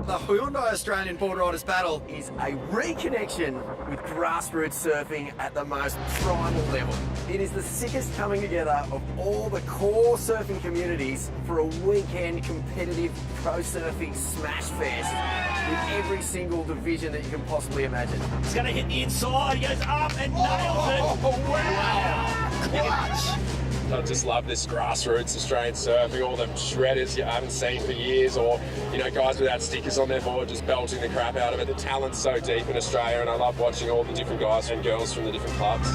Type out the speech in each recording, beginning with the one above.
The Hyundai Australian Boardriders Battle is a reconnection with grassroots surfing at the most primal level. It is the sickest coming together of all the core surfing communities for a weekend competitive pro surfing smash fest with every single division that you can possibly imagine. It's going to hit the inside, he goes up and nails it. Oh, wow! Clutch! I just love this grassroots Australian surfing, all the shredders you haven't seen for years, or guys without stickers on their board just belting the crap out of it. The talent's so deep in Australia, and I love watching all the different guys and girls from the different clubs.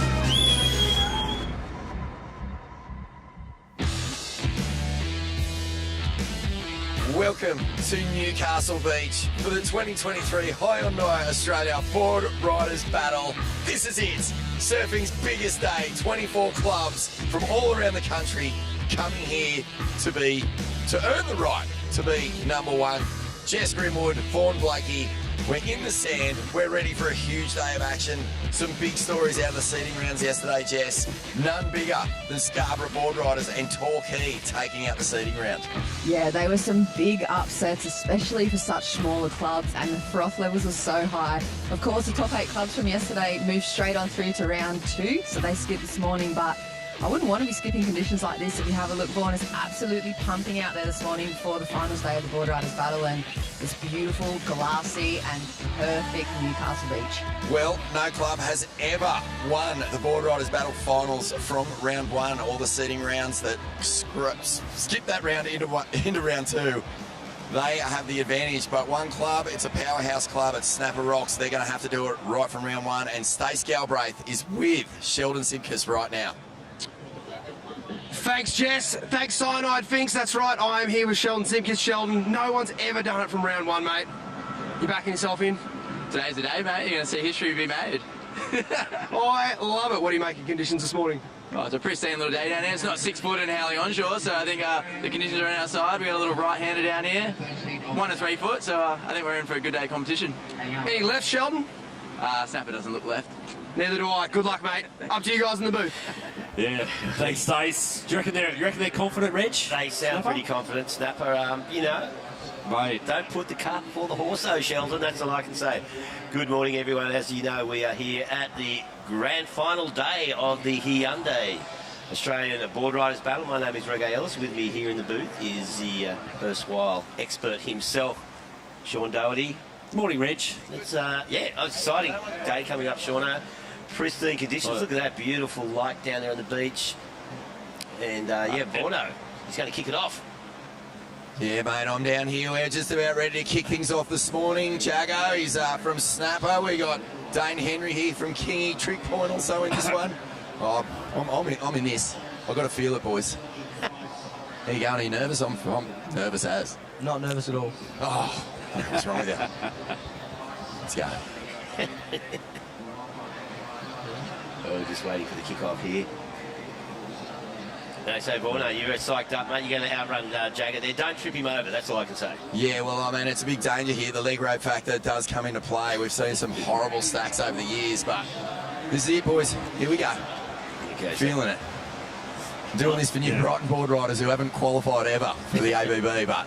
Welcome to Newcastle Beach for the 2023 Hyundai Australia Boardriders Battle. This is it, surfing's biggest day. 24 clubs from all around the country coming here to earn the right to be number one. Jess Grimwood, Vaughan Blakey, we're in the sand. We're ready for a huge day of action. Some big stories out of the seeding rounds yesterday, Jess. None bigger than Scarborough Boardriders and Torquay taking out the seeding round. Yeah, they were some big upsets, especially for such smaller clubs, and the froth levels were so high. Of course, the top 8 clubs from yesterday moved straight on through to round 2, so they skipped this morning, but I wouldn't want to be skipping conditions like this. If you have a look, Vaughan is absolutely pumping out there this morning for the finals day of the Boardriders Battle, and it's beautiful, glassy and perfect Newcastle Beach. Well, no club has ever won the Boardriders Battle finals from round 1 or the seeding rounds that skip that round into round 2. They have the advantage, but one club, it's a powerhouse club, it's Snapper Rocks. They're going to have to do it right from round 1, and Stace Galbraith is with Sheldon Simkus right now. Thanks, Jess. Thanks, Cyanide Finks. That's right, I am here with Sheldon Simkus. Sheldon, no one's ever done it from round 1, mate. You backing yourself in? Today's the day, mate. You're going to see history be made. I love it. What do you make of conditions this morning? Oh, it's a pristine little day down there. It's not 6 foot and howling onshore, so I think the conditions are on our side. We've got a little right-hander down here, 1 to 3 foot, so I think we're in for a good day of competition. Any left, Sheldon? Snapper doesn't look left. Neither do I. Good luck, mate. Up to you guys in the booth. Yeah, thanks, Stace. Do you reckon they're confident, Reg? They sound pretty confident, Snapper. Mate, don't put the cart before the horse, though, Sheldon. That's all I can say. Good morning, everyone. As you know, we are here at the grand final day of the Hyundai Australian Boardriders battle. My name is Reggae Ellis. With me here in the booth is the erstwhile expert himself, Sean Doherty. Morning, Reg. It's exciting day coming up, Sean. Pristine conditions. Look at that beautiful light down there on the beach. And Borno, he's going to kick it off. Yeah, mate, I'm down here. We're just about ready to kick things off this morning. Jago, he's from Snapper. We got Dane Henry here from Kingy. Trick Point also in this one. Oh, I'm in this. I've got to feel it, boys. How you going? Are you nervous? I'm nervous as. Not nervous at all. Oh, what's wrong with you? Let's go. Just waiting for the kick-off here. No, so Borno, you're psyched up, mate. You're going to outrun Jagger there. Don't trip him over, that's all I can say. Yeah, well, I mean, it's a big danger here. The leg rope factor does come into play. We've seen some horrible stacks over the years, but this is it, boys. Here we go. Okay, feeling it. Doing this for New Brighton board riders who haven't qualified ever for the ABB, but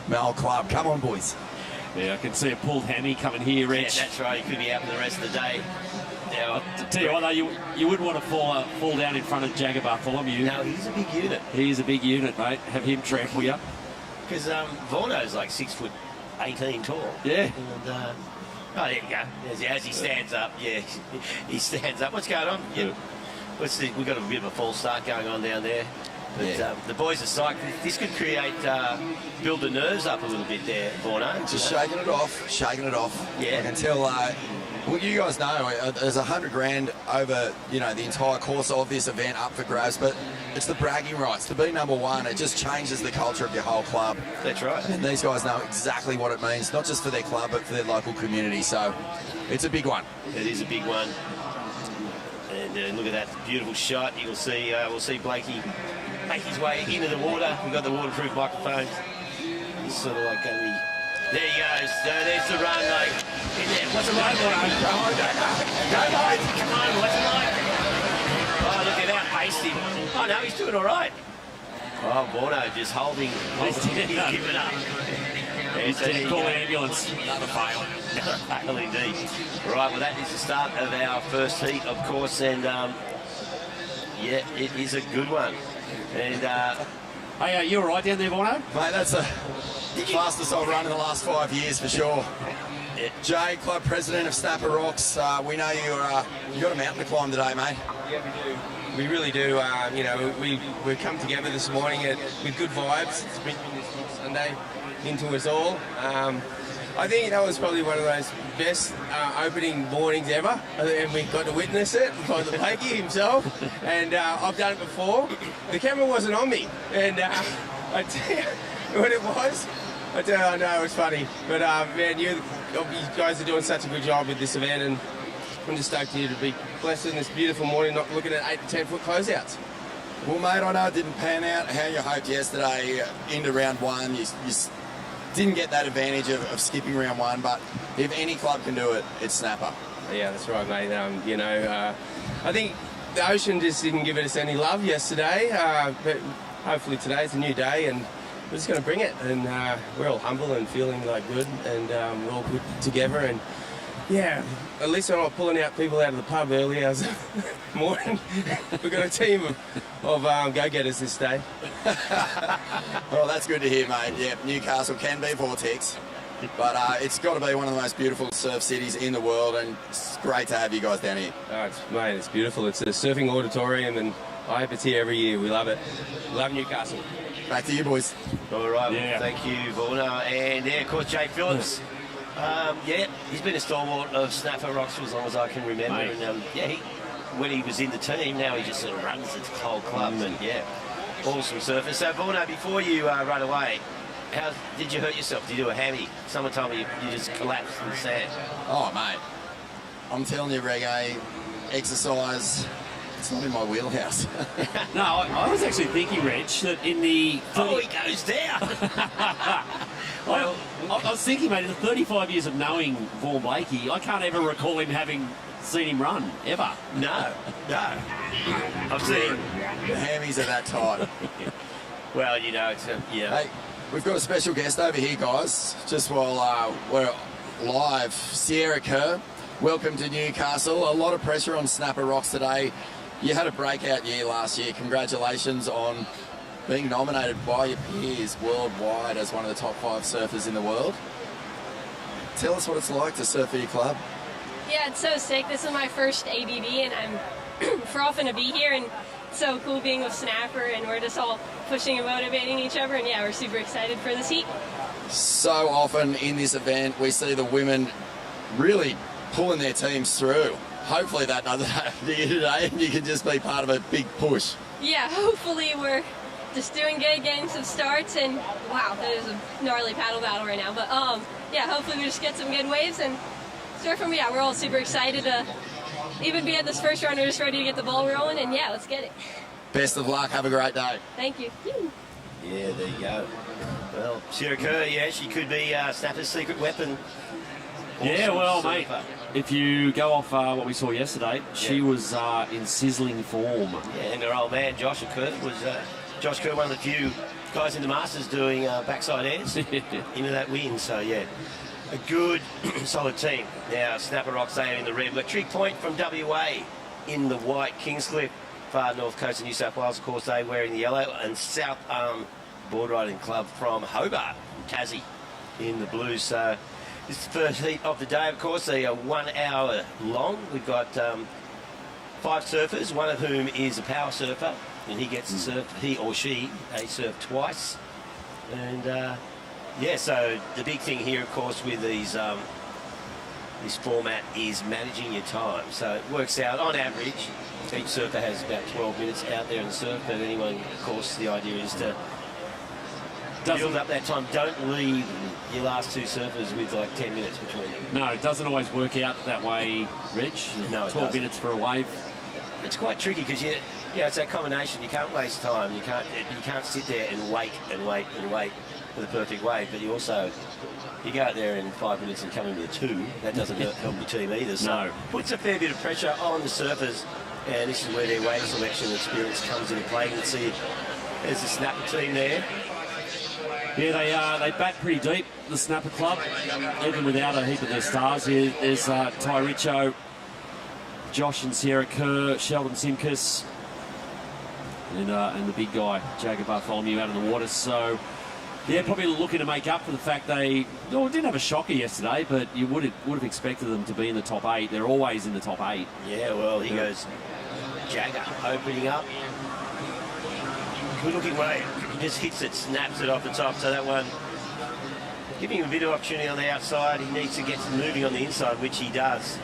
my old club. Come on, boys. Yeah, I can see a pulled hammy coming here, Reg. Yeah, that's right. He could be out for the rest of the day. Now, To tell you what, though, you wouldn't want to fall down in front of Jagger Bartholomew. No, he's a big unit. He is a big unit, mate. Have him trample you. Because Vorno's like 6'18" tall. Yeah. And, there you go. As he stands up, he stands up. What's going on? Yeah. We've got a bit of a false start going on down there. But the boys are psyched. This could build the nerves up a little bit there, Vorno. Just shaking it off. Yeah. I can tell, well, you guys know, there's $100,000 over, the entire course of this event up for grabs, but it's the bragging rights. To be number one, it just changes the culture of your whole club. That's right. And these guys know exactly what it means, not just for their club, but for their local community. So it's a big one. It is a big one. And look at that beautiful shot. You'll see, we'll see Blakey make his way into the water. We've got the waterproof microphones. He's sort of like going to be... There he goes. There's the run, like, in there. What's it like, Borno? Go, mate. Come on, what's it like? Oh, look at that, paced him. Oh, no, he's doing all right. Oh, Borno just holding. He's giving up. He's calling ambulance. Another fail. Another fail indeed. Right, well, that is the start of our first heat, of course, and it is a good one. And hey, you all right down there, Borno? Mate, that's the fastest I've run in the last 5 years for sure. Yeah. Jay, club president of Snapper Rocks, we know you got a mountain to climb today, mate. Yeah, we do. We really do. We've come together this morning with good vibes. It's been this Sunday into us all. I think that was probably one of those best opening mornings ever, and we got to witness it by the Blakey himself. And I've done it before. The camera wasn't on me, and I tell you what it was. I know it was funny, but man, you guys are doing such a good job with this event, and I'm just stoked here to be blessed in this beautiful morning, not looking at 8 to 10 foot closeouts. Well, mate, I know it didn't pan out how you hoped yesterday into round one. You didn't get that advantage of skipping round one, but if any club can do it, it's Snapper. Yeah, that's right, mate. I think the ocean just didn't give us any love yesterday, but hopefully today's a new day, and we're just going to bring it. And we're all humble and feeling like good, and we're all good together. And yeah, at least I'm not pulling out people out of the pub early hours of the morning. We've got a team of go-getters this day. Well, that's good to hear, mate. Yeah, Newcastle can be vortex, but it's got to be one of the most beautiful surf cities in the world, and it's great to have you guys down here. Mate, it's beautiful. It's a surfing auditorium, and I hope it's here every year. We love it. Love Newcastle. Back to you, boys. all right, Yeah. well, thank you, Borno. And of course, Jay Phillips. He's been a stalwart of Snapper Rocks for as long as I can remember. Mate. And when he was in the team, now he just sort of runs the whole club. And awesome surfer. So, Borno, before you run away, how did you hurt yourself? Did you do a hammy? Someone told me you just collapsed in the sand. Oh, mate, I'm telling you, Reggae, exercise, it's not in my wheelhouse. No, I was actually thinking, Reg, that in the... Oh, he goes down. Well, I was thinking, mate, in the 35 years of knowing Vaughan Blakey, I can't ever recall him having seen him run, ever. No. I've seen. The hammies are that tight. Well, it's Hey, We've got a special guest over here, guys. Just while we're live, Sierra Kerr, welcome to Newcastle. A lot of pressure on Snapper Rocks today. You had a breakout year last year. Congratulations on being nominated by your peers worldwide as one of the top 5 surfers in the world. Tell us what it's like to surf for your club. Yeah, it's so sick. This is my first ABB, and I'm frothing to be here, and it's so cool being with Snapper, and we're just all pushing and motivating each other, and yeah, we're super excited for this heat. So often in this event, we see the women really pulling their teams through. Hopefully that doesn't happen to you today, and you can just be part of a big push. Yeah, hopefully we're just doing good, getting some starts, and wow, that is a gnarly paddle battle right now. But yeah, hopefully we just get some good waves and surf them. Yeah, we're all super excited to even be at this first round. We're just ready to get the ball rolling, and yeah, let's get it. Best of luck. Have a great day. Thank you. Yeah, there you go. Well, Sierra Kerr, yeah, she could be Snapper's secret weapon. Yeah, Awesome well, surfer. mate, if you go off what we saw yesterday, she was in sizzling form. Yeah, and her old man, Josh Kerr, one of the few guys in the Masters doing backside airs into that wind. So, yeah, a good, solid team. Now, Snapper Rocks, they are in the red. We've got Trig Point from WA in the white. Kingscliff, far north coast of New South Wales, of course, they wearing the yellow. And South Arm Boardriding Club from Hobart, Tassie, in the blue. So, this is the first heat of the day, of course. They are 1 hour long. We've got 5 surfers, one of whom is a power surfer, and he gets to surf, he or she, they surf twice. And yeah, so the big thing here, of course, with these this format is managing your time. So it works out, on average, each surfer has about 12 minutes out there in the surf, but anyone, of course, the idea is to build up that time. Don't leave your last 2 surfers with like 10 minutes between them. No, it doesn't always work out that way, Reg. No, it 12 doesn't. minutes for a wave. It's quite tricky because it's that combination. You can't waste time. You can't sit there and wait for the perfect wave. But you go out there in 5 minutes and come in with a 2. That doesn't help your team either. So No. puts a fair bit of pressure on the surfers, and this is where their wave selection experience comes into play. You can see there's the Snapper team there. Yeah, they bat pretty deep, the Snapper Club, even without a heap of their stars here. There's Ty Richo, Josh and Sierra Kerr, Sheldon Simkus, and the big guy, Jagger Bartholomew, out of the water. So, yeah, probably looking to make up for the fact they didn't have a shocker yesterday, but you would have expected them to be in the top 8. They're always in the top 8. Yeah, well, he goes Jagger opening up. Good looking wave. He just hits it, snaps it off the top. So that one, giving him a bit of opportunity on the outside. He needs to get moving on the inside, which he does.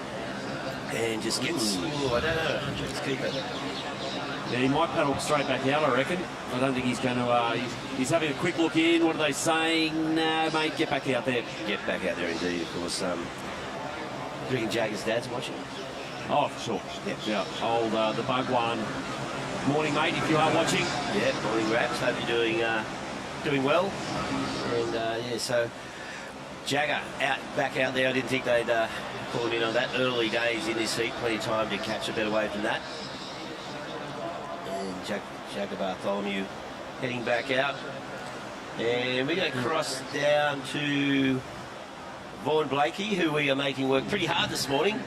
And just gets, I don't know, let's keep it. Yeah, he might paddle straight back out, I reckon. I don't think he's going to... he's having a quick look in. What are they saying? No, mate, get back out there. Get back out there indeed, of course. Do you reckon Jagger's dad's watching? Oh, for sure. Yeah. Old, the bug one. Morning, mate, if you are watching. Yeah, morning, Raps. Hope you're doing well. And, yeah, so Jagger back out there. I didn't think they'd pull him in on that early days in this heat. Plenty of time to catch a better wave than that. And Jagger Bartholomew heading back out. And we're going to cross down to Vaughan Blakey, who we are making work pretty hard this morning.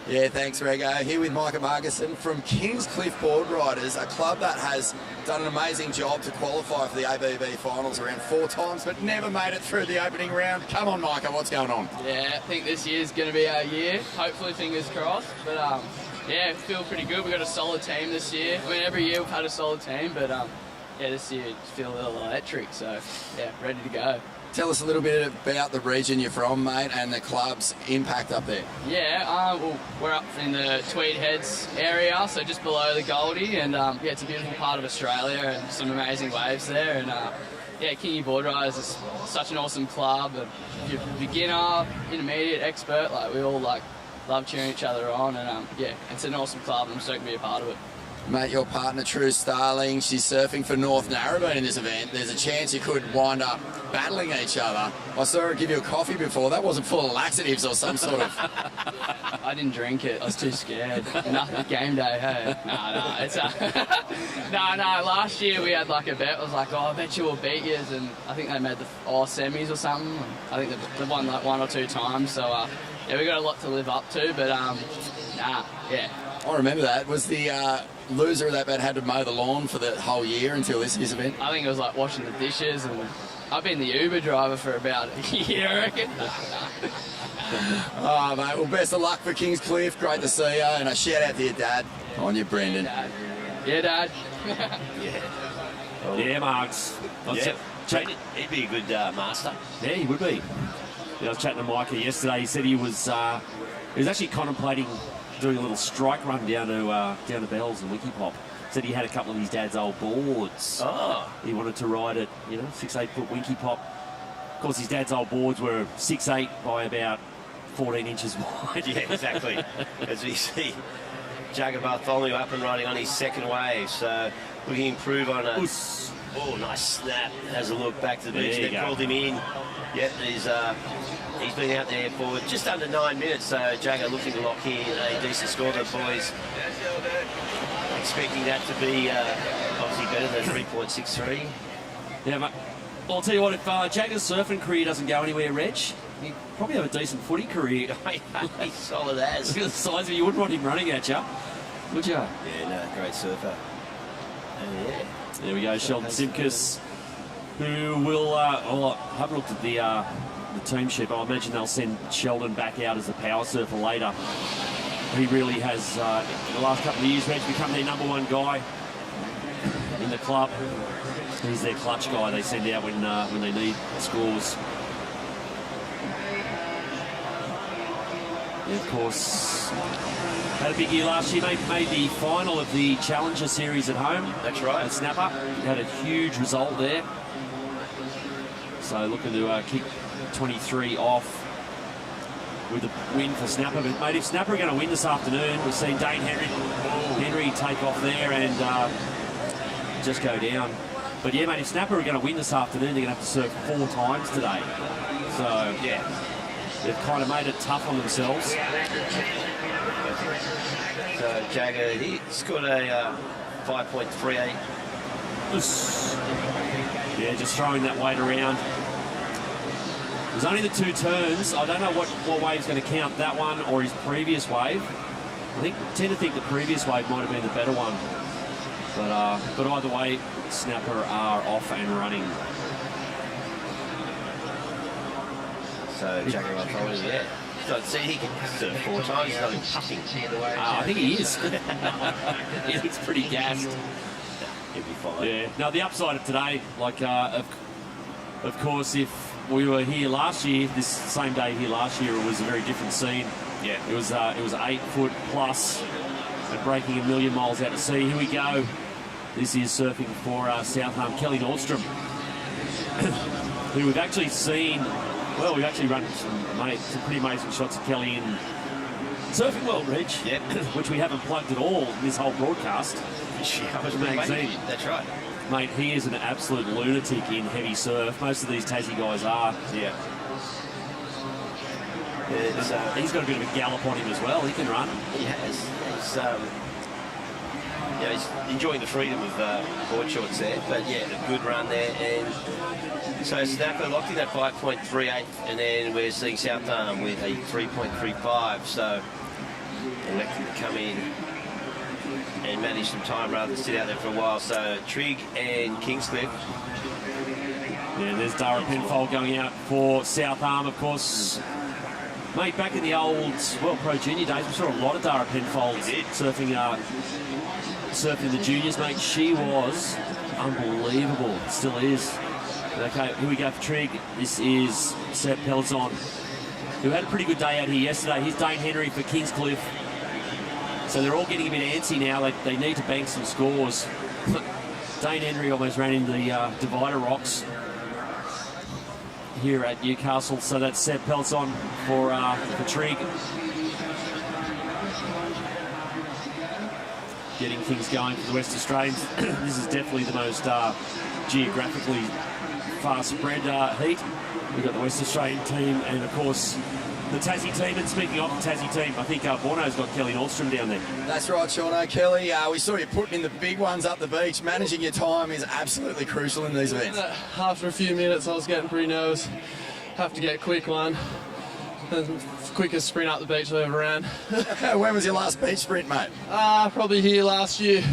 Yeah, thanks, Rego. Here with Micah Marguson from Kingscliff Boardriders, a club that has done an amazing job to qualify for the ABB finals around 4 times, but never made it through the opening round. Come on, Micah, what's going on? Yeah, I think this year's going to be our year. Hopefully, fingers crossed. But yeah, feel pretty good. We've got a solid team this year. I mean, every year we've had a solid team, but yeah, this year I feel a little electric. So yeah, ready to go. Tell us a little bit about the region you're from, mate, and the club's impact up there. Yeah, well, we're up in the Tweed Heads area, so just below the Goldie, and yeah, it's a beautiful part of Australia and some amazing waves there. And yeah, Kingy Boardriders is such an awesome club. And if you're a beginner, intermediate, expert, like we all love cheering each other on, and yeah, it's an awesome club. I'm stoked to be a part of it. Mate, your partner, True Starling, she's surfing for North Narrabeen in this event. There's a chance you could wind up battling each other. I saw her give you a coffee before. That wasn't full of laxatives or some sort of... I didn't drink it. I was too scared. Nothing. Game day, hey. No, it's no. Last year we had like a bet. I was like, oh, I bet you we'll beat you, and I think they made the semis or something. I think they won like 1 or 2 times. So yeah, we got a lot to live up to. But yeah. I remember that. Was the loser of that bet had to mow the lawn for the whole year until this year's event? I think it was like washing the dishes, and I've been the Uber driver for about a year, I reckon. Oh, mate, well, best of luck for Kingscliff. Great to see you, and a shout out to your dad. On you, Brendan. Yeah, Dad. Yeah, Marks. He'd be a good master. Yeah, he would be. I was chatting to Micah yesterday. He said he was actually contemplating doing a little strike run down to Bells and Wiki Pop. Said he had a couple of his dad's old boards. Oh. He wanted to ride it, 6-8 foot Winky Pop. Of course, his dad's old boards were 6'8" by about 14 inches wide. Yeah, exactly. As we see Jagger Bartholomew up and running on his second wave. So we can improve on a... Oh, nice snap. Has a look back to the beach. They called him in. Yep, he's been out there for just under 9 minutes. So Jagger looking to lock in a decent score. The boys expecting that to be obviously better than 3.63. Yeah, mate. Well, I'll tell you what, if Jagger's surfing career doesn't go anywhere, Reg, he'd probably have a decent footy career. He's solid as. Look at the size of it. You wouldn't want him running at you, would you? Yeah, no, great surfer. Yeah. There we go, Sheldon Simkus, who will have a look at the team sheet. I imagine they'll send Sheldon back out as a power surfer later. He really has, in the last couple of years, Reg, become their number one guy in the club. He's their clutch guy they send out when they need scores. Yeah, of course, had a big year last year, made the final of the Challenger Series at home. That's right. At Snapper. Had a huge result there. So looking to kick 23 off with a win for Snapper. But, mate, if Snapper are going to win this afternoon, we've seen Dane Henry take off there and just go down. But, yeah, mate, if Snapper are going to win this afternoon, they're going to have to serve 4 times today. So, yeah, they've kind of made it tough on themselves. So Jagger, he scored a 5.38. Yeah, just throwing that weight around. There's only the 2 turns. I don't know what wave's going to count, that one or his previous wave. I tend to think the previous wave might have been the better one. But either way, Snapper are off and running. So Jagger up forward, yeah. So see, he can serve 4 times. He's not puffing. I think he is. He looks pretty gassed. He'll be fine. Yeah. Now the upside of today, like of course, if we were here last year, this same day here last year, it was a very different scene. Yeah. It was 8 foot plus and breaking a million miles out to sea. Here we go. This is surfing for South Harm, Kelly Nordstrom, who we've actually seen. Well, we've actually run some pretty amazing shots of Kelly in Surfing World, Reg. Yep. Which we haven't plugged at all this whole broadcast. Magazine. That's right. Mate, he is an absolute lunatic in heavy surf. Most of these Tassie guys are. Yeah. He's got a bit of a gallop on him as well. He can run. He has. He's enjoying the freedom of board shorts there. But yeah, a good run there. And so Snapper locked in at 5.38, and then we're seeing South Arm with a 3.35. So electing to come in and manage some time rather than sit out there for a while. So Trigg and Kingscliff. Yeah, there's Dara Penfold going out for South Arm, of course. Mate, back in the old Pro Junior days, we saw a lot of Dara Penfold surfing the juniors, mate. She was unbelievable. Still is. Okay, here we go for Trigg. This is Seb Pelzon, who had a pretty good day out here yesterday. Here's Dane Henry for Kingscliff. So they're all getting a bit antsy now. They need to bank some scores. Dane Henry almost ran into the divider rocks here at Newcastle. So that's Seb Pelzon for Trigg. getting things going for the West Australians. This is definitely the most geographically far spread heat. We've got the West Australian team and, of course, the Tassie team. And speaking of the Tassie team, I think Bono's got Kelly Nordstrom down there. That's right, Sean. Kelly, we saw you putting in the big ones up the beach. Managing your time is absolutely crucial in these events. After a few minutes, I was getting pretty nervous. Have to get a quick one. The quickest sprint up the beach I've ever ran. When was your last beach sprint, mate? Probably here last year.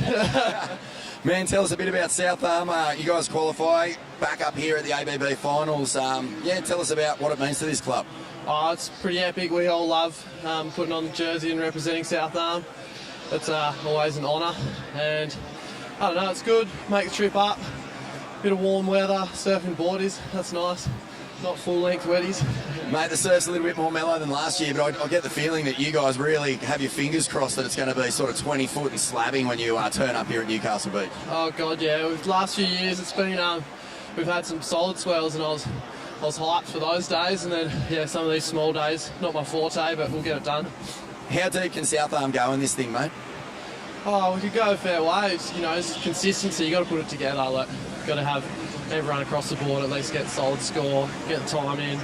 Man, tell us a bit about South Arm. You guys qualify back up here at the ABB Finals. Tell us about what it means to this club. It's pretty epic. We all love putting on the jersey and representing South Arm. It's always an honour, and I don't know, it's good. Make the trip up. Bit of warm weather, surfing boardies. That's nice. Not full-length wetties. Mate, the surf's a little bit more mellow than last year, but I get the feeling that you guys really have your fingers crossed that it's going to be sort of 20 foot and slabbing when you turn up here at Newcastle Beach. Oh God, yeah. The last few years, it's been we've had some solid swells, and I was hyped for those days, and then some of these small days, not my forte, but we'll get it done. How deep can South Arm go in this thing, mate? Oh, we could go a fair way. It's consistency. You got to put it together. Got to have everyone across the board at least get a solid score, get the time in.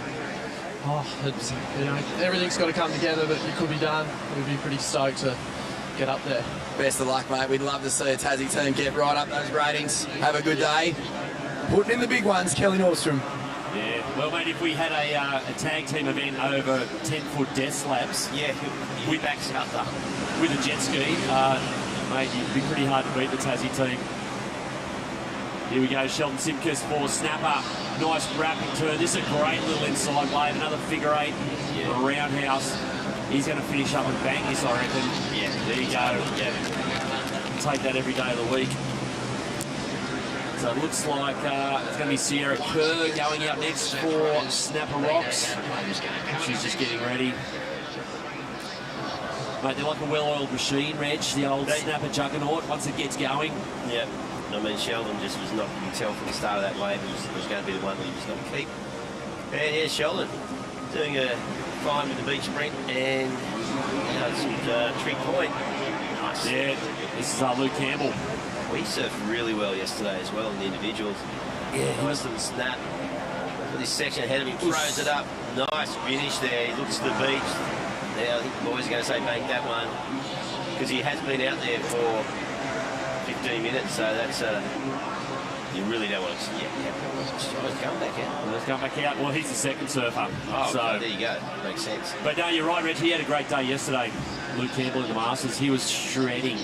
Everything's got to come together, but it could be done. We'd be pretty stoked to get up there. Best of luck, mate. We'd love to see a Tassie team get right up those ratings. Have a good day. Putting in the big ones, Kelly Nordstrom. Yeah, well, mate, if we had a tag team event over 10-foot death slabs, we back South Arm with a jet ski, mate, it'd be pretty hard to beat the Tassie team. Here we go, Sheldon Simkus for snapper. Nice wrapping turn. This is a great little inside wave. Another figure eight, a roundhouse. He's going to finish up and bang this, I reckon. Yeah, there you go. Yeah. Take that every day of the week. So it looks like it's going to be Sierra Kerr going out next for Snapper Rocks. She's just getting ready. Mate, they're like a well-oiled machine, Reg, the old Snapper juggernaut, once it gets going. Yeah. I mean, Sheldon just was not, you can tell from the start of that wave, it was going to be the one that he was going to keep. And yeah, Sheldon doing a fine with the beach sprint and some trick point. Nice. Yeah, this is Luke Campbell. We surfed really well yesterday as well in the individuals. Yeah, nice little snap. This section ahead of him throws it up. Nice finish there. He looks to the beach. Now I think the boys are going to say bank that one because he has been out there for 15 minutes, so that's you really don't want to. He's coming back out. He's coming back out. Well, he's the second surfer. Oh, so okay, there you go. Makes sense. But no, you're right, Reg. He had a great day yesterday. Luke Campbell in the Masters, he was shredding.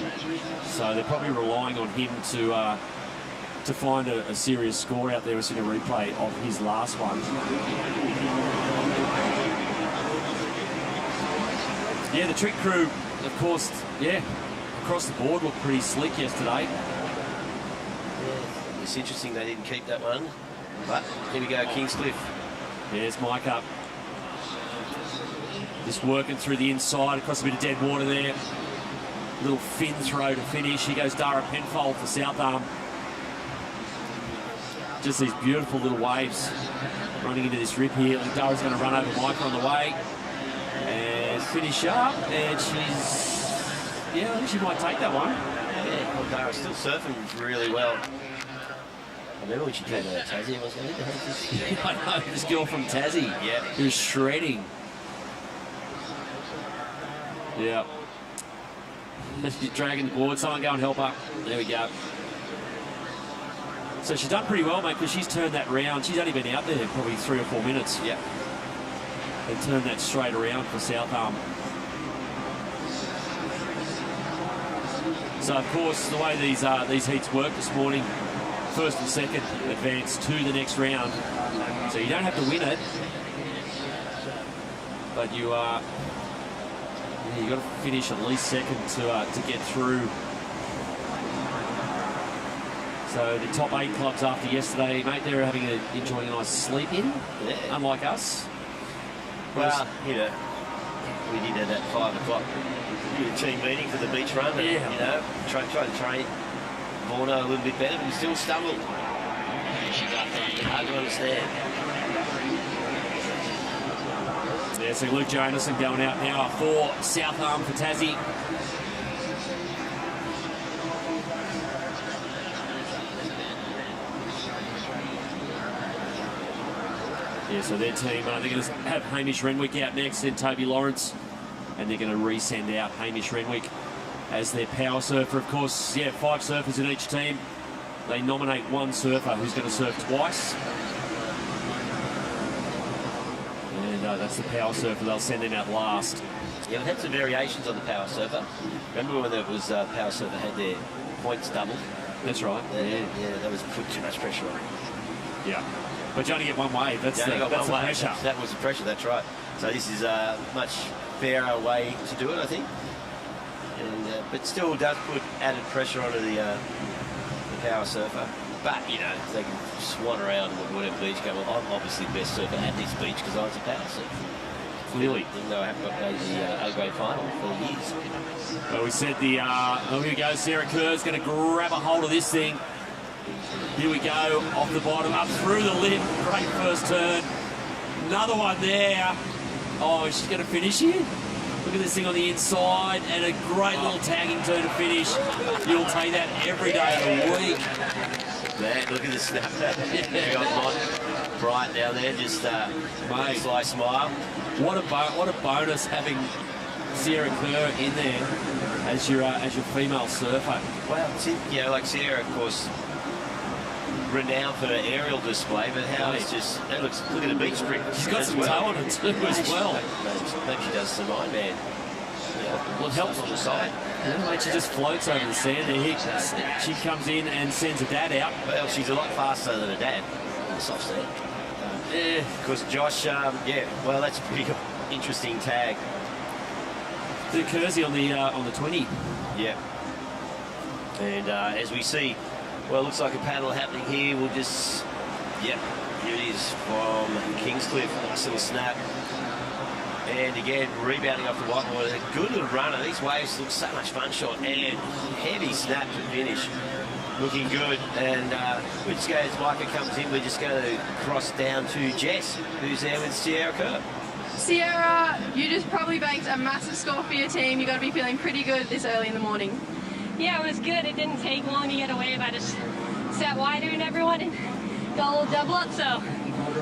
So they're probably relying on him to find a serious score out there. We're seeing a replay of his last one. Yeah, the trick crew, of course, across the board looked pretty slick yesterday. Yeah, it's interesting they didn't keep that one. But here we go, Kingscliff. There's Mike up. Just working through the inside, across a bit of dead water there. Little fin throw to finish. Here goes Dara Penfold for South Arm. Just these beautiful little waves running into this rip here. Dara's going to run over Micah on the way and finish up. And I think she might take that one. Yeah, well, Dara's still surfing really well. I remember when she came out of Tassie, I was going to have this. I know, this girl from Tassie. Yeah. Who was shredding. Yeah. She's dragging the board. Someone go and help her. There we go. So she's done pretty well, mate, because she's turned that round. She's only been out there probably 3 or 4 minutes. Yeah. And turned that straight around for South Arm. So, of course, the way these heats work this morning, first and second advance to the next round. So you don't have to win it, but you you've got to finish at least second to get through. So the top 8 clubs after yesterday, mate, they're enjoying a nice sleep in, unlike us. Well, we did have that 5 o'clock team meeting for the beach run. And, try to train Borno a little bit better, but he still stumbled. Hard to understand. Yeah, so Luke Jonasson going out now for South Arm for Tassie. Yeah, so their team, they're going to have Hamish Renwick out next, then Toby Lawrence, and they're going to resend out Hamish Renwick as their power surfer. Of course, yeah, 5 surfers in each team. They nominate one surfer who's going to surf twice. And that's the power surfer. They'll send them out last. Yeah, we've had some variations on the power surfer. Remember when it was power surfer had their points doubled? That's right. Yeah, that was put too much pressure on. Yeah. But you only get one wave. That's the pressure. That was the pressure, that's right. So this is a much fairer way to do it, I think. And, but still does put added pressure onto the power surfer. But, you know, they can swan around whatever beach go. Well, I'm obviously the best surfer at this beach because I was a power surfer. Clearly. Even though I haven't got made the A-grade final for years. Well, we said here we go. Sarah Kerr's going to grab a hold of this thing. Here we go, off the bottom, up through the lip. Great first turn. Another one there. Oh, she's going to finish here. Look at this thing on the inside, and a great little tagging turn to finish. You'll take that every day of the week. Man, look at the snap. Very on bright down there, just mate, sly smile. What a bonus having Sarah Kerr in there as your female surfer. Well, you know, like Sarah, of course, renowned for her aerial display, but how it's just, that looks, look at the beach strip. She's got some toe on it too as well. Maybe she does some Iron Man. Yeah, well, it helps on the side. Yeah, mate, she just floats over the sand there. She comes in and sends her dad out. Well, she's a lot faster than her dad on the soft sand. Yeah. Because Josh, yeah, well, that's a pretty interesting tag. The Kersey on the 20. Yeah. And as we see, well, looks like a paddle happening here. We'll just, yep, here it is from Kingscliff. Nice little snap. And again, rebounding off the whiteboard. A good little runner. These waves look so much fun shot. And heavy snap to finish. Looking good. And we just go, as Micah comes in, we're just going to cross down to Jess, who's there with Sierra Kerr. Sierra, you just probably banked a massive score for your team. You got to be feeling pretty good this early in the morning. Yeah, it was good. It didn't take long to get a wave. I just sat wider than everyone and got a little double up. So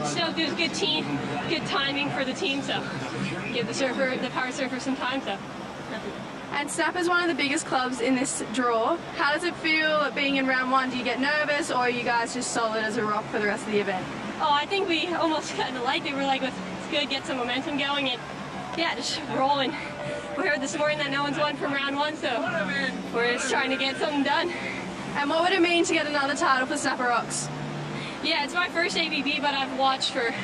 stoked. It was good team, good timing for the team. So give the power surfer some time. So. And Snap is one of the biggest clubs in this draw. How does it feel being in round one? Do you get nervous, or are you guys just solid as a rock for the rest of the event? Oh, I think we almost kind of liked it. We're like, it's good, get some momentum going, and yeah, just rolling. We heard this morning that no one's won from round one, so we're just trying to get something done. And what would it mean to get another title for Snapper Rocks? Yeah, it's my first ABB, but I've watched for the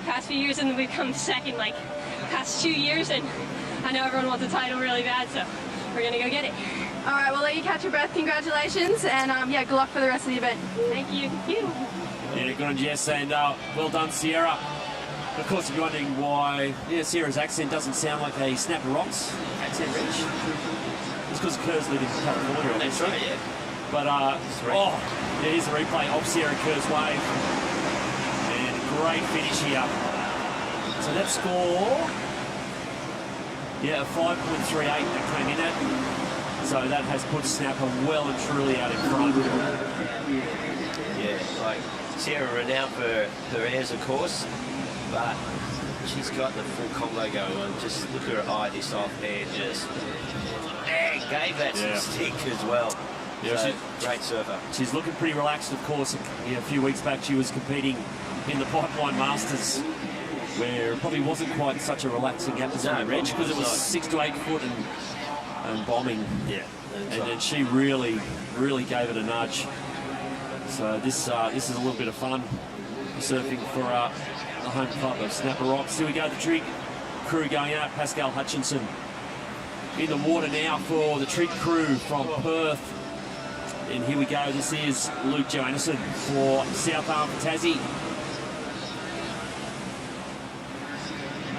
past few years, and we've come second, like, past 2 years, and I know everyone wants a title really bad, so we're gonna go get it. All right, we'll let you catch your breath. Congratulations, and yeah, good luck for the rest of the event. Thank you. Yeah, good on Jess, and well done, Sierra. Of course, if you're wondering why Sierra's accent doesn't sound like a Snapper Rocks accent, Rich, it's because Kerr's living in California. That's right, yeah. But, here's a replay of Sierra Kerr's wave. And a great finish here. So that score, yeah, a 5.38 that came in at. So that has put Snapper well and truly out in front. Yeah, like Sierra renowned for her airs, of course, but she's got the full combo going on. Just look at her eye this off and just gave that some stick as well. Yeah, so, great surfer. She's looking pretty relaxed, of course. A few weeks back she was competing in the Pipeline Masters, where it probably wasn't quite such a relaxing atmosphere, Reg, because it was 6 to 8 foot and bombing. Yeah. And she really gave it a nudge. So this is a little bit of fun surfing for the home club of Snapper Rocks. Here we go, the Trig crew going out. Pascal Hutchinson in the water now for the Trig crew from Perth. And here we go, this is Luke Johannesson for South Arm for Tassie.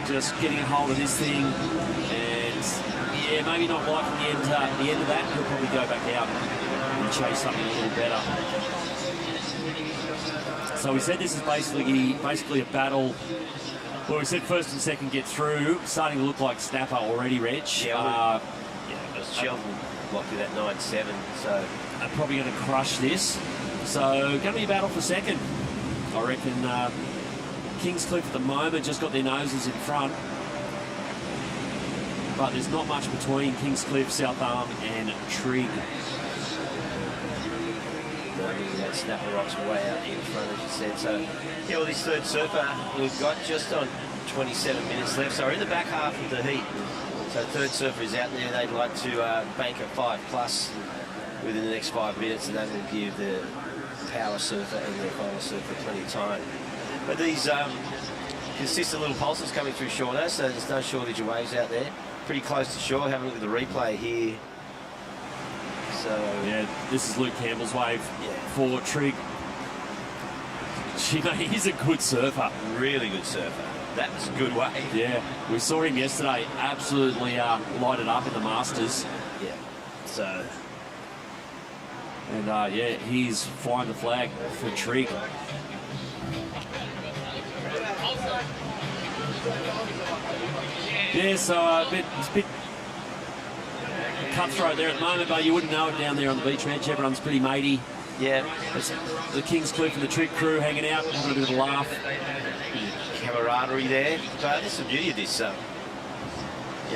Just getting a hold of this thing, and yeah, maybe not liking the end of that. He'll probably go back out and chase something a little better. So we said this is basically a battle. Well, we said first and second get through. Starting to look like Snapper already, Reg. Yeah, Sheldon locked it at 9-7, so they're probably going to crush this. So going to be a battle for second. I reckon Kingscliff at the moment just got their noses in front. But there's not much between Kingscliff, South Arm and Trig. That Snapper Rock's way out in front, as you said. So, yeah, well, this third surfer we've got just on 27 minutes left. So we're in the back half of the heat. So third surfer is out there. They'd like to bank a 5+ within the next 5 minutes, and that will give the power surfer and the final surfer plenty of time. But these consistent little pulses coming through shore now, so there's no shortage of waves out there. Pretty close to shore. Have a look at the replay here. So yeah, this is Luke Campbell's wave for Trig. He's a good surfer. Really good surfer. That was a good wave. Yeah, we saw him yesterday absolutely light it up in the Masters. Yeah. So. And yeah, he's flying the flag for Trig. Yeah, so it's a bit cutthroat there at the moment, but you wouldn't know it down there on the beach bench. Everyone's pretty matey. Yeah. It's the Kingscliff and the Trig crew hanging out, having a bit of a laugh. Camaraderie there. But that's the beauty of this,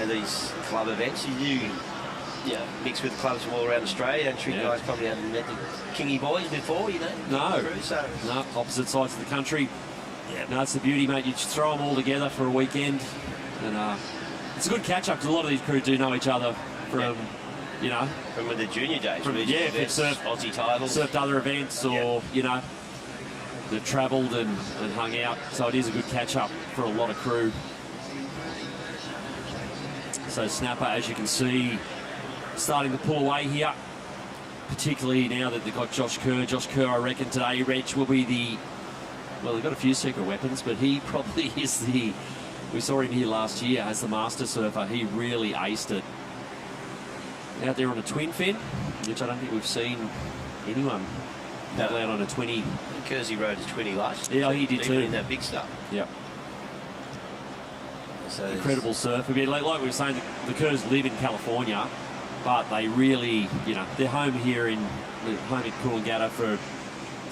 these club events. You do mix with clubs from all around Australia, and Trig guys probably haven't met the Kingy boys before, No, no, opposite sides of the country. Yeah. No, it's the beauty, mate. You just throw them all together for a weekend, and it's a good catch-up, because a lot of these crew do know each other from, from the junior days. If they've surfed Aussie titles, surfed other events, or they've travelled and hung out. So it is a good catch-up for a lot of crew. So Snapper, as you can see, starting to pull away here, particularly now that they've got Josh Kerr. Josh Kerr, I reckon today, Reg, will be well, they've got a few secret weapons, but he probably is we saw him here last year as the master surfer. He really aced it. Out there on a twin fin, which I don't think we've seen anyone out on a 20. Kersey rode his 20 last. Yeah, he did too. In that big stuff. Yep. So incredible surf. I mean, like we were saying, the Kerrs live in California, but they really, they're home here in Coolangatta for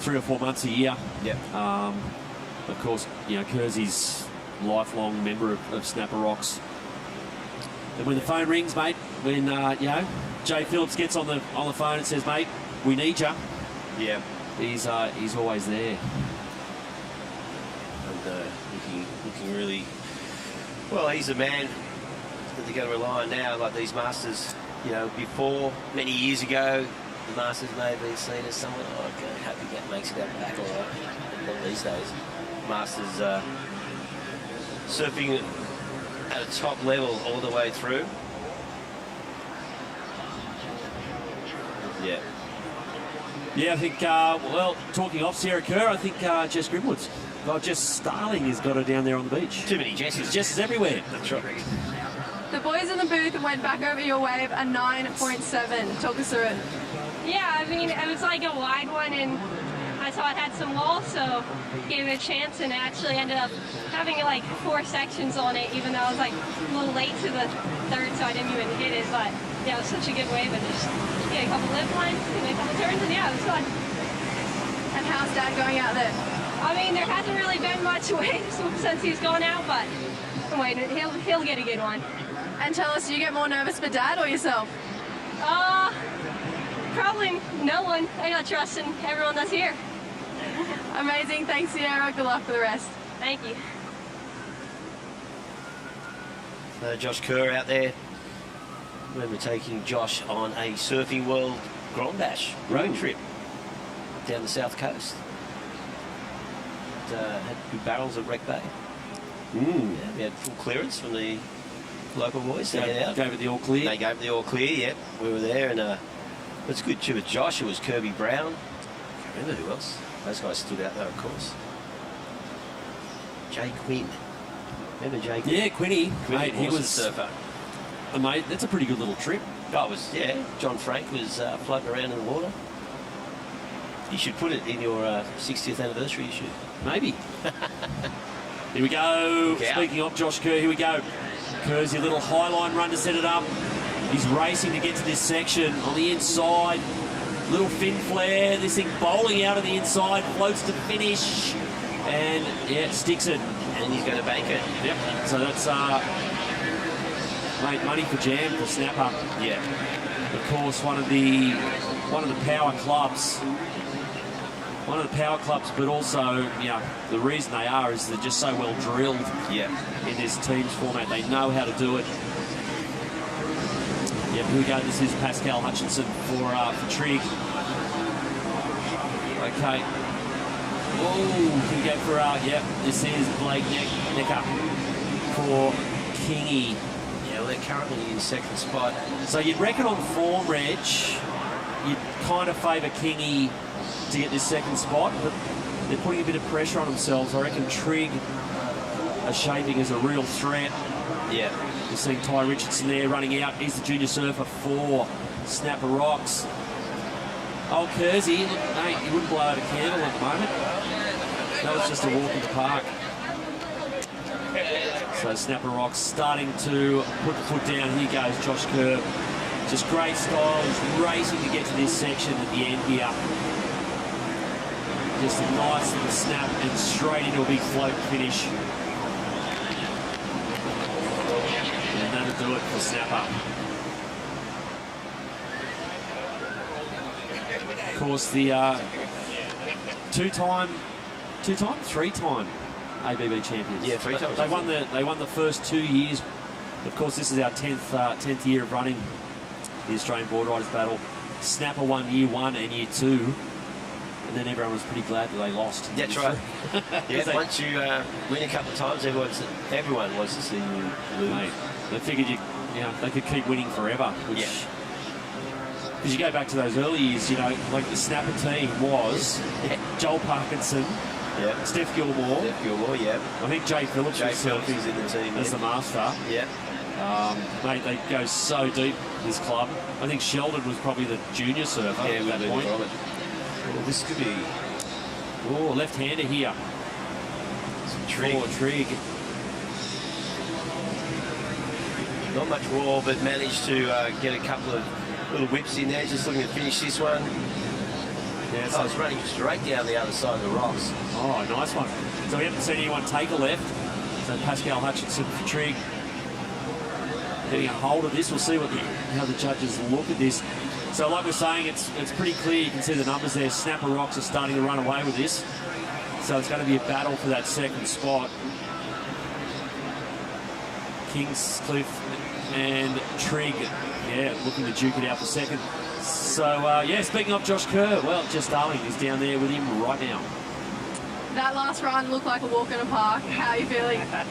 3 or 4 months a year. Yep. Of course, Kersey's lifelong member of Snapper Rocks. And when the phone rings, mate, when Jay Phillips gets on the phone and says, "Mate, we need you," yeah, he's always there. And looking really well. He's a man that they're going to rely on now. Like these Masters, before many years ago, the Masters may have been seen as someone, happy that makes it out back all right. But not these days. Masters surfing at a top level all the way through. Yeah. Yeah, I think, talking off Sarah Kerr, I think Jess Grimwood's. Jess Starling has got her down there on the beach. Too many Jesses. Jesses everywhere. That's right. The boys in the booth went back over your wave a 9.7. Talk us through it. Yeah, I mean, it was like a wide one, and I saw it had some walls, so gave it a chance, and actually ended up having like 4 sections on it, even though I was like a little late to the third, so I didn't even hit it. But yeah, it was such a good wave, and just a couple lip lines, and a couple turns, and yeah, it was fun. And how's Dad going out there? I mean, there hasn't really been much waves since he's gone out, but I'm waiting. He'll get a good one. And tell us, do you get more nervous for Dad or yourself? Probably no one. I got trust in everyone that's here. Amazing. Thanks, Sierra. Good luck for the rest. Thank you. Josh Kerr out there. We're taking Josh on a Surfing World Grand Bash road trip down the south coast. Had good barrels at Wreck Bay. Yeah, we had full clearance from the local boys. Gave it the all clear. They gave it the all clear, yep. We were there, and it's good too with Josh. It was Kirby Brown. I can't remember who else. Those guys stood out there, of course. Jay Quinn. Remember Jay Quinn? Yeah, Quinny. Mate, he was a surfer. Mate, that's a pretty good little trip. Oh, it was, yeah. John Frank was floating around in the water. You should put it in your 60th anniversary, you should. Maybe. Here we go. Speaking of Josh Kerr, here we go. Kerr's your little high line run to set it up. He's racing to get to this section on the inside. Little fin flare. This thing bowling out of the inside. Floats to finish. And, yeah, sticks it. And he's going to bank it. Yep. So that's, mate, money for jam for snapper. Yeah. Of course, one of the power clubs. One of the power clubs, but also, you know, the reason they are is they're just so well drilled in this teams format. They know how to do it. Yep, here we go. This is Pascal Hutchinson for Trig. Okay. Oh, here we go for, this is Blake Necker for Kingy. Yeah, well, they're currently in second spot. So you'd reckon on form, Reg, you'd kind of favour Kingy to get this second spot, but they're putting a bit of pressure on themselves. I reckon Trig are shaping as a real threat. Yeah. You're seeing Ty Richardson there running out. He's the junior surfer for Snapper Rocks. Oh, Kersey, look, mate, you wouldn't blow out a candle at the moment. That was just a walk in the park. So Snapper Rocks starting to put the foot down. Here goes Josh Kerr. Just great style. He's racing to get to this section at the end here. Just a nice little snap and straight into a big float finish. And that'll do it for Snapper. Of course, the three-time ABB champions. Yeah, 3 times. They won the first 2 years. Of course, this is our 10th year of running the Australian Boardriders battle. Snapper won year 1 and year 2. And then everyone was pretty glad that they lost. That's right. Yeah, once you win a couple of times, everyone wants to see you lose. Mate, they figured they could keep winning forever. Because you go back to those early years, you know, like the Snapper team was Joel Parkinson, Steph Gilmore. Yeah. I think Jay Phillips was in the team as the master. Yeah. Mate, they go so deep, this club. I think Sheldon was probably the junior surfer at that point. Well, this could be... Oh, left-hander here. Trig. Not much raw, but managed to get a couple of little whips in there. Just looking to finish this one. Yeah, so it's running straight down the other side of the rocks. Oh, nice one. So we haven't seen anyone take a left. So Pascal Hutchinson for Trig getting a hold of this. We'll see how the judges look at this. So like we're saying, it's pretty clear. You can see the numbers there. Snapper Rocks are starting to run away with this. So it's going to be a battle for that second spot. Kingscliff and Trig, looking to duke it out for second. So, speaking of Josh Kerr, well, Jess Darling is down there with him right now. That last run looked like a walk in the park. How are you feeling? I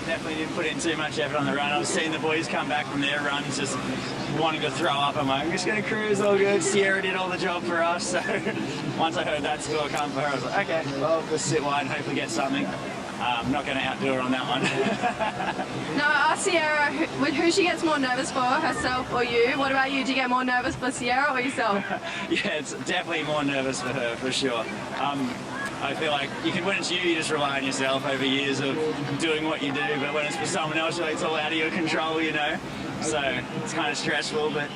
definitely didn't put in too much effort on the run. I was seeing the boys come back from their runs just wanting to throw up. I'm like, I'm just going to cruise, all good. Sierra did all the job for us. So once I heard that score come for her, I was like, okay, well, just sit wide and hopefully get something. I'm not going to outdo her on that one. No, ask Sierra who she gets more nervous for, herself or you. What about you? Do you get more nervous for Sierra or yourself? It's definitely more nervous for her, for sure. I feel like when it's you just rely on yourself over years of doing what you do, but when it's for someone else, it's all out of your control, you know. So it's kind of stressful, but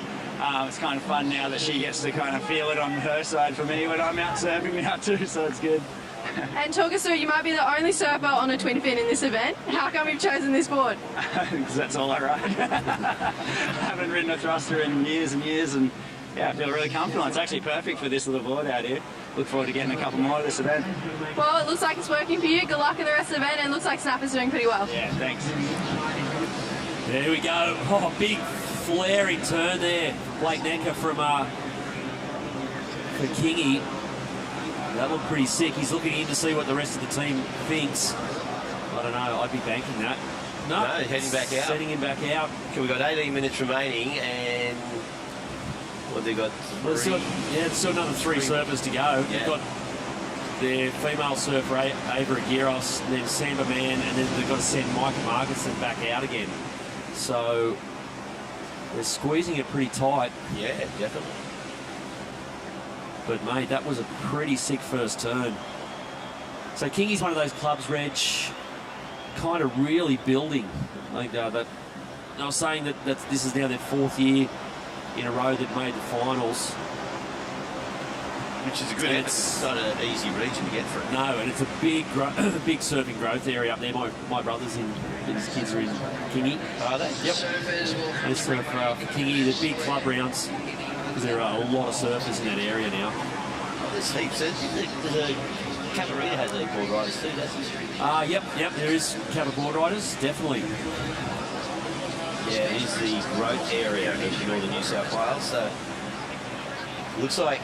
it's kind of fun now that she gets to kind of feel it on her side for me when I'm out surfing now too, so it's good. And talk us through, you might be the only surfer on a twin fin in this event. How come you've chosen this board? Because that's all I ride. I haven't ridden a thruster in years and years, and I feel really comfortable. It's actually perfect for this little board out here. Look forward to getting a couple more of this event. Well, it looks like it's working for you. Good luck in the rest of the event, and it looks like Snapper's doing pretty well. Yeah, thanks. There we go. Oh, big flaring turn there. Blake Necker for Kingy. That looked pretty sick. He's looking in to see what the rest of the team thinks. I don't know. I'd be banking that. No, heading back out. Sending him back out. Okay, we've got 18 minutes remaining, and what they got? There's still another three surfers to go. Yeah. They've got their female surfer, Ava Aguirre, and then Samba Man, and then they've got to send Mike Markinson back out again. So they're squeezing it pretty tight. Yeah, definitely. But, mate, that was a pretty sick first turn. So Kingy's one of those clubs, Reg, kind of really building. Like that, I was saying that this is now their 4th year in a row that made the finals. Which is a good effort. It's not an easy region to get through. No, and it's a big big surfing growth area up there. My brothers his kids are in Kingy. Are they? Yep. They surf for Kingy, the big club rounds, because there are a lot of surfers in that area now. Oh, there's heaps. There's a Cabarita has a board riders too, doesn't it? Yep, there is Cabba Boardriders, definitely. Yeah, it is the growth area of northern New South Wales, so looks like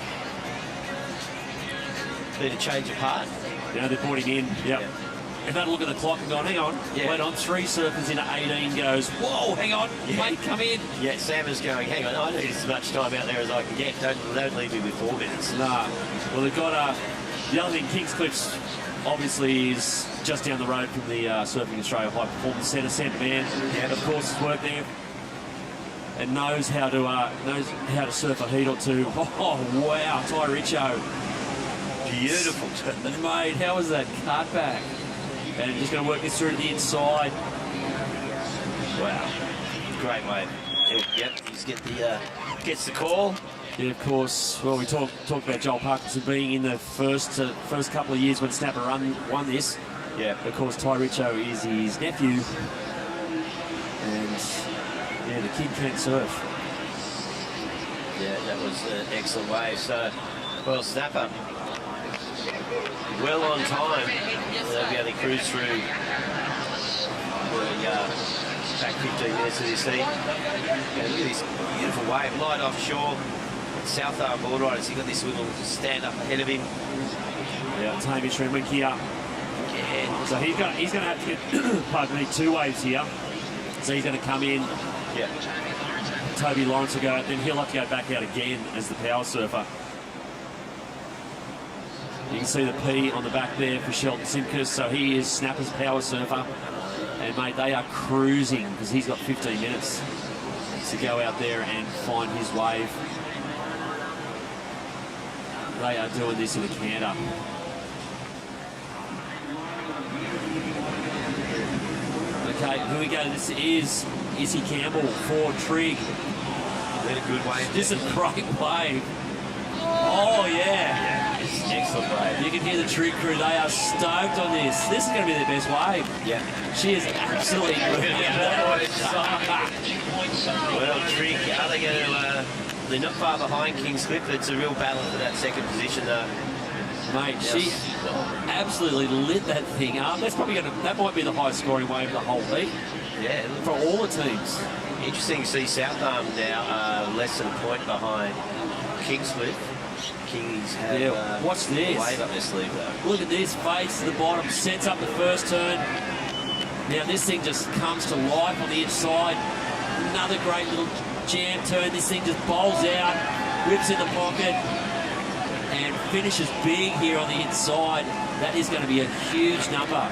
been a change of heart. Now they're pointing in, yep. Yeah. If they look at the clock and gone, hang on, wait on, 3 surfers in at 18 goes, whoa, hang on, mate, come in. Yeah, Sam is going, hang on, I need as much time out there as I can get. Don't leave me with 4 minutes. Nah. Well, they've got, the other thing, Kingscliff's obviously is just down the road from the Surfing Australia High Performance Centre. Sam Mann, of course, has worked there and knows how to surf a heat or two. Oh, wow, Ty Richo. Beautiful. Mate, how was that cut back? And just going to work this through to the inside. Wow. Great wave. Yep, he's gets the call. Yeah, of course. Well, we talked about Joel Parkinson being in the first couple of years when Snapper won this. Yeah. Of course, Ty Richo is his nephew. And, yeah, the kid can surf. Yeah, that was an excellent wave. So, well, Snapper, well on time. They'll be able to cruise through the back 15 minutes of this heat. Yeah, look at this beautiful wave, light offshore. South Arm Boardriders, he got this little stand up ahead of him. Yeah, it's Hamish Renwick here. Yeah. So he's going to have to get, pardon me, 2 waves here. So he's going to come in. Yeah. Toby Lawrence will go out, then he'll have to go back out again as the power surfer. You can see the P on the back there for Sheldon Simkus, so he is Snapper's power surfer. And, mate, they are cruising because he's got 15 minutes to go out there and find his wave. They are doing this in a canter. Okay, here we go. This is Izzy Campbell for Trig. What a good wave. This is a great wave. Oh, yeah. It's an excellent wave. You can hear the Trig crew. They are stoked on this. This is going to be their best wave. Yeah. She is absolutely brilliant. Well, Trig, are they going to... they're not far behind Kingscliff. It's a real battle for that second position, though. Mate, she absolutely lit that thing up. That's probably that might be the highest scoring wave of the whole heat. Yeah. For all the teams. Interesting to see South Arm now less than a point behind Kingscliff. Kings have watch this. Wave up their sleeve, though. Look at this, face to the bottom, sets up the first turn. Now this thing just comes to life on the inside. Another great little jam turn. This thing just bowls out, whips in the pocket, and finishes big here on the inside. That is going to be a huge number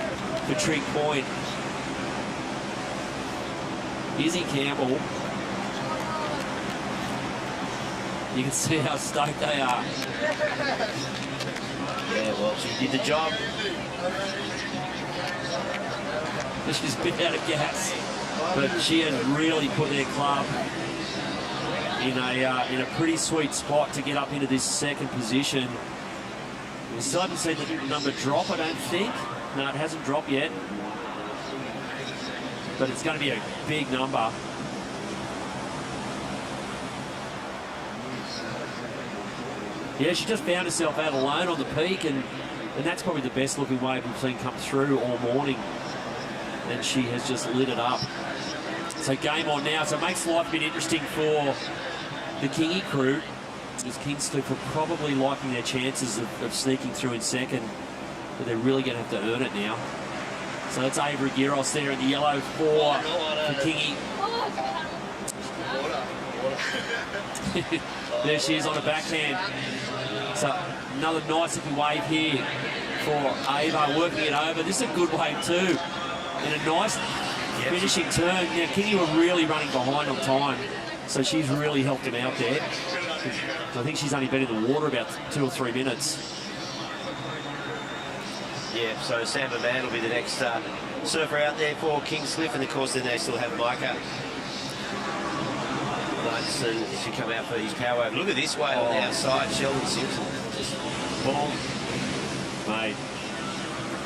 for Trig Point. Izzy Campbell. You can see how stoked they are. Yeah, well, she did the job. She's a bit out of gas, but she has really put their club in a pretty sweet spot to get up into this second position. We still haven't seen the number drop, I don't think. No, it hasn't dropped yet. But it's going to be a big number. Yeah, she just found herself out alone on the peak, and that's probably the best looking wave we've seen come through all morning. And she has just lit it up. So game on now. So it makes life a bit interesting for the Kingy crew, because Kingscliff are probably liking their chances of sneaking through in second, but they're really going to have to earn it now. So that's Avery Giros there in the yellow for Kingy. There she is on the backhand. So another nice looking wave here for Ava, working it over. This is a good wave too. And a nice finishing turn. Now, Kingy were really running behind on time, so she's really helped him out there. I think she's only been in the water about 2 or 3 minutes. Yeah, so Sam Mann will be the next surfer out there for Kingscliff, and of course then they still have Micah. Munts and should come out for his power wave. Look at this wave on the outside. Sheldon Simpson just boom. Mate.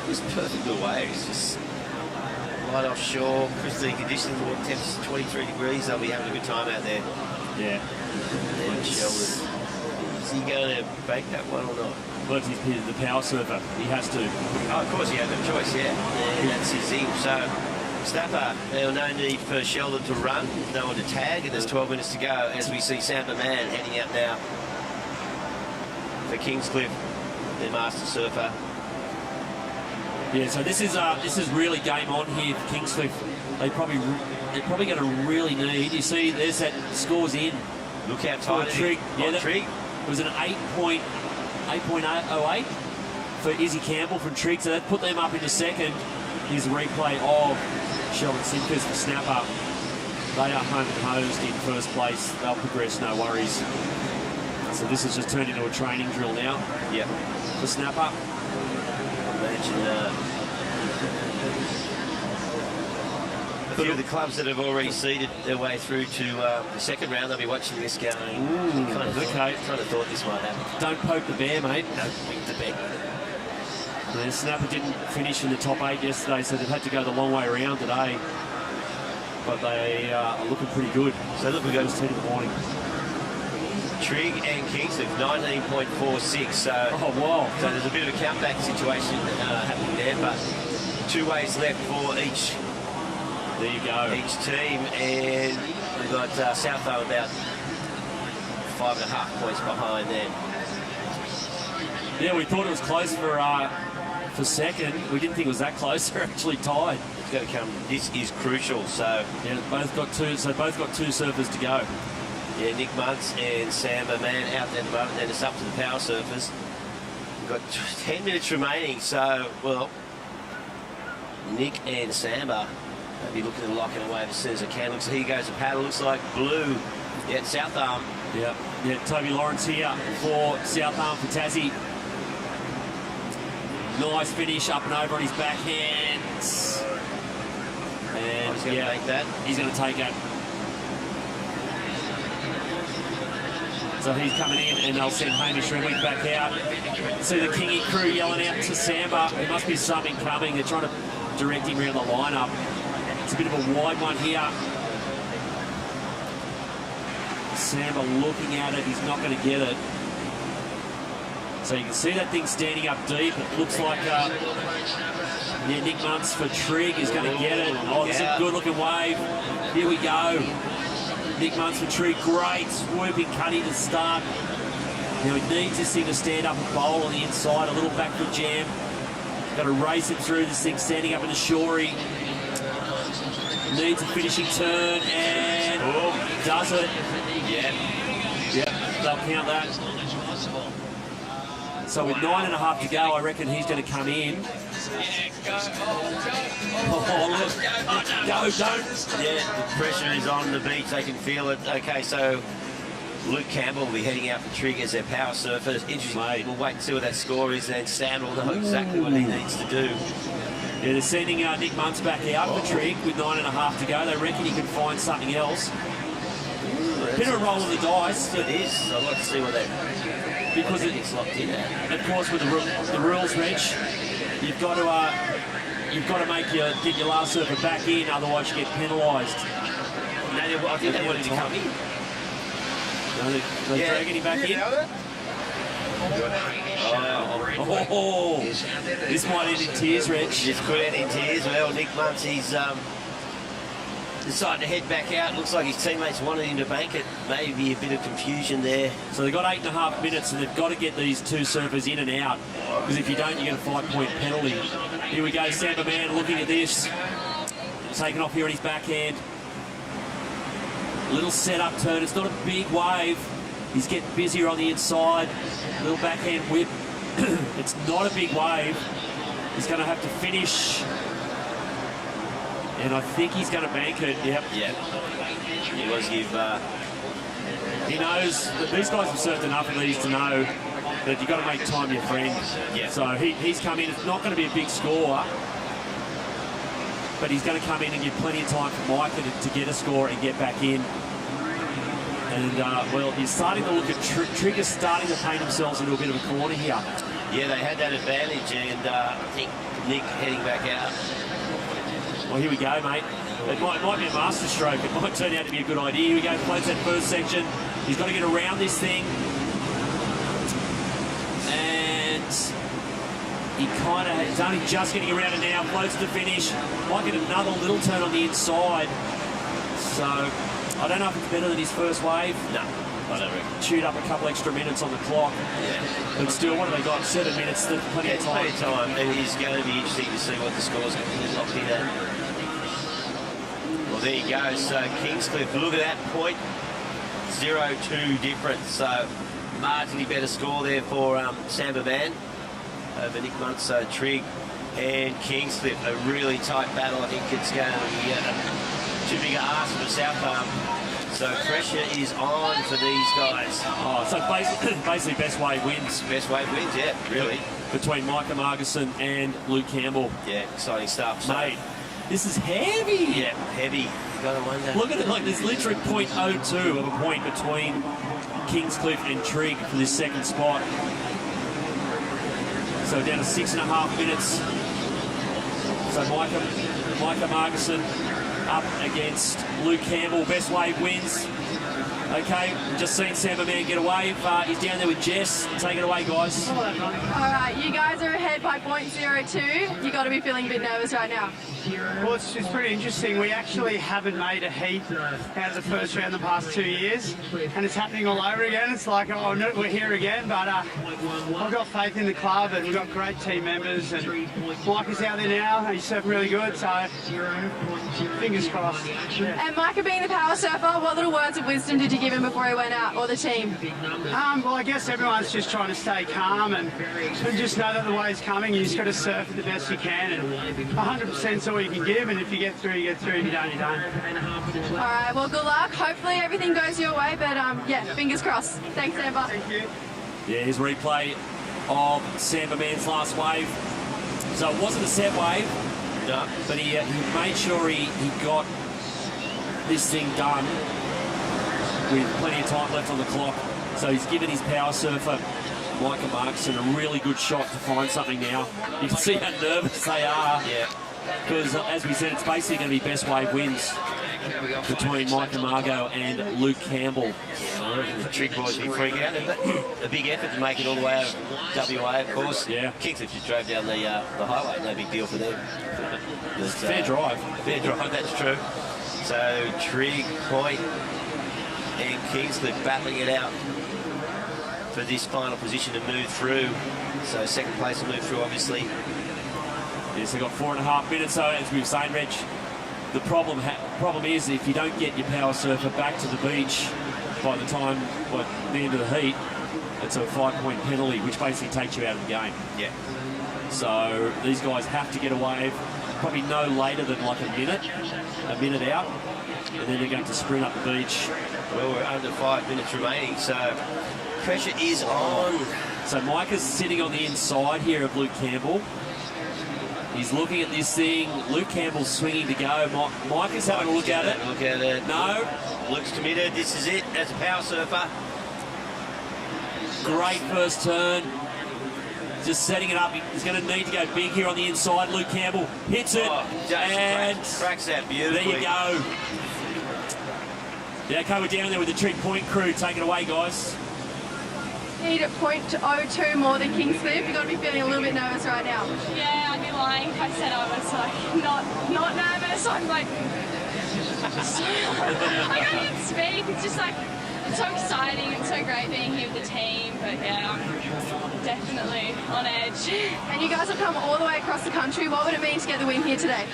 Just perfect little waves. Just light offshore, pristine conditions, water temps 23 degrees. They'll be having a good time out there. Yeah. And Sheldon. Is he going to bank that one or not? Well, he's the power surfer. He has to. Oh, of course, he had no choice, yeah. And that's his thing. So, Snapper, there was no need for Sheldon to run, no one to tag, and there's 12 minutes to go as we see Samba Man heading out now for Kingscliff, their master surfer. Yeah, so this is really game on here for Kingscliff. They're probably going to really need. You see, there's that scores in. Look how tight Trig. Yeah, Trig. It was an 8.08 for Izzy Campbell from Trig, so that put them up into second. Here's a replay of Sheldon Simpkins for Snapper. They are home and hosed in first place. They'll progress, no worries. So this has just turned into a training drill now. Yep. For Snapper. Imagine a few of the clubs that have already seeded their way through to the second round, they'll be watching this going. Kind of thought this might happen. Don't poke the bear, mate. Don't poke the bear. The Snapper didn't finish in the top 8 yesterday, so they've had to go the long way around today. But they are looking pretty good. So look, we go 10 in the morning. Trig and Kingscliff, 19.46. So, wow. So there's a bit of a countback situation happening there, but 2 ways left for each. There you go. Each team, and we've got Southo about 5.5 points behind them. Yeah, we thought it was close for second. We didn't think it was that close. They're actually tied. It's going to come. This is crucial. So yeah, both got two surfers to go. Yeah, Nick Muntz and Samba Man out there at the moment. Then it's up to the power surfers. We've got 10 minutes remaining. So well, Nick and Samba will be looking to lock it away as soon as they can. Looks here goes the paddle. Looks like blue. Yeah, South Arm. Yeah, Toby Lawrence here for South Arm for Tassie. Nice finish up and over on his backhand. And he's going to take that. He's going to take it. So he's coming in and they'll send Hamish Renwick back out. See the Kingy crew yelling out to Samba. There must be something coming. They're trying to direct him around the lineup. It's a bit of a wide one here. Samba looking at it. He's not going to get it. So you can see that thing standing up deep. It looks like Nick Muntz for Trig is going to get it. Oh, it's a good-looking wave. Here we go. Nick Muntz for Trig. Great swooping cutting to start. Now he needs this thing to stand up and bowl on the inside. A little back foot jam. Got to race it through this thing standing up in the shorey. Needs a finishing turn and does it. Yeah. They'll count that. So with 9.5 to go, I reckon he's going to come in. Oh, look. Go, don't. Yeah, the pressure is on the beach. They can feel it. Okay, so Luke Campbell will be heading out for Trig as their power surfer. Interesting. We'll wait and see what that score is, and Stan will know exactly what he needs to do. Yeah, they're sending Nick Muntz back out for Trig with 9.5 to go. They reckon he can find something else. Bit of a roll of the dice. It is. I'd like to see what they... Because it's locked in at. Of course, with the rules, Reg, you've got to get your last surfer back in, otherwise you get penalised. No, I think they wanted to come in. No, they're dragging him back in. Oh, this might end in tears, Reg. This could end in tears. Well, Nick Muntz, he's decided to head back out. Looks like his teammates wanted him to bank it. Maybe a bit of confusion there. So they've got 8.5 minutes and they've got to get these two surfers in and out. Because if you don't, you get a 5-point penalty. Here we go, Samba Man looking at this. Taking off here on his backhand. Little set-up turn. It's not a big wave. He's getting busier on the inside. Little backhand whip. It's not a big wave. He's going to have to finish. And I think he's going to bank it. Yep. Yeah. He was give. He knows that these guys have surfed enough of these to know that you've got to make time your friend. Yeah. So he's come in. It's not going to be a big score, but he's going to come in and give plenty of time for Micah to get a score and get back in. And, well, you're starting to look at Trigger starting to paint themselves into a bit of a corner here. Yeah, they had that advantage, and I think Nick heading back out. Well, here we go, mate. It might be a master stroke. It might turn out to be a good idea. Here we go, floats that first section. He's got to get around this thing. And he's only just getting around it now. Floats to finish. Might get another little turn on the inside. So, I don't know if it's better than his first wave. No, I don't reckon. Chewed up a couple extra minutes on the clock. Yeah. But still, what have they got? 7 minutes, plenty of time. Plenty of time, and it's going to be interesting to see what the score's going to be locked in at. Well, there you go. So, Kingscliff, look at that point. 0-2 difference. So, marginally better score there for Samba Man over Nick Muntz. So, Trig and Kingscliff, a really tight battle. I think it's going to be too big a ask for South Arm. So pressure is on for these guys. Oh, so basically best wave wins. Best wave wins, yeah, really. Between Micah Margison and Luke Campbell. Yeah, exciting stuff. So, mate, this is heavy. Yeah, heavy. You gotta wonder. Look at it, like there's literally 0.02 of a point between Kingscliff and Trig for this second spot. So down to 6.5 minutes. So Micah Margison up against Luke Campbell. Best wave wins. Okay, just seen Samba Man get a wave. He's down there with Jess. Take it away, guys. All right, you guys are ahead by 0.02. You got to be feeling a bit nervous right now. Well, it's pretty interesting. We actually haven't made a heat out of the first round the past 2 years, and it's happening all over again. It's like, oh, no, we're here again, but I've got faith in the club, and we've got great team members, and Mike is out there now. He's surfing really good, so fingers crossed. And Micah, being the power surfer, what little words of wisdom did you give him before he went out, or the team? Well, I guess everyone's just trying to stay calm and just know that the wave's coming. You just got to surf it the best you can, and 100% is all you can give, and if you get through, you get through. If you don't, you don't. All right, well, good luck. Hopefully everything goes your way, but yeah, fingers crossed. Thanks, Samba. Thank you. Yeah, here's a replay of Samba Man's last wave. So it wasn't a set wave, no, but he made sure he got this thing done with plenty of time left on the clock. So he's given his power surfer, Micah Margison, a really good shot to find something now. You can see how nervous they are. Yeah. Because, as we said, it's basically going to be best wave wins between Micah Margot and Luke Campbell. The Trig boys will be freaking out. A big effort to make it all the way over WA, of course. Yeah. Kingscliff just drove down the highway. No big deal for them. But, fair drive. Fair drive, that's true. So, Trig, Point, and Kingscliff battling it out for this final position to move through. So, second place to move through, obviously. Yes, they've got 4.5 minutes. So, as we were saying, Reg, the problem is if you don't get your power surfer back to the beach by the end of the heat, it's a 5-point penalty, which basically takes you out of the game. Yeah. So these guys have to get a wave probably no later than like a minute out, and then they're going to sprint up the beach. Well, we're under 5 minutes remaining, so pressure is on. So Micah's sitting on the inside here of Luke Campbell. He's looking at this thing. Luke Campbell's swinging to go. Micah's having a look at it. Look at it. No. Luke's committed. This is it as a power surfer. Great first turn. Just setting it up. He's going to need to go big here on the inside. Luke Campbell hits it. And cracks that beautifully. There you go. Yeah, okay, we're down there with the Trig Point crew. Take it away, guys. Need at 0.02 more than Kingscliff. You've got to be feeling a little bit nervous right now. Yeah, I'd be lying if I said I was like not nervous. I'm like, I can't even speak. It's just like, it's so exciting. It's so great being here with the team. But yeah, I'm definitely on edge. And you guys have come all the way across the country. What would it mean to get the win here today?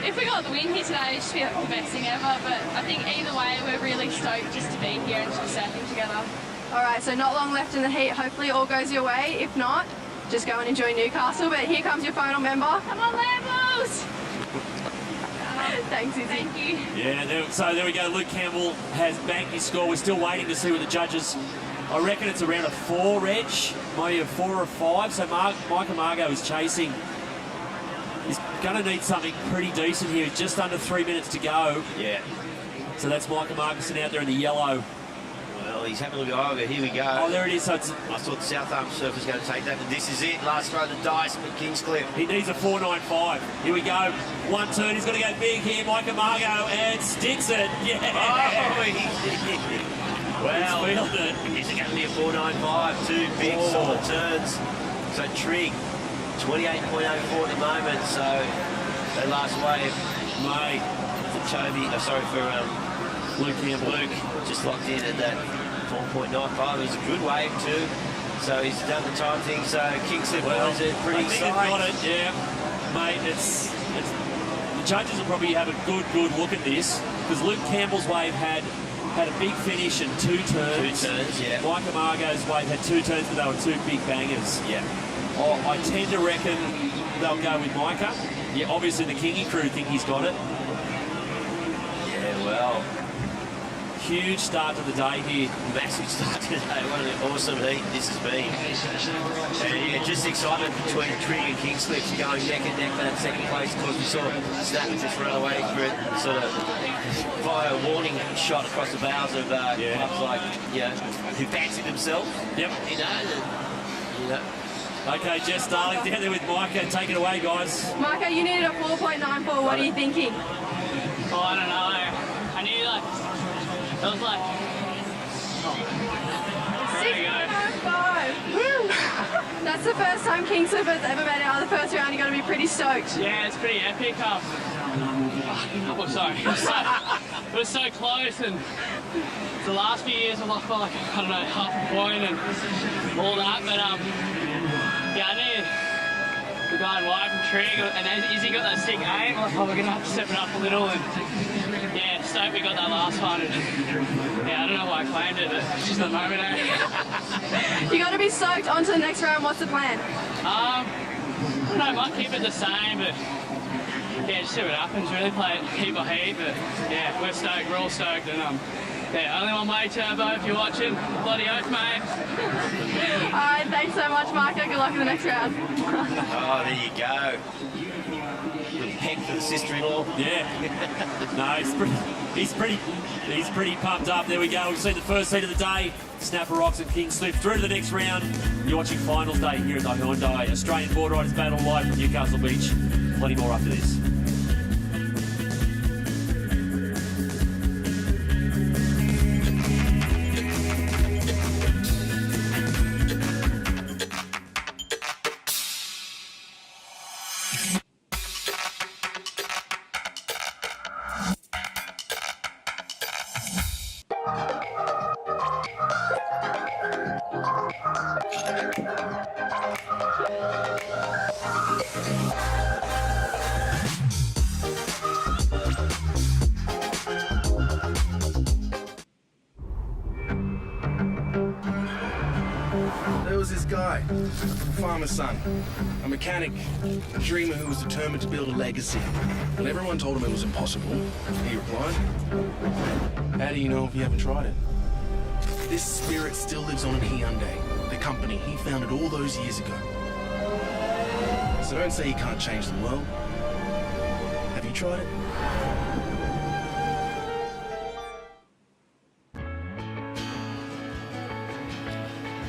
If we got the win here today, it'd just be the best thing ever. But I think either way, we're really stoked just to be here and just be surfing together. All right, so not long left in the heat. Hopefully it all goes your way. If not, just go and enjoy Newcastle. But here comes your final member. Come on, Lambos! Thanks, Izzy. Thank you. Yeah, so there we go. Luke Campbell has banked his score. We're still waiting to see what the judges... I reckon it's around a 4, Reg. Maybe a 4 or a 5. So Micah Margot is chasing. He's going to need something pretty decent here. Just under 3 minutes to go. Yeah. So that's Micah Margison out there in the yellow. he's having a look at over. Here we go. Oh, there it is. So it's, I thought the South Arm surfer was going to take that, but this is it. Last throw of the dice for Kingscliff. he needs a 4.95. Here we go. One turn. He's got to go big here. Micah Margo and sticks it. Yeah. Oh, well, is it going to be a 4.95? Two big solid turns. So Trig, 28.04 at the moment. So that last wave, May for Toby, for Luke just locked in at that 4.95. It was a good wave too. So he's done the time thing. So Kingscliff wins it pretty exciting. Got it, yeah, mate. It's the judges will probably have a good look at this because Luke Campbell's wave had a big finish and 2 turns. 2 turns, yeah. Micah Margo's wave had 2 turns, but they were 2 big bangers. Yeah. I tend to reckon they'll go with Micah. Yeah, obviously the Kingy crew think he's got it. Yeah, well. Huge start to the day here. Massive start to the day. What an awesome heat this has been. And yeah, just excitement between Trig and Kingscliff going neck and neck for that second place. Of course, we saw Snapper just run away for it, sort of via a warning shot across the bows of clubs like, who fancied themselves. Yep. You know. Okay, Jess Starling down there with Micah. Take it away, guys. Micah, you needed a 4.94. What are you thinking? Oh, I don't know. I needed it was like 6.05. Woo! That's the first time Kingscliff has ever made it out of the first round. You've got to be pretty stoked. Yeah, it's pretty epic. Oh, sorry. It was so close, and the last few years I've lost by like, I don't know, half a point and all that, but yeah, I needed the guy in white from Trig, and as he got that sick aim, I was like, we're going to have to step it up a little, and yeah, stoked we got that last one, and yeah, I don't know why I claimed it, but it's just the moment, You got to be stoked. On to the next round. What's the plan? I don't know, I might keep it the same, but yeah, just see what happens, really play it heat by heat, but yeah, we're stoked, we're all stoked, and yeah, only one way, Turbo, if you're watching. Bloody oath, mate. All right, thanks so much, Micah. Good luck in the next round. Oh, there you go. Little peck for the sister-in-law. Yeah. No, he's pretty pumped up. There we go. We've seen the first heat of the day. Snapper Rocks and Kingscliff through to the next round. You're watching finals day here at the Hyundai Australian Boardriders Battle live from Newcastle Beach. Plenty more after this. There was this guy, farmer's son, a mechanic, a dreamer who was determined to build a legacy. When everyone told him it was impossible, he replied, "How do you know if you haven't tried it?" This spirit still lives on in Hyundai, the company he founded all those years ago. So don't say you can't change the world. Have you tried it?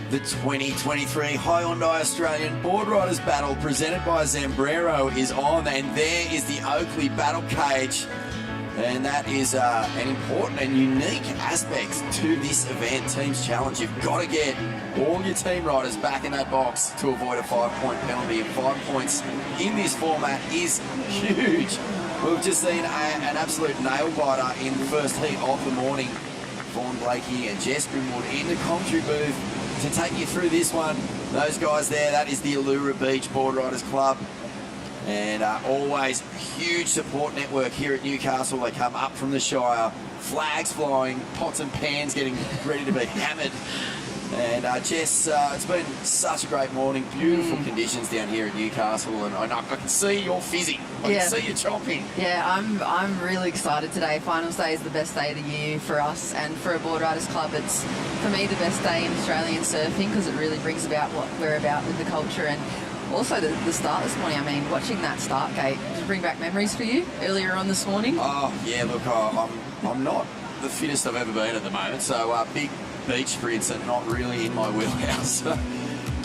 The 2023 Hyundai Australian Boardriders Battle presented by Zambrero is on, and there is the Oakley Battle Cage. And that is an important and unique aspect to this event, Teams Challenge. You've got to get all your team riders back in that box to avoid a 5-point penalty, and 5 points in this format is huge. We've just seen an absolute nail-biter in the first heat of the morning. Vaughan Blakey and Jess Grimwood in the commentary booth to take you through this one. Those guys there, that is the Allura Beach Boardriders Club. And always huge support network here at Newcastle. They come up from the Shire, flags flying, pots and pans getting ready to be hammered. And Jess, it's been such a great morning, beautiful conditions down here at Newcastle, and I can see you're fizzy. I can see you chomping. Yeah, I'm really excited today. Finals day is the best day of the year for us, and for a Boardriders club, it's for me the best day in Australian surfing because it really brings about what we're about with the culture. And also the start this morning, I mean, watching that start gate, did it bring back memories for you earlier on this morning? Oh, yeah, look, I'm not the fittest I've ever been at the moment, so big beach sprints are not really in my wheelhouse.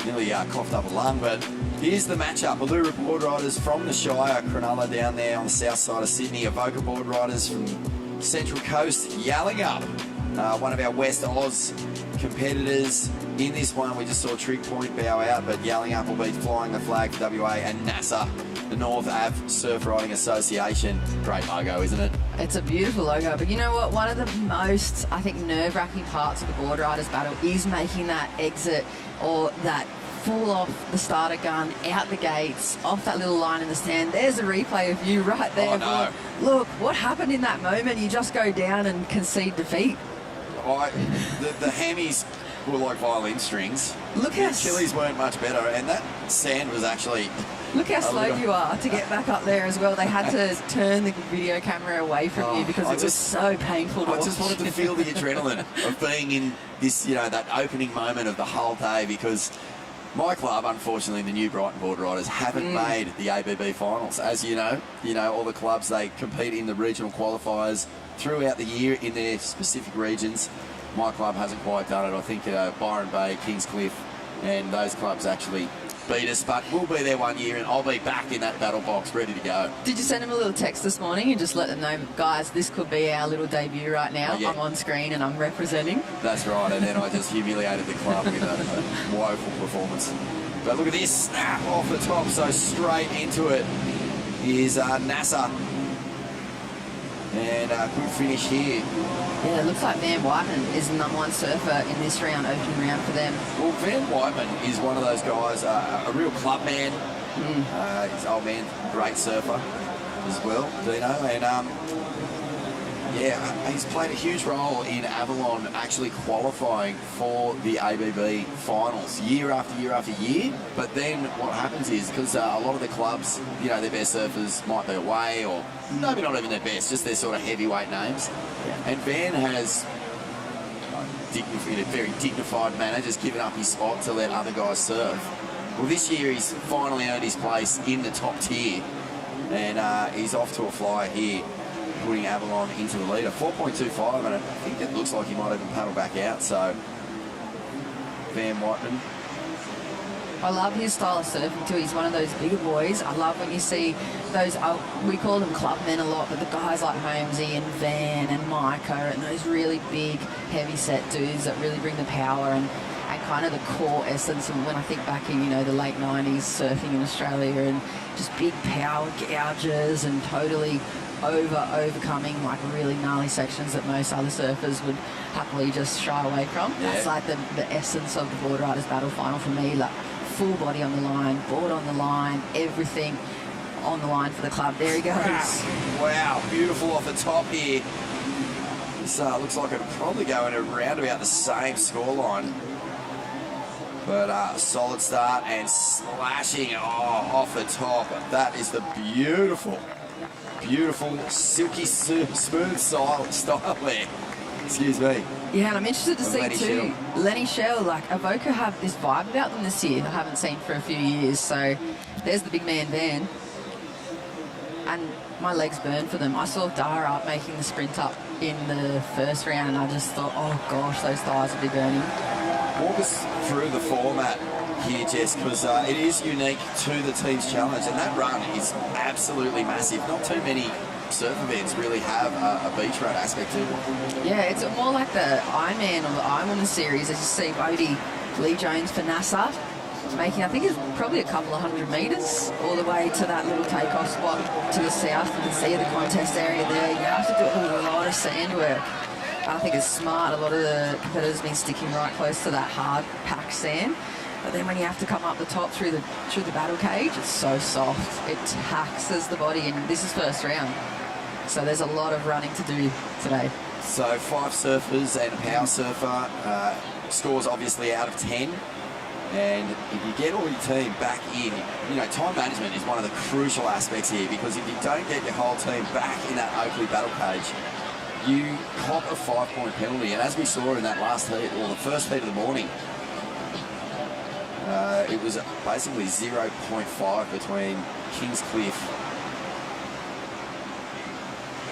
Nearly coughed up a lung, but here's the matchup. Allura Boardriders from the Shire, Cronulla down there on the south side of Sydney, Avoca Boardriders from Central Coast, Yallingup, one of our West Oz competitors. In this one, we just saw Trig Point bow out, but Yallingup will be flying the flag for WA, and NASA, the North Ave Surf Riding Association. Great logo, isn't it? It's a beautiful logo, but you know what? One of the most, I think, nerve-wracking parts of the Boardriders battle is making that exit or that full off the starter gun, out the gates, off that little line in the stand. There's a replay of you right there. Oh, no. Look, what happened in that moment? You just go down and concede defeat. The hammies were like violin strings. Look how... The chilies weren't much better, and that sand was actually... Look how slow you are to get back up there as well. They had to turn the video camera away from you because it was so painful to watch. I just wanted to feel the adrenaline of being in this, that opening moment of the whole day, because my club, unfortunately, the New Brighton Boardriders, haven't made the ABB finals. As you know, all the clubs, they compete in the regional qualifiers throughout the year in their specific regions. My club hasn't quite done it. I think Byron Bay, Kingscliff, and those clubs actually beat us, but we'll be there one year and I'll be back in that battle box ready to go. Did you send them a little text this morning and just let them know, guys, this could be our little debut right now? Oh, yeah. I'm on screen and I'm representing. That's right, and then I just humiliated the club with a woeful performance. But look at this snap off the top, so straight into it is NASA. And a good finish here. Yeah, it looks like Van Whiteman is the #1 surfer in this round, opening round for them. Well, Van Whiteman is one of those guys, a real club man. He's an old man, great surfer as well, Dino. And he's played a huge role in Avalon actually qualifying for the ABB finals year after year after year. But then what happens is, because a lot of the clubs, their best surfers might be away, or maybe not even their best, just their sort of heavyweight names. And Van has, in a very dignified manner, just given up his spot to let other guys surf. Well, this year he's finally earned his place in the top tier, and he's off to a flyer here, putting Avalon into the leader. 4.25, and I think it looks like he might even paddle back out. So, Van Whiteman. I love his style of surfing too. He's one of those bigger boys. I love when you see those, we call them clubmen a lot, but the guys like Holmesy and Van and Micah and those really big, heavy set dudes that really bring the power and kind of the core essence of when I think back in, the late 90s surfing in Australia, and just big power gouges and totally overcoming like really gnarly sections that most other surfers would happily just shy away from. Yeah. That's like the essence of the Boardriders battle final for me. Like full body on the line, board on the line, everything on the line for the club. There he goes. Wow, beautiful off the top here. This looks like it'll probably go in around about the same scoreline. But a solid start and slashing off the top. That is the beautiful silky smooth style there. Excuse me. Yeah, and I'm interested to see too, Lenny Shell, like Avoca have this vibe about them this year I haven't seen for a few years. So there's the big man Van. And my legs burn for them. I saw Dara making the sprint up in the first round and I just thought, oh gosh, those thighs would be burning. Walk us through the format here, Jess, because it is unique to the team's challenge, and that run is absolutely massive. Not too many surf events really have a beach run aspect to it. Yeah, it's more like the Ironman or the Ironwoman series, as you see Bodie Lee Jones for NASA making, I think it's probably a couple of 100 metres all the way to that little takeoff spot to the south. You can see the contest area there. You have to do a lot of sand work. I think it's smart. A lot of the competitors have been sticking right close to that hard packed sand. But then when you have to come up the top through the battle cage, it's so soft. It taxes the body, and this is first round. So there's a lot of running to do today. So 5 surfers and a power surfer. Scores obviously out of 10. And if you get all your team back in, time management is one of the crucial aspects here, because if you don't get your whole team back in that Oakley battle cage, you cop a 5-point penalty. And as we saw in that last heat, or the first heat of the morning, it was basically 0.5 between Kingscliff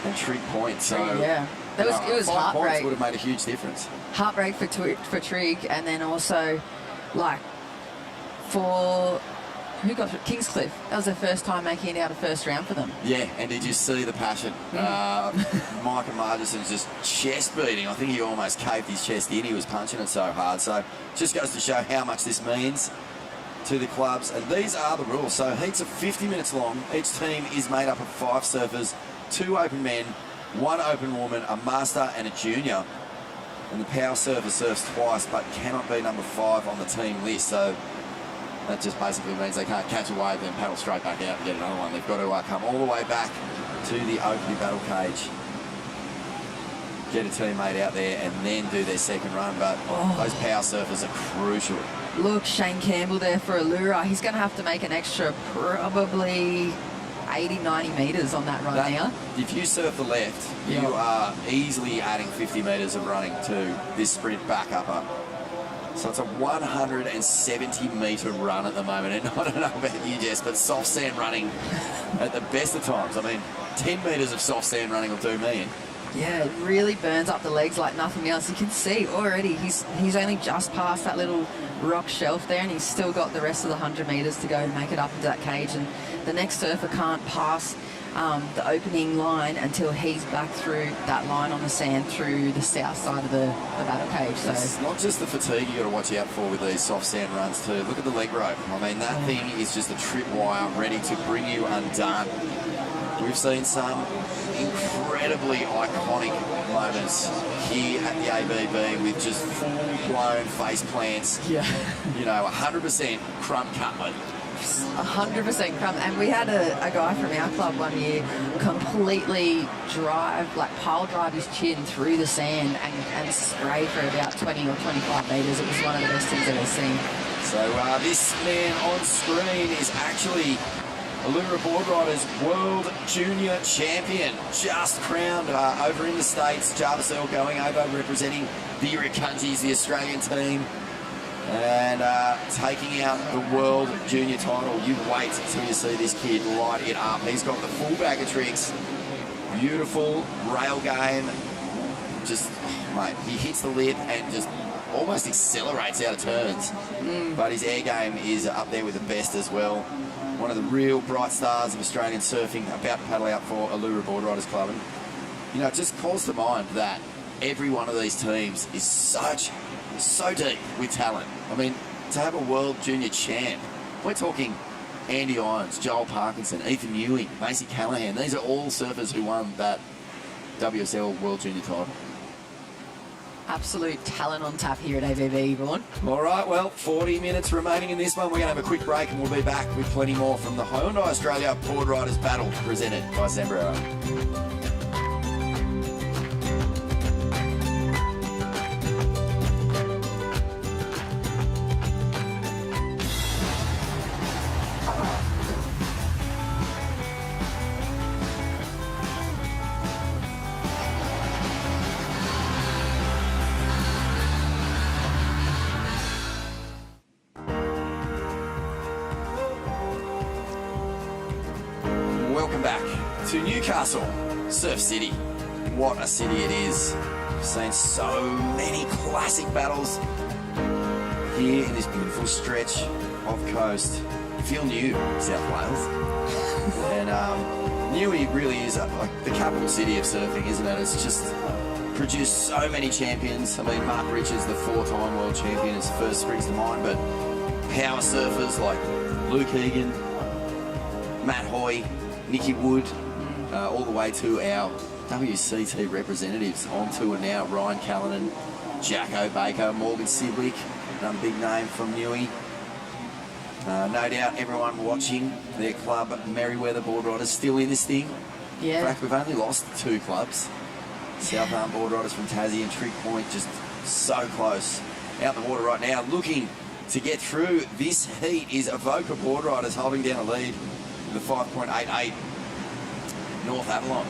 and Trig Point. So It was 5 points heartbreak. would have made a huge difference. Heartbreak for Trigg, and then also, like, for who got Kingscliff. That was their first time making it out of first round for them. Yeah, and did you see the passion? Micah Margison's just chest beating. I think he almost caved his chest in. He was punching it so hard. So just goes to show how much this means to the clubs. And these are the rules. So heats are 50 minutes long. Each team is made up of 5 surfers, 2 open men, 1 open woman, a master and a junior. And the power surfer surfs twice but cannot be number 5 on the team list. So that just basically means they can't catch a wave, then paddle straight back out and get another one. They've got to come all the way back to the opening battle cage, get a teammate out there, and then do their second run. But those power surfers are crucial. Look, Shane Campbell there for Allura. He's going to have to make an extra probably 80, 90 metres on that run now. If you surf the left, you are easily adding 50 metres of running to this sprint back upper. So it's a 170-metre run at the moment. And I don't know about you, Jess, but soft sand running at the best of times. I mean, 10 metres of soft sand running will do me in. Yeah, it really burns up the legs like nothing else. You can see already he's only just past that little rock shelf there, and he's still got the rest of the 100 metres to go to make it up into that cage. And the next surfer can't pass the opening line until he's back through that line on the sand through the south side of the battle cage. So it's not just the fatigue you got to watch out for with these soft sand runs too. Look at the leg rope. I mean, that thing is just a tripwire ready to bring you undone. We've seen some incredibly iconic moments here at the ABB with just full-blown face plants. Yeah. You know, 100% crump cutlet. 100% crumb. And we had a guy from our club one year completely pile drive his chin through the sand and spray for about 20 or 25 metres. It was one of the best things I've ever seen. So this man on screen is actually Allura Boardriders World Junior Champion, just crowned over in the States. Jarvis Earl going over representing the Irukandjis, the Australian team, and taking out the World Junior title. You wait till you see this kid light it up. He's got the full bag of tricks, beautiful rail game. Just, mate, he hits the lip and just almost accelerates out of turns. But his air game is up there with the best as well. One of the real bright stars of Australian surfing, about to paddle out for Allura Boardriders Club. And, you know, it just calls to mind that every one of these teams is so deep with talent. I mean, to have a World Junior champ, we're talking Andy Irons, Joel Parkinson, Ethan Ewing, Macy Callahan. These are all surfers who won that WSL World Junior title. Absolute talent on tap here at ABB, Vaughan. All right, well, 40 minutes remaining in this one. We're going to have a quick break and we'll be back with plenty more from the Hyundai Australia Boardriders Battle presented by Zambrero. Welcome back to Newcastle, Surf City. What a city it is. We've seen so many classic battles here in this beautiful stretch of coast. I feel new, South Wales. And Newey really is like the capital city of surfing, isn't it? It's just produced so many champions. I mean, Mark Richards, the 4-time world champion, is first springs to mind, but power surfers like Luke Egan, Matt Hoy, Nicky Wood, all the way to our WCT representatives on tour now. Ryan Callanan, Jacko Baker, Morgan Sidwick, another big name from Newey. No doubt everyone watching their club, Merriweather Boardriders, still in this thing. Yeah. In fact, we've only lost 2 clubs. South Arm Boardriders from Tassie and Trick Point, just so close. Out in the water right now, looking to get through this heat is Avoca Boardriders holding down a lead. The 5.88 North Avalon.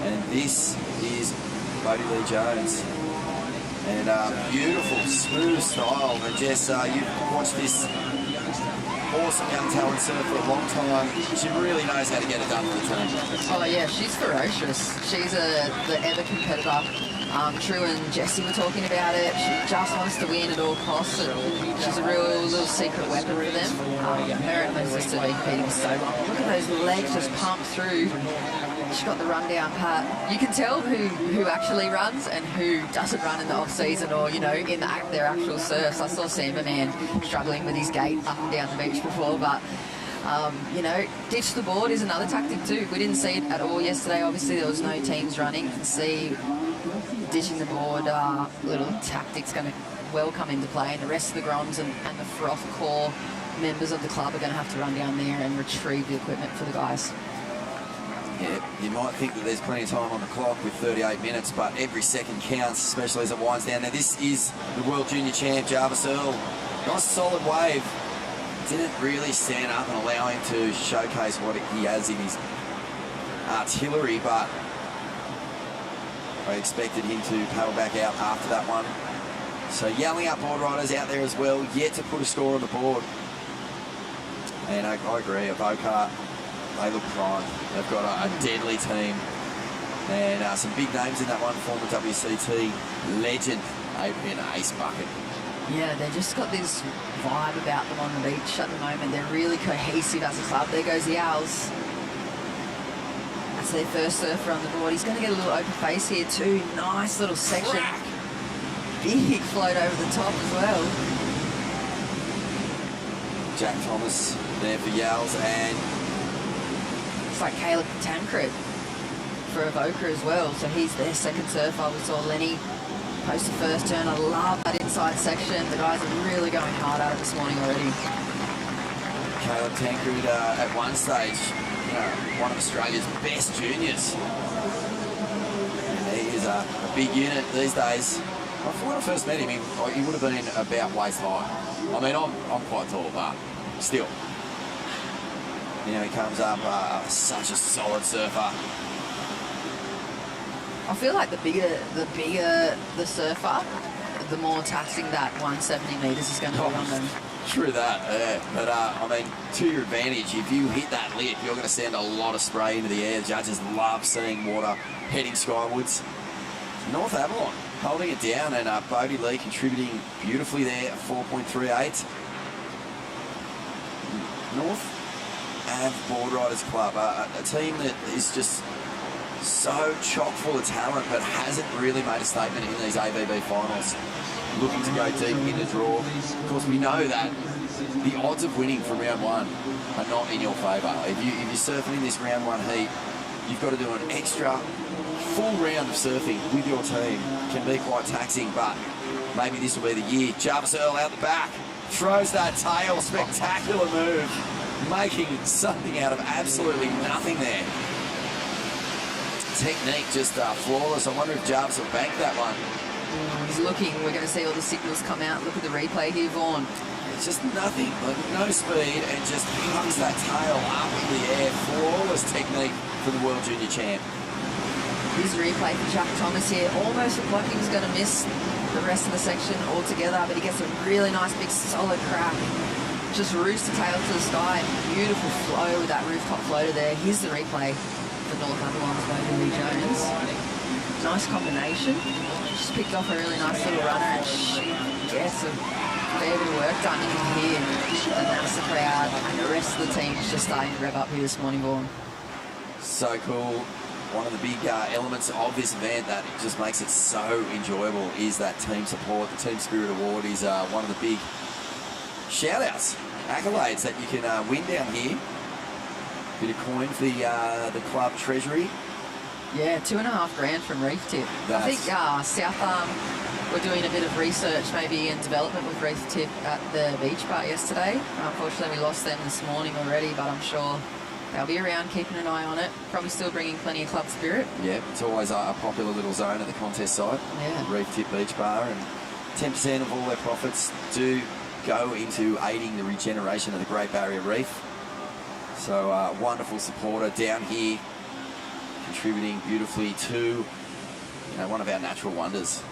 And this is Bodie Lee Jones. And beautiful, smooth style. And Jess, you've watched this awesome young talent surfer for a long time. She really knows how to get it done for the team. Oh yeah, she's ferocious. She's the ever competitor. True and Jessie were talking about it. She just wants to win at all costs. She's a real little secret weapon for them. Her and her sister have been competing so long. Look at those legs just pumped through. She's got the rundown pat. You can tell who actually runs and who doesn't run in the off season or in their actual surfs. I saw Samberman struggling with his gait up and down the beach before, but ditch the board is another tactic too. We didn't see it at all yesterday. Obviously there was no teams running. You can see ditching the board little tactics going to well come into play, and the rest of the Groms and the froth core members of the club are going to have to run down there and retrieve the equipment for the guys. Yeah, you might think that there's plenty of time on the clock with 38 minutes, but every second counts, especially as it winds down. Now, this is the World Junior Champ, Jarvis Earl. Nice solid wave. Didn't really stand up and allow him to showcase what he has in his artillery, but I expected him to paddle back out after that one. So yelling up Boardriders out there as well, yet to put a score on the board. And I agree, Avoca, they look fine. They've got a deadly team. And some big names in that one. Former WCT legend, Adrian Ace Bucket. Yeah, they've just got this vibe about them on the beach at the moment. They're really cohesive as a club. There goes the Owls. That's their first surfer on the board. He's going to get a little open face here too. Nice little section. Big float over the top as well. Jack Thomas there for Yales, and it's like Caleb Tancred for Avoca as well. So he's their second surfer. We saw Lenny post the first turn. I love that inside section. The guys are really going hard at it this morning already. Caleb Tancred at one stage, one of Australia's best juniors. And he is a big unit these days. When I first met him, he would have been about waist high. I mean, I'm quite tall, but still. He comes up such a solid surfer. I feel like the bigger the surfer, the more taxing that 170 metres is going to be on them. True that, yeah. But, I mean, to your advantage, if you hit that lip, you're going to send a lot of spray into the air. Judges love seeing water heading skywards. North Avalon holding it down, and Bodie Lee contributing beautifully there at 4.38. North Ave Boardriders Club, a team that is just so chock full of talent but hasn't really made a statement in these AVB finals. Looking to go deep in the draw. Of course, we know that the odds of winning from round one are not in your favour. If you're surfing in this round one heat, you've got to do an extra full round of surfing with your team. Can be quite taxing, but maybe this will be the year. Jarvis Earl out the back, throws that tail, spectacular move, making something out of absolutely nothing there. Technique just flawless. I wonder if Jarvis will bank that one. He's looking. We're going to see all the signals come out. Look at the replay here, Vaughan. It's just nothing, like no speed, and just hucks that tail up in the air. Flawless technique for the World Junior Champ. His replay for Jack Thomas here. Almost looked like he was going to miss the rest of the section altogether, but he gets a really nice big solid crack. Just roosts the tail to the sky. Beautiful flow with that rooftop floater there. Here's the replay for North Avalon's Bodie Lee Jones. Nice combination. Just picked off a really nice little runner, and she gets a fair bit of work done. You can hear the NASA crowd and the rest of the team is just starting to rev up here this morning, Vaughan. So cool. One of the big elements of this event that just makes it so enjoyable is that team support. The Team Spirit Award is one of the big shout-outs, accolades that you can win down here. Bit of coin for the club treasury. Yeah, $2.5 grand from Reef Tip. I think South Arm were doing a bit of research, maybe in development with Reef Tip at the beach bar yesterday. Unfortunately, we lost them this morning already, but I'm sure they'll be around keeping an eye on it. Probably still bringing plenty of club spirit. Yeah, it's always a popular little zone at the contest site. Yeah. Reef Tip Beach Bar, and 10% of all their profits do go into aiding the regeneration of the Great Barrier Reef. So wonderful supporter down here, contributing beautifully to one of our natural wonders.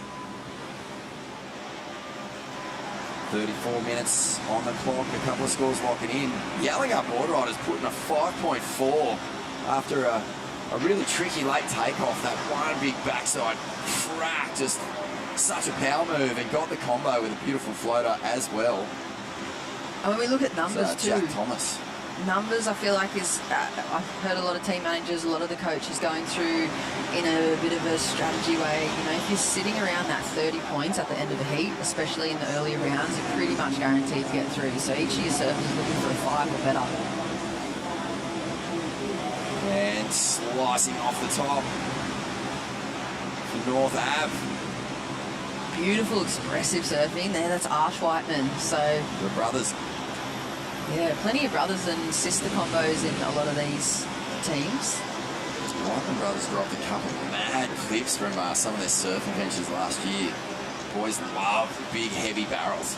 34 minutes on the clock, a couple of scores locking in. Yelling up Boardriders putting a 5.4 after a really tricky late takeoff. That one big backside crack, just such a power move, and got the combo with a beautiful floater as well. And when we look at numbers too, Jack Thomas. Numbers, I feel like I've heard a lot of team managers, a lot of the coaches going through in a bit of a strategy way. You know, if you're sitting around that 30 points at the end of the heat, especially in the earlier rounds, you're pretty much guaranteed to get through. So each of your servers is looking for a 5 or better. And slicing off the top for North Ave. Beautiful, expressive surfing there. That's Arch Whiteman. So the brothers. Yeah, plenty of brothers and sister combos in a lot of these teams. Whiteman brothers dropped a couple of mad clips from some of their surf adventures last year. Boys love big, heavy barrels.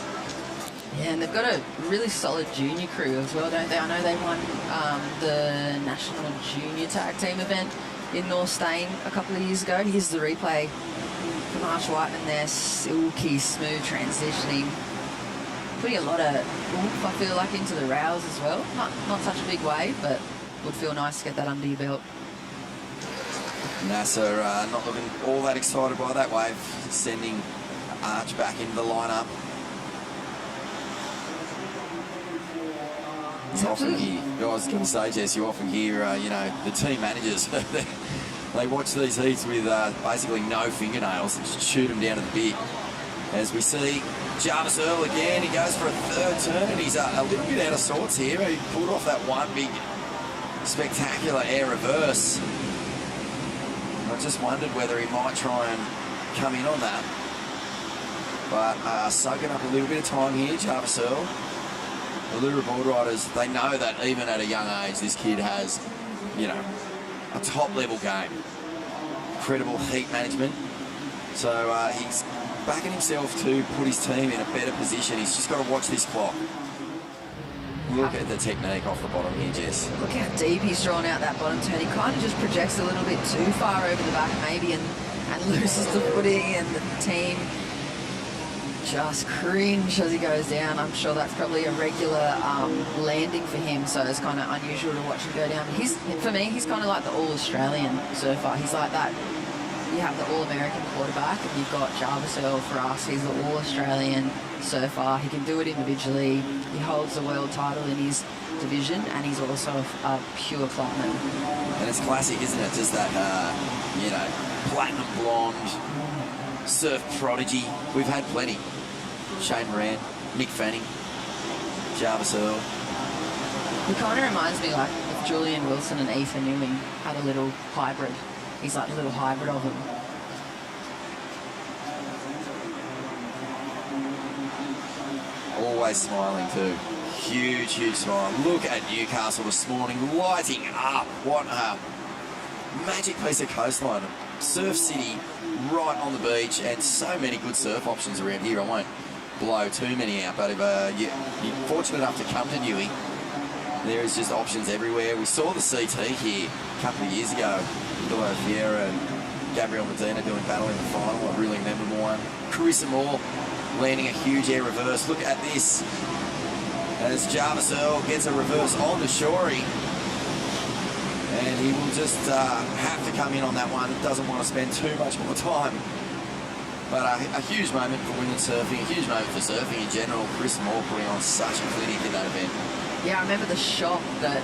Yeah, and they've got a really solid junior crew as well, don't they? I know they won the National Junior Tag Team event in North Stain a couple of years ago. Here's the replay from Arch Whiteman there. Silky, smooth transitioning. Putting a lot of oomph, I feel like, into the rails as well. Not such a big wave, but would feel nice to get that under your belt. NASA not looking all that excited by that wave, sending Arch back into the lineup. I was going to say, Jess, you often hear, you know, the team managers, they watch these heats with basically no fingernails and just shoot them down to the bit. As we see Jarvis Earl again, he goes for a third turn. He's a little bit out of sorts here. He pulled off that one big spectacular air reverse. I just wondered whether he might try and come in on that. But soaking up a little bit of time here, Jarvis Earl. The Lura Boardriders, they know that even at a young age, this kid has, you know, a top-level game. Incredible heat management. So he's backing himself to put his team in a better position. He's just got to watch this clock. Look at the technique off the bottom here, Jess. Look how deep he's drawn out that bottom turn. He kind of just projects a little bit too far over the back maybe and loses the footing, and the team just cringe as he goes down. I'm sure that's probably a regular landing for him, so it's kind of unusual to watch him go down. For me, he's kind of like the all-Australian surfer. He's like that. You have the All-American quarterback, and you've got Jarvis Earl for us. He's the All-Australian surfer. He can do it individually. He holds the world title in his division, and he's also a pure platinum. And it's classic, isn't it? Just that, you know, platinum blonde surf prodigy. We've had plenty. Shane Moran, Nick Fanning, Jarvis Earl. He kind of reminds me like if Julian Wilson and Ethan Ewing had a little hybrid. He's like a little hybrid of them. Always smiling too. Huge, huge smile. Look at Newcastle this morning, lighting up. What a magic piece of coastline. Surf City right on the beach, and so many good surf options around here. I won't blow too many out, but if you're fortunate enough to come to Newey, there is just options everywhere. We saw the CT here a couple of years ago. Bill Fiera and Gabriel Medina doing battle in the final, a really memorable one. Carissa Moore landing a huge air reverse. Look at this. As Jarvis Earl gets a reverse on to Shorey. And he will just have to come in on that one. Doesn't want to spend too much more time. But a huge moment for women's surfing, a huge moment for surfing in general. Chris Moore putting on such a clinic in that event. Yeah, I remember the shock that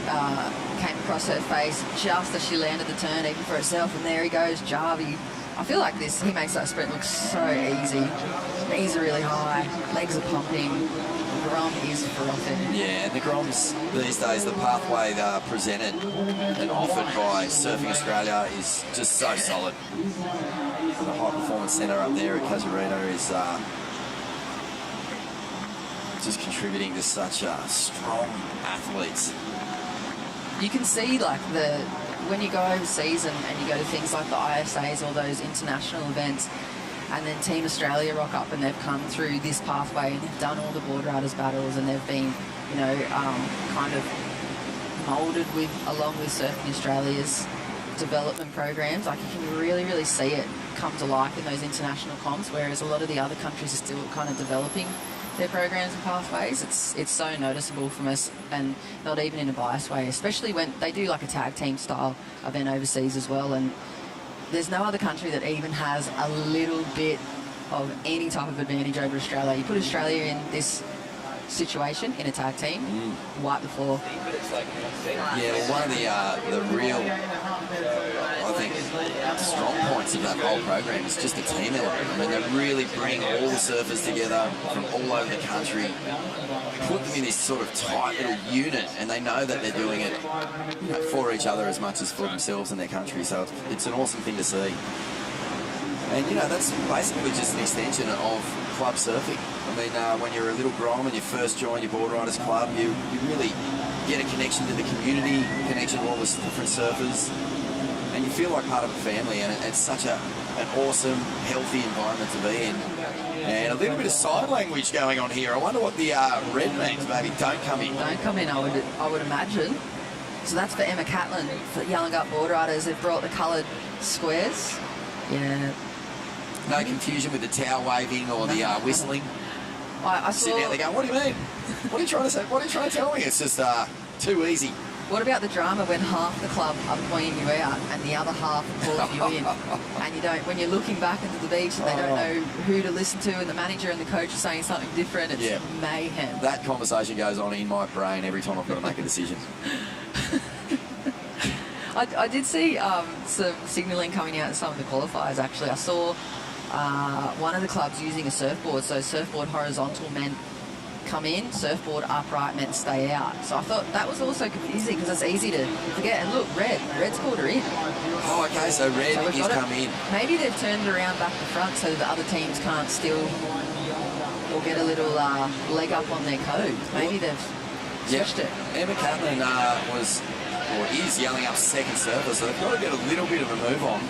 came across her face just as she landed the turn, even for herself. And there he goes, Jarvie. I feel like he makes that sprint look so easy. Knees are really high, legs are pumping. The Grom is frothing. Yeah, the Groms these days, the pathway they are presented and offered by Surfing Australia is just so solid. The High Performance Centre up there at Casuarina is just contributing to such strong athletes. You can see like when you go overseas and you go to things like the ISAs or those international events, and then Team Australia rock up and they've come through this pathway and they've done all the Boardriders battles and they've been, you know, kind of moulded along with Surfing Australia's development programs. Like you can really, really see it come to life in those international comps, whereas a lot of the other countries are still kind of developing their programs and pathways. It's so noticeable from us, and not even in a biased way, especially when they do like a tag team style event overseas as well. And there's no other country that even has a little bit of any type of advantage over Australia. You put Australia in this situation in a tag team, wipe the floor. Yeah, well, one of the real, I think, strong points of that whole program is just the team element. I mean, they really bring all the surfers together from all over the country, put them in this sort of tight little unit, and they know that they're doing it, you know, for each other as much as for themselves and their country. So it's an awesome thing to see. And, you know, that's basically just an extension of club surfing. I mean, when you're a little grom and you first join your Boardriders club, you really get a connection to the community, connection to all the different surfers, and you feel like part of a family, and it's such an awesome, healthy environment to be in. And a little bit of sign language going on here. I wonder what the red means, maybe. Don't come in. Don't come in, I would imagine. So that's for Emma Catlin, for yelling up Boardriders. They've brought the coloured squares. Yeah. No confusion with the towel waving or the whistling. I saw... Sitting out there going, what do you mean? What are you trying to say? What are you trying to tell me? It's just too easy. What about the drama when half the club are pointing you out and the other half are calling you in? And you don't, when you're looking back into the beach and they don't know who to listen to, and the manager and the coach are saying something different, it's mayhem. That conversation goes on in my brain every time I've got to make a decision. I did see some signalling coming out in some of the qualifiers, actually. I saw one of the clubs using a surfboard, so surfboard horizontal meant come in, surfboard upright meant stay out. So I thought that was also confusing because it's easy to forget. And look, red's called her in. Oh, okay, so red is come in. Maybe they've turned it around back to front so the other teams can't steal or get a little leg up on their code. Maybe they've switched it. Emma Catlin is yelling up second surfer, so they've got to get a little bit of a move on.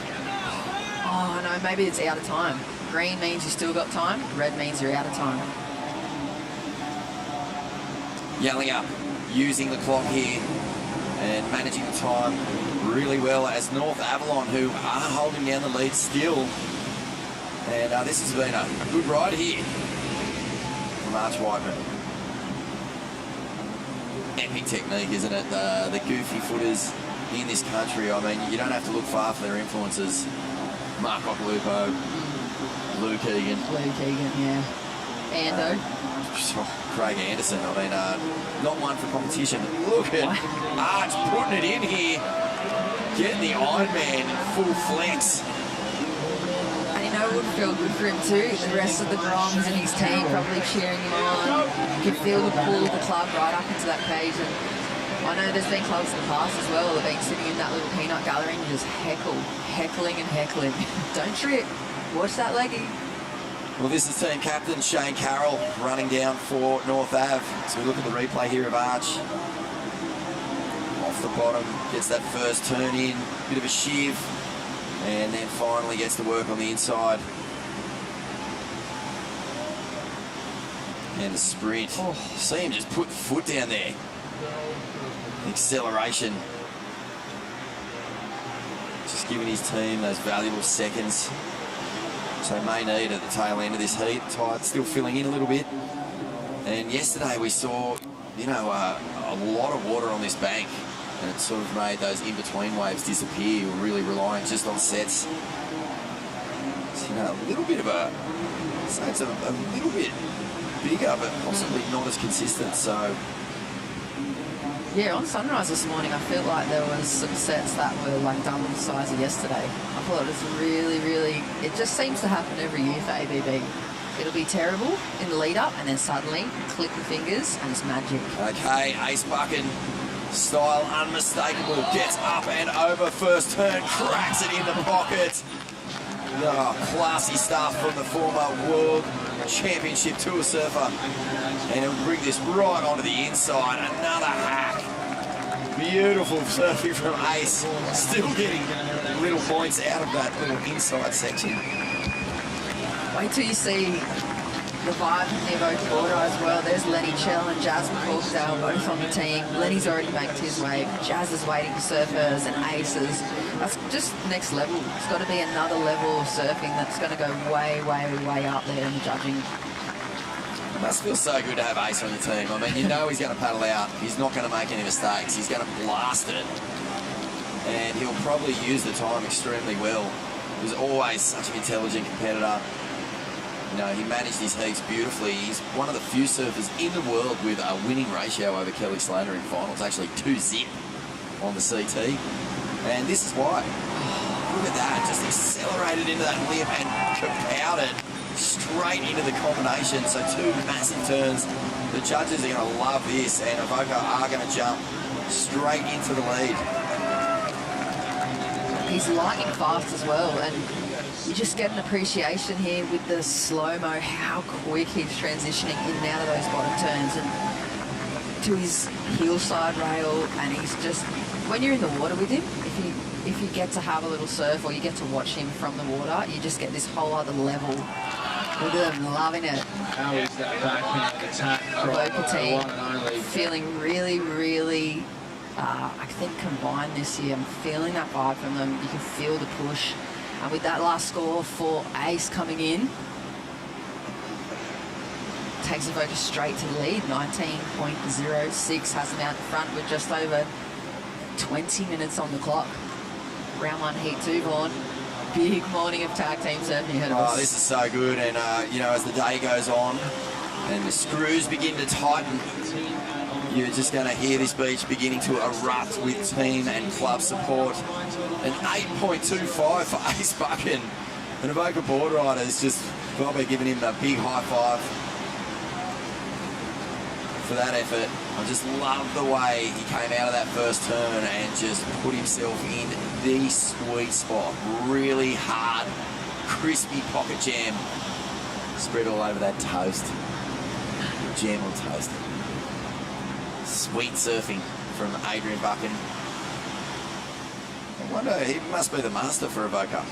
Oh, no, maybe it's out of time. Green means you still got time. Red means you're out of time. Yelling up, using the clock here and managing the time really well as North Avalon, who are holding down the lead still. And this has been a good ride here from Arch Whiteman. Epic technique, isn't it? The goofy footers in this country, I mean, you don't have to look far for their influences. Mark Lupo, Luke Egan. Luke Egan, yeah. Ando. Craig Anderson, I mean, not one for competition. Look at Arch putting it in here, getting the Ironman in full flex. And you know it would feel good for him too. The rest of the Groms and his team probably cheering him on. You can feel the pull of the club right up into that cage. And I know there's been clubs in the past as well that have been sitting in that little peanut gallery and just heckling and heckling. Don't trip. Watch that leggy. Well, this is team captain Shane Carroll running down for North Ave. So we look at the replay here of Arch. Off the bottom, gets that first turn in, bit of a shiv, and then finally gets to work on the inside. And the sprint. See him just put the foot down there. Acceleration. Just giving his team those valuable seconds. So may need at the tail end of this heat. Tide still filling in a little bit. And yesterday we saw, you know, a lot of water on this bank, and it sort of made those in-between waves disappear. You're really relying just on sets. So, you know, a little bit of so it's a little bit bigger, but possibly not as consistent. So. Yeah, on Sunrise this morning, I felt like there was some sets that were like double the size of yesterday. I thought it was really, it just seems to happen every year for ABB. It'll be terrible in the lead up, and then suddenly click the fingers and it's magic. Okay, Ace Buchan style unmistakable, gets up and over first turn, cracks it in the pocket. Oh, classy stuff from the former World Championship Tour surfer. And he'll bring this right onto the inside. Another hack. Beautiful surfing from Ace. Still getting little points out of that little inside section. Wait till you see the vibe from the Evoke border as well. There's Lenny Chell and Jazz McCorkdale both on the team. Lenny's already banked his wave. Jazz is waiting for surfers and aces. That's just next level. It's got to be another level of surfing that's going to go way up there in the judging. It must feel so good to have Ace on the team. I mean, you know he's going to paddle out. He's not going to make any mistakes. He's going to blast it. And he'll probably use the time extremely well. He was always such an intelligent competitor. You know, he managed his heats beautifully. He's one of the few surfers in the world with a winning ratio over Kelly Slater in finals. Actually 2-zip on the CT. And this is why. Look at that. Just accelerated into that lip and kapowed it straight into the combination. So 2 massive turns. The judges are going to love this, and Avoca are going to jump straight into the lead. He's lightning fast as well, and you just get an appreciation here with the slow-mo, how quick he's transitioning in and out of those bottom turns and to his heel side rail. And he's just, when you're in the water with him, if you get to have a little surf or you get to watch him from the water, you just get this whole other level. Look at them loving it. How is that backhand attack from Boca one and only? feeling really, really, I think, combined this year. I'm feeling that vibe from them. You can feel the push. And with that last score for Ace coming in, takes Avoca straight to the lead. 19.06 has them out in front with just over 20 minutes on the clock. Round 1, Heat 2, Vaughan. Big morning of tag team surfing ahead of us. Oh, this is so good. And, you know, as the day goes on and the screws begin to tighten, you're just going to hear this beach beginning to erupt with team and club support. An 8.25 for Ace Buchan. And Avoca Boardriders just probably giving him a big high five for that effort. I just love the way he came out of that first turn and just put himself in the sweet spot. Really hard, crispy pocket jam. Spread all over that toast. Jam on toast. Sweet surfing from Adrian Buchan. I wonder, he must be the master for Avoca.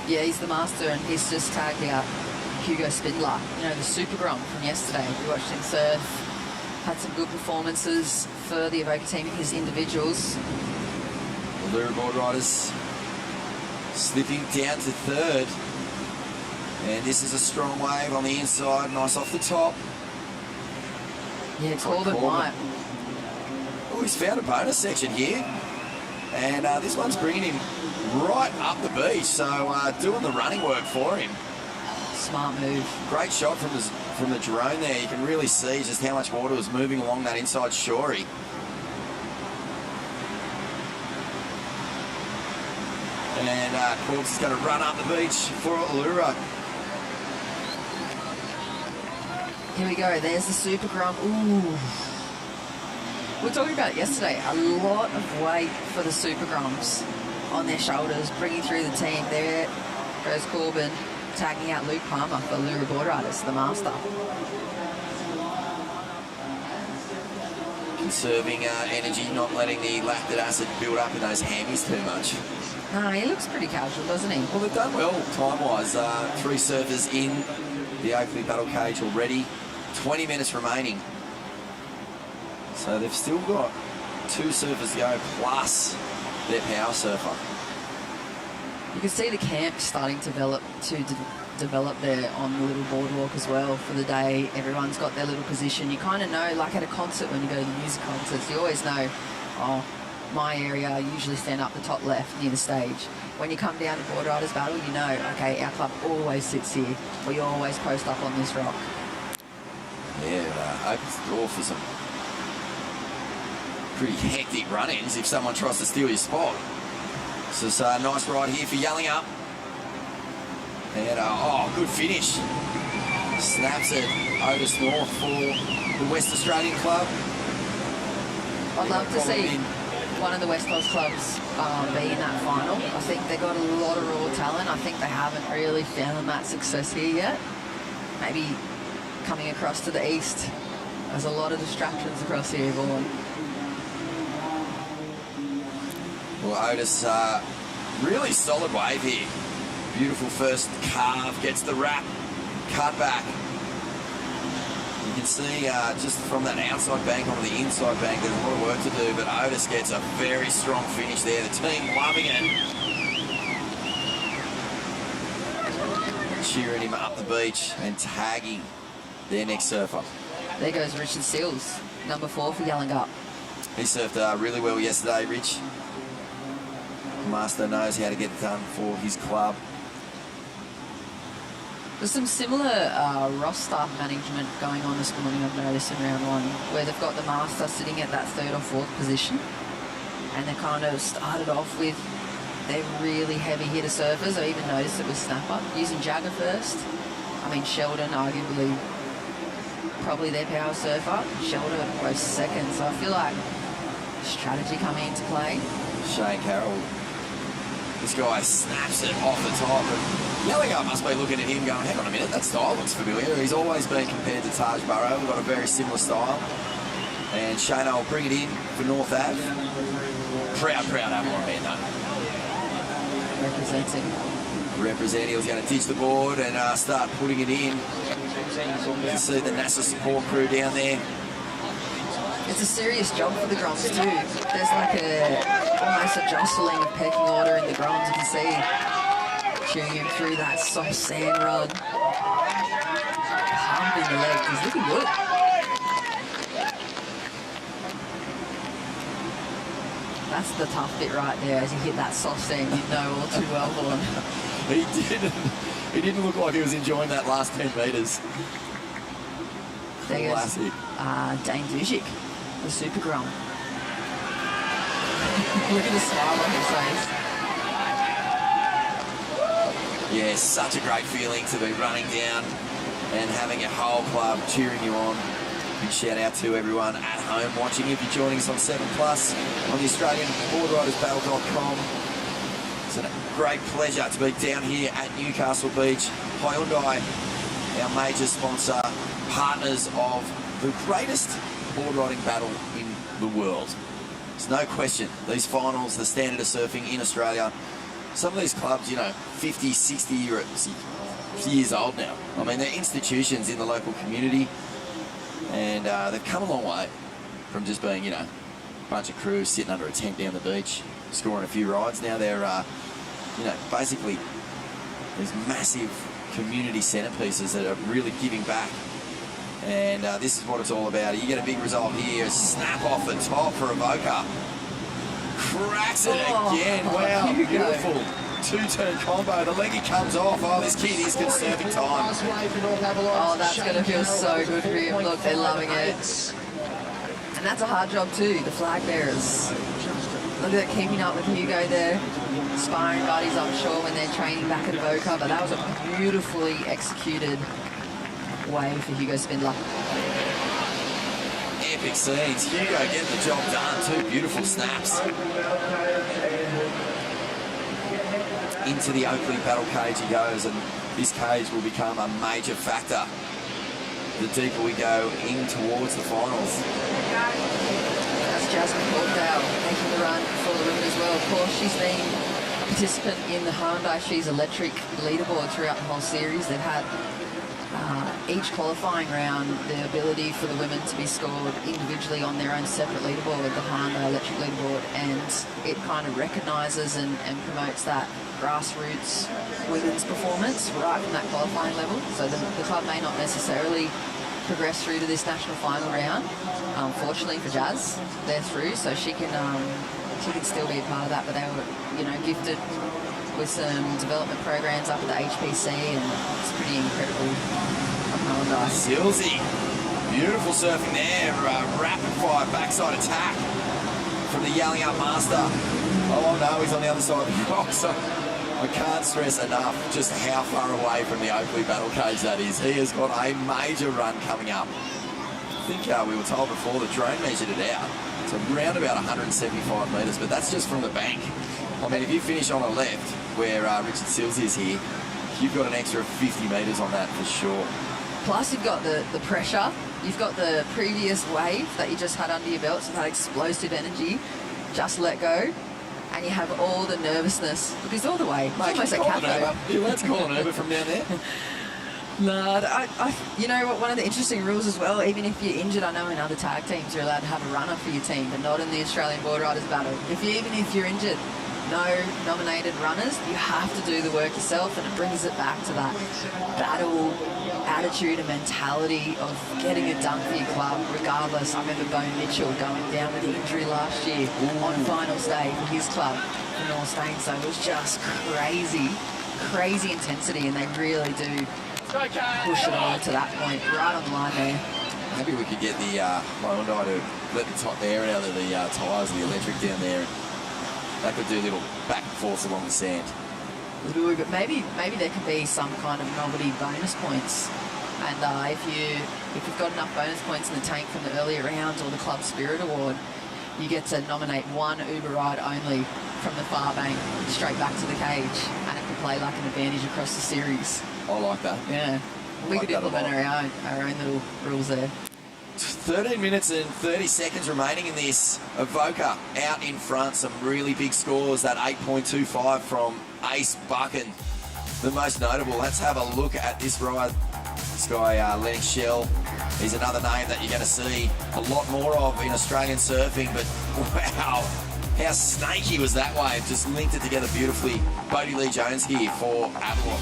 Yeah, he's the master, and he's just tagged out Hugo Spindler, you know, the Super Grom from yesterday. We watched him surf. Had some good performances for the Avoca team in his individuals. The Lura Boardriders slipping down to third. And this is a strong wave on the inside, nice off the top. Yeah, Corbin White. Oh, he's found a bonus section here. And this one's bringing him right up the beach. So doing the running work for him. Smart move. Great shot from the drone there. You can really see just how much water was moving along that inside shorey. And Corbs is going to run up the beach for Lura. Here we go. There's the Super Grom. Ooh. We were talking about it yesterday. A lot of weight for the Super Groms on their shoulders, bringing through the team. There goes Corbin, tagging out Luke Palmer for Lura Boardriders, the master. Conserving energy, not letting the lactic acid build up in those hammies too much. No, he looks pretty casual, doesn't he? Well, they've done well time-wise. 3 surfers in the Oakley battle cage already. 20 minutes remaining. So they've still got 2 surfers to go, plus their power surfer. You can see the camp starting to develop there on the little boardwalk as well for the day. Everyone's got their little position. You kind of know, like at a concert when you go to the music concerts, you always know, oh, my area, I usually stand up the top left near the stage. When you come down to Boardriders Battle, you know, okay, our club always sits here. We always post up on this rock. Yeah, it opens the door for some pretty hectic run-ins if someone tries to steal your spot. So it's a nice ride here for Yelling Up. And, oh, good finish. Snaps it. Otis North for the West Australian club. I'd love to see one of the West Coast clubs be in that final. I think they've got a lot of raw talent. I think they haven't really found that success here yet. Maybe coming across to the east. There's a lot of distractions across here, Vaughan. Well, Otis, really solid wave here. Beautiful first carve, gets the wrap, cut back. You can see just from that outside bank onto the inside bank, there's a lot of work to do, but Otis gets a very strong finish there. The team loving it. Cheering him up the beach and tagging their next surfer. There goes Richard Seals, number 4 for Yallingup. He surfed really well yesterday, Rich. Master knows how to get it done for his club. There's some similar roster management going on this morning, I've noticed, in round 1, where they've got the Master sitting at that 3rd or 4th position. And they kind of started off with their really heavy hitter surfers. I even noticed it was Snapper, using Jagger first. I mean, Sheldon, arguably, probably their power surfer. Sheldon goes second, so I feel like strategy coming into play. Shane Carroll. This guy snaps it off the top. Yallingup must be looking at him going, hang on a minute, that style looks familiar. He's always been compared to Taj Burrow. We've got a very similar style. And Shane will bring it in for North Ave. Proud Avalon man, though. Representing. He was going to ditch the board and start putting it in. You can see the NASA support crew down there. It's a serious job for the Groms too. There's like almost a jostling of pecking order in the Groms. You can see chewing him through that soft sand rod. Pumping the leg. He's looking good. That's the tough bit right there. As you hit that soft sand, you know all too well for him. He didn't look like he was enjoying that last 10 metres. There goes Classic. Dane Dujic, the Super Grom. Look at the smile on his face. Yeah, such a great feeling to be running down and having a whole club cheering you on. Big shout out to everyone at home watching. If you're joining us on 7 Plus on the Australian BoardRidersBattle.com. It's a great pleasure to be down here at Newcastle Beach. Hyundai, our major sponsor, partners of the greatest board riding battle in the world. There's no question, these finals, the standard of surfing in Australia, some of these clubs, 50, 60 years old now. I mean, they're institutions in the local community, and they've come a long way from just being, a bunch of crews sitting under a tent down the beach, scoring a few rides. Now they're, basically these massive community centerpieces that are really giving back. And this is what it's all about. You get a big result here. A snap off the top for Avoca. Cracks it again. Wow, beautiful. Two-turn combo. The leggy comes off. Oh, this kid is conserving time. Oh, that's going to feel so good for him. Look, they're loving it. And that's a hard job too, the flag bearers. Look at that, keeping up with Hugo there. Sparring buddies, I'm sure, when they're training back at Avoca. But that was a beautifully executed wave for Hugo Spindler. Epic scenes. Hugo getting the job done. Two beautiful snaps. Into the Oakley battle cage he goes, and this cage will become a major factor the deeper we go in towards the finals. That's Jasmine Hawkdale making the run for the women as well. Of course, she's been a participant in the Hyundai She's Electric leaderboard throughout the whole series. They've had each qualifying round the ability for the women to be scored individually on their own separate leaderboard, the Hyundai Electric leaderboard, and it kind of recognises and promotes that grassroots women's performance right from that qualifying level. So the club may not necessarily progress through to this national final round. Fortunately for Jazz, they're through, so she can still be a part of that. But they were, gifted with some development programs up at the HPC, and it's pretty incredible. Silsey, beautiful surfing there. Rapid fire backside attack from the Yallingup Master. Oh no, he's on the other side of the rock. So I can't stress enough just how far away from the Oakley battle cage that is. He has got a major run coming up. I think we were told before the drone measured it out. It's around about 175 metres, but that's just from the bank. I mean, if you finish on the left, where Richard Silsey is here, you've got an extra 50 metres on that for sure. Plus, you've got the pressure. You've got the previous wave that you just had under your belt, so that explosive energy. Just let go. And you have all the nervousness. Look, he's all the way. It's almost a cafe. Let's call an Uber from down there. No, you know what? One of the interesting rules as well, even if you're injured, I know in other tag teams you're allowed to have a runner for your team, but not in the Australian Board Riders Battle. Even if you're injured, no nominated runners, you have to do the work yourself, and it brings it back to that battle attitude and mentality of getting it done for your club, regardless. I remember Bo Mitchell going down with injury last year on finals day for his club for North Stain. So it was just crazy intensity, and they really do push it on to that point, right on the line there. Maybe we could get the Hyundai to let the air out of the tyres and the electric down there. They could do a little back and forth along the sand. But maybe there could be some kind of novelty bonus points, and if you've got enough bonus points in the tank from the earlier rounds or the Club Spirit Award, you get to nominate one Uber ride only from the far bank straight back to the cage, and it can play like an advantage across the series. I like that. Yeah, we could implement our own little rules there. 13 minutes and 30 seconds remaining in this. Avoca out in front. Some really big scores. That 8.25 from Ace Buchan, the most notable. Let's have a look at this ride. This guy, Lennox Shell, is another name that you're going to see a lot more of in Australian surfing. But wow, how snaky was that wave? Just linked it together beautifully. Bodie Lee Jones here for Avalon.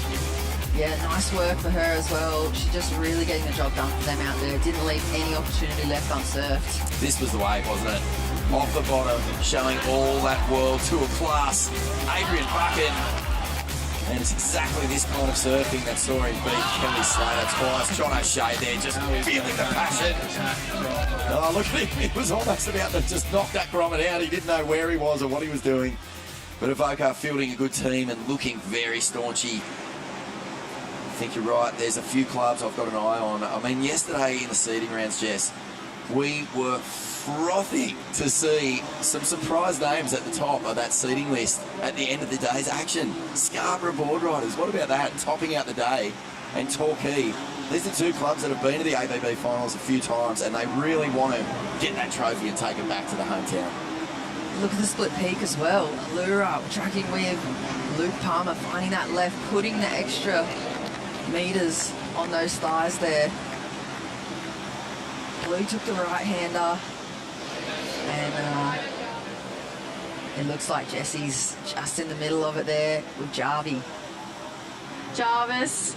Yeah, nice work for her as well. She's just really getting the job done for them out there. Didn't leave any opportunity left unsurfed. This was the wave, wasn't it? Off the bottom, showing all that World Tour class. Adrian Buchan. And it's exactly this kind of surfing that saw him beat Kelly Slater twice. John O'Shea there, just feeling the passion. Oh, look at him. He was almost about to just knock that grommet out. He didn't know where he was or what he was doing. But Avoca fielding a good team and looking very staunchy. I think you're right. There's a few clubs I've got an eye on. I mean, yesterday in the seeding rounds, Jess, we were frothing to see some surprise names at the top of that seeding list at the end of the day's action. Scarborough Boardriders, what about that? Topping out the day. And Torquay. These are two clubs that have been to the ABB finals a few times, and they really want to get that trophy and take it back to the hometown. Look at the split peak as well. Allura tracking with Luke Palmer, finding that left, putting the extra meters on those thighs there. Blue took the right-hander, and it looks like Jessie's just in the middle of it there with Jarvis. Jarvis,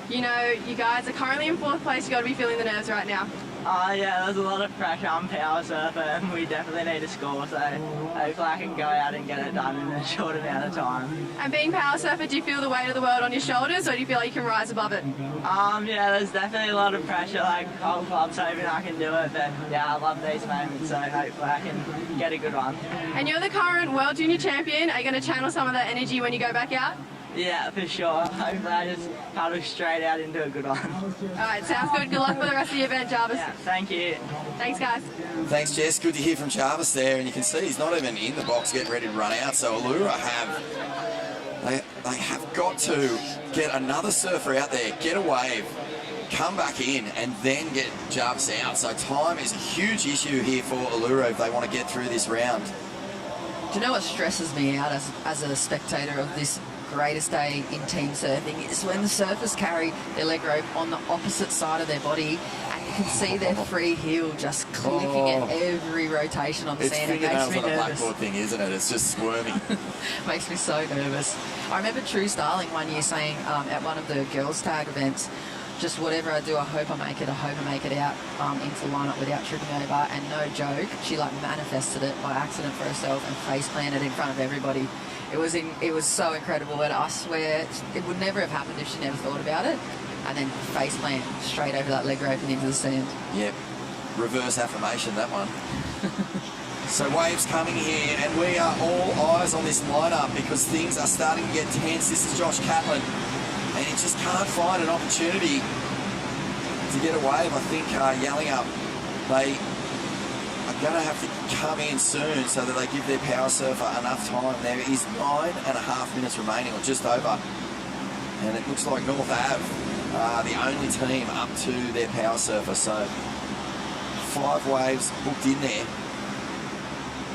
you know, you guys are currently in 4th place. You got to be feeling the nerves right now. Yeah, there's a lot of pressure on power surfer, and we definitely need to score, so hopefully I can go out and get it done in a short amount of time. And being power surfer, do you feel the weight of the world on your shoulders, or do you feel like you can rise above it? Yeah, there's definitely a lot of pressure, like whole club's hoping I can do it, but yeah, I love these moments, so hopefully I can get a good one. And you're the current World Junior Champion. Are you going to channel some of that energy when you go back out? Yeah, for sure. Hopefully I just paddle straight out into a good one. Alright, sounds good. Good luck with the rest of the event, Jarvis. Yeah, thank you. Thanks, guys. Thanks, Jess. Good to hear from Jarvis there, and you can see he's not even in the box getting ready to run out. So Allura they have got to get another surfer out there, get a wave, come back in, and then get Jarvis out. So time is a huge issue here for Allura if they want to get through this round. Do you know what stresses me out as a spectator of this greatest day in team surfing is when the surfers carry their leg rope on the opposite side of their body, and you can see their free heel just clicking at every rotation on the sand. It makes me nervous. It's fingernails on a blackboard thing, isn't it? It's just squirming. Makes me so nervous. I remember True Starling one year saying at one of the girls tag events, just whatever I do, I hope I make it. I hope I make it out into the lineup without tripping over. And no joke, she like manifested it by accident for herself and face planted in front of everybody. It was so incredible, and I swear it would never have happened if she never thought about it. And then face plant straight over that leg rope and into the sand. Yep, reverse affirmation, that one. So waves coming here, and we are all eyes on this lineup because things are starting to get tense. This is Josh Catlin, and he just can't find an opportunity to get a wave. I think yelling up, they are going to have to come in soon so that they give their power surfer enough time. There is 9.5 minutes remaining, or just over, and it looks like North Ave are the only team up to their power surfer. So 5 waves booked in there.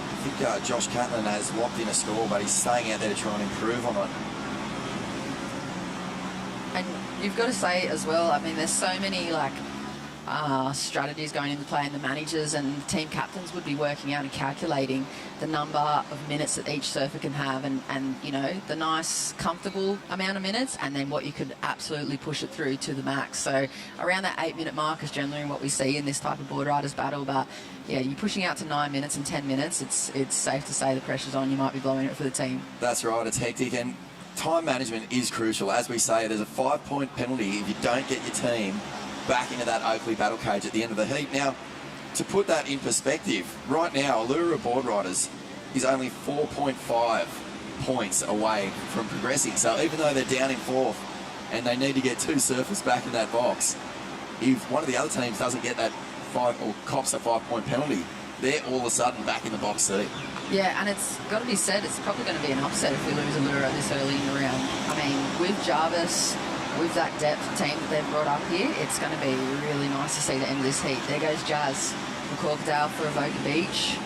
I think Josh Catlin has locked in a score, but he's staying out there to try and improve on it. And you've got to say as well, I mean, there's so many like strategies going into play, and the managers and team captains would be working out and calculating the number of minutes that each surfer can have, and you know, the nice comfortable amount of minutes, and then what you could absolutely push it through to the max. So around that 8-minute mark is generally what we see in this type of board riders battle. But yeah, you're pushing out to 9 minutes and 10 minutes, it's safe to say the pressure's on. You might be blowing it for the team. That's right, it's hectic, and time management is crucial. As we say, there's a 5-point penalty if you don't get your team back into that Oakley battle cage at the end of the heat. Now, to put that in perspective, right now, Allura Boardriders is only 4.5 points away from progressing. So even though they're down in 4th and they need to get 2 surfers back in that box, if one of the other teams doesn't get that 5 or cops a 5-point penalty, they're all of a sudden back in the box C. Yeah, and it's got to be said, it's probably going to be an upset if we lose Allura this early in the round. I mean, with Jarvis, with that depth team that they've brought up here, it's going to be really nice to see the end of this heat. There goes Jazz McCorkdale for Avoca Beach.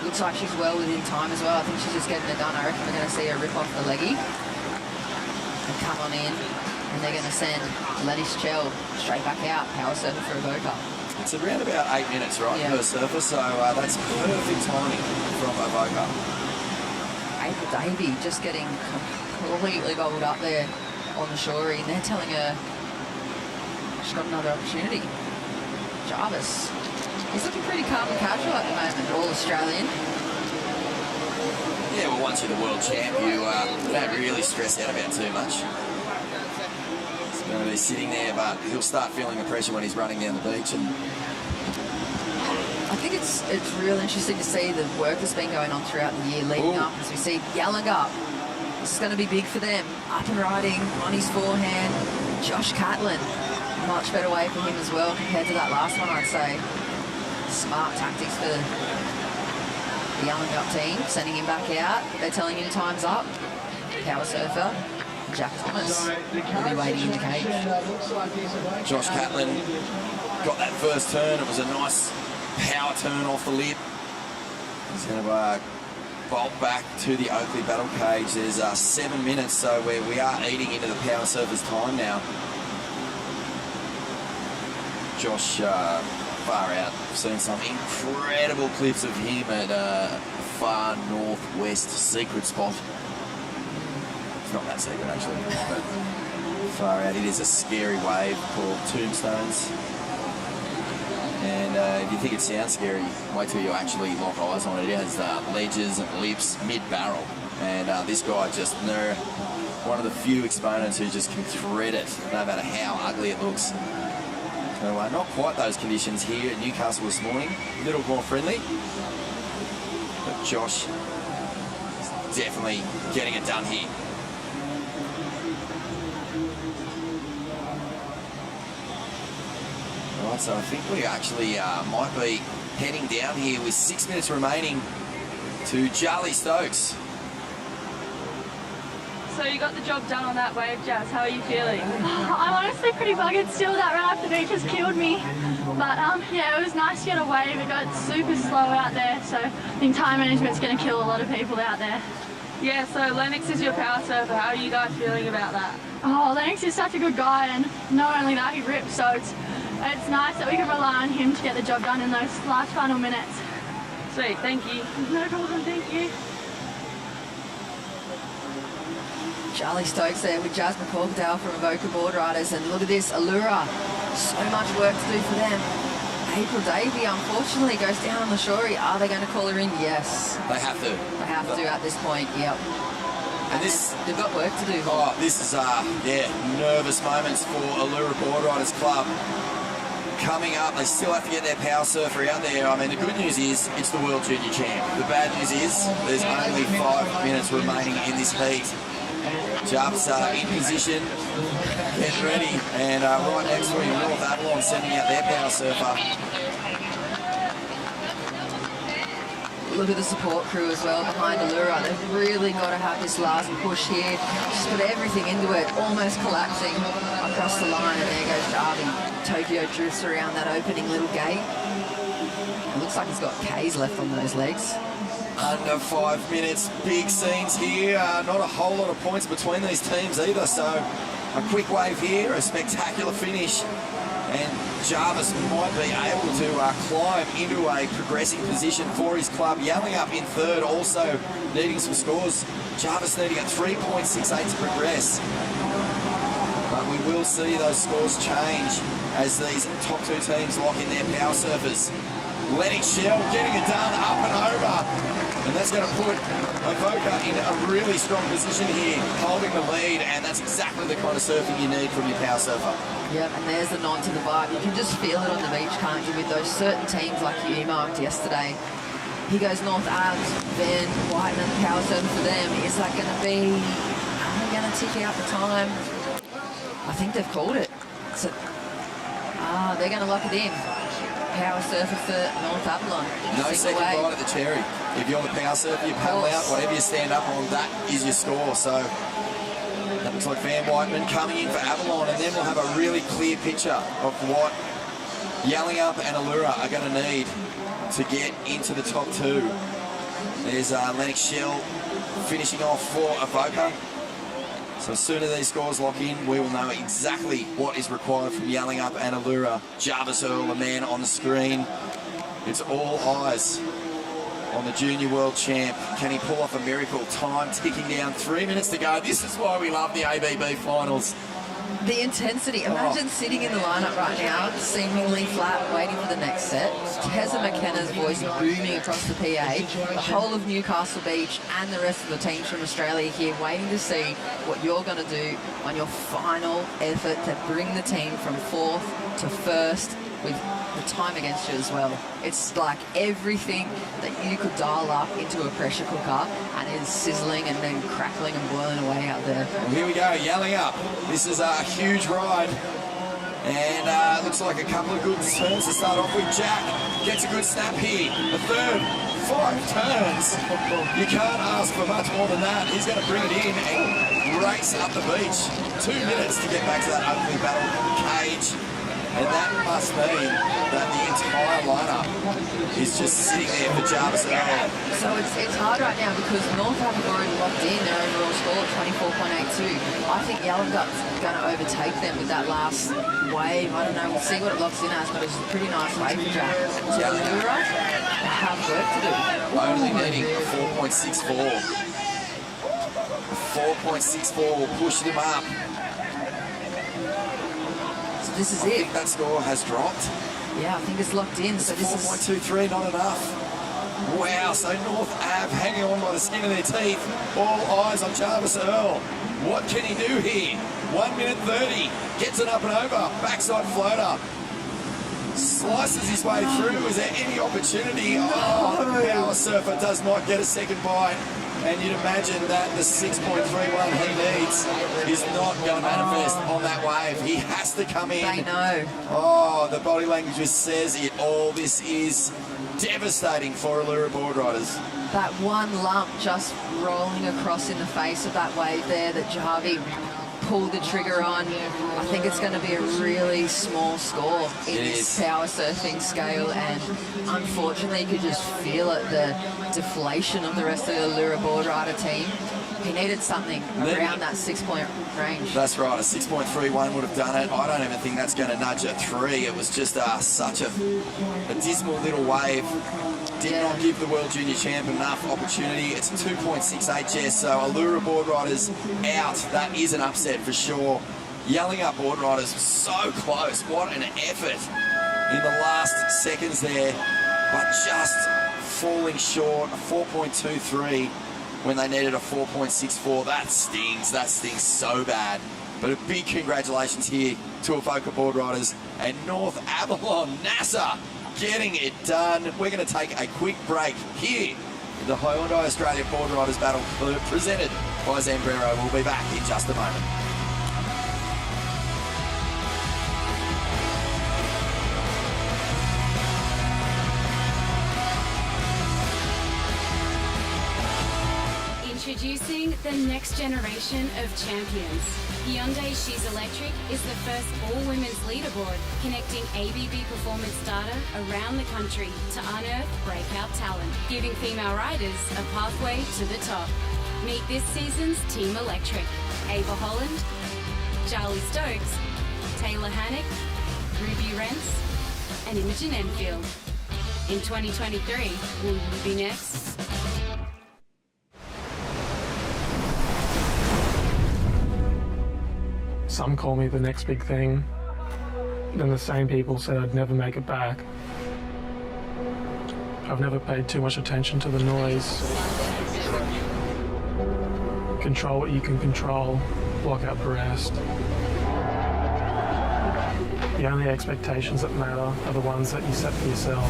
Looks like she's well within time as well. I think she's just getting it done. I reckon we're going to see her rip off the leggy and come on in, and they're going to send Lenny Schell straight back out, power surfer for Avoca. It's around about 8 minutes, right, per surfer, so that's perfect timing from Avoca. April Davey just getting completely gobbled up there on the shore, and they're telling her she's got another opportunity. Jarvis, he's looking pretty calm and casual at the moment, all Australian. Yeah, well, once you're the world champ, you don't really stress out about too much. He's going to be sitting there, but he'll start feeling the pressure when he's running down the beach. And I think it's real interesting to see the work that's been going on throughout the year leading up, as we see Yallingup. This is going to be big for them. Up and riding on his forehand. Josh Catlin, much better way for him as well compared to that last one, I'd say. Smart tactics for the Yallingup team, sending him back out. They're telling him time's up. Power surfer, Jack Thomas, will be waiting in the cage. Josh Catlin got that first turn. It was a nice power turn off the lip. He's going to bolt back to the Oakley battle cage. There's 7 minutes, so we are eating into the power surfer's time now. Josh, far out. I've seen some incredible clips of him at a far northwest secret spot. It's not that secret, actually, but far out. It is a scary wave called Tombstones. And if you think it sounds scary, wait till you actually lock eyes on it. It has ledges and lips mid-barrel. And this guy just, one of the few exponents who just can thread it, no matter how ugly it looks. So not quite those conditions here at Newcastle this morning. A little more friendly. But Josh is definitely getting it done here. Right, so I think we actually might be heading down here with 6 minutes remaining to Charlie Stokes. So you got the job done on that wave, Jazz. How are you feeling? I'm honestly pretty buggered still. That run up the beach has killed me. But yeah, it was nice to get a wave. It got super slow out there, so I think time management's going to kill a lot of people out there. Yeah, so Lennox is your power surfer. How are you guys feeling about that? Oh, Lennox is such a good guy, and not only that, he rips, so it's nice that we can rely on him to get the job done in those last final minutes. Sweet, thank you. No problem, thank you. Charlie Stokes there with Jazz McCorkdale from Avoca Boardriders, and look at this, Allura, so much work to do for them. April Davey, unfortunately, goes down on the shore. Are they going to call her in? Yes. They have to. They have to at this point, yep. And this, they've got work to do. Oh, this is, nervous moments for Allura Boardriders Club. Coming up, they still have to get their power surfer out there. I mean, the good news is it's the World Junior Champ. The bad news is there's only 5 minutes remaining in this heat. Jarvis in position, getting ready, and right next to him, North Avalon sending out their power surfer. Look at the support crew as well behind Allura. They've really got to have this last push here. Just put everything into it, almost collapsing across the line, and there goes Jarvis. Tokyo drifts around that opening little gate. It looks like he's got K's left on those legs. Under 5 minutes, big scenes here. Not a whole lot of points between these teams either, so a quick wave here, a spectacular finish And Jarvis might be able to climb into a progressing position for his club. Yelling up in third, also needing some scores. Jarvis needing a 3.68 to progress. But we will see those scores change as these top two teams lock in their power surfers. Lennox Shell getting it done up and over. And that's going to put Avoca in a really strong position here, holding the lead, and that's exactly the kind of surfing you need from your power surfer. Yep, and there's the nod to the vibe. You can just feel it on the beach, can't you, with those certain teams like you earmarked yesterday. He goes North Abs, Ben, Whiteman, power surfer for them. Is that going to be, are they going to tick out the time? I think they've called it. So, they're going to lock it in. Power surfer for North Avalon. No second bite at the cherry. If you're the power surfer, you paddle out, whatever you stand up on, that is your score. So that looks like Van Whiteman coming in for Avalon, and then we'll have a really clear picture of what Yelling Up and Allura are going to need to get into the top two. There's Lennox Shell finishing off for Avoca. So as soon as these scores lock in, we will know exactly what is required from Yelling Up and Allura. Jarvis Earl, the man on the screen. It's all eyes on the junior world champ. Can he pull off a miracle? Time ticking down, 3 minutes to go. This is why we love the ABB finals. The intensity. Imagine sitting in the lineup right now, seemingly flat, waiting for the next set. Tessa McKenna's voice booming across the PA. The whole of Newcastle Beach and the rest of the teams from Australia here waiting to see what you're going to do on your final effort to bring the team from fourth to first with the time against you as well. It's like everything that you could dial up into a pressure cooker and it's sizzling and then crackling and boiling away out there. Well, here we go, Yelling Up. This is a huge ride. And looks like a couple of good turns to start off with. Jack gets a good snap here. The third, 5 turns. You can't ask for much more than that. He's going to bring it in and race up the beach. 2 minutes to get back to that opening battle cage. And that must mean that the entire lineup is just sitting there for Jarvis Earl. So it's hard right now because North have already locked in their overall score of 24.82. I think Yelling Up's going to overtake them with that last wave. I don't know, we'll see what it locks in as, but it's a pretty nice wave for Jack. So Allura have work to do. Only needing a 4.64. 4.64 will push them up. This is I think that score has dropped. Yeah, I think it's locked in. So this is 4.23, not enough. Wow, so North Ave hanging on by the skin of their teeth. All eyes on Jarvis Earl. What can he do here? 1 minute 30. Gets it up and over. Backside floater. Slices his way through. Is there any opportunity? Oh, the power surfer does not get a second bite. And you'd imagine that the 6.31 he needs is not going to manifest on that wave. He has to come in. They know. Oh, the body language just says it all. This is devastating for Allura Boardriders. That one lump just rolling across in the face of that wave there that Javi pulled the trigger on. I think it's going to be a really small score in this power surfing scale, and unfortunately you could just feel it, the deflation of the rest of the Allura Boardrider team. He needed something around that 6-point range. That's right, a 6.31 would have done it. I don't even think that's going to nudge a 3. It was just such a dismal little wave. Did not give the World Junior Champ enough opportunity. It's 2.68, Jess, so Allura Boardriders out. That is an upset for sure. Yelling Up Boardriders, so close. What an effort in the last seconds there, but just falling short, a 4.23 when they needed a 4.64. That stings so bad. But a big congratulations here to Avoca Boardriders and North Avalon NASA getting it done. We're going to take a quick break here in the Hyundai Australia Boardriders Battle presented by Zambrero. We'll be back in just a moment. Introducing the next generation of champions. Hyundai She's Electric is the first all-women's leaderboard connecting ABB performance data around the country to unearth breakout talent, giving female riders a pathway to the top. Meet this season's Team Electric. Ava Holland, Charlie Stokes, Taylor Hannock, Ruby Rents and Imogen Enfield. In 2023, will you be next? Some call me the next big thing. Then the same people said I'd never make it back. I've never paid too much attention to the noise. Control what you can control, block out the rest. The only expectations that matter are the ones that you set for yourself.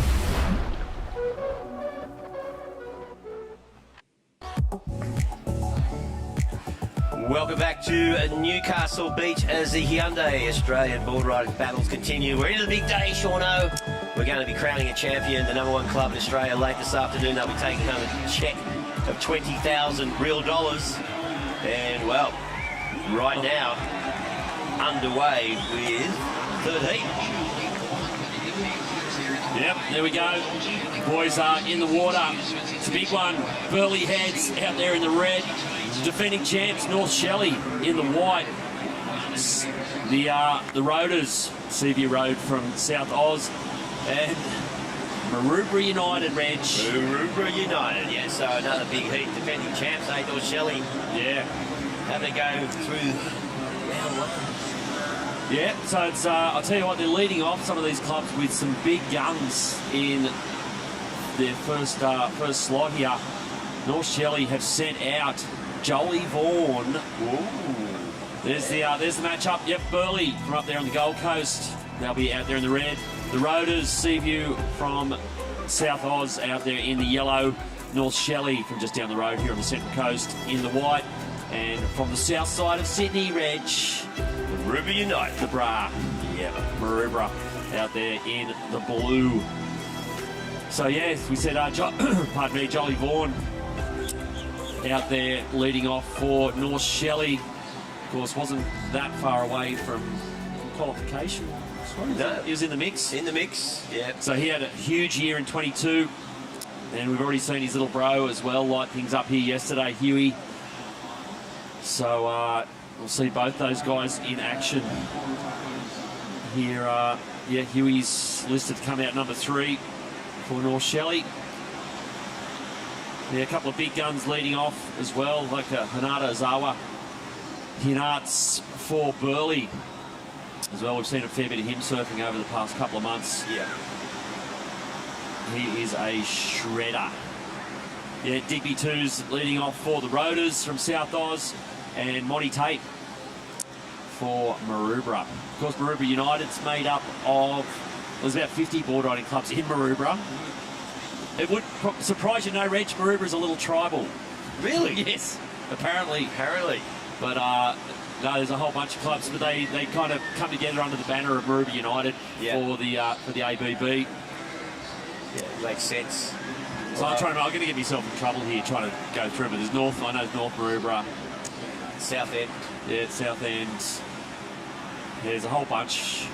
Welcome back to Newcastle Beach as the Hyundai Australian Boardriders battles continue. We're into the big day, Shauno. We're going to be crowning a champion, the #1 club in Australia, late this afternoon. They'll be taking home a cheque of 20,000 real dollars. And, well, right now, underway with third heat. Yep, there we go. Boys are in the water. It's a big one. Burley Heads out there in the red. Defending champs, North Shelley in the white. The Roaders, Seaview Road from South Oz. And Maroubra United, Reg. Maroubra United, yeah, so another big heat. Defending champs, North Shelley. Yeah. Having to go through round one. Yeah, so it's, I'll tell you what, they're leading off some of these clubs with some big guns in their first slot here. North Shelley have sent out Jolie Vaughan. Ooh. There's the matchup. Yep, Burley from up there on the Gold Coast. They'll be out there in the red. The Roaders, Seaview from South Oz out there in the yellow. North Shelley from just down the road here on the Central Coast in the white. And from the south side of Sydney, Reg, Maroubra United. The Bra. Yeah, Maroubra out there in the blue. So, yes, we said, pardon me, Jolie Vaughan out there leading off for North Shelley. Of course, wasn't that far away from qualification. No, he was in the mix. In the mix, yeah. So he had a huge year in 22, and we've already seen his little bro as well light things up here yesterday, Huey. So we'll see both those guys in action here. Yeah, Huey's listed to come out number 3 for North Shelley. Yeah, a couple of big guns leading off as well, like Hinata Azawa. Hinarts for Burley as well. We've seen a fair bit of him surfing over the past couple of months. Yeah. He is a shredder. Yeah, Digby 2's leading off for the Roaders from South Oz, and Monty Tate for Maroubra. Of course, Maroubra United's made up of, there's about 50 board riding clubs in Maroubra. It would surprise you, no, Reg, Maroubra's a little tribal. Really? Yes, apparently. Apparently. But no, there's a whole bunch of clubs, but they kind of come together under the banner of Maroubra United for the ABB. Yeah, makes sense. So I'm going to get myself in trouble here trying to go through, but there's North, I know North Maroubra. South End. Yeah, South End. There's a whole bunch.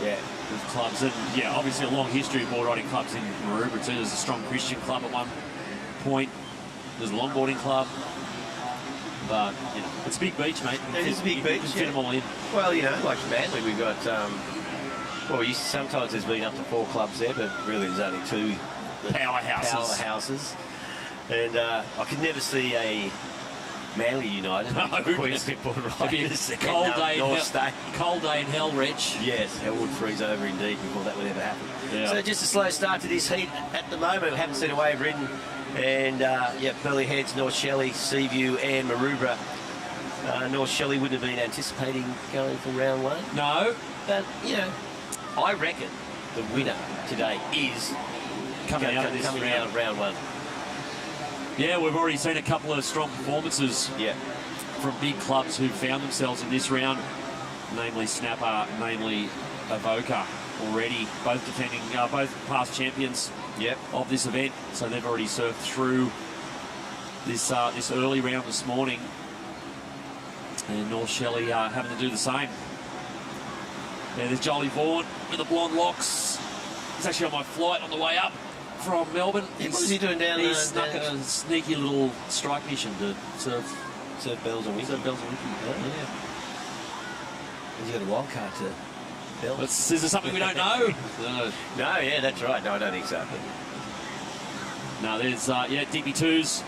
Yeah. With clubs, and yeah, obviously a long history of board riding clubs in Maroubra too. There's a strong Christian club at one point. There's a longboarding club, but you know, it's a big beach, mate. It is a big beach. You can fit them all in. Well, you know, like Manly, we've got. Well, sometimes there's been up to 4 clubs there, but really there's only 2 powerhouses. And I could never see a Manly United. No, Queensland Board Riders. Cold day in hell, Reg. Yes, hell would freeze over indeed before that would ever happen. Yeah. So just a slow start to this heat at the moment. We haven't seen a wave ridden. And yeah, Burley Heads, North Shelley, Seaview and Maroubra. North Shelley wouldn't have been anticipating going for round 1. No. But, you know, I reckon the winner today is coming out of round 1. Yeah, we've already seen a couple of strong performances from big clubs who found themselves in this round, namely Snapper, namely Avoca already, both defending, both past champions of this event. So they've already surfed through this this early round this morning. And North Shelley having to do the same. Yeah, there's Jolie Vaughan with the blonde locks. He's actually on my flight on the way up from Melbourne. What is he doing down there? He snuck a sneaky little strike mission to surf Bells and Wiki. Surf Bells and Wiki. Yeah. He's got a wild card to Is there something we don't know? No, yeah, that's right. No, I don't think so. No, there's, Digby Twos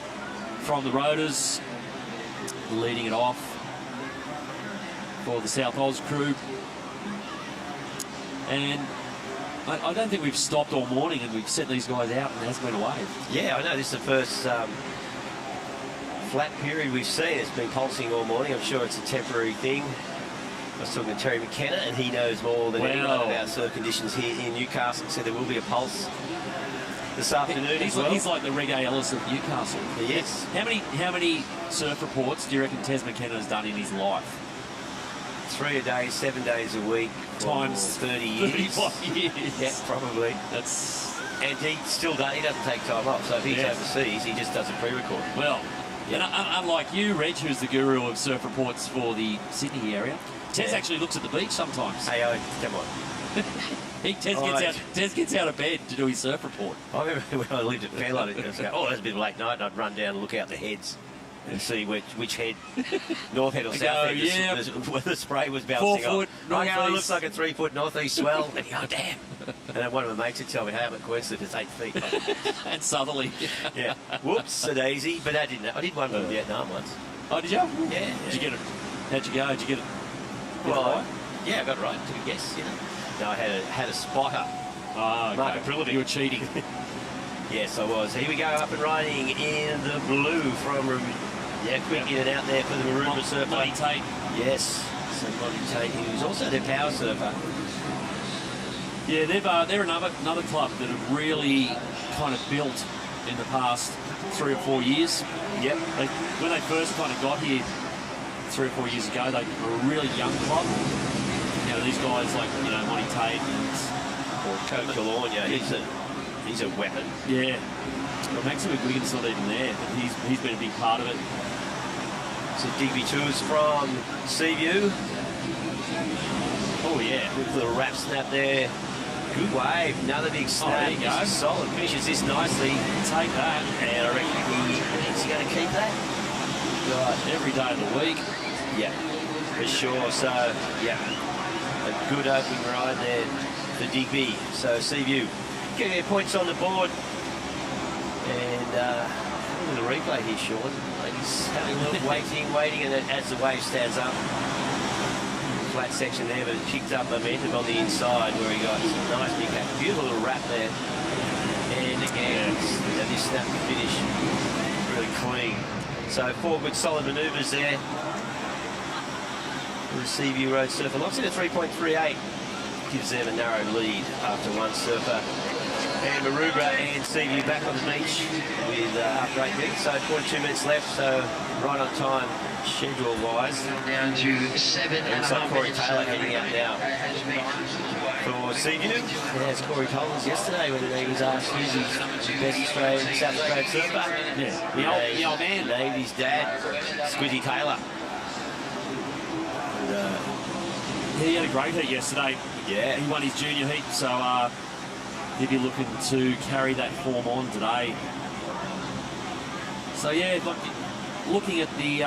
from the Roaders leading it off for the South Oz crew. And I don't think we've stopped all morning and we've sent these guys out and there hasn't been a wave. Yeah, I know this is the first flat period we've seen. It's been pulsing all morning. I'm sure it's a temporary thing. I was talking to Terry McKenna and he knows more than anyone about surf conditions here in Newcastle. He said there will be a pulse this afternoon as well. He's like the Reggae Ellis of Newcastle. Yes. How many surf reports do you reckon Tez McKenna has done in his life? 3 a day, 7 days a week. Times 30 years. 35 years. Yeah, probably. And he still does, he doesn't take time off. So if he's overseas, he just does a pre-record. Well, unlike you, Reg, who's the guru of surf reports for the Sydney area, Tez actually looks at the beach sometimes. Hey, come on. Tez gets out of bed to do his surf report. I remember when I lived at Fairlight, it was oh, that's a bit of a late night, and I'd run down and look out the heads and see which head, north head or south head, where the spray was bouncing 4 foot, off. I go, it looks northeast. like a 3 foot northeast swell. And you go, damn. And then one of my mates would tell me, hey, I'm at Queensland, it's 8 feet. And southerly. Yeah. Whoops, a daisy. But I did one from Vietnam once. Oh, did you? Yeah. Did you get it? How'd you go? Did you get it? Well, yeah, I got it right. Took a guess, you know. No, I had a spotter. Oh, Mark okay. Aprility. You were cheating. Yes, I was. Here we go, up and riding in the blue from quick in and out there for the Maroondah surfer. Monty Tate. Yes, so Monty Tate, who's also their power surfer. Yeah, they're another club that have really kind of built in the past 3 or 4 years. Yep. When they first kind of got here 3 or 4 years ago, they were a really young club. You know, these guys like, Monty Tate or Coach Calonia, he's a weapon. Yeah. Well, Maxim McGuigan's not even there, but he's been a big part of it. So Digby Tours from Seaview. Oh yeah. Good little wrap snap there. Good wave. Another big snap. Oh, there you go. Solid. Finishes this nicely. Take that. And I reckon he's going to keep that. Right. Every day of the week. Yeah. For sure. So, yeah. A good opening ride there for Digby. So Seaview getting their points on the board. And a little replay here, Sean. He's having a look, waiting, and then as the wave stands up, flat section there, but it picked up momentum on the inside where he got some nice big, beautiful little wrap there. And again, this snap to finish really clean. So 4 good solid manoeuvres there. The Seaview Road surfer locks in at 3.38. Gives them a narrow lead after one surfer. And Maroondah and Seaview back on the beach with after 8 minutes, so 42 minutes left, so right on time schedule-wise. Down to 7 and so Corey Taylor heading out now for Seaview. As Corey told us yesterday when he was asked who's his best Australian, South Australian surfer. Yeah, the old man. Named his dad, Squizzy Taylor. And, he had a great heat yesterday. Yeah. He won his junior heat, so he'll be looking to carry that form on today. So yeah, looking at the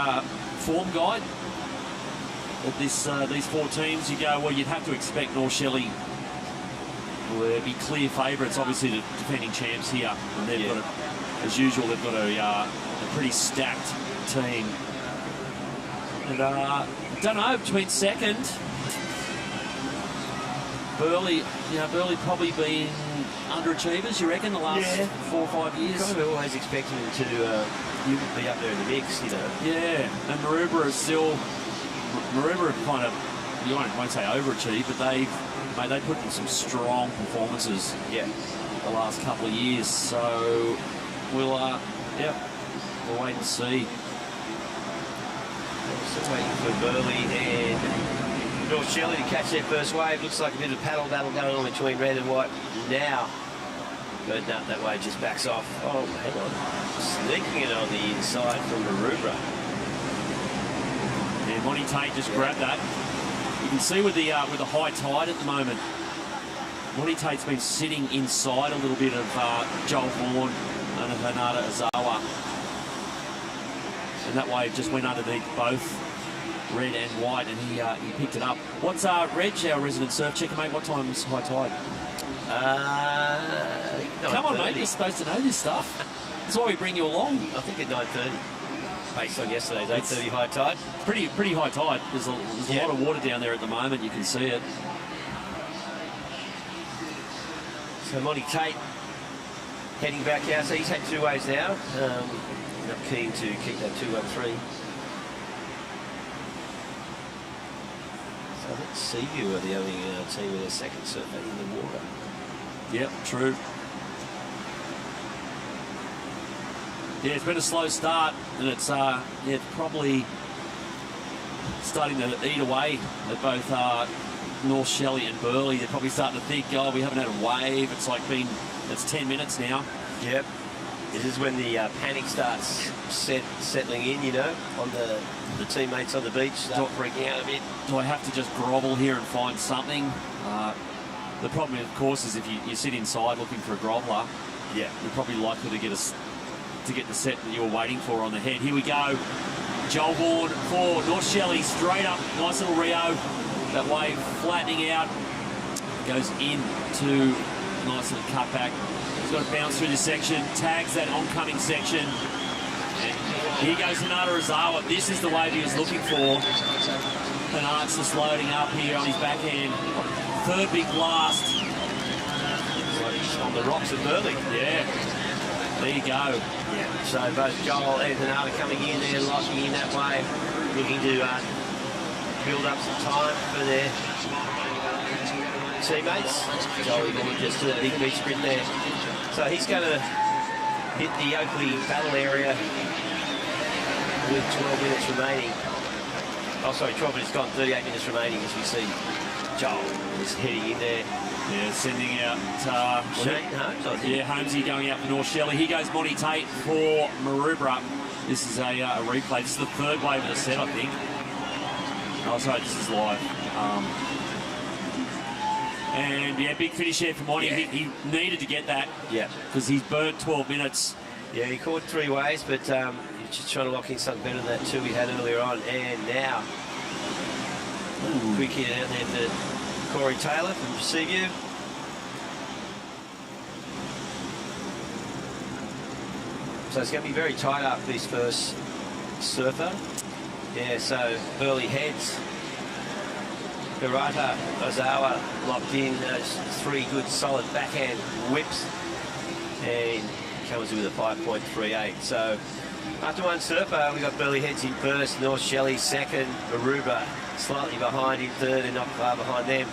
form guide of these 4 teams, you go, well, you'd have to expect North Shelley will be clear favourites. Obviously, the defending champs here, and they've got, as usual, they've got a pretty stacked team. And don't know, between second. Burleigh probably been underachievers, you reckon, the last 4 or 5 years? Kind of always expecting them to be up there in the mix, you know. Yeah, and Maroondah is still... Maroondah have kind of, you won't say overachieved, but they put in some strong performances the last couple of years. So we'll wait and see. Still waiting for Burleigh and North Shelley to catch their first wave. Looks like a bit of paddle battle going on between red and white now. But no, that wave just backs off. Oh, hang on. Sneaking it on the inside from Maroondah. Yeah, Monty Tate just grabbed that. You can see with the high tide at the moment, Monty Tate's been sitting inside a little bit of Joel Vaughan and Hanada Azawa. And that wave just went underneath both red and white, and he picked it up. What's Reg, our resident surf checker, mate? What time's high tide? Come on, mate. You're supposed to know this stuff. That's why we bring you along. I think at 9:30. Based on yesterday's 8:30 high tide. Pretty high tide. There's a lot of water down there at the moment. You can see it. So Monty Tate heading back out. So he's had 2 waves now. Not keen to keep that 2-1-3. So let's see you are the only team with their second surfer in the water. Yep, true. Yeah, it's been a slow start, and it's probably starting to eat away at both North Shelley and Burleigh. They're probably starting to think, oh, we haven't had a wave. It's 10 minutes now. Yep. This is when the panic starts settling in, you know, on the teammates on the beach, start freaking out a bit. Do I have to just grovel here and find something? The problem, of course, is if you sit inside looking for a groveler, yeah, you're probably likely to get the set that you were waiting for on the head. Here we go. Joel Vaughan for North Shelley, straight up, nice little Rio. That wave flattening out, goes into nice little cutback. He's got to bounce through this section, tags that oncoming section. And here goes Hinata Ozawa. This is the wave he was looking for. Hinata's just loading up here on his backhand. Third big blast. On the rocks at Burleigh. Yeah. There you go. Yeah. So both Joel and Hinata coming in there, locking in that wave, looking to build up some time for their teammates. Joel just a big beach sprint there. So he's going to hit the Oakley battle area with 12 minutes remaining. Oh, sorry, 12 minutes gone, 38 minutes remaining as we see Joel is heading in there. Yeah, sending out Shane Holmes, I think. Yeah, Holmesy going out for North Shelley. Here goes Monty Tate for Maroubra. This is a replay. This is the third wave of the set, I think. Oh, sorry, this is live. And yeah, big finish here for Monty. Yeah. He needed to get that. Yeah. Because he's burnt 12 minutes. Yeah, he caught 3 waves, but he's just trying to lock in something better than that 2 he had earlier on. And now, quick hit out there to Corey Taylor from Seaview. So it's going to be very tight up this first surfer. Yeah, so Burleigh heads. Hirata, Ozawa locked in. Those 3 good solid backhand whips. And comes with a 5.38. So after one surfer, we got Burleigh heads in first, North Shelley second, Maroubra slightly behind in third and not far behind them.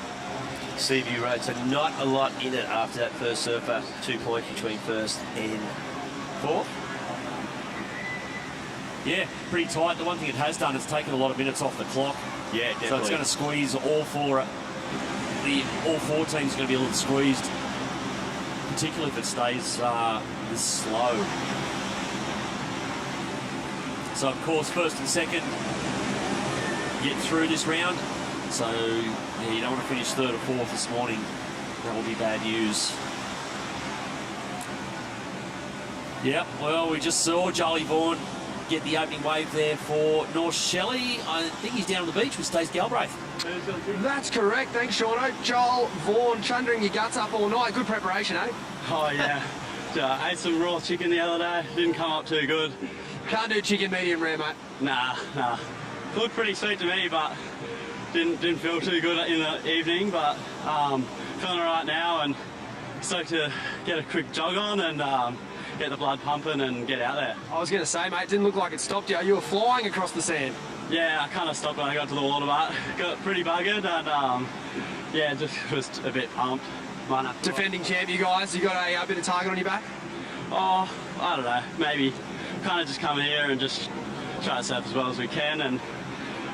Seaview Road, so not a lot in it after that first surfer. 2 points between first and fourth. Yeah, pretty tight. The one thing it has done is taken a lot of minutes off the clock. Yeah, definitely. So it's going to squeeze all four teams are going to be a little squeezed, particularly if it stays this slow. So of course, first and second get through this round. So yeah, you don't want to finish third or fourth this morning. That will be bad news. Yeah, well, we just saw Jolie Vaughan get the opening wave there for North Shelley. I think he's down on the beach with Stace Galbraith. That's correct. Thanks, Shauno. Joel Vaughan, chundering your guts up all night. Good preparation, eh? Oh, yeah. Ate some raw chicken the other day. Didn't come up too good. Can't do chicken medium rare, mate. Nah. Looked pretty sweet to me, but didn't feel too good in the evening. But feeling all right now and stoked to get a quick jog on and get the blood pumping and get out there. I was going to say, mate, didn't look like it stopped you. You were flying across the sand. Yeah, I kind of stopped when I got to the water, but got pretty buggered and yeah, just was a bit pumped. Defending champ, you guys, you got a bit of target on your back? Oh, I don't know, maybe. Kind of just come here and just try to surf as well as we can and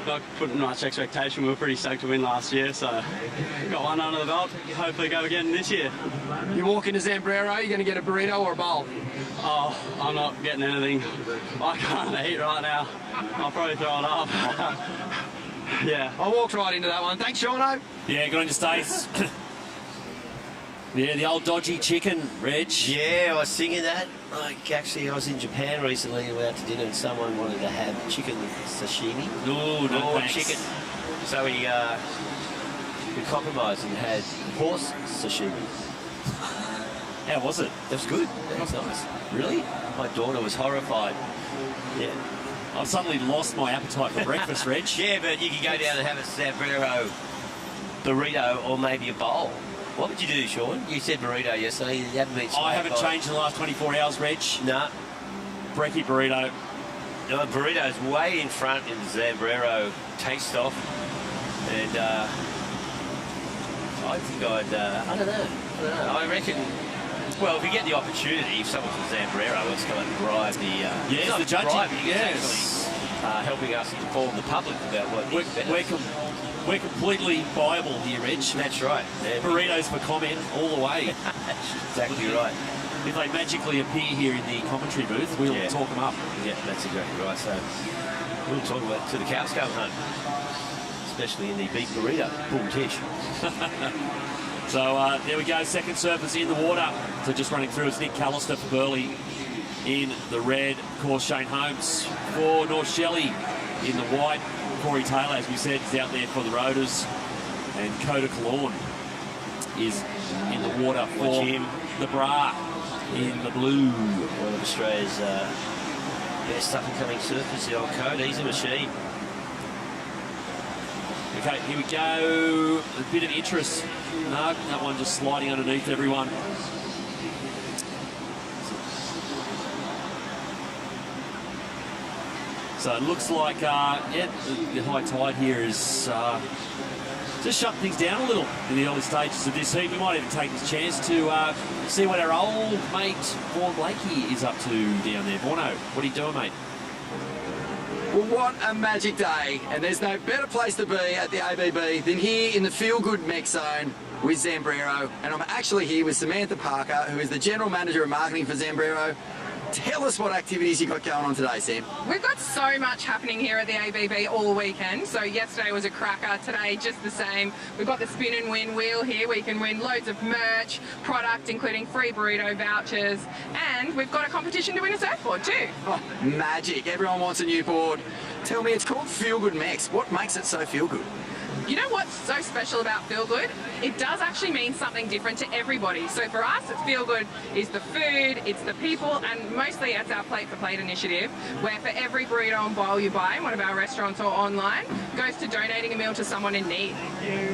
not putting much expectation. We were pretty stoked to win last year, so got one under the belt. Hopefully go again this year. You walk into Zambrero, you're going to get a burrito or a bowl? Oh, I'm not getting anything. I can't eat right now. I'll probably throw it up. Yeah. I walked right into that one. Thanks, Shauno. Yeah, good on your Stace. Yeah, the old dodgy chicken, Reg. Yeah, I was thinking that. Like, actually, I was in Japan recently, we went out to dinner, and someone wanted to have chicken sashimi. No, no, thanks. Chicken. So we compromised and had horse sashimi. How was it? It was good. It was nice. Really? My daughter was horrified. Yeah. I've suddenly lost my appetite for breakfast, Reg. Yeah, but you can go down and have a Zambrero burrito or maybe a bowl. What would you do, Sean? You said burrito yesterday. You haven't been. I haven't changed in the last 24 hours, Reg. No. Brekkie burrito. No, burrito's way in front in the Zambrero taste off. And I think I don't know. I reckon, well, if we get the opportunity, if someone's from Zambrero, it's going to drive the... Yes, the judging. Yes. Actually, helping us inform the public about what we're completely viable here, Reg. That's right. Burritos for comment all the way. Exactly right. If they magically appear here in the commentary booth, we'll talk them up. Yeah, that's exactly right. So we'll talk about to the cows come home, especially in the beef burrito. Boom tish. So there we go, second surface in the water. So just running through, it's Nick Callister for Burley in the red. Of course, Shane Holmes for North Shelley in the white. Corey Taylor, as we said, is out there for the Roaders. And Coda Cologne is in the water for the Bra in the blue. One of Australia's best up-and-coming surfers, the old Coda. He's a machine. Okay, here we go. A bit of interest. No, that one just sliding underneath everyone. So it looks like, the high tide here is just shutting things down a little in the early stages of this heat. We might even take this chance to see what our old mate Vaughan Blakey is up to down there. Vaughno, what are you doing, mate? Well, what a magic day, and there's no better place to be at the ABB than here in the feel-good mech zone with Zambrero. And I'm actually here with Samantha Parker, who is the General Manager of Marketing for Zambrero. Tell us what activities you got going on today, Sam. We've got so much happening here at the ABB all weekend. So yesterday was a cracker, today just the same. We've got the spin and win wheel here where you can win loads of merch, product, including free burrito vouchers, and we've got a competition to win a surfboard too. Oh, magic. Everyone wants a new board. Tell me, it's called Feel Good Mechs. What makes it so feel good? You know what's so special about Feel Good? It does actually mean something different to everybody. So for us, it's Feel Good is the food, it's the people, and mostly it's our Plate for Plate initiative, where for every burrito and bowl you buy in one of our restaurants or online, goes to donating a meal to someone in need.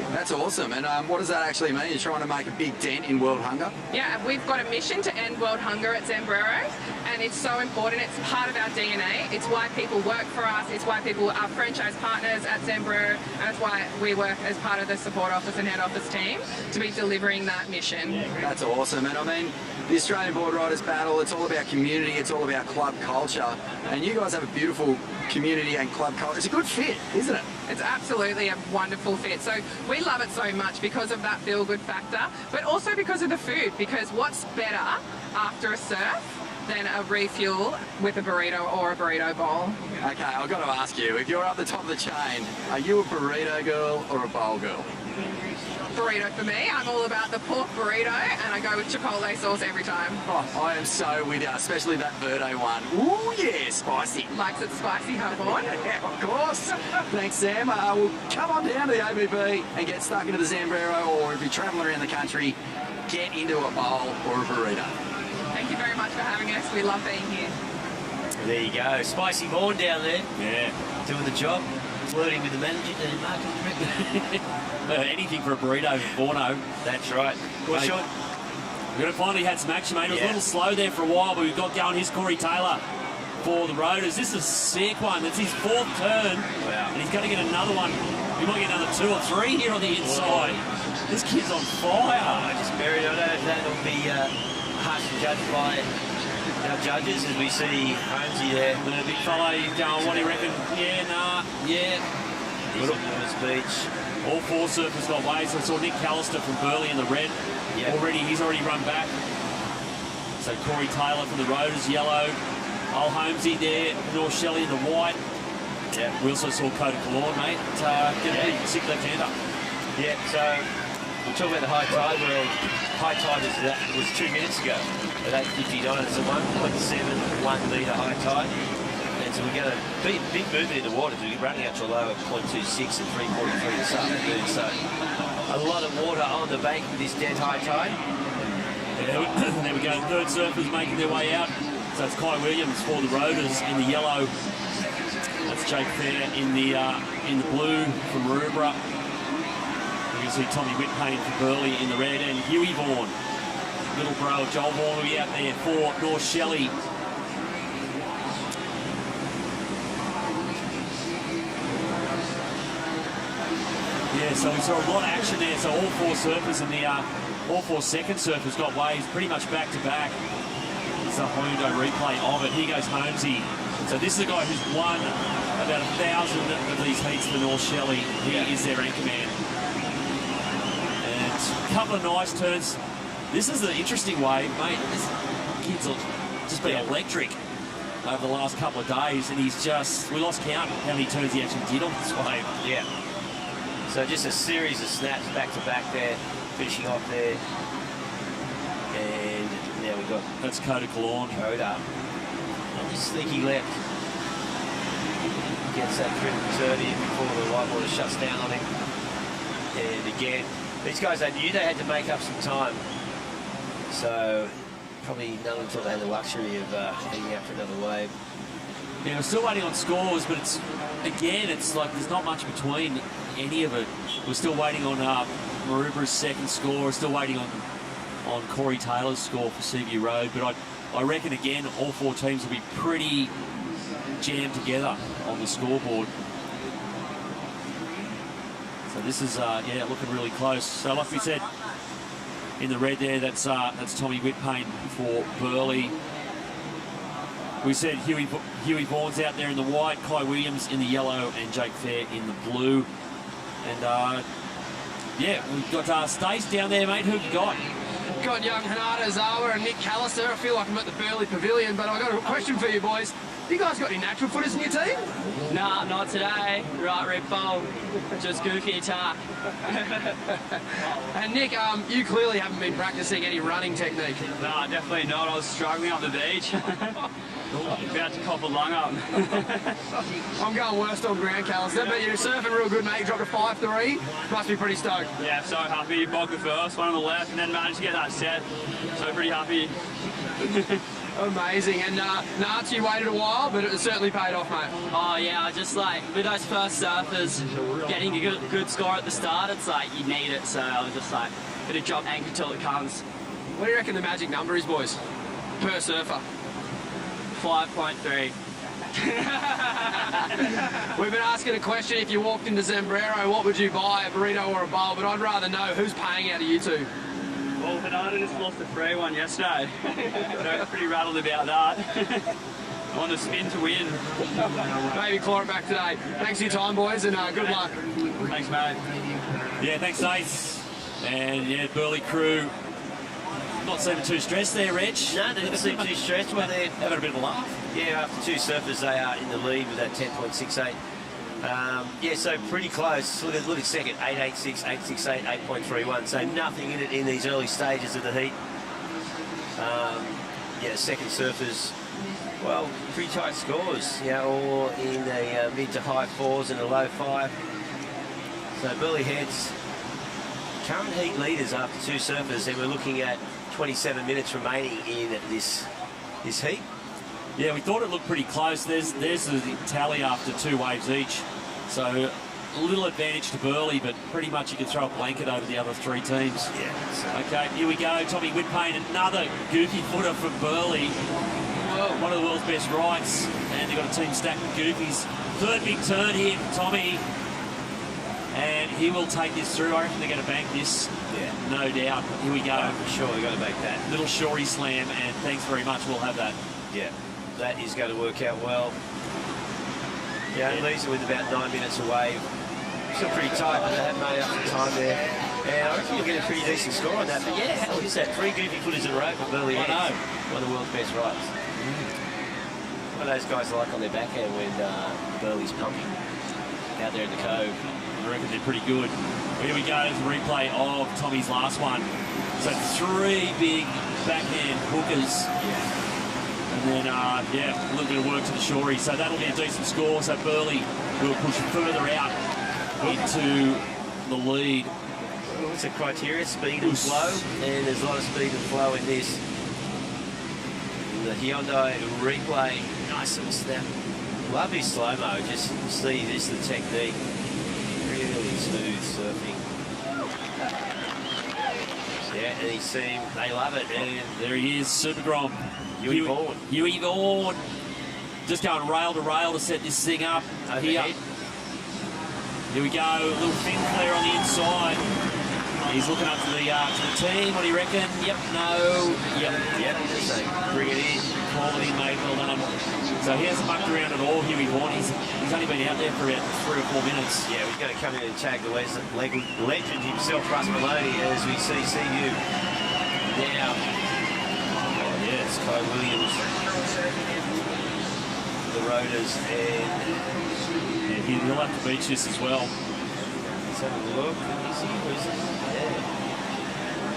That's awesome. And what does that actually mean? You're trying to make a big dent in world hunger? Yeah, we've got a mission to end world hunger at Zambrero, and it's so important. It's part of our DNA. It's why people work for us. It's why people are franchise partners at Zambrero, and it's why we work as part of the support office and head office team to be delivering that mission. That's awesome. And I mean, the Australian Boardriders battle, it's all about community, it's all about club culture. And you guys have a beautiful community and club culture. It's a good fit, isn't it? It's absolutely a wonderful fit. So we love it so much because of that feel-good factor, but also because of the food, because what's better after a surf than a refuel with a burrito or a burrito bowl? Okay, I've got to ask you, if you're up the top of the chain, are you a burrito girl or a bowl girl? Burrito for me. I'm all about the pork burrito, and I go with chipotle sauce every time. Oh, I am so with you, especially that Verde one. Ooh, yeah, spicy. Likes it spicy, huh, Vaughan? Yeah, of course. Thanks, Sam. We'll come on down to the ABB and get stuck into the Zambrero, or if you're travelling around the country, get into a bowl or a burrito. Thank you very much for having us. We love being here. There you go. Spicy Vaughan down there. Yeah. Doing the job. Flirting with the manager and marketing director. Anything for a burrito, Vaughno. That's right. Well, Sean, we're going to finally had some action, mate. It was a little slow there for a while, but we've got going. Here's Corey Taylor for the Roaders. This is a sick one. It's his fourth turn. Wow. And he's going to get another one. He might get another 2 or 3 here on the inside. Whoa. This kid's on fire. I just buried. I don't know if that'll be harshly judged by our judges as we see Holmesy there. The big fella, he's going, what do you reckon? Yeah, nah, yeah. He's on his beach. All 4 surfers got waves. I saw Nick Callister from Burley in the red. Yep. He's already run back. So Corey Taylor from the Roaders, yellow. Old Holmesy there, North Shelley in the white. Yeah. We also saw Coda Cologne, mate. Get a pretty sick left-hander. Yeah, so we'll talk about the high tide. Well, high tide was 2 minutes ago at 8:59. It's a 1.71 metre high tide. And so we're going to be big movement in the water. We're running out to a low of 0.26 at 3:43 this afternoon. So a lot of water on the bank with this dead high tide. Yeah, there we go. Third surfers making their way out. So it's Kai Williams for the Roaders in the yellow. That's Jake Fair in the blue from Maroubra. You can see Tommy Whitpain for Burleigh in the red, and Huey Vaughan, little bro of Joel Vaughan, will be out there for North Shelley. Yeah, so we saw a lot of action there. So all four surfers and all four second surfers got waves pretty much back to back. It's a Hyundai replay of it. Here goes Holmesy. So this is a guy who's won about 1,000 of these heats for North Shelley. He is their anchor man. And a couple of nice turns. This is an interesting wave, mate. This kid's just been electric over the last couple of days, and he's just, we lost count how many turns he actually did on this wave. Yeah. So just a series of snaps back to back there, finishing off there. And now we've got... That's Coda Cologne. Coda. Sneaky left. Gets that triple turn in before the white water shuts down on him. And again, these guys, they knew they had to make up some time. So probably not until they had the luxury of heading out for another wave. Yeah, we're still waiting on scores, but it's like there's not much between any of it. We're still waiting on Maroubra's second score. We're still waiting on Corey Taylor's score for Seaview Road. But I reckon, again, all four teams will be pretty jammed together on the scoreboard. So this is, looking really close. So like we said, in the red there, that's Tommy Whitpain for Burleigh. We said Huey Vaughan's out there in the white, Kai Williams in the yellow, and Jake Fair in the blue. And we've got Stace down there, mate. Who've you got? Got young Hanada Zawa and Nick Callister. I feel like I'm at the Burleigh Pavilion, but I've got a question for you boys. You guys got any natural footers in your team? Nah, not today. Right rip bowl. Just goofy attack. And Nick, you clearly haven't been practicing any running technique. Nah, definitely not. I was struggling on the beach. About to cop a lung up. I'm going worst on ground, Callister, but you're surfing real good, mate. You dropped a 5-3. Must be pretty stoked. Yeah, so happy. Bogged the first, one on the left, and then managed to get that set. So pretty happy. Amazing. And Nats, you waited a while, but it certainly paid off, mate. Oh yeah, I just like, with those first surfers, getting a good score at the start, it's like, you need it. So I was just like, gonna drop anchor till it comes. What do you reckon the magic number is, boys? Per surfer? 5.3. We've been asking a question, if you walked into Zambrero, what would you buy, a burrito or a bowl? But I'd rather know who's paying out of you two. Well, Hanada just lost a free one yesterday. So I'm pretty rattled about that. On the spin to win. Maybe claw it back today. Thanks for your time, boys, and good luck. Thanks, mate. Yeah, thanks, Ace. And yeah, Burleigh crew not seeming too stressed there, Reg. No, they didn't seem too stressed. Well, they're having a bit of a laugh. Yeah, after two surfers, they are in the lead with that 10.68. So pretty close. Look at second, 8.86, 8.68, 8.31. So nothing in it in these early stages of the heat. Second surfers, well, pretty tight scores. All in the mid to high fours and a low five. So Burleigh Heads, current heat leaders after two surfers, and we're looking at 27 minutes remaining in this heat. Yeah, we thought it looked pretty close. There's the tally after two waves each. So a little advantage to Burleigh, but pretty much you can throw a blanket over the other three teams. Yeah. Okay, here we go. Tommy Whitpain, another goofy footer from Burleigh. Whoa. One of the world's best rights. And they've got a team stacked with goofies. Third big turn here for Tommy. And he will take this through. I reckon they're going to bank this. Yeah. No doubt. Here we go. Oh, for sure, they've got to bank that. Little shorey slam, and thanks very much. We'll have that. Yeah, that is going to work out well. Yeah, it leaves them with about 9 minutes away. Still pretty tight, but they have made up some time there. And I reckon you'll get a pretty decent score on that. But yeah, how is that? 3 goofy footers in a row for Burleigh Heads. I know. One of the world's best rights. What those guys are like on their backhand when Burleigh's pumping out there in the cove. I reckon they're pretty good. Here we go, there's a replay of Tommy's last one. So 3 big backhand hookers. And then, a little bit of work to the shorey. So that'll be a decent score. So Burley will push further out into the lead. What's the criteria? Speed and flow. And there's a lot of speed and flow in this. The Hyundai replay. Nice little snap. Love his slow-mo. Just see this, the technique. Really smooth surfing. Yeah, and he's seen, they love it. And there he is, Super Grom. Huey Vaughan. Just going rail to rail to set this thing up. Here we go, a little fin flare on the inside. He's looking up to the team. What do you reckon? Yep, no. Yep. Bring it in. Quality, mate. Well done. So he hasn't mucked around at all, Huey Vaughan. He's only been out there for about 3 or 4 minutes. Yeah, we're going to come in and tag the legend himself, Russ Maloney, as we see CU now. Oh, yes, Kyle Williams. The Rotors, and he'll have to beach this as well. Let's have a look.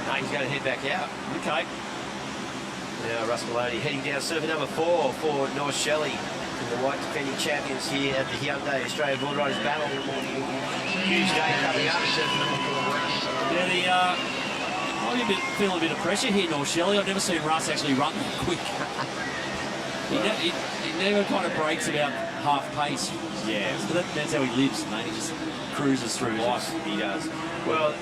No, he's going to head back out. Okay. Now Russ Maloney heading down surfer number 4 for North Shelley. And the white defending champions here at the Hyundai Australia Boardriders Battle. Huge day coming up. Yeah, I'm feeling a bit of pressure here, North Shelley. I've never seen Russ actually run quick. He never kind of breaks about half pace. Yeah. So that's how he lives, mate. He just cruises through life. He does. Well,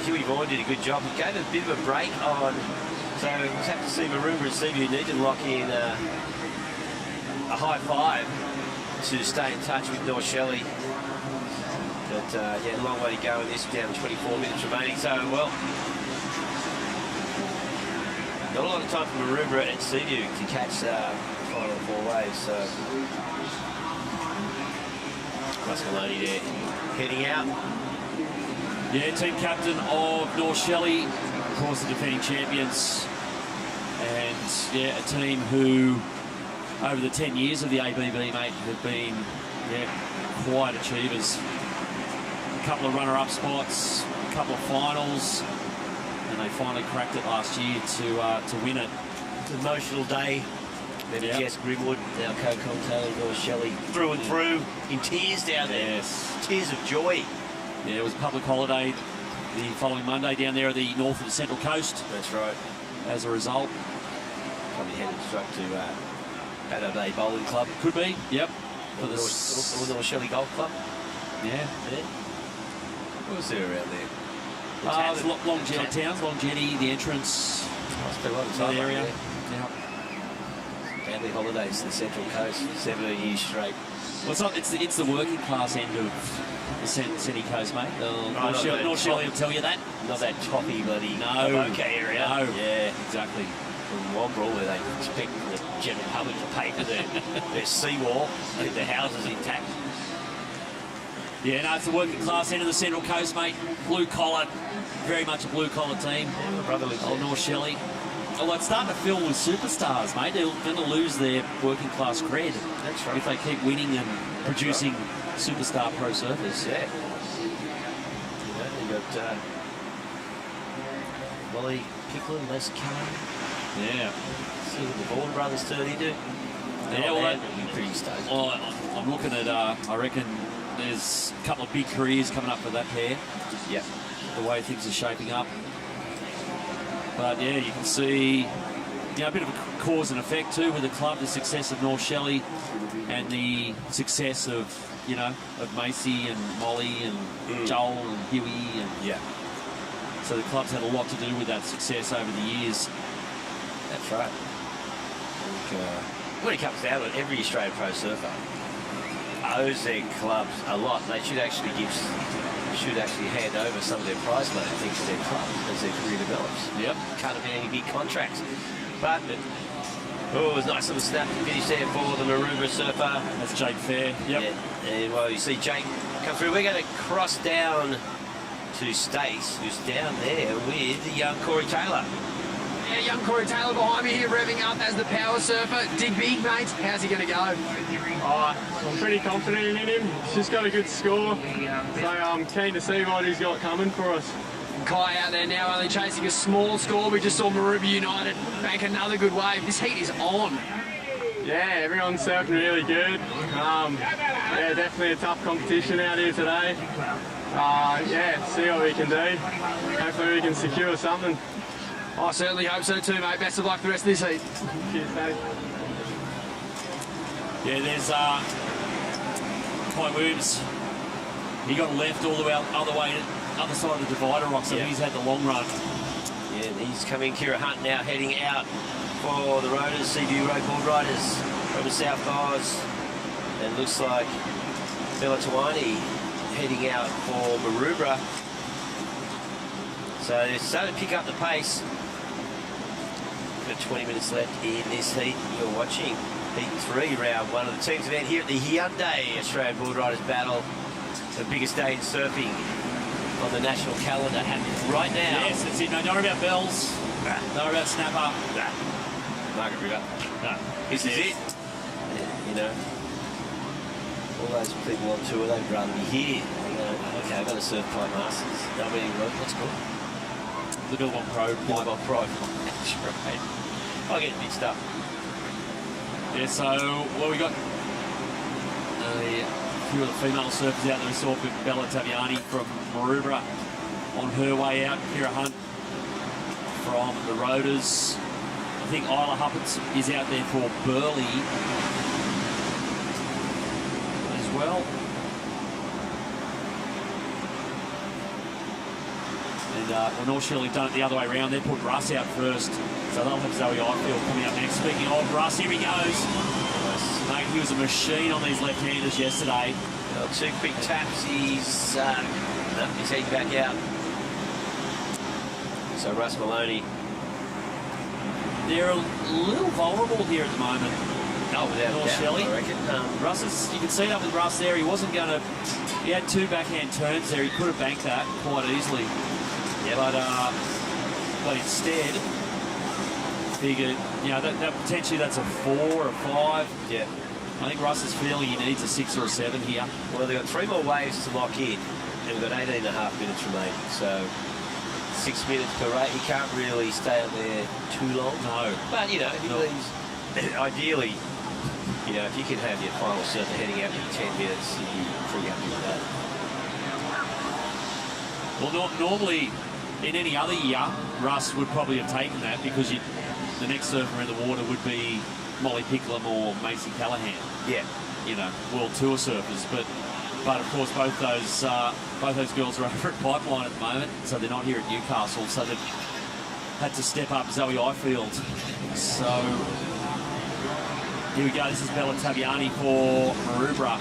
Huey Vaughan did a good job. He gave a bit of a break on. So we'll have to see Maroondah and Seaview need to lock in a high 5 to stay in touch with North Shelley. But yeah, a long way to go in this, down 24 minutes remaining. So, well, not a lot of time for Maroondah and Seaview to catch the final 4 waves. So Russ Maloney there, heading out. Yeah, team captain of North Shelley, of course the defending champions, and yeah, a team who over the 10 years of the ABB, mate, have been quite achievers. A couple of runner-up spots, a couple of finals, and they finally cracked it last year to win it. An emotional day. Then Jess Grimwood, now co-commentator North Shelley, through and through, in tears down there. Yes. Tears of joy. Yeah, it was a public holiday the following Monday down there at the north of the Central Coast. That's right. As a result. Probably headed straight to Paddo Bay Bowling Club. Could be, yep. For the North Shelley Golf Club. Yeah. What was there around there? Long Jetty Towns, Long Jetty, the entrance. Must be a lot of time area. Yeah. Family holidays to the Central Coast, 17 years straight. Well, it's the working class end of the Central Coast, mate. North Shelley will tell you that. Not that toppy bloody area. No. Yeah, exactly. From Wombrel, where they expect the general public to pay for their seawall and their houses intact. Yeah, no, it's the working class end of the Central Coast, mate. Blue collar, very much a blue collar team. Old North Shelley. Although it's starting to fill with superstars, mate. They're going to lose their working class cred. That's right. If they keep winning and producing superstar pro surfers. Yeah. You got Molly Picklin, Les Kelly. Yeah. See what the Vaughan brothers turned into. Yeah, well, that'll be pretty stoked. Well, I'm looking at, I reckon there's a couple of big careers coming up for that pair. Yeah. The way things are shaping up. But yeah, you can see a bit of a cause and effect too with the club, the success of North Shelley and the success of, of Macy and Molly and Joel and Huey. And so the club's had a lot to do with that success over the years. That's right. When it comes down to it, every Australian pro surfer owes their clubs a lot. They should actually hand over some of their prize money things to their club as their career develops. Yep. Can't have any big contracts. But it was a nice little snap finish there for the Maroondah surfer. That's Jake Fair. Yep. Yeah. And well, you see Jake come through. We're going to cross down to Stace, who's down there with the young Corey Taylor. Yeah, young Corey Taylor behind me here, revving up as the power surfer. Digby, mate, how's he going to go? I'm pretty confident in him. He's just got a good score, so I'm keen to see what he's got coming for us. Kai out there now only chasing a small score. We just saw Maroubra United bank another good wave. This heat is on. Yeah, everyone's surfing really good. Yeah, definitely a tough competition out here today. Yeah, see what we can do. Hopefully we can secure something. I certainly hope so too, mate. Best of luck the rest of this heat. Cheers, mate. Yeah, there's Kai Williams. He got left all the way other way, other side of the divider rock, so he's had the long run. Yeah, he's coming. Kira Hunt now heading out for the Roaders, CBU Road Boardriders over South Oz. And looks like Bella Tawani heading out for Maroubra. So they're starting to pick up the pace. Got 20 minutes left in this heat. You're watching Heat 3, round 1 of the team's event here at the Hyundai Australian Boardriders Battle. The biggest day in surfing on the national calendar happening right now. Yes, that's it. No, don't worry about bells. Don't worry about snapper. Margaret River. This is it. You know, all those people on tour, they'd rather be here. Okay, I've got to surf Pipe Masters. What's it called? The Billabong Pro. Billabong Pro. That's right. I'll get mixed up. Yeah, so, well, we got a few of the female surfers out there. We saw Bella Taviani from Maroubra on her way out. Kira Hunt from the Roaders. I think Isla Huppets is out there for Burleigh as well. And North Shirley done it the other way around. They put Russ out first, so they'll have Zoe Ifield coming up next. Speaking of Russ, here he goes. Mate, he was a machine on these left-handers yesterday. Well, 2 quick taps. He's heading back out. So Russ Maloney. They're a little vulnerable here at the moment. Oh, without North doubt, Shelley. I reckon. Russ is, you can see it up with Russ there. He wasn't going to. He had 2 backhand turns there. He could have banked that quite easily. Yep. But instead, figured, you know, that potentially that's a 4 or 5. Yeah. I think Russ is feeling he needs a 6 or a 7 here. Well, they've got 3 more waves to lock in, and we've got 18 and a half minutes remaining. So 6 minutes per rate. He can't really stay out there too long. No. But, you know, ideally, you know, if you can have your final surfer heading out in 10 minutes, you'd be pretty happy with that. Well, normally, in any other year, Russ would probably have taken that because the next surfer in the water would be Molly Picklum or Macy Callahan. Yeah. You know, world tour surfers. But of course, both those girls are over at Pipeline at the moment, so they're not here at Newcastle. So they've had to step up Zoe Ifield. So here we go. This is Bella Taviani for Maroubra.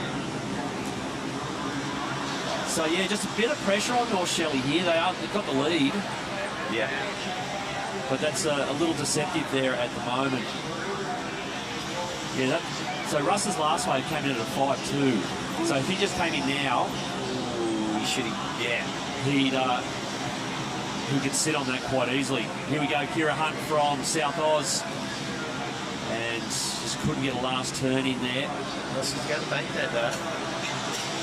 So yeah, just a bit of pressure on North Shelley here. They've got the lead. Yeah. But that's a little deceptive there at the moment. Yeah, so Russ's last wave came in at a 5-2. So if he just came in now, he could sit on that quite easily. Here we go, Kira Hunt from South Oz. And just couldn't get a last turn in there. Russ is going to bank that though.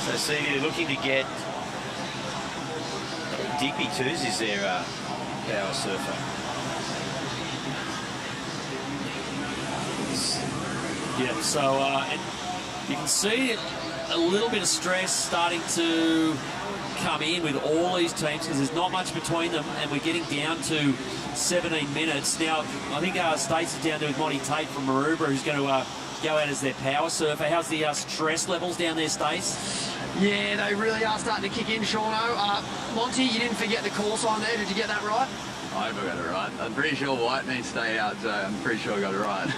So see, they're looking to get Digby Twos is their power surfer. Yeah, so and you can see a little bit of stress starting to come in with all these teams because there's not much between them, and we're getting down to 17 minutes. Now, I think Stacey's down there with Monty Tate from Maroubra, who's going to go out as their power surfer. How's the stress levels down there, Stace? Yeah, they really are starting to kick in, Shauno. Monty, you didn't forget the call sign there. Did you get that right? I hope I got it right. I'm pretty sure white means stay out, so I'm pretty sure I got it right.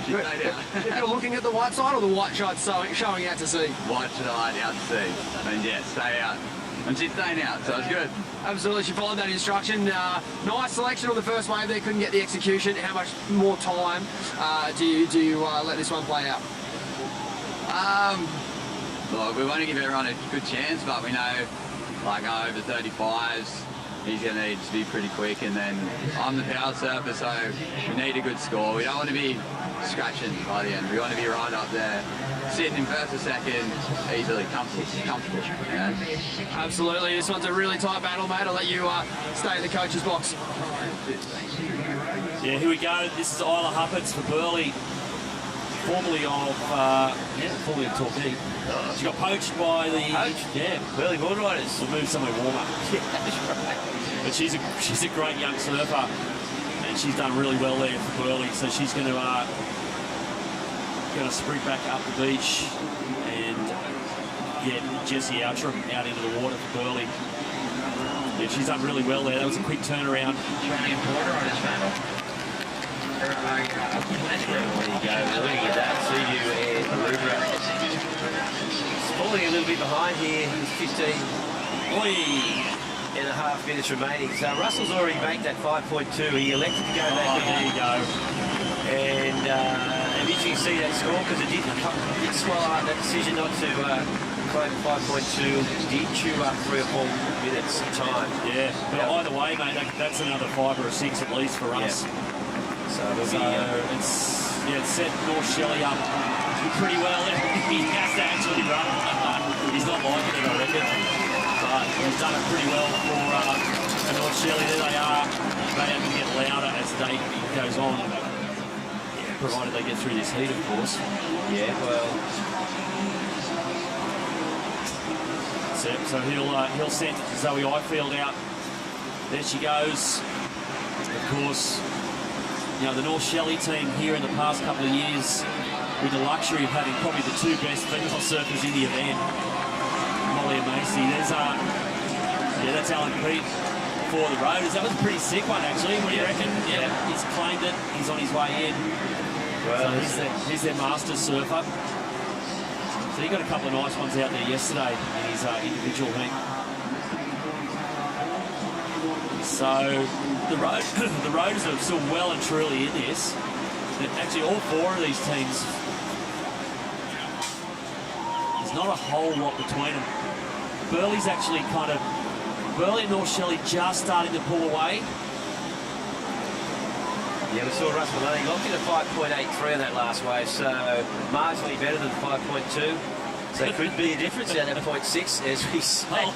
If you're looking at the white side or the white side showing out to sea? White side out to sea. And yeah, stay out. And she's staying out, so it's good. Absolutely, she followed that instruction. Nice selection on the first wave there, couldn't get the execution. How much more time do you let this one play out? Look, we want to give everyone a good chance, but we know, like over 35s, he's going to need to be pretty quick. And then I'm the power surfer, so we need a good score. We don't want to be scratching by the end. We want to be right up there, sitting in first or second, easily, comfortable. Yeah. Absolutely. This one's a really tight battle, mate. I'll let you stay in the coach's box. Yeah, here we go. This is Isla Hupperts for Burleigh, formerly of Torquay. She got poached by the Burleigh Boardriders. We'll move somewhere warmer. Yeah, that's right. But she's a great young surfer, and she's done really well there for Burleigh. So she's going to sprint back up the beach and get Jessie Outram out into the water for Burleigh. Yeah, she's done really well there. That was a quick turnaround. There you go. Looking at that, Sea-View and Aruba. It's falling a little bit behind here. It's 15 and a half minutes remaining. So Russell's already banked that 5.2. He elected to go back. There you go. And you can see that score because it did swallow up that decision not to claim 5.2. Did chew up 3 or 4 minutes of time. Yeah, but either way, mate, that's another 5 or a 6 at least for us. Yeah. So it's set North Shelley up pretty well. He has to actually run. He's not liking it, I reckon. But he's done it pretty well for North Shelley. There they are. They have to get louder as the day goes on. Yeah, provided they get through this heat, of course. Yeah, well. So he'll send Zoe Ifield out. There she goes. Of course, you know, the North Shelley team here in the past couple of years with the luxury of having probably the 2 best female surfers in the event, Molly and Macy. That's Alan Pete for the Roaders. That was a pretty sick one, actually. What do you reckon? Yeah, he's claimed it. He's on his way in. Well, so he's their master surfer. So he got a couple of nice ones out there yesterday in his individual heat. So the Roaders are still well and truly in this. Actually, all 4 of these teams, there's not a whole lot between them. Burleigh's actually Burleigh and North Shelley just starting to pull away. Yeah, we saw Russell Maloney locked in a 5.83 on that last wave, so marginally better than 5.2. So it could be a difference out at 0.6 as we say.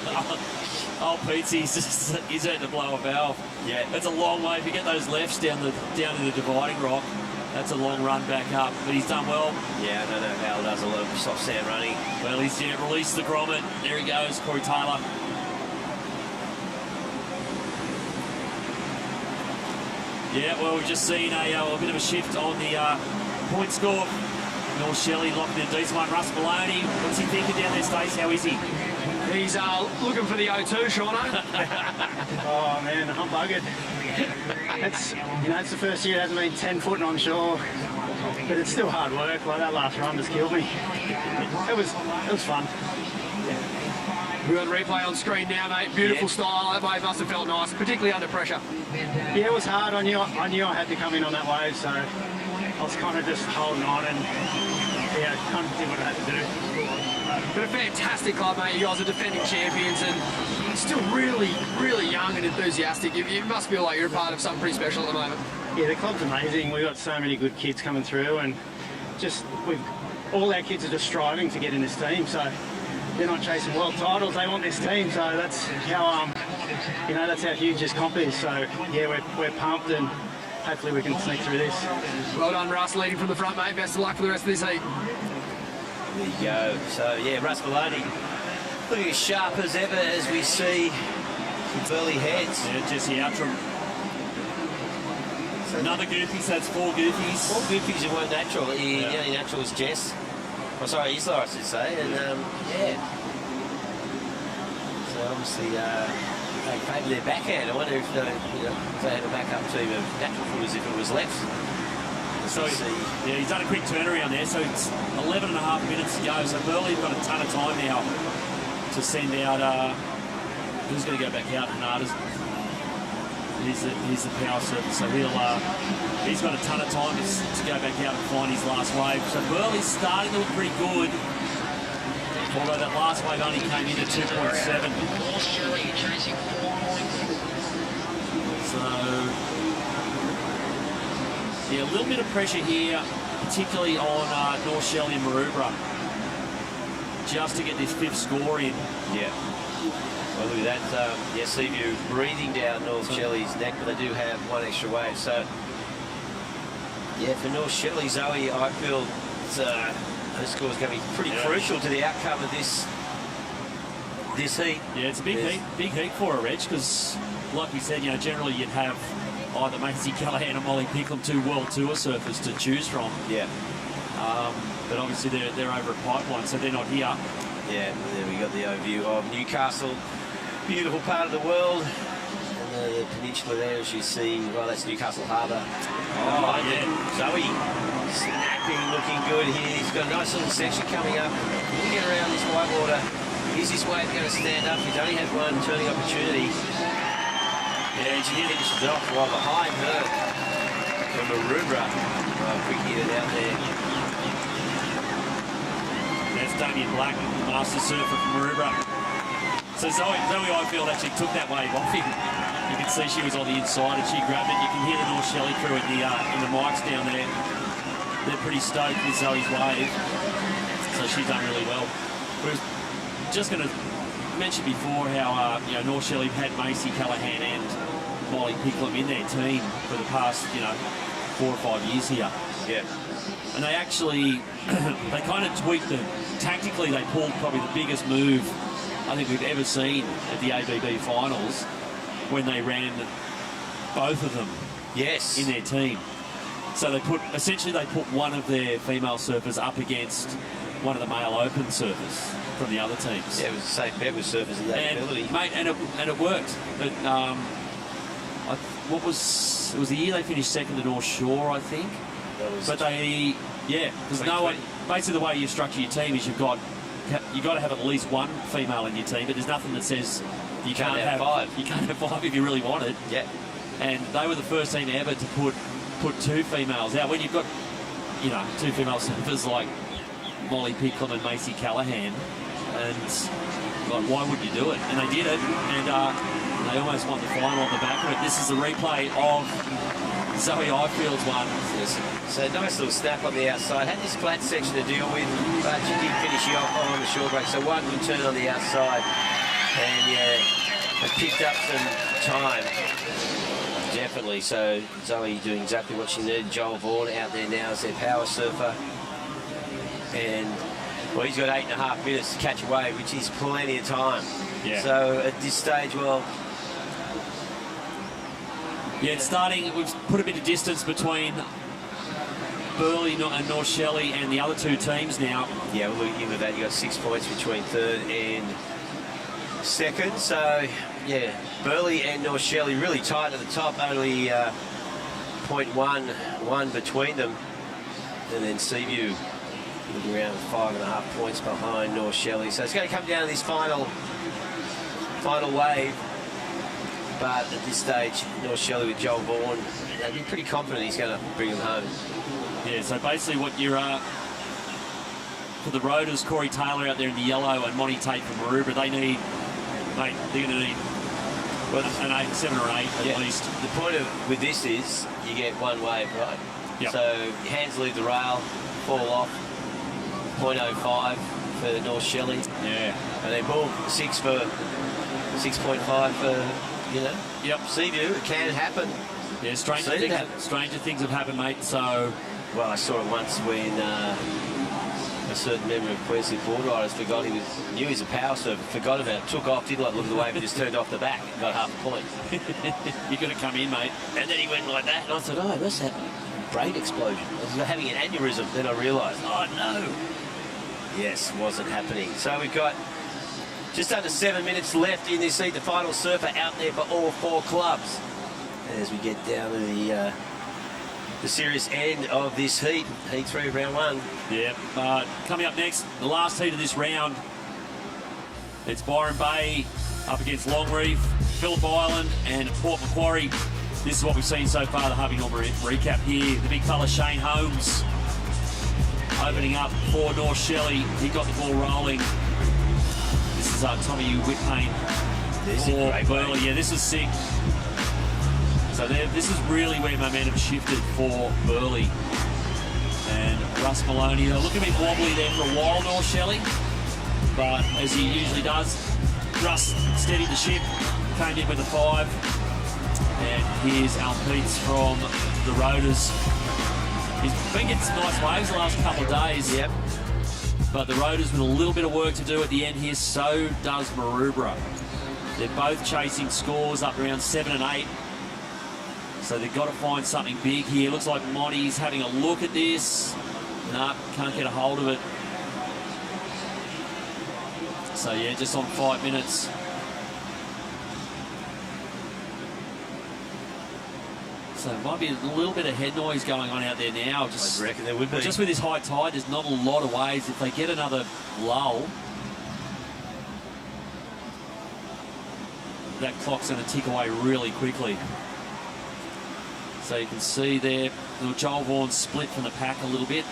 Oh, Pete, he's had to blow a valve. Yeah. That's a long way. If you get those lefts down in the dividing rock, that's a long run back up. But he's done well. Yeah, I don't know how he does a lot of soft sand running. Well, he's released the grommet. There he goes, Corey Taylor. Yeah, well, we've just seen a bit of a shift on the point score. North Shelley locking in a decent one. Russ Maloney, what's he thinking down there, Stace? How is he? He's looking for the O2, Shauna. Oh man, I'm buggered. It's the first year it hasn't been 10 foot on shore, but it's still hard work. Like that last run just killed me. It was fun. We've got the replay on screen now, mate. Beautiful style. That wave must have felt nice, particularly under pressure. Yeah, it was hard. I knew I had to come in on that wave, so I was kind of just holding on and kind of did what I had to do. But a fantastic club, mate. You guys are defending champions and still really, really young and enthusiastic. You must feel like you're a part of something pretty special at the moment. Yeah, the club's amazing. We've got so many good kids coming through, and all our kids are just striving to get in this team. So they're not chasing world titles; they want this team. So that's how that's how huge this comp is. So yeah, we're pumped, and hopefully we can sneak through this. Well done, Russ, leading from the front, mate. Best of luck for the rest of this heat. There you go. So yeah, Russ Maloney looking as sharp as ever as we see some Burleigh heads. Yeah, Jessie Outram. Another goofy, so that's 4 goofies. 4 goofies who weren't natural. The only natural was Jess. Oh, sorry, Isla, I should say. And yeah. So obviously they favoured their backhand. I wonder if they had a backup team of natural footers if it was left. So he's done a quick turnaround there. So it's 11.5 minutes to go. So Burleigh's got a ton of time now to send out. Who's going to go back out? Bernardes. He's the power surfer. So he's got a ton of time to go back out and find his last wave. So Burleigh's starting to look pretty good. Although that last wave only came in at 2.7. So, yeah, a little bit of pressure here, particularly on North Shelley and Maroubra, just to get this 5th score in. Yeah. Well, look at that. Seaview breathing down North Shelley's neck, but they do have 1 extra wave. So, yeah, for North Shelley, Zoe, I feel her score is going to be pretty crucial to the outcome of this heat. Yeah, it's a big heat for her, Reg, because, like we said, generally you'd have either Maisie Callaghan or Molly Picklum, 2 World Tour surfers to choose from. Yeah. But obviously they're over at Pipeline, so they're not here. Yeah, there we got the overview of Newcastle. Beautiful part of the world. And the peninsula there, as you see, well, that's Newcastle Harbour. Oh, yeah. Zoe, snapping, looking good here. He's got a nice little section coming up. We'll get around this whitewater. Is this wave going to stand up? He's only had 1 turning opportunity. Yeah, she finishes it off while behind her. From Maroubra. Quick hit it out there. That's Damien Black, master surfer from Maroubra. So Zoe Ifield actually took that wave off him. You can see she was on the inside and she grabbed it. You can hear the North Shelley crew in the mics down there. They're pretty stoked with Zoe's wave. So she's done really well. We were just going to mention before how North Shelley had Maisie Callaghan and Molly Picklum in their team for the past 4 or 5 years here. Yeah. And they actually they kind of tweaked them. Tactically, they pulled probably the biggest move I think we've ever seen at the ABB finals when they ran both of them in their team. So they put one of their female surfers up against one of the male open surfers from the other teams. Yeah, it was the same bet with surfers in that ability. Mate, and it worked. But it was the year they finished second to North Shore, I think. But because no one, basically the way you structure your team is you've got to have at least 1 female in your team, but there's nothing that says you can't have 5. You can't have 5 if you really want it. Yeah. And they were the first team ever to put 2 females out. When you've got 2 female surfers like Molly Picklum and Maisie Callaghan, and like, why would you do it? And they did it, and they almost won the final on the back of it. This is a replay of Zoe Ifield's one. Yes. So nice little snap on the outside. Had this flat section to deal with, but she did finish you off on the short break. So 1 good turn on the outside, and it picked up some time. Definitely. So Zoe doing exactly what she needed. Joel Vaughan out there now as their power surfer, and well, he's got 8.5 minutes to catch a wave, which is plenty of time. Yeah. So at this stage, well. Yeah, it's starting. We've put a bit of distance between Burleigh and North Shelley and the other 2 teams now. Yeah, well, look into that. You got 6 points between 3rd and 2nd. So, yeah, Burleigh and North Shelley really tight at the top. Only 0.1 between them. And then Seaview looking around 5.5 points behind North Shelley. So it's going to come down to this final wave. But at this stage, North Shelley with Joel Vaughan, they'd be pretty confident he's going to bring them home. Yeah, so basically what you're for the Roaders, Corey Taylor out there in the yellow and Monty Tate from Maroubra, they're going to need an 7 or 8 at least. The point with this is you get 1 wave, right? Yep. So hands leave the rail, fall off, 0.05 for North Shelley. Yeah. And then boom, 6.5 for Yep. Seaview. It can happen. Yeah, stranger things have happened, mate. So, well, I saw it once when a certain member of Queensland Boardriders forgot knew he was a power surfer, forgot about it, took off, didn't like look at the wave, and just turned off the back, got half a point. You're going to come in, mate. And then he went like that, and I thought, oh, what's that? Brain explosion. I was having an aneurysm. Then I realised, oh no. Yes, wasn't happening. So we've got just under 7 minutes left in this heat. The final surfer out there for all 4 clubs. As we get down to the serious end of this heat, heat 3 of round 1. Yeah, coming up next, the last heat of this round. It's Byron Bay up against Longreef, Phillip Island and Port Macquarie. This is what we've seen so far, the Harvey Norman recap here. The big fella Shane Holmes opening up for North Shelley. He got the ball rolling. This is Tommy Whitpain for Burleigh. Yeah, this is sick. So this is really where momentum shifted for Burleigh. And Russ Maloney, looking a bit wobbly there for a while, North Shelley. But as he usually does, Russ steadied the ship, came in with a 5. And here's Al Peets from the Roaders. He's been getting some nice waves the last couple of days. Yep. But the Roaders with a little bit of work to do at the end here, so does Maroubra. They're both chasing scores up around 7 and 8. So they've got to find something big here. Looks like Monty's having a look at this. Nah, can't get a hold of it. So yeah, just on 5 minutes. So there might be a little bit of head noise going on out there now. I reckon there would be. Just with this high tide, there's not a lot of waves. If they get another lull, that clock's going to tick away really quickly. So you can see there, Joel Vaughan's split from the pack a little bit.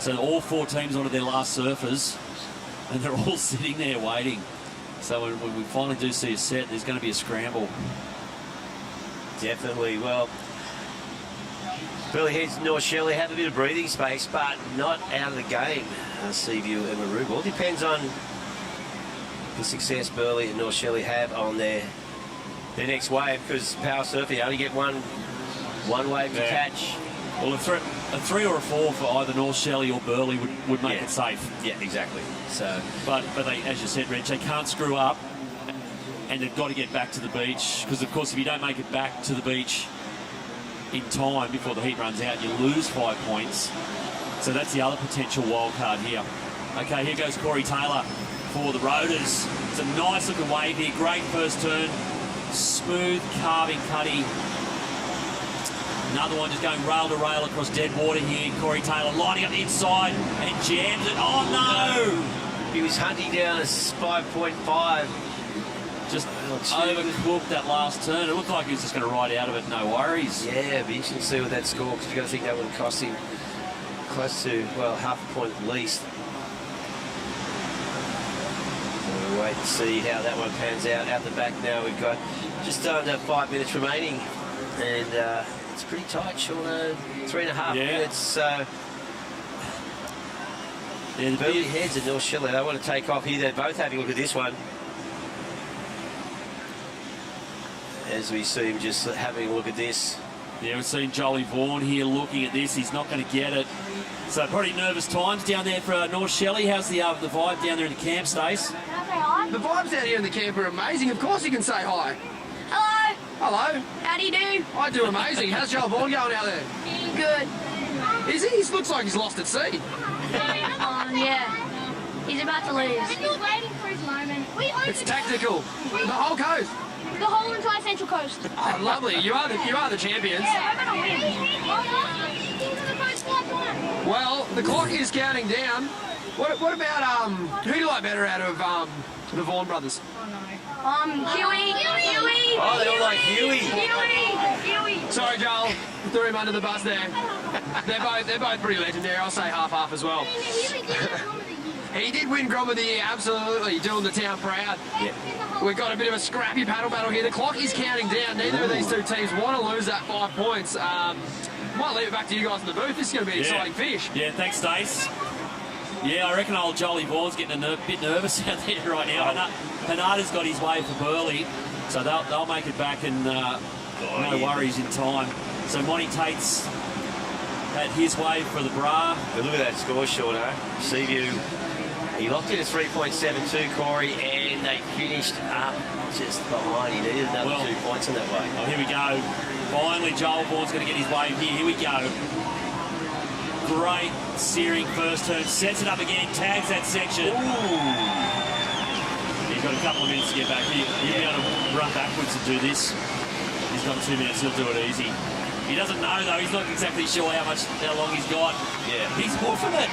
So all 4 teams onto their last surfers, and they're all sitting there waiting. So when we finally do see a set, there's going to be a scramble. Definitely. Well, Burleigh Heads and North Shelley have a bit of breathing space, but not out of the game. Seaview and Maroubra. All depends on the success Burleigh and North Shelley have on their next wave, because power surfer, you only get one wave to catch. Well, a 3 or a 4 for either North Shelley or Burleigh would make it safe. Yeah, exactly. So, but they, as you said, Reg, they can't screw up, and they've got to get back to the beach, because of course if you don't make it back to the beach in time before the heat runs out, you lose 5 points. So that's the other potential wild card here. Okay, here goes Corey Taylor for the Roaders. It's a nice looking wave here. Great first turn. Smooth carving cutty. Another one just going rail to rail across dead water here. Corey Taylor lining up the inside and jams it. Oh no! He was hunting down a 5.5. Just overcooked that last turn. It looked like he was just going to ride out of it, no worries. Yeah, it'd be interesting to see what that score, because you've got to think that would have cost him close to, well, half a point at least. So we'll wait and see how that one pans out. Out the back now, we've got just under 5 minutes remaining, and it's pretty tight, Sean. 3.5 minutes. So the Burleigh Heads and North Shelley, they want to take off here. They're both having a look at this one. As we see him just having a look at this. Yeah, we've seen Jolie Vaughan here looking at this. He's not going to get it. So probably nervous times down there for North Shelley. How's the vibe down there in the camp, Stace? The vibes out here in the camp are amazing. Of course you can say hi. Hello. Hello. How do you do? I do amazing. How's Joel Vaughan going out there? Good. Is he? He looks like he's lost at sea. Yeah. He's about to lose. And you're waiting for his moment. It's tactical. The whole coast. The whole entire Central Coast. Oh, lovely. You are the champions. Yeah, I'm gonna win. Well, the clock is counting down. What about who do you like better out of the Vaughan brothers? Huey. Oh, they all like Huey. Huey. Sorry, Joel. Threw him under the bus there. They're both pretty legendary. I'll say half as well. He did win Grub of the Year, absolutely, doing the town proud. Yeah. We've got a bit of a scrappy paddle battle here. The clock is counting down. Neither of these two teams want to lose that 5 points. Might leave it back to you guys in the booth. This is going to be an exciting fish. Yeah, thanks, Stace. Yeah, I reckon old Jolie Vaughan's getting a bit nervous out there right now. Hanada's got his way for Burleigh, so they'll make it back and no worries in time. So Monty Tate's had his way for the bra. But look at that score, Sean. Seaview, he locked in a 3.72, Corey, and they finished up just behind. He needed another 2 points in that way. Oh, here we go. Finally, Joel Vaughan's going to get his wave here. Here we go. Great searing first turn. Sets it up again. Tags that section. Ooh. He's got a couple of minutes to get back. He'll be able to run backwards and do this. He's got 2 minutes. He'll do it easy. He doesn't know, though. He's not exactly sure how long he's got. Yeah. He's hoofing it.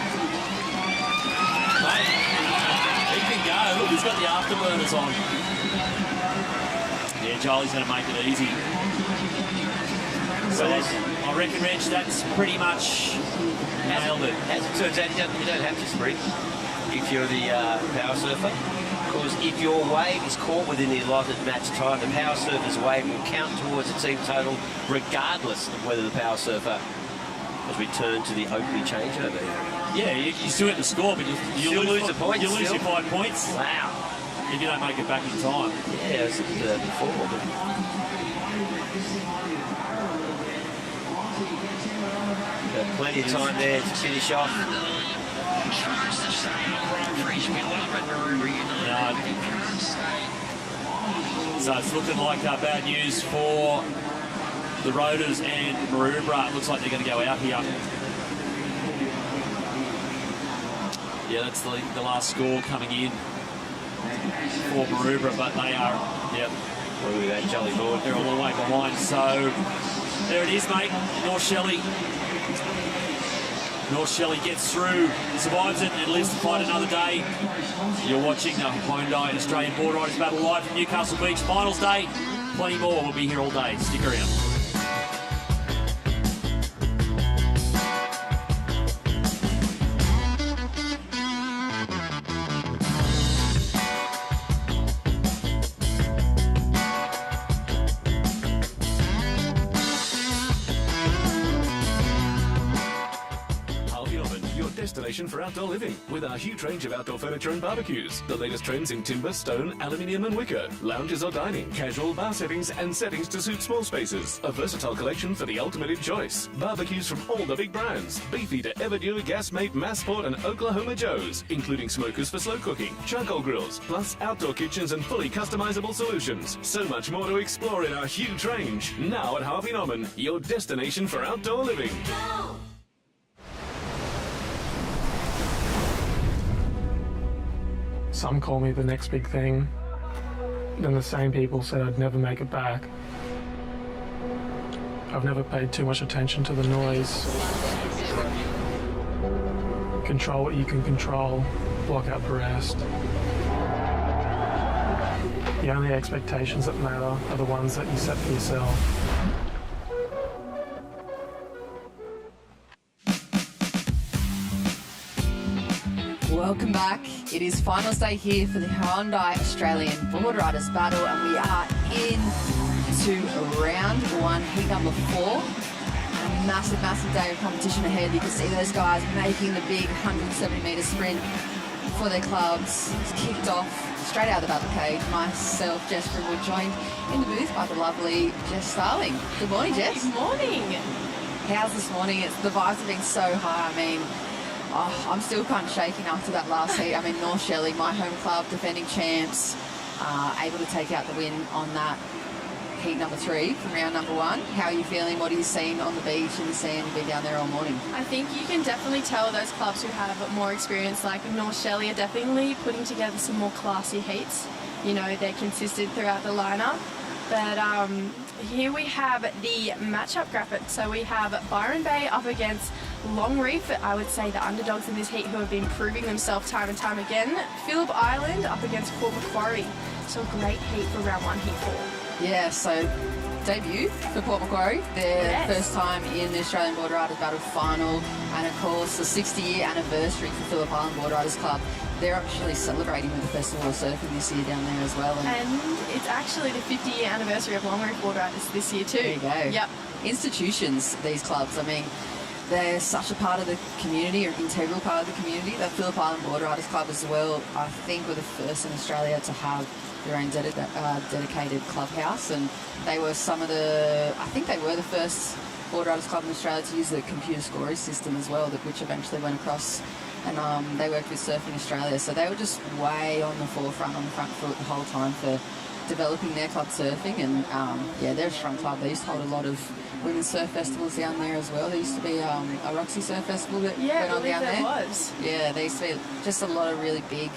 Mate, he can go. Look, he's got the afterburners on. Yeah, Jolie's going to make it easy. So I reckon, Reg, that's pretty much nailed it. As it turns out, you don't have to sprint if you're the power surfer. because if your wave is caught within the allotted match time, the power surfer's wave will count towards the team total regardless of whether the power surfer has returned to the Oakley changeover area. Yeah, you still get the score, but you lose the points. You lose still. your 5 points. Wow. If you don't make it back in time. Yeah, I was looking at that before. But... plenty of time there to finish off. So it's looking like bad news for the Roaders and Maroubra. It looks like they're going to go out here. Yeah, that's the last score coming in for Maroubra, but they are, yep. Look at that jolly board. They're all the way behind. So there it is, mate. North Shelley gets through, survives it, and lives to fight another day. You're watching the Hyundai Australian Boardriders battle live from Newcastle Beach. Finals day. Plenty more. We'll be here all day. Stick around. Destination for outdoor living with our huge range of outdoor furniture and barbecues. The latest trends in timber, stone, aluminium and wicker, lounges or dining, casual bar settings and settings to suit small spaces. A versatile collection for the ultimate in choice. Barbecues from all the big brands. Beefy to Everdure, Gasmate, Massport and Oklahoma Joe's, including smokers for slow cooking, charcoal grills, plus outdoor kitchens and fully customizable solutions. So much more to explore in our huge range. Now at Harvey Norman, your destination for outdoor living. Go! Some call me the next big thing. Then the same people said I'd never make it back. I've never paid too much attention to the noise. Control what you can control, block out the rest. The only expectations that matter are the ones that you set for yourself. Welcome back. It is finals day here for the Hyundai Australian Boardriders battle, and we are into round one, heat number 4. A massive, massive day of competition ahead. You can see those guys making the big 170-metre sprint for their clubs. It's kicked off straight out of the battle cage. Myself, Jess Brimwood, joined in the booth by the lovely Jess Starling. Good morning, Jess. Good morning. How's this morning? The vibes have been so high. I mean, I'm still kind of shaking after that last heat. I mean, North Shelley, my home club, defending champs, able to take out the win on that heat number 3 from round number 1. How are you feeling? What are you seeing on the beach in the sand? You've been down there all morning. I think you can definitely tell those clubs who have more experience, like North Shelley, are definitely putting together some more classy heats. You know, they're consistent throughout the lineup. But here we have the matchup graphic. So we have Byron Bay up against Long Reef, I would say the underdogs in this heat who have been proving themselves time and time again. Phillip Island up against Port Macquarie. So a great heat for round 1, heat 4. Yeah, so debut for Port Macquarie, their first time in the Australian Boardriders Battle final, and of course the 60-year anniversary for Phillip Island Boardriders Club. They're actually celebrating with the Festival of Surfing this year down there as well. And it's actually the 50-year anniversary of Long Reef Boardriders this year too. There you go. Yep. Institutions, these clubs, I mean, they're such a part of the community, or integral part of the community. The Phillip Island Boardriders Club as well, I think, were the first in Australia to have their own dedicated clubhouse, and they were I think they were the first Boardriders Club in Australia to use the computer scoring system as well, which eventually went across, and they worked with Surfing Australia, so they were just way on the forefront, on the front foot the whole time for developing their club surfing. And yeah, they're a strong club. They used to hold a lot of women's surf festivals down there as well. There used to be a Roxy Surf Festival that went on down there. Was. Yeah, there used to be just a lot of really big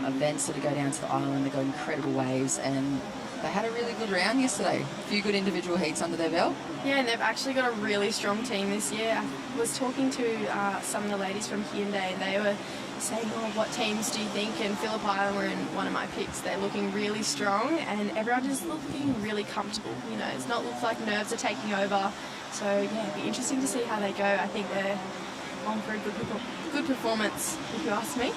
events that would go down to the island. They got incredible waves, and they had a really good round yesterday. A few good individual heats under their belt. Yeah, and they've actually got a really strong team this year. I was talking to some of the ladies from Hyundai, and they were saying, oh, what teams do you think? And Phillip Island were in one of my picks. They're looking really strong, and everyone is looking really comfortable. You know, it's not look like nerves are taking over. So yeah, it'd be interesting to see how they go. I think they're on for a good people. good performance, if you ask me.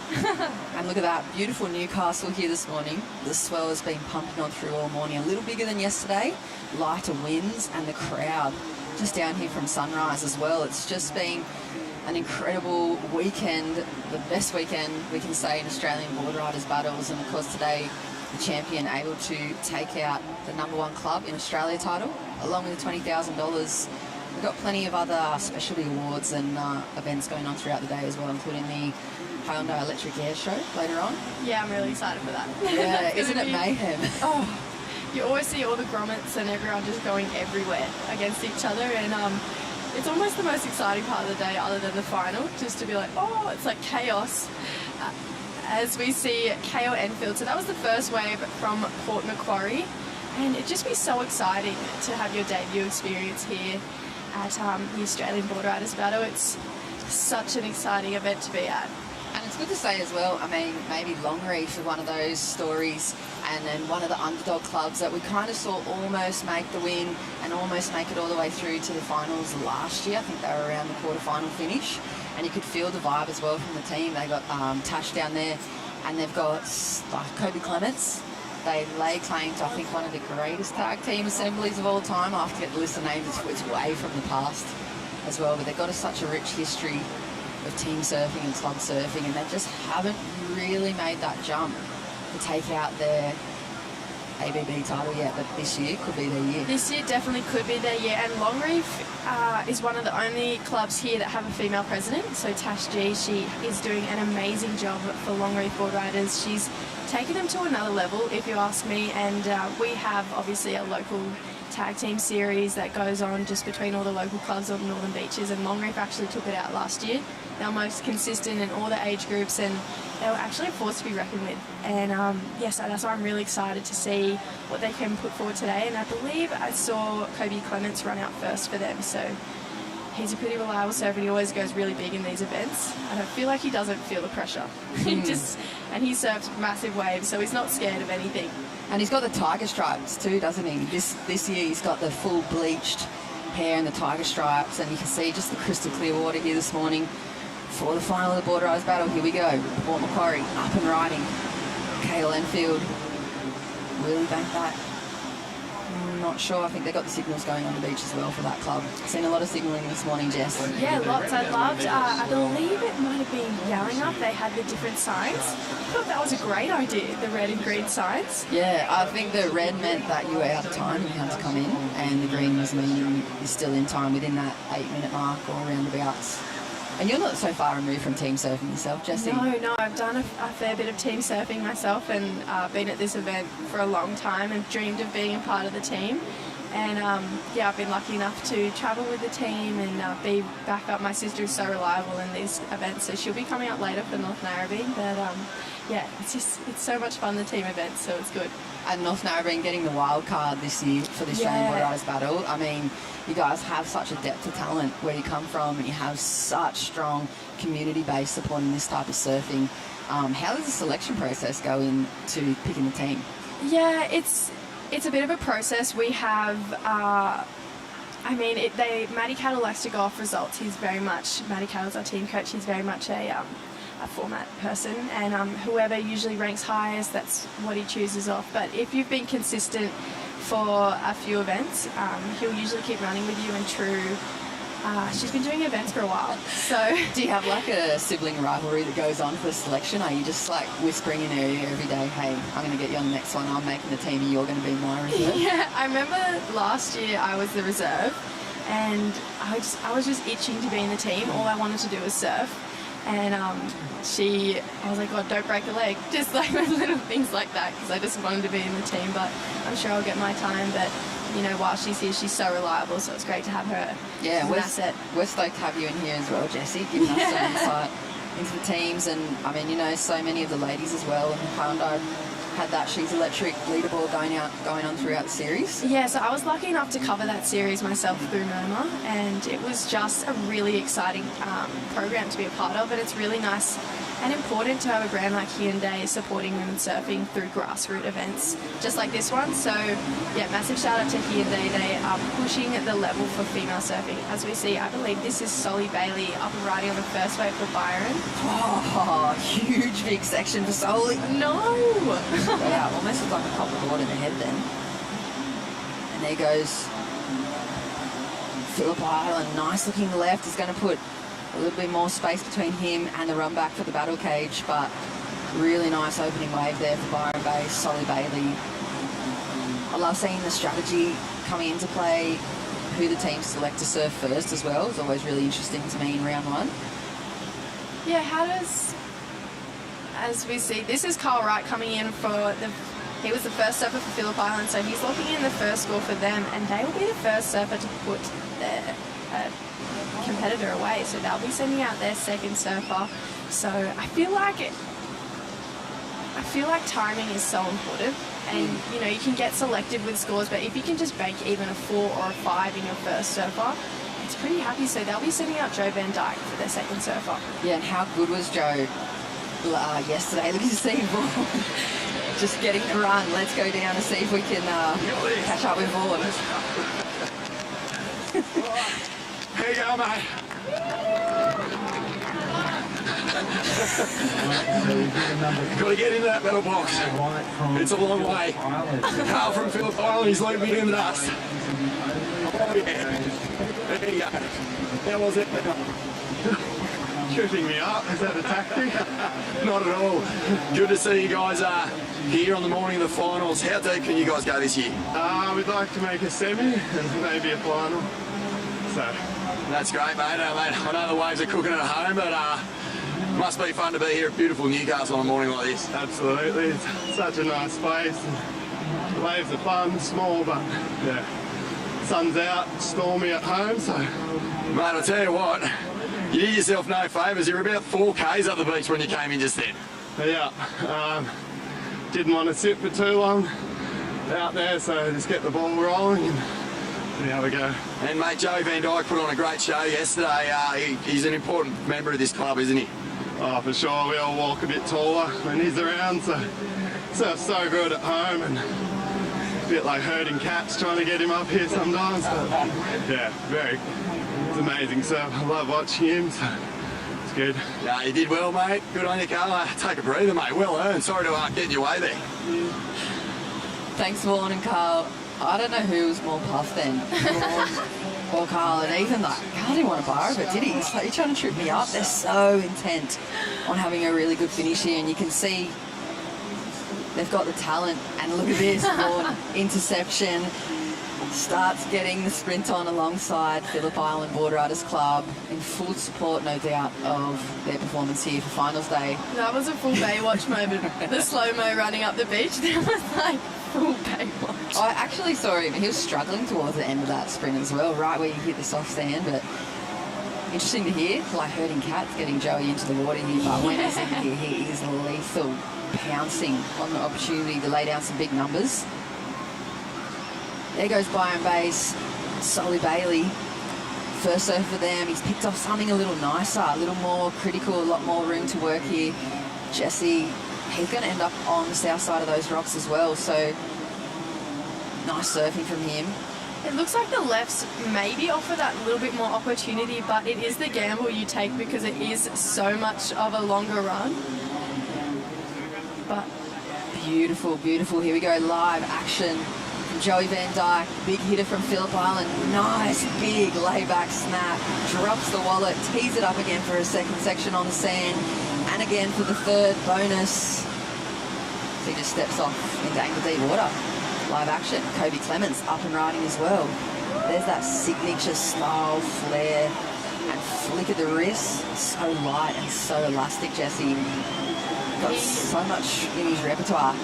And look at that, beautiful Newcastle here this morning. The swell has been pumping on through all morning, a little bigger than yesterday, lighter winds, and the crowd just down here from sunrise as well. It's just been an incredible weekend, the best weekend we can say in Australian Boardriders battles, and of course today the champion able to take out the #1 club in Australia title, along with the $20,000. We've got plenty of other specialty awards and events going on throughout the day as well, including the Hyundai Electric Air Show later on. Yeah, I'm really excited for that. Yeah, isn't it mayhem? Oh, you always see all the grommets and everyone just going everywhere against each other, and it's almost the most exciting part of the day other than the final, just to be like, oh, it's like chaos. As we see KO Enfield, so that was the first wave from Port Macquarie, and it'd just be so exciting to have your debut experience here at the Australian Boardriders battle. It's such an exciting event to be at. And it's good to say as well, I mean, maybe Longreef is one of those stories, and then one of the underdog clubs that we kind of saw almost make the win and almost make it all the way through to the finals last year. I think they were around the quarterfinal finish, and you could feel the vibe as well from the team. They got Tash down there, and they've got like Kobe Clements. They lay claim to, I think, one of the greatest tag team assemblies of all time. I have to get the list of names, it's way from the past as well, but they've got such a rich history of team surfing and club surfing, and they just haven't really made that jump to take out their ABB title yet, but this year could be their year. This year definitely could be their year, and Longreef is one of the only clubs here that have a female president. So Tash G, she is doing an amazing job for Longreef Boardriders. She's taken them to another level, if you ask me, and we have obviously a local tag team series that goes on just between all the local clubs on the Northern Beaches, and Longreef actually took it out last year. They're most consistent in all the age groups, and they were actually a force to be reckoned with. And yes, that's why I'm really excited to see what they can put forward today. And I believe I saw Kobe Clements run out first for them, so he's a pretty reliable surfer, and he always goes really big in these events. I don't feel like he doesn't feel the pressure. And he surfs massive waves, so he's not scared of anything. And he's got the tiger stripes too, doesn't he? This year he's got the full bleached hair and the tiger stripes, and you can see just the crystal clear water here this morning for the final of the Boardriders battle. Here we go. Port Macquarie up and riding. KO Enfield really banked that. Not sure. I think they got the signals going on the beach as well for that club. Seen a lot of signalling this morning, Jess. Yeah, lots. I loved. I believe it might have been Yarringup. They had the different signs. I thought that was a great idea, the red and green signs. Yeah, I think the red meant that you were out of time and you had to come in, and the green was meaning you're still in time within that 8-minute mark or roundabouts. And you're not so far removed from team surfing yourself, Jessie. No, I've done a fair bit of team surfing myself, and been at this event for a long time and dreamed of being a part of the team. And yeah, I've been lucky enough to travel with the team and be back up. My sister is so reliable in these events, so she'll be coming up later for North Narrabeen. But yeah, it's so much fun, the team events, so it's good. And North Narrabeen getting the wild card this year for the Australian Boardriders battle. I mean, you guys have such a depth of talent where you come from, and you have such strong community base supporting this type of surfing. How does the selection process go into picking the team? Yeah, it's a bit of a process. We have, Matty Cattle likes to go off results. He's very much, Matty Cattle's our team coach, he's very much a format person, and whoever usually ranks highest, that's what he chooses off. But if you've been consistent for a few events, he'll usually keep running with you. And True, she's been doing events for a while. So do you have like a sibling rivalry that goes on for the selection? Are you just like whispering in her ear every day, hey, I'm going to get you on the next one, I'm making the team and you're going to be my reserve? Yeah, I remember last year I was the reserve, and I was just itching to be in the team. All I wanted to do was surf. And I was like, God, don't break a leg. Just like little things like that, because I just wanted to be in the team. But I'm sure I'll get my time. But, you know, while she's here, she's so reliable, so it's great to have her. Yeah, she's an asset. We're stoked to have you in here as well, Jessie, giving us some insight into the teams. And, I mean, you know, so many of the ladies as well, and Hyundai had that She's Electric leaderboard going on throughout the series? Yeah, so I was lucky enough to cover that series myself through Murmur, and it was just a really exciting program to be a part of, and it's really nice and important to have a brand like Hyundai supporting women surfing through grassroots events just like this one. So yeah, massive shout out to Hyundai. They are pushing the level for female surfing. As we see, I believe this is Solly Bailey up and riding on the first wave for Byron. Oh, huge big section for Solly. No! Wow, almost looks like a couple of board in the head then. And there goes Phillip Island, nice looking left. Is going to put a little bit more space between him and the run back for the battle cage, but really nice opening wave there for Byron Bay, Solly Bailey. I love seeing the strategy coming into play, who the teams select to surf first as well. It's always really interesting to me in round one. Yeah, how does, as we see, this is Carl Wright coming in for he was the first surfer for Phillip Island, so he's locking in the first score for them, and they will be the first surfer to put their competitor away, so they'll be sending out their second surfer. So I feel like timing is so important, and you know, you can get selective with scores, but if you can just bank even a 4 or a 5 in your first surfer, it's pretty happy. So they'll be sending out Joe Van Dyke for their second surfer. Yeah, and how good was Joe yesterday? Look at Steve Vaughan just getting the run. Let's go down and see if we can catch up with Vaughan. Here you go, mate. Got to get into that metal box. It's a long way. Carl from Phillip Island, he's leaving me in the dust. Oh, yeah. There you go. How was it? Tripping me up, is that a tactic? Not at all. Good to see you guys here on the morning of the finals. How deep can you guys go this year? We'd like to make a semi and maybe a final. So that's great, mate. I know the waves are cooking at home, but must be fun to be here at beautiful Newcastle on a morning like this. Absolutely. It's such a nice place. The waves are fun, small, but yeah. Sun's out, stormy at home, so. Mate, I'll tell you what, you did yourself no favours. You were about 4 Ks up the beach when you came in just then. Yeah. Didn't want to sit for too long out there, so just get the ball rolling and see how we go. And mate, Joe Van Dyke put on a great show yesterday. He's an important member of this club, isn't he? Oh, for sure. We all walk a bit taller when he's around, so surf's so good at home, and a bit like herding cats trying to get him up here sometimes. But yeah, it's amazing surf. I love watching him, so it's good. Yeah, you did well, mate. Good on you, Carl. Take a breather, mate. Well earned. Sorry to get in your way there. Thanks, Vaughan and Carl. I don't know who was more puffed then, or Carl, and even like, Carl didn't want to bar of it, did he? He's like, you're trying to trip me up. They're so intent on having a really good finish here, and you can see they've got the talent. And look at this, Vaughan, interception, starts getting the sprint on alongside Phillip Island Boardriders Club in full support, no doubt, of their performance here for finals day. That was a full Baywatch moment. The slow-mo running up the beach, there was like full Baywatch. I actually saw him, he was struggling towards the end of that sprint as well, right where you hit the soft sand, but interesting to hear, like herding cats, getting Joey into the water here, but when he's in here, he is lethal, pouncing on the opportunity to lay down some big numbers. There goes Byron Bay's Solly Bailey. First serve for them. He's picked off something a little nicer, a little more critical, a lot more room to work here. Jesse, he's going to end up on the south side of those rocks as well, so nice surfing from him. It looks like the lefts maybe offer that little bit more opportunity, but it is the gamble you take because it is so much of a longer run. But beautiful, beautiful. Here we go, live action. Joey Van Dyke, big hitter from Phillip Island. Nice, big layback snap. Drops the wallet, tees it up again for a second section on the sand. And again for the third bonus. So he just steps off into ankle deep water. Live action. Kobe Clements up and riding as well. There's that signature style flare and flick of the wrist. So light and so elastic, Jesse. Got so much in his repertoire.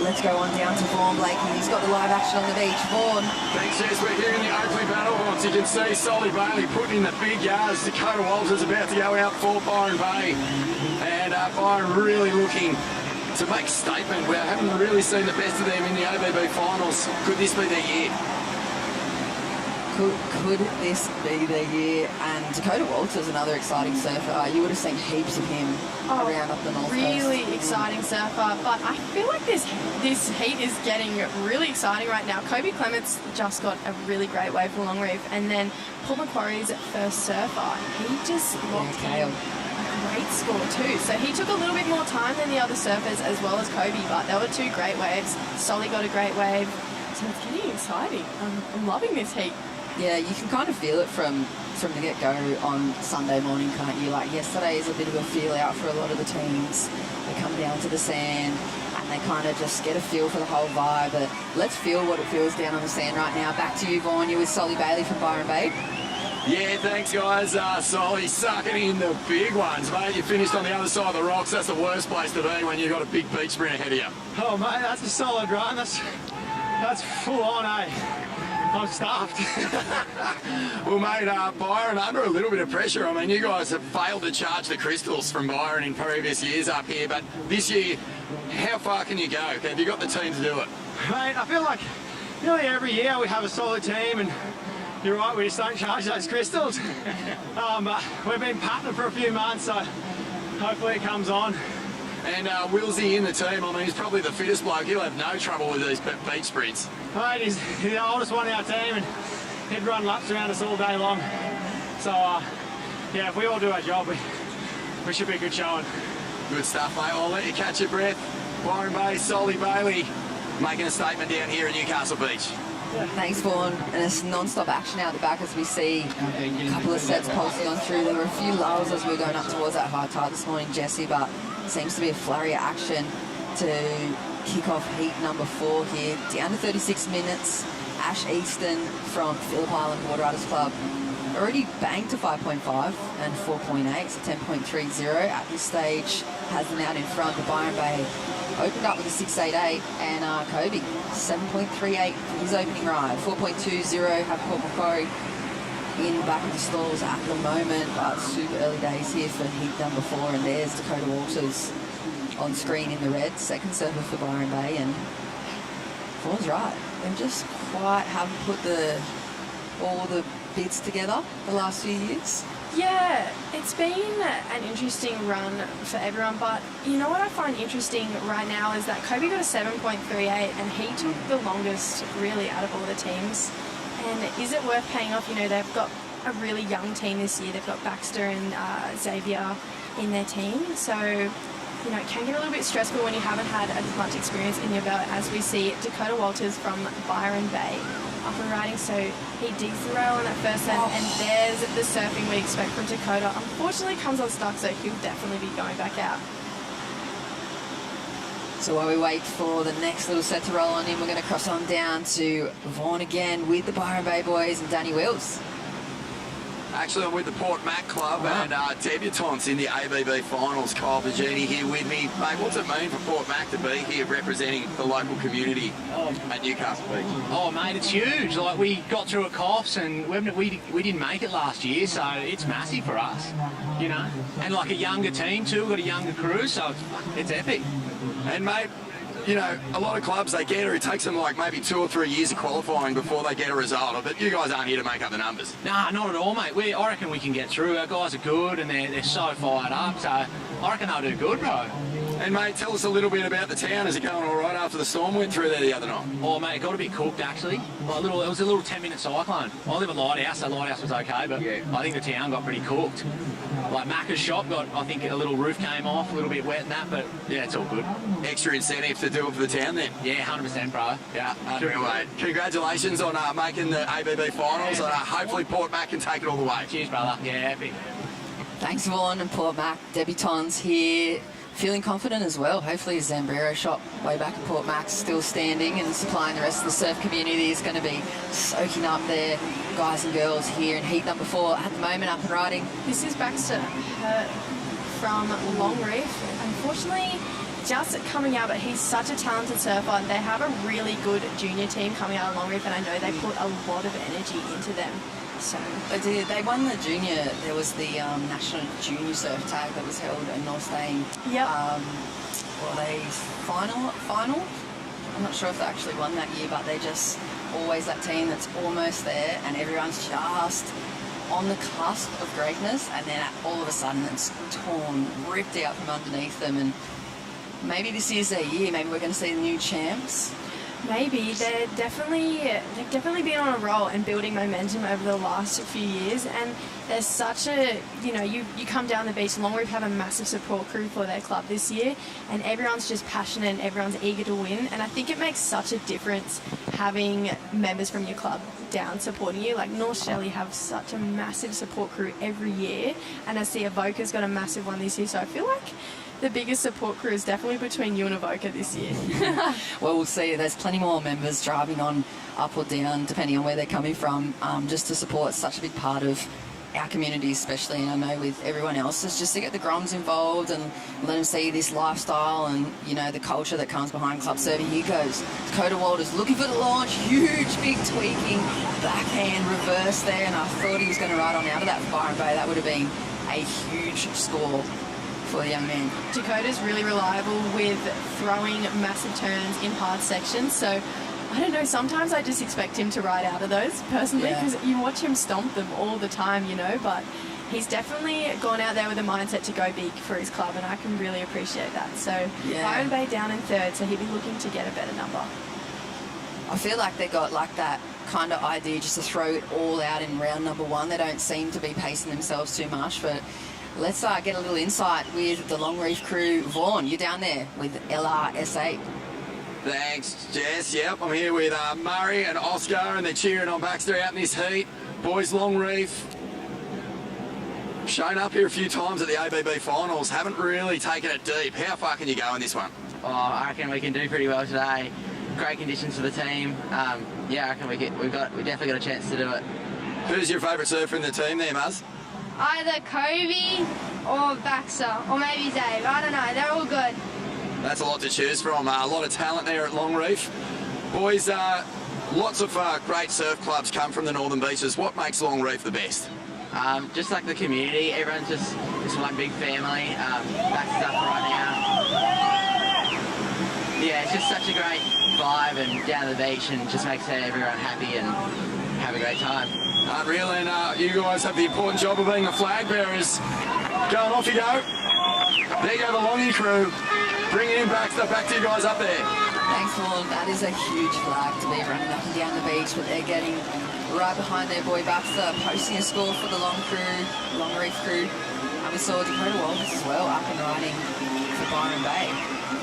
Let's go on down to Vaughan Blakey. He's got the live action on the beach. Vaughan. Thanks, Jess. We're here in the Oakley battle box. You can see Solly Bailey putting in the big yards. Dakota Walters about to go out for Byron Bay. And Byron really looking to make a statement. We haven't really seen the best of them in the ABB finals. Could this be their year? Could this be their year? And Dakota Walters, another exciting surfer. You would have seen heaps of him around up the north really coast. exciting surfer, but I feel like this heat is getting really exciting right now. Kobe Clements just got a really great wave for Long Reef, and then Paul Macquarie's first surfer, he just locked in a great score too. So he took a little bit more time than the other surfers as well as Kobe, but there were two great waves. Solly got a great wave, so it's getting exciting. I'm loving this heat. Yeah, you can kind of feel it from the get-go on Sunday morning, can't you? Like yesterday is a bit of a feel out for a lot of the teams. They come down to the sand and they kind of just get a feel for the whole vibe. But let's feel what it feels down on the sand right now. Back to you, Vaughan. You're with Solly Bailey from Byron Bay. Yeah, thanks guys. Solly sucking in the big ones, mate. You finished on the other side of the rocks. That's the worst place to be when you've got a big beach sprint ahead of you. Oh, mate, that's a solid run. That's full on, eh? I'm stuffed. Well, mate, Byron under a little bit of pressure. I mean, you guys have failed to charge the crystals from Byron in previous years up here, but this year, how far can you go? Have you got the team to do it? Mate, I feel like nearly every year we have a solid team, and you're right, we just don't charge those crystals. We've been patting for a few months, so hopefully it comes on. And Willsy in the team, I mean, he's probably the fittest bloke. He'll have no trouble with these beach sprints. Mate, he's the oldest one in our team, and he'd run laps around us all day long. So, yeah, if we all do our job, we should be a good showing. Good stuff, mate. I'll let you catch your breath. Byron Bay, Solly Bailey, making a statement down here at Newcastle Beach. Thanks, Vaughan. And it's non-stop action out the back as we see a couple of sets pulsing on through. There were a few lulls as we were going up towards that high tide this morning, Jesse, but seems to be a flurry of action to kick off heat number 4 here. Down to 36 minutes. Ash Easton from Phillip Island Boardriders Club already banked to 5.5 and 4.8, so 10.30 at this stage. Has them out in front. The Byron Bay opened up with a 6.88, and Kobe 7.38 for his opening ride. 4.20 have Paul Macquarie in back of the stalls at the moment, but super early days here for heat number 4, and there's Dakota Walters on screen in the red, second surfer for Byron Bay, and Vaughan's right. They just quite haven't put all the bits together the last few years. Yeah, it's been an interesting run for everyone, but you know what I find interesting right now is that Kobe got a 7.38 and he took the longest really out of all the teams. And is it worth paying off? You know, they've got a really young team this year. They've got Baxter and Xavier in their team. So, you know, it can get a little bit stressful when you haven't had as much experience in your belt, as we see Dakota Walters from Byron Bay up and riding. So he digs the rail on that first set, and there's the surfing we expect from Dakota. Unfortunately, comes unstuck, so he'll definitely be going back out. So while we wait for the next little set to roll on in, we're going to cross on down to Vaughan again with the Byron Bay boys and Danny Wills. Actually, I'm with the Port Mac Club and debutantes in the ABB finals. Kyle Virginie here with me. Mate, what's it mean for Port Mac to be here representing the local community at Newcastle Beach? Oh, mate, it's huge. Like, we got through at Coffs and we didn't make it last year, so it's massive for us, you know. And like a younger team too, we've got a younger crew, so it's epic. And mate, you know, a lot of clubs, they get her, it takes them like maybe 2 or 3 years of qualifying before they get a result. But you guys aren't here to make up the numbers. Nah, not at all, mate. I reckon we can get through. Our guys are good and they're so fired up, so I reckon they'll do good, bro. And mate, tell us a little bit about the town. Is it going all right after the storm went through there the other night? Oh, mate, it got a bit cooked, actually. Like it was a little 10-minute cyclone. I live at Lighthouse, so Lighthouse was okay, but I think the town got pretty cooked. Like Macca's shop got, I think a little roof came off, a little bit wet and that, but yeah, it's all good. Extra incentive to do it for the town then? Yeah, 100%, bro. Yeah, unreal, mate. Congratulations on making the ABB finals. Hopefully Port Mac can take it all the way. Cheers, brother. Yeah, epic. Thanks, Vaughan and Port Mac. Debutantes here, feeling confident as well. Hopefully Zambrero shop way back at Port Mac's still standing and supplying the rest of the surf community is going to be soaking up their guys and girls here in heat number 4 at the moment, up and riding. This is Baxter from Long Reef. Unfortunately, just coming out, but he's such a talented surfer. They have a really good junior team coming out of Long Reef, and I know they put a lot of energy into them. So they did. They won the junior. There was the national junior surf tag that was held in North Stain. Yep. Well, they final. I'm not sure if they actually won that year, but they just always that team that's almost there, and everyone's just on the cusp of greatness, and then all of a sudden it's torn, ripped out from underneath them, and maybe this is their year. Maybe we're going to see the new champs. Maybe. They've definitely been on a roll and building momentum over the last few years, and there's such a, you come down the beach, Longreef have a massive support crew for their club this year, and everyone's just passionate and everyone's eager to win, and I think it makes such a difference having members from your club down supporting you. Like North Shelley have such a massive support crew every year, and I see Avoca's got a massive one this year, so I feel like the biggest support crew is definitely between you and Avoca this year. Well, we'll see. There's plenty more members driving on up or down, depending on where they're coming from, just to support such a big part of our community, especially, and I know with everyone else, is just to get the Groms involved and let them see this lifestyle and, the culture that comes behind club surfing. Here goes Dakota Walters looking for the launch, huge, big tweaking, backhand reverse there, and I thought he was going to ride on out of that for Byron Bay. That would have been a huge score for the young man. Dakota's really reliable with throwing massive turns in hard sections, so I don't know, sometimes I just expect him to ride out of those personally, because you watch him stomp them all the time, but he's definitely gone out there with a mindset to go big for his club, and I can really appreciate that. So Byron Bay down in third, so he'll be looking to get a better number. I feel like they got like that kind of idea just to throw it all out in round number one. They don't seem to be pacing themselves too much, but let's get a little insight with the Longreef crew. Vaughn, you're down there with LRS8. Thanks, Jess. Yep, I'm here with Murray and Oscar, and they're cheering on Baxter out in this heat. Boys Longreef, shown up here a few times at the ABB finals, haven't really taken it deep. How far can you go in this one? Oh, I reckon we can do pretty well today. Great conditions for the team. I reckon we definitely got a chance to do it. Who's your favourite surfer in the team there, Muzz? Either Kobe or Baxter, or maybe Dave. I don't know. They're all good. That's a lot to choose from. A lot of talent there at Longreef. Boys, lots of great surf clubs come from the Northern Beaches. What makes Longreef the best? Just like the community. Everyone's just one big family. Baxter's up right now. Yeah, it's just such a great vibe and down the beach, and just makes everyone happy and have a great time. Unreal, and you guys have the important job of being the flag bearers. Going off you go. There you go, the Longie crew. Bringing in back to you guys up there. Thanks, Vaughn. That is a huge flag to be running up and down the beach, but they're getting right behind their boy Baxter, posting a score for the Longreef crew. And we saw Dakota Walters as well up and riding for Byron Bay.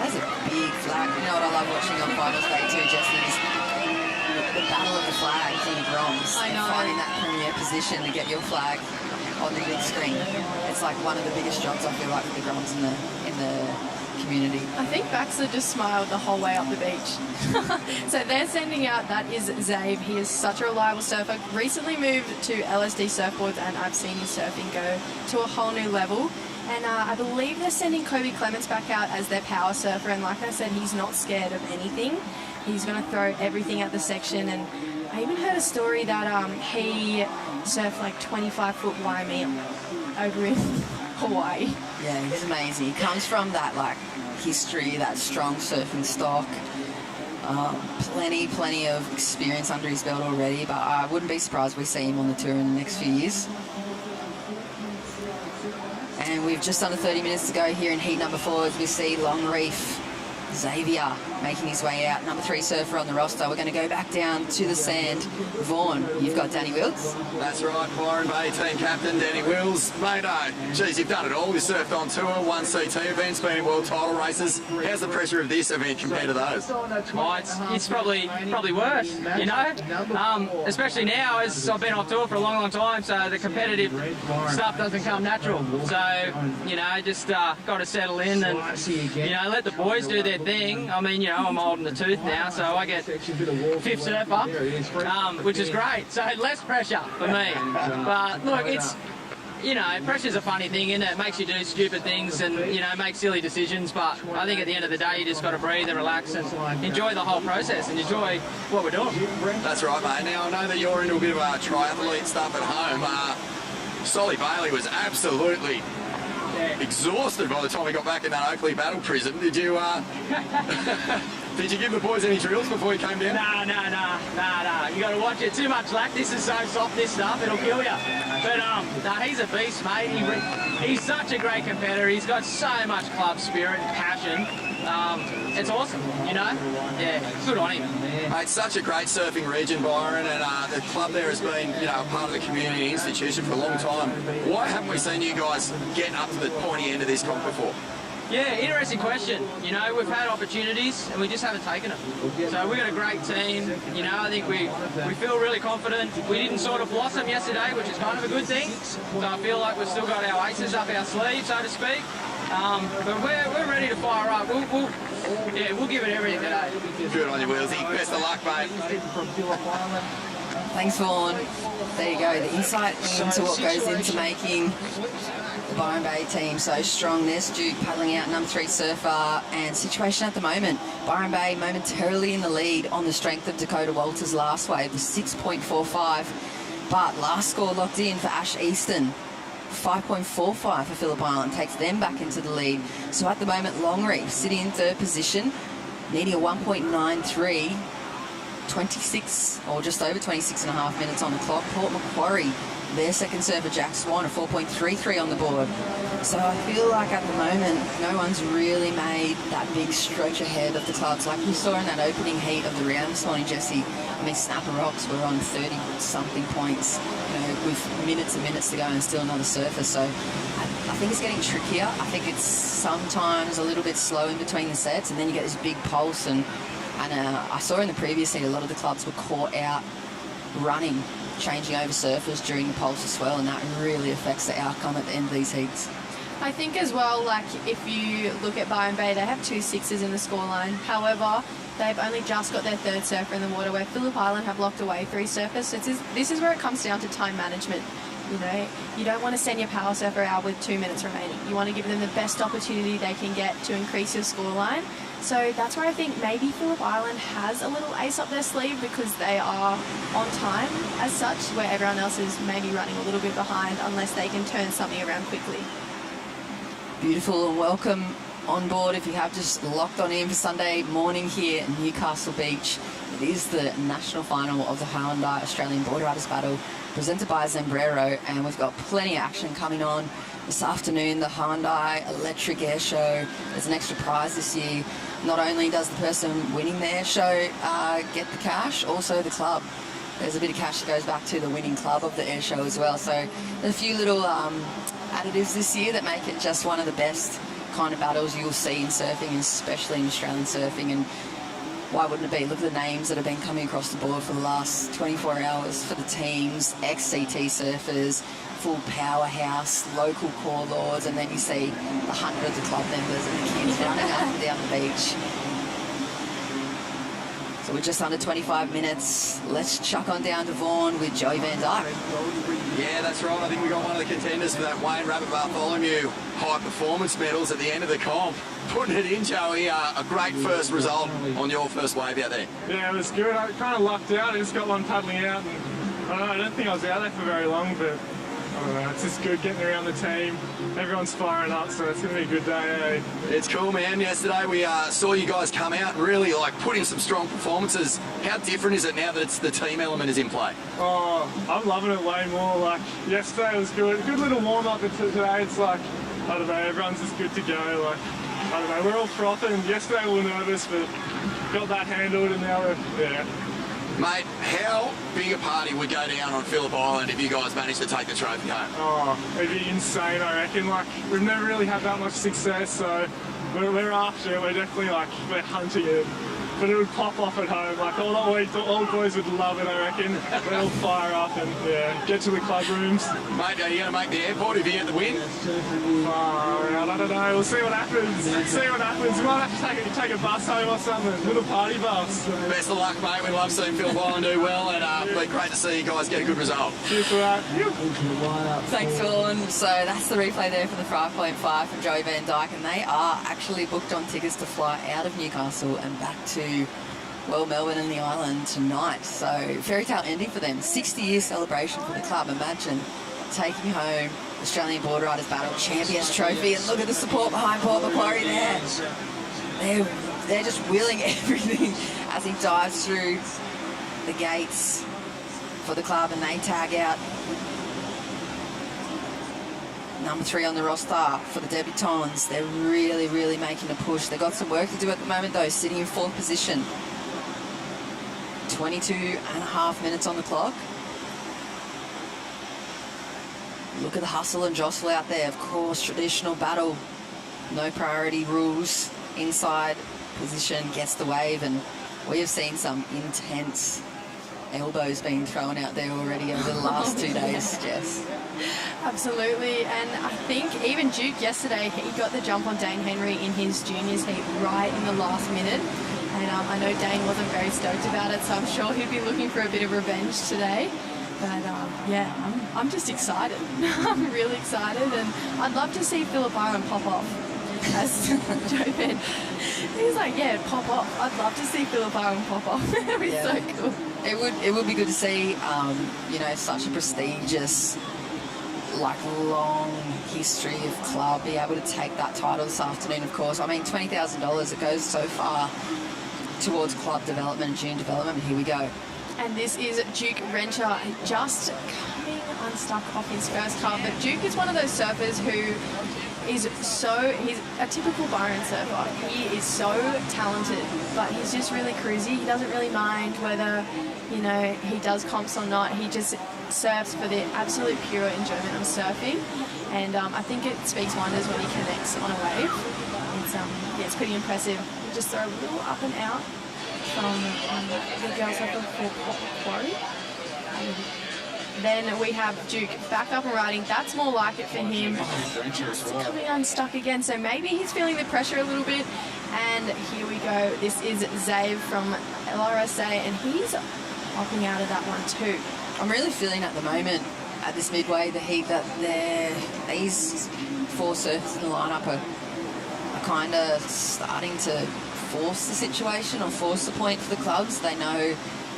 That's a big flag. You know what I love watching on finals day too, Jesse, is the battle of the flags in the Groms. I know. And finding that premier position to get your flag on the big screen. It's like one of the biggest jobs I feel like for the Groms in the community. I think Baxter just smiled the whole way up the beach. So they're sending out, that is Zabe. He is such a reliable surfer. Recently moved to LSD surfboards, and I've seen his surfing go to a whole new level. And I believe they're sending Kobe Clements back out as their power surfer, and like I said, he's not scared of anything. He's going to throw everything at the section, and I even heard a story that he surfed like 25-foot Waimea over in Hawaii. Yeah, he's amazing. He comes from that history, that strong surfing stock. Plenty of experience under his belt already, but I wouldn't be surprised if we see him on the tour in the next few years. And we've just under 30 minutes to go here in heat number 4 as we see Longreef Xavier making his way out, number 3 surfer on the roster. We're going to go back down to the sand. Vaughn, you've got Danny Wills. That's right, Byron Bay team captain Danny Wills. Mate, geez, you've done it all. You surfed on tour, won CT events, been in world title races. How's the pressure of this event compared to those? Oh, it's probably worse, especially now as I've been off tour for a long time, so the competitive stuff doesn't come natural. So, just got to settle in and, let the boys do their thing. I mean, I'm old in the tooth now, so I get fifth surfer, which is great. So less pressure for me. But look, you know, pressure's a funny thing, isn't it? It makes you do stupid things and, you know, make silly decisions, but I think at the end of the day, you just got to breathe and relax and enjoy the whole process and enjoy what we're doing. That's right, mate. Now, I know that you're into a bit of triathlete stuff at home. Solly Bailey was absolutely exhausted by the time he got back in that Oakley battle prison. Did you did you give the boys any drills before you came down? Nah. You got to watch it. Too much lack. This is so soft, this stuff. It'll kill you. But, he's a beast, mate. He's such a great competitor. He's got so much club spirit and passion. It's awesome, you know? Yeah, good on him. It's such a great surfing region, Byron, and the club there has been, you know, a part of the community institution for a long time. Why haven't we seen you guys get up to the pointy end of this comp before? Yeah, interesting question. You know, we've had opportunities and we just haven't taken them. So we've got a great team. You know, I think we feel really confident. We didn't sort of blossom yesterday, which is kind of a good thing. So I feel like we've still got our aces up our sleeve, so to speak. But we're ready to fire up. We'll give it everything today. Good on you, Willsy. Best of luck, mate. Thanks, Vaughan. There you go, the insight into what goes into making the Byron Bay team so strong. There's Duke paddling out number 3 surfer, and situation at the moment, Byron Bay momentarily in the lead on the strength of Dakota Walters' last wave, the 6.45, but last score locked in for Ash Easton. 5.45 for Phillip Island takes them back into the lead. So at the moment, Longreef sitting in 3rd position, needing a 1.93, 26 or just over 26 and a half minutes on the clock. Port Macquarie, their second server, Jack Swan, a 4.33 on the board. So I feel like at the moment, no one's really made that big stretch ahead of the clubs like we saw in that opening heat of the round this morning, Jesse. I mean, Snapper Rocks were on 30-something points, you know, with minutes and minutes to go and still another surfer. So I think it's getting trickier. I think it's sometimes a little bit slow in between the sets, and then you get this big pulse. And I saw in the previous heat a lot of the clubs were caught out running, changing over surfers during the pulse as well, and that really affects the outcome at the end of these heats. I think as well, like if you look at Byron Bay, they have 2 6s in the scoreline. However, they've only just got their 3rd surfer in the water, where Phillip Island have locked away 3 surfers. So this is where it comes down to time management. You know, you don't want to send your power surfer out with 2 minutes remaining. You want to give them the best opportunity they can get to increase your scoreline. So that's where I think maybe Phillip Island has a little ace up their sleeve, because they are on time as such, where everyone else is maybe running a little bit behind unless they can turn something around quickly. Beautiful, and welcome on board if you have just locked on in for Sunday morning here in Newcastle Beach. It is the national final of the Hyundai Australian Boardriders Battle, presented by Zambrero, and we've got plenty of action coming on this afternoon. The Hyundai Electric Air Show, there's an extra prize this year. Not only does the person winning the air show get the cash, also the club. There's a bit of cash that goes back to the winning club of the air show as well. So there's a few little additives this year that make it just one of the best kind of battles you'll see in surfing, especially in Australian surfing. And why wouldn't it be? Look at the names that have been coming across the board for the last 24 hours for the teams, ex-CT surfers, full powerhouse, local core lords, and then you see the hundreds of club members and the kids running up and down the beach. So we're just under 25 minutes. Let's chuck on down to Vaughan with Joey Van Dyke. Yeah, that's right. I think we got one of the contenders for that Wayne Rabbit Bartholomew high performance medals at the end of the comp. Putting it in, Joey. A great first result on your first wave out there. Yeah, it was good. I kind of lucked out. I just got one paddling out, and I don't think I was out there for very long, but I don't know, it's just good getting around the team. Everyone's firing up, so it's going to be a good day, eh? It's cool, man. Yesterday we saw you guys come out and really put in some strong performances. How different is it now that it's the team element is in play? Oh, I'm loving it way more. Yesterday was good. Good little warm-up, but today it's I don't know, everyone's just good to go. I don't know, we're all frothing. Yesterday we were nervous, but got that handled, and now we're, Mate, how big a party would go down on Phillip Island if you guys managed to take the trophy home? Oh, it'd be insane, I reckon. We've never really had that much success, so we're after it. We're definitely we're hunting it. but it would pop off at home. Like all the boys would love it, I reckon. They'd all fire up and get to the club rooms. Mate, are you going to make the airport if you get the win? Far out, I don't know. We'll see what happens. See what happens. We might have to take a bus home or something. Little party bus. Best of luck, mate. We love seeing Phillip Island do well, and it'll be great to see you guys get a good result. Cheers for that. Thanks, Phil. And so that's the replay there for the 5.5 from Joey Van Dyke, and they are actually booked on tickets to fly out of Newcastle and back to, well, Melbourne and the island tonight. So fairy tale ending for them. 60-year celebration for the club. Imagine taking home Australian Boardriders Battle Champions Trophy, and look at the support behind Paul Macquarie there. They're just willing everything as he dives through the gates for the club, and they tag out number 3 on the roster for the debutants. They're really, really making a push. They've got some work to do at the moment though, sitting in 4th position. 22.5 minutes on the clock. Look at the hustle and jostle out there. Of course, traditional battle. No priority rules. Inside position gets the wave, and we have seen some intense elbows being thrown out there already over the last 2 days, Jess. Absolutely, and I think even Duke yesterday, he got the jump on Dane Henry in his juniors heat right in the last minute, and I know Dane wasn't very stoked about it, so I'm sure he'd be looking for a bit of revenge today. But yeah, I'm just excited. I'm really excited, and I'd love to see Phillip Island pop off. As Joe Ben, he's like, yeah, pop off. I'd love to see Phillip Island pop off. It'd be so cool. It would be good to see, you know, such a prestigious, like, long history of club be able to take that title this afternoon. Of course, I mean, $20,000. It goes so far towards club development and junior development. Here we go. And this is Duke Renter, just coming unstuck off his first car. But Duke is one of those surfers who he's a typical Byron surfer. He is so talented, but he's just really cruisy. He doesn't really mind whether, you know, he does comps or not. He just surfs for the absolute pure enjoyment of surfing. And I think it speaks wonders when he connects on a wave. It's pretty impressive. He just throw a little up and out from the girls up for Quarry. Then we have Duke back up and riding. That's more like it for him. Just coming unstuck again, so maybe he's feeling the pressure a little bit. And here we go. This is Zave from LRSA, and he's popping out of that one too. I'm really feeling at the moment, at this midway, the heat that these 4 surfers in the lineup are kind of starting to force the situation or force the point for the clubs. They know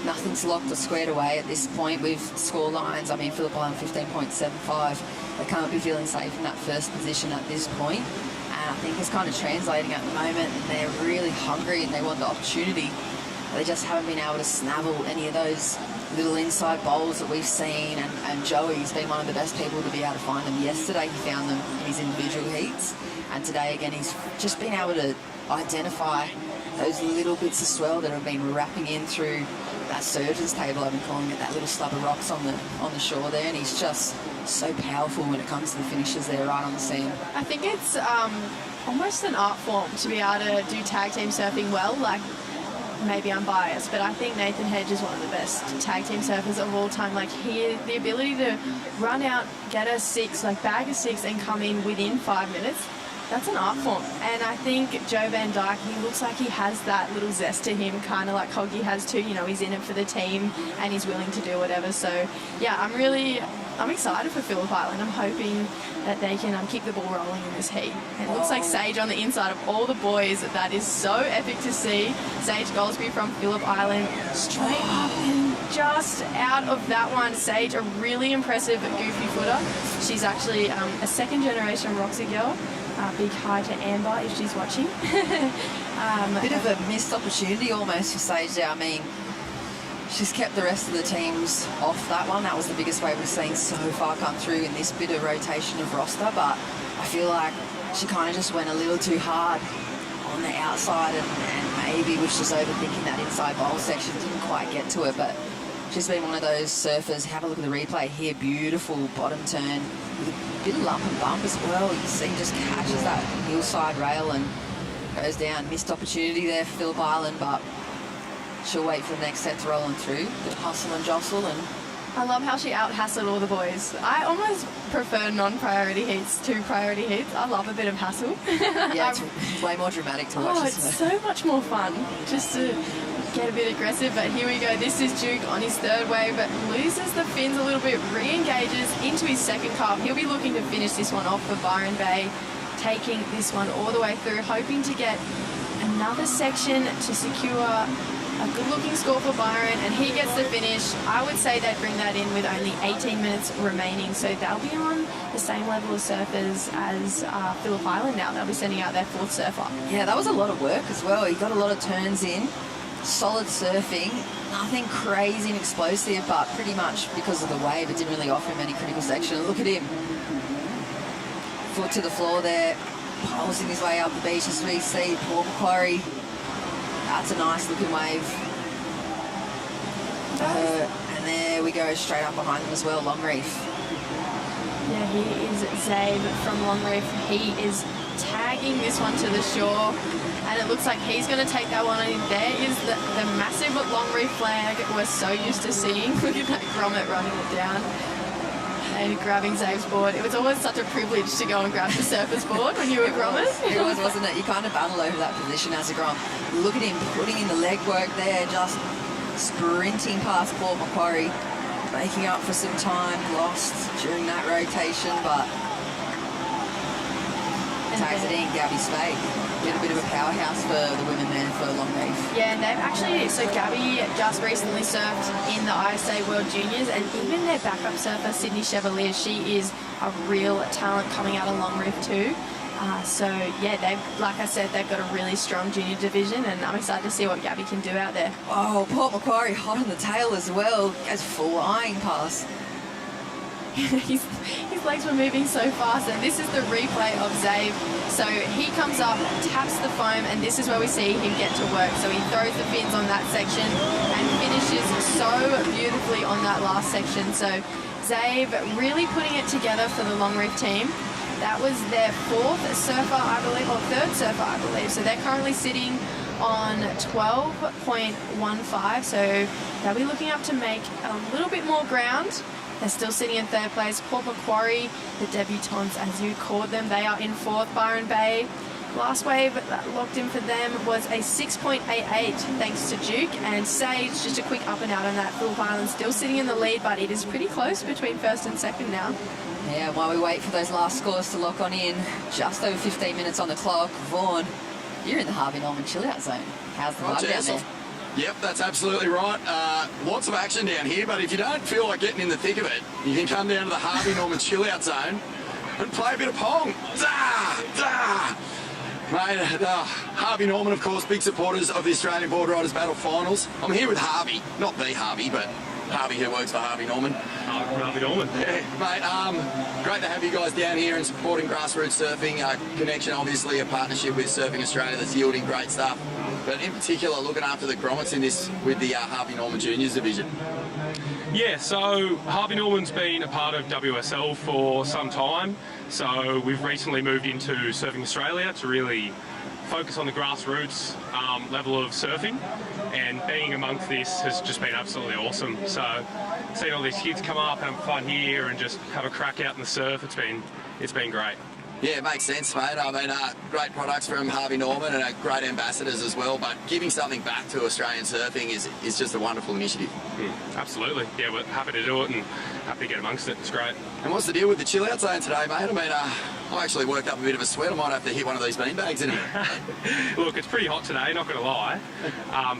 nothing's locked or squared away at this point with score lines. I mean, Phillip Island 15.75. They can't be feeling safe in that first position at this point. And I think it's kind of translating at the moment. They're really hungry and they want the opportunity. They just haven't been able to snavel any of those little inside bowls that we've seen. And Joey's been one of the best people to be able to find them. Yesterday he found them in his individual heats. And today again he's just been able to identify those little bits of swell that have been wrapping in through that surgeon's table, I've been calling it, that little slab of rocks on the shore there, and he's just so powerful when it comes to the finishes there right on the sand. I think it's almost an art form to be able to do tag team surfing well. Like, maybe I'm biased, but I think Nathan Hedge is one of the best tag team surfers of all time. Like, the ability to run out, get a 6, like bag a 6 and come in within 5 minutes, that's an art form. And I think Joe Van Dyke, he looks like he has that little zest to him, kind of like Hoggy has too. You know, he's in it for the team and he's willing to do whatever. So, yeah, I'm excited for Phillip Island. I'm hoping that they can keep the ball rolling in this heat. And it looks like Sage on the inside of all the boys. That is so epic to see. Sage Goldsby from Phillip Island, straight up and just out of that one. Sage, a really impressive goofy footer. She's actually a second-generation Roxy girl. Big hi to Amber if she's watching. Bit of a missed opportunity almost for Sage there. I mean, she's kept the rest of the teams off that one. That was the biggest wave we've seen so far come through in this bit of rotation of roster, but I feel like she kind of just went a little too hard on the outside and maybe was just overthinking that inside bowl section. Didn't quite get to it, but she's been one of those surfers. Have a look at the replay here. Beautiful bottom turn with a bit of lump and bump as well. You see, just catches that hillside rail and goes down. Missed opportunity there for Phillip Island, but she'll wait for the next set to roll on through. Bit of hustle and jostle, and I love how she out-hassled all the boys. I almost prefer non-priority heats to priority heats. I love a bit of hassle. yeah, it's way more dramatic to watch. Oh, it's so much more fun just to get a bit aggressive. But here we go. This is Duke on his third wave, but loses the fins a little bit, re-engages into his second cup. He'll be looking to finish this one off for Byron Bay, taking this one all the way through, hoping to get another section to secure a good-looking score for Byron, and he gets the finish. I would say they'd bring that in with only 18 minutes remaining, so they'll be on the same level of surfers as Phillip Island now. They'll be sending out their fourth surfer. Yeah, that was a lot of work as well. He got a lot of turns in, solid surfing, nothing crazy and explosive, but pretty much because of the wave, it didn't really offer him any critical section. Look at him. Foot to the floor there, pulsing his way up the beach as we see Paul Macquarie. That's a nice looking wave. And there we go, straight up behind them as well, Longreef. Yeah, he is Zabe from Longreef. He is tagging this one to the shore, and it looks like he's going to take that one in. There is the massive Longreef flag we're so used to seeing. Look at that grommet running it down and grabbing Zabe's board. It was always such a privilege to go and grab the surfer's board when you were grommet. It was, wasn't it? You kind of battle over that position as a grom. Look at him putting in the legwork there, just sprinting past Port Macquarie, making up for some time lost during that rotation, but tags it in, Gabby Spake. A little bit of a powerhouse for the women there for Longreef. Yeah, and they've actually, so Gabby just recently surfed in the ISA World Juniors, and even their backup surfer, Sydney Chevalier, she is a real talent coming out of Longreef too. So yeah, they've, like I said, they've got a really strong junior division, and I'm excited to see what Gabby can do out there. Oh, Port Macquarie hot on the tail as well, goes flying past. his legs were moving so fast, and this is the replay of Zabe. So he comes up, taps the foam, and this is where we see him get to work. So he throws the fins on that section and finishes so beautifully on that last section. So Zabe really putting it together for the Longreef team. That was their fourth surfer, I believe, or third surfer, I believe. So they're currently sitting on 12.15. So they'll be looking up to make a little bit more ground. They're still sitting in third place. Port Macquarie, the debutantes as you called them, they are in fourth. Byron Bay, last wave that locked in for them was a 6.88 thanks to Duke, and Sage just a quick up and out on that. Phillip Island still sitting in the lead, but it is pretty close between first and second now. Yeah, while we wait for those last scores to lock on in, just over 15 minutes on the clock. Vaughan, you're in the Harvey Norman chill-out zone. How's the vibe down there? Yep, that's absolutely right. Lots of action down here, but if you don't feel like getting in the thick of it, you can come down to the Harvey Norman chill-out zone and play a bit of pong. Mate, Harvey Norman, of course, big supporters of the Australian Boardriders Battle Finals. I'm here with Harvey, not the Harvey, but Harvey who works for Harvey Norman. Harvey Norman. Yeah, mate, great to have you guys down here and supporting grassroots surfing. Connection, obviously, a partnership with Surfing Australia that's yielding great stuff. But in particular, looking after the grommets in this with the Harvey Norman Juniors division. Yeah, so Harvey Norman's been a part of WSL for some time. So we've recently moved into Surfing Australia to really focus on the grassroots level of surfing, and being amongst this has just been absolutely awesome. So seeing all these kids come up, have fun here, and just have a crack out in the surf, it's been great. Yeah, it makes sense, mate. I mean, great products from Harvey Norman and great ambassadors as well, but giving something back to Australian surfing is just a wonderful initiative. Absolutely. Yeah, we're happy to do it and happy to get amongst it. It's great. And what's the deal with the chill-out zone today, mate? I mean, I actually worked up a bit of a sweat. I might have to hit one of these beanbags in it. Look, it's pretty hot today, not going to lie.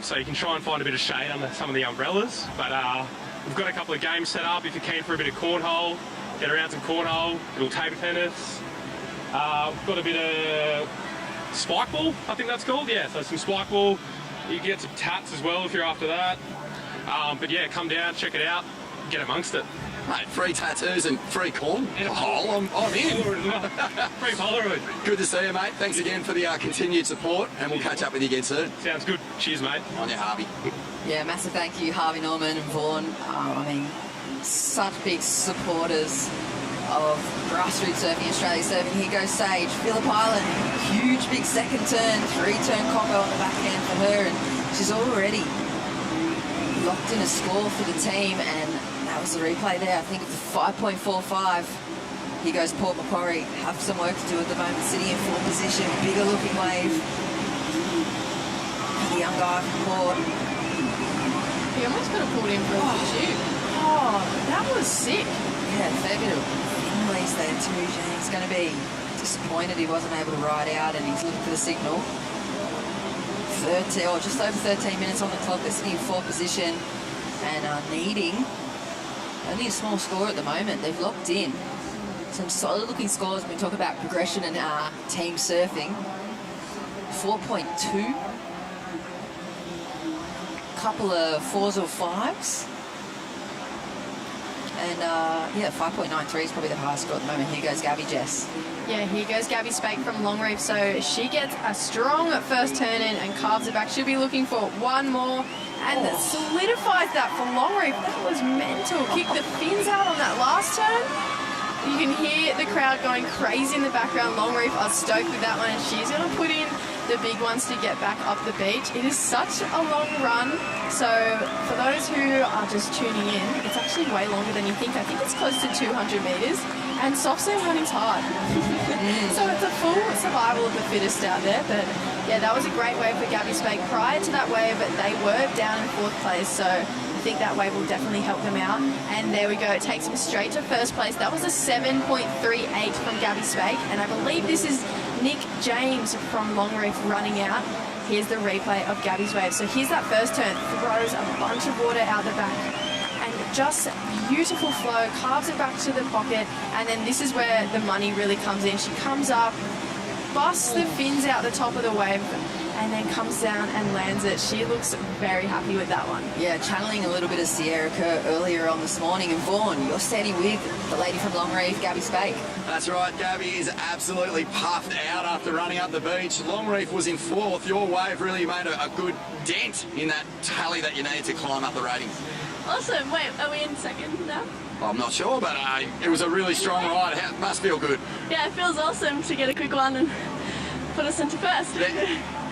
So you can try and find a bit of shade under some of the umbrellas, but we've got a couple of games set up if you're keen for a bit of cornhole. Get around some cornhole, little table tennis. We've got a bit of spike ball, I think that's called. Yeah, so some spike ball. You can get some tats as well if you're after that. But yeah, come down, check it out, get amongst it. Mate, free tattoos and free corn. I'm in. Free Polaroid. Good to see you, mate. Thanks again for the continued support, and we'll catch up with you again soon. Sounds good. Cheers, mate. On you, Harvey. Yeah, massive thank you, Harvey Norman and Vaughan. I mean, such big supporters of grassroots surfing, Australia surfing. Here goes Sage, Phillip Island, huge big second turn, 3-turn combo on the back end for her, and she's already locked in a score for the team, and that was the replay there. I think it's 5.45. Here goes Port Macquarie. Have some work to do at the moment. Sitting in full position. Bigger looking wave. The young guy from Port. He almost got pulled in for a good shoot. Oh, that was sick. Yeah, fair bit of Finlays there too. He's going to be disappointed he wasn't able to ride out, and he's looking for the signal. 13, or just over 13 minutes on the clock. They're sitting in fourth position and are needing only a small score at the moment. They've locked in some solid looking scores when we talk about progression and team surfing. 4.2. Couple of 4s or 5s. And yeah, 5.93 is probably the highest score at the moment. Here goes Gabby Jess. Yeah, here goes Gabby Spake from Longreef. So she gets a strong first turn in and carves it back. She'll be looking for one more, and that solidifies that for Longreef. That was mental. Kick the fins out on that last turn. You can hear the crowd going crazy in the background. Longreef are stoked with that one, and she's going to put in the big ones to get back up the beach. It is such a long run, so for those who are just tuning in, it's actually way longer than you think. I think it's close to 200 metres, and soft serve running's hard. So it's a full survival of the fittest out there, but yeah, that was a great wave for Gabby Spake. Prior to that wave, they were down in fourth place, so I think that wave will definitely help them out. And there we go, it takes them straight to first place. That was a 7.38 from Gabby Spake, and I believe this is Nick James from Longreef running out. Here's the replay of Gabby's wave. So here's that first turn, throws a bunch of water out the back, and just beautiful flow, carves it back to the pocket, and then this is where the money really comes in. She comes up, busts the fins out the top of the wave, and then comes down and lands it. She looks very happy with that one. Yeah, channeling a little bit of Sierra Kerr earlier on this morning. And Vaughan, you're standing with the lady from Longreef, Gabby Spake. That's right, Gabby is absolutely puffed out after running up the beach. Longreef was in fourth. Your wave really made a good dent in that tally that you need to climb up the ratings. Awesome. Wait, are we in second now? I'm not sure, but it was a really strong ride. It must feel good. Yeah, it feels awesome to get a quick one and put us into first.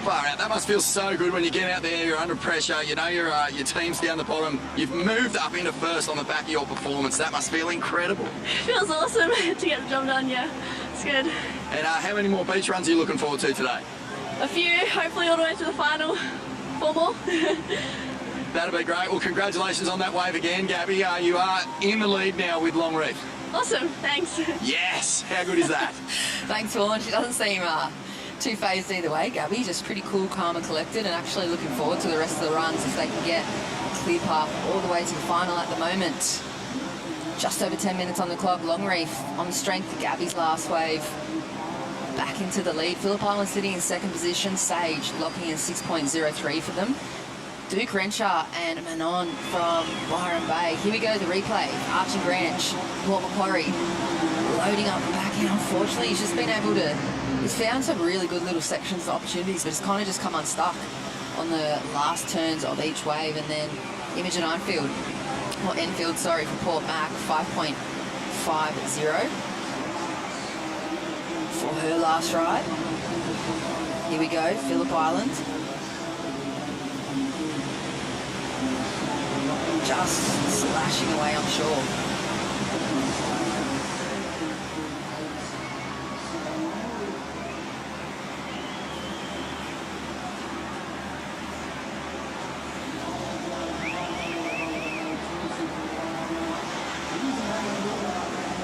Far out. That must feel so good when you get out there, you're under pressure, you know your team's down the bottom, you've moved up into first on the back of your performance. That must feel incredible. It feels awesome to get the job done, yeah. It's good. And how many more beach runs are you looking forward to today? A few, hopefully all the way to the final. 4 more. That'll be great. Well, congratulations on that wave again, Gabby. You are in the lead now with Longreef. Awesome, thanks. Yes, how good is that? Thanks, Vaughan. She doesn't seem too phased either way, Gabby. Just pretty cool, calm and collected, and actually looking forward to the rest of the runs if they can get a clear path all the way to the final at the moment. Just over 10 minutes on the clock. Longreef on the strength of Gabby's last wave. Back into the lead. Phillip Island sitting in second position. Sage locking in 6.03 for them. Duke Renshaw and Manon from Byron Bay. Here we go, the replay. Archie Branch, Port Macquarie loading up the back end. Unfortunately, he's just been able to... He's found some really good little sections of opportunities, but it's kind of just come unstuck on the last turns of each wave. And then Imogen Enfield, for Port Mac, 5.50 for her last ride. Here we go, Phillip Island. Just slashing away, I'm sure.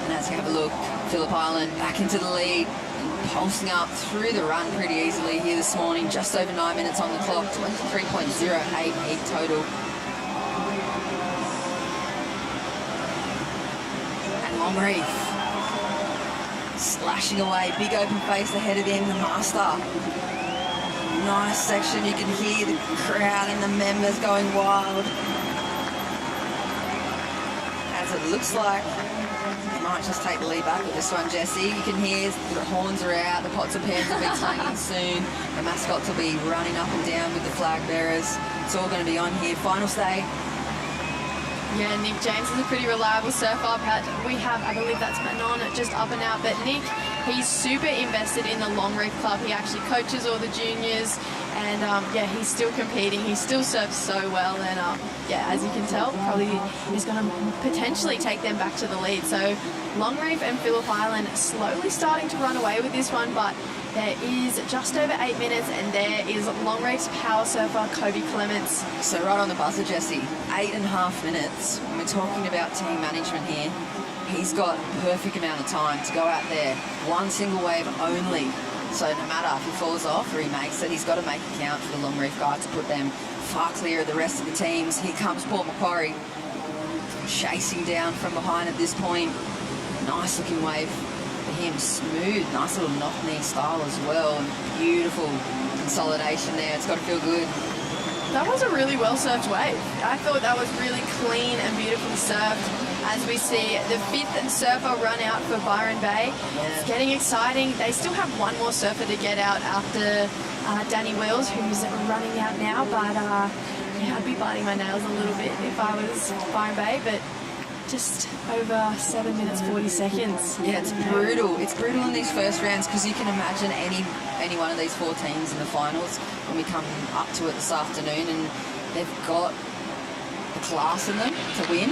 Let's have a look. Phillip Island back into the lead, pulsing up through the run pretty easily here this morning. Just over 9 minutes on the clock, 23.08 heat total. And Longreef slashing away, big open face ahead of him, the master. Nice section, you can hear the crowd and the members going wild. As it looks like might just take the lead back with this one, Jesse. You can hear the horns are out, the pots and pans will be clanging soon. The mascots will be running up and down with the flag bearers. It's all going to be on here. Final stay. Yeah, Nick James is a pretty reliable surfer, but we have, I believe that's Manon just up and out. But Nick he's super invested in the Long Reef Club. He actually coaches all the juniors, and yeah, he's still competing. He still serves so well, and yeah, as you can tell, probably is going to potentially take them back to the lead. So Long Reef and Phillip Island slowly starting to run away with this one, but there is just over 8 minutes, and there is Long Reef's power surfer, Kobe Clements. So right on the buzzer, Jesse, 8.5 minutes. When we're talking about team management here, he's got a perfect amount of time to go out there, one single wave only. So no matter if he falls off or he makes it, he's got to make it count for the Long Reef guy to put them far clear of the rest of the teams. Here comes Paul Macquarie, chasing down from behind at this point. Nice looking wave for him, smooth, nice little knock knee style as well, and beautiful consolidation there. It's got to feel good. That was a really well served wave. I thought that was really clean and beautifully served. As we see the 5th surfer run out for Byron Bay. It's getting exciting. They still have one more surfer to get out after Danny Wills, who's running out now, but yeah, I'd be biting my nails a little bit if I was Byron Bay, but just over 7 minutes 40 seconds. Yeah, it's brutal. It's brutal in these first rounds, because you can imagine any one of these 4 teams in the finals when we come up to it this afternoon, and they've got the class in them to win.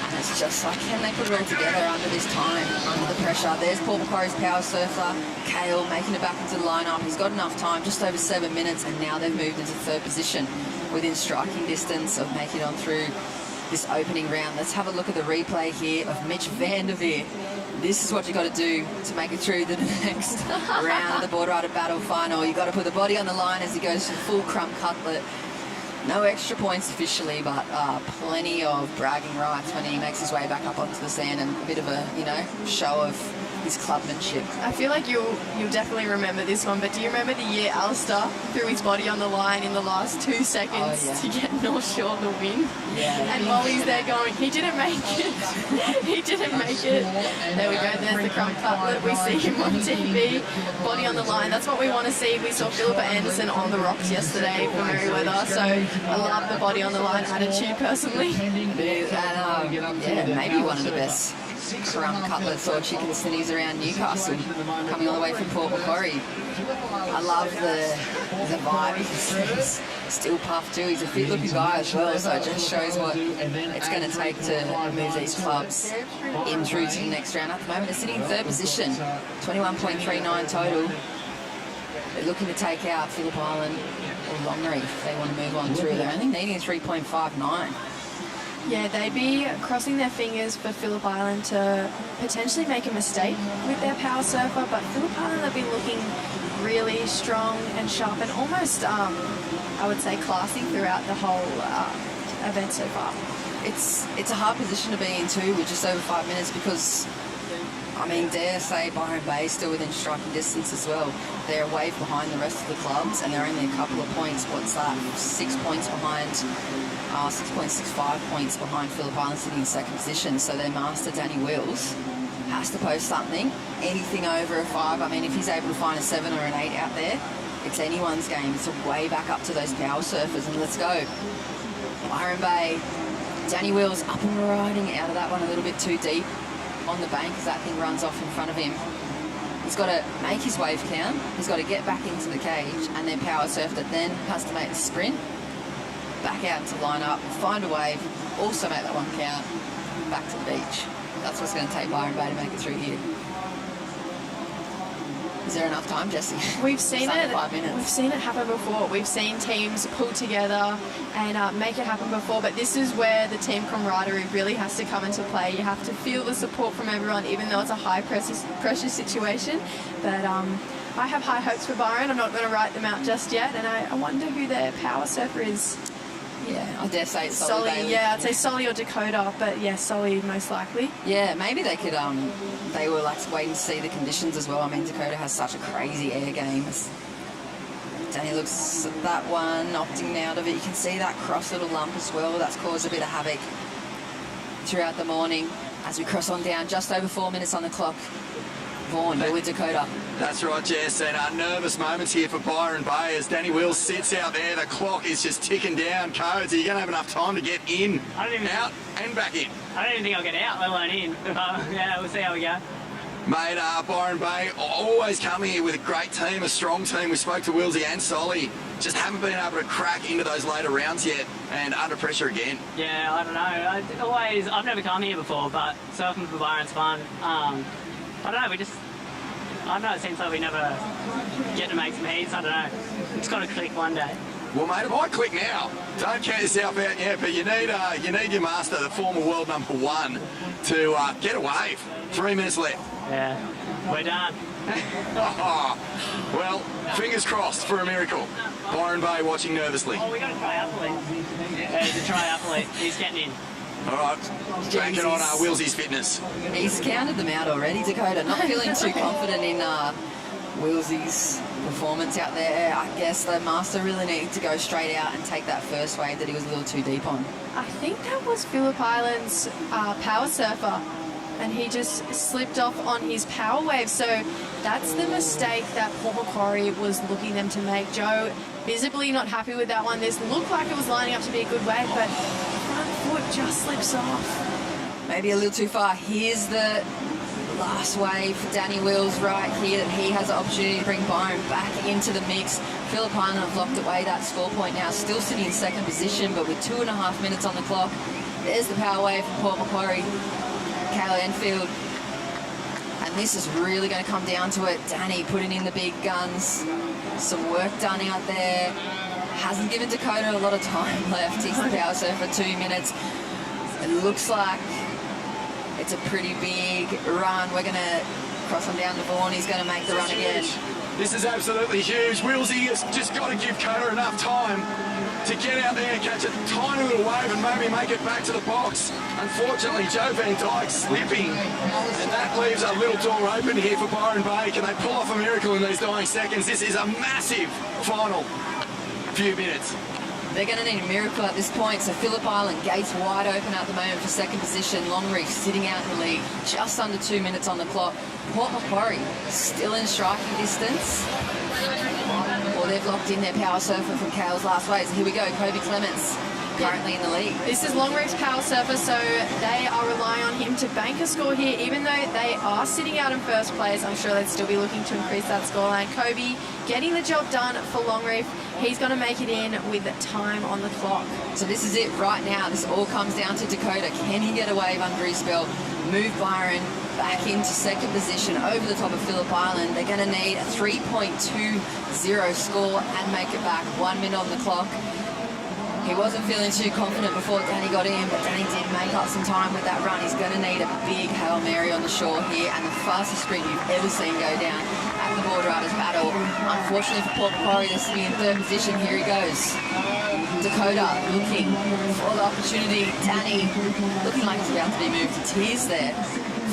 And it's just like, can they put it all together under this time, under the pressure? There's Paul Macquarie's power surfer, Kale making it back into the lineup. He's got enough time, just over 7 minutes, and now they've moved into 3rd position within striking distance of making it on through this opening round. Let's have a look at the replay here of Mitch van der Veer. This is what you got to do to make it through the next round of the Boardrider Battle Final. You got to put the body on the line as he goes to full crump cutlet. No extra points officially, but plenty of bragging rights when he makes his way back up onto the sand, and a bit of a, you know, show of his clubmanship. I feel like you'll definitely remember this one, but do you remember the year Alistair threw his body on the line in the last 2 seconds to get North Shore the win? Yeah. And Molly's there going, he didn't make it. He didn't make it. There we go, there's the crump cutlet. We see him on TV, body on the line. That's what we want to see. We saw Philippa Anderson on the rocks yesterday for Merriweather, so I love the body on the line attitude personally. And yeah, maybe one of the best crump cutlets or chicken snitties around Newcastle, coming all the way from Port Macquarie. I love the vibe. He's still puffed too. He's a fit looking guy as well, so it just shows what it's going to take to move these clubs in through to the next round. At the moment, they're sitting in 3rd position, 21.39 total. They're looking to take out Phillip Island or Long Reef if they want to move on through. They're only needing 3.59. Yeah, they'd be crossing their fingers for Phillip Island to potentially make a mistake with their power surfer, but Phillip Island have been looking really strong and sharp and almost, I would say, classy throughout the whole event so far. It's a hard position to be in too, with just over 5 minutes, because I mean, dare say Byron Bay still within striking distance as well. They're a wave behind the rest of the clubs, and they're only a couple of points. What's that? 6 points behind. 6.65 points behind Phillip Island, sitting in 2nd position. So their master, Danny Wills, has to post something. Anything over a 5. I mean, if he's able to find a 7 or an 8 out there, it's anyone's game. It's a way back up to those power surfers, and let's go. Byron Bay, Danny Wills up and riding out of that one a little bit too deep on the bank as that thing runs off in front of him. He's got to make his wave count. He's got to get back into the cage, and then power surf that then has to make the sprint back out to line up, find a wave, also make that one count, back to the beach. That's what's going to take Byron Bay to make it through here. Is there enough time, Jesse? We've seen it. 5 minutes. We've seen it happen before. We've seen teams pull together and make it happen before. But this is where the team camaraderie really has to come into play. You have to feel the support from everyone, even though it's a high pressure situation. But I have high hopes for Byron. I'm not going to write them out just yet, and I wonder who their power surfer is. Yeah, I dare say it's Solly Bailey. Yeah, I'd say Solly or Dakota, but yeah, Solly most likely. Yeah, maybe they could, they were like waiting to see the conditions as well. I mean, Dakota has such a crazy air game. Danny looks at that one, opting out of it. You can see that cross little lump as well. That's caused a bit of havoc throughout the morning. As we cross on down, just over 4 minutes on the clock. Vaughan, you're with Dakota. That's right, Jess, and nervous moments here for Byron Bay as Danny Wills sits out there. The clock is just ticking down. Codes, are you going to have enough time to get in, out, and back in? I don't even think I'll get out, let alone in. Yeah, we'll see how we go. Mate, Byron Bay always coming here with a great team, a strong team. We spoke to Wilsey and Solly. Just haven't been able to crack into those later rounds yet, and under pressure again. Yeah, I don't know. I've never come here before, but surfing for Byron's fun. I don't know, it seems like we never get to make some heats. I don't know. It's got to click one day. Well, mate, it might click now. Don't count yourself out yet, but you need your master, the former world #1, to get a wave. 3 minutes left. Yeah, we're done. Well, fingers crossed for a miracle. Byron Bay watching nervously. Oh, we got a triathlete. There's a triathlete. He's getting in. All right, banking on Wilsey's fitness. He's counted them out already, Dakota. Not feeling too confident in Wilsey's performance out there. I guess the master really needed to go straight out and take that first wave that he was a little too deep on. I think that was Phillip Island's power surfer, and he just slipped off on his power wave. So that's the mistake that Paul Macquarie was looking them to make. Joe visibly not happy with that one. This looked like it was lining up to be a good wave, but front foot just slips off. Maybe a little too far. Here's the last wave for Danny Wills right here. He has an opportunity to bring Byron back into the mix. Phillip Island have locked away that score point now, still sitting in second position, but with 2.5 minutes on the clock. There's the power wave from Port Macquarie, Kayla Enfield. And this is really going to come down to it. Danny putting in the big guns. Some work done out there. Hasn't given Dakota a lot of time left. He's the power surfer for 2 minutes. It looks like it's a pretty big run. We're going to cross him down to Vaughan. He's going to make the run again. This is absolutely huge. Wilsey has just got to give Kona enough time to get out there and catch a tiny little wave and maybe make it back to the box. Unfortunately, Joe Van Dyke slipping, and that leaves a little door open here for Byron Bay. Can they pull off a miracle in these dying seconds? This is a massive final few minutes. They're going to need a miracle at this point. So Phillip Island, gates wide open at the moment for second position. Longreef sitting out in the lead, just under 2 minutes on the clock. Port Macquarie still in striking distance. Well, they've locked in their power surfer from Kale's last wave. So here we go, Kobe Clements currently in the lead. This is Longreef's power surfer, so they are relying on him to bank a score here. Even though they are sitting out in first place, I'm sure they'd still be looking to increase that scoreline. Kobe getting the job done for Longreef. He's going to make it in with time on the clock. So this is it right now. This all comes down to Dakota. Can he get a wave under his belt? Move Byron back into second position over the top of Phillip Island. They're going to need a 3.20 score and make it back. 1 minute on the clock. He wasn't feeling too confident before Danny got in, but Danny did make up some time with that run. He's going to need a big Hail Mary on the shore here, and the fastest sprint you've ever seen go down at the Boardriders battle. Unfortunately for Port Macquarie, they're sitting in third position. Here he goes. Dakota looking for the opportunity. Danny looking like he's about to be moved to tears there.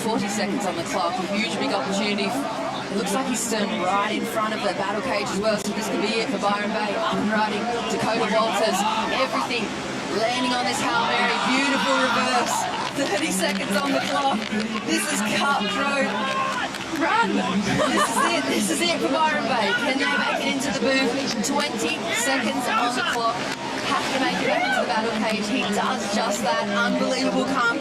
40 seconds on the clock. A huge big opportunity. It looks like he's turned right in front of the battle cage as well, so this could be it for Byron Bay. Up and riding, Dakota Walters, everything landing on this Hail Mary. Beautiful reverse. 30 seconds on the clock. This is cutthroat. Run! This is it for Byron Bay. Can they make it into the booth? 20 seconds on the clock. Have to make it back into the battle cage. He does just that. Unbelievable come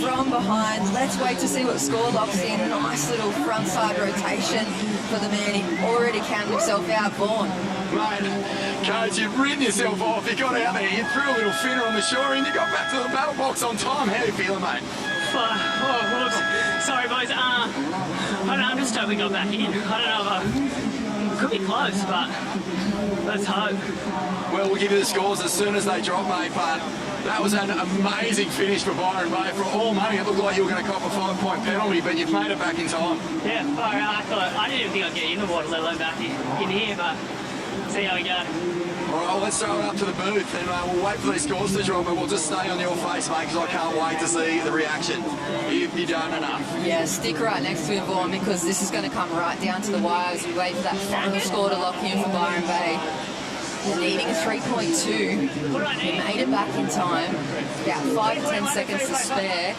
from behind. Let's wait to see what score locks in. Nice little front side rotation for the man. He already counted himself out. Vaughan. Mate, Coach, you've ridden yourself off. You got out there, you threw a little finner on the shore and you got back to the battle box on time. How are you feeling, mate? Sorry, boys. I don't know, I'm just hoping we got back in. I don't know if could be close, but let's hope. Well, we'll give you the scores as soon as they drop, mate, but that was an amazing finish for Byron Bay. For all money, it looked like you were going to cop a 5-point penalty, but you've made it back in time. Yeah, I didn't even think I'd get in the water, let alone back in here, but see how we go. All right, well, let's throw it up to the booth, and we'll wait for these scores to drop, but we'll just stay on your face, mate, because I can't wait to see the reaction. You've done enough. Yeah, stick right next to him, Vaughan, because this is going to come right down to the wire as we wait for that final score to lock in for Byron Bay. They're needing a 3.2. He made it back in time. About 5 to 10 seconds to spare.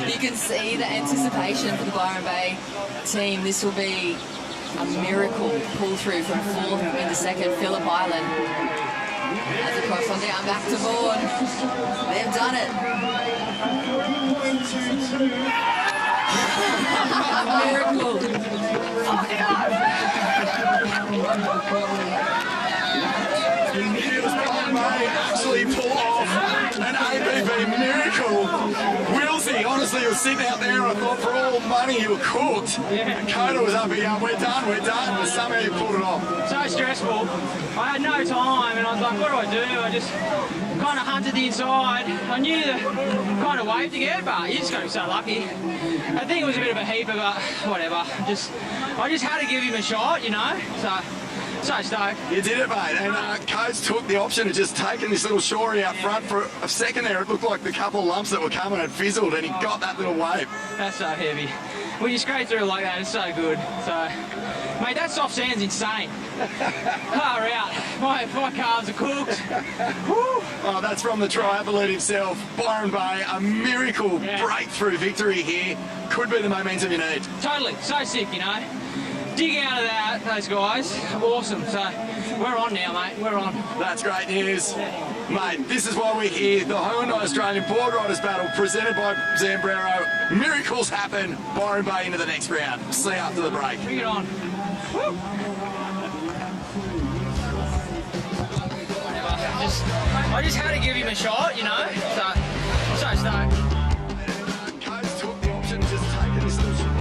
You can see the anticipation for the Byron Bay team. This will be a miracle pull through from fourth into second. Phillip Island as it cross on down back to Vaughan. They've done it. Miracle. It was Byron Bay actually pull off an ABB miracle. Wilsey, honestly, he was sitting out there and I thought for all money you were cooked. And Coda was up here, we're done, but somehow you pulled it off. So stressful. I had no time and I was like, what do? I just kind of hunted the inside. I knew the kind of wave to get, but you just got to be so lucky. I think it was a bit of a heaper, but whatever. I just had to give him a shot, you know. So stoked. You did it, mate. And Coates took the option of just taking this little shorey out front for a second there. It looked like the couple of lumps that were coming had fizzled, and he got that little wave. That's so heavy. When you scrape through like that, it's so good. So, mate, that soft sand's insane. Far out. My calves are cooked. Woo. Oh, that's from the triathlete himself, Byron Bay. A miracle breakthrough victory here. Could be the momentum you need. Totally. So sick, you know. Dig out of that, those guys. Awesome. So, we're on now, mate. We're on. That's great news. Mate, this is why we're here. The Hyundai Australian Boardriders battle presented by Zambrero. Miracles happen. Byron Bay into the next round. See you after the break. Bring it on. Woo. I just had to give him a shot, you know. So stoked. Coates took the option, just taking this little shot.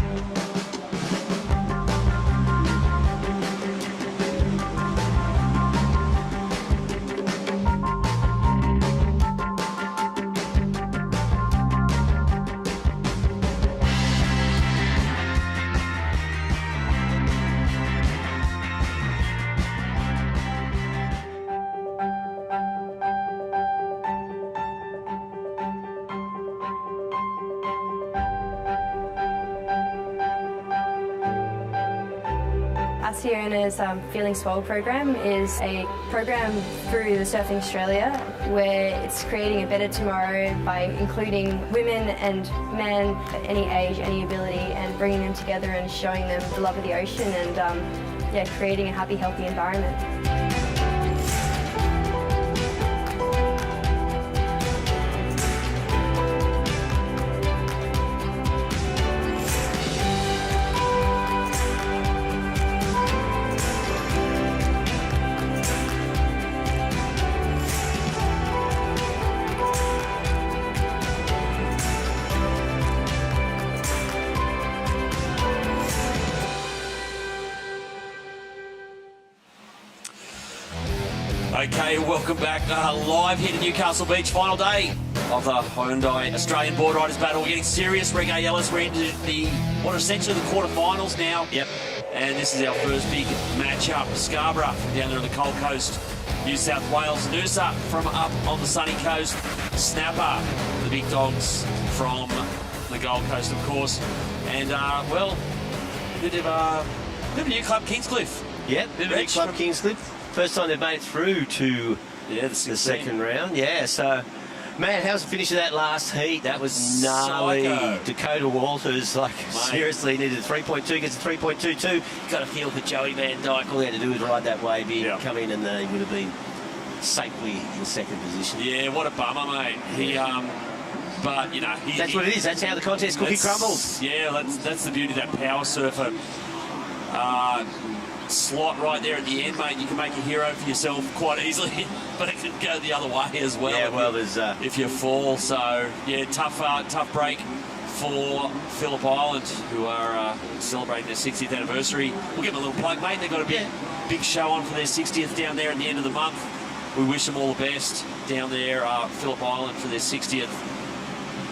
Us here in his Feeling Swole program is a program through the Surfing Australia where it's creating a better tomorrow by including women and men at any age, any ability, and bringing them together and showing them the love of the ocean and creating a happy, healthy environment. Okay, welcome back live here to Newcastle Beach. Final day of the Hyundai Australian Boardriders battle. We're getting serious. Reggae Ellis, we're into what are essentially the quarterfinals now. Yep. And this is our first big matchup. Scarborough from down there on the Gold Coast, New South Wales. Noosa from up on the sunny coast. Snapper, the big dogs from the Gold Coast, of course. And, bit of a new club, Kingscliff. Yep, bit of a new club, Kingscliff. First time they've made it through to the second round. Yeah, so, man, how's the finish of that last heat? That was gnarly. Dakota Walters, seriously, needed a 3.2, gets a 3.22. Got a feel for Joey Van Dyke. All he had to do was ride that wave in, come in, and they would have been safely in second position. Yeah, what a bummer, mate. But, you know... That's what it is. That's how the contest cookie crumbles. Yeah, that's the beauty of that power surfer. Slot right there at the end, mate. You can make a hero for yourself quite easily, but it can go the other way as well. Yeah, well, there's if you fall. So yeah, tough break for Phillip Island, who are celebrating their 60th anniversary. We'll give them a little plug, mate. They've got a big show on for their 60th down there at the end of the month. We wish them all the best down there, Phillip Island, for their 60th.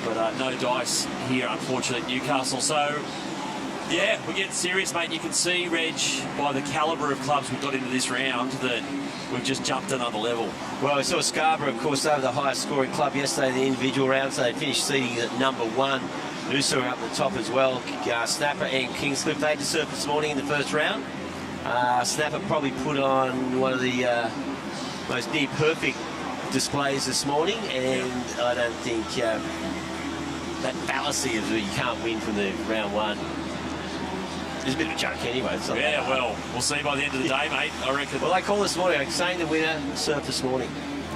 But no dice here, unfortunately, at Newcastle. So. Yeah, we're getting serious, mate. You can see, Reg, by the calibre of clubs we've got into this round, that we've just jumped another level. Well, we saw Scarborough, of course, they were the highest scoring club yesterday in the individual round, so they finished seeding at number 1. Noosa are up the top as well. Snapper and Kingscliff, they had to surf this morning in the first round. Snapper probably put on one of the most near-perfect displays this morning, and I don't think that fallacy of you can't win from the round 1. It's a bit of a joke anyway. Yeah, well, we'll see by the end of the day, mate, I reckon. Well, they call this morning, saying the winner surfed this morning.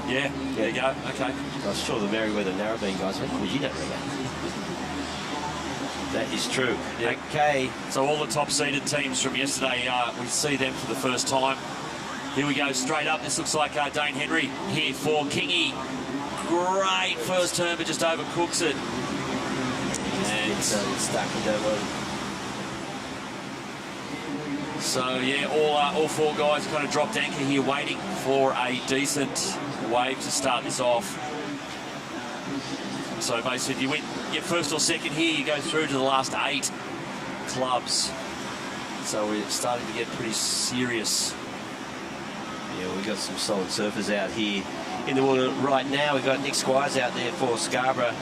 Yeah, there you go, okay. I was sure the Merryweather Narrabeen guys went, well, you don't remember. That is true. Yeah. Okay. So all the top-seeded teams from yesterday, we see them for the first time. Here we go, straight up. This looks like Dane Henry here for Kingy. Great first turn, but just overcooks it. And it's stuck in that one. So yeah, all four guys kind of dropped anchor here, waiting for a decent wave to start this off. So basically, if you win your first or second here, you go through to the last 8 clubs. So we're starting to get pretty serious. Yeah, we've got some solid surfers out here in the water right now. We've got Nick Squires out there for Scarborough,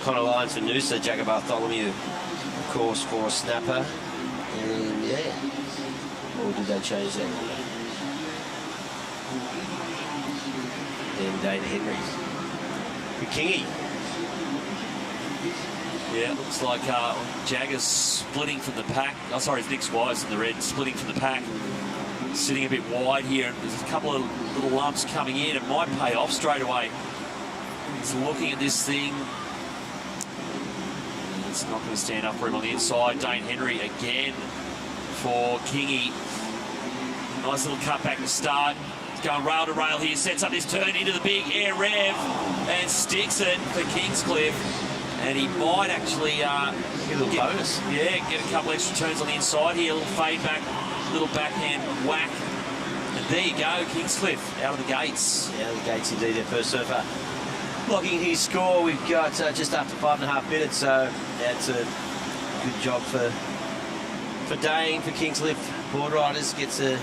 Connor Lyons for Noosa, Jagger Bartholomew, of course, for Snapper. And yeah, or did they change that? And Dane Henry for Kingy. Yeah, it looks like Jagger's splitting from the pack. Oh, sorry, it's Nick Squires in the red, splitting from the pack. Sitting a bit wide here, and there's a couple of little lumps coming in. It might pay off straight away. He's looking at this thing. It's not going to stand up for him on the inside. Dane Henry again for Kingy. Nice little cut back to start. He's going rail to rail here, sets up this turn into the big air rev and sticks it for Kingscliff. And he might actually get a little bonus. Yeah, get a couple extra turns on the inside here. A little fade back, little backhand whack. And there you go, Kingscliff out of the gates. Out of the gates indeed, their first surfer. Logging his score, we've got just after 5.5 minutes, so that's a good job for Dane, for Kingscliff. Boardriders gets a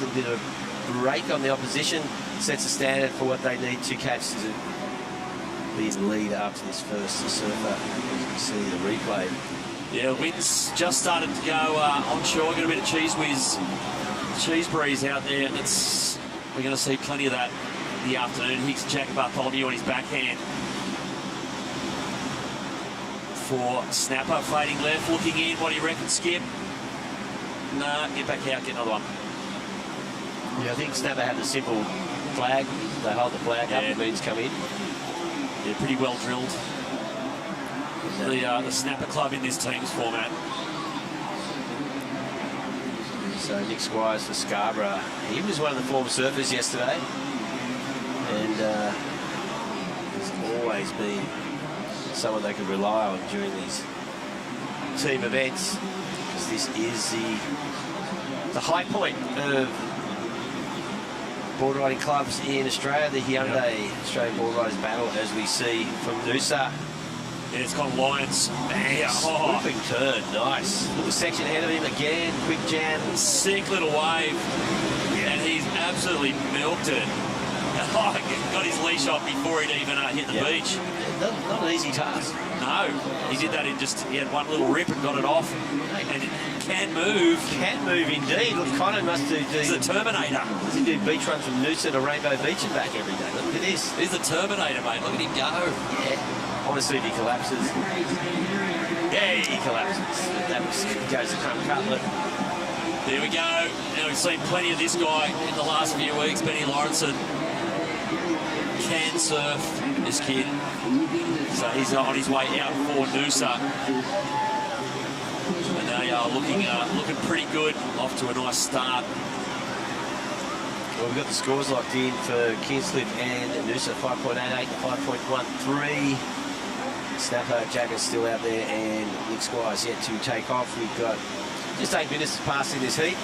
little bit of a break on the opposition, sets a standard for what they need to catch to be in the lead after this first surfer. You can see the replay. Yeah, wind's just started to go onshore. Got a bit of cheese breeze out there. We're going to see plenty of that in the afternoon. Hicks Jack Bartholomew on his backhand for Snapper, fading left, looking in. What do you reckon, Skip? Nah, get back out, get another one. Yeah, I think Snapper had the simple flag. They hold the flag up, the beans come in. Yeah, pretty well drilled. The Snapper Club in this team's format. So Nick Squires for Scarborough. He was one of the former surfers yesterday. And he's always been someone they could rely on during these team events. Because this is the high point of board riding clubs in Australia, the Hyundai Australian Boardriders battle, as we see from Noosa. Yeah, it's got Lyons. Man, swooping turn, nice. Little section ahead of him again, quick jam. Sick little wave, and he's absolutely milked it. Got his leash off before he'd even hit the beach. Not an easy task. No, he did that in he had one little rip and got it off. And it can move. Can move indeed. Look, Connor must do... He's the Terminator. Does he do beach runs from Noosa to Rainbow Beach and back every day? Look at this. He's the Terminator, mate. Look at him go. Yeah. I want to see if he collapses. Yeah, he collapses. That goes to Crumb Cutlet. There we go. Now we've seen plenty of this guy in the last few weeks. Benny Lawrenson can surf, this kid. So he's on his way out for Noosa. And they are looking pretty good. Off to a nice start. Well, we've got the scores locked in for Kingscliff and Noosa, 5.88 to 5.13. Snapper, Jagger's still out there, and Nick Squires yet to take off. We've got just 8 minutes to pass in this heat.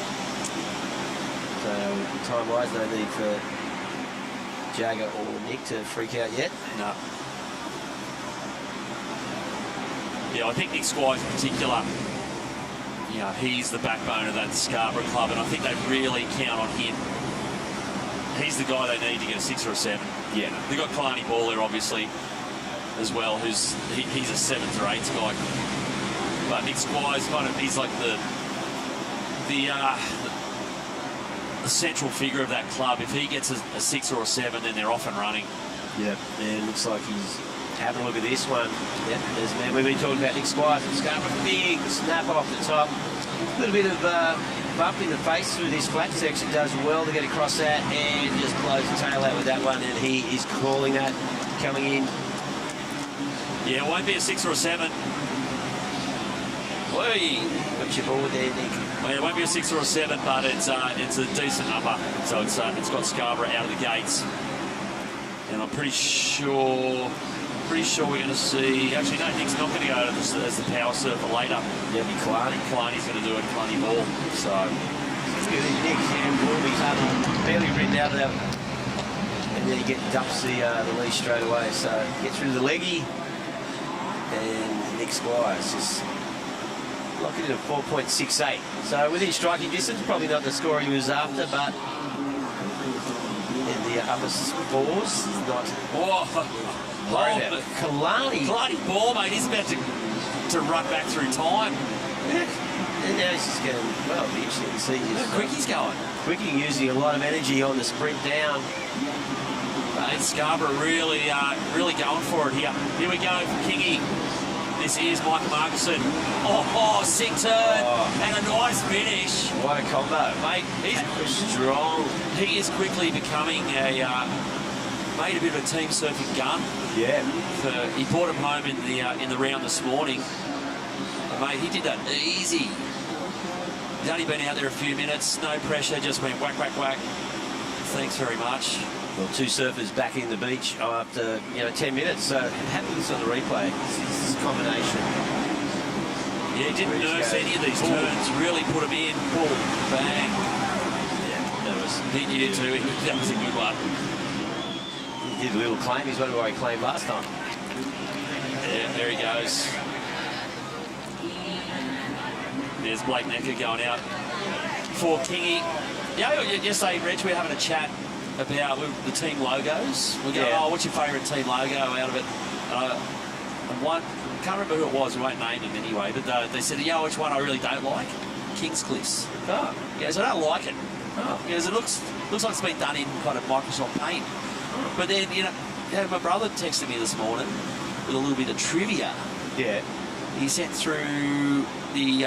So time-wise, no need for Jagger or Nick to freak out yet. No. Yeah, I think Nick Squires in particular, he's the backbone of that Scarborough club, and I think they really count on him. He's the guy they need to get a 6 or a 7. Yeah. They've got Kalani Baller, obviously, as well, he's a 7th or 8th guy. But Nick Squires he's like the central figure of that club. If he gets a 6 or a 7, then they're off and running. Yeah, and looks like he's having a look at this one. Yep, there's a man. We've been talking about Nick Squires and Scarborough. Big snap off the top. A little bit of bump in the face through this flat section. Does well to get across that and just close the tail out with that one. And he is calling that coming in. Yeah, it won't be a 6 or a 7. Whee! Got your board there, Nick. Well, it won't be a 6 or a 7, but it's a decent number. So it's got Scarborough out of the gates, and I'm pretty sure we're going to see. Actually, no, Nick's not going to go as the power surfer later. Yeah, be Kalani. Kalani's going to do it. Kalani ball. So it's good. Nick and Warby's barely ridden out of that, and then he dumps the leash straight away. So gets rid of the leggy, and Nick Squire's just locking it at 4.68. So within striking distance, probably not the score he was after, but in the upper fours, not. Kalani ball, mate. He's about to run back through time. And now he's just going, well, it'll be interesting to see how quick he's going. Quickie using a lot of energy on the sprint down. Mate, Scarborough really going for it here. Here we go for Kingy. This is Michael Markinson. Sick turn and a nice finish. What a combo. Mate, he's strong. He is quickly becoming made a bit of a team surfing gun. Yeah. He brought him home in the round this morning. And mate, he did that easy. He's only been out there a few minutes, no pressure, just went whack, whack, whack. Thanks very much. Well, two surfers back in the beach after 10 minutes. So happy this on the replay. This combination. Yeah, he didn't nurse any of these turns. Really put them in. Pull, bang. Yeah, that was. He knew too. That was a good one. He did a little claim. He's wondering why he claimed last time. Yeah, there he goes. There's Blake Necker going out for Kingy. Yeah, yesterday, Reg, we were having a chat about the team logos. We go, what's your favourite team logo out of it? And one, can't remember who it was, we won't name them anyway, but they said, which one I really don't like? Kingscliff's. Oh. He goes, I don't like it. Oh. He goes, it looks like it's been done in kind of Microsoft Paint. But then, my brother texted me this morning with a little bit of trivia. Yeah. He sent through the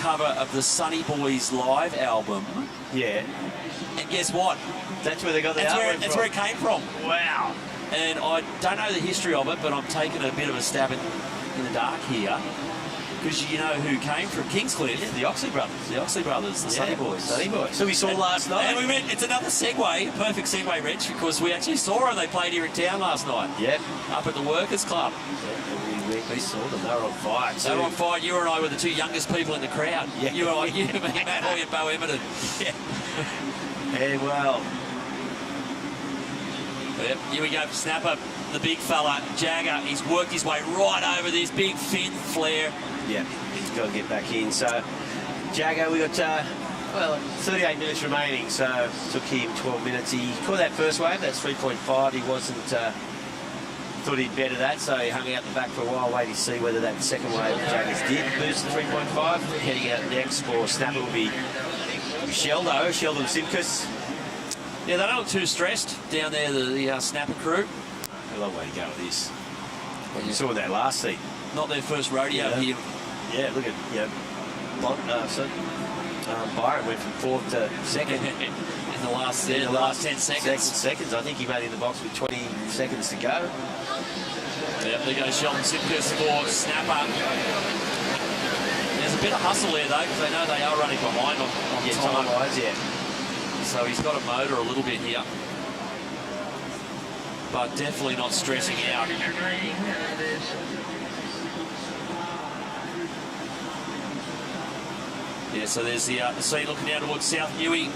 cover of the Sunny Boys live album. Yeah. And guess what? That's where they got the album from. That's where it came from. Wow. And I don't know the history of it, but I'm taking a bit of a stab in the dark here. Because you know who came from Kingscliff? Yeah, the Oxley Brothers. The Oxley Brothers, the Sunny Boys. Sunny Boys. So we saw last night. And we went, it's another segue, perfect segue, Rich, because we actually saw them. They played here in town last night. Yep. Up at the Workers' Club. We saw them. They were on fire. They were on fire. You and I were the two youngest people in the crowd. Yeah. You, me, Matt Hoy and Bo Emmerton. Yeah. And well. Yep, here we go for Snapper, the big fella, Jagger. He's worked his way right over this big fin flare. Yeah, he's got to get back in. So, Jagger, we got 38 minutes remaining. So, took him 12 minutes. He caught that first wave. That's 3.5. He wasn't. Thought he'd better that, so he hung out the back for a while, waiting to see whether that second wave of Jaggers did boost to 3.5. Heading out next for Snapper will be Sheldon Simkus. Yeah, they don't look too stressed down there, the Snapper crew. A long way to go with this. Well, you saw that last seat. Not their first rodeo here. Yeah, look at, Byron went from fourth to second. in the last 10 seconds. I think he made it in the box with 20 seconds to go. Yep, there goes Sheldon Simkus for Snapper. There's a bit of hustle there, though, because they know they are running behind on time. Yeah. So he's got a motor a little bit here. But definitely not stressing out. Yeah, so there's the sea looking down towards South Newey.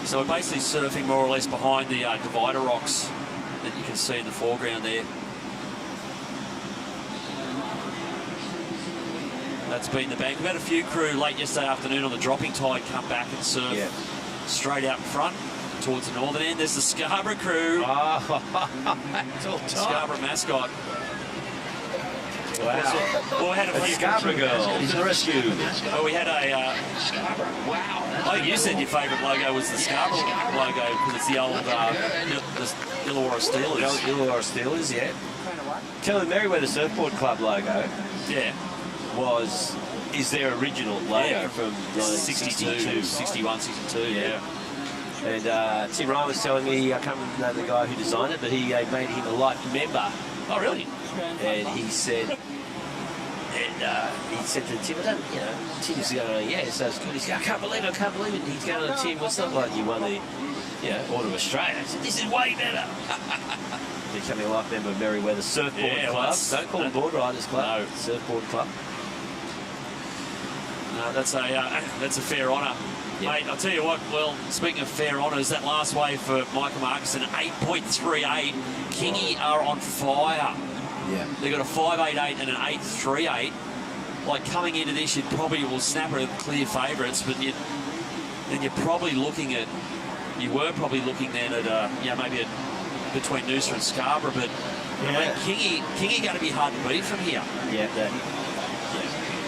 So we're basically surfing more or less behind the divider rocks that you can see in the foreground there. That's been the bank. We've had a few crew late yesterday afternoon on the dropping tide come back and surf straight out in front towards the northern end. There's the Scarborough crew. It's all time. Scarborough mascot. Wow. Well, we had a few Scarborough girl to the rescue. Well, we had a. I think you said your favourite logo was the Scarborough logo because it's the old the Illawarra Steelers. Illawarra Steelers, yeah. Tell them Merriweather Surfboard Club logo. Yeah. Is their original logo from 62, 61, 62, yeah. And Tim Ryan was telling me, I can't remember the guy who designed it, but he made him a life member. Oh, really? And he said And he said to Tim, Tim's going, yeah, so it's good. He's going, I can't believe it. And he's going to Tim, well, it's not like you won the Order of Australia. I said, this is way better. Becoming a life member of Merriweather Surfboard Club. Don't call them Boardriders Club. No. Surfboard Club. No, that's a fair honour. Yep. Mate, I'll tell you what, well, speaking of fair honours, that last wave for Michael Marcus, an 8.38. Kingy are on fire. Yeah. They've got a 5.88 and an 8.38. Like, coming into this, you probably will snap her clear favourites, but you were probably looking then at, maybe between Noosa and Scarborough, but Kingy going to be hard to beat from here. Yeah,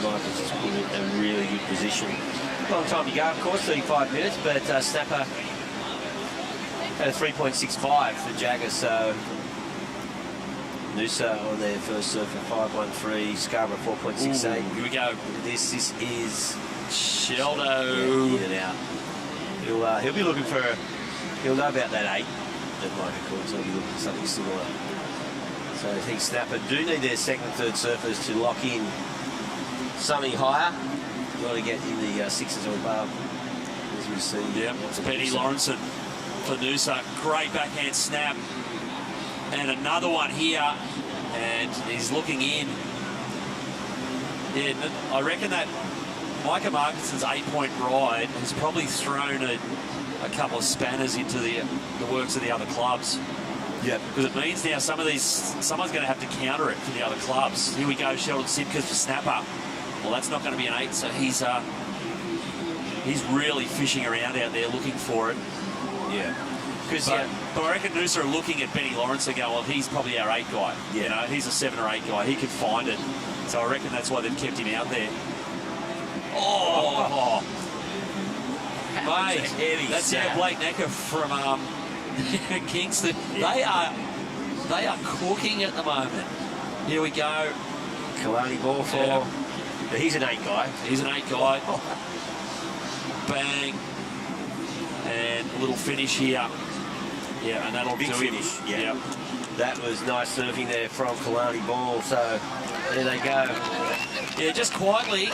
Michael's just put in a really good position. Long time to go, of course, 35 minutes, but Snapper had a 3.65 for Jagger, so Noosa on their first serve for 5.13, Scarborough 4.68. Here we go. This is Sheldo. In and out. He'll be looking for, he'll know about that 8 that Mike called, so he'll be looking for something similar. So I think Snapper do need their second and third surfers to lock in something higher. You've got to get in the 6s or above, as we see. Yep, it's Benny Lawrenson for Noosa. Great backhand snap. And another one here, and he's looking in. Yeah, I reckon that Micah Markinson's 8-point ride has probably thrown a couple of spanners into the works of the other clubs. Yeah, because it means now someone's going to have to counter it for the other clubs. Here we go, Sheldon Simpkins for snapper. Well, that's not going to be an 8, so he's really fishing around out there looking for it. Yeah. But I reckon Noosa are looking at Benny Lawrence and go, well, he's probably our 8 guy. Yeah. You know, he's a 7 or 8 guy. He can find it. So I reckon that's why they've kept him out there. Oh! Mate, that's Blake Necker from Kingston. Yeah. They are cooking at the moment. Here we go. Kalani ball for... He's an 8 guy. He's an 8 guy. Bang. And a little finish here. Yeah, and that'll big do finish. Him. Yeah. That was nice surfing there from Kalani Ball. So there they go. Yeah, just quietly,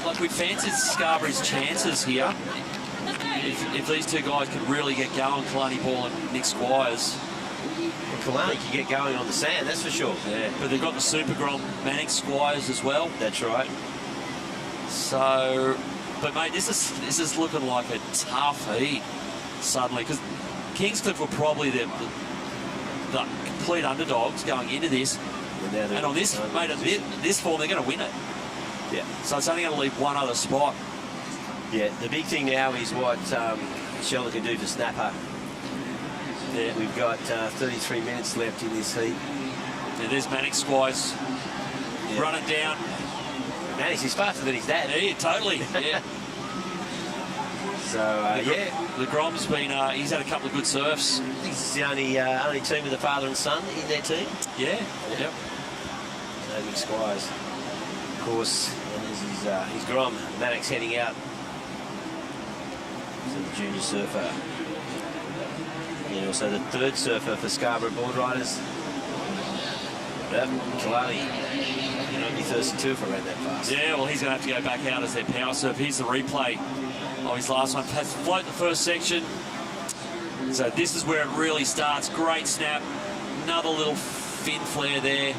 like we fancied Scarborough's chances here. If these two guys could really get going, Kalani Ball and Nick Squires. Well, Kalani can get going on the sand, that's for sure. Yeah, but they've got the Super Grom Manic Squires as well. That's right. So, but mate, this is looking like a tough heat suddenly, because Kingscliff were probably the complete underdogs going into this, and on this, mate, this form they're going to win it. Yeah. So it's only going to leave one other spot. Yeah. The big thing now is what Sheldon can do for snapper. Yeah. We've got 33 minutes left in this heat. Yeah, there's Manic Squires running down. Manic is faster than his dad. Yeah, totally. Yeah. So the Grom's been he's had a couple of good surfs. I think this is the only team with a father and son in their team. Yeah. Yep. So Nick Squires, of course, and there's his Grom. Maddox heading out. So the junior surfer. And also the third surfer for Scarborough Boardriders. Yep, Kalani. You know, be thirsty too if I ran that fast. Yeah, well, he's going to have to go back out as their power surf. Here's the replay of his last one. Has to float the first section. So this is where it really starts. Great snap. Another little fin flare there.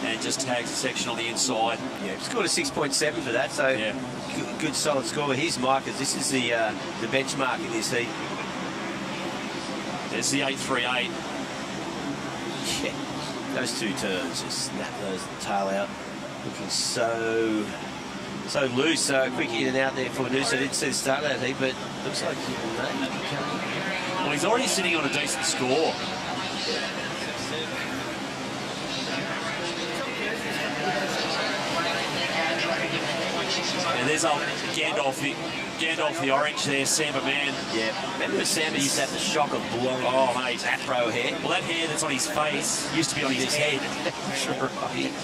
And just tags the section on the inside. Yeah, scored a 6.7 for that, so yeah. Good solid score. Here's Micah's. This is the benchmark in this heat. There's the 8.38. Yeah, those two turns just snap those tail out. Looking so loose, so quick in and out there for Noosa. I didn't see the start of that heat, but looks like he may be coming. Well, he's already sitting on a decent score. And there's old Gandalf the orange there, Samba Man. Yeah, remember Samba used to have the shock of blonde afro hair? Well, that hair that's on his face used to be on his head. Sure.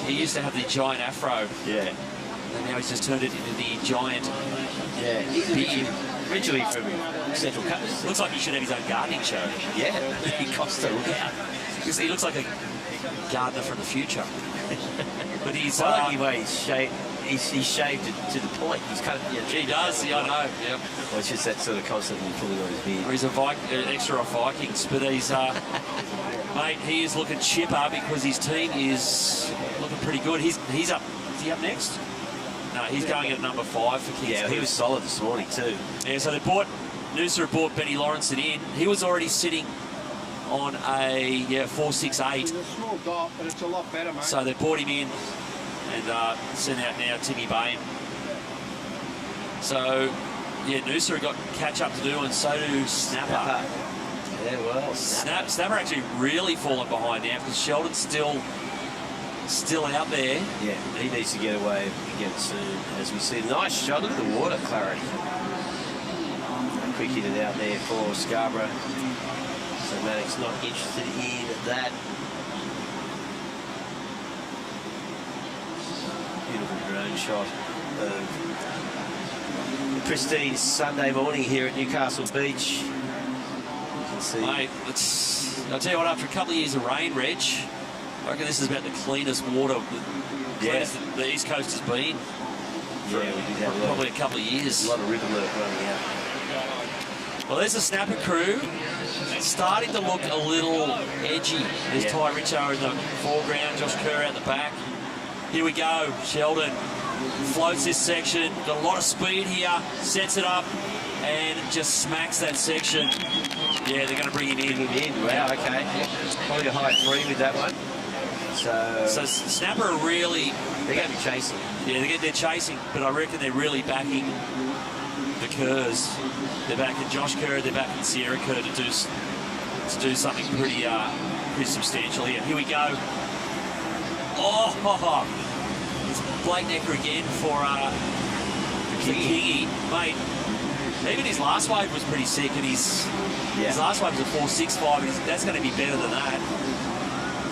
He used to have the giant afro. Yeah. And now he's just turned it into the giant. Yeah, he's originally from Central Coast. Looks like he should have his own gardening show. Yeah, he costs to look out. Because he looks like a gardener from the future. But he's I like the way he's shaved. He's shaved it to the point. He's cut it. He does. Yeah, I know. Yep. Well, it's just that sort of constantly pulling on his beard. Or he's an extra off Vikings, but he's mate. He is looking chipper because his team is looking pretty good. He's up. Is he up next? No, he's going at number 5 for Kings. Yeah, he was solid this morning too. Yeah, so Noosa brought Benny Lawrenson in. He was already sitting on a 4.68. It's a small dot, but it's a lot better, mate. So they brought him in and sent out now Timmy Bain. So, yeah, Noosa got catch up to do, and so do Snapper. Yeah, well, Snapper actually really fallen behind now because Sheldon's still out there. Yeah, he needs to get away again soon. As we see, nice shot at the water clarity. Quick hit it out there for Scarborough. So Maddox not interested in that. Beautiful drone shot of the pristine Sunday morning here at Newcastle Beach. You can see. Mate, I'll tell you what, after a couple of years of rain, Reg, I reckon this is about the cleanest water the East Coast has been. Yeah, we did have probably a couple of years. A lot of river lurk running out. Well, there's the Snapper crew. It's starting to look a little edgy. There's Ty Richo in the foreground, Josh Kerr out the back. Here we go. Sheldon floats this section. Got a lot of speed here. Sets it up and just smacks that section. Yeah, they're going to bring him in. Wow, okay. Probably a high 3 with that one. So Snapper are really... They're going to be chasing. Yeah, they're chasing, but I reckon they're really backing the Kerrs. They're backing Josh Kerr, they're backing Sierra Kerr to do something pretty substantial here. Here we go. Oh, it's Blake Necker again for Kingy. Mate, even his last wave was pretty sick, and his last wave was a 4.65. That's going to be better than that.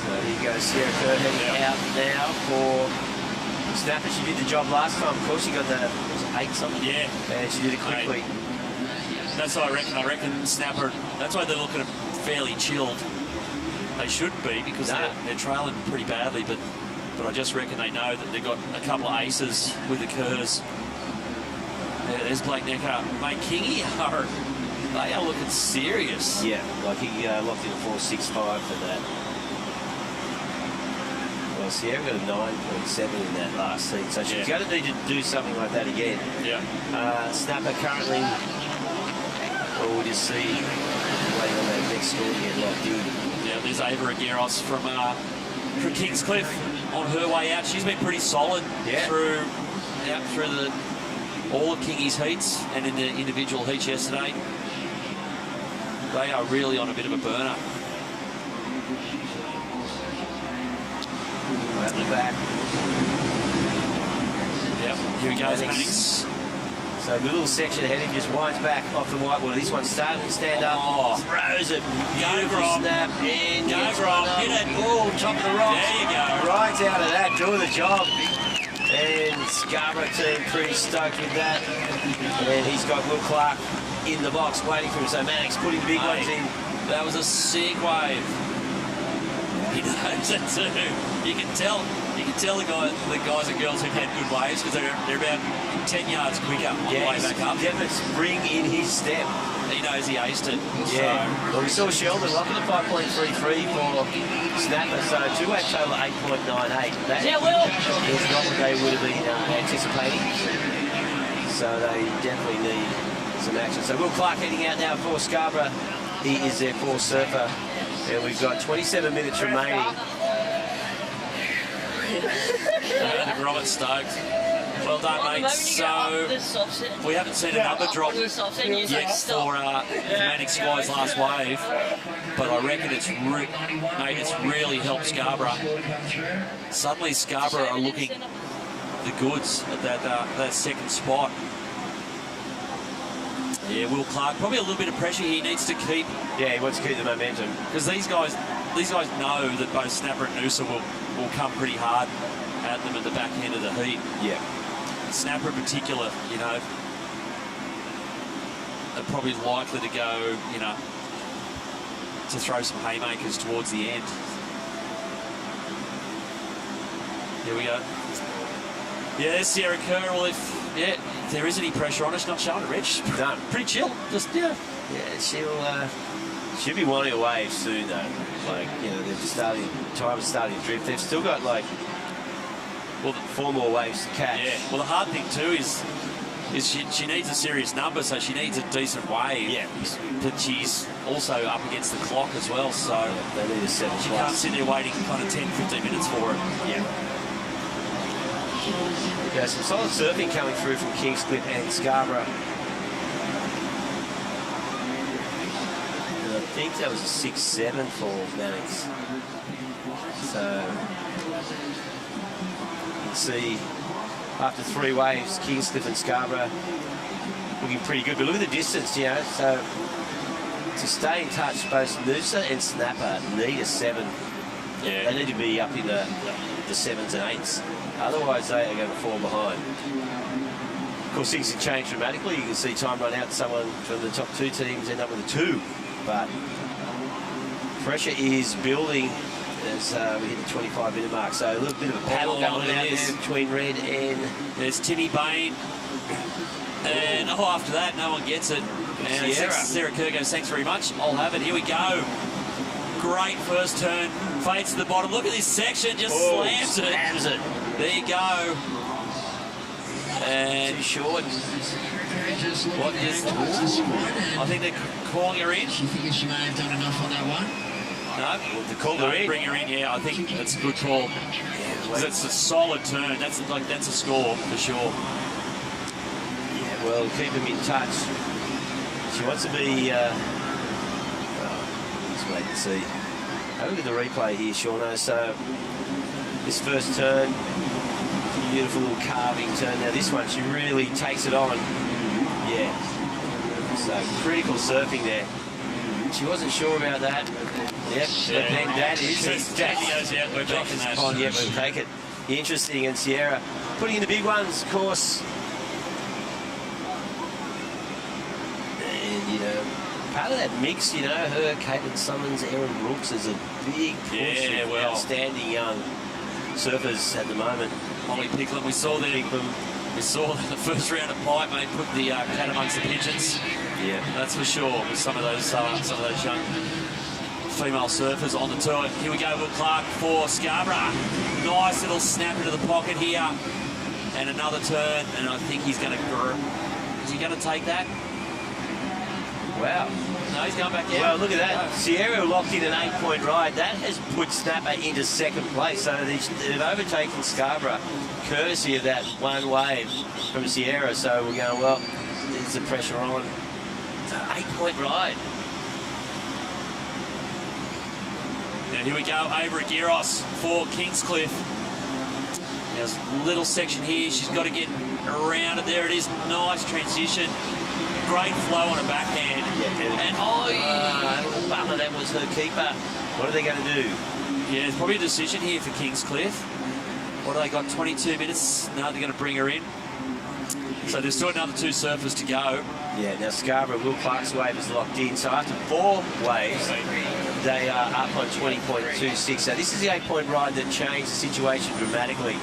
So here goes Sierra Kerr heading out now for Snapper. She did the job last time. Of course, she got that 8 something. Yeah. And she did it quickly. That's what I reckon. I reckon Snapper, that's why they're looking fairly chilled. They shouldn't be because they're trailing pretty badly, but I just reckon they know that they've got a couple of aces with the Kerrs. Yeah, there's Blake Necker. Mate, Kingy they are looking serious. Yeah, like he locked in a 4.65 for that. Well, Sierra got a 9.7 in that last seat, so she's going to need to do something like that again. Yeah. Snapper currently, we'll just see waiting on that next score to get locked in. Yeah, there's Ava Agueros from Kingscliff on her way out. She's been pretty solid through all of Kingy's heats and in the individual heats yesterday. They are really on a bit of a burner. At the back. Yep, here he goes, Maddox. So little section ahead of him just winds back off the whitewater. This one's starting to stand up. Throws it. Beautiful snap. And go, Grom. Hit it. Oh, top of the rocks. There you go. Right out of that. Doing the job. And Scarborough team pretty stoked with that. And he's got Will Clark in the box waiting for him. So Maddox putting big ones in. That was a sick wave. He knows it too. You can tell the guys and girls who've had good waves because they're about 10 yards quicker on the way back up. Definitely spring in his step. He knows he aced it. Yeah. So. Well, we saw Sheldon locking at 5.33 for Snapper, so two-way total 8.98. That is not what they would have been anticipating. So they definitely need some action. So Will Clark heading out now for Scarborough. He is their 4th surfer. And we've got 27 minutes remaining. The Grommet stoked. Well done, mate. So we haven't seen a number drop yet for Manic Sky's last wave, but I reckon it's really helped Scarborough. Suddenly Scarborough are looking the goods at that second spot. Yeah, Will Clark, probably a little bit of pressure he needs to keep. Yeah, he wants to keep the momentum. Because these guys know that both Snapper and Noosa will come pretty hard at them at the back end of the heat. Yeah. Snapper in particular, you know, are probably likely to go, you know, to throw some haymakers towards the end. Here we go. Yeah, there's Sierra Kerr. Well, if there is any pressure on her, she's not showing it, Rich. No. Pretty chill. Just, yeah. Yeah, she'll be wanting a wave soon, though. Like, you know, time is starting to drift. They've still got, like, 4 more waves to catch. Yeah. Well, the hard thing, too, is she needs a serious number, so she needs a decent wave. Yeah. But she's also up against the clock as well, so they need a 7+. She can't sit there waiting kind of 10, 15 minutes for it. Yeah. Okay, some solid surfing coming through from Kingscliff and Scarborough. And I think that was a 6-7 for Mannix. So you can see after 3 waves, Kingscliff and Scarborough looking pretty good. But look at the distance, you know. So to stay in touch, both Noosa and Snapper need a 7. Yeah. They need to be up in the 7s and 8s. Otherwise, they are going to fall behind. Of course, things can change dramatically. You can see time run out. Someone from the top 2 teams end up with a 2. But pressure is building as we hit the 25-minute mark. So a little bit of a paddle going out there between Red and... There's Timmy Bain. And after that, no one gets it. And Sarah Kerr goes, thanks very much. I'll have it. Here we go. Great first turn. Fades to the bottom. Look at this section. Just slams it. There you go. And too short. What is? I think they're calling her in. She figures she may have done enough on that one. No, they called her in. Bring her in. Yeah, I think that's a good call. Because it's a solid turn. That's a score for sure. Yeah, well, keep them in touch. She wants to be. Let's wait and see. Have a look at the replay here, Shauno. So this first turn, beautiful little carving turn. Now this one, she really takes it on. Yeah. So critical surfing there. She wasn't sure about that. Yep. But then that is. We're taking that. Oh, yeah, we'll take it. Interesting. And Sierra putting in the big ones, of course. And, you know, part of that mix, you know, her, Caitlin Summons, Erin Brooks is a big push of outstanding young surfers at the moment. Molly Picklin, we saw them. We saw the first round of pipe, mate, put the cat amongst the pigeons. Yeah, that's for sure. With some of those young female surfers on the tour. Here we go, Will Clark for Scarborough. Nice little snap into the pocket here, and another turn. And I think he's going to. Is he going to take that? Wow. No, he's going back out. Well, look at that. Sierra locked in an 8-point ride. That has put Snapper into 2nd place. So they've overtaken Scarborough, courtesy of that one wave from Sierra. So we're going, well, there's the pressure on. It's an 8-point ride. Now here we go, Ava Aguirre for Kingscliff. There's a little section here. She's got to get around it. There it is. Nice transition. Great flow on her backhand. Yeah, and bummer, that was her keeper. What are they going to do? Yeah, it's probably a decision here for Kingscliff. What have they got? 22 minutes. No, they're going to bring her in. So there's still another 2 surfers to go. Yeah, now Scarborough, Will Clark's wave is locked in. So after 4 waves, they are up on 20.26. So this is the 8-point ride that changed the situation dramatically.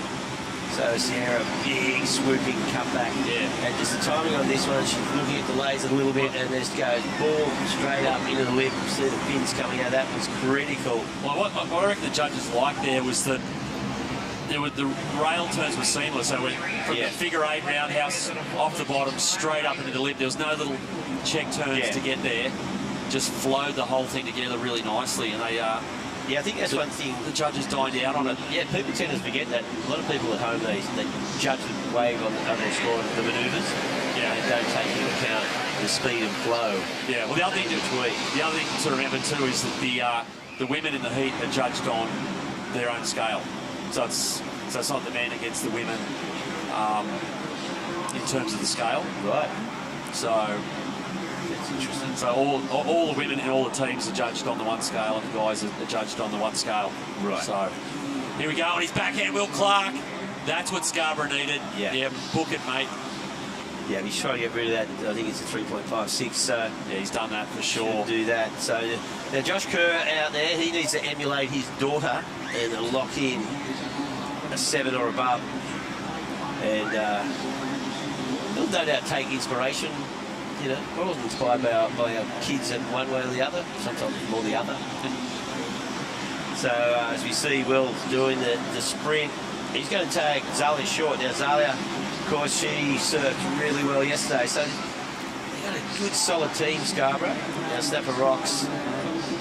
So Sierra, big swooping cutback. Yeah. And just the timing on this one, she's looking at the laser a little bit and just goes boom, straight up into the lip. See the fins coming out. That was critical. Well, what I reckon the judges liked there was that the rail turns were seamless. So went from the figure 8 roundhouse off the bottom straight up into the lip. There was no little check turns to get there. Just flowed the whole thing together really nicely. And they yeah, I think that's one thing. The judges dined out on it. Yeah, people tend to forget that. A lot of people at home, they judge the wave on their score and the manoeuvres. Yeah. And don't take into account the speed and flow. Yeah, well, the other thing to remember too is that the women in the heat are judged on their own scale. So it's not the men against the women in terms of the scale. Right. So that's interesting. So all the women in all the teams are judged on the one scale, and the guys are judged on the one scale. Right. So here we go, and he's backhand Will Clark. That's what Scarborough needed. Yeah. Book it, mate. Yeah, he's trying to get rid of that. I think it's a 3.56. So yeah, he's done that for sure. Do that. So now Josh Kerr out there, he needs to emulate his daughter and lock in a 7 or above. And they'll no doubt take inspiration. You know, we're all inspired by our kids in one way or the other, sometimes more the other. So as we see Will doing the sprint, he's going to take Zalia short. Now Zalia, of course, she served really well yesterday, so they've got a good solid team, Scarborough. Now Snapper Rocks.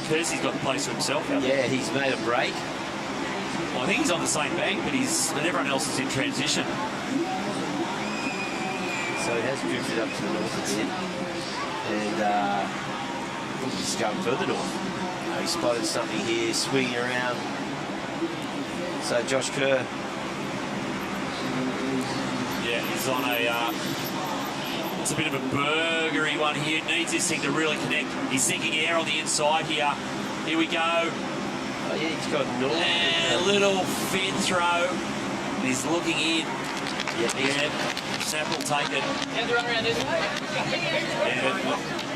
Percy's got the place for himself. Yeah, he's made a break. Well, I think he's on the same bank, but everyone else is in transition. So he has drifted up to the north a bit, and I think he's going further north. He spotted something here, swinging around. So Josh Kerr. Yeah, he's on it's a bit of a burgery one here. Needs this thing to really connect. He's sinking air on the inside here. Here we go. Oh yeah, he's got north. And a little fin throw. He's looking in. Yeah. Snap will take it. You have to run around this way?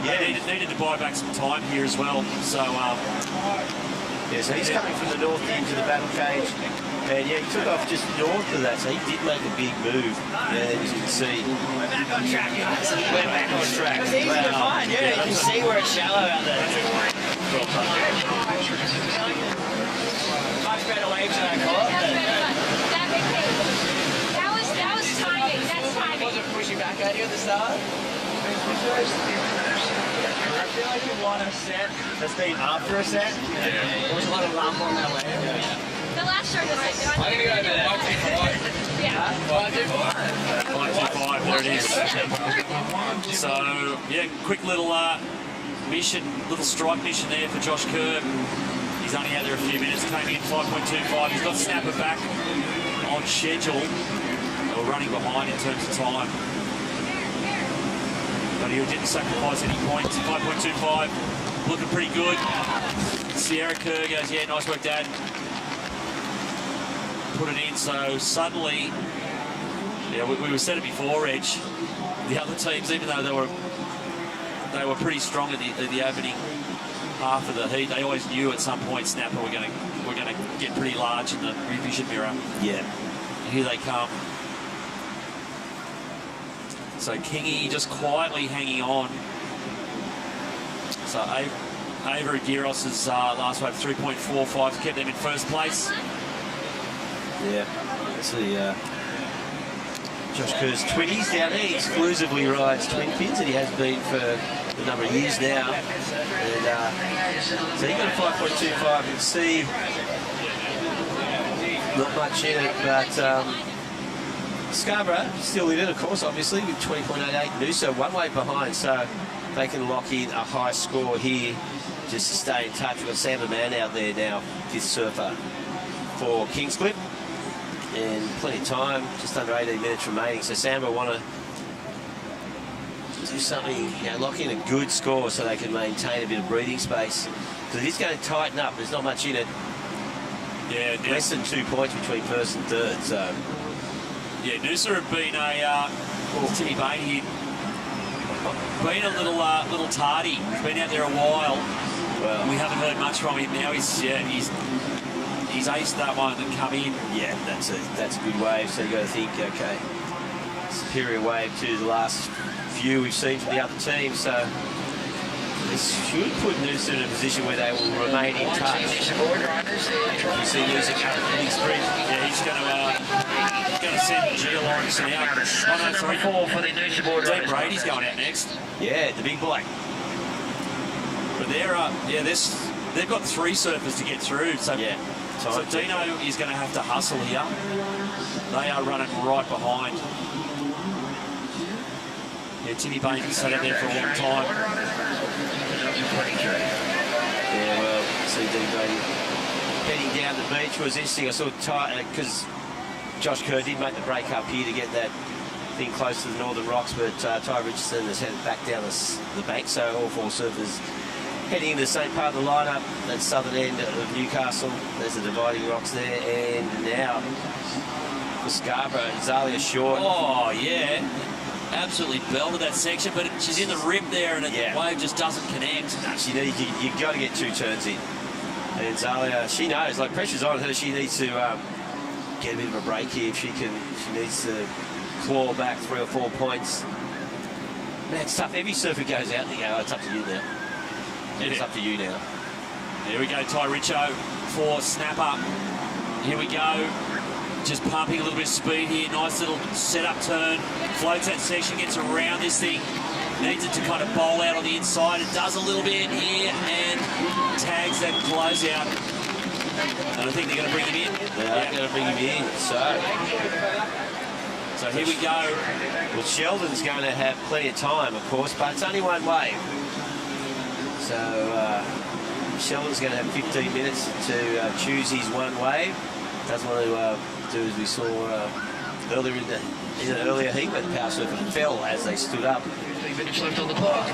Yeah, needed to buy back some time here as well. So, so he's coming from the north into the battle cage. And yeah, he took off just north of that, so he did make a big move. And as you can see, We're back on track. We're back on track. It's easy to find, yeah. You can see where it's shallow out there. Much better waves than I thought. That was timing. That's timing. Wasn't pushing back at you at the start. I feel like we won a set that's been after a set. There was a lot of lump on that wave. The last shot was like, I'm going to go over there. 525. Yeah. 525, there it is. So, yeah, quick little mission, little strike mission there for Josh Kerr. He's only out there a few minutes, came in 5.25. He's got Snapper back on schedule. We're running behind in terms of time. But he didn't sacrifice any points. 5.25, looking pretty good. Sierra Kerr goes, yeah, nice work, Dad. Put it in, so suddenly, yeah, we said it before, Reg, the other teams, even though they were pretty strong at the opening half of the heat, they always knew at some point Snapper we're going to get pretty large in the revision mirror. Yeah. And here they come. So Kingy just quietly hanging on. So Avery Giros' last wave 3.45 kept them in first place. Yeah, that's the Josh Kerr's twinnies down there. He exclusively rides twin pins, and he has been for a number of years now. And so he got a 5.25. You can see not much in it, but Scarborough still in it, of course, obviously, with 20.88. Noosa one way behind, so they can lock in a high score here just to stay in touch. We've got Sam the Man out there now, fifth surfer for Kingscliff. And plenty of time, just under 18 minutes remaining. So Samba want to do something, lock in a good score so they can maintain a bit of breathing space. Because it is going to tighten up. There's not much in it. Yeah, less than 2 points between first and third. So yeah, Noosa have been Timmy Bain here, been a little tardy. He's been out there a while. Well, we haven't heard much from him now. He's aced that one and come in. Yeah, that's a good wave. So you got to think, okay, superior wave to the last few we've seen from the other team. So this should put Noosa in a position where they will remain in touch. You see Noosa coming for big sprint. Yeah, he's going to send Gio Lawrence out. Oh no, sorry. For the Noosa Boardriders. Dean Brady's going out next. Yeah, the big black. But they've got 3 surfers to get through. So yeah. So Dino is going to have to hustle here. They are running right behind. Yeah, Timmy Bain sat out there for a long time. Yeah, well, see Dino heading down the beach was interesting. I saw because Josh Kerr did make the break up here to get that thing close to the northern rocks, but Ty Richardson has headed back down the bank, so all 4 surfers heading into the same part of the lineup, that southern end of Newcastle. There's the dividing rocks there, and now for Scarborough, Zalia short. Oh yeah, absolutely belted that section, but she's in the rip there, and the wave just doesn't connect. No, you've got to get 2 turns in. And Zalia, she knows, like pressure's on her. She needs to get a bit of a break here if she needs to claw back 3 or 4 points. Man, it's tough. Every surfer goes out and they go, oh, it's up to you now. It's up to you now. There we go, Ty Richo for snapper. Here we go. Just pumping a little bit of speed here. Nice little setup turn. Floats that section, gets around this thing. Needs it to kind of bowl out on the inside. It does a little bit here and tags that closeout. And I think they're going to bring him in. They're going to bring him in. So here we go. Well, Sheldon's going to have plenty of time, of course, but it's only one wave. So Sheldon's going to have 15 minutes to choose his one wave. Doesn't want to do as we saw earlier in the earlier heat where the power surfer fell as they stood up. 3 minutes left on the clock.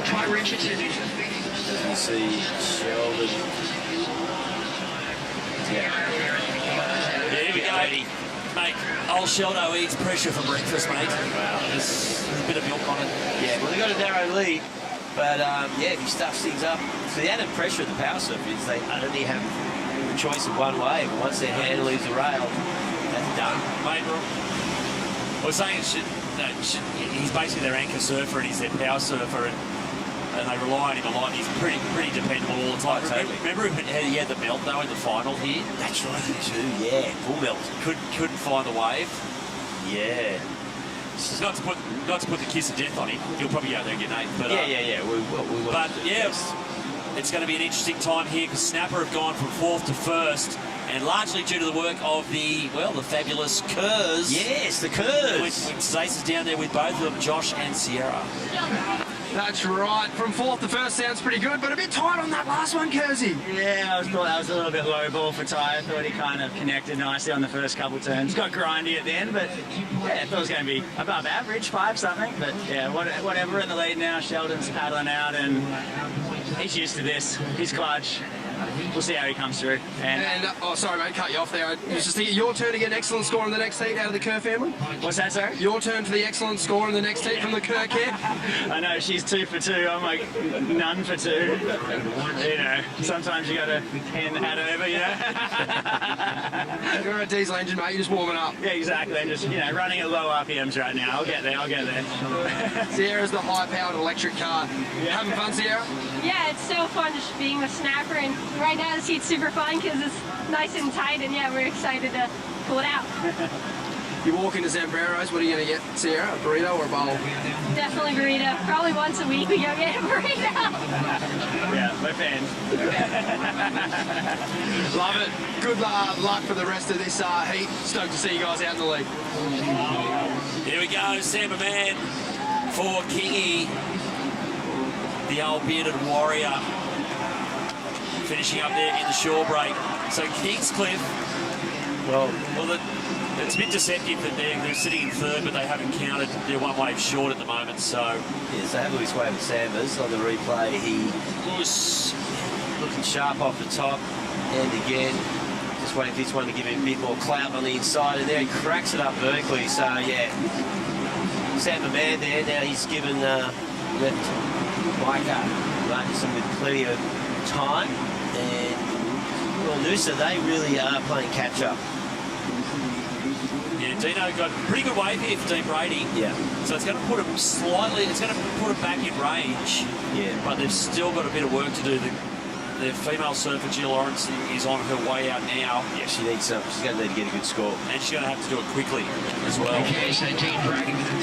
Try Richardson. You see Sheldon. Yeah, here we go. Mate, old Sheldo eats pressure for breakfast, mate. Wow, there's a bit of milk on it. Yeah, well, they've got a narrow lead, but yeah, if he stuffs things up, so the added pressure of the power surfer is they only have the choice of one wave, and once their hand leaves the rail, that's done. Mate, we're saying he's basically their anchor surfer and he's their power surfer, and they rely on him a lot. He's pretty dependable all the time. Totally. Remember he had the melt though in the final here? That's right, too. Yeah, full melt. Couldn't find the wave. Yeah. Not to put the kiss of death on him. He'll probably go there and get an 8th. But yeah. But yeah, it's going to be an interesting time here because Snapper have gone from 4th to 1st. And largely due to the work of the fabulous Kerrs. Yes, the Kerrs. With Zace is down there with both of them, Josh and Sierra. That's right. From 4th to 1st sounds pretty good, but a bit tight on that last one, Kersey. Yeah, I thought that was a little bit low ball for Ty. I thought he kind of connected nicely on the first couple turns. Got grindy at the end, but yeah, I thought it was going to be above average, 5 something. But yeah, whatever in the lead now. Sheldon's paddling out and he's used to this. He's clutch. We'll see how he comes through. And oh, sorry, mate, cut you off there. I was just thinking, your turn to get an excellent score in the next heat out of the Kerr family. What's that, sir? Your turn for the excellent score in the next heat from the Kerr camp. I know, she's 2 for 2. I'm like none for 2. You know, sometimes you got to hand the hat over, you know. You're a diesel engine, mate. You're just warming up. Yeah, exactly. I'm just, running at low RPMs right now. I'll get there. Sierra's the high-powered electric car. Having fun, Sierra? Yeah, it's so fun just being with Snapper, and right now the seat's super fun because it's nice and tight, and yeah, we're excited to pull it out. You walk into Zambrero's, what are you going to get, Sierra? A burrito or a bowl? Definitely burrito. Probably once a week we go get a burrito. Yeah, we're fans. Love it. Good luck for the rest of this heat. Stoked to see you guys out in the league. Here we go, Samba Man for Kingy. The old bearded warrior finishing up there in the shore break. So Kingscliff, it's a bit deceptive that they're sitting in 3rd, but they haven't counted. They're 1 wave short at the moment. So yes, they have Lewis Wave and Sanders on the replay. He was looking sharp off the top, and again, just waiting for this one to give him a bit more clout on the inside, and there he cracks it up vertically. So yeah, Samba Man there. Now he's given left Micah Martinson with plenty of time, and well, Noosa, they really are playing catch up. Yeah, Dino got a pretty good wave here for Dean Brady. Yeah. So it's going to put him back in range. Yeah. But they've still got a bit of work to do. The female surfer, Jill Lawrence, is on her way out now. Yeah, she's going to need to get a good score. And she's going to have to do it quickly as well. Okay, so Dean Brady with a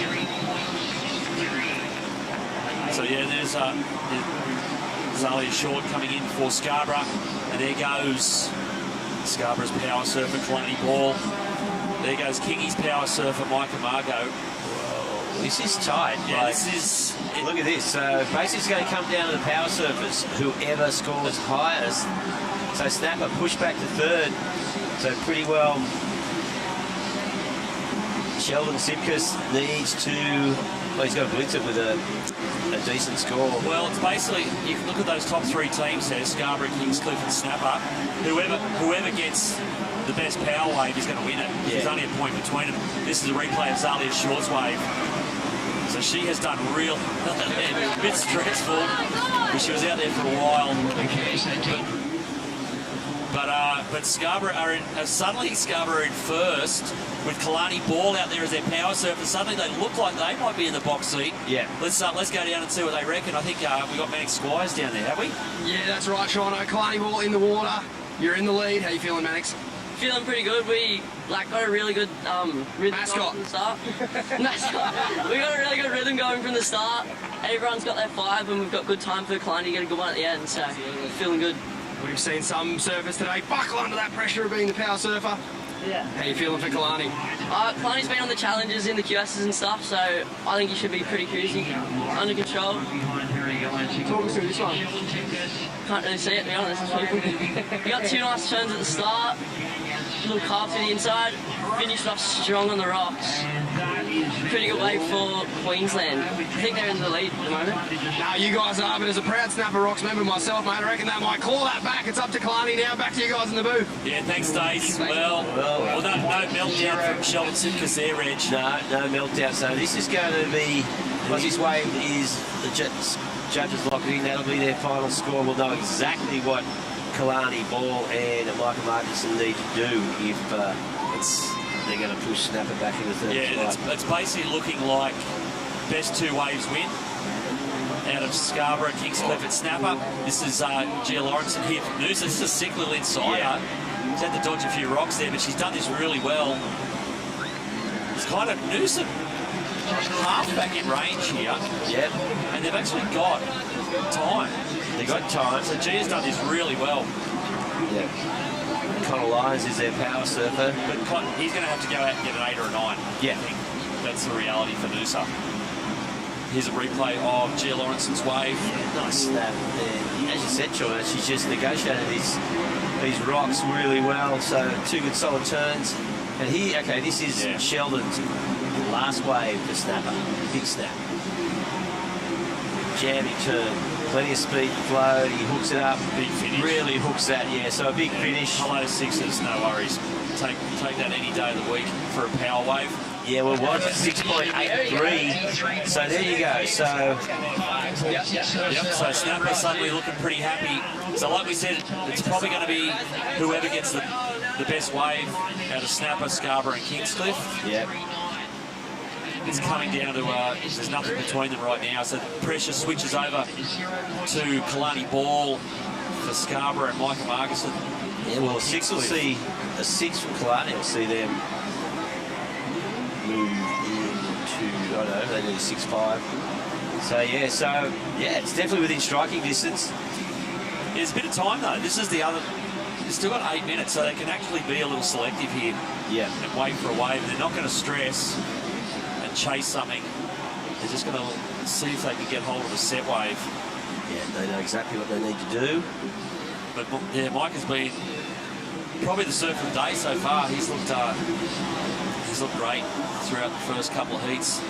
3. So yeah, there's Zalia Short coming in for Scarborough. And there goes Scarborough's power surfer, Kalani Ball. There goes Kingy's power surfer, Micah Margot. Whoa, this is tight. Yeah, look at this. So basically it's going to come down to the power surfers. Whoever scores highest. So Snapper pushed back to 3rd. So pretty well, Sheldon Simkus needs to... Well, he's got to blitz it with a decent score. Well, it's basically, you can look at those top 3 teams there, Scarborough, Kingscliff and Snapper. Whoever gets the best power wave is going to win it. Yeah. There's only a point between them. This is a replay of Zalia Short's wave. So she has done a bit stressful, but she was out there for a while. Okay, so but But Scarborough are in, suddenly Scarborough are in first with Kalani Ball out there as their power surfer. Suddenly they look like they might be in the box seat. Yeah. Let's go down and see what they reckon. I think we got Mannix Squires down there, have we? Yeah, that's right, Sean. Kalani Ball in the water. You're in the lead. How you feeling, Mannix? Feeling pretty good. We got a really good rhythm Mascot. from the start. Mascot. We got a really good rhythm going from the start. Everyone's got their 5 and we've got good time for Kalani to get a good one at the end, so feeling good. We've seen some surfers today buckle under that pressure of being the power surfer. Yeah. How you feeling for Kalani? Kalani's been on the challenges in the QSs and stuff, so I think he should be pretty cruisy, under control. Talk us through this one. Can't really see it, to be honest. We got 2 nice turns at the start, little carve to the inside, finished off strong on the rocks. Pretty good wave for Queensland. I think they're in the lead at the moment. No, you guys are, but as a proud Snapper Rocks member myself, mate, I reckon that might claw that back. It's up to Kalani now. Back to you guys in the booth. Yeah, thanks, Stace. Well, no meltdown from Sheldon Simkus there, Reg. No meltdown. So this is going to be, once this wave is, the judges lock it in, that'll be their final score. We'll know exactly what Kalani Ball and Michael Markinson need to do if they're going to push Snapper back into third. Yeah, it's basically looking like best 2 waves win. Out of Scarborough, Kingscliff and Snapper. This is Gia Lawrenson here from Noosa. This is a sick little insider. Yeah. She's had to dodge a few rocks there, but she's done this really well. It's kind of Noosa half back in range here. Yep. And they've actually got time. They've got time. So Gia's done this really well. Yeah. Connor Lyons is their power surfer. But he's going to have to go out and get an 8 or a 9. Yeah. I think that's the reality for Noosa. Here's a replay of Gia Lawrenson's wave. Yeah, nice snap there. As you said, Sean, she's just negotiated these rocks really well. So 2 good solid turns. And here, okay, this is Sheldon's last wave for Snapper. Big snap. Jamming turn. Plenty of speed and flow. He hooks it up. Big finish. Really hooks that, yeah. So a big finish. Hello, 6ers, no worries. Take that any day of the week for a power wave. Yeah, well, it was 6.83. So there you go. So, so Snapper suddenly looking pretty happy. So like we said, it's probably going to be whoever gets the best wave out of Snapper, Scarborough and Kingscliff. Yeah. It's coming down to, there's nothing between them right now. So the pressure switches over to Kalani Ball for Scarborough and Michael Markinson. Yeah, well, 6 will see a 6 from Kalani. We'll see them move into, I don't know, they need a 6.5. So yeah, it's definitely within striking distance. There's a bit of time though. This is the other. They've still got 8 minutes, so they can actually be a little selective here. Yeah. And wait for a wave. They're not going to stress and chase something. They're just going to see if they can get hold of a set wave. Yeah, they know exactly what they need to do. But yeah, Mike has been probably the surfer of the day so far. He's looked great throughout the first couple of heats.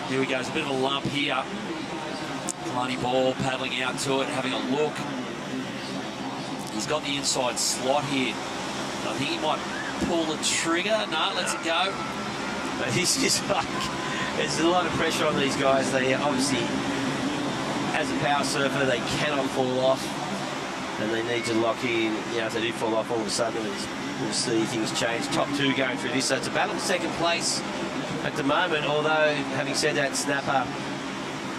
Here we go. There's a bit of a lump here. Kalani Ball paddling out to it, having a look. He's got the inside slot here. I think he might pull the trigger. No, lets it go. But he's just like, there's a lot of pressure on these guys. They obviously, as a power surfer, they cannot fall off. And they need to lock in. You know, if they do fall off, all of a sudden we'll see things change. Top 2 going through this. So it's a battle for second place at the moment. Although, having said that, Snapper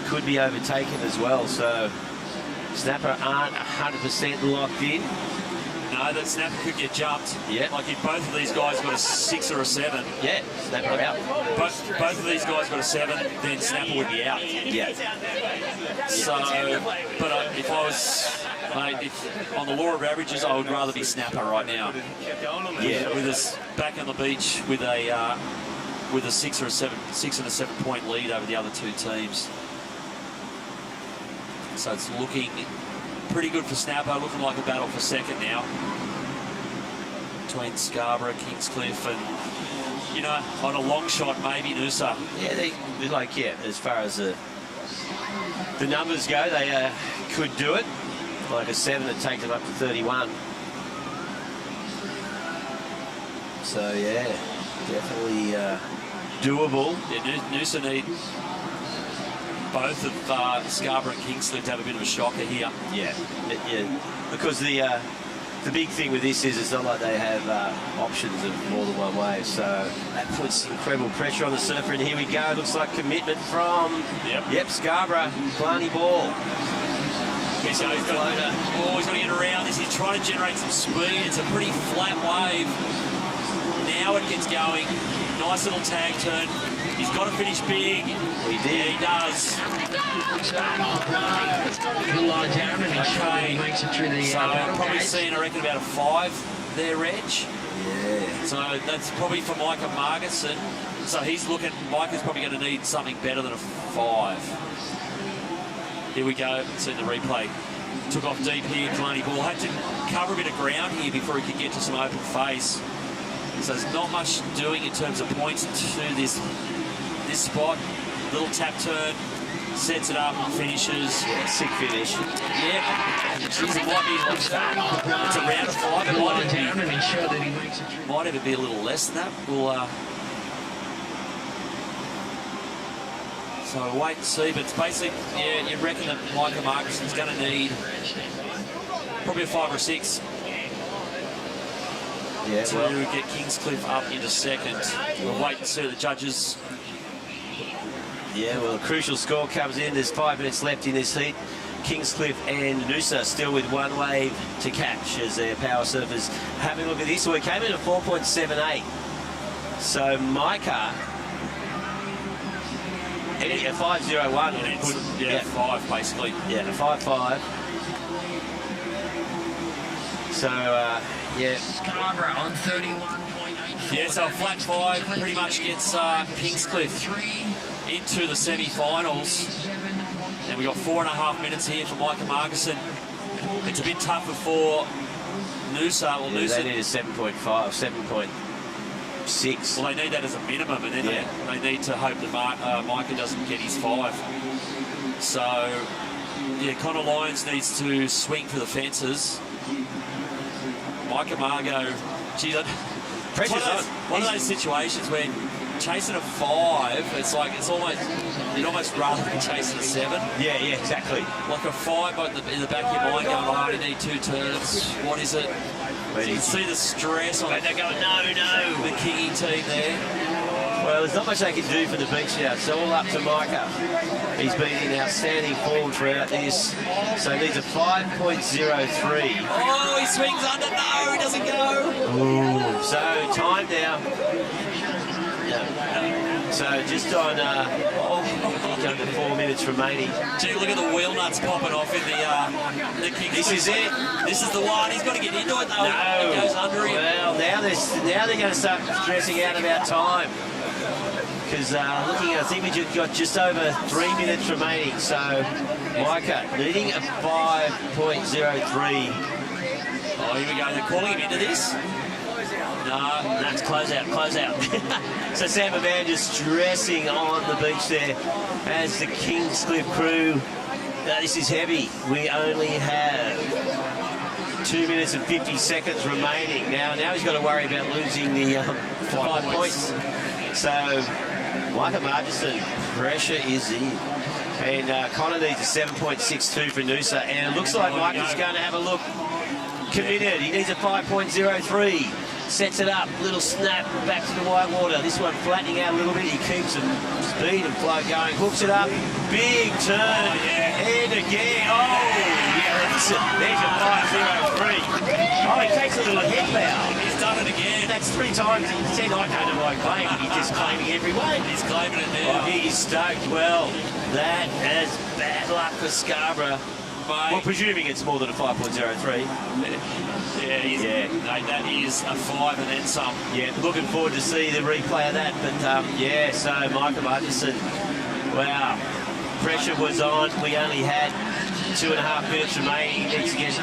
could be overtaken as well. So Snapper aren't 100% locked in. No, that Snapper could get jumped. Yeah. Like if both of these guys got a 6 or a 7. Yeah, Snapper out. Both of these guys got a 7, then Snapper would be out. Yeah. So, but if I was, mate, on the law of averages, I would rather be Snapper right now. Yeah. With us back on the beach with a 6 and a 7 point lead over the other 2 teams. So it's looking pretty good for Snapper, looking like a battle for second now. Between Scarborough, Kingscliff and, you know, on a long shot maybe Noosa. Yeah, they're like, yeah, as far as the numbers go, they could do it. Like a 7 would take them up to 31. So yeah, definitely doable. Yeah, Noosa need both of Scarborough and Kingscliff to have a bit of a shocker here. Yeah, because the the big thing with this is it's not like they have options of more than one wave, so that puts incredible pressure on the surfer. And here we go. Looks like commitment from Scarborough. Blarney ball. He's got to get around this. He's trying to generate some speed. It's a pretty flat wave. Now it gets going. Nice little tag turn. He's got to finish big. He did. Yeah, he does. Okay. So I'm probably seeing, I reckon, about a 5 there, Reg. Yeah. So that's probably for Micah Marginson. So he's looking, Micah's probably going to need something better than a 5. Here we go, see the replay. Took off deep here, Kalani ball. Had to cover a bit of ground here before he could get to some open face. So there's not much doing in terms of points to this spot. Little tap turn, sets it up, finishes. Yeah, sick finish. Yeah, geez, it might be, it's around a 5. It might even be a little less than that. We'll, so wait and see, but it's basically, yeah, you reckon that Micah Markinson's going to need probably a 5 or a 6 to get Kingscliff up into second. We'll wait and see the judges. Yeah, well, a crucial score comes in. There's 5 minutes left in this heat. Kingscliff and Noosa still with 1 wave to catch as their power surfers having a look at this. So we came in at 4.78. So Micah, a 5.01. Yeah, 5 basically. Yeah, a 5.5. So, yeah. Scarborough on 31.8. Yeah, so a flat 5 pretty much gets Kingscliff into the semi-finals. And we've got 4.5 minutes here for Micah Markinson. It's a bit tougher for Noosa. Well, Noosa, they need a 7.5, 7.6. Well, they need that as a minimum, and then they need to hope that Micah doesn't get his 5. So, yeah, Connor Lyons needs to swing for the fences. Micah Margot, geez, one of those situations where chasing a 5, it's like you'd almost rather be chasing a 7. Yeah, exactly. Like a 5 in the back of your mind going, I only need 2 turns. What is it? So you can see the stress on they're going, no. The Kingy team there. Well, there's not much they can do for the beach now. It's all up to Micah. He's been in outstanding form throughout this. So he needs a 5.03. Oh, he swings under. No, he doesn't go. Ooh. So time now. So just on under 4 minutes remaining. Gee, look at the wheel nuts popping off in the King. This is it. This is the one. He's got to get into it though. No. It goes under him. Well, now they're going to start stressing out about time. Because looking, I think we've got just over 3 minutes remaining. So Micah needing a 5.03. Oh, here we go. They're calling him into this. No, that's close out. So Sam Van just stressing on the beach there as the Kingscliff crew. This is heavy. We only have 2 minutes and 50 seconds remaining. Now he's got to worry about losing the 5 points. So Micah Marginson, pressure is in. And Connor needs a 7.62 for Noosa. And it looks like Micah's going to have a look. Committed. He needs a 5.03. Sets it up, little snap back to the white water. This one flattening out a little bit. He keeps some speed and flow going. Hooks it up. Big turn. And again. Oh, yeah, there's a 5.03. Oh, he takes a little head bow. He's done it again. That's 3 times. He said, I don't know why I claim. He's just claiming every wave. He's claiming it now. Oh, he's stoked. Well, that is bad luck for Scarborough. Well, presuming it's more than a 5.03. Yeah, that is a 5 and then some. Yeah, looking forward to see the replay of that. But yeah, so Micah Marginson, wow, pressure was on. We only had 2.5 minutes remaining. He needs to get.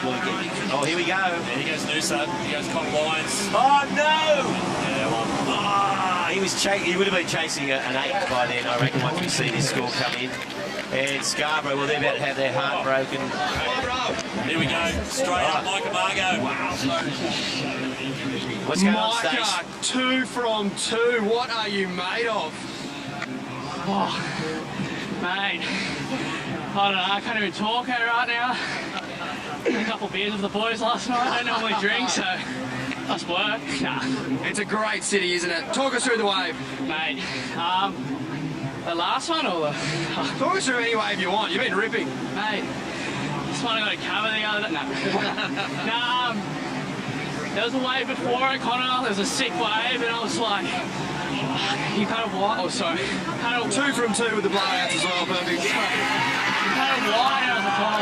Oh, here we go. There he goes Noosa. He goes Connor Lyons. Oh no! Yeah, well, he would have been chasing an 8 by then, I reckon, once we see this score come in. And Scarborough, well, they're about to have their heart broken. Here we go, straight up, Micah Margot. Wow. What's going on, Micah, Stace? 2 from 2. What are you made of? Oh, mate. I don't know, I can't even talk right now. a couple beers with the boys last night. I don't normally drink, so must work. Nah. It's a great city, isn't it? Talk us through the wave. Mate, the last one or the... Talk us through any wave you want. You've been ripping. Mate, this one I got a cover the other day. No. There was a wave before it, Connor. There was a sick wave, and I was like, you kind of what? Oh, sorry. Kind of 2 from 2 with the blowouts as well, perfect. Kind of wide out of the ball.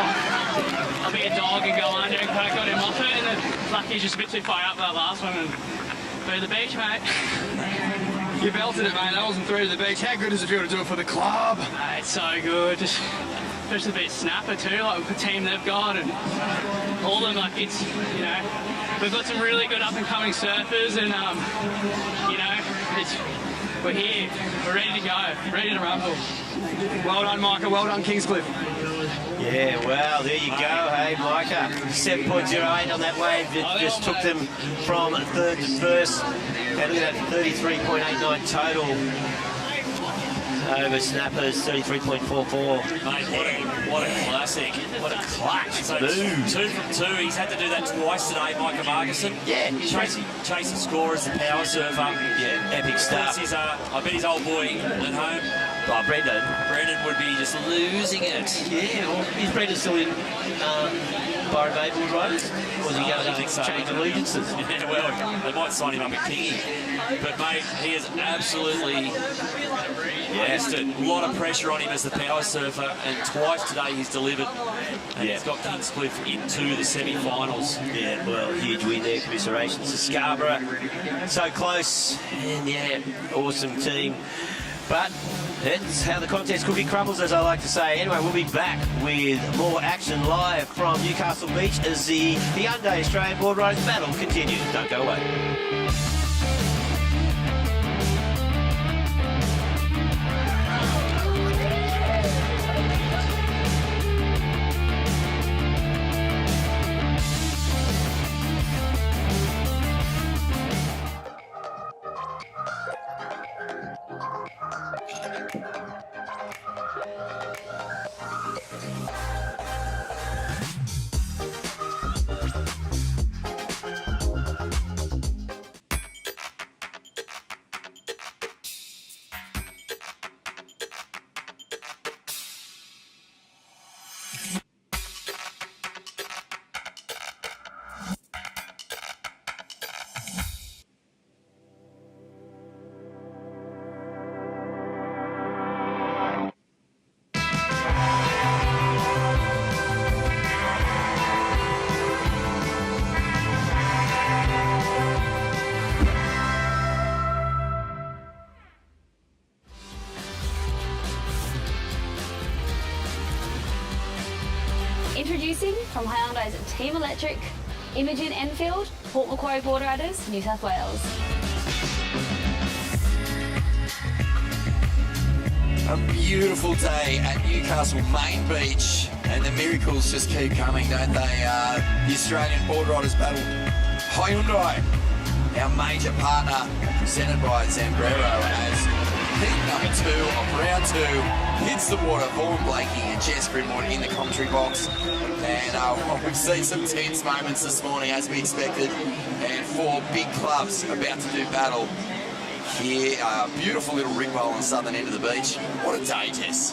I'll be a dog and go under and kind of got him off it, and then lucky he's just a bit too far up that last one and through the beach, mate. You belted it, mate. That wasn't through to the beach. How good does it feel to do it for the club? It's so good. Just especially a bit snapper too, like with the team they've got and all of them. Like it's, you know, we've got some really good up and coming surfers, and you know, we're here. We're ready to go. Ready to rumble. Well done, Micah. Well done, Kingscliff. Yeah, well, there you go, hey, Micah. 7.08 on that wave. It just took them from third to first. And look at that, 33.89 total over snappers, 33.44. Mate, what a classic. What a clutch. So 2 from 2. He's had to do that twice today, Micah Marguson. Yeah. Chasing score as the power surfer. Yeah, epic stuff. I bet his old boy at home, Brendan would be just losing it. Yeah, well, is Brendan still in Byron Bay Boardriders? Or is he going to change allegiances? Yeah, well, they might sign him up at Kingy. But, mate, he is absolutely blasted. A lot of pressure on him as the power surfer, and twice today he's delivered. And he's got Kingscliff into the semi-finals. Yeah, well, huge win there. Commiserations to Scarborough. So close, and yeah, awesome team. But that's how the contest cookie crumbles, as I like to say. Anyway, we'll be back with more action live from Newcastle Beach as the Hyundai Australian Boardriders battle continues. Don't go away. Introducing from Hyundai's Team Electric, Imogen Enfield, Port Macquarie Boardriders, New South Wales. A beautiful day at Newcastle Main Beach, and the miracles just keep coming, don't they? The Australian Boardriders battle. Hyundai, our major partner, presented by Zambrero, as heat number 2 of round 2 hits the water. Vaughan Blakey and Jess Grimwood in the commentary box. And we've seen some tense moments this morning, as we expected, and 4 big clubs about to do battle here. Beautiful little rickroll on the southern end of the beach. What a day, Jess.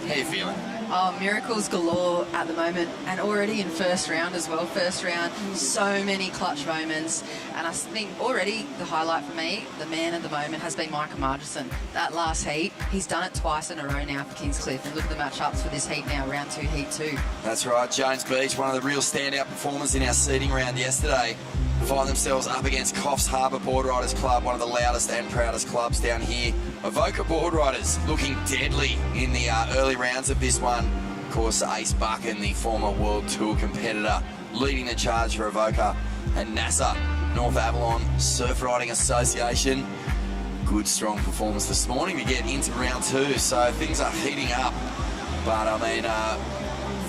How you feeling? Oh, miracles galore at the moment, and already in first round as well. First round, so many clutch moments, and I think already the highlight for me, the man at the moment, has been Micah Marguson. That last heat, he's done it twice in a row now for Kingscliff, and look at the matchups for this heat now, round 2, heat 2. That's right, Jones Beach, one of the real standout performers in our seeding round yesterday, find themselves up against Coffs Harbour Boardriders Club, one of the loudest and proudest clubs down here. Avoca Boardriders looking deadly in the early rounds of this one. Of course, Ace Buchan, the former World Tour competitor, leading the charge for Avoca. And NASA, North Avalon Surf Riding Association. Good, strong performance this morning to get into round 2. So things are heating up. But, I mean,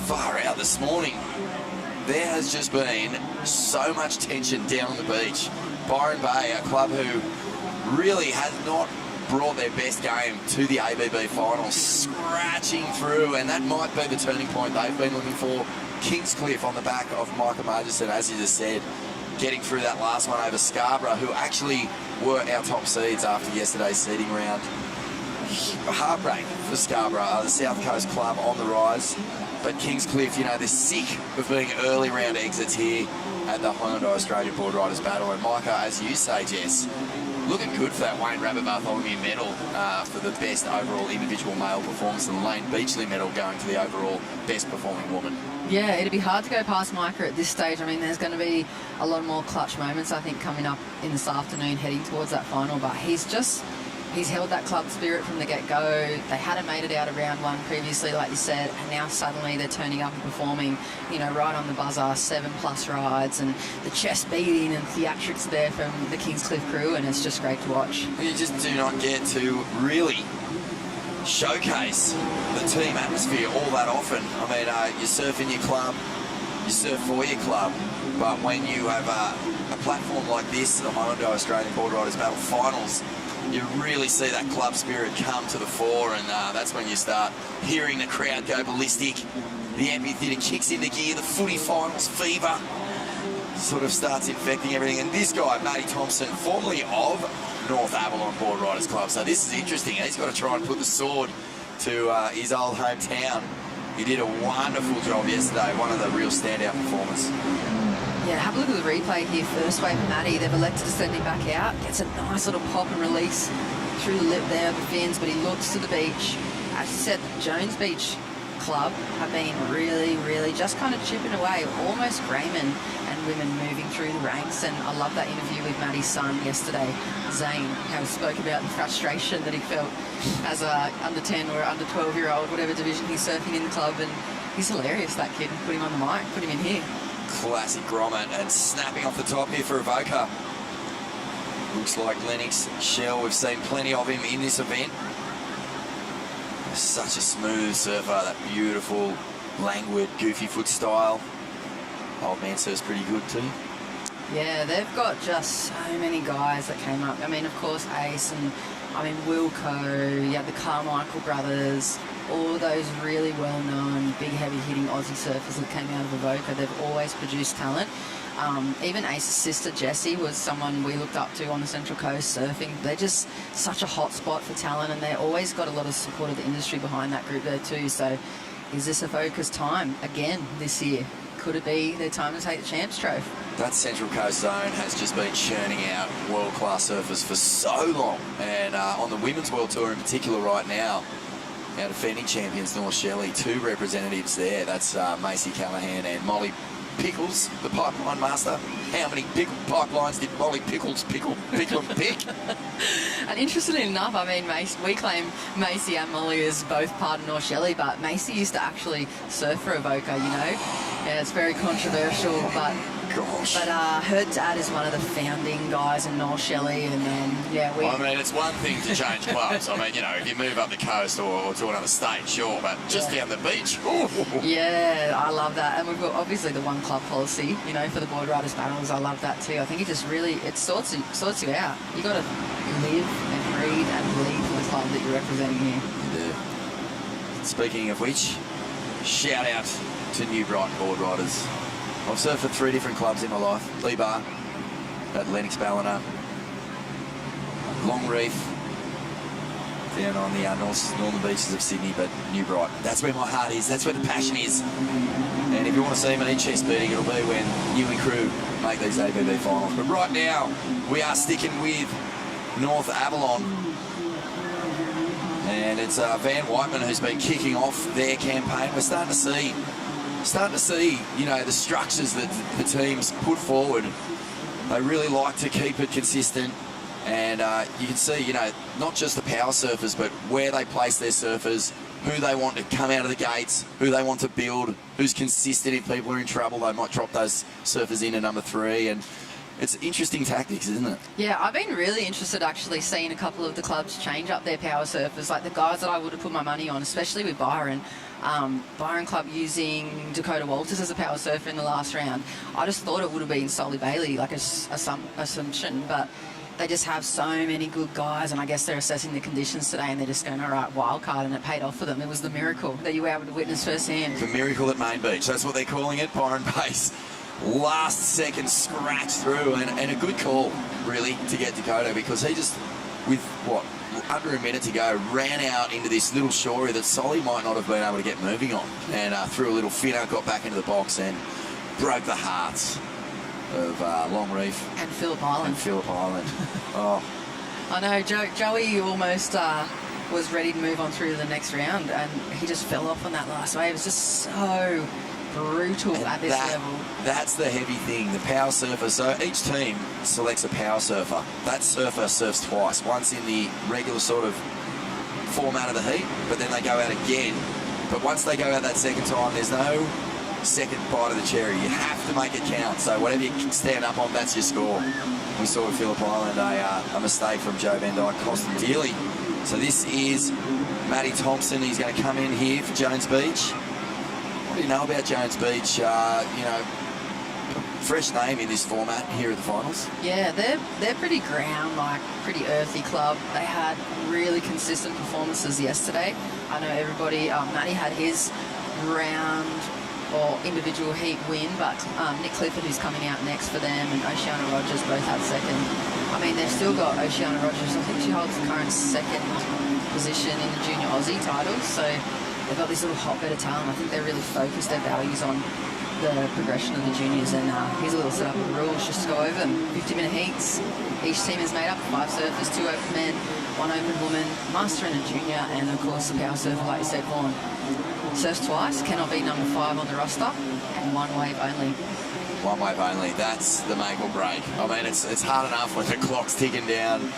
far out this morning. There has just been so much tension down on the beach. Byron Bay, a club who really has not brought their best game to the ABB finals, scratching through, and that might be the turning point they've been looking for. Kingscliff on the back of Micah Murchison, as you just said, getting through that last one over Scarborough, who actually were our top seeds after yesterday's seeding round. Heartbreak for Scarborough, the South Coast club on the rise. But Kingscliff, you know, they're sick of being early round exits here at the Hyundai Australian Boardriders battle. And Micah, as you say, Jess, looking good for that Wayne Rabbit Bartholomew medal for the best overall individual male performance, and Lane Beachley medal going to the overall best performing woman. Yeah, it'd be hard to go past Micah at this stage. I mean, there's going to be a lot more clutch moments, I think, coming up in this afternoon heading towards that final. But he's held that club spirit from the get-go. They hadn't made it out of round one previously, like you said, and now suddenly they're turning up and performing, you know, right on the buzzer, 7+ rides, and the chest beating and theatrics there from the Kingscliff crew, and it's just great to watch. You just do not get to really showcase the team atmosphere all that often. I mean, you surf in your club, you surf for your club, but when you have a platform like this, the Hyundai Australian Boardriders Battle Finals, you really see that club spirit come to the fore, and that's when you start hearing the crowd go ballistic. The amphitheatre kicks into gear, the footy finals fever sort of starts infecting everything. And this guy, Matty Thompson, formerly of North Avalon Boardriders Club, so this is interesting. He's got to try and put the sword to his old hometown. He did a wonderful job yesterday, one of the real standout performers. Yeah, have a look at the replay here. First wave for Matty. They've elected to send him back out. Gets a nice little pop and release through the lip there of the fins, but he looks to the beach. As you said, the Jones Beach Club have been really just kind of chipping away, almost Grayman and women moving through the ranks. And I love that interview with Matty's son yesterday, Zane, how he spoke about the frustration that he felt as a under 10 or under 12-year-old, whatever division he's surfing in the club. And he's hilarious, that kid. Put him on the mic, put him in here. Classic grommet, and snapping off the top here for Avoca. Looks like Lennox Shell. We've seen plenty of him in this event. Such a smooth surfer, that beautiful, languid, goofy foot style. Old man surfs pretty good too. Yeah, they've got just so many guys that came up. I mean, of course, Ace and, I mean, Wilco, you have the Carmichael brothers, all those really well-known, big, heavy-hitting Aussie surfers that came out of Avoca. They've always produced talent. Even Ace's sister, Jessie, was someone we looked up to on the Central Coast surfing. They're just such a hot spot for talent, and they always got a lot of support of the industry behind that group there too. So is this Avoca's time again this year? Could it be their time to take the Champs Trophy? That Central Coast zone has just been churning out world-class surfers for so long. And on the Women's World Tour in particular right now, our defending champions, North Shelley, 2 representatives there. That's Macy Callahan and Molly Pickles, the pipeline master. How many pipelines did Molly Pickles pick? And interestingly enough, I mean, we claim Macy and Molly as both part of North Shelley, but Macy used to actually surf for Avoca, you know. Yeah, it's very controversial, but her dad is one of the founding guys in North Shelley, and I mean, it's one thing to change clubs. I mean, you know, if you move up the coast or to another state, sure, but just down the beach. Ooh. Yeah, I love that. And we've got obviously the one club policy, you know, for the Boardriders battles. I love that too. I think it just really, it sorts you out. You got to live and breathe and bleed for the club that you're representing here. You do. Speaking of which, shout out to New Brighton Boardriders. I've surfed for 3 different clubs in my life. Lee Bar, at Lennox Ballina, Long Reef, down on the northern beaches of Sydney, but New Brighton. That's where my heart is, that's where the passion is. And if you want to see me chest beating, it'll be when you and crew make these ABB finals. But right now, we are sticking with North Avalon. And it's Van Whiteman who's been kicking off their campaign. We're starting to see, you know, the structures that the teams put forward. They really like to keep it consistent, and you can see, you know, not just the power surfers, but where they place their surfers, who they want to come out of the gates, who they want to build, who's consistent. If people are in trouble, they might drop those surfers in at number 3, and it's interesting tactics, isn't it? Yeah, I've been really interested actually seeing a couple of the clubs change up their power surfers, like the guys that I would have put my money on, especially with Byron. Byron Club using Dakota Walters as a power surfer in the last round. I just thought it would have been Solly Bailey, like a assumption, but they just have so many good guys, and I guess they're assessing the conditions today, and they're just going, all right, wild card, and it paid off for them. It was the miracle that you were able to witness firsthand. The miracle at Main Beach. That's what they're calling it. Byron Pace, last second scratch through, and a good call, really, to get Dakota, because he just, with what, under a minute to go, ran out into this little shorey that Solly might not have been able to get moving on, and threw a little finner, got back into the box, and broke the hearts of Longreef and Phillip Island. Oh, I know, Joey almost was ready to move on through to the next round, and he just fell off on that last wave. It was just so brutal at this level. That's the heavy thing, the power surfer. So each team selects a power surfer. That surfer surfs twice, once in the regular sort of format of the heat, but then they go out again. But once they go out that second time, there's no second bite of the cherry. You have to make it count. So whatever you stand up on, that's your score. We saw with Phillip Island a mistake from Joe Van Dyke cost him dearly. So this is Matty Thompson. He's going to come in here for Jones Beach. What do you know about Jones Beach? You know, fresh name in this format here at the finals. Yeah, they're pretty ground, like pretty earthy club. They had really consistent performances yesterday. I know everybody, Matty had his round or individual heat win, but Nick Clifford, who's coming out next for them, and Oceana Rogers both had second. I mean, they've still got Oceana Rogers. I think she holds the current second position in the Junior Aussie titles, so they've got this little hotbed of talent. I think they really focused their values on the progression of the juniors, and here's a little set up of the rules just to go over them. 50-minute heats. Each team is made up of 5 surfers, 2 open men, 1 open woman, master and a junior, and of course the power surfer, like you said, Vaughan. Surfs twice, cannot be number 5 on the roster, and 1 wave only. 1 wave only, that's the make or break. I mean, it's hard enough when the clock's ticking down.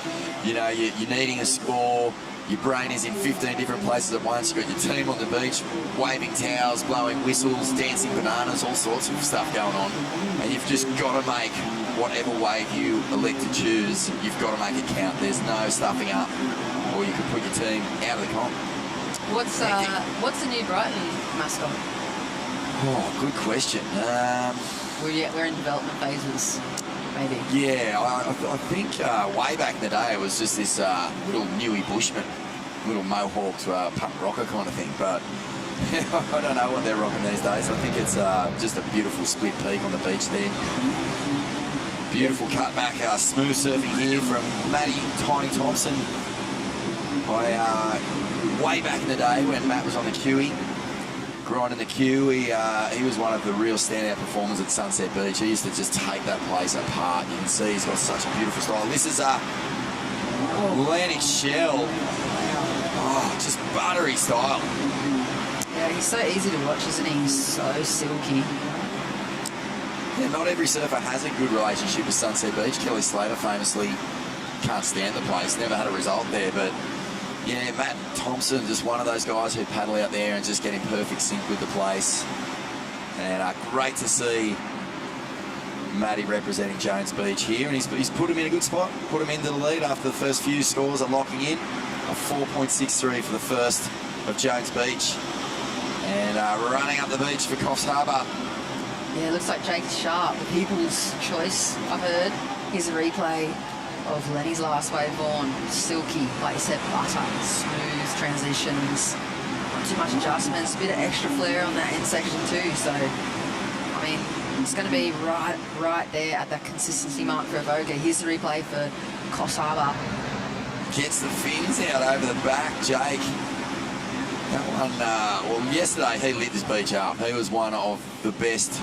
You know, you're needing a score. Your brain is in 15 different places at once. You've got your team on the beach, waving towels, blowing whistles, dancing bananas, all sorts of stuff going on. And you've just got to make whatever wave you elect to choose, you've got to make it count. There's no stuffing up, or you could put your team out of the comp. What's the new Brighton mascot? Oh, good question. We're in development phases, maybe. Yeah, I think way back in the day it was just this little Newy Bushman, little mohawked punk rocker kind of thing. But I don't know what they're rocking these days. I think it's just a beautiful split peak on the beach there. Beautiful cutback, smooth surfing here from Matty Tiny Thompson. Way back in the day when Matt was on the queuey, grinding the queue, he was one of the real standout performers at Sunset Beach. He used to just take that place apart. You can see he's got such a beautiful style. This is Atlantic Shell. Oh, just buttery style. Yeah, he's so easy to watch, isn't he? He's so silky. Yeah, not every surfer has a good relationship with Sunset Beach. Kelly Slater famously can't stand the place, never had a result there, but yeah, Matt Thompson, just one of those guys who paddle out there and just get in perfect sync with the place. And great to see Matty representing Jones Beach here, and he's put him in a good spot, put him into the lead after the first few scores are locking in. A 4.63 for the first of Jones Beach. And running up the beach for Coffs Harbour. Yeah, it looks like Jake Sharp, the people's choice, I've heard. Here's a replay of Lenny's last wave on. Silky, like you said, butter, smooth transitions, not too much adjustments, a bit of extra flair on that end section too. So, I mean, it's going to be right there at that consistency mark for Avoca. Here's the replay for Coffs Harbour. Gets the fins out over the back, Jake. That one, well, yesterday he lit this beach up. He was one of the best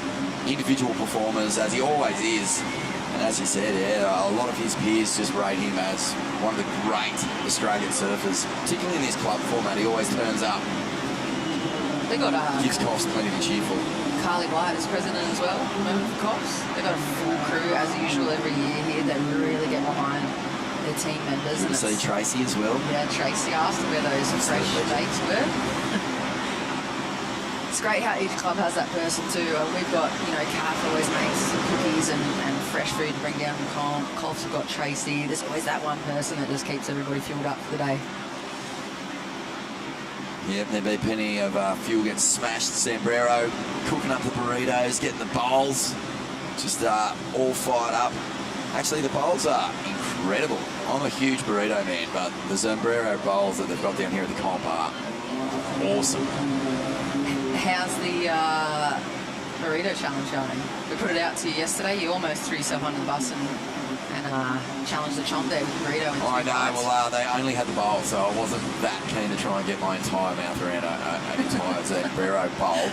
individual performers, as he always is. And as you said, yeah, a lot of his peers just rate him as one of the great Australian surfers, particularly in this club format. He always turns up. They got gives Coffs plenty to cheer for. Carly White as president as well, remember for Coffs. They've got a full crew as usual every year here that really get behind their team members. And see Tracy as well. Yeah, Tracy asked where those fresh dates were. It's great how each club has that person too. We've got, you know, Kath always makes cookies and fresh food to bring down from comp. Coffs have got Tracy. There's always that one person that just keeps everybody fueled up for the day. Yep, there'd be plenty of fuel getting smashed. Zambrero cooking up the burritos, getting the bowls just all fired up. Actually, the bowls are incredible. I'm a huge burrito man, but the Zambrero bowls that they've got down here at the comp are awesome. How's the burrito challenge going? We put it out to you yesterday. You almost threw yourself under the bus and challenged the chomp there with the burrito. I know, well, they only had the bowl, so I wasn't that keen to try and get my entire mouth around an entire Zambrero bowl.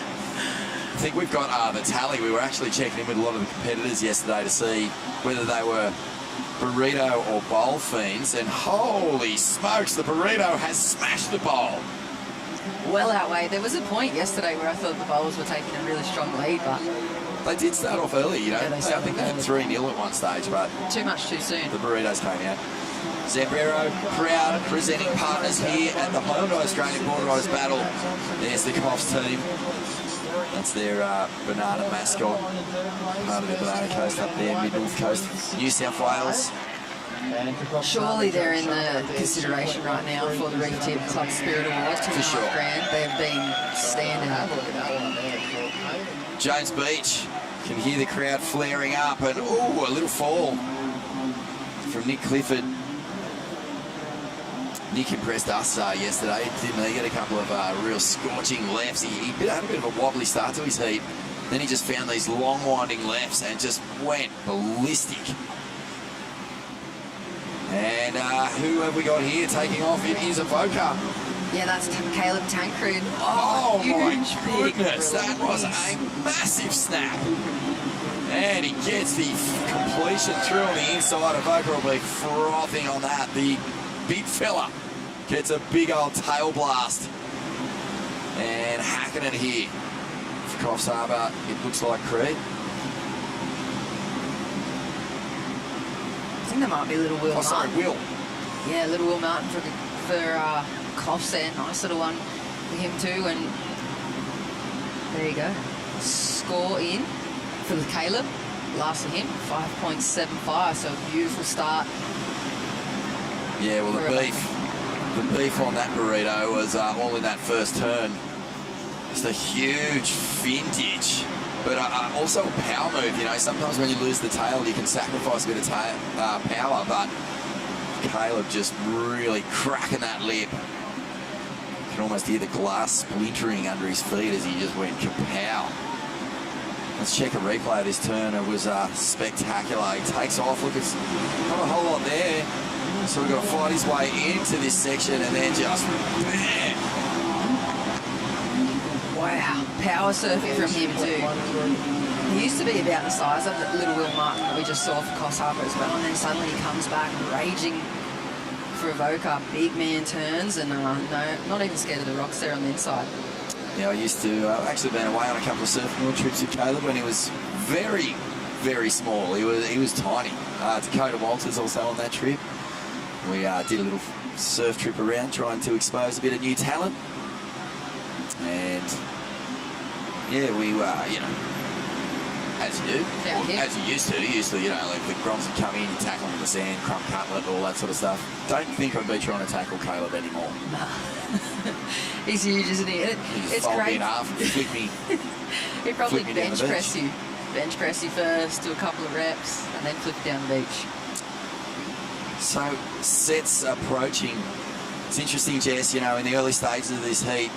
I think we've got the tally. We were actually checking in with a lot of the competitors yesterday to see whether they were burrito or bowl fiends, and holy smokes, the burrito has smashed the bowl. Well outweighed. There was a point yesterday where I thought the bowlers were taking a really strong lead, but they did start off early, you know. Yeah, I think they had 3-0 at one stage, but too much too soon. The burritos came out. Zambrero, proud presenting partners here at the Hyundai Australian Boardriders Battle. There's the Coffs team. That's their banana mascot, part of the Banana Coast up there, mid-north coast, New South Wales. Surely they're in the consideration right now for the Reef Tip Club Spirit Award, $2.5 grand. They've been standout. Jones Beach, can hear the crowd flaring up, and ooh, a little fall from Nick Clifford. Nick impressed us yesterday, didn't he? He got a couple of real scorching lefts. He had a bit of a wobbly start to his heat. Then he just found these long winding lefts and just went ballistic. And who have we got here taking off? It is Avoca. Yeah, that's Caleb Tancred. Oh my huge, goodness, that was a massive snap. And he gets the completion through on the inside. Avoca will be frothing on that. The big fella gets a big old tail blast. And hacking it here for Coffs Harbour. It looks like Creed. I think there might be Little Will Martin. Sorry, Will. Yeah, Little Will Martin for Coffs there. Nice little one for him too. And there you go. Score in for Caleb. Last for him, 5.75. So a beautiful start. Yeah, well, the beef on that burrito was all in that first turn. Just a huge vintage, but also a power move. You know, sometimes when you lose the tail, you can sacrifice a bit of power, but Caleb just really cracking that lip. You can almost hear the glass splintering under his feet as he just went kapow. Let's check a replay of this turn. It was spectacular. He takes off. Look, it's not a whole lot there. So we've got to fight his way into this section and then just bam. Wow, power surfing from him too. He used to be about the size of the Little Will Martin that we just saw for Coffs Harbour as well, and then suddenly he comes back raging for Avoca. Big man turns and no, not even scared of the rocks there on the inside. Yeah, I used to actually been away on a couple of surfing trips with Caleb when he was very, very small. He was tiny. Dakota Walters also on that trip. We did a little surf trip around trying to expose a bit of new talent. And yeah, we you know, as you do, as you used to, you know, like the Groms would come in, you tackle him in the sand, crumb cutlet, all that sort of stuff. Don't think I'd be trying to tackle Caleb anymore. Nah. He's huge, isn't he? It's fold great. me in half and flick me. He'd probably flip me down bench the press you. Bench press you first, do a couple of reps, and then flip you down the beach. So, sets approaching. It's interesting, Jess, you know, in the early stages of this heat,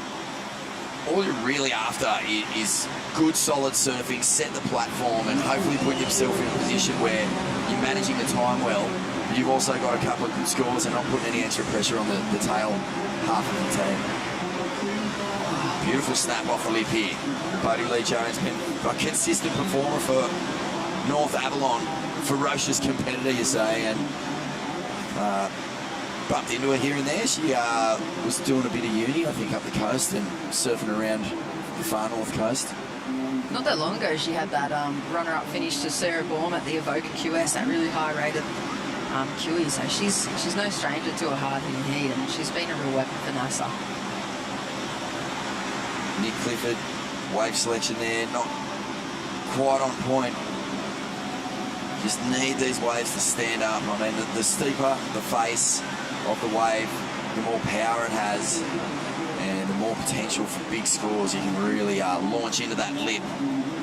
all you're really after is good, solid surfing, set the platform, and hopefully put yourself in a position where you're managing the time well, but you've also got a couple of good scores and not putting any extra pressure on the tail half of the team. Beautiful snap off the lip here. Bodie Lee Jones been a consistent performer for North Avalon. Ferocious competitor, you say, and bumped into her here and there. She was doing a bit of uni, I think, up the coast and surfing around the far north coast. Not that long ago, she had that runner-up finish to Sarah Baum at the Avoca QS, that really high-rated QE. So she's no stranger to a hard-hitting heat, and she's been a real weapon for NASA. Nick Clifford, wave selection there, not quite on point. Just need these waves to stand up. I mean, the steeper the face of the wave, the more power it has and the more potential for big scores. You can really launch into that lip,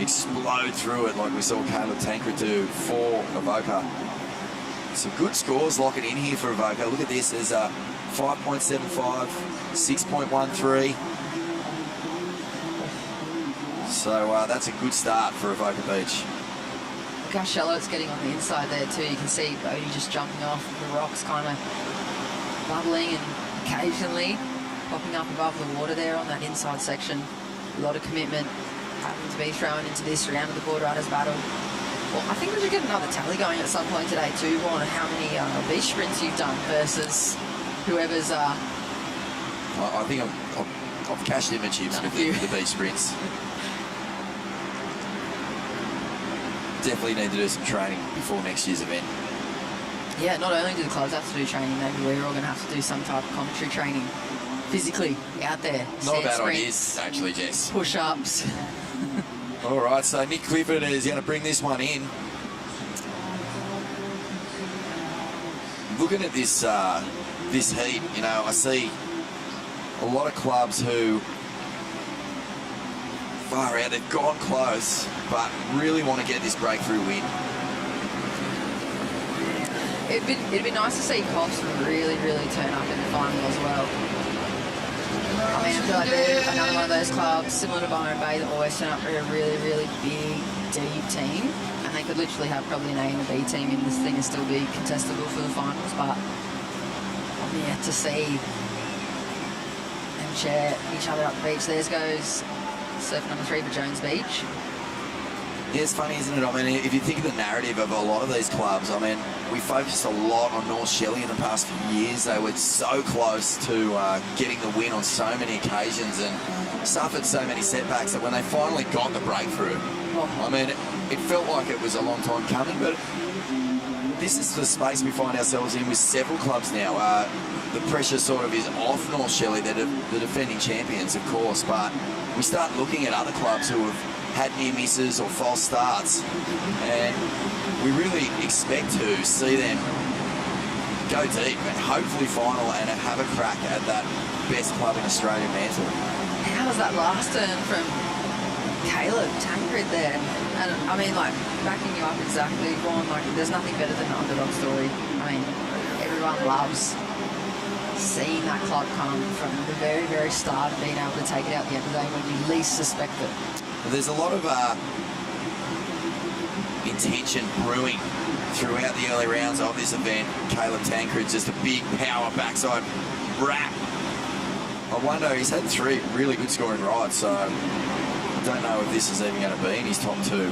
explode through it like we saw Caleb Tancred do for Avoca. some good scores locking in here for Avoca. Look at this. There's a 5.75, 6.13. So that's a good start for Avoca Beach. Gosh, Charlotte's getting on the inside there too. You can see Bodie just jumping off the rocks, kind of bubbling and occasionally popping up above the water there on that inside section. A lot of commitment having to be thrown into this round of the Boardriders battle. Well, I think we should get another tally going at some point today too, on how many beach sprints you've done versus whoever's... I think I've cashed in my chips with the beach sprints. Definitely need to do some training before next year's event. Yeah, not only do the clubs have to do training, maybe we're all going to have to do some type of commentary training physically out there. Not a bad sprints, idea, actually, Jess. Push-ups. All right, so Nick Clifford is going to bring this one in. Looking at this this heat, you know, I see a lot of clubs who far out, they've gone close, but really want to get this breakthrough win. It'd be nice to see Coffs really turn up in the final as well. I mean, I feel like they're another one of those clubs, similar to Byron Bay, that always turn up for a really big, deep team. And they could literally have probably an A and a B team in this thing and still be contestable for the finals. But I'm yet to see them share each other up the beach. There goes surf number 3 for Jones Beach. Yeah, it's funny, isn't it? I mean, if you think of the narrative of a lot of these clubs, I mean, we focused a lot on North Shelley in the past few years. They were so close to getting the win on so many occasions and suffered so many setbacks that when they finally got the breakthrough, I mean, it felt like it was a long time coming, but this is the space we find ourselves in with several clubs now. The pressure sort of is off North Shelley. They're the defending champions, of course, but we start looking at other clubs who have had near misses or false starts, and we really expect to see them go deep and hopefully final and have a crack at that best club in Australia mantle. How was that last turn from Caleb Tancred there? And I mean, like, backing you up exactly, Vaughan, like, there's nothing better than an underdog story. I mean, everyone loves seeing that club come from the very start and being able to take it out at the end of the day when you least suspect it. There's a lot of intention brewing throughout the early rounds of this event. Caleb Tancred's just a big power backside wrap. I wonder, he's had 3 really good scoring rides, so I don't know if this is even going to be in his top 2.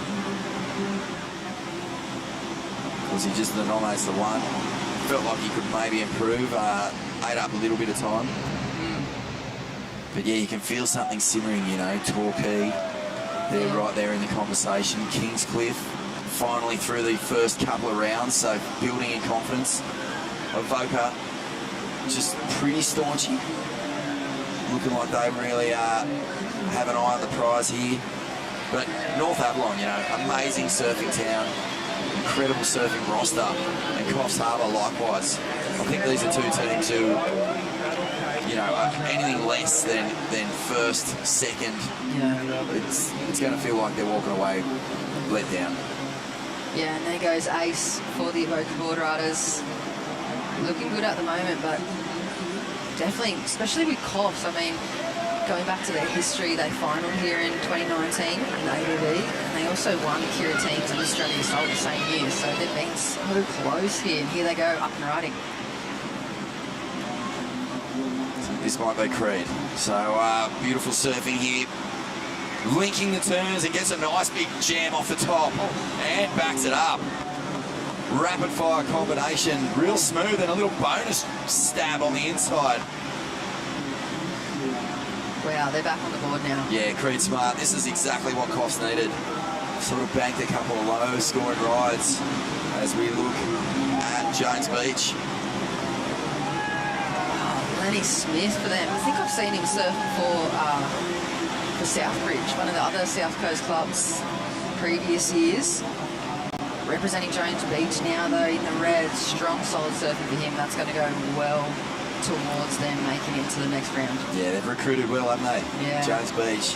Was he just nominates the 1? Felt like he could maybe improve, ate up a little bit of time. But yeah, you can feel something simmering, you know. Torquay, they're right there in the conversation. Kingscliff, finally through the first couple of rounds, so building in confidence. Avoca, just pretty staunchy. Looking like they really have an eye on the prize here. But North Avalon, you know, amazing surfing town, incredible surfing roster, and Coffs Harbour likewise. I think these are 2 teams who, you know, anything less than first, second, it's going to feel like they're walking away let down. Yeah, and there goes ace for the Avoca Boardriders. Looking good at the moment, but definitely, especially with Coffs, I mean, going back to their history, they finaled here in 2019 in ABB, and they also won the Kira Teams and Australia Assault the same year, so they've been so close here, and here they go up and riding. This might be Creed. So beautiful surfing here. Linking the turns and gets a nice big jam off the top and backs it up. Rapid fire combination, real smooth, and a little bonus stab on the inside. Wow, they're back on the board now. Yeah, Creed smart. This is exactly what Coffs needed. Sort of banked a couple of low scoring rides as we look at Jones Beach. Lenny Smith for them. I think I've seen him surf for Southbridge, one of the other South Coast clubs previous years. Representing Jones Beach now though in the red. Strong solid surfing for him. That's going to go well towards them making it to the next round. Yeah, they've recruited well, haven't they? Yeah. Jones Beach.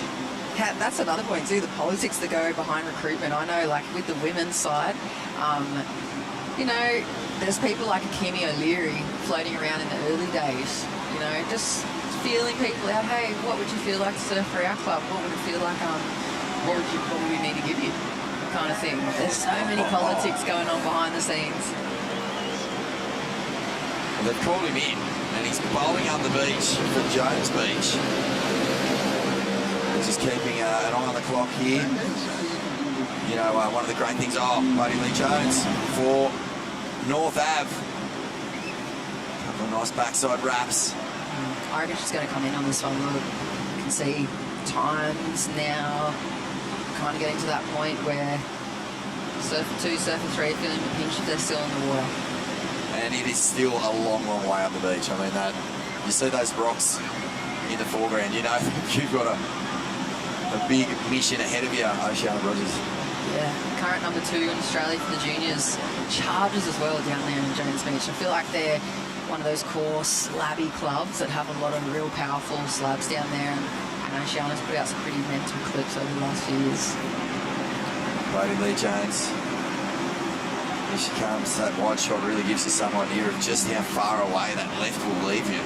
That's another point too, the politics that go behind recruitment. I know, like with the women's side, you know, there's people like Akemi O'Leary floating around in the early days, you know, just feeling people out, hey, what would you feel like to surf for our club? What would it feel like, what would we need to give you? Kind of thing. There's so many politics going on behind the scenes. Well, they've called him in, and he's bowling up the beach for Jones Beach. Just keeping an eye on the clock here. You know, one of the great things, Buddy Lee Jones for North Ave. Couple of nice backside wraps. I reckon she's going to come in on this one. Look, you can see times now kind of getting to that point where surfer 2, surfer 3 feeling the pinch if they're still in the water. And it is still a long, long way up the beach. I mean, that you see those rocks in the foreground, you know you've got a big mission ahead of you, Oceana Rogers. Yeah, current number 2 in Australia for the juniors. Chargers as well down there in Jones Beach. I feel like they're one of those core slabby clubs that have a lot of real powerful slabs down there. And Oceana's put out some pretty mental clips over the last few years. Buddy Lee Jones. Here she comes. That wide shot really gives you some idea of just how far away that left will leave you.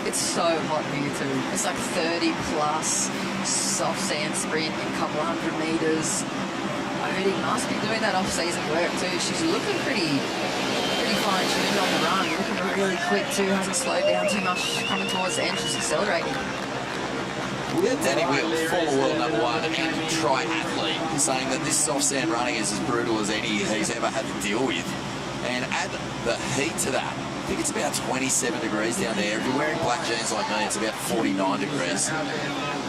It's so hot here too. It's like 30 plus, soft sand sprint, a couple 100 metres. Odie must be doing that off-season work too. She's looking pretty fine-tuned on the run, looking really quick too, hasn't slowed down too much coming towards the end, she's accelerating. We had Danny Wheel, former world number 1 and triathlete, saying that this soft sand running is as brutal as any he's ever had to deal with. And add the heat to that. I think it's about 27 degrees down there. If you're wearing black jeans like me, it's about 49 degrees.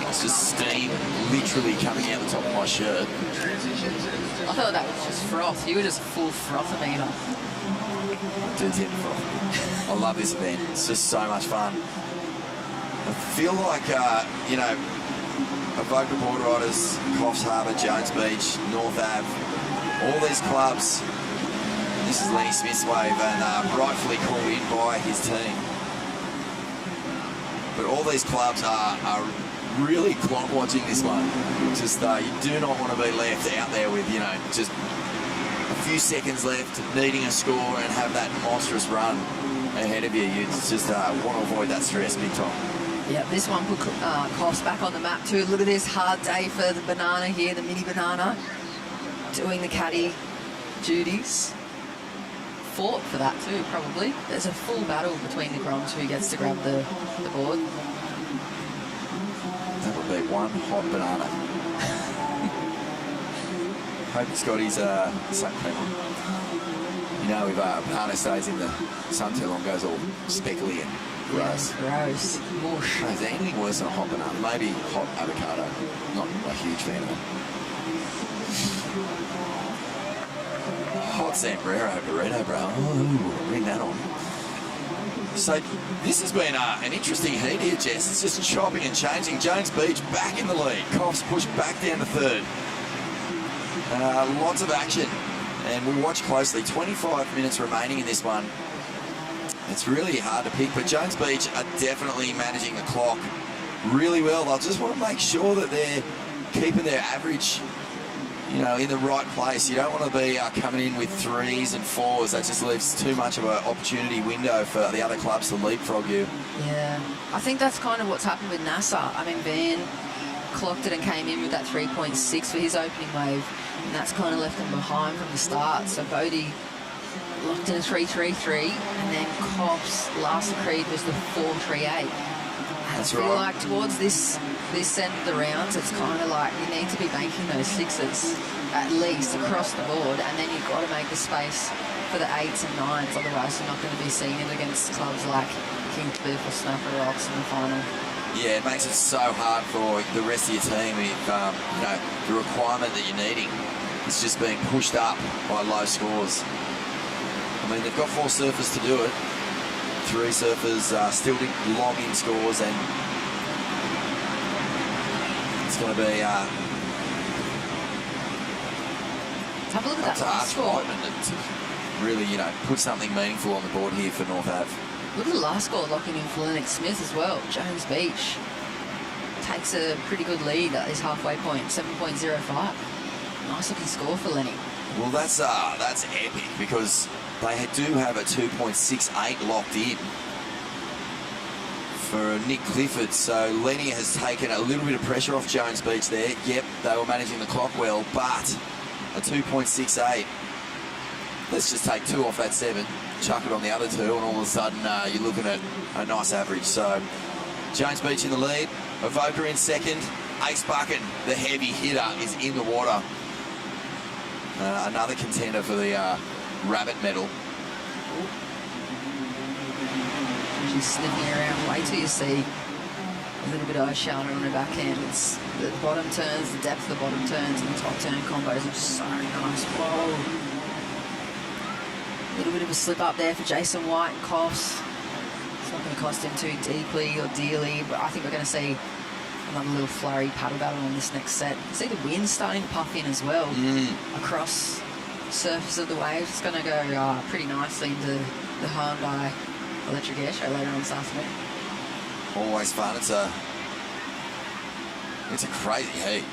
It's just steam literally coming out the top of my shirt. I thought that was just froth. You were just full frothometer. Dude's in froth. I love this event. It's just so much fun. I feel like, you know, Avoca Boardriders, Coffs Harbour, Jones Beach, North Ave, all these clubs. This is Lenny Smith's wave and rightfully called in by his team. But all these clubs are really clock watching this one. Just you do not want to be left out there with, you know, just a few seconds left, needing a score and have that monstrous run ahead of you. You just want to avoid that stress big time. Yeah, this one put Coffs back on the map too. Look at this hard day for the banana here, the mini banana, doing the caddy duties. Fought for that too, probably. There's a full battle between the Groms who gets to grab the board. That would be one hot banana. Hope he's got his sun cream on. You know, if a banana stays in the sun too long, goes all speckly and gross. Gross. Mush. Is there anything worse than a hot banana? Maybe hot avocado. Not a huge fan of it. Hot Zambrero burrito, bro. Oh, bring that on. So this has been an interesting heat here, Jess. It's just chopping and changing. Jones Beach back in the lead. Coffs pushed back down to third. Lots of action. And we'll watch closely. 25 minutes remaining in this one. It's really hard to pick, but Jones Beach are definitely managing the clock really well. They'll just want to make sure that they're keeping their average, you know, in the right place. You don't want to be coming in with 3s and 4s. That just leaves too much of an opportunity window for the other clubs to leapfrog you. Yeah, I think that's kind of what's happened with NASA. I mean, Van clocked it and came in with that 3.6 for his opening wave, and that's kind of left him behind from the start. So Bodie locked in a 3.33, and then Cobbs last creed was the 4.38. I feel like towards this end of the rounds, it's kind of like you need to be making those 6s at least across the board, and then you've got to make the space for the 8s and 9s, otherwise you're not going to be seeing it against clubs like Kingscliff or Snapper Rocks in the final. Yeah, it makes it so hard for the rest of your team if you know, the requirement that you're needing is just being pushed up by low scores. I mean, they've got 4 surfers to do it. 3 surfers still long in scores, and it's going to be have a look at that last score. To really, you know, put something meaningful on the board here for North Ave. Look at the last score locking in for Lennox Smith as well. Jones Beach takes a pretty good lead at his halfway point, 7.05. Nice looking score for Lenny. Well, that's epic, because They do have a 2.68 locked in for Nick Clifford. So Lenny has taken a little bit of pressure off Jones Beach there. Yep, they were managing the clock well, but a 2.68. Let's just take 2 off that 7, chuck it on the other 2, and all of a sudden you're looking at a nice average. So Jones Beach in the lead, Avoca in second, Ace Bucket, the heavy hitter, is in the water. Another contender for the Rabbit medal. She's sniffing around. Wait till you see a little bit of Oceana on her backhand. It's the bottom turns, the depth of the bottom turns, and the top turn combos are just so nice. Whoa. A little bit of a slip up there for Jason White and coughs. It's not going to cost him too deeply or dearly, but I think we're going to see another little flurry paddle battle on this next set. You see the wind starting to puff in as well across the surface of the waves. It's going to go pretty nicely into the Hyundai Electric Air Show later on this afternoon. Always fun. It's a crazy heat.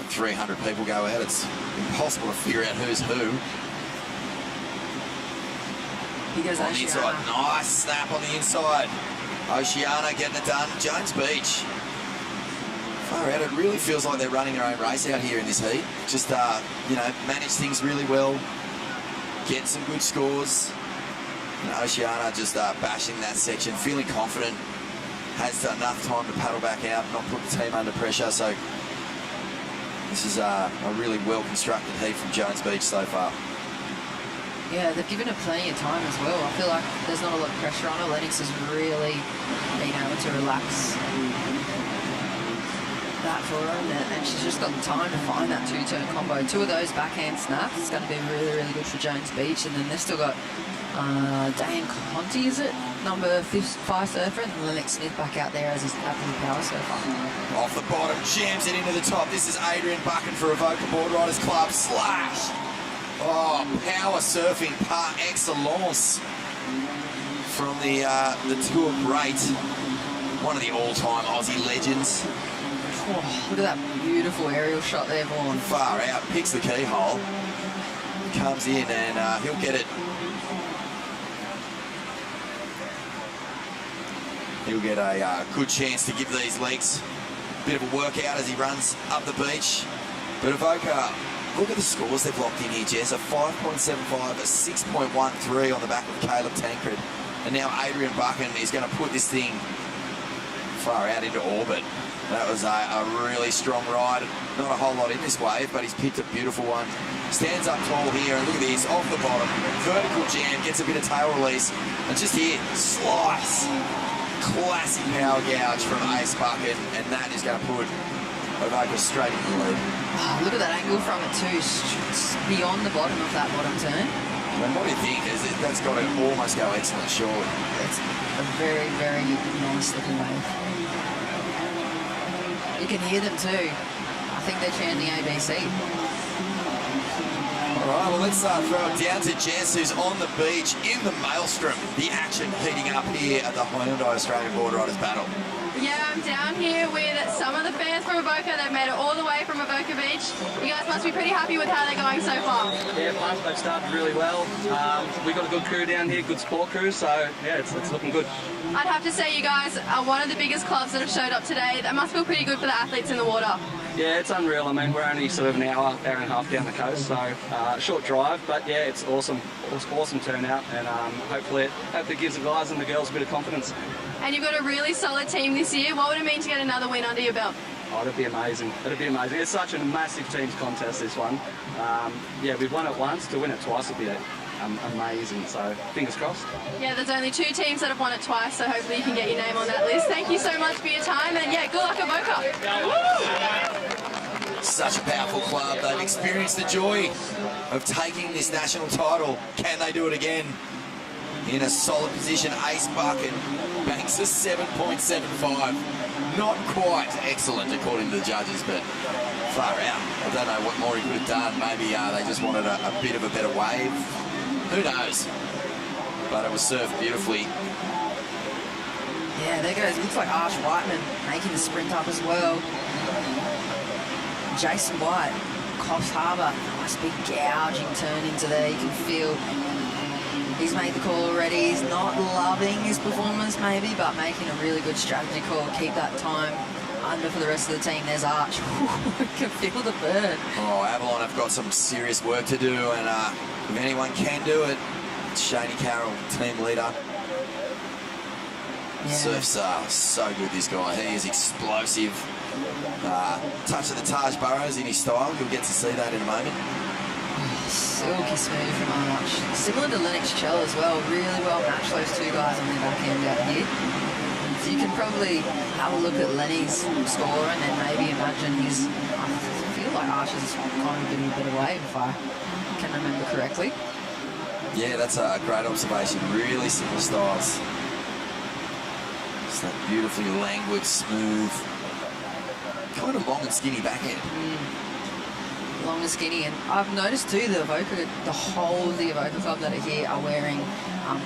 300 people go out. It's impossible to figure out who's who. He goes on the inside. Nice snap on the inside. Oceana getting it done. Jones Beach. Far out. It really feels like they're running their own race out here in this heat. Just, manage things really well. Get some good scores. And Oceana just bashing that section, feeling confident. Has enough time to paddle back out, not put the team under pressure. So this is a really well-constructed heat from Jones Beach so far. Yeah, they've given her plenty of time as well. I feel like there's not a lot of pressure on her. Lennox has really been able to relax that for her, and she's just got the time to find that 2-turn combo. 2 of those backhand snaps is going to be really, really good for Jones Beach. And then they've still got Dan Conti, is it? Number 5 surfer, and Lennox Smith back out there as his absolute power surfer. Off the bottom, jams it into the top. This is Adrian Buchan for Avoca Boardriders Club. Slash! Oh, power surfing par excellence from the Tour great. One of the all-time Aussie legends. Oh, look at that beautiful aerial shot there, Vaughan. Far out, picks the keyhole, comes in, and he'll get it. He'll get a good chance to give these legs a bit of a workout as he runs up the beach. But Avoca, look at the scores they've locked in here, Jess. A 5.75, a 6.13 on the back of Caleb Tancred. And now Adrian Buchan is going to put this thing far out into orbit. That was a really strong ride. Not a whole lot in this wave, but he's picked a beautiful one. Stands up tall here, and look at this, off the bottom. Vertical jam, gets a bit of tail release. And just here, slice. Classic power gouge from Ace Bucket, and that is going to put Avoca straight in the lead. Oh, look at that angle from it too, beyond the bottom of that bottom turn. Well, what do you think? That's got to almost go excellent, surely. It's a very, very nice looking wave. You can hear them too. I think they're chanting ABC. All right, well, let's throw it down to Jess, who's on the beach in the maelstrom. The action heating up here at the Hyundai Australian Boardriders Battle. Yeah, I'm down here with some of the fans from Avoca. They've made it all the way from Avoca Beach. You guys must be pretty happy with how they're going so far. Yeah, pumped. They've started really well. We've got a good crew down here, good sport crew, so yeah, it's looking good. I'd have to say you guys are one of the biggest clubs that have showed up today. That must feel pretty good for the athletes in the water. Yeah, it's unreal. I mean, we're only sort of an hour and a half down the coast, so short drive, but yeah, it's awesome. Awesome turnout, and hopefully it gives the guys and the girls a bit of confidence. And you've got a really solid team this year. What would it mean to get another win under your belt? Oh, it'd be amazing. It'd be amazing. It's such a massive teams contest, this one. Yeah, we've won it once. To win it twice would be amazing. So, fingers crossed. Yeah, there's only 2 teams that have won it twice, so hopefully you can get your name on that list. Thank you so much for your time, and yeah, good luck, Avoca. Such a powerful club. They've experienced the joy of taking this national title. Can they do it again? In a solid position, Ace Bucket banks a 7.75. Not quite excellent according to the judges, but far out. I don't know what more he could have done. Maybe they just wanted a bit of a better wave. Who knows? But it was surfed beautifully. Yeah, there goes. Looks like Arch Whiteman making the sprint up as well. Jason White, Coffs Harbour, nice big gouging turn into there. You can feel He's made the call already. He's not loving his performance maybe, but making a really good strategy call. Keep that time under for the rest of the team. There's Arch. You can feel the burn. Oh, Avalon have got some serious work to do, and if anyone can do it, it's Shaney Carroll, team leader. Yeah. Surf's so good, this guy. He is explosive. Touch of the Taj Burrows in his style. You'll get to see that in a moment. Silky smooth from Arch. Similar to Lennox Chell as well. Really well matched, those two guys on their back end out here. So you can probably have a look at Lenny's score and then maybe imagine his... I feel like Arch is kind of in a better wave if I can remember correctly. Yeah, that's a great observation. Really simple styles. Just that beautifully languid, smooth, kind of long and skinny backhand. Long and skinny, and I've noticed too the whole of the Avoca Club that are here are wearing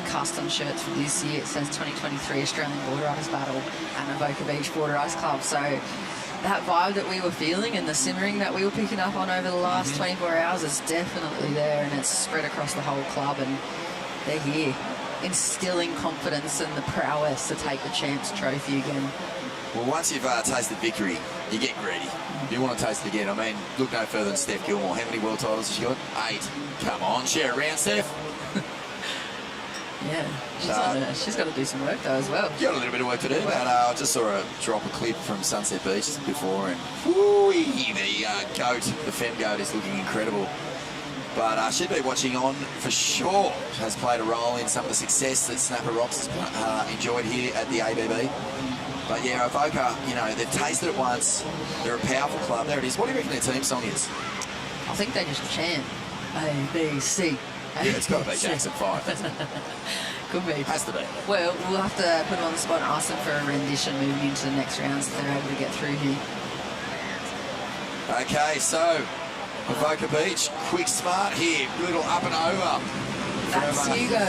custom shirts for this year. It says 2023 Australian Boardriders Battle and Avoca Beach Boardriders Club. So that vibe that we were feeling and the simmering that we were picking up on over the last 24 hours is definitely there, and it's spread across the whole club, and they're here, instilling confidence and the prowess to take the Champs Trophy again. Well, once you've tasted victory, you get greedy. You want to taste it again. I mean, look no further than Steph Gilmore. How many world titles has she got? 8. Come on, share it around, Steph. Yeah, she's got to do some work though as well. You got a little bit of work to do, but I just saw her drop a clip from Sunset Beach before, and whoo-wee, the goat, the fem goat, is looking incredible. But she'd be watching on for sure. Has played a role in some of the success that Snapper Rocks has enjoyed here at the ABB. But yeah, Avoca, you know, they've tasted it once. They're a powerful club. There it is. What do you reckon their team song is? I think they just chant A, B, C. Yeah, it's got to be Jackson 5. Could be. Has to be. Well, we'll have to put them on the spot and ask them for a rendition moving into the next round so they're able to get through here. Okay, so Avoca Beach, quick smart here, little up and over. That's Hugo.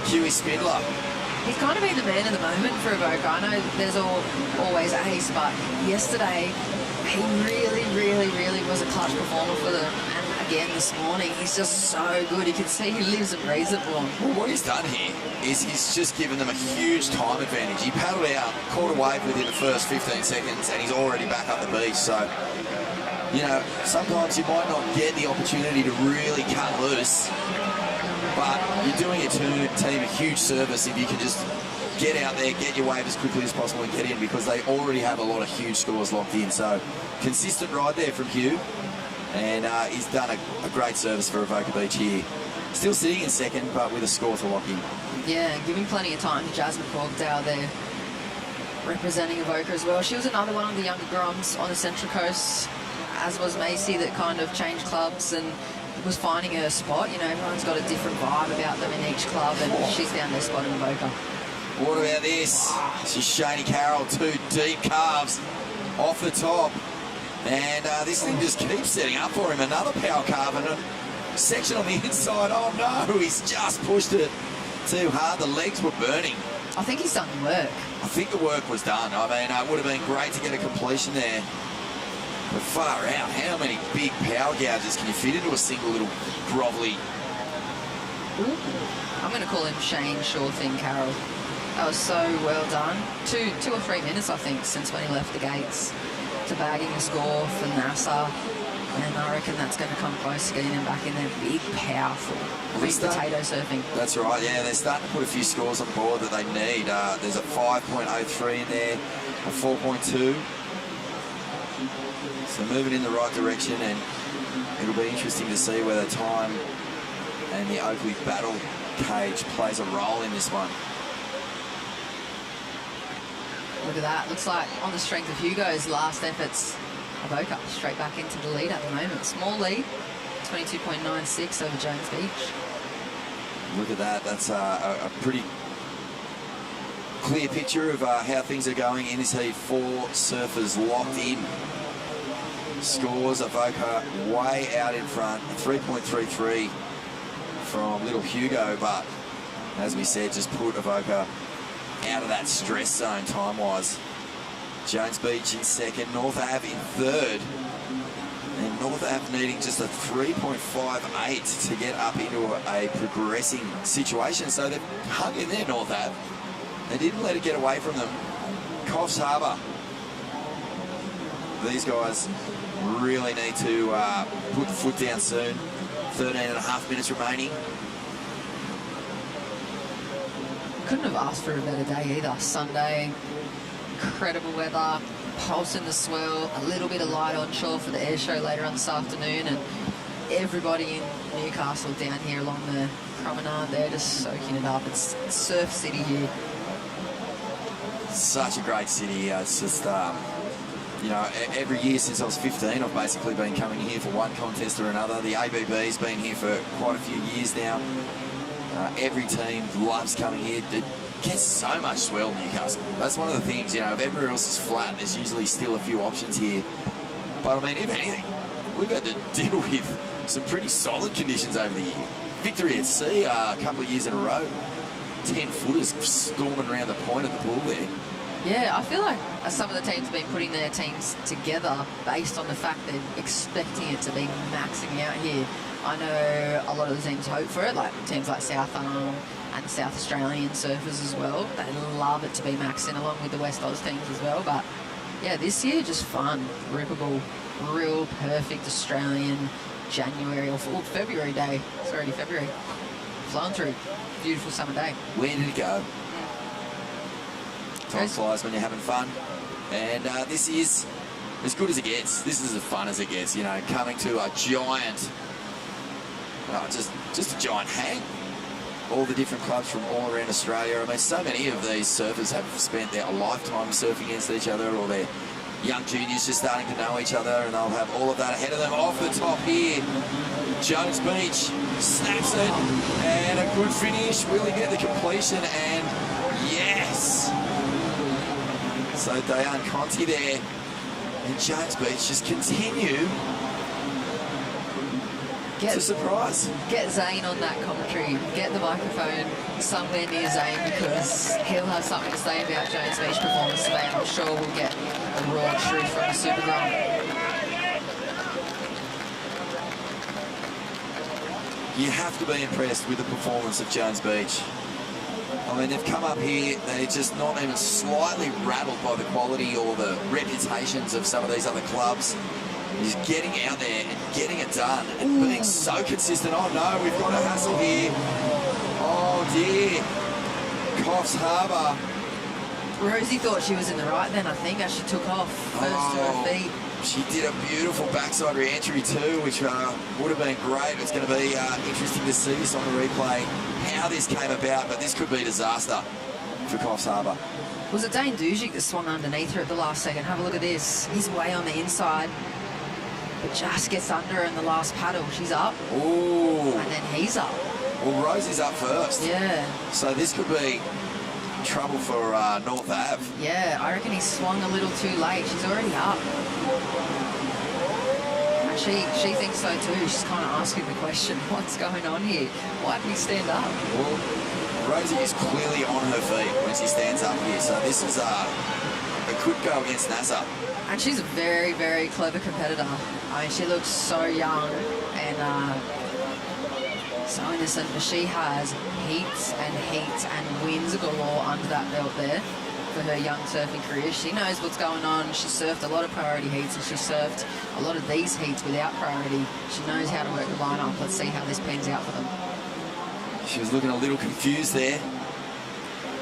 Huey Spindler. He's kind of been the man of the moment for Avoca. I know there's always ace, but yesterday he really was a clutch performer for them. And again this morning, he's just so good. You can see he lives and breathes it for them. Well, what he's done here is he's just given them a huge time advantage. He paddled out, caught a wave within the first 15 seconds, and he's already back up the beach. So, you know, sometimes you might not get the opportunity to really cut loose, but you're doing your team a huge service if you can just get out there, get your wave as quickly as possible and get in, because they already have a lot of huge scores locked in. So consistent ride there from Hugh, and he's done a great service for Avoca Beach here. Still sitting in second, but with a score to lock in. Yeah, giving plenty of time to Jasmine Corkdale there, representing Avoca as well. She was another one of the younger Groms on the Central Coast, as was Macy, that kind of changed clubs and was finding her spot. You know, everyone's got a different vibe about them in each club, and she's found her spot in Avoca. What about this? This is Shaney Carroll, 2 deep carves off the top. And this thing just keeps setting up for him. Another power carve and a section on the inside. Oh no, he's just pushed it too hard. The legs were burning. I think he's done the work. I think the work was done. I mean, it would have been great to get a completion there. But far out, how many big power gouges can you fit into a single little grovelly? I'm going to call him Shane Sure Thing Carroll. That was so well done. 2 or 3 minutes, I think, since when he left the gates to bagging a score for NASA. And I reckon that's going to come close to getting him back in there. Big, powerful, big potato surfing. That's right, yeah. They're starting to put a few scores on board that they need. There's a 5.03 in there, a 4.2. So moving in the right direction, and it'll be interesting to see whether time and the Oakley battle cage plays a role in this one. Look at that. Looks like on the strength of Hugo's last efforts, Avoca straight back into the lead at the moment. Small lead, 22.96 over Jones Beach. Look at that. That's a pretty clear picture of how things are going in this heat. 4 surfers locked in. Scores Avoca way out in front, 3.33 from little Hugo, but as we said, just put Avoca out of that stress zone time-wise. Jones Beach in second, North Ave in third, and North Ave needing just a 3.58 to get up into a progressing situation. So they've hung in there, North Ave. They didn't let it get away from them. Coffs Harbour. These guys really need to put the foot down soon. 13.5 minutes remaining. Couldn't have asked for a better day either. Sunday, incredible weather, pulse in the swell, a little bit of light onshore for the air show later on this afternoon, and everybody in Newcastle down here along the promenade, they're just soaking it up. It's surf city here. Such a great city. It's just, you know, every year since I was 15, I've basically been coming here for one contest or another. The ABB's been here for quite a few years now. Every team loves coming here. It gets so much swell in Newcastle. That's one of the things, you know, if everywhere else is flat, there's usually still a few options here. But I mean, if anything, we've had to deal with some pretty solid conditions over the year. Victory at sea a couple of years in a row. 10-footers storming around the point of the pool there. Yeah, I feel like some of the teams have been putting their teams together based on the fact they're expecting it to be maxing out here. I know a lot of the teams hope for it, like teams like South Arm and South Australian surfers as well. They love it to be maxing along with the West Oz teams as well. But yeah, this year just fun, rippable, real perfect Australian January or February day. It's already February. Flown through. Beautiful summer day. Where did it go? Time flies when you're having fun. And this is as good as it gets. This is as fun as it gets, you know, coming to a giant, just a giant hang. All the different clubs from all around Australia. I mean, so many of these surfers have spent their lifetime surfing against each other, or their young juniors just starting to know each other, and they'll have all of that ahead of them. Off the top here, Jones Beach snaps it, and a good finish. Will he get the completion? And yes! So Diane Conti there, and Jones Beach just continue to surprise. Get Zane on that commentary. Get the microphone somewhere near Zane, because he'll have something to say about Jones Beach performance today. I'm sure we'll get a raw truth from the Super Grand. You have to be impressed with the performance of Jones Beach. I mean, they've come up here, they're just not even slightly rattled by the quality or the reputations of some of these other clubs. He's getting out there and getting it done and being so consistent. Oh no, we've got a hassle here. Oh dear. Coffs Harbour. Rosie thought she was in the right then, I think, as she took off first to her feet. She did a beautiful backside re-entry too, which would have been great. It's going to be interesting to see this on the replay, how this came about, but this could be a disaster for Coffs Harbour. Was it Dane Dujic that swung underneath her at the last second? Have a look at this. He's way on the inside, but just gets under her in the last paddle. She's up. Ooh. And then he's up. Well, Rosie's up first. Yeah. So this could be trouble for North Ave. Yeah, I reckon he swung a little too late. She's already up. And she thinks so too. She's kind of asking the question, what's going on here? Why didn't he stand up? Well, Rosie is clearly on her feet when she stands up here, so this is it could go against NASA. And she's a very, very clever competitor. I mean, she looks so young and so innocent, but she has heats and wins galore under that belt there for her young surfing career. She knows what's going on. She surfed a lot of priority heats, and she surfed a lot of these heats without priority. She knows how to work the lineup. Let's see how this pans out for them. She was looking a little confused there.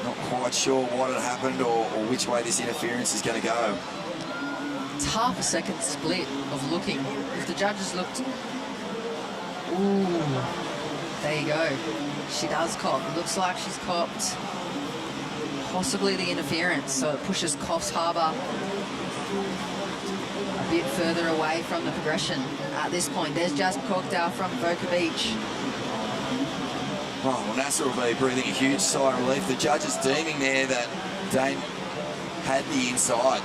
Not quite sure what had happened or which way this interference is going to go. It's half a second split of looking. If the judges looked... Ooh, there you go. She does cop. It looks like she's copped possibly the interference, so it pushes Coffs Harbour a bit further away from the progression. At this point, there's Jasmine Corkdale from Boca Beach. Oh, well, NASA will be breathing a huge sigh of relief. The judge is deeming there that Dane had the inside.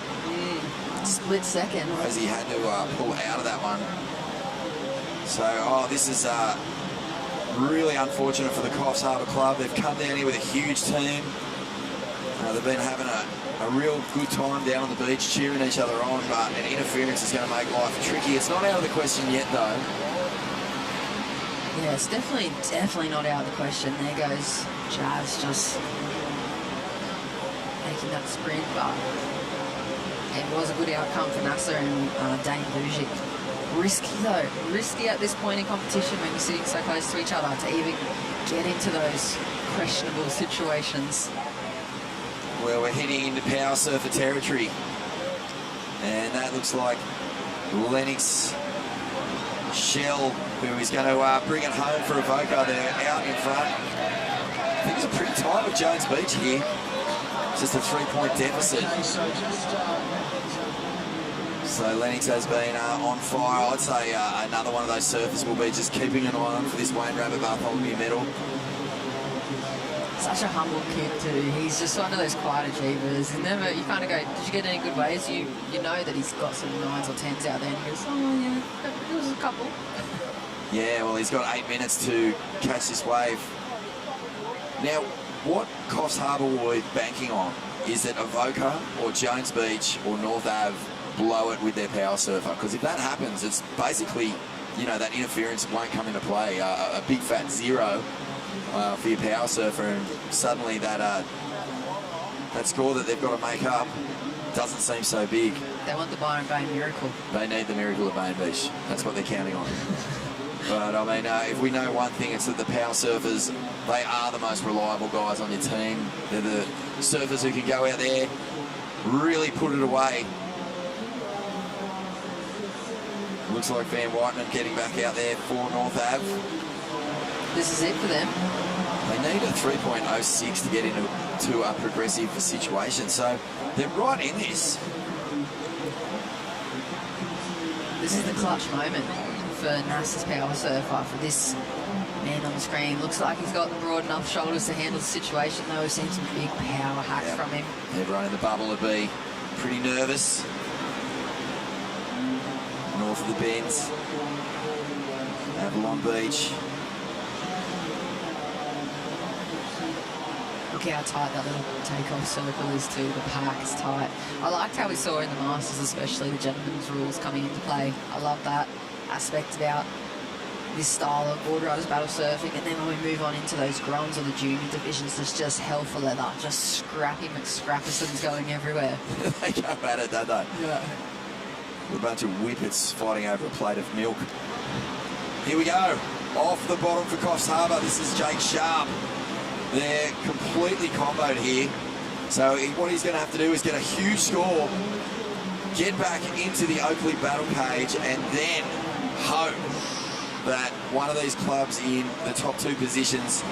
Split second. Rosie had to pull out of that one. So, this is really unfortunate for the Coffs Harbour Club. They've come down here with a huge team. They've been having a a real good time down on the beach, cheering each other on, but an interference is going to make life tricky. It's not out of the question yet, though. Yeah, it's definitely not out of the question. There goes Jazz just making that sprint, but it was a good outcome for Nasser and Dane Bujic. Risky though, risky at this point in competition when you're sitting so close to each other to even get into those questionable situations. Well, we're heading into power surfer territory, and that looks like Lennox Shell, who is going to bring it home for Avoca. They're out in front. I think it's pretty tight with Jones Beach here. Just a 3-point deficit. So Lennox has been on fire. I'd say another one of those surfers will be just keeping an eye on for this Wayne Rabbit Bartholomew medal. Such a humble kid too. He's just one of those quiet achievers. You kind of go, did you get any good waves? You know that he's got some 9s or 10s out there, and he goes, oh yeah, there was a couple. Yeah, well, he's got 8 minutes to catch this wave. Now, what Coffs Harbour will be banking on is that Avoca or Jones Beach or North Ave blow it with their power surfer, because if that happens, it's basically, you know, that interference won't come into play. A big fat 0 for your power surfer, and suddenly that score that they've got to make up doesn't seem so big. They want the Byron Bay miracle. They need the miracle of Main Beach. That's what they're counting on. But I mean, if we know one thing, it's that the power surfers, they are the most reliable guys on your team. They're the surfers who can go out there, really put it away. Looks like Van Whiteman getting back out there for North Ave. This is it for them. They need a 3.06 to get into a progressive situation, so they're right in this. This is the clutch moment for Nasser's power surfer, for this man on the screen. Looks like he's got the broad enough shoulders to handle the situation, though. We've seen some big power hacks from him. Everyone in the bubble would be pretty nervous. North of the bends, Avalon Beach. Look how tight that little takeoff circle is too. The pack is tight. I liked how we saw in the Masters, especially the gentlemen's rules coming into play. I love that aspect about this style of Boardriders battle surfing. And then when we move on into those Grons or the junior divisions, there's just hell for leather. Just Scrappy McScrappersons going everywhere. They go at it, don't they? Yeah. A bunch of whippets fighting over a plate of milk. Here we go. Off the bottom for Coffs Harbour. This is Jake Sharp. They're completely comboed here. So what he's going to have to do is get a huge score, get back into the Oakley battle cage, and then hope that one of these clubs in the top 2 positions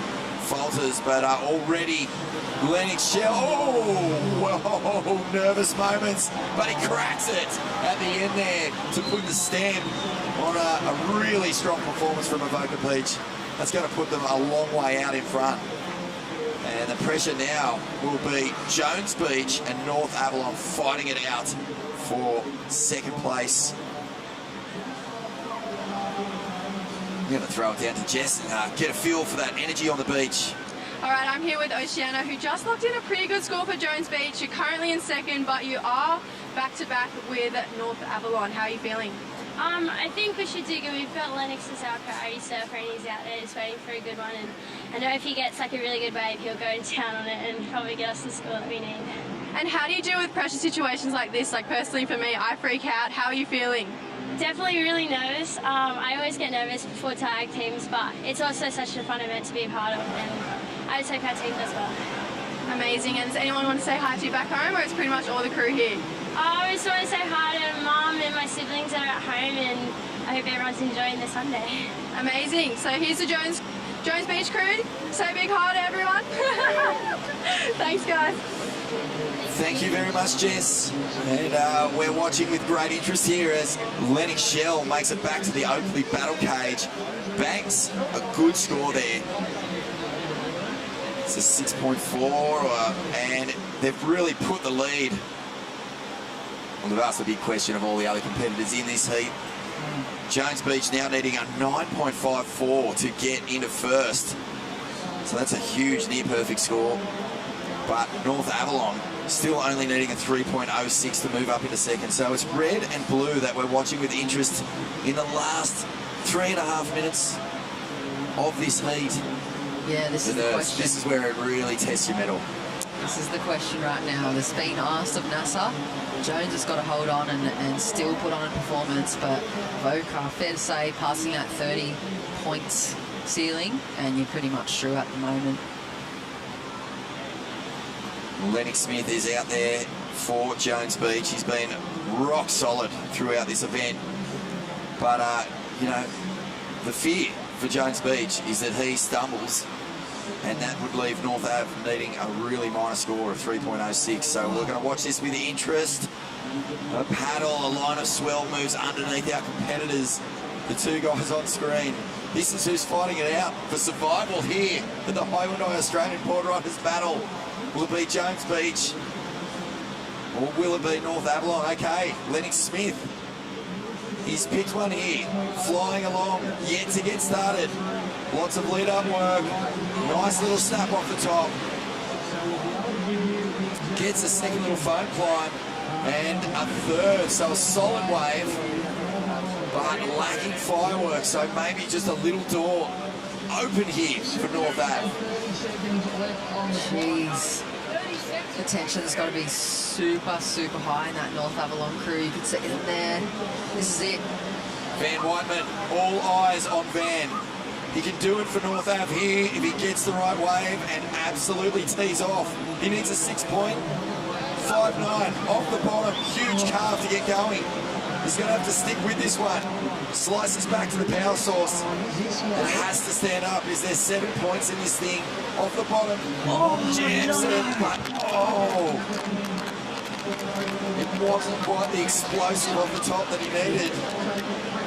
falters. But already Lennox Shell, whoa, nervous moments, but he cracks it at the end there to put the stamp on a really strong performance from Avoca Beach. That's going to put them a long way out in front. And the pressure now will be Jones Beach and North Avalon fighting it out for second place. I'm going to throw it down to Jess and get a feel for that energy on the beach. All right, I'm here with Oceana, who just locked in a pretty good score for Jones Beach. You're currently in second, but you are back-to-back with North Avalon. How are you feeling? I think we should do good. We've got Lennox as our priority surfer, and he's out there just waiting for a good one. And I know if he gets like a really good wave, he'll go down on it and probably get us the score that we need. And how do you deal with pressure situations like this? Like personally for me, I freak out. How are you feeling? Definitely really nervous. I always get nervous before tag teams, but it's also such a fun event to be a part of, and I just hope our team does well. Amazing. And does anyone want to say hi to you back home, or it's pretty much all the crew here? I just want to say hi to Mum and my siblings that are at home, and I hope everyone's enjoying their Sunday. Amazing. So here's the Jones Beach crew. Say a big hi to everyone. Thanks, guys. Thank you very much, Jess. And we're watching with great interest here as Lennox Shell makes it back to the Oakley battle cage. Banks a good score there. It's a 6.4, and they've really put the lead. Well, they've asked the big question of all the other competitors in this heat. Jones Beach now needing a 9.54 to get into first. So that's a huge near-perfect score. But North Avalon Still only needing a 3.06 to move up into second. So it's red and blue that we're watching with interest in the last 3.5 minutes of this heat. Yeah, this is the question. This is where it really tests your mettle. This is the question right now. There's been asked of NASA. Jones has got to hold on and still put on a performance, but Voka, fair to say, passing that 30 points ceiling, and you're pretty much through at the moment. Lennox Smith is out there for Jones Beach. He's been rock solid throughout this event. But, you know, the fear for Jones Beach is that he stumbles, and that would leave North Ave needing a really minor score of 3.06. So we're going to watch this with interest. A paddle, a line of swell moves underneath our competitors. The two guys on screen. This is who's fighting it out for survival here at the Hyundai Australian Boardriders battle. Will it be Jones Beach or will it be North Avalon? Okay, Lennox Smith. He's picked one here, flying along, yet to get started. Lots of lead-up work. Nice little snap off the top. Gets a second little foam climb and a third, so a solid wave, but lacking fireworks, so maybe just a little door open here for North Ave. Jeez. The tension's got to be super, super high in that North Avalon crew. You can see it there. This is it. Van Whiteman, all eyes on Van. He can do it for North Ave here if he gets the right wave and absolutely tees off. He needs a 6-point. 5.9 off the bottom. Huge carve to get going. He's going to have to stick with this one. Slices back to the power source. It has to stand up. Is there 7 points in this thing? Off the bottom. Oh, jams it, but oh. It wasn't quite the explosive off the top that he needed.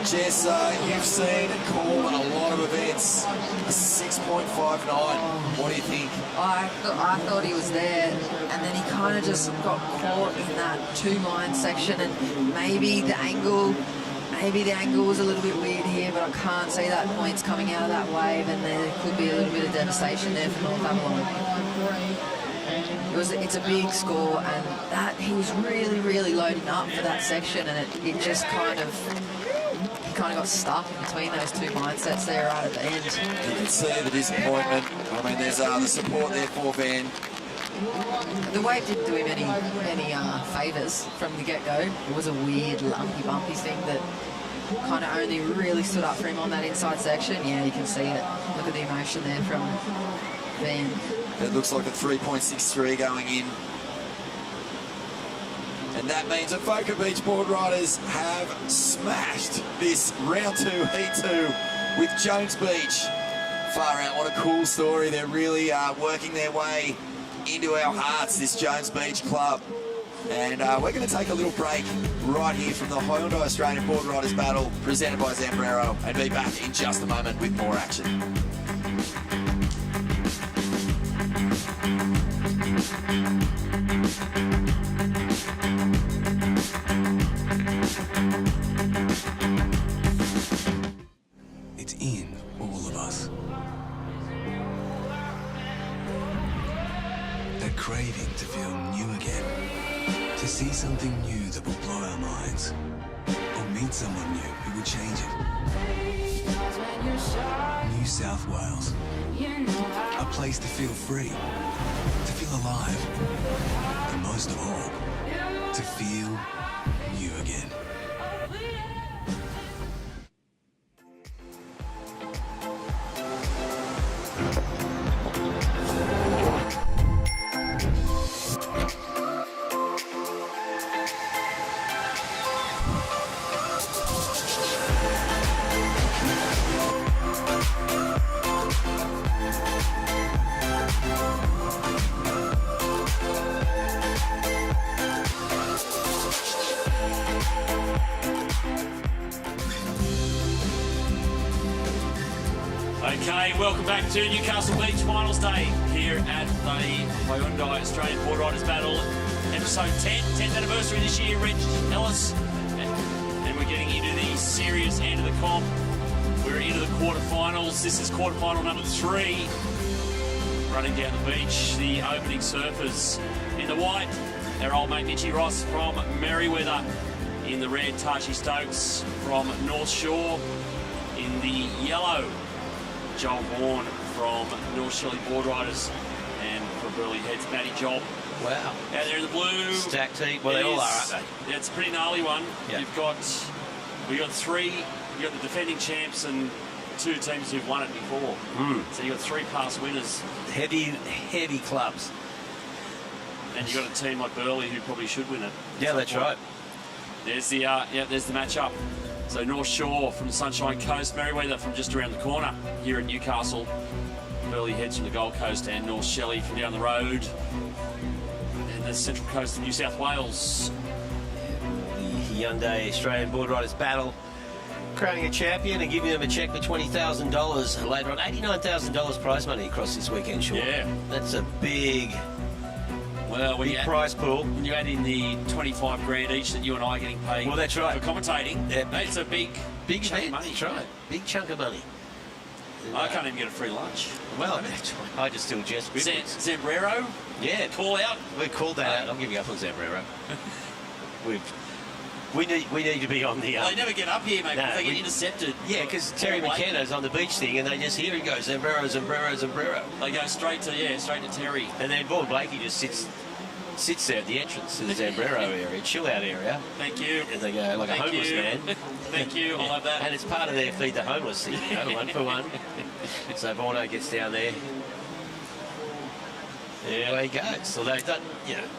Jess, you've seen and called a lot of events. A 6.59. What do you think? I thought he was there, and then he kind of just got caught in that two-line section, and maybe the angle was a little bit weird here, but I can't see that points coming out of that wave, and there could be a little bit of devastation there for North Avalon. It's a big score, and that he was really, really loading up for that section, and it just kind of got stuck between those two mindsets there right at the end. You can see the disappointment. I mean, there's the support there for Van. The wave didn't do him any favours from the get-go. It was a weird lumpy bumpy thing that kind of only really stood up for him on that inside section. Yeah, you can see it. Look at the emotion there from Van. It looks like a 3.63 going in. And that means that Boca Beach Boardriders have smashed this round 2, heat 2 with Jones Beach. Far out, what a cool story. They're really working their way into our hearts, this Jones Beach club. And we're going to take a little break right here from the Hyundai Australian Boardriders battle presented by Zambrero and be back in just a moment with more action. It's in all of us. That craving to feel new again. To see something new that will blow our minds. Or meet someone new who will change it. New South Wales. A place to feel free. To feel alive. And most of all, to feel new again. Okay, welcome back to Newcastle Beach Finals Day here at the Hyundai Australian Boardriders Battle. Episode 10, 10th anniversary this year, Reg Ellis. And we're getting into the serious end of the comp. We're into the quarterfinals. This is quarterfinal number 3. Running down the beach, the opening surfers In the white, our old mate Mitchy Ross from Merriweather. In the red, Tashi Stokes from North Shore. In the yellow, Joel Bourne from North Shelley Boardriders. And from Burleigh Heads, Matty Job. Wow. Out there in the blue. Stacked heat. Well, they all are, aren't they? Yeah, it's a pretty gnarly one. Yeah. We've got three. You've got the defending champs and two teams who've won it before. So you've got three past winners. Heavy clubs. And you've got a team like Burleigh who probably should win it. Yeah, that's right. There's the there's the matchup. So North Shore from the Sunshine Coast, Merriweather from just around the corner here at Newcastle, Burleigh Heads from the Gold Coast, and North Shelley from down the road. And the Central Coast of New South Wales. The Hyundai Australian Boardriders battle, crowning a champion and giving them a cheque for $20,000 later on. $89,000 prize money across this weekend, Sean. Yeah. That's a big prize pool. When you add in the 25 grand each that you and I are getting paid. Well, that's right. For commentating. Yeah. It's a big chunk of money. That's right. Big chunk of money. I can't even get a free lunch. Well, I just still jest with it. Zambrero? Yeah. Call out? We called that out. I'm giving up on Zambrero. We need to be on the... They never get up here, mate, because they get intercepted. Yeah, because Terry McKenna's on the beach thing, and they just hear him go, Zambrero, Zambrero, Zambrero. They go straight to Terry. And then Vaughan Blakey just sits there at the entrance to the Zambrero area, chill out area. Thank you. And they go like a homeless man. Thank you, I'll have that. And it's part of their Feed the Homeless thing, you know, 1 for 1. So Vorno gets down there. There he goes. So they've done,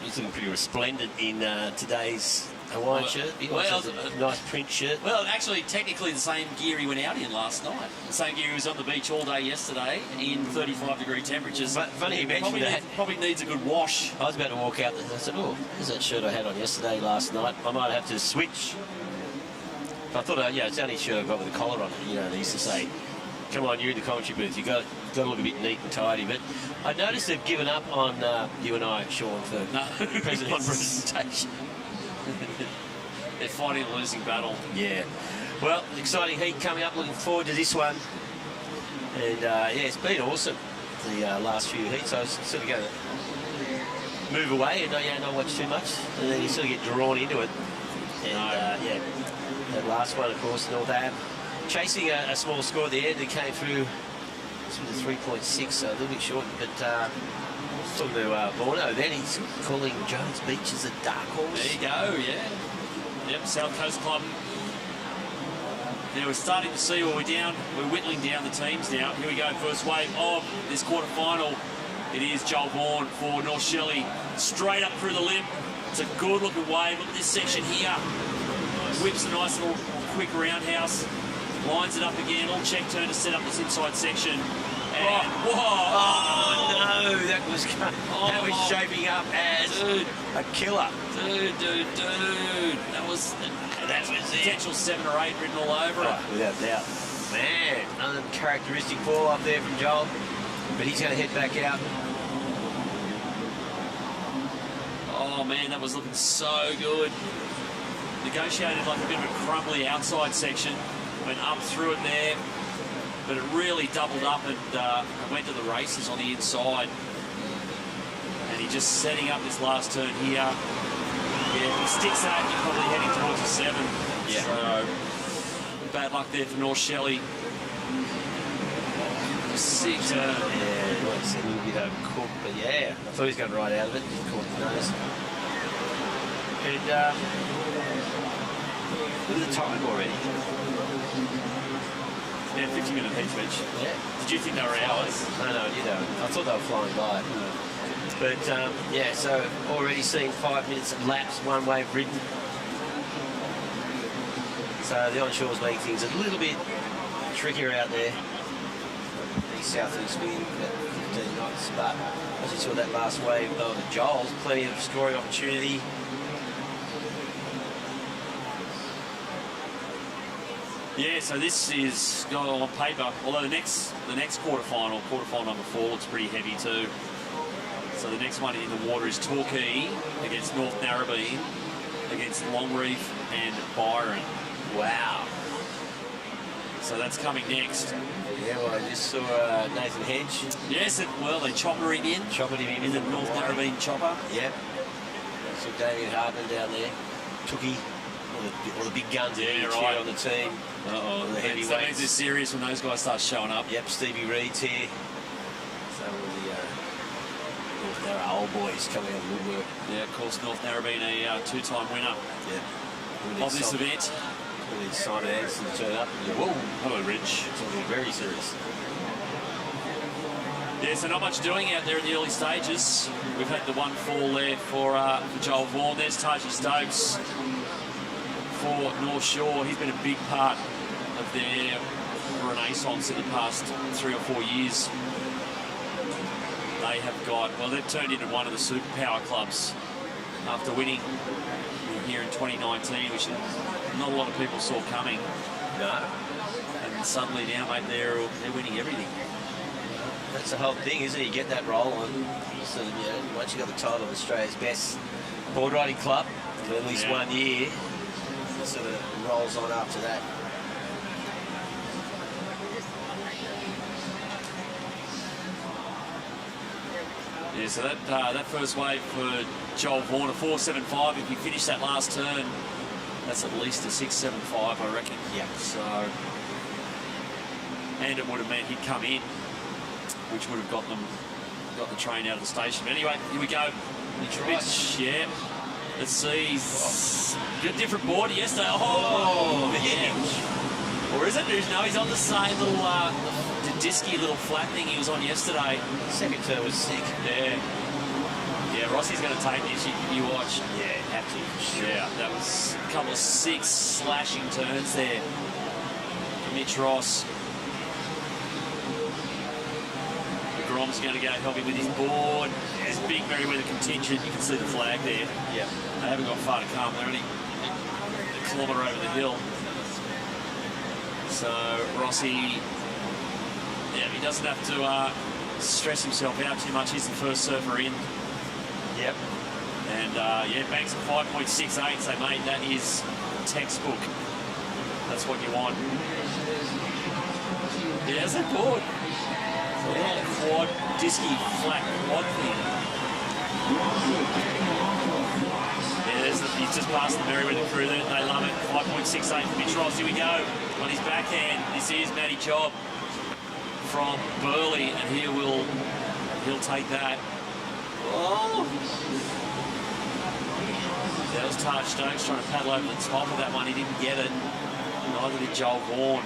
he's looking pretty resplendent in today's Hawaiian shirt. He also has a nice print shirt. Well, actually, technically the same gear he went out in last night. The same gear he was on the beach all day yesterday in 35-degree temperatures. But funny you mentioned that. Probably needs a good wash. I was about to walk out and I said, oh, there's that shirt I had on yesterday, last night. I might have to switch. I thought, it's the only shirt I've got with a collar on it. You know, they used to say, come on, you're in the commentary booth. You've got to look a bit neat and tidy. But I noticed they've given up on you and I, Sean, for presentation. They're fighting a losing battle. Yeah. Well, exciting heat coming up. Looking forward to this one. And, it's been awesome, the last few heats. I was sort of going to move away and not watch too much. And then you sort of get drawn into it. And, that last one, of course, North Ave, chasing a small score at the end. It came through with a 3.6, so a little bit short. But talking to Borno, then he's calling Jones Beach as a dark horse. There you go, yeah. Yep, South Coast Club. Now we're starting to see where we're down. We're whittling down the teams now. Here we go, first wave of this quarterfinal. It is Joel Bourne for North Shelley. Straight up through the lip. It's a good looking wave. Look at this section here. Whips a nice little quick roundhouse. Lines it up again. Little check turn to set up this inside section. And whoa! Oh no, that was shaping up as a killer. Dude. That was potential 7 or 8 written all over it. Without doubt. Man, uncharacteristic fall up there from Joel. But he's going to head back out. Oh man, that was looking so good. Negotiated like a bit of a crumbly outside section. Went up through it there. But it really doubled up and went to the races on the inside. And he's just setting up this last turn here. Yeah, if he sticks that, you're probably heading towards a 7. Yeah. So, bad luck there for North Shelley. Sick turn. Yeah, it was a little bit overcooked, but yeah, I thought he was going to ride out of it. Just caught the nose. And look at the time already. Yeah, 50-minute heat switch. Yeah. Did you think they were hours? No, I did. I thought they were flying by. But, so already seeing 5 minutes of laps, one wave ridden. So the onshore's making things a little bit trickier out there. The southeast wind, about 15 knots. But as you saw that last wave of Joel's, plenty of scoring opportunity. Yeah, so this is going on paper. Although the next quarterfinal number 4, looks pretty heavy too. So the next one in the water is Torquay against North Narrabeen, against Longreef and Byron. Wow. So that's coming next. Yeah, well, I just saw Nathan Hedge. Yes, well, they choppered him in. Choppered him in the North Narrabeen chopper. Yep. So Damien Hartman down there. Tookie. All the big guns right on the team. Uh-oh, the heavyweights. That means it's serious when those guys start showing up. Yep, Stevie Reed's here. So all the North Narra old boys coming out of the woodwork. Yeah, of course, North Narrabeen a two-time winner of this event. We need Simon Anderson to turn up. Whoa, hello, Rich. Something very serious. Yeah, so not much doing out there in the early stages. We've had the one fall there for Joel Vaughan. There's Taji Stokes for North Shore. He's been a big part of their renaissance in the past 3 or 4 years. They have got, well, they've turned into one of the superpower clubs after winning here in 2019, which not a lot of people saw coming. No. And suddenly now, mate, they're winning everything. That's the whole thing, isn't it? You get that roll on. So, you know, once you got the title of Australia's best board riding club for at least 1 year, it sort of rolls on after that. Yeah, so that first wave for Joel Vaughan, a 4.75. If you finish that last turn, that's at least a 6.75, I reckon. Yeah. So, and it would have meant he'd come in, which would have got the train out of the station. But anyway, here we go. Mitch, yeah. Let's see. Good different board yesterday. Oh, yeah. Or is it? No, he's on the same little disky little flat thing he was on yesterday. Second turn was sick. Yeah. Yeah, Rossi's going to take this. You watch. Yeah, have to. Sure. Yeah, that was a couple of 6 slashing turns there for Mitch Ross. Grom's going to go help him with his board. There's big Merriweather contingent. You can see the flag there. Yeah. They haven't got far to come. They're only a kilometre over the hill. So Rossi, yeah, he doesn't have to stress himself out too much. He's the first surfer in. Yep. And yeah, banks at 5.68. So mate, that is textbook. That's what you want. Yeah, that's that board. A little quad, disky, flat quad thing. Yeah, he's just passed the Merriweather crew there. They love it. 5.68 for Mitch Ross. Here we go. On his backhand, this is Matty Job from Burleigh, and he'll take that. Oh! That was Taj Stokes trying to paddle over the top of that one. He didn't get it. Neither did Joel Vaughan.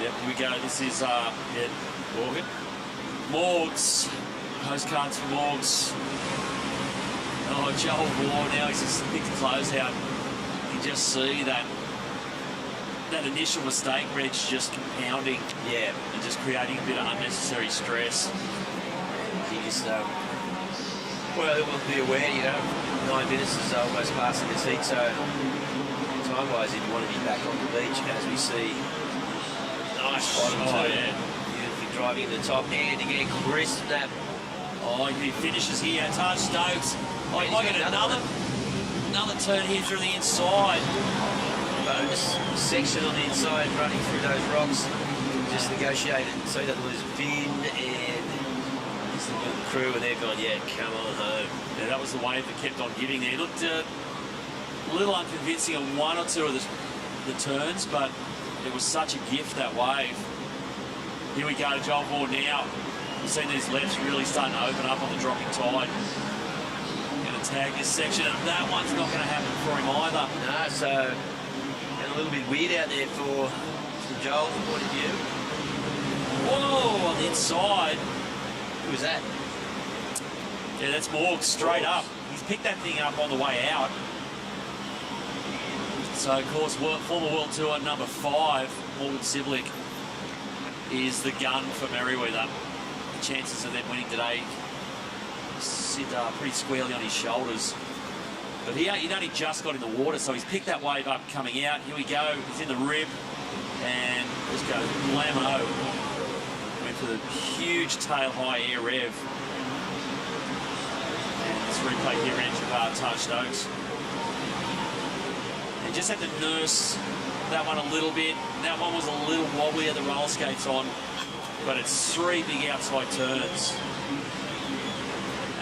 Yep, here we go. This is Morgan. Morgs. Postcards for Morgs. Oh, Joel Vaughan now he's just picked the close out. You can just see that initial mistake, Reg, just compounding. Yeah. And just creating a bit of unnecessary stress. He just, well, it will be aware, you know, 9 minutes is almost passing this heat, so time-wise, if you want to be back on the beach, as we see. Nice bottom turn. Yeah. Beautifully driving in the top hand to get crisp that. Oh, he finishes here. Taj Stokes. Oh, he might get another turn here through the inside. Bonus section on the inside, running through those rocks. Just negotiated so he doesn't lose a fin, and he's looking at the crew, and they're going, yeah, come on home. Yeah, that was the wave that kept on giving there. It looked a little unconvincing on 1 or 2 of the turns, but it was such a gift, that wave. Here we go, Joel Vaughan now. We've seen these lefts really starting to open up on the dropping tide. Going to tag this section, and that one's not going to happen for him either. No, so a little bit weird out there for Joel's point of view. Whoa, on the inside. Who was that? Yeah, that's Morgs, straight up. He's picked that thing up on the way out. So, of course, former World Tour number 5, Morgan Siblick, is the gun for Merriweather. The chances of them winning today sit pretty squarely on his shoulders. But he'd only just got in the water, so he's picked that wave up coming out. Here we go. He's in the rib, and just goes blammo. Went for the huge tail-high air rev. And this replay here ends with Taj Stokes. He just had to nurse that one a little bit. That one was a little wobbly, had the roller skates on, but it's 3 big outside turns.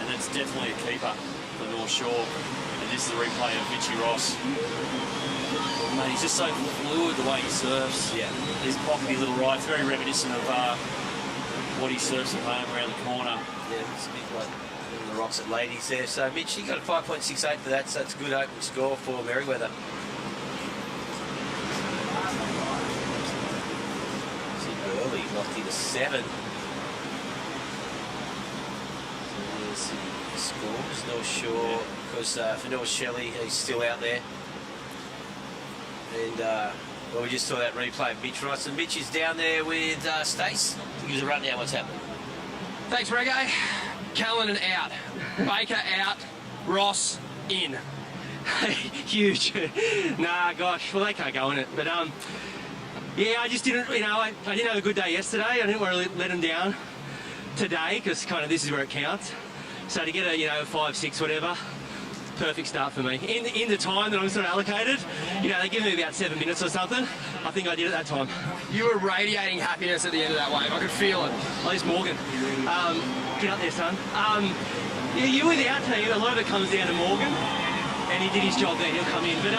And that's definitely a keeper for North Shore. And this is the replay of Mitchie Ross. Mate, he's just so fluid the way he surfs. Yeah. These pockety little rides, very reminiscent of what he surfs at home around the corner. Yeah, it's a bit like the rocks at Ladies there. So Mitch, you got a 5.68 for that, so that's a good opening score for Merriweather. See Burley locked in a 7. So there's the scores. North Shore, because for North Shelley, he's still out there. And well, we just saw that replay of Mitch Ross, and Mitch is down there with Stace. Give us a rundown what's happening. Thanks, Reggae. Callanan out. Baker out. Ross in. Huge. Nah, gosh, well, they can't go in it. But, yeah, I just didn't, I didn't have a good day yesterday. I didn't want to let them down today, because kind of this is where it counts. So to get a, 5, 6, whatever, perfect start for me. In the time that I'm sort of allocated, they give me about 7 minutes or something. I think I did it that time. You were radiating happiness at the end of that wave. I could feel it. Oh, there's Morgan. Get up there, son. Yeah, you were the out team. A lot of it comes down to Morgan, and he did his job there. He'll come in. But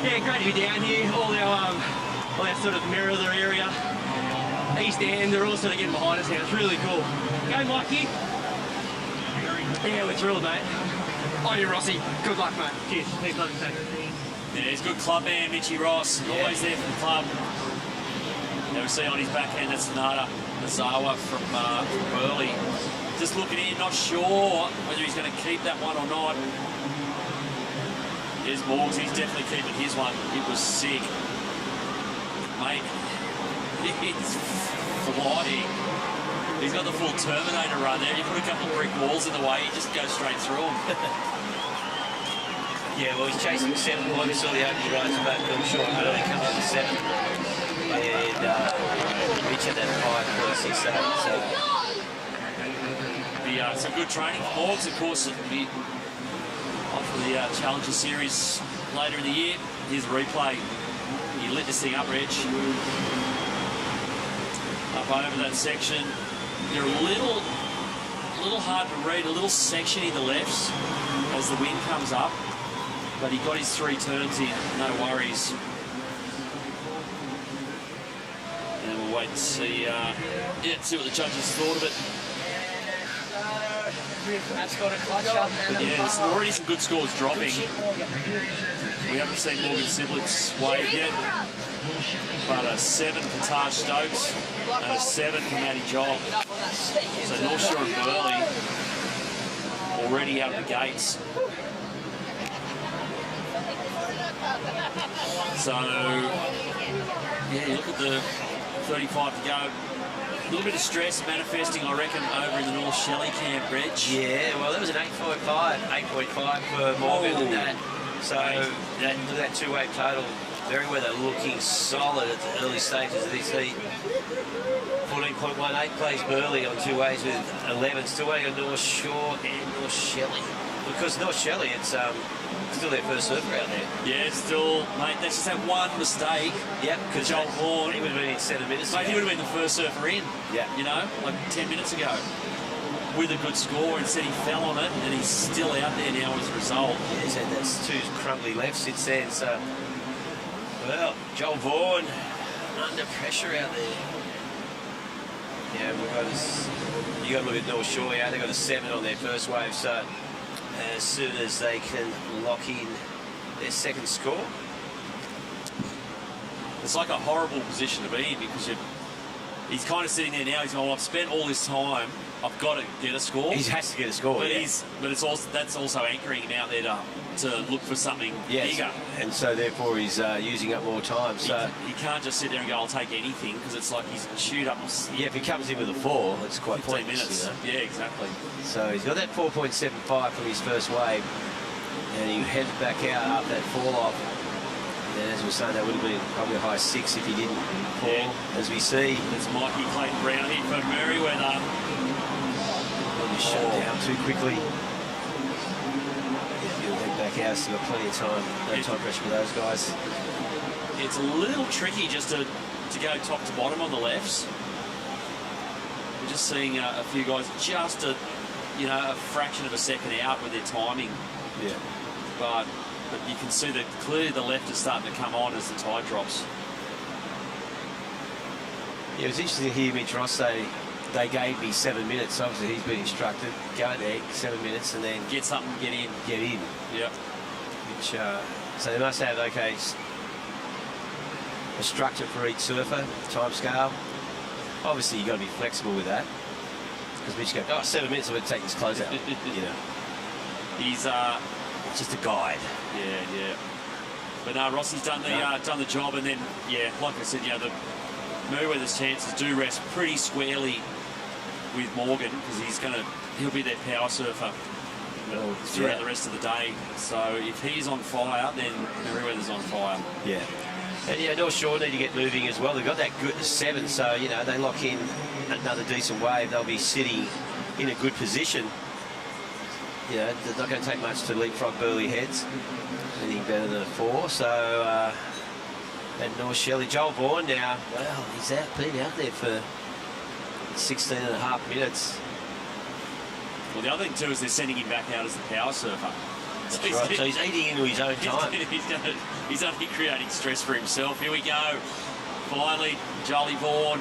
yeah, great to be down here. All our sort of Merriweather area, East End, they're all sort of getting behind us now. It's really cool. Go, Mikey. Yeah, we're thrilled, mate. On you, Rossi. Good luck, mate. Cheers. Thanks, love you. Yeah, he's a good club man, Mitchie Ross. Always there for the club. Now we see on his backhand, that's Nazawa from Burley. Just looking in, not sure whether he's going to keep that one or not. Here's Morgs, he's definitely keeping his one. It was sick. Mate, he's flying. He's got the full Terminator run there. You put a couple of brick walls in the way, he just goes straight through them. Yeah, well, he's chasing 7 points. We saw the opening rides back. I'm sure Burley comes up to 7. And Mitch had that 5.68. So some good training for Morgs, of course. It'll be off for the Challenger Series later in the year. Here's a replay. He lit this thing up, Reg. Up over that section. They're a little hard to read, a little sectiony the lefts as the wind comes up, but he got his 3 turns in, no worries. And we'll wait and see, see what the judges thought of it. That's got a clutch up. Yeah, there's already some good scores dropping. We haven't seen Morgan Siblets wave yet, but a 7 for Taj Stokes and a 7 for Matty Job. So North Shore and Burley already out of the gates. So, yeah, you look at the 35 to go. A little bit of stress manifesting, I reckon, over in the North Shelley camp, Reg. Yeah, well, that was an 8.5 for Morgan and that. So that 2-way total, Merriweather looking solid at the early stages of this heat. 14.18 plays Burley on 2 ways with 11. Still waiting on North Shore and North Shelley. Because North Shelley, it's still their first surfer out there. Yeah, still, mate, they just had one mistake. Yep, because Joel Vaughan. He would have been in 7 minutes Mate, ago. he would have been the first surfer in. Yeah. Like 10 minutes ago. With a good score, instead he fell on it, and he's still out there now as a result. Yeah, he's had those 2 crumbly lefts since then, so... Well, Joel Vaughan under pressure out there. Yeah, you got to look at North Shore. Yeah, they got a 7 on their first wave. So as soon as they can lock in their second score, it's like a horrible position to be in because he's kind of sitting there now. He's going, well, I've spent all this time. I've got to get a score. He has to get a score. But yeah. It's also that's also anchoring him out there to look for something bigger. And so therefore he's using up more time. So he can't just sit there and go, I'll take anything, because it's like he's chewed up. Yeah, if he comes in with a 4, it's quite 15 minutes. Yeah, exactly. So he's got that 4.75 from his first wave, and he heads back out up that fall off. And as we were saying, that would have been probably a high 6 if he didn't fall, as we see. It's Mikey Clayton Brown here for Merriweather. Shut down too quickly. He'll head back Gow's still got plenty of time. No time pressure for those guys. It's a little tricky just to go top to bottom on the lefts. We're just seeing a few guys just a fraction of a second out with their timing. Yeah. But you can see that clearly the left is starting to come on as the tide drops. Yeah, it was interesting to hear Mitch Ross say they gave me 7 minutes. Obviously, he's been instructed, go there, 7 minutes, and then get something, get in. Get in. Yep. Which, so they must have, okay, a structure for each surfer, time scale. Obviously, you've got to be flexible with that. Because Mitch goes, 7 minutes, I'm going to take this close out. He's just a guide. Yeah. But no, Rossi's done the job, and then like I said, the Merriweather's chances do rest pretty squarely with Morgan because he'll be their power surfer throughout the rest of the day. So if he's on fire, then Merriweather's on fire. Yeah. And North Shore need to get moving as well. They've got that good 7, so they lock in another decent wave. They'll be sitting in a good position. They're not going to take much to leapfrog Burley Heads. Anything better than a 4. So, and North Shelley, Joel Vaughan now, well, he's been out there for 16 and a half minutes. Well, the other thing too is they're sending him back out as the power surfer. So he's eating into his own time. He's only creating stress for himself. Here we go. Finally, Jolie Vaughan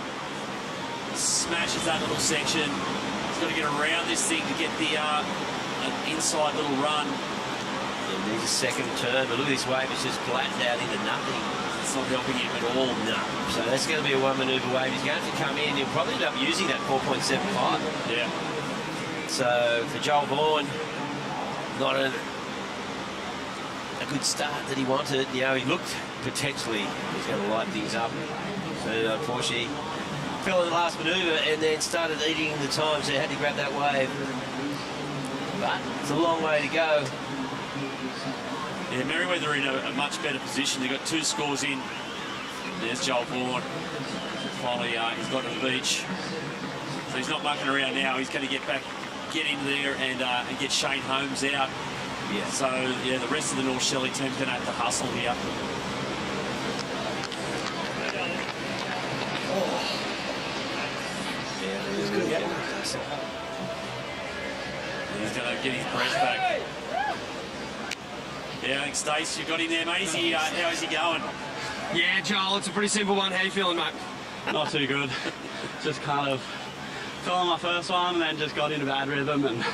smashes that little section. He's got to get around this thing to get an inside little run. And there's a second turn, but look at this wave, it's just flattened out into nothing. It's not helping him at all. No. So that's going to be a one manoeuvre wave. He's going to have to come in. He'll probably end up using that 4.75. Yeah. So for Joel Vaughan, not a good start that he wanted. He looked potentially he's going to light things up. But unfortunately, fell in the last manoeuvre and then started eating the time, so he had to grab that wave. But it's a long way to go. Yeah, Merriweather in a much better position. They've got 2 scores in. There's Joel Vaughan. Finally, he's got to the beach. So he's not mucking around now. He's going to get in there and get Shane Holmes out. Yeah. So, the rest of the North Shelley team's going to have to hustle here. Yeah, it was good. He's going to get his breath back. Yeah, I think Stace, you've got him there, mate. How is he going? Yeah, Joel, it's a pretty simple one. How you feeling, mate? Not too good. Just kind of fell on my first one and then just got in a bad rhythm and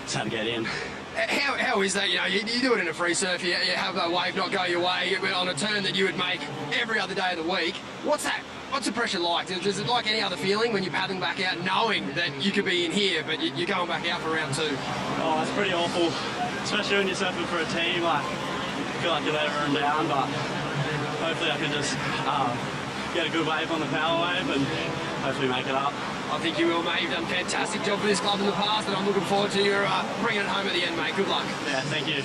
just had to get in. How is that? You do it in a free surf, you have a wave not go your way on a turn that you would make every other day of the week. What's that? What's the pressure like? Is it like any other feeling when you're paddling back out knowing that you could be in here but you're going back out for round 2? Oh, it's pretty awful, especially when you're surfing for a team. I feel like you let everyone down, but hopefully I can just get a good wave on the power wave and hopefully make it up. I think you will, mate. You've done a fantastic job for this club in the past, and I'm looking forward to your bringing it home at the end, mate. Good luck. Yeah, thank you.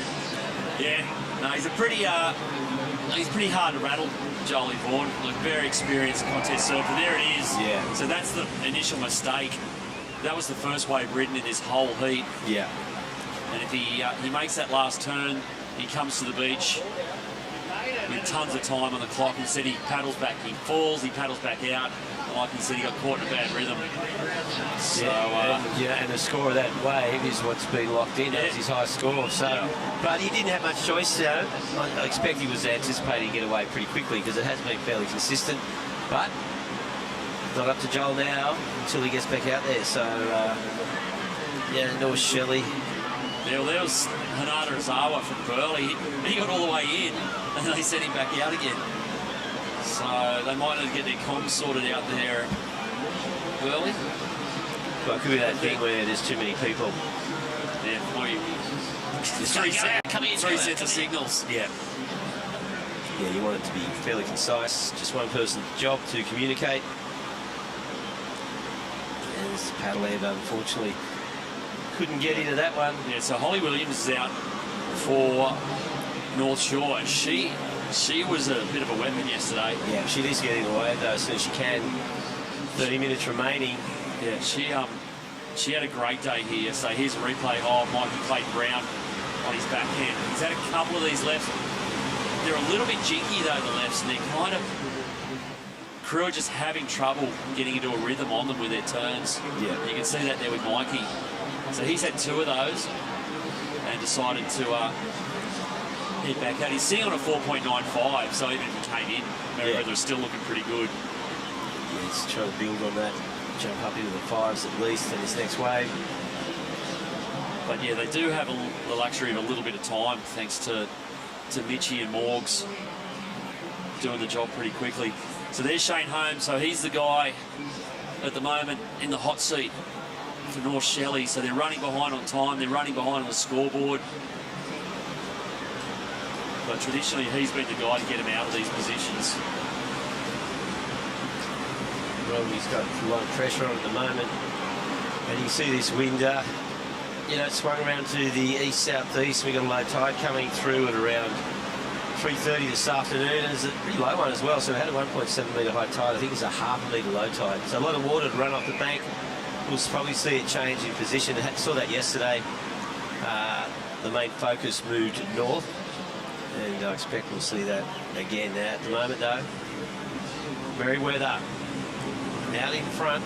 Yeah, no, he's pretty hard to rattle, Jolie Vaughan. Look, very experienced contest surfer. There it is. Yeah. So that's the initial mistake. That was the first wave ridden in this whole heat. Yeah. And if he makes that last turn, he comes to the beach with tons of time on the clock. Instead, he paddles back. He falls. He paddles back out. Like he said, he got caught in a bad rhythm. So, and the score of that wave is what's been locked in. That's his high score. So, but he didn't have much choice. I expect he was anticipating to get away pretty quickly because it has been fairly consistent. But not up to Joel now until he gets back out there. So, North Shelley. Yeah, well, there was Hanada Azawa from Burley. He got all the way in, and they sent him back out again. So they might need to get their comms sorted out there early. Well, it could be that thing where there's too many people. Yeah, three sets of signals. Yeah. Yeah, you want it to be fairly concise. Just one person's job to communicate. And this paddle Eva, unfortunately, couldn't get into that one. Yeah, so Holly Williams is out for North Shore, and she was a bit of a weapon yesterday. Yeah, she needs to get in the way though as soon as she can. 30 minutes remaining. Yeah, she had a great day here yesterday. Here's a replay of Mikey Clayton Brown on his backhand. He's had a couple of these lefts. They're a little bit jinky though, the lefts, and they're kind of, crew are just having trouble getting into a rhythm on them with their turns. Yeah. You can see that there with Mikey. So he's had 2 of those and decided to head back out. He's sitting on a 4.95, so even if he came in, Merriweather was still looking pretty good. Yeah, he's trying to build on that, jump up into the 5s at least in this next wave. But yeah, they do have the luxury of a little bit of time, thanks to Mitchie and Morgs doing the job pretty quickly. So there's Shane Holmes. So he's the guy at the moment in the hot seat for North Shelley. So they're running behind on time. They're running behind on the scoreboard. But traditionally, he's been the guy to get him out of these positions. Well, he's got a lot of pressure on at the moment. And you see this wind, you know, it swung around to the east-southeast. We got a low tide coming through at around 3:30 this afternoon, and it's a pretty low one as well. So we had a 1.7 metre high tide. I think it's a ½ metre low tide. So a lot of water to run off the bank. We'll probably see it change in position. I saw that yesterday. The main focus moved north, and I expect we'll see that again now. At the moment, though, Merriweather out in front.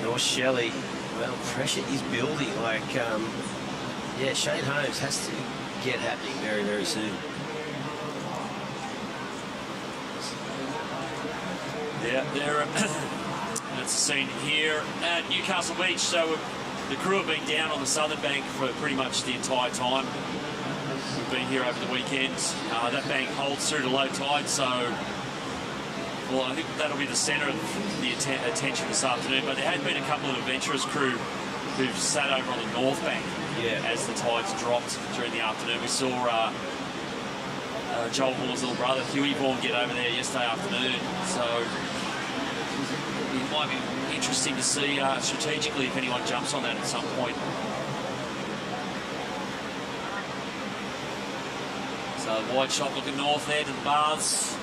North Shelley. Well, pressure is building. Like, yeah, Shane Holmes has to get happening very, very soon. Yeah, they're that's the scene here at Newcastle Beach. So the crew have been down on the southern bank for pretty much the entire time. We've been here over the weekend. That bank holds through to low tide, so well, I think that'll be the centre of the attention this afternoon. But there had been a couple of adventurous crew who've sat over on the north bank as the tides dropped during the afternoon. We saw Joel Vaughan's little brother, Huey Vaughan, get over there yesterday afternoon. So it might be interesting to see strategically if anyone jumps on that at some point. So wide shot looking north there to the baths.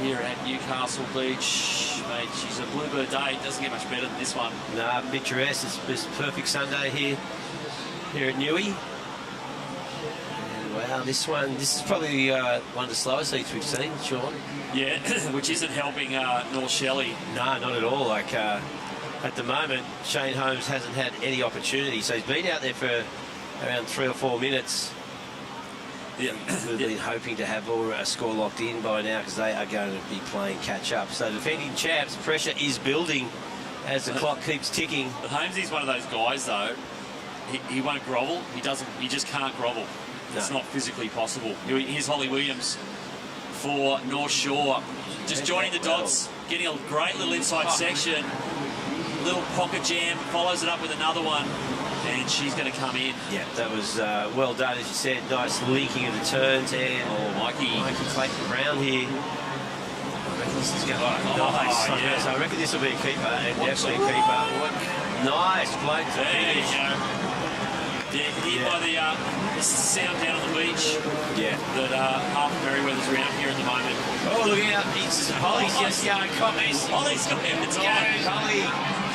Here at Newcastle Beach, mate, she's a bluebird day. It doesn't get much better than this one. Nah, picturesque. It's perfect Sunday here at Newey. And wow, this is probably one of the slowest heats we've seen, Sean. Yeah, which isn't helping North Shelley. No, not at all. Like at the moment, Shane Holmes hasn't had any opportunity, so he's been out there for around 3 or 4 minutes. Yeah. We've been hoping to have a score locked in by now because they are going to be playing catch up. So defending champs, pressure is building as the clock keeps ticking. But Holmesy's one of those guys though. He won't grovel. He just can't grovel. It's not physically possible. Here's Holly Williams for North Shore, just joining the dots, getting a great little inside section, little pocket jam, follows it up with another one. And she's going to come in. Yeah, that was well done, as you said. Nice linking of the turns. And Mikey Clayton Brown here. I reckon this is going to be nice. Yeah. So I reckon this will be a keeper, and definitely a keeper. Nice bloke to finish. There you go. Yeah, here by the sound down on the beach. Yeah. That half of Merriweather's around here at the moment. Oh, look out. Holly's just going copies. Holly's got him. It's on. Holly.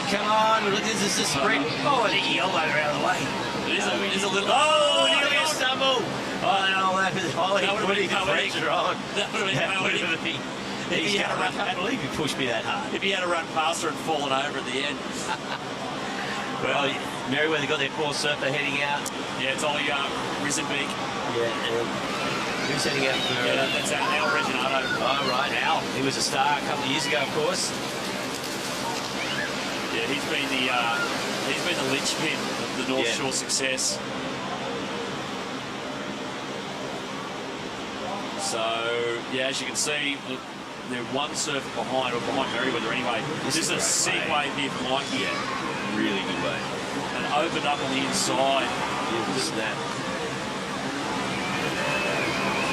Come on, look, this is the sprint. Oh, I think he elbowed her out of the way. It is a little... Oh, nearly a stumble. Oh, no, that was Holly putting the pressure on. That would have been if he had a run. I can't believe he pushed me that hard. If he had a run past her and fallen over at the end. Well, Merriweather got their poor surfer heading out. Yeah, it's Ollie Risenbeek. Yeah, and who's heading out for... Yeah, that's Al Reginato. Oh, right, Al. He was a star a couple of years ago, of course. Yeah, he's been the linchpin of the North Shore success. So yeah, as you can see, look, they're one surfer behind Merriweather anyway. This is a sick wave here from Mikey. Yeah, really good wave. And opened up on the inside. Yeah, snap.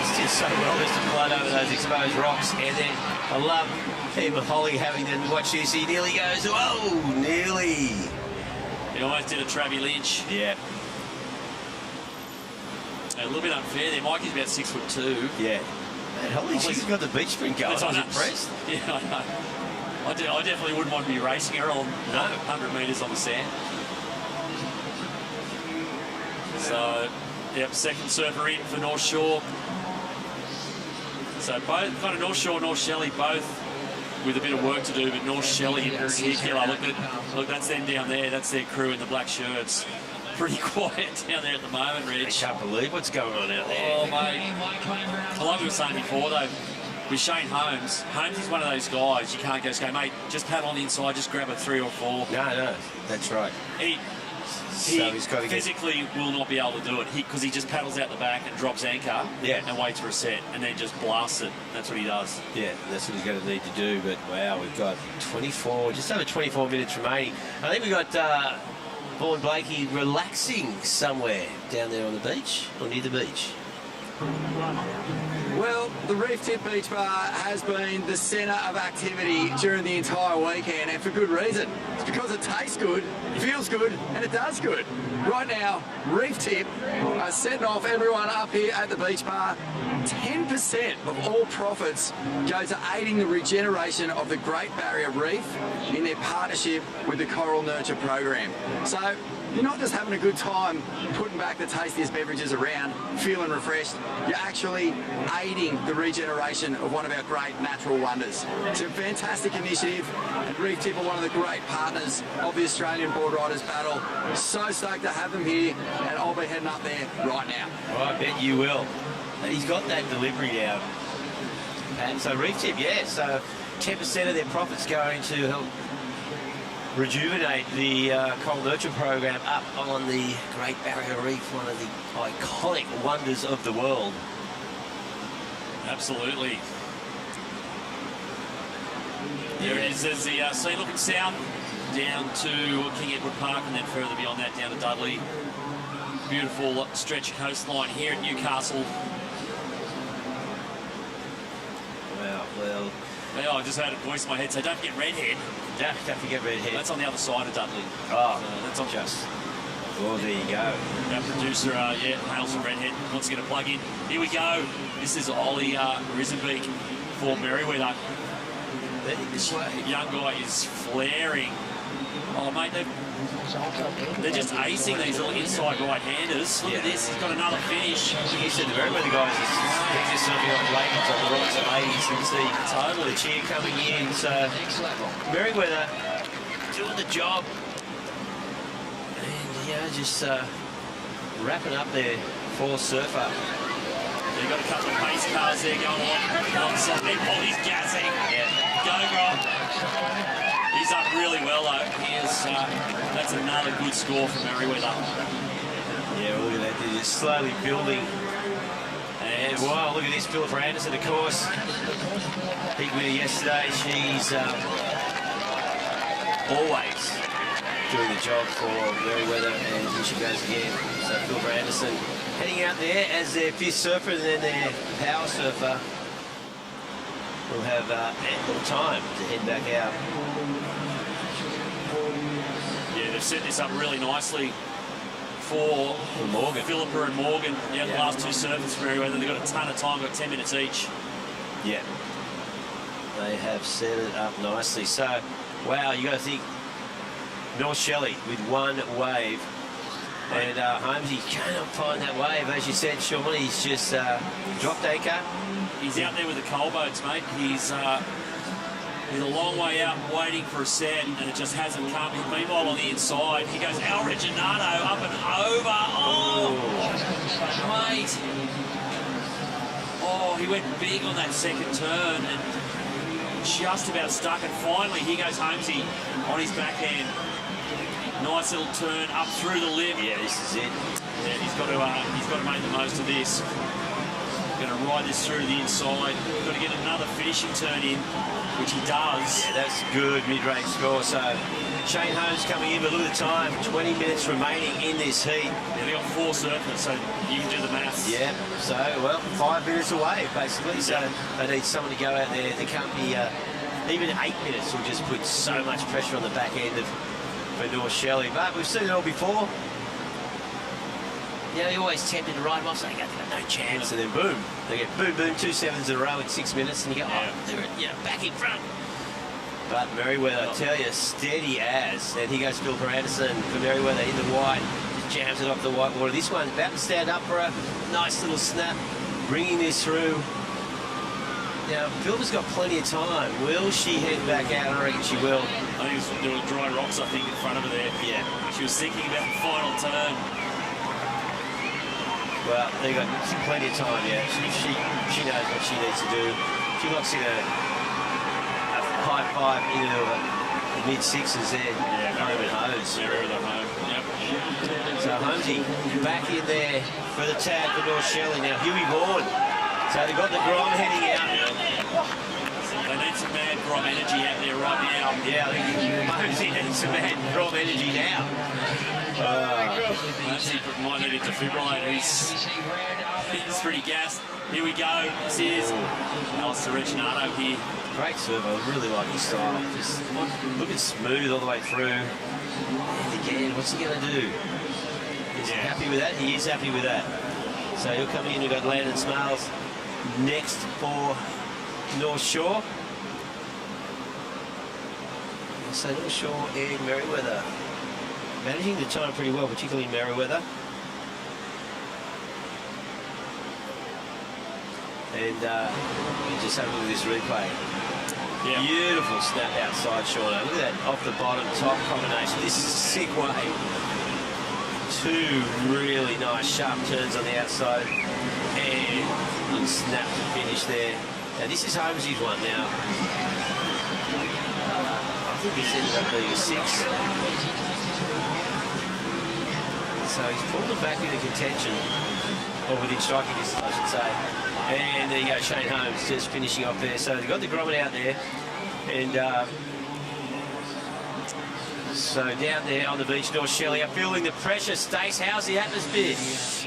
It's just so well just to flood over those exposed rocks, and then I love him and Holly having to watch this. He nearly goes, whoa, nearly. He almost did a Travie Lynch. Yeah. A little bit unfair there. Mikey's about 6'2". Yeah. Man, Holly, she's got the beach sprint going. I was impressed. Yeah, I know. I definitely wouldn't want to be racing her on 100 metres on the sand. So, yep, second surfer in for North Shore. So both, kind of North Shore, North Shelley, both with a bit of work to do, but North Shelley in particular, look, that's them down there, that's their crew in the black shirts. Pretty quiet down there at the moment, Rich. I can't believe what's going on out there. Oh, mate. Like we were saying before, though, with Shane Holmes, Holmes is one of those guys you can't just go, mate, just paddle on the inside, just grab a 3 or 4. No, that's right. He he's got to physically will not be able to do it because he just paddles out the back and drops anchor and waits for a set and then just blasts it. That's what he does. Yeah, that's what he's going to need to do. But wow, we've got 24, just over 24 minutes remaining. I think we've got Paul and Blakey relaxing somewhere down there on the beach or near the beach. Well, the Reef Tip Beach Bar has been the centre of activity during the entire weekend, and for good reason. It's because it tastes good, feels good, and it does good. Right now, Reef Tip are setting off everyone up here at the beach bar. 10% of all profits go to aiding the regeneration of the Great Barrier Reef in their partnership with the Coral Nurture Program. So, you're not just having a good time putting back the tastiest beverages around, feeling refreshed, you're actually aiding the regeneration of one of our great natural wonders. It's a fantastic initiative, and Reef Tip are one of the great partners of the Australian Boardriders battle. So stoked to have them here, and I'll be heading up there right now. Well, I bet you will. He's got that delivery now. And so Reef Tip, yeah, so 10% of their profits going to help rejuvenate the Coral Nurture Program up on the Great Barrier Reef, one of the iconic wonders of the world. Absolutely. There it is. There's the sea looking south down to King Edward Park and then further beyond that down to Dudley. Beautiful stretch of coastline here at Newcastle. Wow, well. Yeah, I just heard a voice in my head say, don't forget Redhead. Don't forget Redhead. That's on the other side of Dudley. Oh, that's on just. Well, there you go. Our producer, hails from Redhead, wants to get a plug in. Here we go. This is Ollie Risenbeek for Merriweather. This young guy is flaring. Oh, mate, they're just acing these little inside right-handers. Look at this, he's got another finish. You said the Merriweather guys, they're just something like ladies on the rocks and ladies. You can see totally the cheer coming in. So Merriweather doing the job. And, just wrapping up their four surfer. They've got a couple of pace cars there going on something. Ollie's gassing. Yeah. Go, Rob. He's up really well, though. That's another good score from Merriweather. Yeah, well, look at that. They're just slowly building. And, wow, look at this. Philippa Anderson, of course. Big winner yesterday. She's always doing the job for Merriweather, and here she goes again. So Philippa Anderson heading out there as their fifth surfer, and then their power surfer will have ample time to head back out. Yeah, they've set this up really nicely for Morgan. Philippa and Morgan. Yeah, the last two surfers for Merriweather. They've got a ton of time, got 10 minutes each. Yeah. They have set it up nicely. So, wow, you got to think North Shelley with one wave. And Holmesy cannot find that wave. As you said, Sean, he's just dropped anchor. He's out there with the coal boats, mate. He's a long way out waiting for a set, and it just hasn't come. Meanwhile, on the inside, he goes El Reginado up and over. Oh, mate. Oh, he went big on that second turn and just about stuck. And finally, here goes Holmesy on his backhand. Nice little turn up through the lip. Yeah, this is it. Yeah, he's got to make the most of this. Going to ride this through the inside. Got to get another finishing turn in, which he does. Yeah, that's good mid-range score. So Shane Holmes coming in, but look at the time. 20 minutes remaining in this heat. Yeah, they got four surfers, so you can do the maths. Yeah. So 5 minutes away basically. So they need someone to go out there. They can't be even 8 minutes will just put so much pressure on the back end of for North Shelley. But we've seen it all before. Yeah, you're always tempted to ride them off, so they got no chance, and then boom, they get boom, 2 sevens in a row in 6 minutes, and you go, they're back in front. But Merriweather, I tell you, steady as, and here goes Philippa Anderson for Merriweather in the white, jams it off the white water. This one's about to stand up for a nice little snap, bringing this through. Now, Philippa's got plenty of time. Will she head back out? I reckon she will. I think there were dry rocks, I think, in front of her there. Yeah. She was thinking about the final turn. Well, they got plenty of time, yeah. She knows what she needs to do. She locks in a high five into the mid-sixes there. Yeah, home and Holmes. Very the home, yep. So Holmesy back in there for the tag for North Shelley. Now, Huey Vaughan. So they've got the Grom heading out. They need some mad Grom energy out there right now. Yeah, I think Holmesy needs some mad Grom energy now. Holmesy might need a defibrillator. He's pretty gassed. Here we go. This is Alistair Regginato here. Great serve. I really like his style. Just looking smooth all the way through. And again, what's he going to do? Is he happy with that? He is happy with that. So he'll come in. We've got Landon Smales next for North Shore. So North Shore and Merriweather managing the time pretty well, particularly Merriweather. And just have a look at this replay. Yeah. Beautiful snap outside Shauna. Look at that off the bottom top combination. This is a sick wave. Two really nice sharp turns on the outside and little snap to finish there. Now this is Holmesy's one now. I think he's ended up being a 6. So he's fallen back into contention, or within striking distance I should say. And there you go, Shane Holmes just finishing off there. So they've got the grommet out there. And so down there on the beach, North Shelley are feeling the pressure. Stace, how's the atmosphere?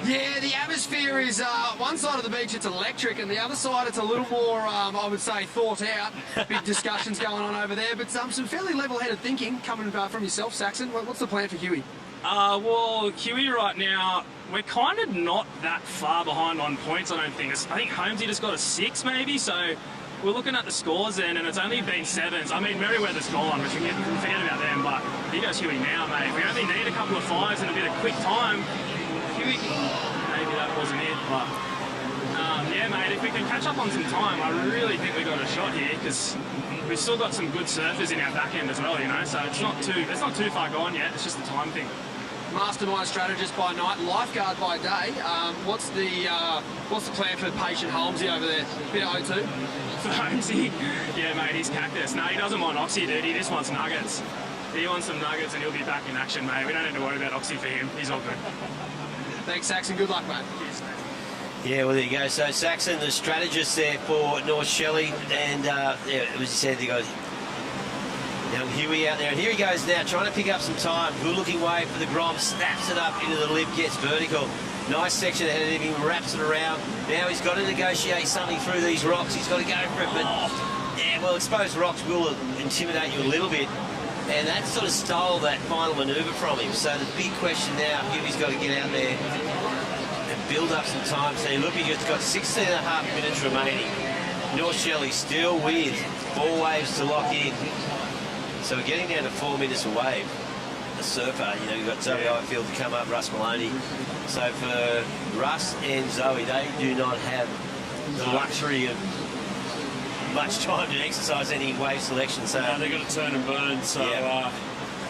Yeah, the atmosphere is, one side of the beach it's electric, and the other side it's a little more, I would say, thought out. Big discussions going on over there, but some fairly level-headed thinking coming from yourself, Saxon. What's the plan for Huey? Well, Huey right now, we're kind of not that far behind on points, I don't think. I think Holmesy just got a 6 maybe, so we're looking at the scores then, and it's only been 7s. I mean, Merriweather's gone, we forget about them, but here goes Huey now, mate. We only need a couple of 5s and a bit of quick time. Huey, maybe that wasn't it, but yeah, mate, if we can catch up on some time, I really think we got a shot here, because we've still got some good surfers in our back end as well, you know, so it's not too far gone yet, it's just a time thing. Mastermind strategist by night, lifeguard by day. What's the plan for patient Holmesy over there? Bit of O2? For Holmesy? Yeah, mate, he's cactus. No, he doesn't want Oxy, dude. He just wants nuggets. He wants some nuggets and he'll be back in action, mate. We don't need to worry about Oxy for him. He's all good. Thanks, Saxon. Good luck, mate. Cheers, mate. Yeah, well, there you go. So Saxon, the strategist there for North Shelley, and yeah, as you said, they got young Huey out there, and here he goes now, trying to pick up some time. Good-looking wave for the Grom, snaps it up into the lip, gets vertical. Nice section ahead of him, wraps it around. Now he's got to negotiate something through these rocks. He's got to go for it, but yeah, well, exposed rocks will intimidate you a little bit, and that sort of stole that final manoeuvre from him. So the big question now, Huey's got to get out there and build up some time. So look, he's just got 16.5 minutes remaining. North Shelley still with 4 waves to lock in. So we're getting down to 4 minutes a wave. The surfer, you know, you've got Zoe Ifield to come up, Russ Maloney. So for Russ and Zoe, they do not have the luxury of much time to exercise any wave selection. So they've got to turn and burn. So yeah.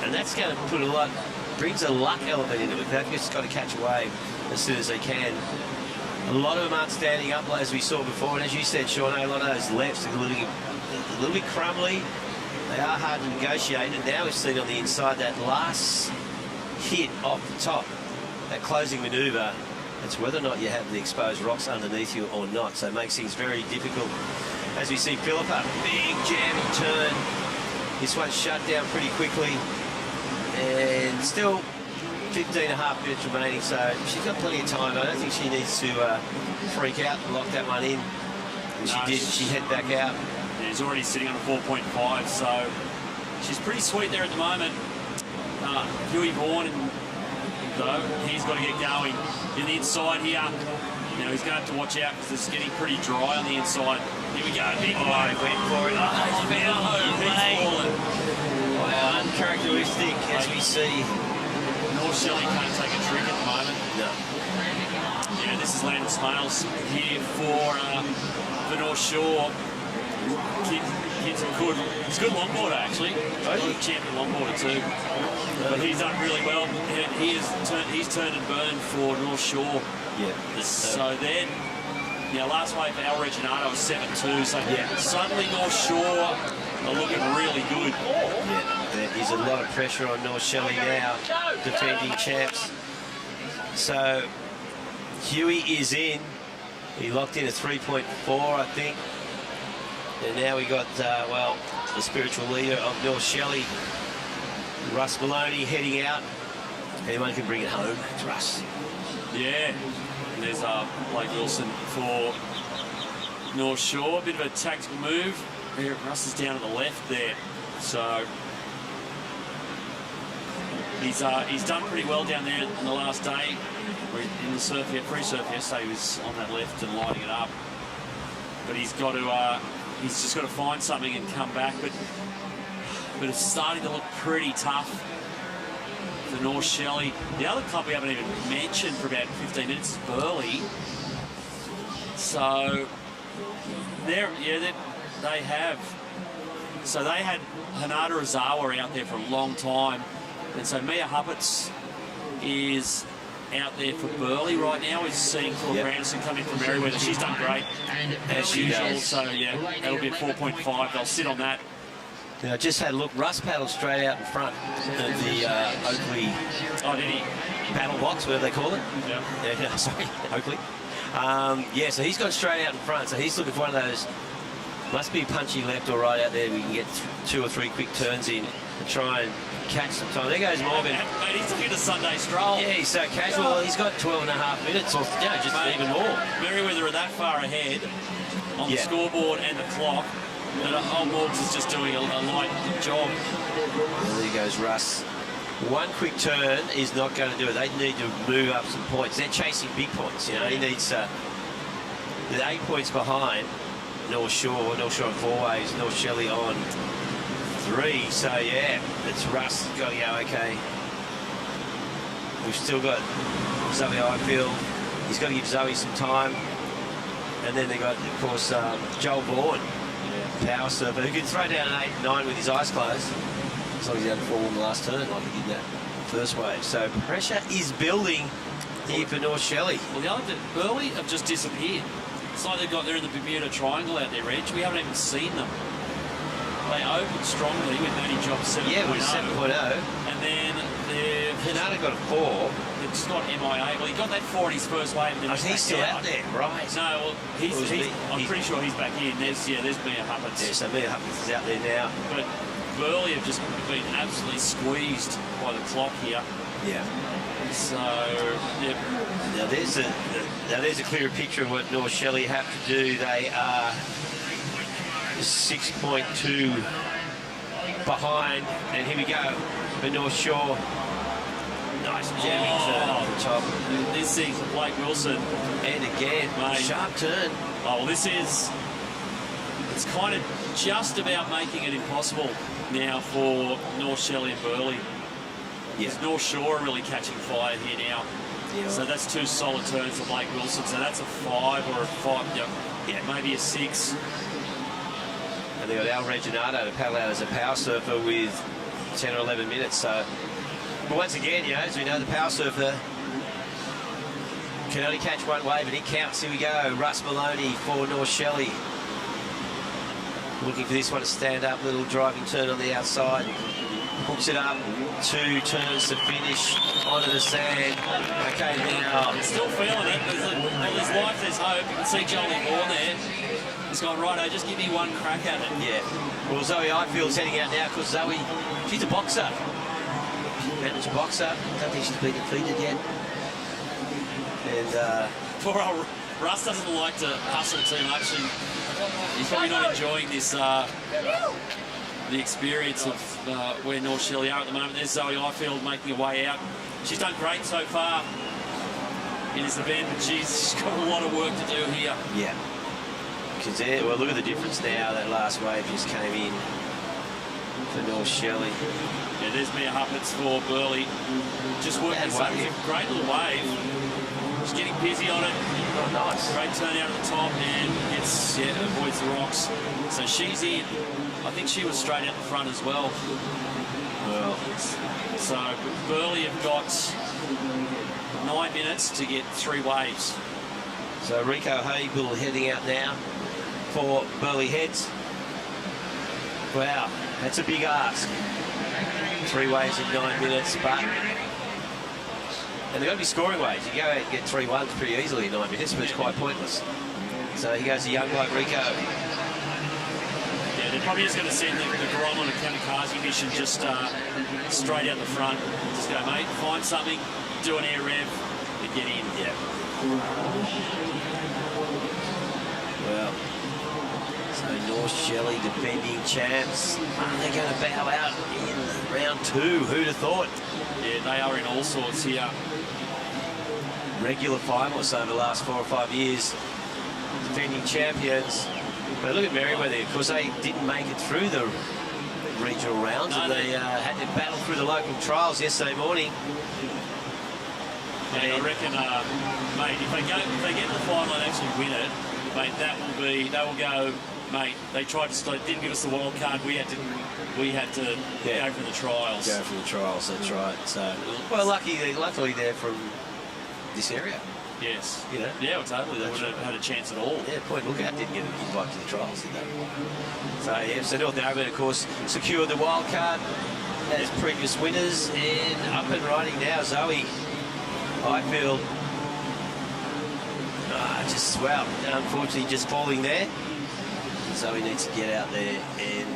And that's going to put brings a luck element into it. They've just got to catch a wave as soon as they can. A lot of them aren't standing up as we saw before, and as you said, Sean, a lot of those lefts are a little bit crumbly. They are hard to negotiate, and now we've seen on the inside that last hit off the top, that closing manoeuvre. It's whether or not you have the exposed rocks underneath you or not, so it makes things very difficult. As we see Philippa, big jamming turn. This one's shut down pretty quickly, and still 15.5 minutes remaining, so she's got plenty of time. I don't think she needs to freak out and lock that one in. And she did. She head back out. Yeah, he's already sitting on a 4.5, so she's pretty sweet there at the moment. Huey Vaughan, though, he's got to get going. In the inside here, you know, he's going to have to watch out because it's getting pretty dry on the inside. Here we go, big wave. Went for it. He's fallen. Wow, uncharacteristic as we see. North Shelley can't take a trick No. Yeah, this is Landon Smales here for North Shore. Kid's a good, he's a good longboarder actually. Good champion longboarder too. But he's done really well. He's turned and burned for North Shore. Yeah. So then, last wave for Al Reginato was 7-2. So suddenly North Shore are looking really good. Yeah, there is a lot of pressure on North Shelley now, defending champs. So Huey is in. He locked in a 3.4, I think. And now we got, the spiritual leader of North Shelley, Russ Maloney, heading out. Anyone can bring it home. It's Russ. Yeah. And there's Blake Wilson for North Shore. A bit of a tactical move. Russ is down to the left there. So he's done pretty well down there in the last day. In the surf, free surf yesterday, he was on that left and lighting it up. But he's got to, he's just got to find something and come back. But it's starting to look pretty tough for North Shelley. The other club we haven't even mentioned for about 15 minutes is Burleigh. So they have. So they had Hanada Ozawa out there for a long time. And so Mia Huppets is out there for Burleigh right now. We're seeing Claude Branderson come in from Merriweather. She's done great, as usual. So, that'll be a 4.5. They'll sit on that. Now, I just had a look. Russ paddled straight out in front of the Oakley paddle box, whatever they call it. Yeah, sorry, Oakley. So he's gone straight out in front. So he's looking for one of those, must be punchy left or right out there. We can get 2 or 3 quick turns in and try and catch some time. There goes Morgan. Mate, he's looking at a Sunday stroll. Yeah, he's so casual. He's got 12.5 minutes, or even more. Merriweather are that far ahead on the scoreboard and the clock that Old Morgs is just doing a light job. Well, there goes Russ. One quick turn is not going to do it. They need to move up some points. They're chasing big points. He needs the 8 points behind North Shore on 4 waves, North Shelley on 3. So it's Russ got to go okay. We've still got Zoe Ifield. He's got to give Zoe some time. And then they got, of course, Joel Vaughan, power surfer, who can throw down an 8, 9 with his eyes closed. As long as he hadn't fallen in the last turn like he did that first wave. So pressure is building here for North Shelley. Well, the other Burleigh have just disappeared. It's like they're in the Bermuda Triangle out there, Reg. We haven't even seen them. They opened strongly with Matty Job 7.0. Yeah, with 7.0. And then Hanada got a 4. They've just got MIA. Well, he got that 4 in his first wave. And then he's still out there, right? No, well, I'm pretty sure he's back in. There's Mia Huppets. Yeah, so Mia Huppets is out there now. But Burleigh have just been absolutely squeezed by the clock here. Yeah. So, Now there's a clearer picture of what North Shelley have to do. They are 6.2 behind, and here we go for North Shore. Nice jamming turn off the top. This thing for Blake Wilson. And again, mate, sharp turn. Oh, well, it's kind of just about making it impossible now for North Shelley and Burleigh. Because North Shore are really catching fire here now. Yeah. So that's 2 solid turns for Blake Wilson. So that's a 5 or a 5, maybe a 6. And they got Al Reginato to paddle out as a power surfer with 10 or 11 minutes. So, but once again, as we know, the power surfer can only catch 1 wave, and it counts. Here we go. Russ Maloney for North Shelley. Looking for this one to stand up. Little driving turn on the outside. Hooks it up. 2 turns to finish onto the sand. Okay, now. Still feeling it. There's life, there's hope. You can see Jolie Vaughan there. He's gone, righto, just give me 1 crack at it. Yeah. Well, Zoe Ifield's heading out now because Zoe, she's a boxer. Managed boxer. I don't think she's been defeated yet. And poor old Russ doesn't like to hustle too much, and he's probably not enjoying this the experience of where North Shelley are at the moment. There's Zoe Ifield making her way out. She's done great so far in this event, but she's got a lot of work to do here. Yeah. Because well, look at the difference now. That last wave just came in for North Shelley. Yeah, there's Mia Huppets for Burleigh. Just working something. Great little wave. She's getting busy on it. Oh, nice. Great turnout at the top and avoids the rocks. So she's in. I think she was straight out the front as well. So Burley have got 9 minutes to get 3 waves. So Rico Hable heading out now for Burley Heads. Wow, that's a big ask. 3 waves in 9 minutes, but... And they've got to be scoring waves. You go out and get 3 ones pretty easily in 9 minutes, but it's quite pointless. So here goes the young bloke, Rico. Yeah, they're probably just going to send the Grom on a kamikaze mission just straight out the front. Just go, mate, find something, do an air rev, and get in. Yeah. Well, so North Shelley defending champs. Are they going to bow out in round 2? Who'd have thought? Yeah, they are in all sorts here. Regular finalists over the last 4 or 5 years. Defending champions. But look at Merriweather, of course they didn't make it through the regional rounds, and they had to battle through the local trials yesterday morning. And I reckon, mate, if they get to the final and actually win it, mate, they will go, mate, they didn't give us the wild card, we had to go for the trials. Go for the trials, that's right. So, well, luckily they're from this area. Yes. You know? Yeah, well, totally. They wouldn't have had a chance at all. Yeah, Point Lookout didn't get an invite to the trials, did they? So, yeah, so North Narrabeen, of course, secured the wild card as previous winners, and up and riding now, Zoe Highfield. Unfortunately just falling there. Zoe needs to get out there and...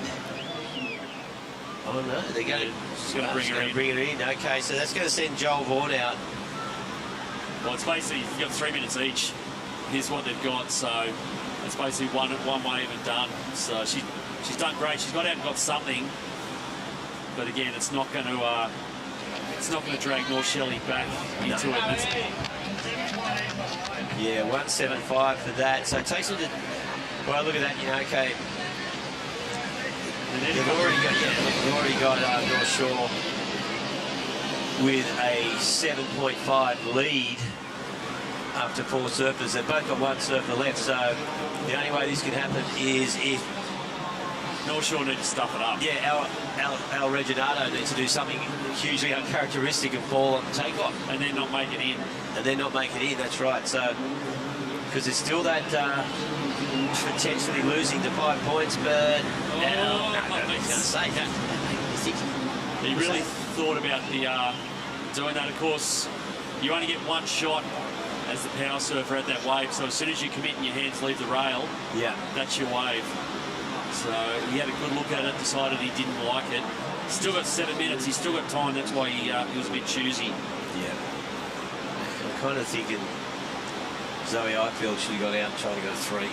Oh, no, they're going to bring her in. Okay, so that's going to send Joel Vaughan out. Well, it's basically, you've got 3 minutes each. Here's what they've got, so it's basically one wave and done. So she's done great. She's got out and got something, but again, it's not going to drag North Shelley back into it. Yeah, 175 for that. So it takes them to... Well, look at that, okay. They've already got North Shore with a 7.5 lead after 4 surfers. They've both got 1 surfer left, so the only way this can happen is if North Shore need to stuff it up. Yeah, Al Reginato needs to do something hugely uncharacteristic and fall on the takeoff. And then not make it in. That's right. So, because there's still that potentially losing to 5 points, but He really thought about doing that. Of course, you only get 1 shot as the power surfer at that wave, so as soon as you commit and your hands leave the rail, that's your wave. So he had a good look at it, decided he didn't like it. Still got 7 minutes, he's still got time, that's why he was a bit choosy. Yeah. I'm kind of thinking Zoe Highfield should have got out and tried to go to 3.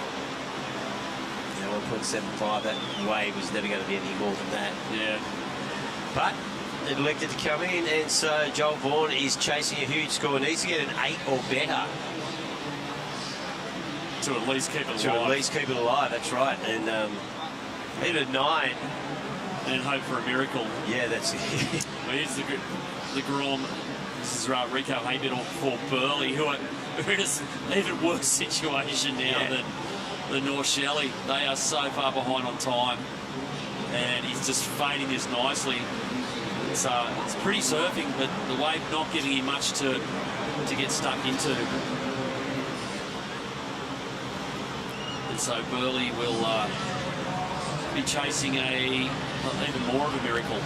1.75, that wave was never going to be any more than that. Yeah. But it elected to come in, and so Joel Vaughan is chasing a huge score. Needs to get an 8 or better. To at least keep it alive. That's right. And even at 9. And hope for a miracle. Yeah, that's it. Well, here's the Grom. This is Rico Haybiddle for Burley, who are in an even worse situation now than North Shelley. They are so far behind on time. And he's just fading this nicely. It's pretty surfing, but the wave not giving him much to get stuck into. And so Burley will be chasing even more of a miracle.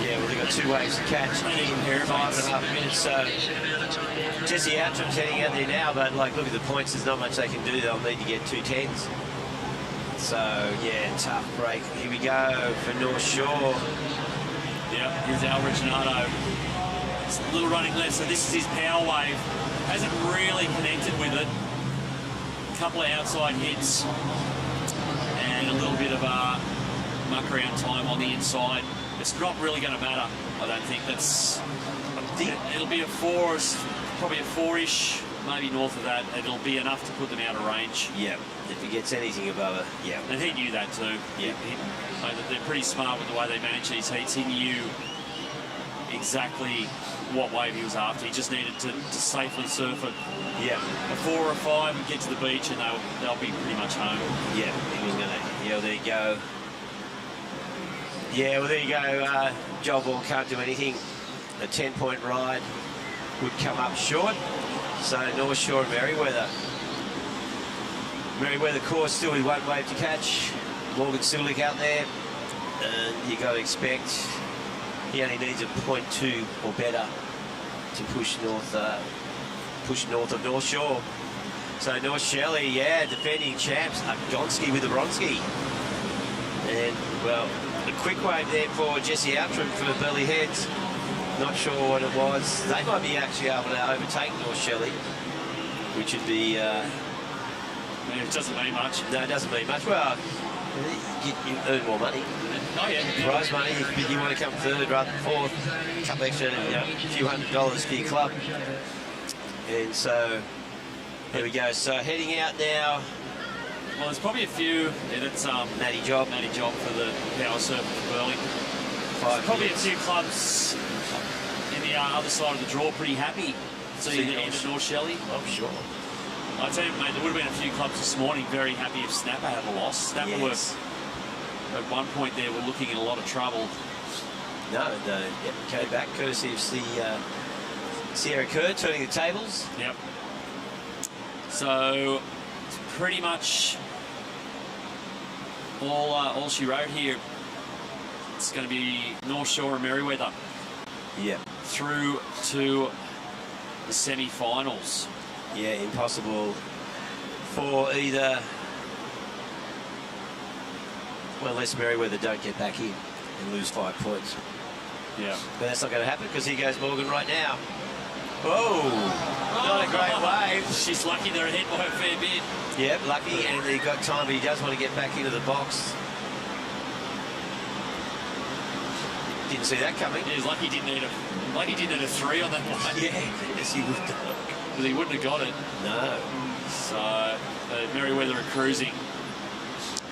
Yeah, well, they've got 2 waves to catch in 5.5 minutes. So Jesse Outram's heading out there now, but look at the points. There's not much they can do. They'll need to get 2 10s. So yeah, tough break. Here we go for North Shore. Yeah, here's Al Reginato. It's a little running left, so this is his power wave. Hasn't really connected with it. A couple of outside hits and a little bit of muck around time on the inside. It's not really going to matter, I don't think. It'll be a 4, probably a 4-ish, maybe north of that. It'll be enough to put them out of range. Yeah, if he gets anything above it, yeah. And he knew that too. Yeah. They're pretty smart with the way they manage these heats. He knew exactly what wave he was after. He just needed to safely surf it. Yeah. A 4 or a 5 and get to the beach, and they'll be pretty much home. Yeah, he was going to. Yeah, well, there you go. Yeah, well, there you go. Joel Ball can't do anything. A 10-point ride would come up short. So North Shore and Merriweather. Merriweather course still with 1 wave to catch. Morgan Sulik out there. And you got to expect he only needs a 0.2 or better to push north of North Shore. So North Shelley, yeah, defending champs. Gonski with the Bronski. And, well, a quick wave there for Jesse Outram for the Burley Heads. Not sure what it was. They might be actually able to overtake North Shelley, which would be... it doesn't mean much. No, it doesn't mean much. Well, you earn more money. Oh, yeah. Prize money, if you want to come third rather than fourth. A couple extra, a few $100 for your club. And so, here we go. So, heading out now. Well, there's probably a few. Yeah, that's Matty Job for the power surf for Burley. 5 There's probably years. a few clubs in the other side of the draw pretty happy to see the end of North Shelley. I'm sure. I tell you, mate, there would have been a few clubs this morning very happy if Snapper had a loss. Snapper were, at one point there, were looking in a lot of trouble. No, came back courtesy of the Sierra Kerr turning the tables. Yep. So, it's pretty much all she wrote here. It's going to be North Shore and Merriweather. Yep. Through to the semi-finals. Yeah, impossible for either... Well, unless Merriweather don't get back in and lose 5 points. Yeah. But that's not going to happen because here goes Morgan right now. Whoa! Not a great wave. She's lucky they're ahead by a fair bit. Yep, lucky, and he got time, but he does want to get back into the box. Didn't see that coming. Yeah, he's lucky he didn't need a 3 on that one. Yeah, yes, he would have. But he wouldn't have got it. No. So, Merriweather are cruising.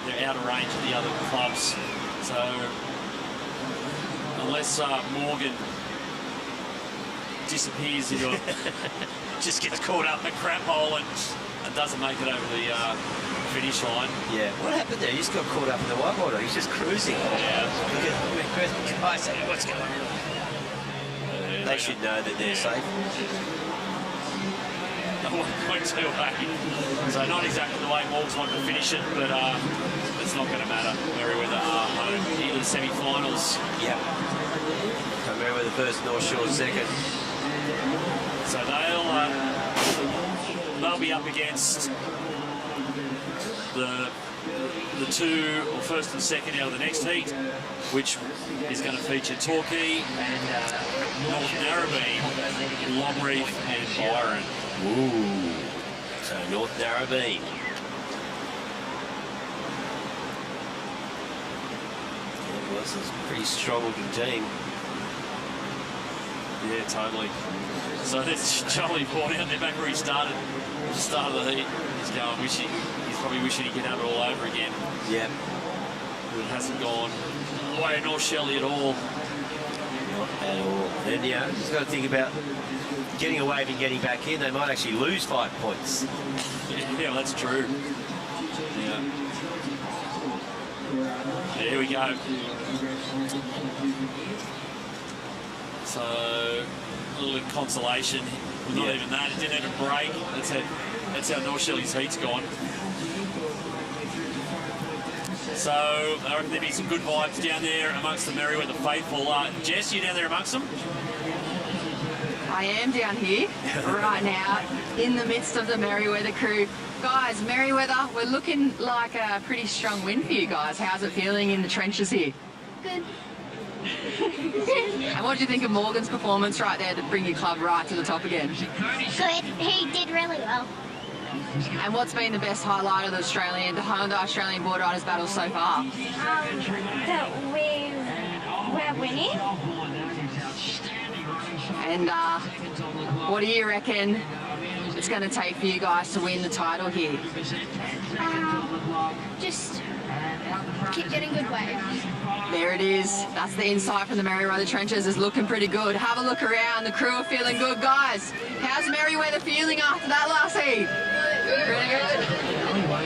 They're out of range of the other clubs. So, unless Morgan disappears into a... just gets caught up in a crap hole and doesn't make it over the finish line. Yeah. What happened there? He just got caught up in the white water. He's just cruising. Yeah. Look at guys saying, what's going on? They should know that they're safe. 1.28. So not exactly the way Morgs wanted to finish it, but it's not going to matter. Merriweather are home into the semi-finals. Yeah. So Merriweather first, North Shore second. So they'll be up against the two, or first and second out of the next heat, which is going to feature Torquay and North Narrabeen, Longreef and Byron. Ooh. So North Narrabeen. Yeah, well, this is a pretty strong looking team. Yeah, totally. So there's Charlie Bourne out there back where he started at the start of the heat. He's going wishing. He's probably wishing he could have it all over again. Yeah. But it hasn't gone away North Shelley at all. Not at all. And yeah, just got to think about getting a wave and getting back in. They might actually lose 5 points. Yeah, well, that's true. Yeah. There we go. So, a little bit of consolation. Not even that. It didn't have a break. That's how North Shelley's heat's gone. So, I reckon there'll be some good vibes down there amongst the Merriweather faithful. Jess, you down there amongst them? I am down here right now in the midst of the Merriweather crew. Guys, Merriweather, we're looking like a pretty strong win for you guys. How's it feeling in the trenches here? Good. And what do you think of Morgan's performance right there to bring your club right to the top again? Good. He did really well. And what's been the best highlight of the Hyundai Australian Boardriders battle so far? That we're winning. And what do you reckon it's going to take for you guys to win the title here? Just keep getting good wave. There it is. That's the insight from the Merriweather trenches. Is looking pretty good. Have a look around. The crew are feeling good, guys. How's Merriweather feeling after that last heat? Pretty good.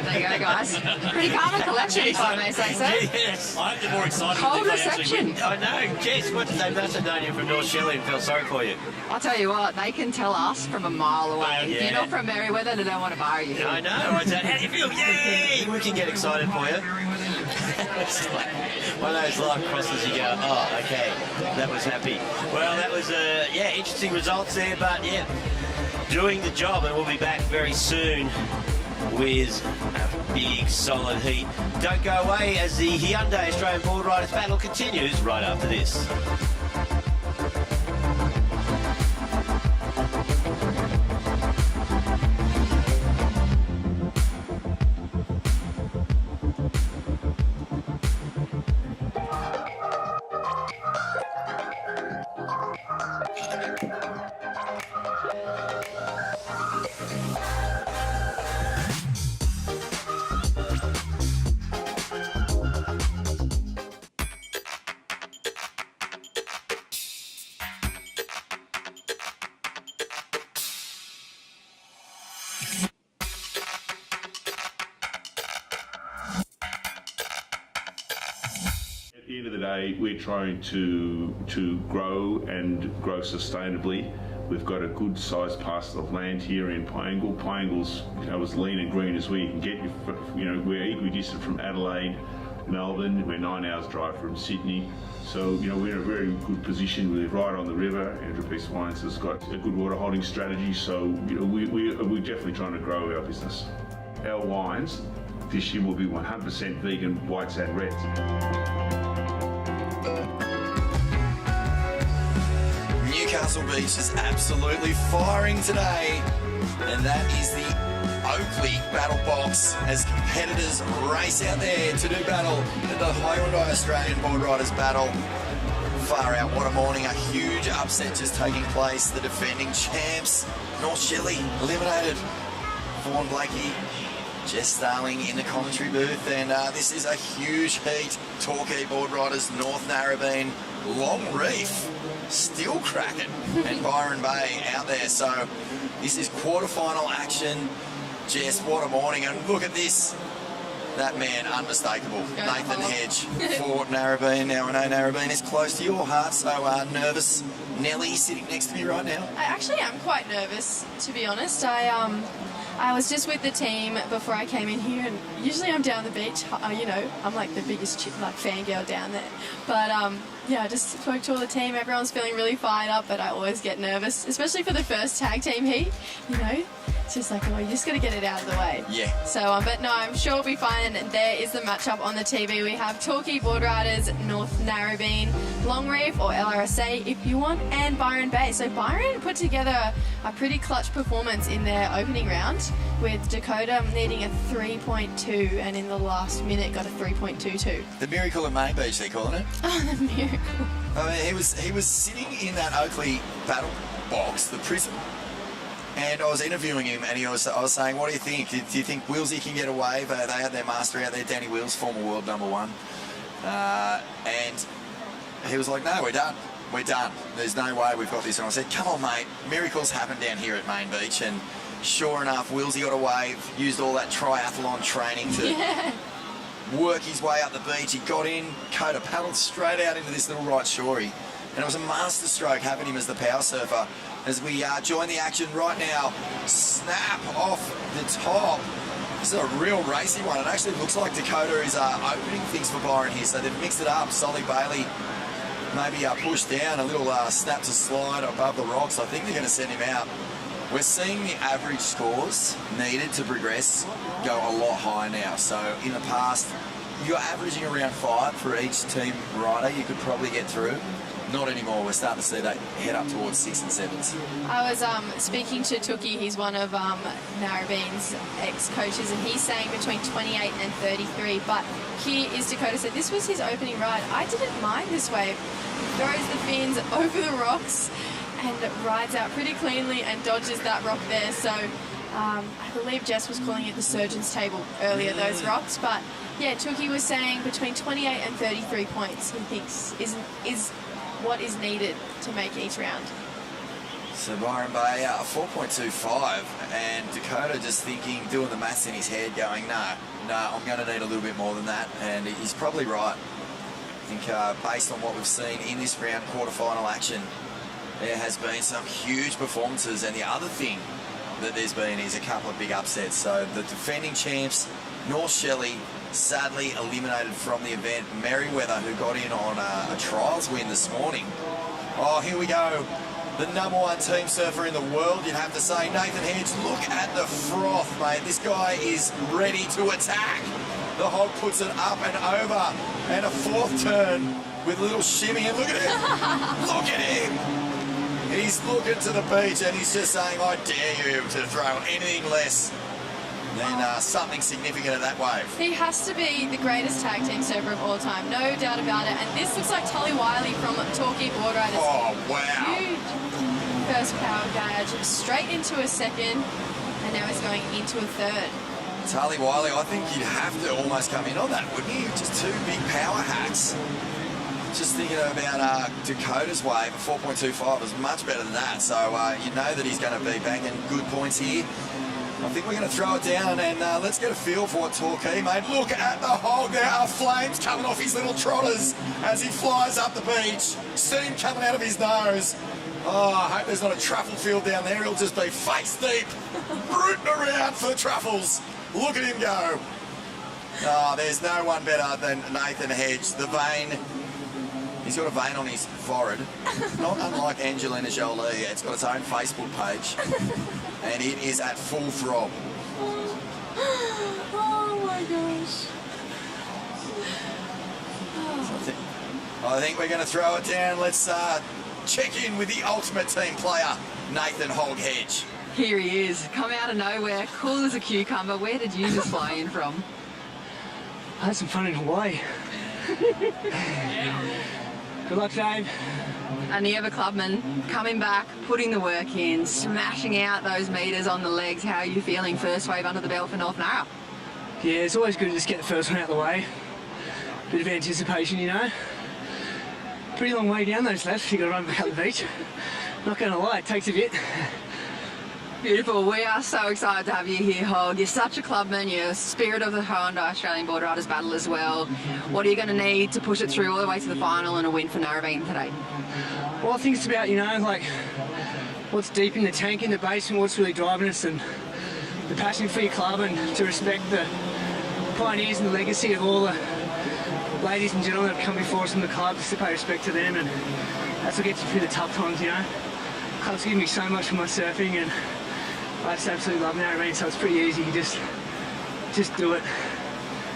There you go, guys. Pretty calm and collected, if I may say so. Yes. I hope they're more excited. Cold They actually reception. win. I know. Jess, what did they must have known you from North Shelley and felt sorry for you? I'll tell you what, they can tell us from a mile away. If Yeah. you're not from Merriweather, they don't want to bar you. I know. How do you feel? Yay! We can get excited for you. It's like one of those life crosses you go, oh, okay, that was happy. Well, that was, interesting results there, but yeah, doing the job, and we'll be back very soon with a big, solid heat. Don't go away as the Hyundai Australian Boardriders battle continues right after this. At the end of the day, we're trying to grow and grow sustainably. We've got a good sized parcel of land here in Piangel. Piangel's as lean and green as we can get. We're equidistant from Adelaide, Melbourne. We're 9 hours drive from Sydney. So we're in a very good position. We're right on the river. Andrew Peace Wines has got a good water holding strategy. So we're definitely trying to grow our business. Our wines this year will be 100% vegan whites and reds. Newcastle Beach is absolutely firing today, and that is the Oakley Battle Box as competitors race out there to do battle at the Hyundai Australian Boardriders battle. Far out, what a morning, a huge upset just taking place. The defending champs, North Shelley, eliminated. Vaughan Blakey, Jess Starling in the commentary booth, and this is a huge heat. Torquay Boardriders, North Narrabeen, Long Reef, still cracking, and Byron Bay out there. So this is quarterfinal action. Jess, what a morning, and look at this. That man, unmistakable. Nathan Hedge for Narrabeen. Now I know Narrabeen is close to your heart, so nervous. Nelly sitting next to me right now. I actually am quite nervous, to be honest. I was just with the team before I came in here, and usually I'm down the beach. I'm like the biggest fangirl down there. But I just spoke to all the team. Everyone's feeling really fired up, but I always get nervous, especially for the first tag team heat. It's just like, you just got to get it out of the way. Yeah. So, but no, I'm sure we'll be fine. And there is the matchup on the TV. We have Torquay Boardriders, North Narrabeen, Long Reef, or LRSA if you want, and Byron Bay. So Byron put together a pretty clutch performance in their opening round, with Dakota needing a 3.2, and in the last minute got a 3.22. The miracle of Main Beach, they're calling it. Oh, the miracle. I mean, he was sitting in that Oakley battle box, the prison, and I was interviewing him, and I was saying, what do you think? Do you think Willsey can get a wave? They had their master out there, Danny Wills, former world #1. And he was like, no, we're done. We're done. There's no way we've got this. And I said, come on, mate. Miracles happen down here at Main Beach. And sure enough, Willsey got a wave, used all that triathlon training to work his way up the beach. He got in, Coda paddled straight out into this little right shorey. And it was a master stroke having him as the power surfer. As we join the action right now, snap off the top. This is a real racy one. It actually looks like Dakota is opening things for Byron here. So they've mixed it up. Solly Bailey maybe pushed down, a little snap to slide above the rocks. I think they're going to send him out. We're seeing the average scores needed to progress go a lot higher now. So in the past, you're averaging around 5 for each team rider you could probably get through. Not anymore. We're starting to see that head up towards 6s and 7s. I was speaking to Tookie. He's one of Narrabeen's ex-coaches, and he's saying between 28 and 33. But here is Dakota said this was his opening ride. I didn't mind this wave. Throws the fins over the rocks and rides out pretty cleanly and dodges that rock there. So I believe Jess was calling it the surgeon's table earlier, those rocks. But yeah, Tookie was saying between 28 and 33 points he thinks is what is needed to make each round. So Byron Bay, 4.25, and Dakota just thinking, doing the maths in his head, going, no, I'm going to need a little bit more than that, and he's probably right. I think based on what we've seen in this round quarterfinal action, there has been some huge performances, and the other thing that there's been is a couple of big upsets. So the defending champs, North Shelley, sadly eliminated from the event. Merriweather, who got in on a trials win this morning. Oh, here we go. The #1 team surfer in the world, you'd have to say. Nathan Hedge, look at the froth, mate. This guy is ready to attack. The hog puts it up and over, and a fourth turn with a little shimmy, and look at him. Look at him. He's looking to the beach, and he's just saying, I dare you to throw anything less than something significant at that wave. He has to be the greatest tag team surfer of all time, no doubt about it. And this looks like Tully Wiley from Torquay Boardriders. Oh, wow. Huge first power gauge, straight into a second, and now he's going into a third. Tully Wiley, I think you'd have to almost come in on that, wouldn't you? Just two big power hacks. Just thinking about Dakota's wave, a 4.25 is much better than that. So you know that he's going to be banging good points here. I think we're going to throw it down, and let's get a feel for what Torquay made. Look at the hog. There are flames coming off his little trotters as he flies up the beach. Steam coming out of his nose. Oh, I hope there's not a truffle field down there. He'll just be face deep, rooting around for the truffles. Look at him go. Oh, there's no one better than Nathan Hedge. The vein. He's got a vein on his forehead, not unlike Angelina Jolie. It's got its own Facebook page, and it is at full throb. Oh my gosh. I think we're going to throw it down. Let's check in with the ultimate team player, Nathan Hog Hedge. Here he is, come out of nowhere, cool as a cucumber. Where did you just fly in from? I had some fun in Hawaii. Good luck, Dave. And the Ever Clubman coming back, putting the work in, smashing out those metres on the legs. How are you feeling? First wave under the belt for North Narra. Yeah, it's always good to just get the first one out of the way. Bit of anticipation, you know. Pretty long way down those lefts. You got to run back up the beach. Not going to lie, it takes a bit. Beautiful. We are so excited to have you here, Hog. You're such a clubman. You're a spirit of the Hyundai Australian Boardriders battle as well. What are you going to need to push it through all the way to the final and a win for Narrabeen today? Well, I think it's about, you know, like what's deep in the tank, in the basement, what's really driving us, and the passion for your club, and to respect the pioneers and the legacy of all the ladies and gentlemen that have come before us in the club, just to pay respect to them, and that's what gets you through the tough times, you know. The club's given me so much for my surfing, and I just absolutely love Narrabeen, so it's pretty easy. You just do it.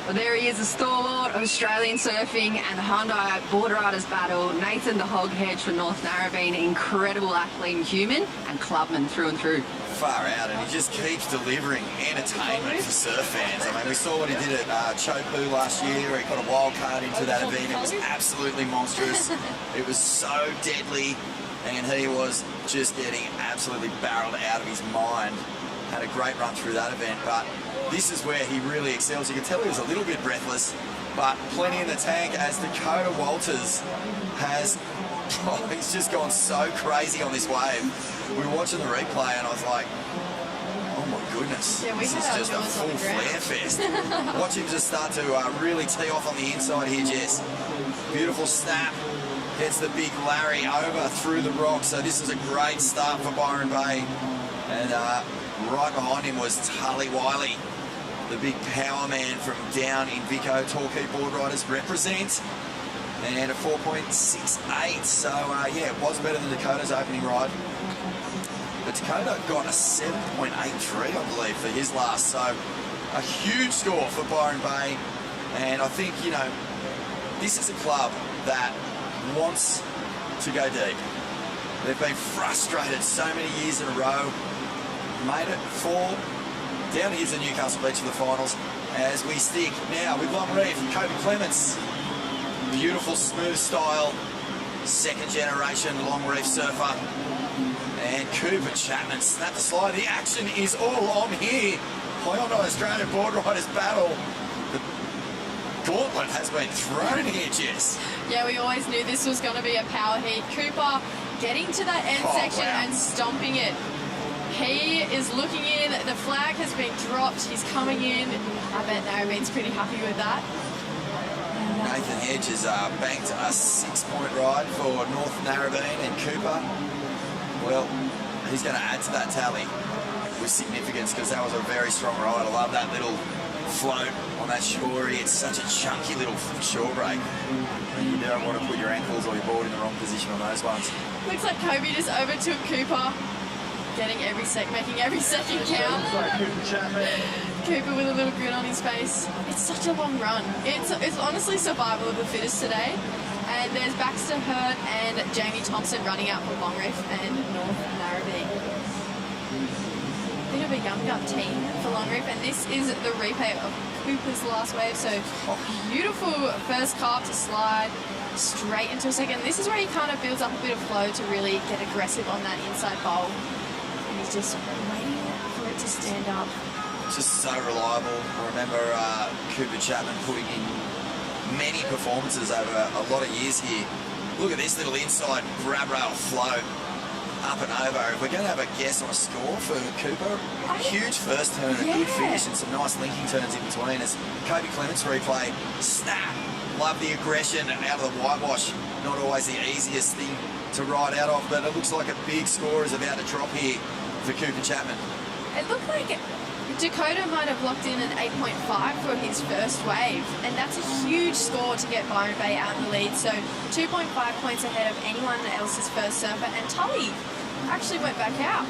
Well, there he is, the stalwart of Australian surfing and the Hyundai Boardriders battle. Nathan the Hog Hedge for North Narrabeen, incredible athlete and human, and clubman through and through. Far out, and he just keeps delivering entertainment for surf fans. I mean, we saw what he did at Chopu last year. He got a wild card into that event. It was absolutely monstrous. It was so deadly, and he was just getting absolutely barreled out of his mind. Had a great run through that event, but this is where he really excels. You can tell he was a little bit breathless, but plenty in the tank as Dakota Walters has, he's just gone so crazy on this wave. We were watching the replay and I was like, oh my goodness, yeah, this is just a full flare fest. Watch him just start to really tee off on the inside here, Jess. Beautiful snap. Gets the big Larry over through the rock, so this is a great start for Byron Bay. And right behind him was Tully Wiley, the big power man from down in Vico. Torquay Boardriders represent. And a 4.68, so yeah, it was better than Dakota's opening ride. But Dakota got a 7.83, I believe, for his last, so a huge score for Byron Bay. And I think, you know, this is a club that wants to go deep. They've been frustrated so many years in a row. Made it down here to Newcastle Beach in the finals, as we stick now with Long Reef, Kobe Clements. Beautiful smooth style, second generation Long Reef surfer. And Cooper Chapman snapped the slide. The action is all on here. Hyundai Australia Boardriders battle. The gauntlet has been thrown here, Jess. Yeah, we always knew this was going to be a power heat. Cooper getting to that end section and stomping it. He is looking in. The flag has been dropped. He's coming in. I bet Narrabeen's pretty happy with that. Nathan Hedge has banked a 6-point ride for North Narrabeen, and Cooper, well, he's going to add to that tally with significance because that was a very strong ride. I love that little float on that shorey. It's such a chunky little shore break. You don't want to put your ankles or your board in the wrong position on those ones. Looks like Kobe just overtook Cooper, making every second count. Cooper with a little grin on his face. It's such a long run. It's honestly survival of the fittest today. And there's Baxter Hurt and Jamie Thompson running out for Longreef and North Narrabeen. Bit of a young gun team for Longreef, and this is the replay of Cooper's last wave. So beautiful first carve to slide straight into a second. This is where he kind of builds up a bit of flow to really get aggressive on that inside bowl. And he's just waiting for it to stand up. Just so reliable. I remember Cooper Chapman putting in many performances over a lot of years here. Look at this little inside grab rail float up and over. If we're going to have a guess on a score for Cooper, a huge first turn, a good finish and some nice linking turns in between as Kobe Clements replay. Snap! Love the aggression out of the whitewash. Not always the easiest thing to ride out of, but it looks like a big score is about to drop here for Cooper Chapman. It looked like Dakota might have locked in an 8.5 for his first wave, and that's a huge score to get Byron Bay out in the lead. So 2.5 points ahead of anyone else's first surfer, and Tully actually went back out.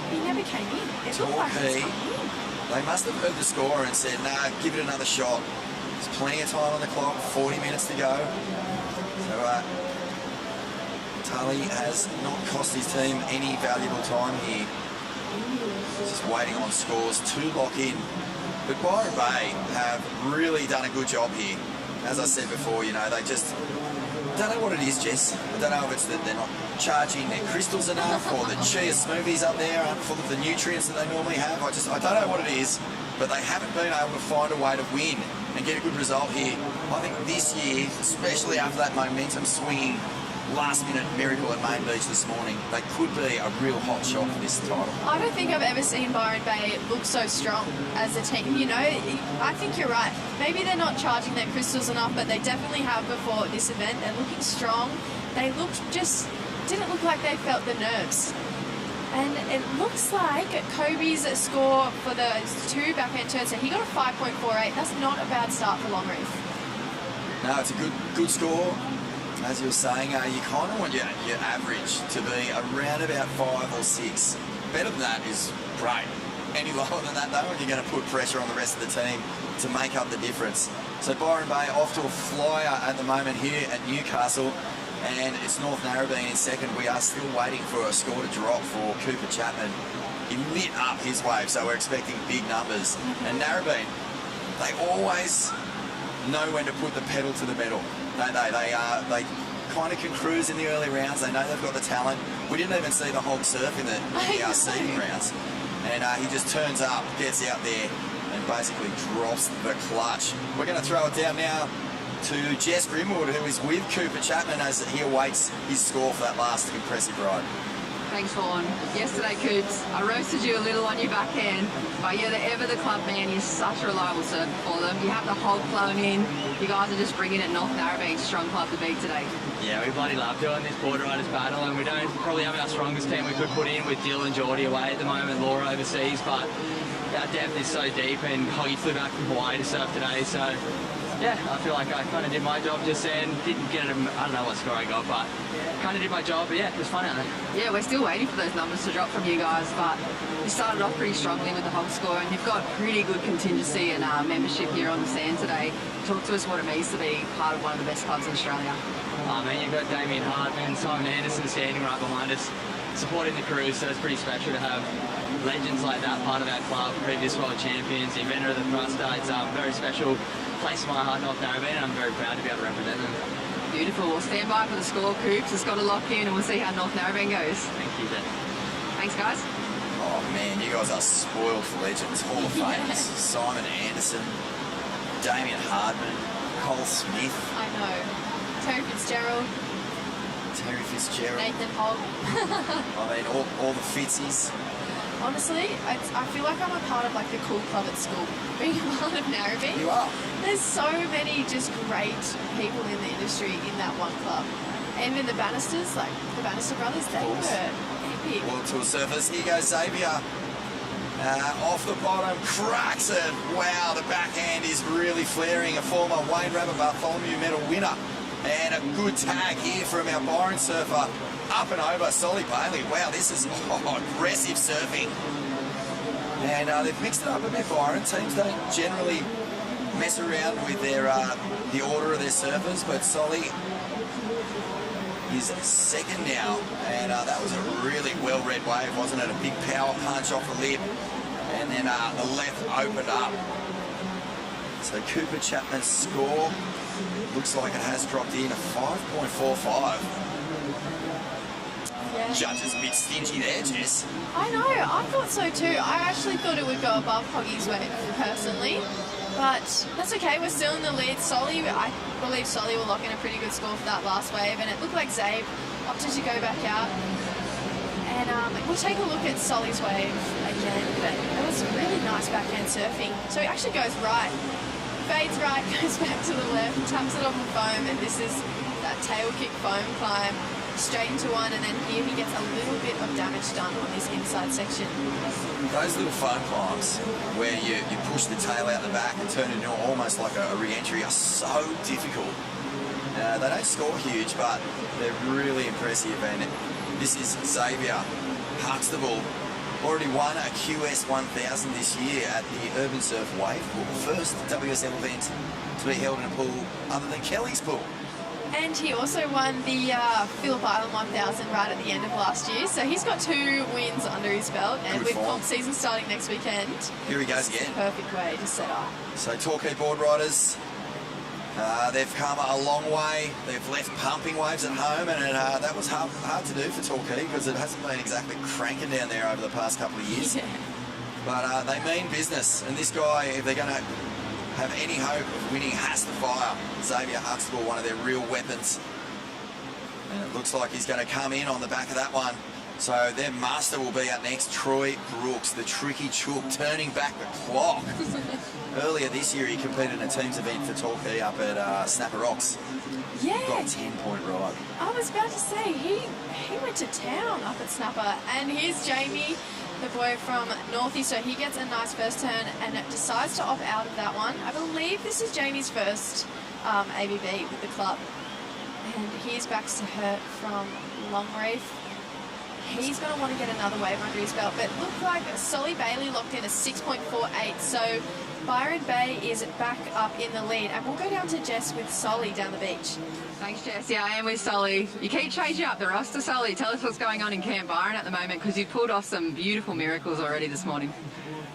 He never came in. It looked like he was coming in. They must have heard the score and said, nah, give it another shot. There's plenty of time on the clock, 40 minutes to go. So Tully has not cost his team any valuable time here. Just waiting on scores to lock in. But Byron Bay have really done a good job here. As I said before, you know, they just don't know what it is, Jess. I don't know if it's that they're not charging their crystals enough or the chia smoothies up there aren't full of the nutrients that they normally have. I don't know what it is, but they haven't been able to find a way to win and get a good result here. I think this year, especially after that momentum swinging last-minute miracle at Main Beach this morning, they could be a real hot shot for this title. I don't think I've ever seen Byron Bay look so strong as a team. You know, I think you're right. Maybe they're not charging their crystals enough, but they definitely have before this event. They're looking strong. They didn't look like they felt the nerves. And it looks like Kobe's score for the two backhand turns, so he got a 5.48. That's not a bad start for Longreef. No, it's a good score. As you were saying, you kind of want your average to be around about 5 or 6. Better than that is great. Any lower than that, though, and you're going to put pressure on the rest of the team to make up the difference. So Byron Bay off to a flyer at the moment here at Newcastle, and it's North Narrabeen in second. We are still waiting for a score to drop for Cooper Chapman. He lit up his wave, so we're expecting big numbers. And Narrabeen, they always know when to put the pedal to the metal. They kind of can cruise in the early rounds. They know they've got the talent. We didn't even see the hog surf in the seeding rounds. And he just turns up, gets out there, and basically drops the clutch. We're going to throw it down now to Jess Rimwood, who is with Cooper Chapman as he awaits his score for that last impressive ride. Thanks, Vaughan. Yesterday, Coops, I roasted you a little on your backhand, but you're ever the club man. You're such a reliable surfer for them. You have the hog flown in. You guys are just bringing it North Narrabeen, strong club to beat today. Yeah, we bloody love doing this Boardriders battle, and we don't probably have our strongest team we could put in with Dylan and Geordie away at the moment, Laura overseas, but our depth is so deep, and Hoggy flew back from Hawaii to surf today, so yeah, I feel like I kind of did my job just then. Didn't get it, I don't know what score I got, but kind of did my job, but yeah, it was fun out there. Yeah, we're still waiting for those numbers to drop from you guys, but you started off pretty strongly with the hog score, and you've got pretty good contingency and membership here on the stand today. Talk to us what it means to be part of one of the best clubs in Australia. Oh man, you've got Damien Hartman, Simon Anderson standing right behind us, supporting the crew, so it's pretty special to have legends like that part of our club, previous world champions, the inventor of the thruster. It's a very special place in my heart, North Narrabeen, and I'm very proud to be able to represent them. Beautiful. We'll stand by for the score, Coops. It's got to lock in and we'll see how North Narrabeen goes. Thank you, Ben. Thanks, guys. Oh man, you guys are spoiled for legends, Hall of Famers. Simon Anderson, Damien Hardman, Cole Smith. I know. Terry Fitzgerald. Nathan Hogg. I mean, all the Fitzies. Honestly, I feel like I'm a part of like the cool club at school. Being a part of Narrabeen. You are. There's so many just great people in the industry in that one club. Even the Bannisters, like the Bannister brothers, they were epic. World Tour surfers. Here goes Xavier. Off the bottom, cracks it. Wow, the backhand is really flaring. A former Wayne Rabbit Bartholomew medal winner. And a good tag here from our Byron surfer. Up and over, Solly Bailey. Wow, this is aggressive surfing. And they've mixed it up a bit, Byron. Teams don't generally mess around with their the order of their surfers, but Solly is second now. And that was a really well-read wave, wasn't it? A big power punch off the lip. And then the left opened up. So Cooper Chapman's score looks like it has dropped in a 5.45. Yeah. Judges a bit stingy there, Jess. I know, I thought so too. I actually thought it would go above Hoggy's weight personally, but that's okay. We're still in the lead. Solly, I believe Solly will lock in a pretty good score for that last wave, and it looked like Zabe opted to go back out. And we'll take a look at Solly's wave again, but that was really nice backhand surfing. So he actually goes right, fades right, goes back to the left, taps it on the foam, and this is that tail kick foam climb straight into one, and then here he gets a little bit of damage done on this inside section. Those little foam climbs where you push the tail out the back and turn it into almost like a re-entry are so difficult. They don't score huge, but they're really impressive. And this is Xavier Huxtable, already won a QS 1000 this year at the Urban Surf Wave Pool, first WSL event to be held in a pool other than Kelly's pool. And he also won the Phillip Island 1000 right at the end of last year. So he's got 2 wins under his belt. And Good with form. comp season starting next weekend, Here he goes again. perfect way to set up. So Torquay Boardriders, they've come a long way. They've left pumping waves at home, and that was hard to do for Torquay because it hasn't been exactly cranking down there over the past couple of years. Yeah. But they mean business, and this guy, if they're going to have any hope of winning, has to fire. Xavier Huxtable, one of their real weapons. And it looks like he's going to come in on the back of that one. So their master will be up next, Troy Brooks, the tricky chook, turning back the clock. Earlier this year, he competed in a teams event for Torquay up at Snapper Rocks. Yeah. Got a 10-point ride. I was about to say, he went to town up at Snapper. And here's Jamie, the boy from Northie, so he gets a nice first turn and decides to opt out of that one. I believe this is Jamie's first ABB with the club. And here's backs to Hurt from Longreef. He's going to want to get another wave under his belt, but it looked like Solly Bailey locked in a 6.48, so Byron Bay is back up in the lead, and we'll go down to Jess with Solly down the beach. Thanks, Jess. Yeah, I am with Solly. You keep changing up the roster, Solly. Tell us what's going on in Camp Byron at the moment, because you've pulled off some beautiful miracles already this morning.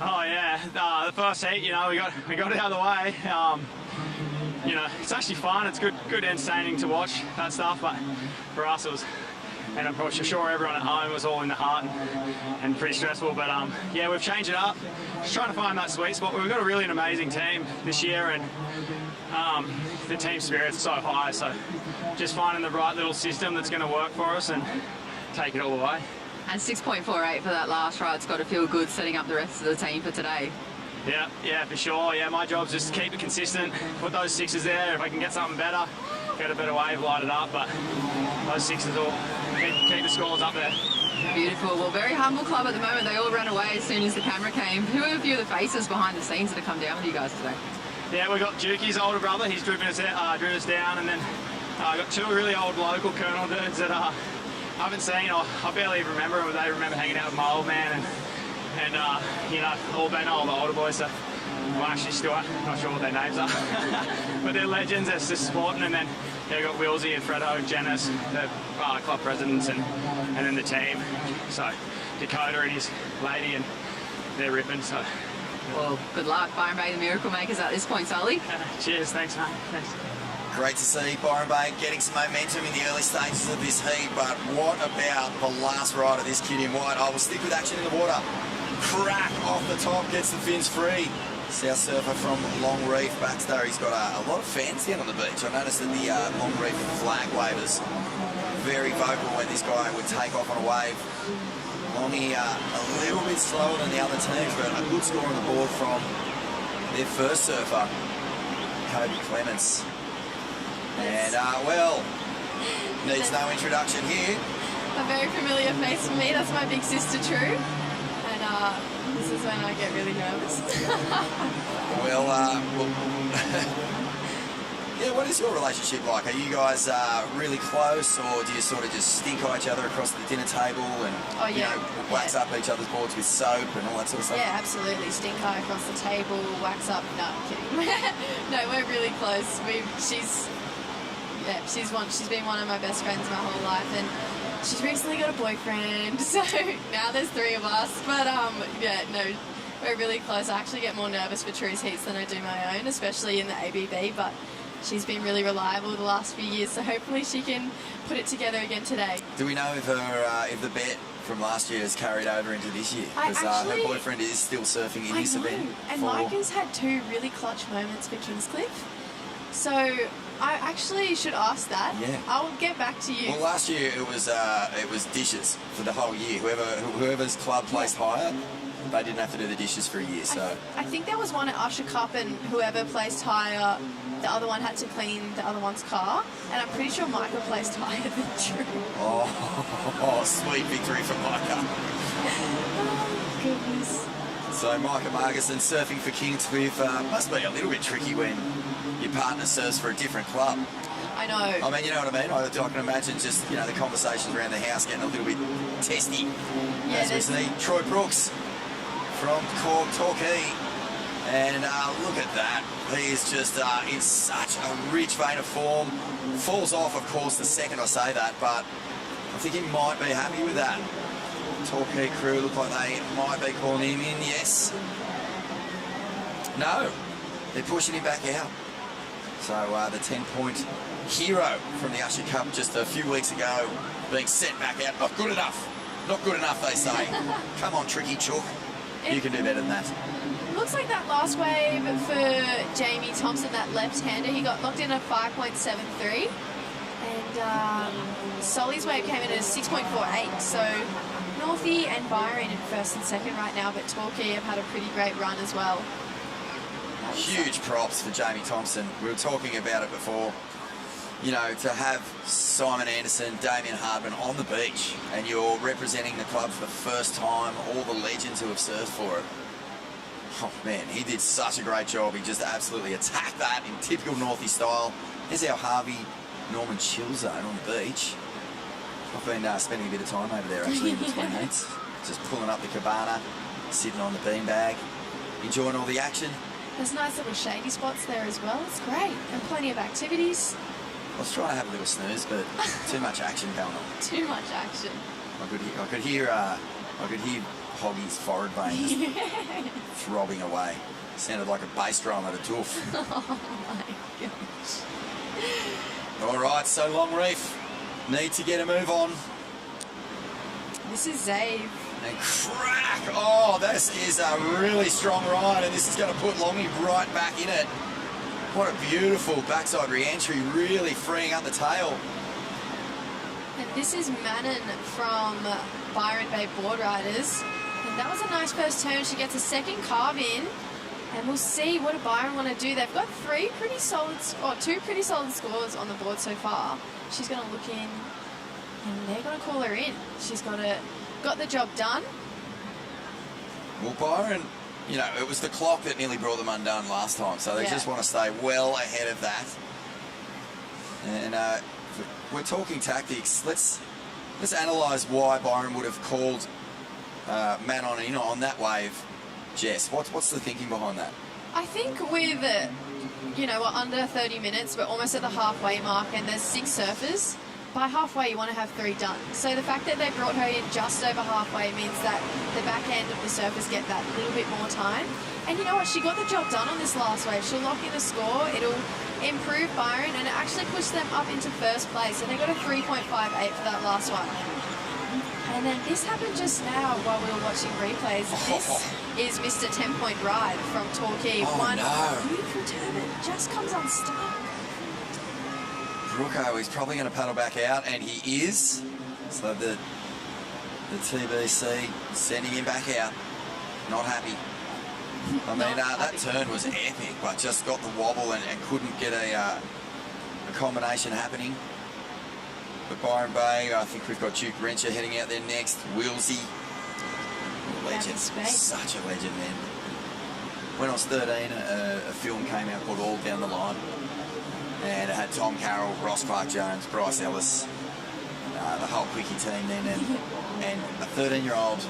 Oh yeah, the first heat, we got it out of the way. It's actually fun. It's good entertaining to watch that stuff. But for us, it was, and I'm probably sure everyone at home was all in the heart and pretty stressful. But yeah, we've changed it up. Just trying to find that sweet spot. We've got a really an amazing team this year, and the team spirit's so high. So just finding the right little system that's going to work for us and take it all the way. And 6.48 for that last ride's got to feel good setting up the rest of the team for today. Yeah, for sure. Yeah, my job's just to keep it consistent, put those sixes there. If I can get something better, get a better wave, light it up. But those sixes will keep the scores up there. Beautiful. Well, very humble club at the moment. They all ran away as soon as the camera came. Who are a few of the faces behind the scenes that have come down with you guys today? Yeah, we've got Jukie's older brother. He's driven us down, and then I got 2 really old local Colonel dudes that I haven't seen. I barely even remember them. They remember hanging out with my old man and all been all the older boys. So, well, actually, Stuart, not sure what their names are, but they're legends. That's just sporting. And then we've got Wilsey and Fredo, Janice, the club presidents, and then the team. So Dakota and his lady, and they're ripping. So. Well, good luck, Byron Bay, the Miracle Makers at this point, Solly. Cheers, thanks, mate. Thanks. Great to see Byron Bay getting some momentum in the early stages of this heat, but what about the last ride of this kid in white? I will stick with action in the water. Crack off the top, gets the fins free. South surfer from Long Reef, Baxter. He's got a lot of fans down on the beach. I noticed that the Long Reef flag wavers very vocal when this guy would take off on a wave. Longy a little bit slower than the other teams, but a good score on the board from their first surfer, Kobe Clements. And, well, needs no introduction here. A very familiar face for me. That's my big sister, True. And this is when I get really nervous. Well, yeah, what is your relationship like? Are you guys really close, or do you sort of just stink at each other across the dinner table and you know, wax up each other's boards with soap and all that sort of stuff? Yeah, absolutely. Stink eye across the table, wax up. No, I'm kidding. No, we're really close. She's been one of my best friends my whole life, and she's recently got a boyfriend, so now there's 3 of us. But yeah, no, we're really close. I actually get more nervous for True's heats than I do my own, especially in the ABB, but she's been really reliable the last few years, so hopefully she can put it together again today. Do we know if the bet from last year has carried over into this year? Because her boyfriend is still surfing in this event. And Mike has had 2 really clutch moments for Kingscliff, so I actually should ask that. Yeah. I'll get back to you. Well, last year it was dishes for the whole year. Whoever's club placed higher, they didn't have to do the dishes for a year. So I think there was one at Usher Cup, and whoever placed higher, the other one had to clean the other one's car. And I'm pretty sure Micah placed higher than Drew. Oh, sweet victory for Micah. Oh, goodness. So Micah Marguson surfing for Kingscliff must be a little bit tricky when your partner serves for a different club. I know. I mean, you know what I mean? I can imagine just, the conversations around the house getting a little bit testy. Yeah, as we see Troy Brooks from Torquay. And look at that. He is just in such a rich vein of form. Falls off, of course, the second I say that, but I think he might be happy with that. Torquay crew look like they might be calling him in, yes. No, they're pushing him back out. So the 10-point hero from the Usher Cup just a few weeks ago being sent back out. Not good enough. Not good enough, they say. Come on, Tricky Chook. You can do better than that. Looks like that last wave for Jamie Thompson, that left-hander, he got locked in at 5.73. And Solly's wave came in at 6.48. So Northie and Byron in first and second right now, but Torquay have had a pretty great run as well. Huge props for Jamie Thompson. We were talking about it before. To have Simon Anderson, Damien Hardman on the beach, and you're representing the club for the first time, all the legends who have surfed for it. Oh man, he did such a great job. He just absolutely attacked that in typical Northie style. Here's our Harvey Norman chill zone on the beach. I've been spending a bit of time over there actually in between heats. Just pulling up the cabana, sitting on the beanbag, enjoying all the action. There's nice little shady spots there as well. It's great, and plenty of activities. I was trying to have a little snooze, but too much action going on. Too much action. I could hear Hoggy's forward vein just throbbing away. Sounded like a bass drum at a doof. Oh my gosh. All right, so Long Reef need to get a move on. This is Zave. And crack! Oh, this is a really strong ride, and this is going to put Longy right back in it. What a beautiful backside re-entry, really freeing up the tail. And this is Manon from Byron Bay Boardriders. And that was a nice first turn. She gets a second carve in. And we'll see what Byron want to do. They've got 2 pretty solid scores on the board so far. She's going to look in, and they're going to call her in. She's got the job done. Well, Byron, it was the clock that nearly brought them undone last time, so they just want to stay well ahead of that. And we're talking tactics. Let's analyse why Byron would have called Manon in on that wave. Jess, what's the thinking behind that? I think with, we're under 30 minutes, we're almost at the halfway mark, and there's 6 surfers. by halfway you want to have 3 done. So the fact that they brought her in just over halfway means that the back end of the surfers get that little bit more time. And you know what? She got the job done on this last wave. She'll lock in the score. It'll improve Byron, and it actually pushed them up into first place. And they got a 3.58 for that last one. And then this happened just now while we were watching replays. This is Mr. 10-point ride from Torquay. One beautiful turn, and just comes unstuck. Brooko is probably going to paddle back out, and he is. So the TBC sending him back out. Not happy. I mean, that turn was epic, but just got the wobble and couldn't get a combination happening. But Byron Bay, I think we've got Duke Wrencher heading out there next. Wilsey, legend, such a legend, man. When I was 13, a film came out called All Down the Line, and it had Tom Carroll, Ross Clark-Jones, Bryce Ellis, the whole Quickie team then, and a 13-year-old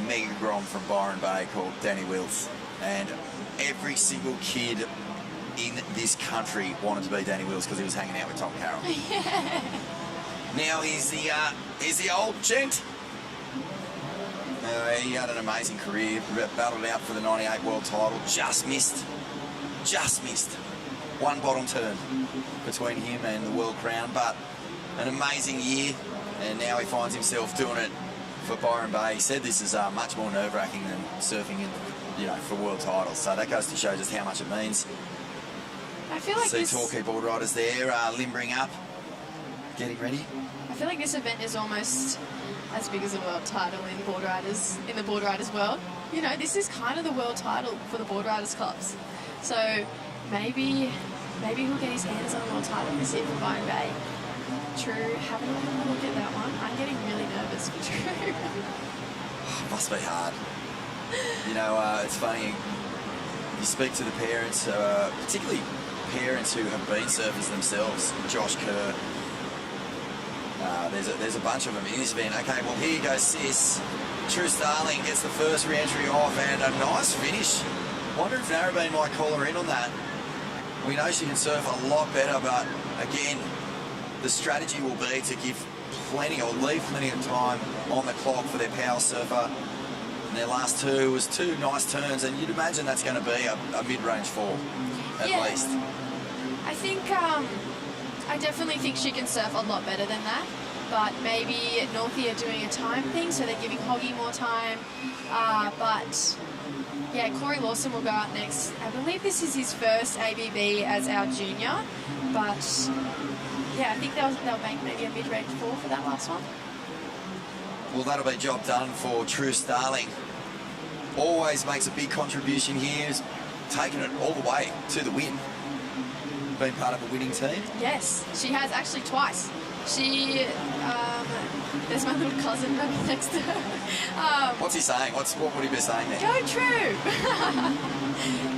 mega grom from Byron Bay called Danny Wills. And every single kid in this country wanted to be Danny Wills because he was hanging out with Tom Carroll. Now he's the old gent. He had an amazing career, battled out for the 98 world title, just missed. One bottom turn between him and the world crown, but an amazing year, and now he finds himself doing it for Byron Bay. He said this is much more nerve-wracking than surfing for world titles, so that goes to show just how much it means. I feel like this... Torquay Boardriders there, limbering up, getting ready. I feel like this event is almost as big as a world title in the Boardriders world. You know, this is kind of the world title for the Boardriders clubs. So maybe he'll get his hands on a world title this year for Byron Bay. True, having a look at that one, I'm getting really nervous for True. Must be hard. You know, it's funny, you speak to the parents, particularly parents who have been surfers themselves, Josh Kerr, there's a bunch of them in this event. Okay, well here goes Sis. True Starling gets the first re-entry off, and a nice finish. Wonder if Narrabeen might call her in on that. We know she can surf a lot better, but again, the strategy will be to give plenty or leave plenty of time on the clock for their power surfer. And their last two was 2 nice turns, and you'd imagine that's going to be a mid-range fall, at least. I think, I definitely think she can surf a lot better than that, but maybe Northie are doing a time thing, so they're giving Hoggy more time, but yeah, Corey Lawson will go out next. I believe this is his first ABB as our junior, but yeah, I think they'll make maybe a mid-range fall for that last one. Well, that'll be job done for True Starling. Always makes a big contribution here. Has taken it all the way to the win. Been part of a winning team. Yes, she has actually twice. She, there's my little cousin right next to her. What's he saying? What would he be saying there? Go True!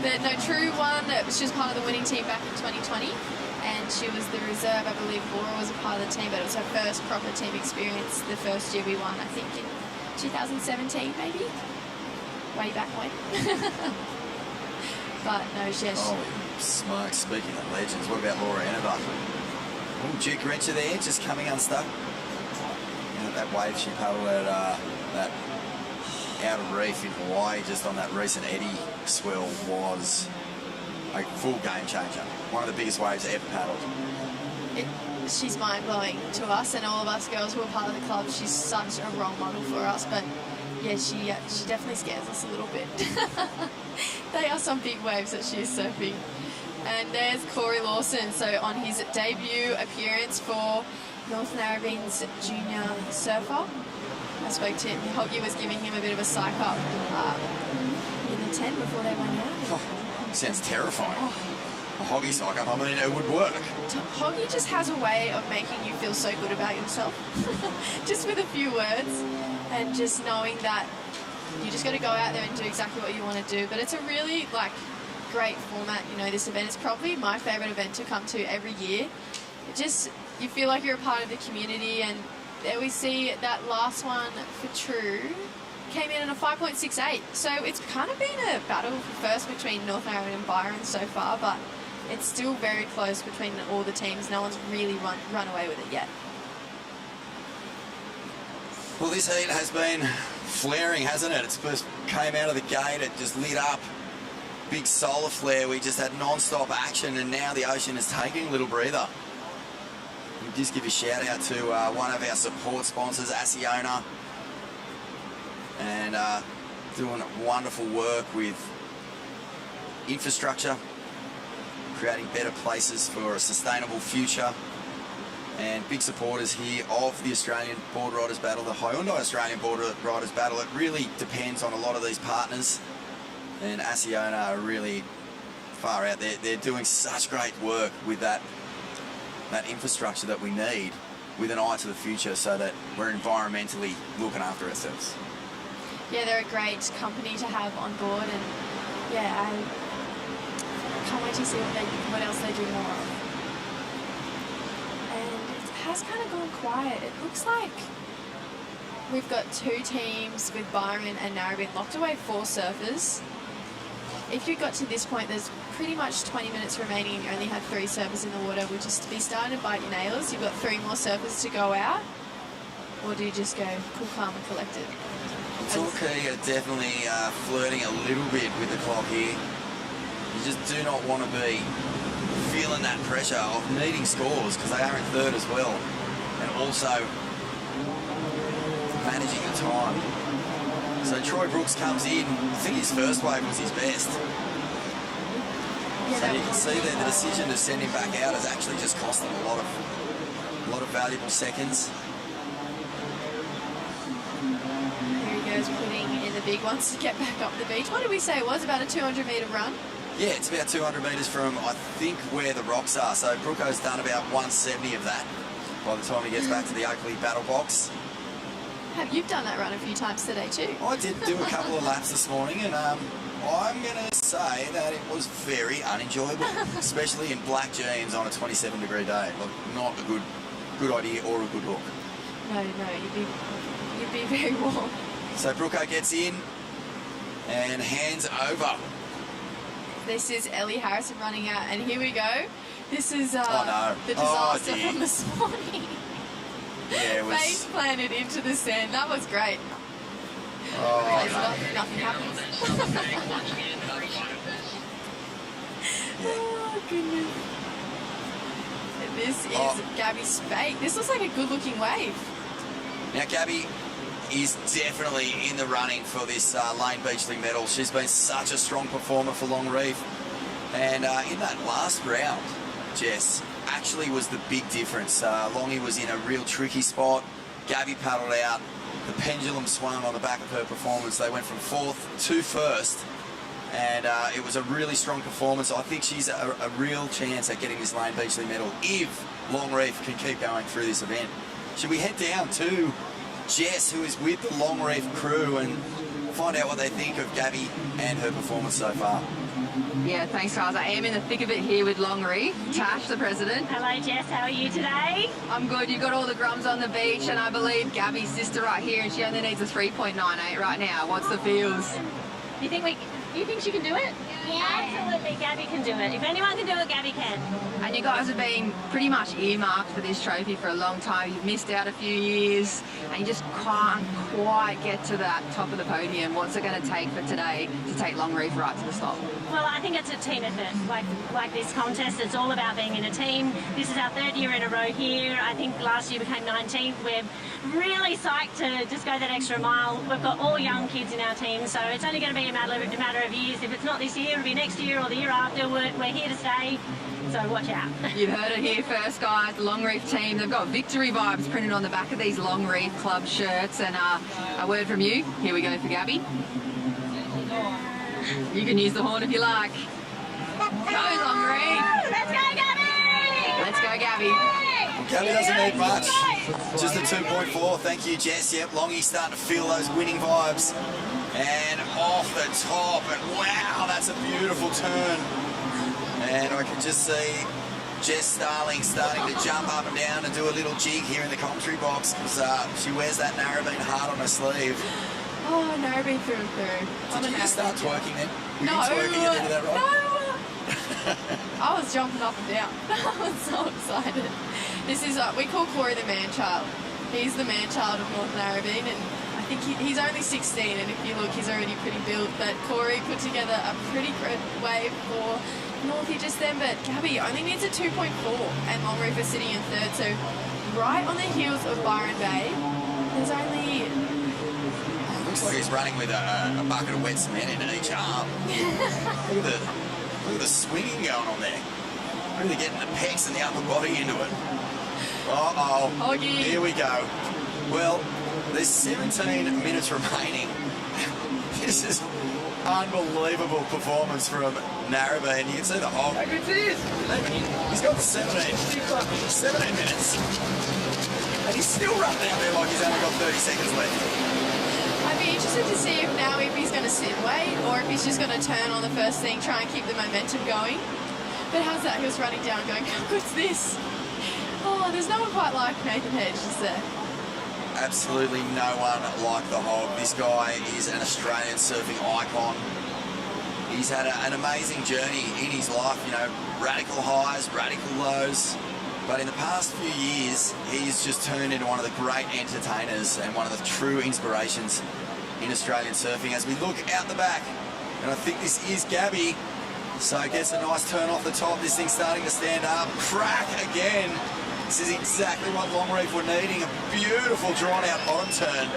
But no, True won. She was part of the winning team back in 2020. And she was the reserve. I believe Laura was a part of the team, but it was her first proper team experience the first year we won, I think in 2017 maybe? Way back when. But no, she has... Holy smoke, speaking of legends, what about Laura Ennerbach? Oh, Duke Wrencher there, just coming unstuck. You know, that wave she paddled at that outer reef in Hawaii, just on that recent eddy swell, was a full game changer. One of the biggest waves ever paddled. She's mind-blowing to us and all of us girls who are part of the club. She's such a role model for us, but yeah, she definitely scares us a little bit. They are some big waves that she's surfing. And there's Corey Lawson, so on his debut appearance for North Narrabeen's junior surfer. I spoke to him. Hoggy was giving him a bit of a psych up in the tent before they went out. Oh, sounds terrifying. A Hoggy psych up, I mean, it would work. Hoggy just has a way of making you feel so good about yourself. Just with a few words, and just knowing that you just got to go out there and do exactly what you want to do. But it's a really, great format, you know, this event. It's probably my favourite event to come to every year. It just, you feel like you're a part of the community, and there we see that last one for True came in at a 5.68. So it's kind of been a battle for first between North Narrabeen and Byron so far, but it's still very close between all the teams. No one's really run away with it yet. Well, this heat has been flaring, hasn't it? It's first came out of the gate, it just lit up. Big solar flare, we just had non-stop action, and now the ocean is taking a little breather. We'll just give a shout out to one of our support sponsors, Asiona, and doing wonderful work with infrastructure, creating better places for a sustainable future, and big supporters here of the Australian Boardriders battle, the Hyundai Australian Boardriders battle. It really depends on a lot of these partners, and Asiona are really far out there. They're doing such great work with that infrastructure that we need, with an eye to the future, so that we're environmentally looking after ourselves. Yeah, they're a great company to have on board, and yeah, I can't wait to see what else they do more of. And it has kind of gone quiet. It looks like we've got 2 teams with Byron and Narrabeen locked away 4 surfers. If you got to this point, there's pretty much 20 minutes remaining and you only have 3 surfers in the water, which is to be starting to bite your nails. You've got 3 more surfers to go out, or do you just go cool, calm and collected? Torquay are definitely flirting a little bit with the clock here. You just do not want to be feeling that pressure of needing scores, because they are in third as well, and also managing the time. So Troy Brooks comes in. I think his first wave was his best. So you can see there the decision to send him back out has actually just cost them a lot of valuable seconds. Here he goes, putting in the big ones to get back up the beach. What did we say it was? About a 200-metre run? Yeah, it's about 200 metres from, I think, where the rocks are. So Brooko's done about 170 of that by the time he gets back to the Oakley battle box. You've done that run a few times today too. I did do a couple of laps this morning, and I'm going to say that it was very unenjoyable, especially in black jeans on a 27-degree day. Look, not a good idea or a good look. No, you'd be very warm. So Brooko gets in and hands over. This is Ellie Harrison running out, and here we go. This is the dear. disaster from this morning. Yeah, it was... Face planted into the sand. That was great. Nothing happens. Oh, goodness. This is Gabby Spake. This looks like a good-looking wave. Now, Gabby is definitely in the running for this Lane Beachley medal. She's been such a strong performer for Long Reef. And in that last round, Jess, actually was the big difference. Longy was in a real tricky spot. Gabby paddled out. The pendulum swung on the back of her performance. They went from 4th to 1st. And it was a really strong performance. I think she's a real chance at getting this Lane Beachley medal if Long Reef can keep going through this event. Should we head down to Jess, who is with the Long Reef crew, and find out what they think of Gabby and her performance so far? Yeah, thanks guys. I am in the thick of it here with Long Reef. Tash, the president. Hello Jess, how are you today? I'm good. You've got all the grums on the beach, and I believe Gabby's sister right here, and she only needs a 3.98 right now. What's the feels? You think she can do it? Yeah. Absolutely, Gabby can do it. If anyone can do it, Gabby can. And you guys have been pretty much earmarked for this trophy for a long time. You've missed out a few years, and you just can't quite get to that top of the podium. What's it going to take for today to take Long Reef right to the top? Well, I think it's a team effort. Like this contest, it's all about being in a team. This is our 3rd year in a row here. I think last year became 19th. We're really psyched to just go that extra mile. We've got all young kids in our team, so it's only going to be a matter of years. If it's not this year, it'll be next year or the year after. We're here to stay, so watch out. You've heard it here first, guys. The Long Reef team, they've got victory vibes printed on the back of these Long Reef Club shirts. And a word from you. Here we go for Gabby. You can use the horn if you like. Go, Long Reef! Let's go, Gabby! Let's go, Gabby. Well, Gabby doesn't need much. Just a 2.4. Thank you, Jess. Yep, Longy's starting to feel those winning vibes. And off the top, and wow, that's a beautiful turn. And I can just see Jess Starling starting to jump up and down and do a little jig here in the commentary box, because she wears that Narrabeen heart on her sleeve. Oh, Narrabeen through and through. Did you just start twerking then? Were No, you twerking at the end of that ride? no. I was jumping up and down. I was so excited. This is we call Corey the man-child. He's the man-child of North Narrabeen, and I think he's only 16, and if you look, he's already pretty built. But Corey put together a pretty great wave for Northie just then, but Gabby only needs a 2.4, and Longreef is sitting in third, so right on the heels of Byron Bay. There's only... Looks like he's running with a bucket of wet cement in each arm. Look at the swinging going on there. Really getting the pecs and the upper body into it. Uh-oh. Here we go. Well, there's 17 minutes remaining. This is unbelievable performance from Narrabeen. You can see the hog. He's got 17 minutes. And he's still running out there like he's only got 30 seconds left. I'd be interested to see if he's going to sit and wait, or if he's just going to turn on the first thing, try and keep the momentum going. But how's that? He was running down going, how good's this? Oh, there's no one quite like Nathan Hedge, is there? Absolutely no one like the hog. This guy is an Australian surfing icon. He's had an amazing journey in his life, you know, radical highs, radical lows. But in the past few years, he's just turned into one of the great entertainers and one of the true inspirations in Australian surfing. As we look out the back, and I think this is Gabby, so gets a nice turn off the top. This thing's starting to stand up. Crack again. This is exactly what Longreef were needing. A beautiful drawn-out bottom turn.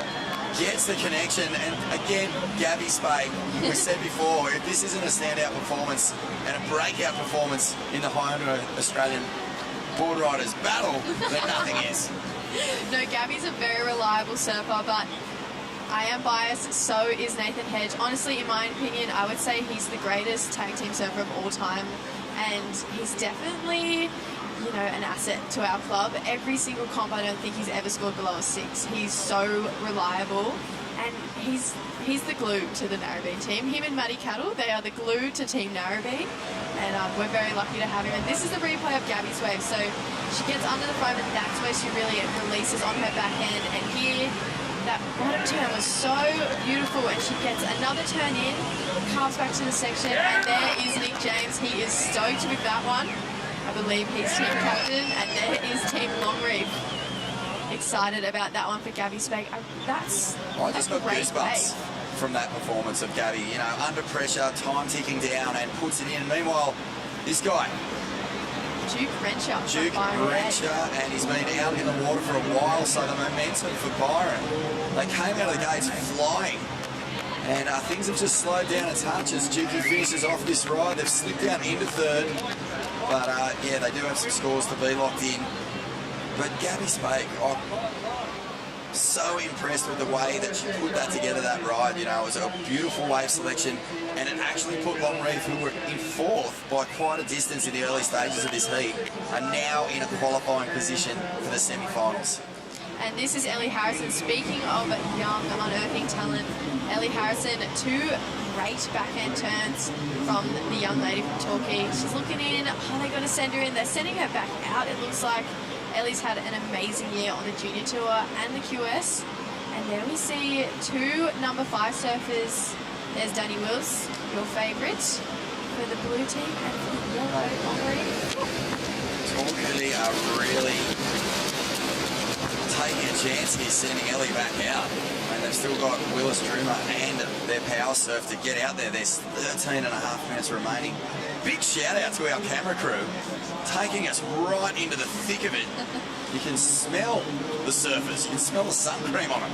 Gets the connection, and again, Gabby Spade. We said before, if this isn't a standout performance and a breakout performance in the Hyundai Australian Boardriders battle, then nothing is. No, Gabby's a very reliable surfer, but I am biased, so is Nathan Hedge. Honestly, in my opinion, I would say he's the greatest tag team surfer of all time, and he's definitely, you know, an asset to our club. Every single comp, I don't think he's ever scored below a 6. He's so reliable, and he's the glue to the Narrabeen team. Him and Maddie Cattle, they are the glue to Team Narrabeen, and we're very lucky to have him. And this is the replay of Gabby's wave, so she gets under the foam, and that's where she really releases on her backhand, and here, that bottom turn was so beautiful, and she gets another turn in, carves back to the section, and there is Nick James. He is stoked with that one. I believe he's team captain, and there is Team Longreef. Excited about that one for Gabby Spake. I just got goosebumps from that performance of Gabby. You know, under pressure, time ticking down, and puts it in. Meanwhile, this guy, Duke Renshaw, and he's been out in the water for a while, so the momentum for Byron. They came out of the gates flying, and things have just slowed down a touch as Dukey finishes off this ride. They've slipped down into third, but yeah, they do have some scores to be locked in. But Gabby Spake, I'm so impressed with the way that she put that together, that ride. You know, it was a beautiful wave selection, and it actually put Longreef, who were in fourth by quite a distance in the early stages of this heat, are now in a qualifying position for the semi-finals. And this is Ellie Harrison. Speaking of young, unearthing talent, Ellie Harrison, 2 great backhand turns from the young lady from Torquay. She's looking in. Oh, they got to send her in. They're sending her back out, it looks like. Ellie's had an amazing year on the junior tour and the QS. And there we see 2 number 5 surfers. There's Danny Wills, your favourite, for the blue team, and for the yellow Longreef. Torquay are really taking a chance here, sending Ellie back out. And they've still got Willis Druma and their power surf to get out there. There's 13.5 minutes remaining. Big shout out to our camera crew, taking us right into the thick of it. You can smell the surfers, you can smell the sun cream on them.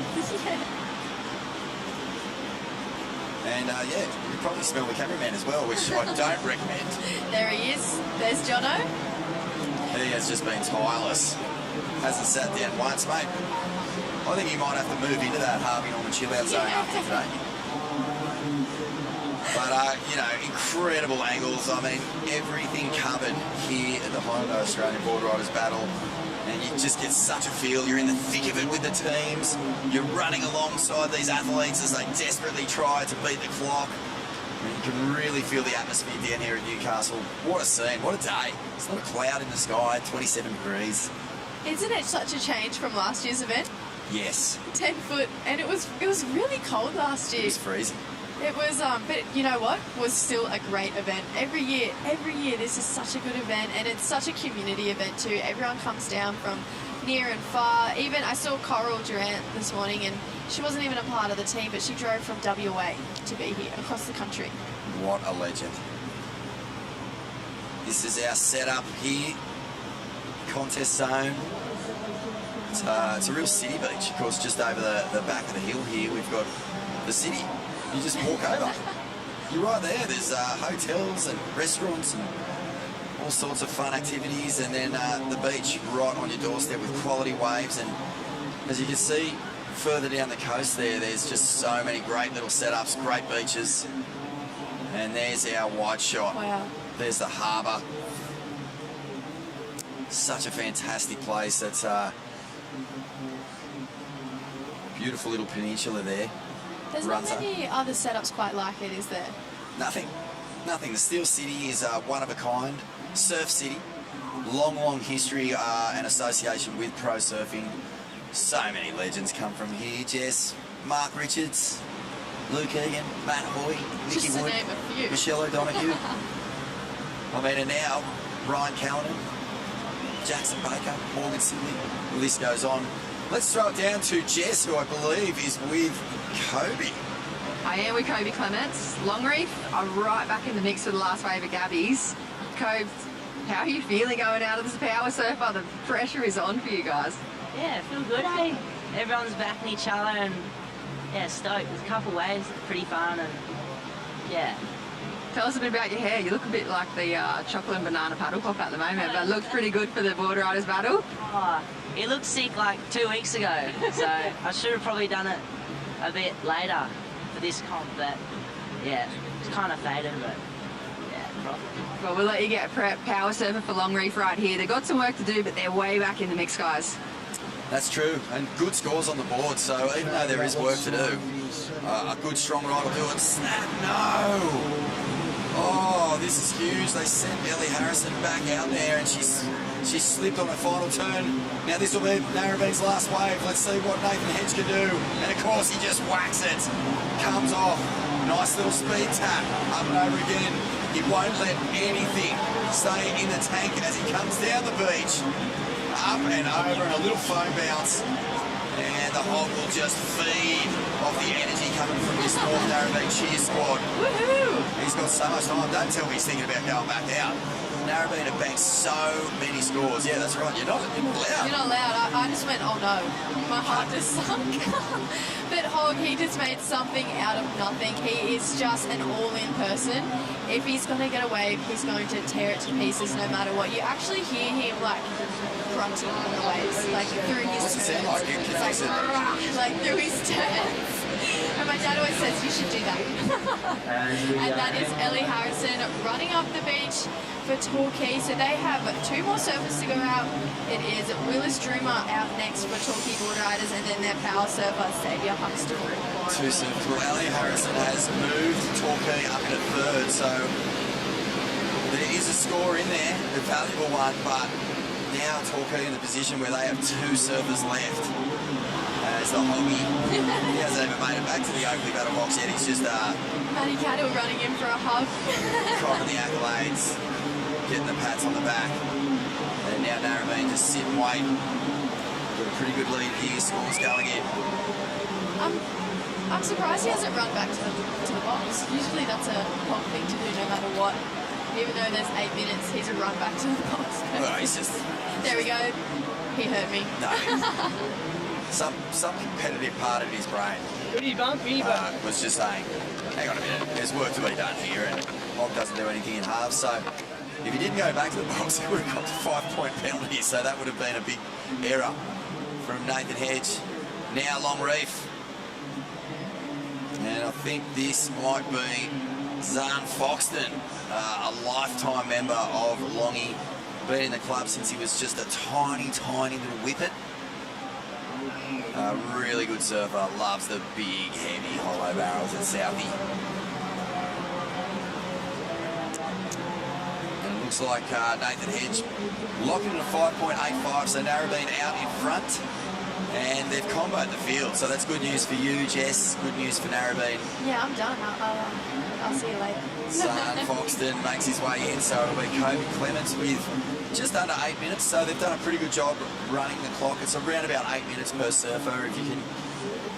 And yeah, you can probably smell the cameraman as well, which I don't recommend. There he is. There's Jono. He has just been tireless. Hasn't sat down once, mate. I think he might have to move into that Harvey Norman chill-out zone after today. But, you know, incredible angles. I mean, everything covered here at the Hyundai Australian Boardriders battle. And you just get such a feel. You're in the thick of it with the teams. You're running alongside these athletes as they desperately try to beat the clock. I mean, you can really feel the atmosphere down here at Newcastle. What a scene. What a day. It's not a cloud in the sky, 27 degrees. Isn't it such a change from last year's event? Yes. 10 foot, and it was really cold last year. It was freezing. It was, but you know what? Was still a great event. Every year, this is such a good event, and it's such a community event too. Everyone comes down from near and far. Even I saw Coral Durant this morning, and she wasn't even a part of the team, but she drove from WA to be here across the country. What a legend. This is our setup here. Contest zone. It's a real city beach. Of course, just over the back of the hill here, we've got the city. You just walk over. You're right there. There's hotels and restaurants and all sorts of fun activities, and then the beach right on your doorstep with quality waves. And as you can see, further down the coast there's just so many great little setups, great beaches. And there's our wide shot. Wow. There's the harbour. Such a fantastic place. It's a beautiful little peninsula there. There's not many other setups quite like it, is there? Nothing. The Steel City is one of a kind. Surf City. Long history and association with pro surfing. So many legends come from here. Jess, Mark Richards, Luke Egan, Matt Hoy, Nicky Just to Wood, name a few. Michelle O'Donoghue. I mean, and now Ryan Callanan, Jackson Baker, Morgan Sidley. The list goes on. Let's throw it down to Jess, who I believe is with Kobe. I am with Kobe Clements. Longreef are right back in the mix for the last wave of Gabbies. Kobe, how are you feeling going out of this power surfer? The pressure is on for you guys. Yeah, feel good, eh? Everyone's backing each other and yeah, stoked. There's a couple waves, pretty fun, and yeah. Tell us a bit about your hair. You look a bit like the chocolate and banana paddle pop at the moment, but it looks pretty good for the Boardriders battle. Oh, it looked sick like 2 weeks ago, so I should have probably done it a bit later for this comp, but yeah, it's kind of faded, but yeah, probably. Well, we'll let you get prep. Power surfer for Longreef right here. They've got some work to do, but they're way back in the mix, guys. That's true, and good scores on the board, so even though there is work to do, a good strong ride will do it. Snap, no! Oh, this is huge. They sent Ellie Harrison back out there, and she slipped on her final turn. Now this will be Narrabeen's last wave. Let's see what Nathan Hedge can do. And of course, he just whacks it. Comes off. Nice little speed tap. Up and over again. He won't let anything stay in the tank as he comes down the beach. Up and over, and a little foam bounce. And the hog will just feed off the energy coming from this North Narrabeen cheer squad. Woohoo! He's got so much time. Don't tell me he's thinking about going back out. Narrabeen have banked so many scores. Yeah, that's right. You're not allowed. You're not allowed. I just went, oh no. My heart just sunk. But Hog, he just made something out of nothing. He is just an all-in person. If he's going to get a wave, he's going to tear it to pieces no matter what. You actually hear him like grunting on the waves, like through his turns. Doesn't sound like it. It's like through his turns. And my dad always says, you should do that. And that is Ellie Harrison running up the beach for Torquay. So they have 2 more surfers to go out. It is Willis Droomer out next for Torquay Boardriders, and then their power surfer, Xavier Huxton. 2 surfers. Well, Ellie Harrison has moved Torquay up into 3rd, so there is a score in there, a valuable one, but now Torquay in the position where they have 2 surfers left. As the Hoggy, he hasn't even made it back to the Oakley battle box yet. He's just Matty Cattle running in for a hug. cocking the accolades, getting the pats on the back. And now Narrabeen just sit and wait. Got a pretty good lead here, scores going in. I'm surprised he hasn't run back to the box. Usually that's a Hog thing to do no matter what. Even though there's 8 minutes, he's a run back to the box. Well, he's just... There we go. He hurt me. No, some competitive part of his brain was just saying, hang on a minute, there's work to be done here, and Bob doesn't do anything in halves, so if he didn't go back to the box, he would have got the 5-point penalty, so that would have been a big error from Nathan Hedge. Now Longreef, and I think this might be Zahn Foxton, a lifetime member of Longy, been in the club since he was just a tiny little whippet. Really good surfer, loves the big, heavy, hollow barrels at Southie. And it looks like Nathan Hedge locking in a 5.85, so Narrabeen out in front. And they've comboed the field, so that's good news for you, Jess. Good news for Narrabeen. Yeah, I'm done. I'll see you later. Son Foxton makes his way in, so it'll be Kobe Clements with just under 8 minutes. So they've done a pretty good job running the clock. It's around about 8 minutes per surfer. If you can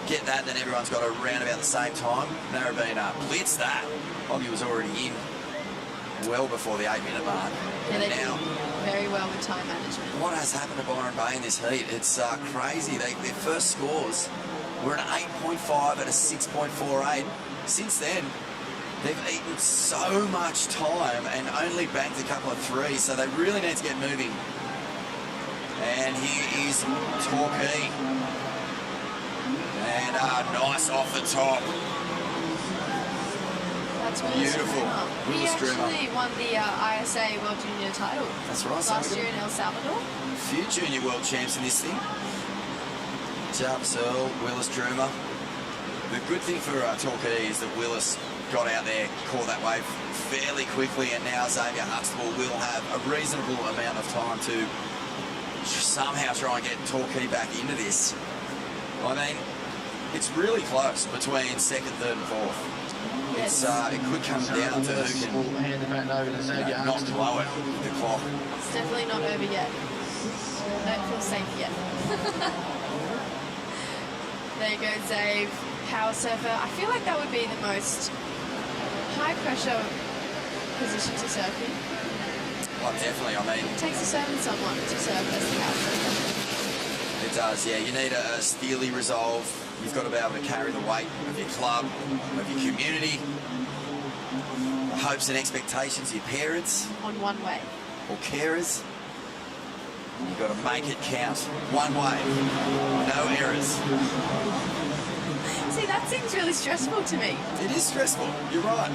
get that, then everyone's got around about the same time. Narrabeen blitzed that. Bobby was already in well before the 8 minute mark. Yeah, they now, do very well with time management. what has happened to Byron Bay in this heat? It's crazy. Their first scores were an 8.5 and a 6.48. Since then, they've eaten so much time and only banked a couple of threes, so they really need to get moving. And here is Torquay. And nice off the top. That's Beautiful. He Willis Dreamer. actually won the ISA World Junior title. That's right. Last year in El Salvador. A few junior world champs in this thing. Jarvis Earl, Willis Dreamer. The good thing for Torquay is that Willis got out there, caught that wave fairly quickly, and now Xavier Huxtable will have a reasonable amount of time to somehow try and get Torquay back into this. I mean, it's really close between second, third and fourth. It's, it could come down to who can not blow it with the clock. It's definitely not over yet. I don't feel safe yet. There you go, Zave. Power surfer. I feel like that would be the most high pressure position to surf in. Well, definitely. I mean, It takes a certain someone to surf as the power surfer. it does, yeah. You need a steely resolve. You've got to be able to carry the weight of your club, of your community, the hopes and expectations of your parents On one way. or carers. You've got to make it count. One way, no errors. See, that seems really stressful to me. It is stressful, you're right.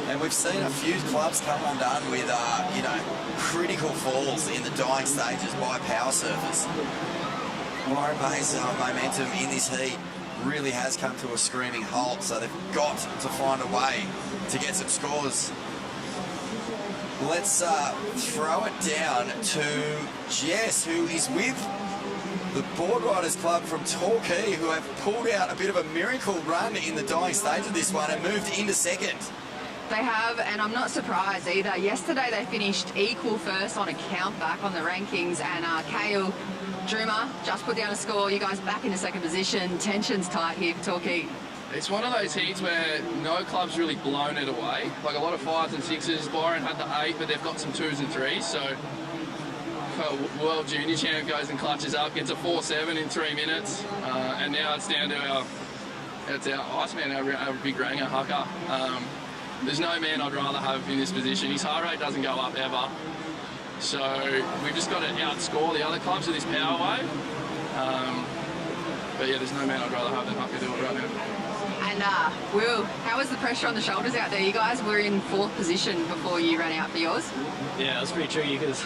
And we've seen a few clubs come undone with, you know, critical falls in the dying stages by power surfers. Byron Bay's momentum in this heat really has come to a screaming halt, so they've got to find a way to get some scores. Let's throw it down to Jess, who is with the Boardriders Club from Torquay, who have pulled out a bit of a miracle run in the dying stage of this one and moved into second. They have, and I'm not surprised either. Yesterday they finished equal first on a count back on the rankings, and Kale Druma just put down a score. You guys back into second position. Tension's tight here for Torquay. It's one of those heats where no club's really blown it away. Like a lot of 5s and 6s. Byron had the 8, but they've got some 2s and 3s. So World Junior Champ goes and clutches up, gets a 4-7 in 3 minutes, and now it's down to our Iceman, our big ranger, Hucker. There's no man I'd rather have in this position. His heart rate doesn't go up ever. So we've just got to outscore the other clubs with this power wave. But yeah, there's no man I'd rather have than Hucker do it right now. And Will, how was the pressure on the shoulders out there? You guys were in 4th position before you ran out for yours. Yeah, it was pretty tricky because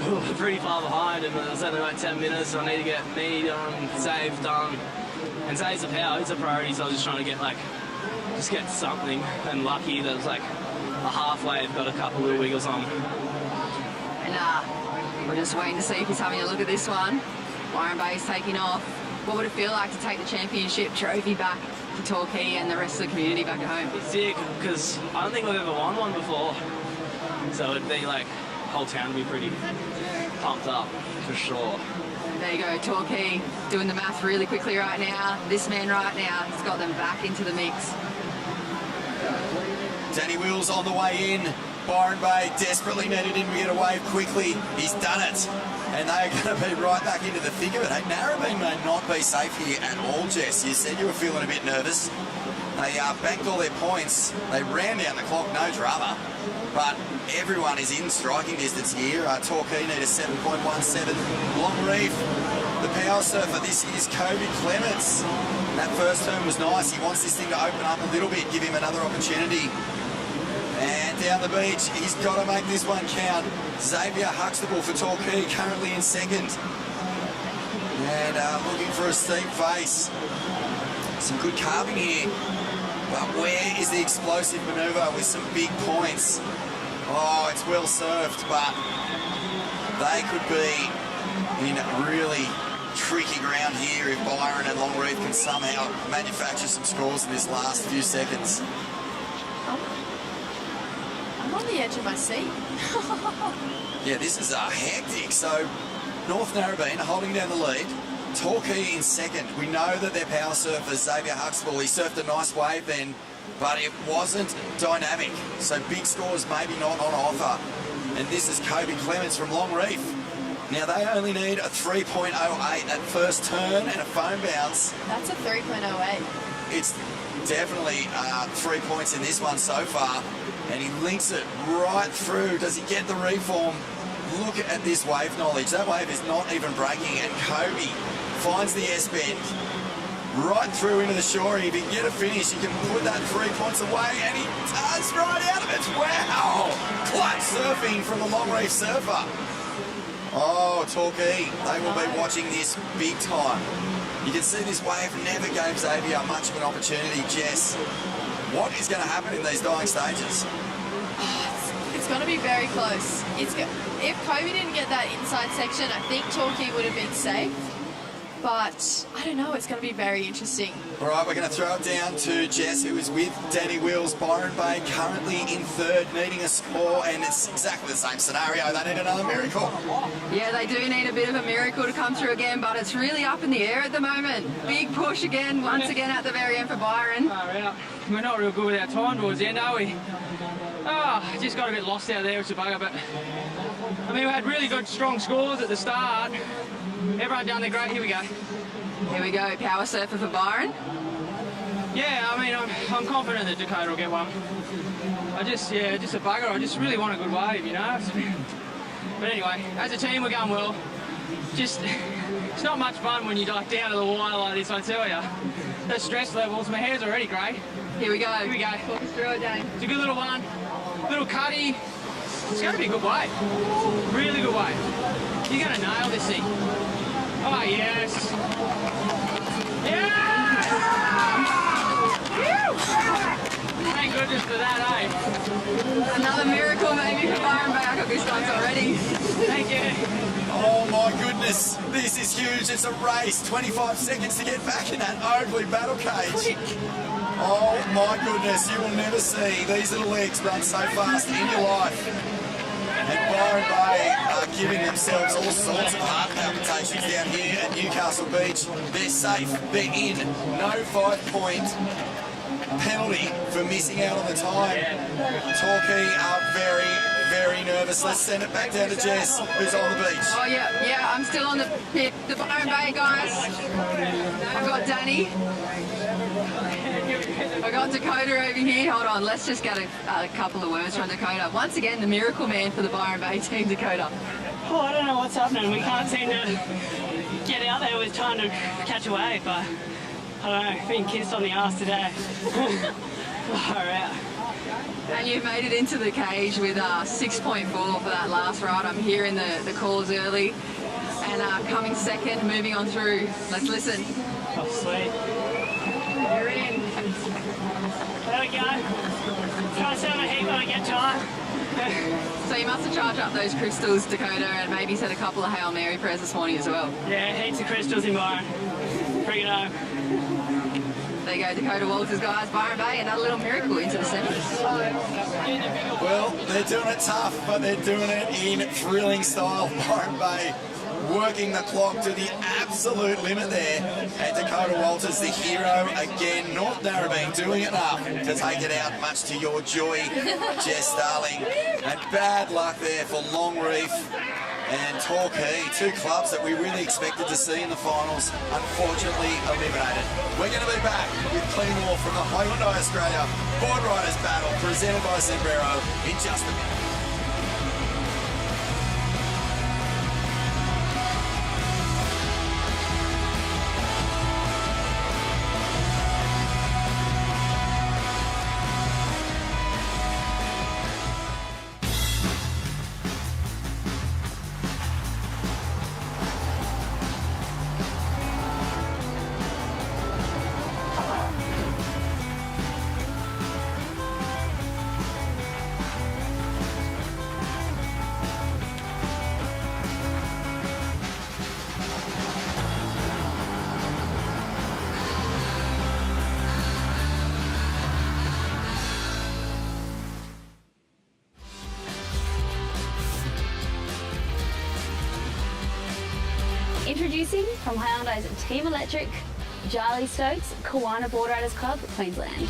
we're pretty far behind and there's only like 10 minutes, so I need to get me done, Save done. And Save's a power, it's a priority, so I was just trying to get just get something, and lucky that it was like a half wave, got a couple little wiggles on. And we're just waiting to see if he's having a look at this one. Byron Bay's taking off. What would it feel like to take the championship trophy back to Torquay and the rest of the community back at home? It's sick, because I don't think we've ever won one before. So it'd be like, the whole town would be pretty pumped up, for sure. There you go, Torquay doing the math really quickly right now. This man right now has got them back into the mix. Danny Wills on the way in. Byron Bay desperately needed him to get a wave quickly. He's done it. And they are going to be right back into the thick of it. Hey, Narrabeen may not be safe here at all, Jess. You said you were feeling a bit nervous. They banked all their points. They ran down the clock, no drama. But everyone is in striking distance here. Torquay need a 7.17. Long Reef, the power surfer. This is Kobe Clements. That first turn was nice. He wants this thing to open up a little bit, give him another opportunity. And down the beach, he's got to make this one count. Xavier Huxtable for Torquay, currently in second. And looking for a steep face. Some good carving here. But where is the explosive manoeuvre with some big points? Oh, it's well surfed, but they could be in really tricky ground here if Byron and Longreef can somehow manufacture some scores in this last few seconds. I'm on the edge of my seat. Yeah, this is hectic. So North Narrabeen holding down the lead. Torquay in second. We know that their power surfer, Xavier Huxtable, he surfed a nice wave then, but it wasn't dynamic. So big scores maybe not on offer. And this is Kobe Clements from Longreef. Now they only need a 3.08 at first turn and a foam bounce. That's a 3.08. It's definitely 3 points in this one so far. And he links it right through. Does he get the reform? Look at this wave knowledge. That wave is not even breaking. And Kobe finds the S-bend right through into the shore. If he can get a finish, he can put that 3 points away. And he does right out of it. Wow! Clutch surfing from the Longreef surfer. Oh, Torquay, they will be watching this big time. You can see this wave never gave Xavier much of an opportunity. Jess, what is going to happen in these dying stages? It's going to be very close. If Kobe didn't get that inside section, I think Torquay would have been safe. But I don't know, it's going to be very interesting. All right, we're going to throw it down to Jess, who is with Danny Wills. Byron Bay currently in third, needing a score, and it's exactly the same scenario. They need another miracle. Yeah, they do need a bit of a miracle to come through again, but it's really up in the air at the moment. Big push again, once again at the very end for Byron. We're not real good with our time towards the end, are we? Just got a bit lost out there, it's a bugger, but I mean, we had really good, strong scores at the start. Everyone done their great. Here we go. Here we go, power surfer for Byron. Yeah, I mean, I'm confident that Dakota will get one. Just a bugger. I just really want a good wave, you know. But anyway, as a team, we're going well. Just, it's not much fun when you dive down to the wire like this, I tell you. The stress levels, my hair's already grey. Here we go. Here we go. Walk us through it, Dane. It's a good little one. Little cutty. It's going to be a good wave. Really good wave. You're going to nail this thing. Oh, yes. Yeah! Thank goodness for that, eh? Another miracle maybe for Byron Bay. I got goosebumps already. Thank you. Oh my goodness, this is huge. It's a race. 25 seconds to get back in that Oakley battle cage. Oh my goodness, you will never see these little legs run so fast in your life. And Byron Bay are giving themselves all sorts of heart palpitations down here at Newcastle Beach. They're safe, they're in. No 5-point penalty for missing out on the time. Torquay are very, very nervous. Let's send it back down to Jess, who's on the beach. Oh yeah, I'm still on the Byron Bay, guys. I've got Danny. I got Dakota over here. Hold on, let's just get a couple of words from Dakota. Once again, the miracle man for the Byron Bay team, Dakota. Oh, I don't know what's happening. We can't seem to get out there. We're trying to catch a wave, but I don't know, being kissed on the arse today. Far out. And you've made it into the cage with 6.4 for that last ride. I'm hearing the calls early. And coming second, moving on through. Let's listen. Oh, sweet. You're in. There we go. Try to set on a heat when I get tight. So you must have charged up those crystals, Dakota, and maybe said a couple of Hail Mary prayers this morning as well. Yeah, heaps of crystals in Byron. Bring it home. There you go, Dakota Walters, guys. Byron Bay, another little miracle into the semis. Well, they're doing it tough, but they're doing it in thrilling style. Byron Bay working the clock to the absolute limit there. And Dakota Walters, the hero again. North Narrabeen doing enough to take it out, much to your joy, Jess Starling. And bad luck there for Longreef and Torquay, two clubs that we really expected to see in the finals, unfortunately eliminated. We're going to be back with plenty more from the Hyundai Australia Boardriders battle presented by Zambrero in just a minute. Introducing from Hyundai's Team Electric, Charlie Stokes, Kiwana Boardriders Club, Queensland.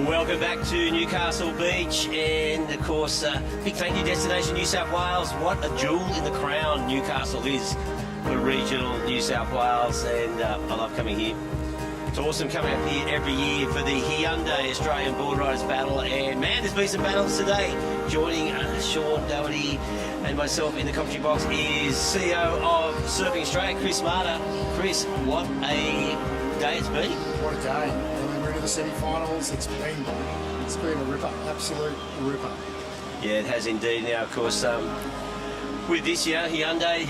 Welcome back to Newcastle Beach, and of course, big thank you, Destination New South Wales. What a jewel in the crown Newcastle is for regional New South Wales, and I love coming here. It's awesome coming up here every year for the Hyundai Australian Boardriders Battle, and man, there's been some battles today. Joining Sean Doherty and myself in the commentary box is CEO of Surfing Australia, Chris Marta. Chris, what a day it's been. What a day. We're in the semi-finals. It's been a ripper, absolute ripper. Yeah, it has indeed. Now, of course, with this year, Hyundai,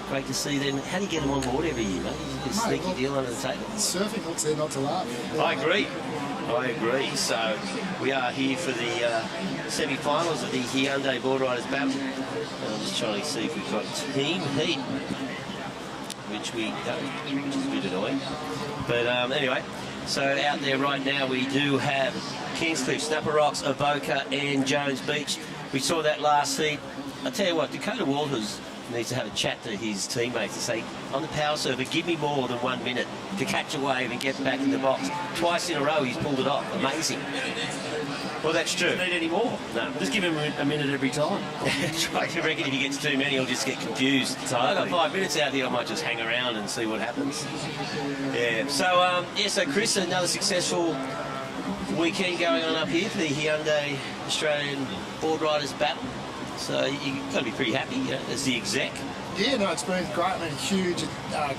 great to see them. How do you get them on board every year, mate? Is it a sneaky deal under the table? Surfing looks there not to laugh. I agree. So we are here for the semi-finals of the Hyundai Boardriders Battle. I'm just trying to see if we've got team heat, which we don't, which is a bit annoying. But anyway. So out there right now we do have Kingscliff, Snapper Rocks, Avoca and Jones Beach. We saw that last heat. I tell you what, Dakota Walters needs to have a chat to his teammates and say, on the power surfer, give me more than 1 minute to catch a wave and get back in the box. Twice in a row he's pulled it off. Amazing. Well, that's true. Don't need any more. No. Just give him a minute every time. That's right. I reckon if he gets too many, he'll just get confused. So I've got 5 minutes out here. I might just hang around and see what happens. Yeah. So Chris, another successful weekend going on up here for the Hyundai Australian Boardriders Battle. So you've got to be pretty happy, as the exec. Yeah, no, it's been great. I mean, a huge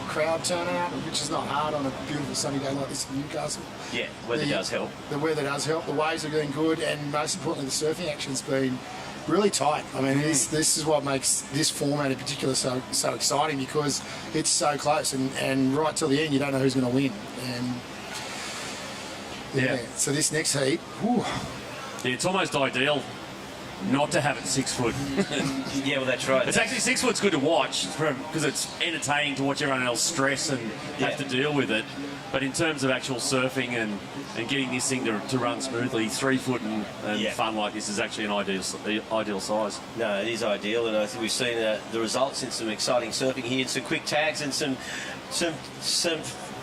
crowd turnout, which is not hard on a beautiful sunny day like this in Newcastle. Yeah, weather does help. The weather does help. The waves are doing good, and most importantly, the surfing action's been really tight. I mean, this is what makes this format in particular so exciting, because it's so close, and right till the end, you don't know who's going to win. And yeah, so this next heat, whew. Yeah, it's almost ideal not to have it 6 foot. Yeah, well, that's right. It's actually 6 foot's good to watch because it's entertaining to watch everyone else stress and have to deal with it. But in terms of actual surfing and getting this thing to run smoothly, 3 foot and fun like this is actually an ideal size. No, it is ideal, and I think we've seen the results in some exciting surfing here, and some quick tags and some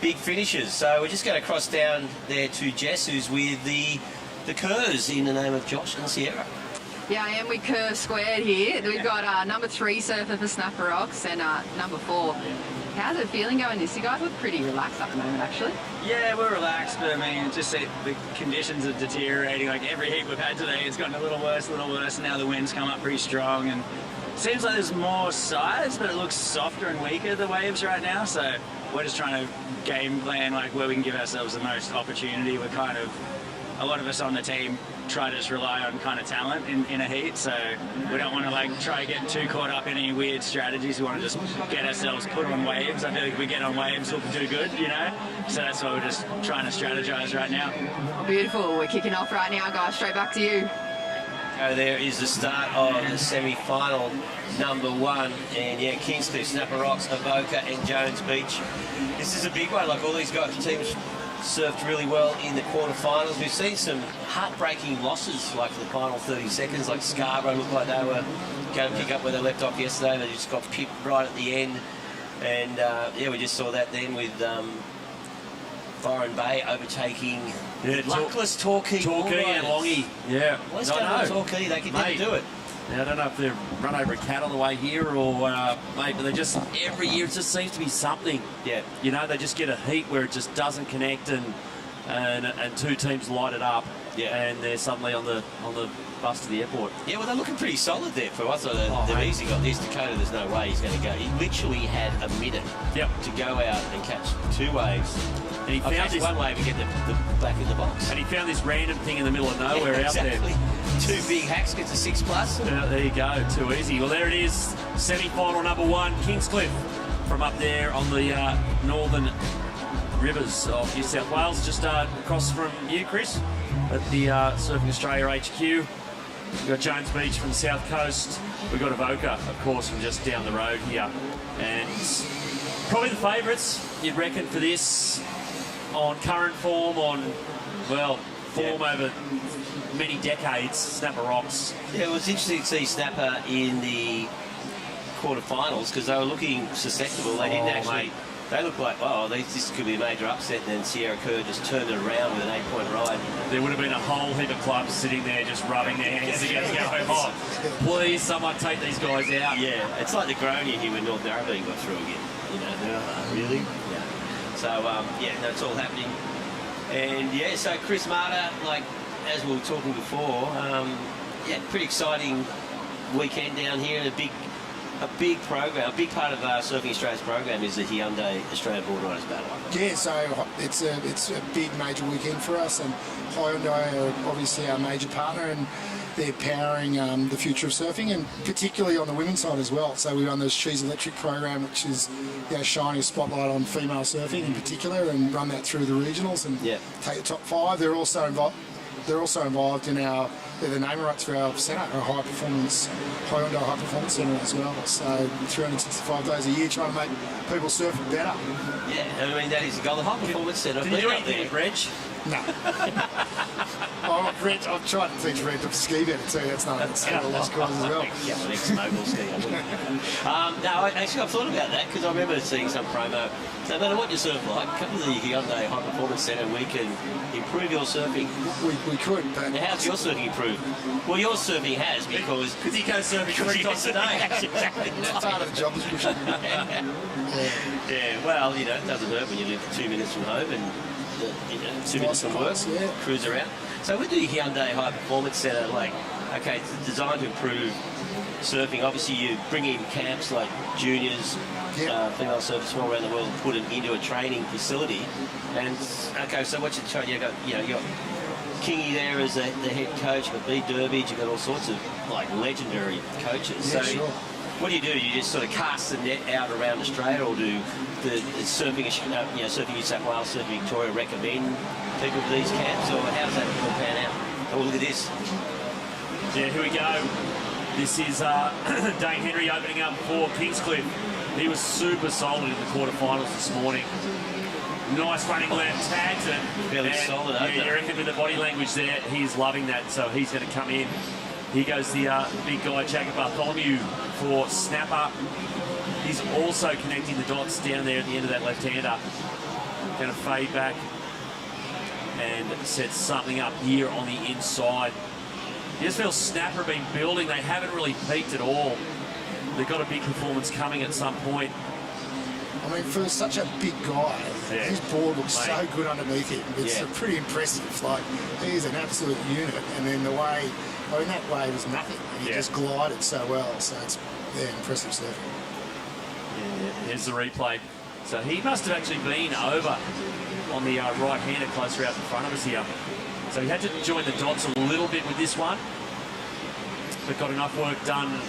big finishes. So we're just going to cross down there to Jess, who's with the Kerrs in the name of Josh and Sierra. Yeah, I am with Kerr Squared here. We've got number 3 surfer for Snapper Rocks and number 4. How's it feeling going this? You guys look pretty relaxed at the moment, actually. Yeah, we're relaxed, but I mean, just the conditions are deteriorating. Like every heat we've had today, it's gotten a little worse, and now the wind's come up pretty strong, and it seems like there's more size, but it looks softer and weaker, the waves right now, so we're just trying to game plan like where we can give ourselves the most opportunity. We're kind of, a lot of us on the team try to just rely on kind of talent in a heat, so we don't want to like try to get too caught up in any weird strategies. We want to just get ourselves put on waves. I feel like if we get on waves, we'll do good, so that's why we're just trying to strategize right now. Beautiful. We're kicking off right now, guys. Straight back to you. There is the start of the semi-final number 1, and yeah, Kingscliff, Snapper Rocks, Avoca and Jones Beach. This is a big one. Like all these teams surfed really well in the quarterfinals. We've seen some heartbreaking losses, like for the final 30 seconds, like Scarborough looked like they were going to pick up where they left off yesterday. They just got pipped right at the end. And yeah, we just saw that then with Byron Bay overtaking luckless Torquay and Longy. Yeah. What's going on with Torquay? They can never do it. Yeah, I don't know if they've run over a cat on the way here or, mate, but they just, every year it just seems to be something. Yeah. They just get a heat where it just doesn't connect and 2 teams light it up. Yeah. And they're suddenly on the bus to the airport. Yeah, well, they're looking pretty solid there for us. They've easily got this. Dakota, there's no way he's going to go. He literally had a minute to go out and catch 2 waves. And he found this 1 wave and get the back in the box. And he found this random thing in the middle of nowhere out there. 2 big hacks, gets a 6+. Yeah, there you go, too easy. Well, there it is, semi-final number 1, Kingscliff, from up there on the northern Rivers of New South Wales, just across from you, Chris, at the Surfing Australia HQ. We've got Jones Beach from the South Coast. We've got Avoca, of course, from just down the road here. And probably the favourites, you'd reckon, for this, on current form, on, well, form over many decades, Snapper Rocks. Yeah, it was interesting to see Snapper in the quarterfinals because they were looking susceptible. They didn't actually. Mate. They looked like, this could be a major upset. And then Sierra Kerr just turned it around with an 8-point ride. There would have been a whole heap of clubs sitting there just rubbing their hands together going, please, someone take these guys out. Yeah, it's like the Groningen here when North Narrabeen got through again. You know, really? Yeah. So, that's all happening. And, so Chris Marta, like, as we were talking before, pretty exciting weekend down here and a big program. A big part of Surfing Australia's program is the Hyundai Australia Boardriders Battle. Yeah, so it's a big major weekend for us, and Hyundai are obviously our major partner, and they're powering the future of surfing, and particularly on the women's side as well. So we run the She's Electric program, which is shining a spotlight on female surfing in particular, and run that through the regionals and take the top 5. They're also involved in they're the naming rights for our centre, our Hyundai High Performance Centre as well. So 365 days a year trying to make people surf better. Yeah, I mean, that is the goal. The High Performance Centre. Can you do anything with Reg? No. I've tried to teach Reg to ski better too. That's not a lost cause as well. Yeah, an ex-snowball skier. I've thought about that because I remember seeing some promo. So no matter what you surf like, come to the Hyundai High Performance Centre, we can improve your surfing. We could, but... Now, how's your surfing improved? Well, your surfing has because he goes surfing 3 times a day. Exactly. That's part of the job description. Yeah, well, it doesn't hurt when you live 2 minutes from home and 2 minutes from work, cruise around. So with the Hyundai High Performance Centre, it's designed to improve surfing. Obviously, you bring in camps like juniors, female surfers from all around the world, and put them into a training facility. And so what you're trying, you got Kingy there as the head coach, you've got B. Durbidge, you've got all sorts of legendary coaches. Yeah, sure. What do? You just sort of cast the net out around Australia, or do the Surfing New South Wales, Surfing Victoria recommend people to these camps, or how does that all pan out? Oh, look at this. Yeah, here we go. This is Dane Henry opening up for Kingscliff. He was super solid in the quarterfinals this morning. Nice running left, tags it. Fairly solid, yeah, you reckon with the body language there, he's loving that, so he's going to come in. Here goes the big guy, Jacob Bartholomew, for Snapper. He's also connecting the dots down there at the end of that left-hander. Going to fade back and set something up here on the inside. You just feel Snapper have been building. They haven't really peaked at all. They've got a big performance coming at some point. I mean, for such a big guy, his board looks so good underneath him. It's pretty impressive. He is an absolute unit. And then that wave was nothing. He just glided so well. So it's impressive surfing. Yeah, here's the replay. So he must have actually been over on the right-hander closer out in front of us here. So he had to join the dots a little bit with this one, but got enough work done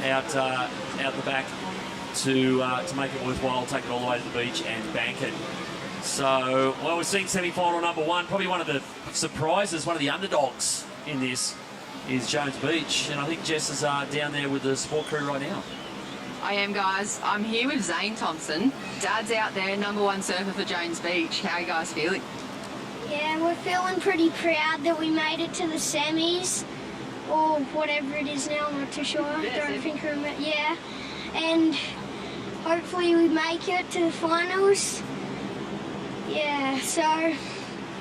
out the back to make it worthwhile, take it all the way to the beach and bank it. So, we're seeing semi-final number 1. Probably one of the surprises, one of the underdogs in this is Jones Beach. And I think Jess is down there with the support crew right now. I am, guys. I'm here with Zane Thompson. Dad's out there, number 1 surfer for Jones Beach. How are you guys feeling? Yeah, we're feeling pretty proud that we made it to the semis, or whatever it is now, I'm not too sure. And hopefully we make it to the finals. Yeah, so...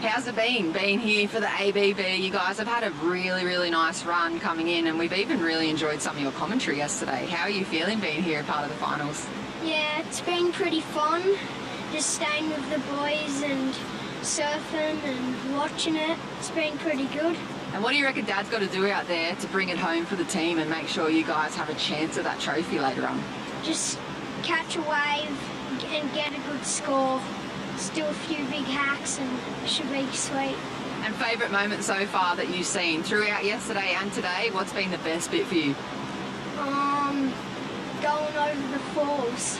How's it been being here for the ABB? You guys have had a really, really nice run coming in, and we've even really enjoyed some of your commentary yesterday. How are you feeling being here part of the finals? Yeah, it's been pretty fun, just staying with the boys and surfing and watching it. It's been pretty good. And what do you reckon Dad's got to do out there to bring it home for the team and make sure you guys have a chance at that trophy later on? Just catch a wave and get a good score. Still a few big hacks and it should be sweet. And favourite moment so far that you've seen throughout yesterday and today? What's been the best bit for you? going over the falls.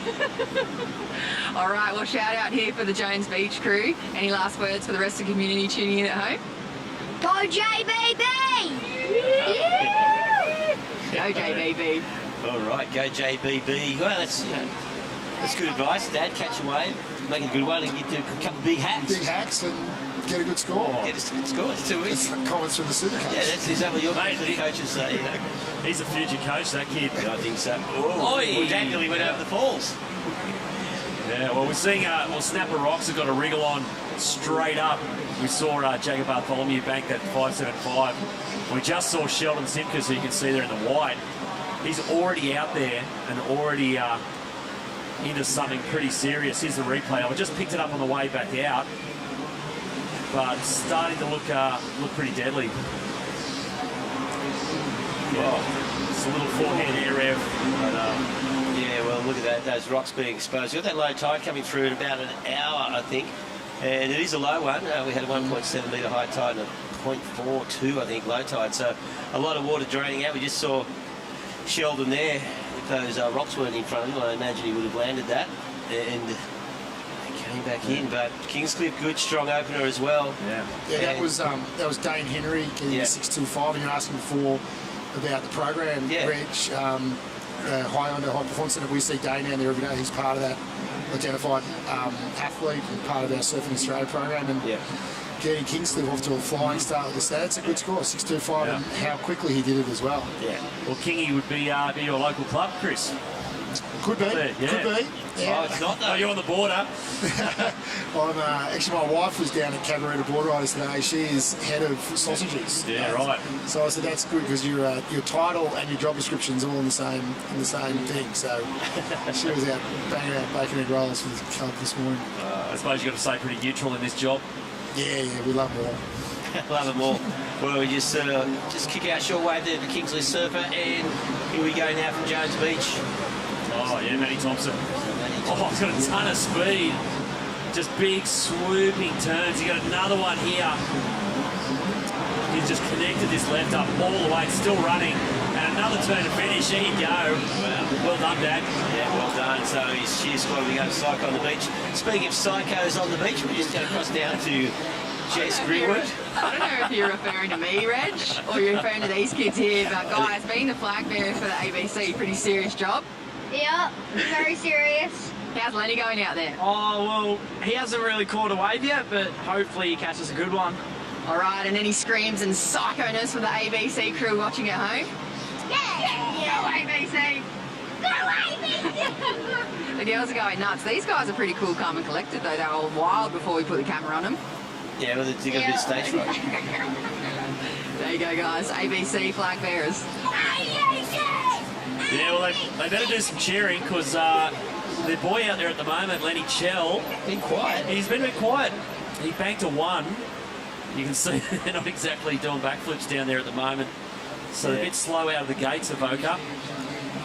All right, well, shout out here for the Jones Beach crew. Any last words for the rest of the community tuning in at home? Go JBB! Go JBB. All right, go JBB. Well, that's good advice, Dad. Catch a wave, make a good one, and get a couple of big hacks. Big hacks and get a good score. Get a good score. It's 2 weeks. Comments from the Supercoach. Yeah, that's exactly what your coaches say. You know. He's a future coach, that kid. Yeah, I think so. Well, Daniel, he went over the falls. Yeah, well, we're seeing Snapper Rocks have got a wriggle on straight up. We saw Jacob Bartholomew bank that 5.75. We just saw Sheldon Simkes, who you can see there in the white. He's already out there and already into something pretty serious. Here's the replay. I just picked it up on the way back out, but starting to look pretty deadly. Yeah, it's a little forehand air rev. But, yeah, well, look at that. Those rocks being exposed. You've got that low tide coming through in about an hour, I think. And it is a low one. We had a 1.7 metre high tide and a 0.42, I think, low tide. So a lot of water draining out. We just saw Sheldon there. If those rocks weren't in front of him, I imagine he would have landed that. And they came back in. But Kingscliff, good, strong opener as well. Yeah, that was Dane Henry getting 6.25. And you're asking before about the program, Reg. Hyundai High Performance Centre. We see Dane down there every day. He's part of that identified athlete and part of our Surfing Australia program. And getting Kingscliff off to a flying start with the stats, a good score, 6.25, and how quickly he did it as well. Yeah. Well, Kingy would be your local club, Chris. Could be. Yeah. Could be. Yeah. Oh, it's not though. You're on the border. I'm actually, my wife was down at Cabaretta Boardriders today. She is head of sausages. Yeah, right. So I said that's good because your title and your job description's all in the same thing. So she was out banging out bacon egg rolls for the club this morning. I suppose you've got to stay pretty neutral in this job. Yeah, we love them all. Love them all. Well, we just kick our short wave there to Kingsley Surfer, and here we go now from Jones Beach. Oh, yeah, Matty Thompson. Oh, he's got a ton of speed. Just big, swooping turns. He got another one here. He's just connected this left up all the way, still running. And another turn to finish. There you go. Well done, Dad. Yeah, well done. So his cheer squad, we go to Psycho on the beach. Speaking of psychos on the beach, we're just going to cross down to Jess Greenwood. I don't know if you're referring to me, Reg, or you're referring to these kids here, but guys, being the flag bearer for the ABC, pretty serious job. Yeah, very serious. How's Lenny going out there? Oh, well, he hasn't really caught a wave yet, but hopefully he catches a good one. All right, and any screams and psychoness for the ABC crew watching at home? Yeah. Go ABC! Go ABC! The girls are going nuts. These guys are pretty cool, calm and collected, though. They're all wild before we put the camera on them. Yeah, well, they got a bit of stage fright. There you go, guys. ABC flag bearers. Yeah, well, they better do some cheering because their boy out there at the moment, Lenny Chell, been quiet. He's been a bit quiet. He banked a 1. You can see they're not exactly doing backflips down there at the moment. So they're a bit slow out of the gates of Oka.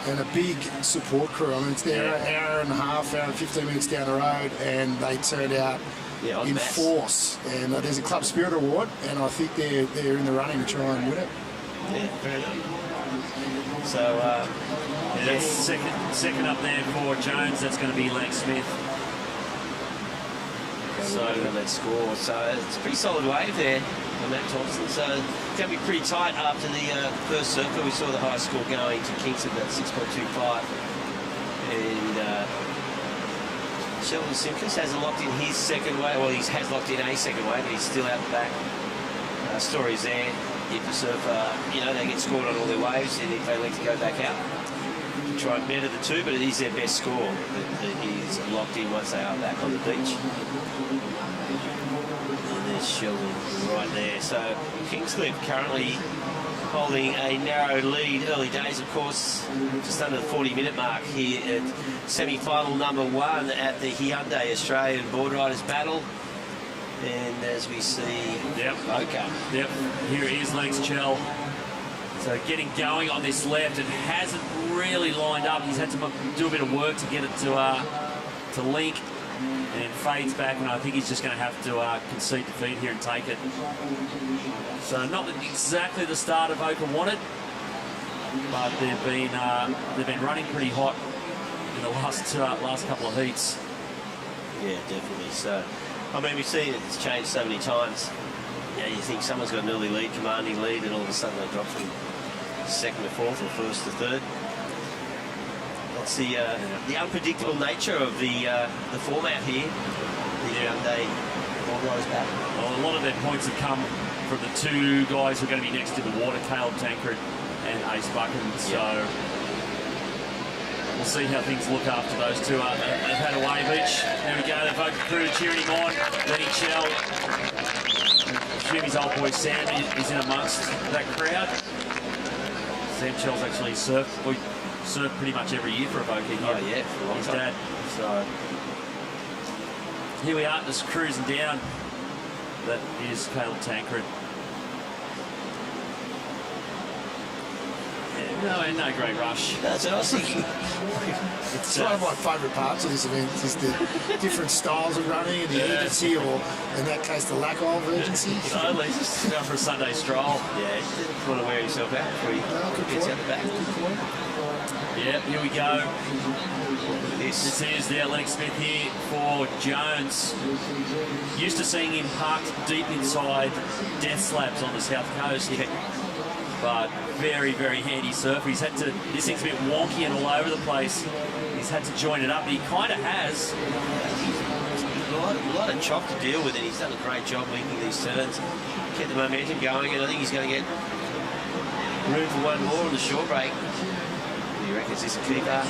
And a big support crew. I mean, it's there an hour and a half, hour and 15 minutes down the road, and they turned out in force. And there's a Club Spirit Award, and I think they're in the running to try and win it. Yeah, fair enough. So, that's second up there for Jones. That's going to be Lang Smith. So let's score. So it's a pretty solid wave there on Matt Thompson. So it's going to be pretty tight after the first circle. We saw the high score going to Kingston at 6.25. And Sheldon Simkes hasn't locked in his second wave. Well, he has locked in a second wave, but he's still out the back. Stories there. If the surfer, they get scored on all their waves, and if they like to go back out, try and better the two, but it is their best score that is locked in once they are back on the beach. And there's Sheldon right there. So Kingscliff currently holding a narrow lead. Early days, of course, just under the 40-minute mark here at semi-final number 1 at the Hyundai Australian Boardriders Battle. And as we see, Yep, here is Langs Chell. So getting going on this left, it hasn't really lined up. He's had to do a bit of work to get it to link, and it fades back, and I think he's just going to have to concede defeat here and take it. So not exactly the start of Oka wanted, but they've been running pretty hot in the last couple of heats. Yeah, definitely. So, I mean, we've seen it's changed so many times. Yeah, you think someone's got an early lead, commanding lead, and all of a sudden they drop from second to fourth or first to third. That's the unpredictable nature of the format here. The Hyundai Boardriders battle. Well, a lot of their points have come from the two guys who are going to be next to the water, Caleb Tancred and Ace Buchan. So we'll see how things look after those two. They've had a wave each. There we go, the Vogue crew cheering him on. Lenny Chell. Jimmy's old boy Sam is in amongst that crowd. Sam Chell's actually surfed pretty much every year for Avoca here. Oh yeah, for a long his time. dad. So here we are, just cruising down. That is Caleb Tancred. Yeah, no great rush. That's what I was thinking. It's one of my favourite parts of this event is the different styles of running and the urgency, or in that case, the lack of urgency. Totally, just going for a Sunday stroll. Yeah, he didn't want to wear himself out before he gets out the back. Yeah, here we go. This is the Atlantic Smith here for Jones. Used to seeing him parked deep inside death slabs on the south coast. But very, very handy surfer. He's had to, this thing's a bit wonky and all over the place. He's had to join it up, but he kind of has. A lot of chop to deal with, and he's done a great job making these turns. Kept the momentum going, and I think he's going to get room for one more on the short break. You reckon is this a keeper?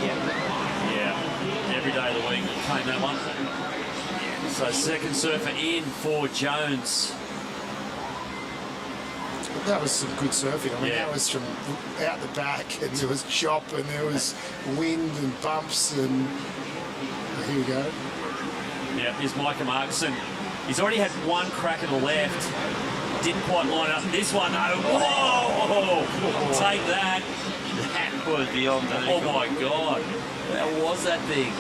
Yeah, every day of the week came that one. So second surfer in for Jones. That was some good surfing. I mean, that was from out the back, and there was chop, and there was wind and bumps, and here we go. Yeah, here's Micah Markson. He's already had one crack in the left. Didn't quite line up. This one, though. Whoa! Take that. That was beyond vertical. Oh my God. How was that thing?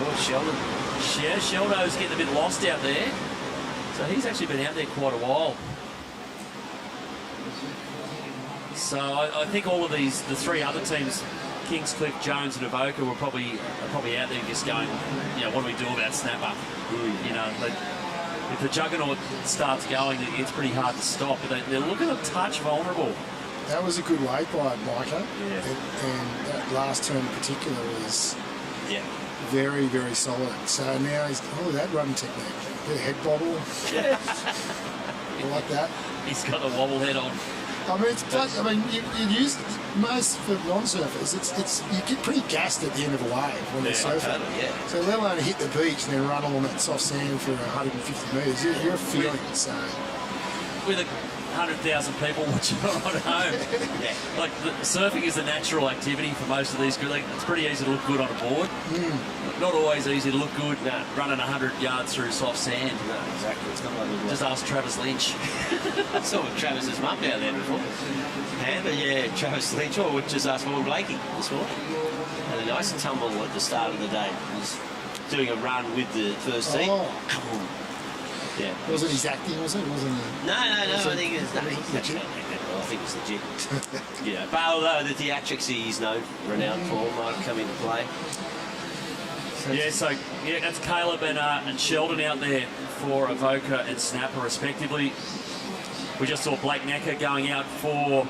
Oh, Sheldon. Yeah, Sheldo's getting a bit lost out there. So he's actually been out there quite a while. So I think all of the three other teams, Kingscliff, Jones and Avoca, are probably out there just going, you know, what do we do about Snapper? You know, if the juggernaut starts going, it's pretty hard to stop. But they're looking a touch vulnerable. That was a good wave by Micah. Yeah. And that last turn in particular was very, very solid. So now he's, that run technique. Bit of head bobble. Yeah. I like that. He's got the wobble head on. I mean, you use most for non-surfers. It's you get pretty gassed at the end of a wave when you're surfing. So let alone hit the beach and then run along that soft sand for 150 metres. You're feeling it. So with 100,000 people watching it at home, like surfing is a natural activity for most of these. Like, it's pretty easy to look good on a board. Not always easy to look good running 100 yards through soft sand. No, exactly. It's not like just ask Travis Lynch. I saw Travis's mum down there before. But Travis Lynch, or just ask Warren Blakey this morning. Had a nice tumble at the start of the day. He was doing a run with the first team. Yeah. Wasn't he acting, was it? Wasn't he? No. I think it's legit. I think it's legit. But although the theatrics he's known, renowned for, might come into play. So that's Caleb and Sheldon out there for Avoca and Snapper respectively. We just saw Blake Necker going out for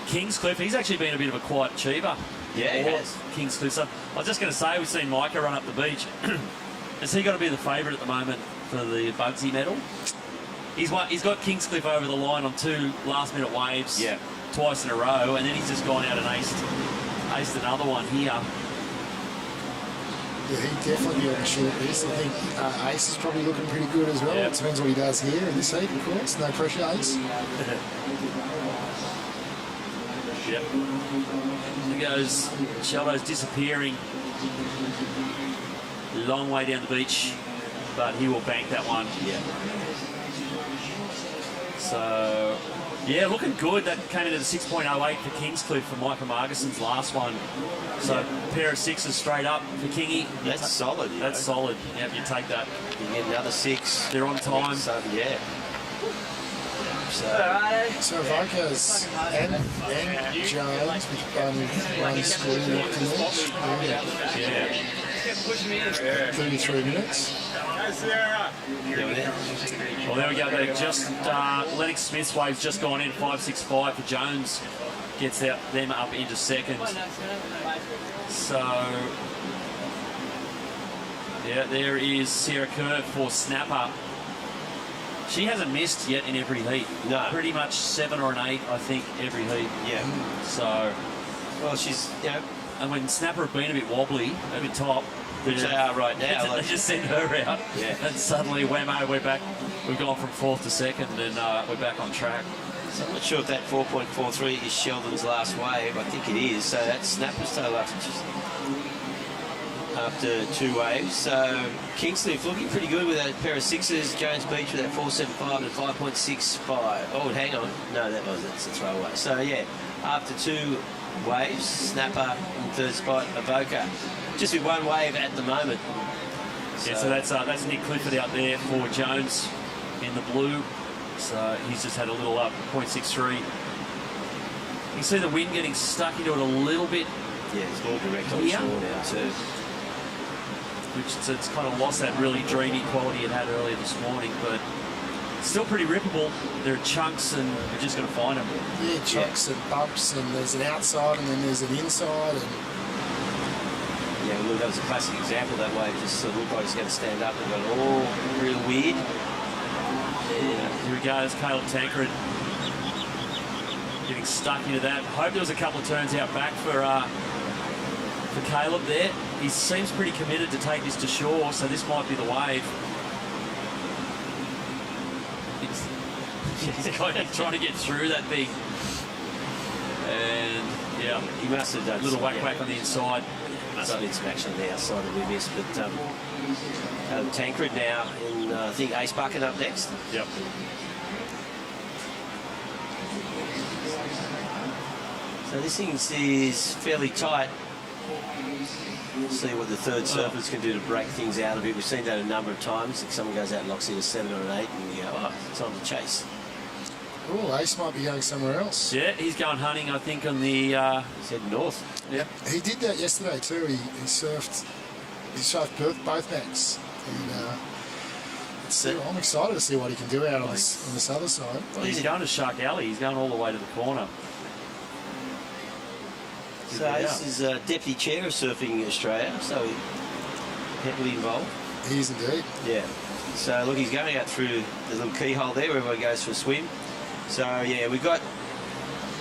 Kingscliff. He's actually been a bit of a quiet achiever. Yeah, he has. Kingscliff. So I was just going to say, we've seen Micah run up the beach. Has he got to be the favourite at the moment for the Bugsy medal? He's got Kingscliff over the line on 2 last-minute waves twice in a row, and then he's just gone out and aced another one here. Yeah, he'd definitely be on the short list. I think Ace is probably looking pretty good as well. It depends what he does here in this heat, of course. No pressure, Ace. There goes Sheldo's disappearing. Long way down the beach, but he will bank that one. So, looking good. That came in at a 6.08 for Kingscliff for Micah Margison's last one. So, a pair of 6s straight up for Kingy. That's solid. That's solid. Yep, you take that. You get another 6. They're on time. So, So Avoca's and Jones with one scoring locked in each. 33 minutes. Well, there we go. They just Lennox Smith's wave's just gone in 5.65 for Jones. Gets them up into second. So yeah, there is Sarah Kerr for Snapper. She hasn't missed yet in every heat. No. Pretty much 7 or an 8, I think, every heat. Yeah. So, well, she's, you know, and when Snapper have been a bit wobbly over top, which they are right now, they just send her out, and suddenly we're back. We've gone from 4th to 2nd, and we're back on track. So I'm not sure if that 4.43 is Sheldon's last wave. I think it is. So that's Snapper's tail after 2 waves. So Kingscliff looking pretty good with that pair of 6s. Jones Beach with that 4.75 and 5.65. Oh, hang on. No, that's a throwaway. So yeah, after 2 waves, Snapper in 3rd spot, Avoca. Just with 1 wave at the moment. Yeah, so that's Nick Clifford out there for Jones in the blue. So he's just had a little up, 0.63. You can see the wind getting stuck into it a little bit. Yeah, it's more direct on shore now too. Which it's kind of lost that really dreamy quality it had earlier this morning, but still pretty rippable. There are chunks, and we're just going to find them. Yeah, chunks and bumps, and there's an outside, and then there's an inside. And yeah, look, that was a classic example that way. It just looked like it's going to stand up and got all real weird. Yeah, here we go. There's Caleb Tancred getting stuck into that. Hope there was a couple of turns out back for Caleb there. He seems pretty committed to take this to shore, so this might be the wave. He's kind of trying to get through that thing. And yeah, he must have done a little whack on the inside. Must have been some action on the outside that we missed, but Tancred now, and I think Ace Bucket up next. Yep. So this thing is fairly tight. See what the third surfers can do to break things out of it. We've seen that a number of times. If someone goes out and locks in a 7 or an 8, and you go, oh, it's time to chase. oh, Ace might be going somewhere else. Yeah, he's going hunting, I think, on the... He's heading north. Yep. He did that yesterday too. He surfed both necks. And I'm excited to see what he can do out on this other side. Well, he's going to Shark Alley. He's going all the way to the corner. So this is Deputy Chair of Surfing Australia, so heavily involved. He is indeed. Yeah. So look, he's going out through the little keyhole there where everyone goes for a swim. So yeah, we've got,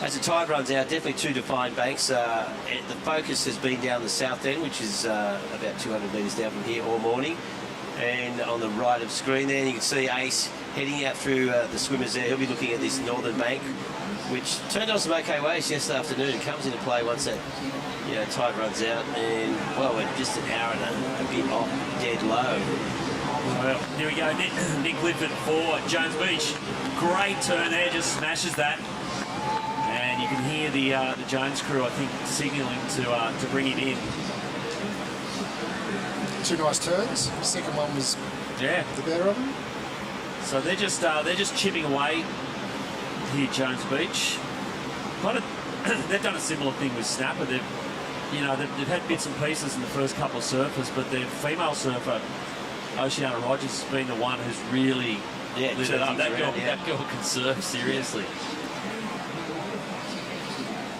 as the tide runs out, definitely 2 defined banks. The focus has been down the south end, which is about 200 metres down from here all morning. And on the right of screen there, you can see Ace heading out through the swimmers there. He'll be looking at this northern bank, which turned on some okay waves yesterday afternoon. It comes into play once that tide runs out, and well, we're just an hour and a bit off dead low. Well, here we go. Nick Clifford for Jones Beach. Great turn there, just smashes that, and you can hear the Jones crew, I think, signalling to bring him in. 2 nice turns. Second one was the better of them. So they're just chipping away here, Jones Beach. They've done a similar thing with Snapper. They've had bits and pieces in the first couple of surfers, but their female surfer, Oceana Rogers, has been the one who's really lit it up. That girl can surf seriously.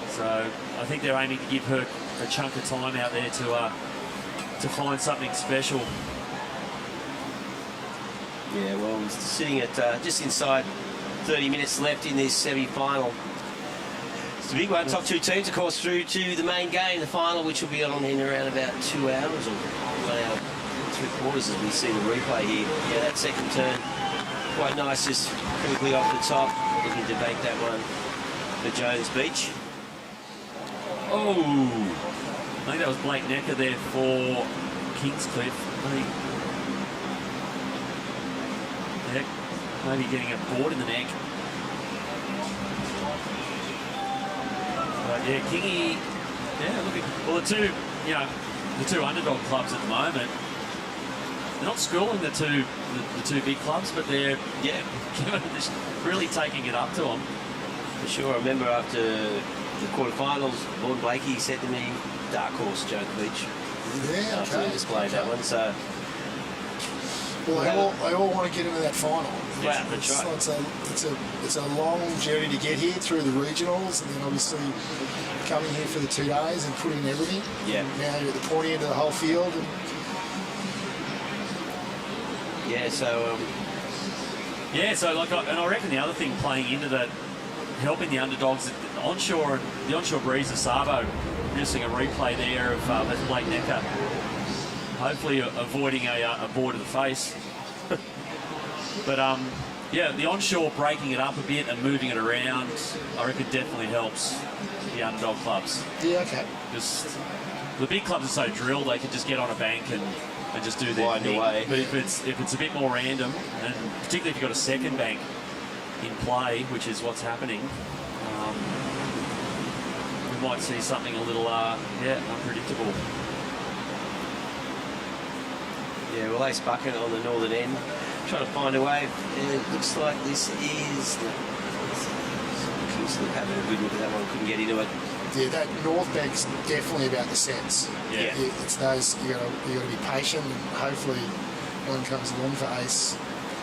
So I think they're aiming to give her a chunk of time out there to find something special. Yeah, well, we're sitting at just inside 30 minutes left in this semi-final. It's a big one. Top 2 teams, of course, through to the main game, the final, which will be on in around about 2 hours or 1 hour 3/4 as we see the replay here. Yeah, that second turn, quite nice, just quickly off the top, looking to bank that one for Jones Beach. Oh, I think that was Blake Necker there for Kingscliff. I think maybe getting a board in the neck. But yeah, Kingy, looking, well, the two underdog clubs at the moment, not schooling the two big clubs, but they're really taking it up to them. For sure. I remember after the quarterfinals, Lord Blakey said to me, "Dark horse, Djokovic." Yeah, after okay. we displayed that one, so. Well, they all want to get into that final. Yeah, that's right. It's a long journey to get here through the regionals, and then obviously coming here for the 2 days and putting in everything. Yeah. Now you're at the pointy end of the whole field. And so I reckon the other thing playing into that, helping the underdogs, the onshore breeze of Sabo, missing a replay there of that's Blake Necker, hopefully avoiding a board to the face. But the onshore breaking it up a bit and moving it around, I reckon definitely helps the underdog clubs. Yeah, okay. Just the big clubs are so drilled, they can just get on a bank and just do their thing. Away. But if it's a bit more random, and particularly if you've got a second bank in play, which is what's happening, we might see something a little unpredictable. Yeah, well, Ace Bucket on the northern end, trying to find a way. It looks like this is Kingsley having a good look at that one, couldn't get into it. yeah, that north bank's definitely about the sets. Yeah. It's those you got to be patient, and hopefully one comes along for Ace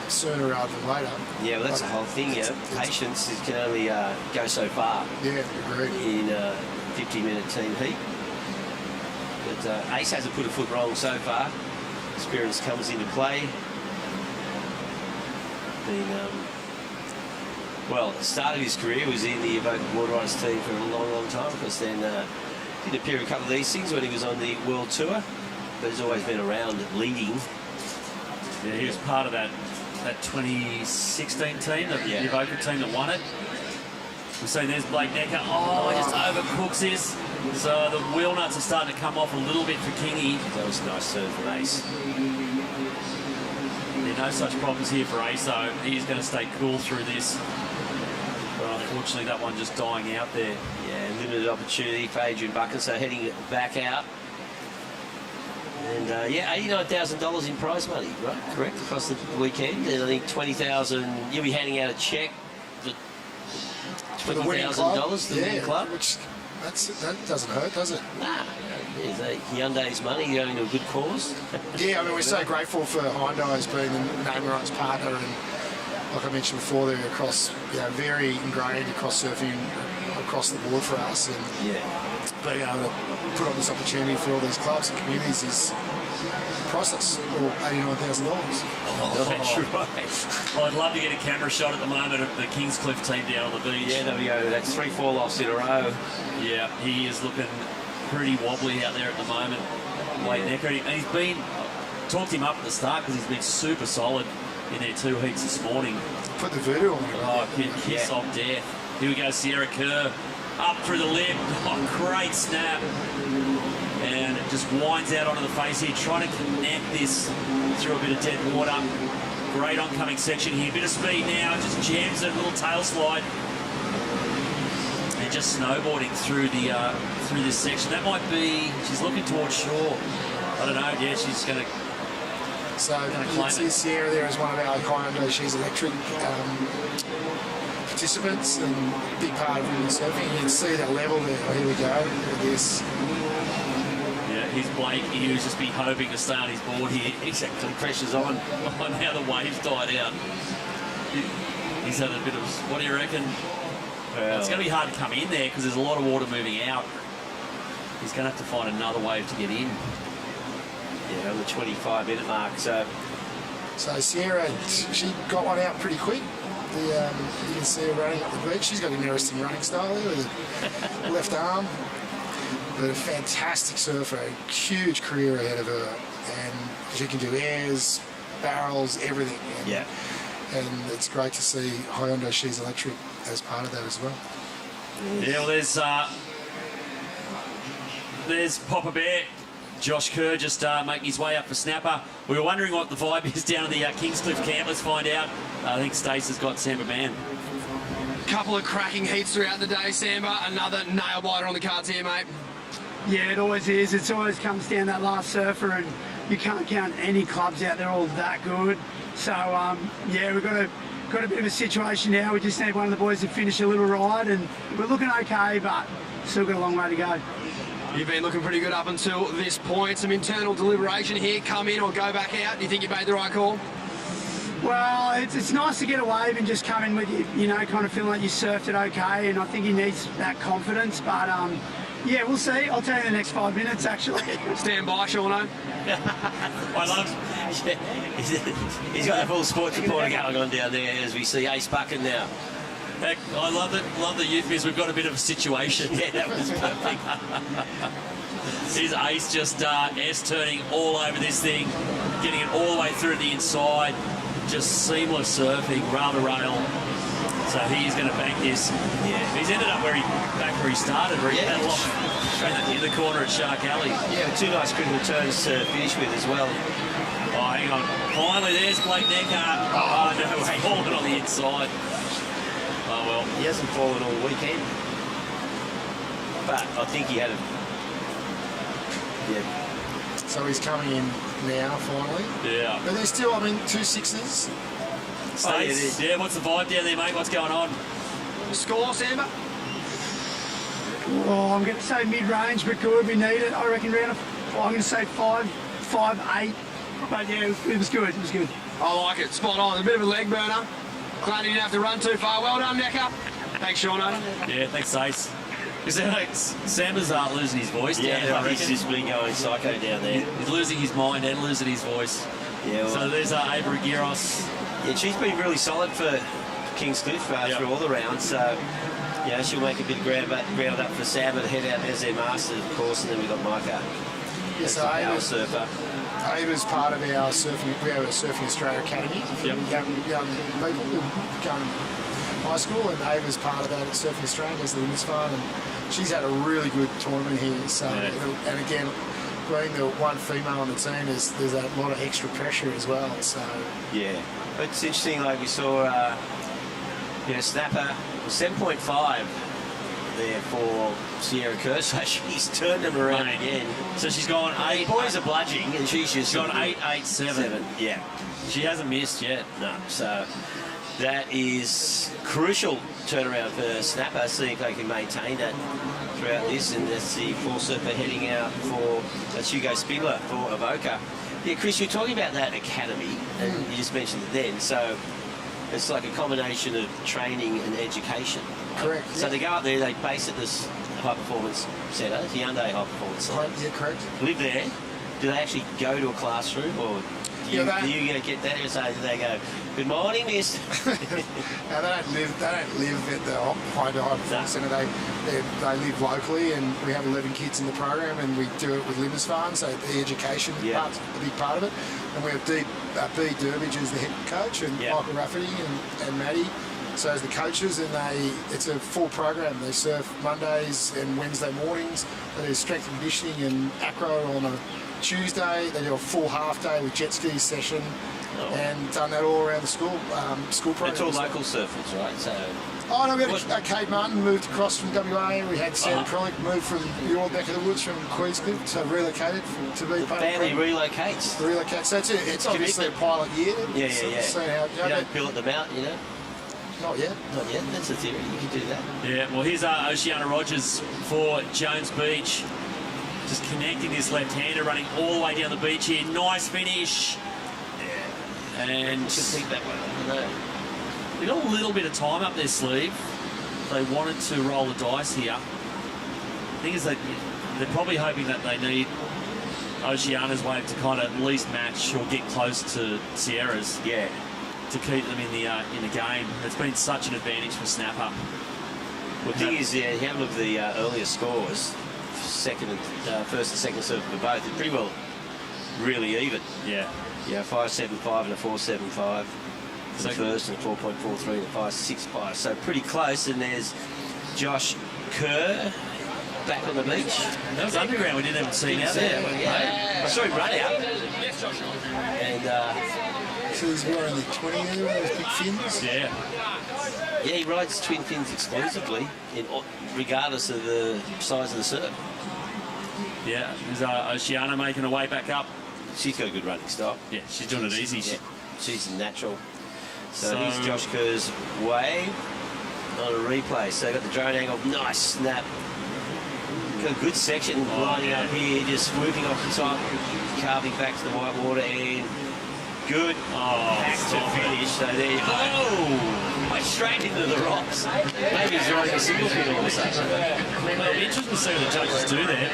sooner rather than later. Yeah, well, that's the whole thing. Patience can only go so far. Yeah, agreed. In a 50-minute team heat. But Ace hasn't put a foot wrong so far. Experience comes into play. Well, at the start of his career was in the Evoca Boardriders team for a long, long time, because then did appear a couple of these things when he was on the World Tour, but he's always been around leading. Yeah, he was part of that 2016 team, the Evoca team that won it. We've seen there's Blake Necker. Oh, he just overcooks this. So the wheel nuts are starting to come off a little bit for Kingy. That was a nice serve from Ace. There are no such problems here for Ace, though. He's going to stay cool through this. But unfortunately, that one just dying out there. Yeah, limited opportunity for Adrian Bucket, so heading back out. And $89,000 in prize money, right? Correct, across the weekend. And I think $20,000. You'll be handing out a cheque for $20,000 to the winning club. Which that doesn't hurt, does it? Nah. There's Hyundai's money going to a good cause. Yeah, I mean, we're so grateful for Hyundai as being the naming rights partner, and like I mentioned before, they're across, very ingrained across surfing across the board for us, and being able to put on this opportunity for all these clubs and communities is priceless, or $89,000. That's right. Well, I'd love to get a camera shot at the moment of the Kingscliff team down on the beach. Yeah, there we go. That's 3 fall-offs in a row. Yeah, he is looking pretty wobbly out there at the moment. Blake Necker, and he's been, talked him up at the start because he's been super solid in their 2 heats this morning. Put the voodoo on him. Oh, kiss of death. Here we go, Sierra Kerr, up through the lip. Oh, great snap. And it just winds out onto the face here, trying to connect this through a bit of dead water. Great oncoming section here. Bit of speed now, just jams it, little tail slide. And just snowboarding through the through this section. That might be, she's looking towards shore. I don't know, yeah, she's going to. So you see Sierra there as one of our Hyundai She's Electric participants, and a big part of women's surfing. You can see that level there. Oh, here we go. Look at this. Yeah, here's Blake. He was just be hoping to stay on his board here. Exactly. Pressure's on how the waves died out. He's had a bit of, what do you reckon? Well, it's going to be hard to come in there because there's a lot of water moving out. He's going to have to find another wave to get in. Yeah, on the 25-minute mark. So Sierra, she got one out pretty quick. You can see her running up the beach. She's got an interesting running style there with her left arm. But a fantastic surfer, a huge career ahead of her, and she can do airs, barrels, everything. And it's great to see Hyundai She's Electric as part of that as well. Yeah, well, there's Papa Bear. Josh Kerr just making his way up for snapper. We were wondering what the vibe is down at the Kingscliff camp. Let's find out. I think Stace has got Samba Man. Couple of cracking heats throughout the day, Samba. Another nail biter on the cards here, mate. Yeah, it always is. It always comes down that last surfer, and you can't count any clubs out there all that good. So yeah, we've got a bit of a situation now. We just need one of the boys to finish a little ride, and we're looking okay, but still got a long way to go. You've been looking pretty good up until this point. Some internal deliberation here. Come in or go back out. Do you think you made the right call? Well, it's nice to get a wave and just come in with you know, kind of feeling like you surfed it okay, and I think he needs that confidence. But yeah, we'll see. I'll tell you in the next 5 minutes, actually. Stand by, Shauno. I love. He's got a full sports reporter going on down there as we see Ace Bucking now. Heck, I love it. Love the euphemism. We've got a bit of a situation. Yeah, that was perfect. Here's Ace just S-turning all over this thing, getting it all the way through the inside. Just seamless surfing, rail to rail. So he's going to bank this. Yeah. He's ended up back where he started, where he had a lot in the corner at Shark Alley. Yeah, two nice critical turns to finish with as well. Oh, hang on. Finally, there's Blake Neckar. Oh, no, he's falling on the inside. Oh, well. He hasn't fallen all weekend. But I think he had a... Yeah. So he's coming in now, finally. Yeah. But there's still, I mean, 2 6s. Stace, yeah, what's the vibe down there, mate? What's going on? Score, Samba? Oh, I'm going to say mid-range, but good. We need it. I reckon round of, I'm going to say 5, 8. But yeah, it was good. It was good. I like it. Spot on. A bit of a leg burner. Glad he didn't have to run too far. Well done, Necker. Thanks, Shauno. Yeah, thanks, Ace. Sam's losing his voice down there, I reckon. He's just been going psycho down there. He's losing his mind and losing his voice. Yeah. Well, so there's Ava Aguirre. Yeah, she's been really solid for Kingscliff through all the rounds. So, yeah, she'll make a bit of ground up for Sam and head out as their master, of course. And then we've got Micah. Yeah, so our surfer. Ava's part of our surfing. We have a Surfing Australia Academy for young people who go to high school, and Ava's part of that at Surfing Australia as the women's fund, and she's had a really good tournament here. So, and again, being the one female on the team, there's a lot of extra pressure as well. So yeah, it's interesting. Like we saw, Snapper 7.5 there for Sierra Kerr, so she's turned them around again. So she's gone 8. Boys are bludging, and she's just gone 8, 8, 7. Yeah, she hasn't missed yet. No, so that is crucial turnaround for Snapper. See if they can maintain that throughout this, and that's the 4 surfer heading out for Hugo Spindler for Avoca. Yeah, Chris, you're talking about that academy, and you just mentioned it then. So it's like a combination of training and education. Correct. So they go up there, they base at this high performance centre, the Hyundai high performance centre. Yeah, correct. Live there. Do they actually go to a classroom, or do you get that and say, they go, "Good morning, miss"? No, they don't live at the high performance centre. They live locally, and we have 11 kids in the program, and we do it with Limbers Farm. So the education part's a big part of it. And we have B. Durbridge as the head coach, and Michael Rafferty and Maddie. So as the coaches, and it's a full program. They surf Mondays and Wednesday mornings. They do strength and conditioning and acro on a Tuesday. They do a full half day with jet ski session, and done that all around the school program. It's all local surfers, right? So. Oh no, we had Kate Martin moved across from WA. We had Sam Krolick moved from your neck of the woods from Queenscliff, so relocated to be part of the family relocates. So it's obviously a pilot year. Yeah. You don't bill them out, you know. Not yet. That's a theory. You can do that. Yeah. Well, here's Oceana Rogers for Jones Beach, just connecting this left-hander, running all the way down the beach here. Nice finish. Yeah. And just think that way. They got a little bit of time up their sleeve. They wanted to roll the dice here. The thing is they're probably hoping that they need Oceana's wave to kind of at least match or get close to Sierra's. Yeah. To keep them in the game. It's been such an advantage for Snapper. Well, the thing is, you have a look at the earlier scores. First and second serve for both. It's pretty well really even. Yeah. Yeah, 5.75 and a 4.75. The first, and 4.43 and a 5.65. So pretty close. And there's Josh Kerr back on the beach. That was underground. We didn't even see him out there. Yeah. I saw him run out. And so he's wearing the 20 there, those big fins. Yeah. Yeah, he rides twin fins exclusively, regardless of the size of the surf. Yeah, there's Oceana making her way back up she's got a good running style. Yeah, she's doing it easy. Yeah, she's natural. So here's Josh Kerr's wave on a replay. So got the drone angle, nice snap. Got a good section lining up here, just swooping off the top, carving back to the white water, and good hack to finish. So there you go. Oh, went straight into the rocks. Maybe he's riding a single fin all of a sudden. Well, it'll be interesting to see what the judges do there.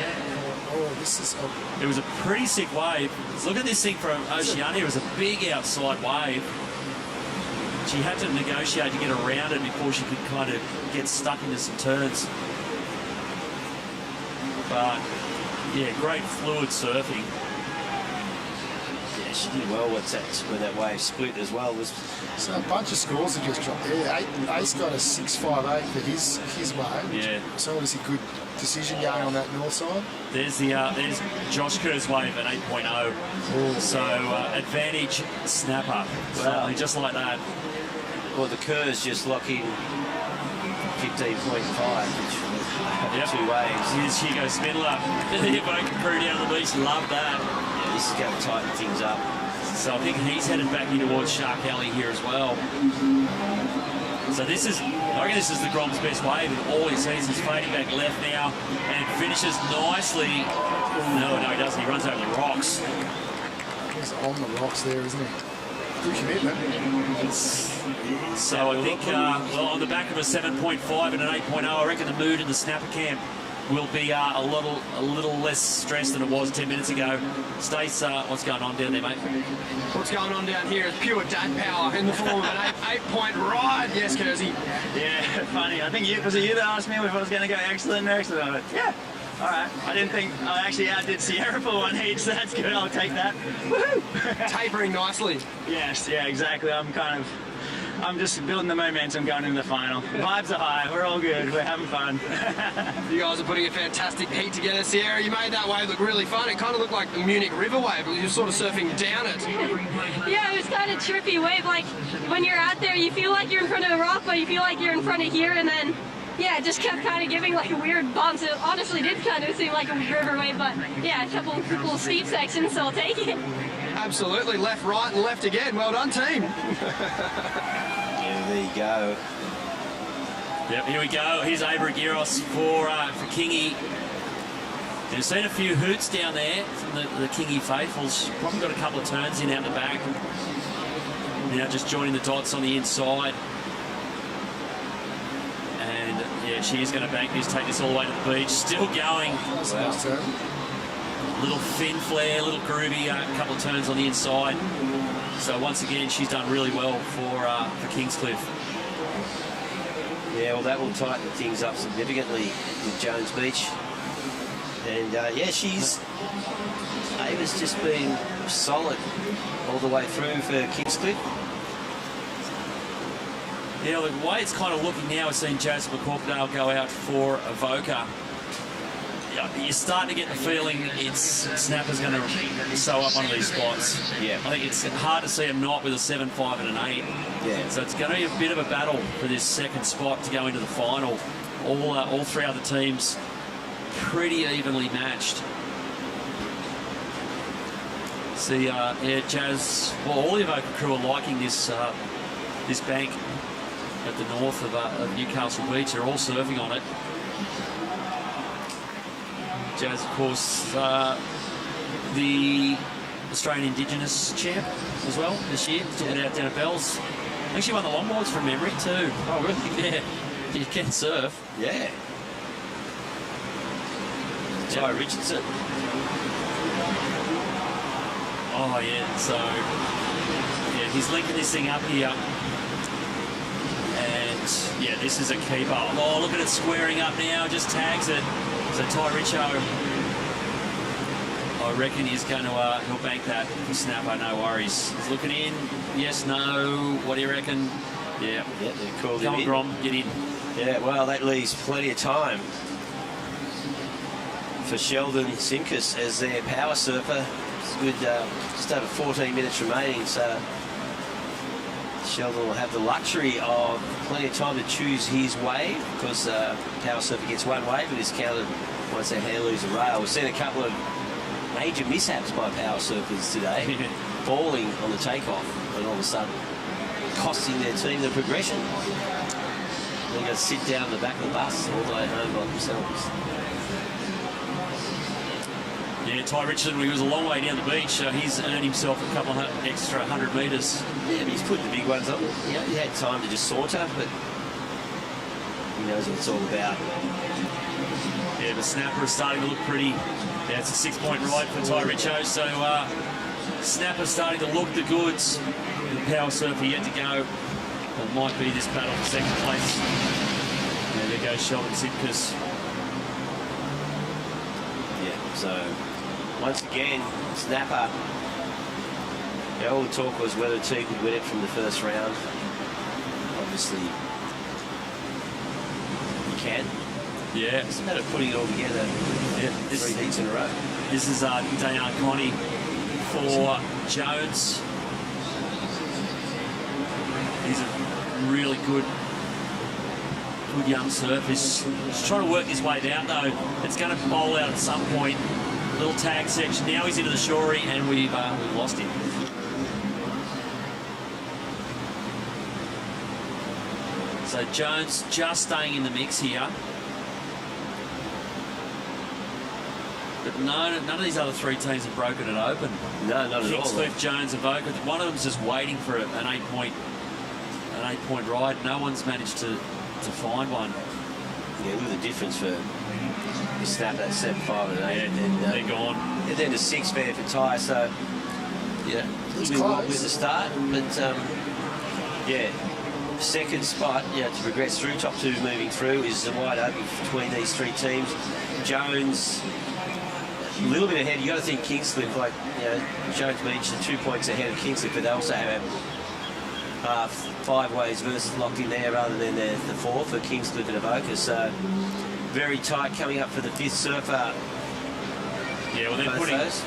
It was a pretty sick wave. Look at this thing from Oceania. It was a big outside wave. She had to negotiate to get around it before she could kind of get stuck into some turns. But, yeah, great fluid surfing. Yeah, she did well when that wave split as well. So a bunch of scores have just dropped there. Ace got a 6.58 for his wave. Yeah. So obviously good decision going on that north side. There's Josh Kerr's wave at 8.0. So advantage snapper. Wow. So just like that. Well, the Kerrs just lock in 15.5, which Yep. 2 waves. Here's Hugo Spindler. The Evoca crew down the beach. Love that. Yeah, this is going to tighten things up. So I think he's headed back in towards Shark Alley here as well. So I reckon this is the Grom's best wave in all his seasons. Fading back left now and finishes nicely. No, he doesn't. He runs over the rocks. He's on the rocks there, isn't he? Good commitment. So I think, well, on the back of a 7.5 and an 8.0, I reckon the mood in the snapper camp will be a little less stressed than it was 10 minutes ago. Stace, what's going on down there, mate? What's going on down here is pure dad power in the form of an 8-point ride. Yes, Kersey. Yeah, funny. I think was it you that asked me if I was going to go excellent next? And I went, yeah. All right. I didn't think I actually outdid Sierra for one heat, so that's good. I'll take that. Woohoo! Tapering nicely. Yes, yeah, exactly. I'm just building the momentum going into the final. Vibes are high. We're all good. We're having fun. You guys are putting a fantastic heat together. Sierra, you made that wave look really fun. It kind of looked like the Munich River wave, but you're sort of surfing down it. Yeah, it was kind of trippy wave. Like when you're out there, you feel like you're in front of a rock, but you feel like you're in front of here, and then yeah, it just kept kind of giving like a weird bumps. It honestly did kind of seem like a river wave, but yeah, a couple little steep sections, so I'll take it. Absolutely, left, right, and left again. Well done, team. Yeah, there you go. Yep, here we go. Here's Abra Giros for Kingy. We've seen a few hoots down there from the Kingy faithfuls. Probably got a couple of turns in out the back. Now just joining the dots on the inside. And yeah, she is going to bank this, take this all the way to the beach. Still going. Wow. Little fin flare, little groovy, a couple of turns on the inside. So once again, she's done really well for Kingscliff. Yeah, well, that will tighten things up significantly with Jones Beach. And yeah, Ava's just been solid all the way through for Kingscliff. Yeah, the way it's kind of looking now, we're seeing Jazz McCorkdale go out for Evoca. You're starting to get the feeling Snapper's going to sew up one of these spots. Yeah. I think it's hard to see him not with a 7, 5 and an 8. Yeah. So it's going to be a bit of a battle for this second spot to go into the final. All three other teams pretty evenly matched. See, yeah, Jazz, well, all the Evoca crew are liking this bank at the north of Newcastle Beach. They're all surfing on it. Jazz, of course, the Australian Indigenous champ as well this year. Took it out down at Bells. I think she won the longboards from memory too. Oh, really? Yeah. You can surf. Yeah. Ty Richardson. Oh, yeah. So, yeah, he's linking this thing up here. And, yeah, this is a keeper. Oh, look at it squaring up now. Just tags it. So Ty Richo, I reckon he's going to, he'll bank that for Snapper, no worries. He's looking in, yes, no, what do you reckon? Yeah. Yeah, they're called Come on, Grom, get in. Yeah, well, that leaves plenty of time for Sheldon Simkus as their power surfer. It's good, just over 14 minutes remaining, so Sheldon will have the luxury of plenty of time to choose his wave, because power surfer gets one wave and is counted once their hand leaves the rail. We've seen a couple of major mishaps by power surfers today, falling on the takeoff, and all of a sudden costing their team the progression. They're going to sit down in the back of the bus all the way home by themselves. Yeah, Ty Richardson, he was a long way down the beach. He's earned himself a couple of extra 100 metres. Yeah, but he's putting the big ones on. You know, he had time to just saunter, but he knows what it's all about. Yeah, the snapper is starting to look pretty. Yeah, it's a 6-point ride for Ty Richo. So snapper starting to look the goods. The power surfer yet to go. It might be this battle for second place. Yeah, there goes Sheldon Simkus. Yeah, so once again, snapper. The old talk was whether a team could win it from the first round. Obviously, you can. Yeah. It's a matter of putting it all together. Yeah, 3 heats in a row. This is Dayan Connie for Jones. He's a really good young surfer. He's trying to work his way out though. It's going to bowl out at some point. Little tag section. Now he's into the shorey and we've lost him. So Jones just staying in the mix here. But no, none of these other 3 teams have broken it open. No, not at all. Kingscliff, Jones and Voca. One of them's just waiting for an 8-point ride. No one's managed to find one. Yeah, look at the difference for the snap at 7, 5 and 8. And they're gone. And then the 6 man for Ty. So, yeah, a little bit wobbly at the start. But, yeah, second spot, yeah, to progress through. Top 2 moving through is wide open between these 3 teams. Jones, a little bit ahead. You got to think Kingscliff, like, you know, Jones Beach are 2 points ahead of Kingscliff, but they also have 5 ways versus locked in there rather than the 4 for Kingscliff and Avoca. So very tight coming up for the 5th surfer. Yeah, well, they're putting those.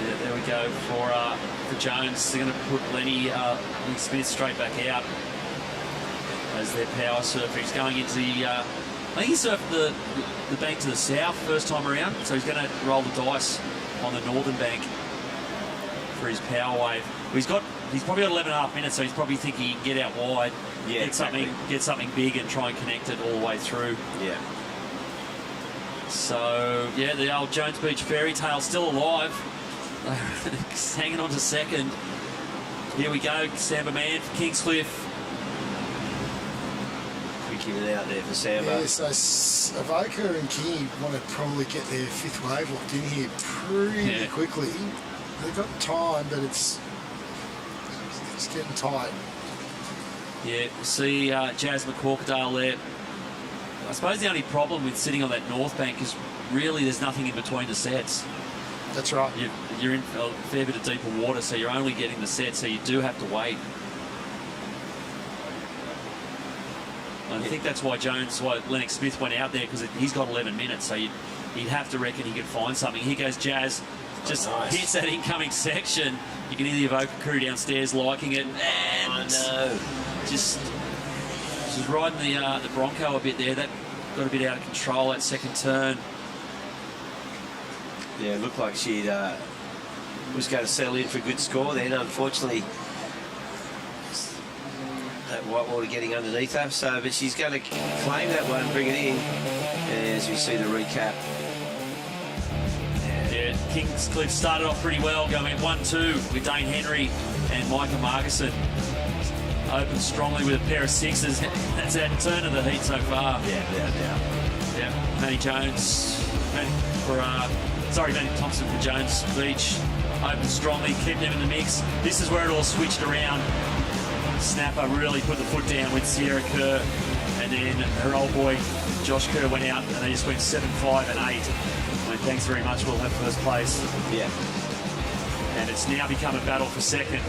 Yeah, there we go for Jones. They're going to put Lenny Smith straight back out as their power surfer. He's going into the. I think he surfed the bank to the south first time around, so he's going to roll the dice on the northern bank for his power wave. He's probably got 11.5 minutes, so he's probably thinking he can get out wide, yeah, get something big and try and connect it all the way through. Yeah. So, yeah, the old Jones Beach fairy tale still alive. Hanging on to second. Here we go, Samba Man for Kingscliff. Quick in and out there for Samba. Yeah, so Avoca and King want to probably get their 5th wave locked in here pretty quickly. They've got time, but it's getting tight. Yeah, see Jazz McCorkadale there. I suppose the only problem with sitting on that north bank is really there's nothing in between the sets. That's right. You're in a fair bit of deeper water, so you're only getting the set, so you do have to wait. I think that's why Lennox Smith went out there, because he's got 11 minutes, so you'd have to reckon he could find something. Here goes Jazz, just hits that incoming section. You can hear the Avoca crew downstairs liking it, and just riding the Bronco a bit there. That got a bit out of control, that second turn. Yeah, it looked like she was going to settle in for a good score then. Unfortunately, that white water getting underneath her. So, but she's going to claim that one and bring it in. As we see the recap. Yeah, Kingscliff started off pretty well, going 1-2 with Dane Henry and Micah Markison. Opened strongly with a pair of 6s. That's our turn of the heat so far. Yeah, Matty Jones Matty Thompson for Jones Beach. Opened strongly, kept him in the mix. This is where it all switched around. Snapper really put the foot down with Sierra Kerr, and then her old boy Josh Kerr went out, and they just went 7, 5 and 8. I mean, thanks very much, we'll have first place. Yeah. And it's now become a battle for second.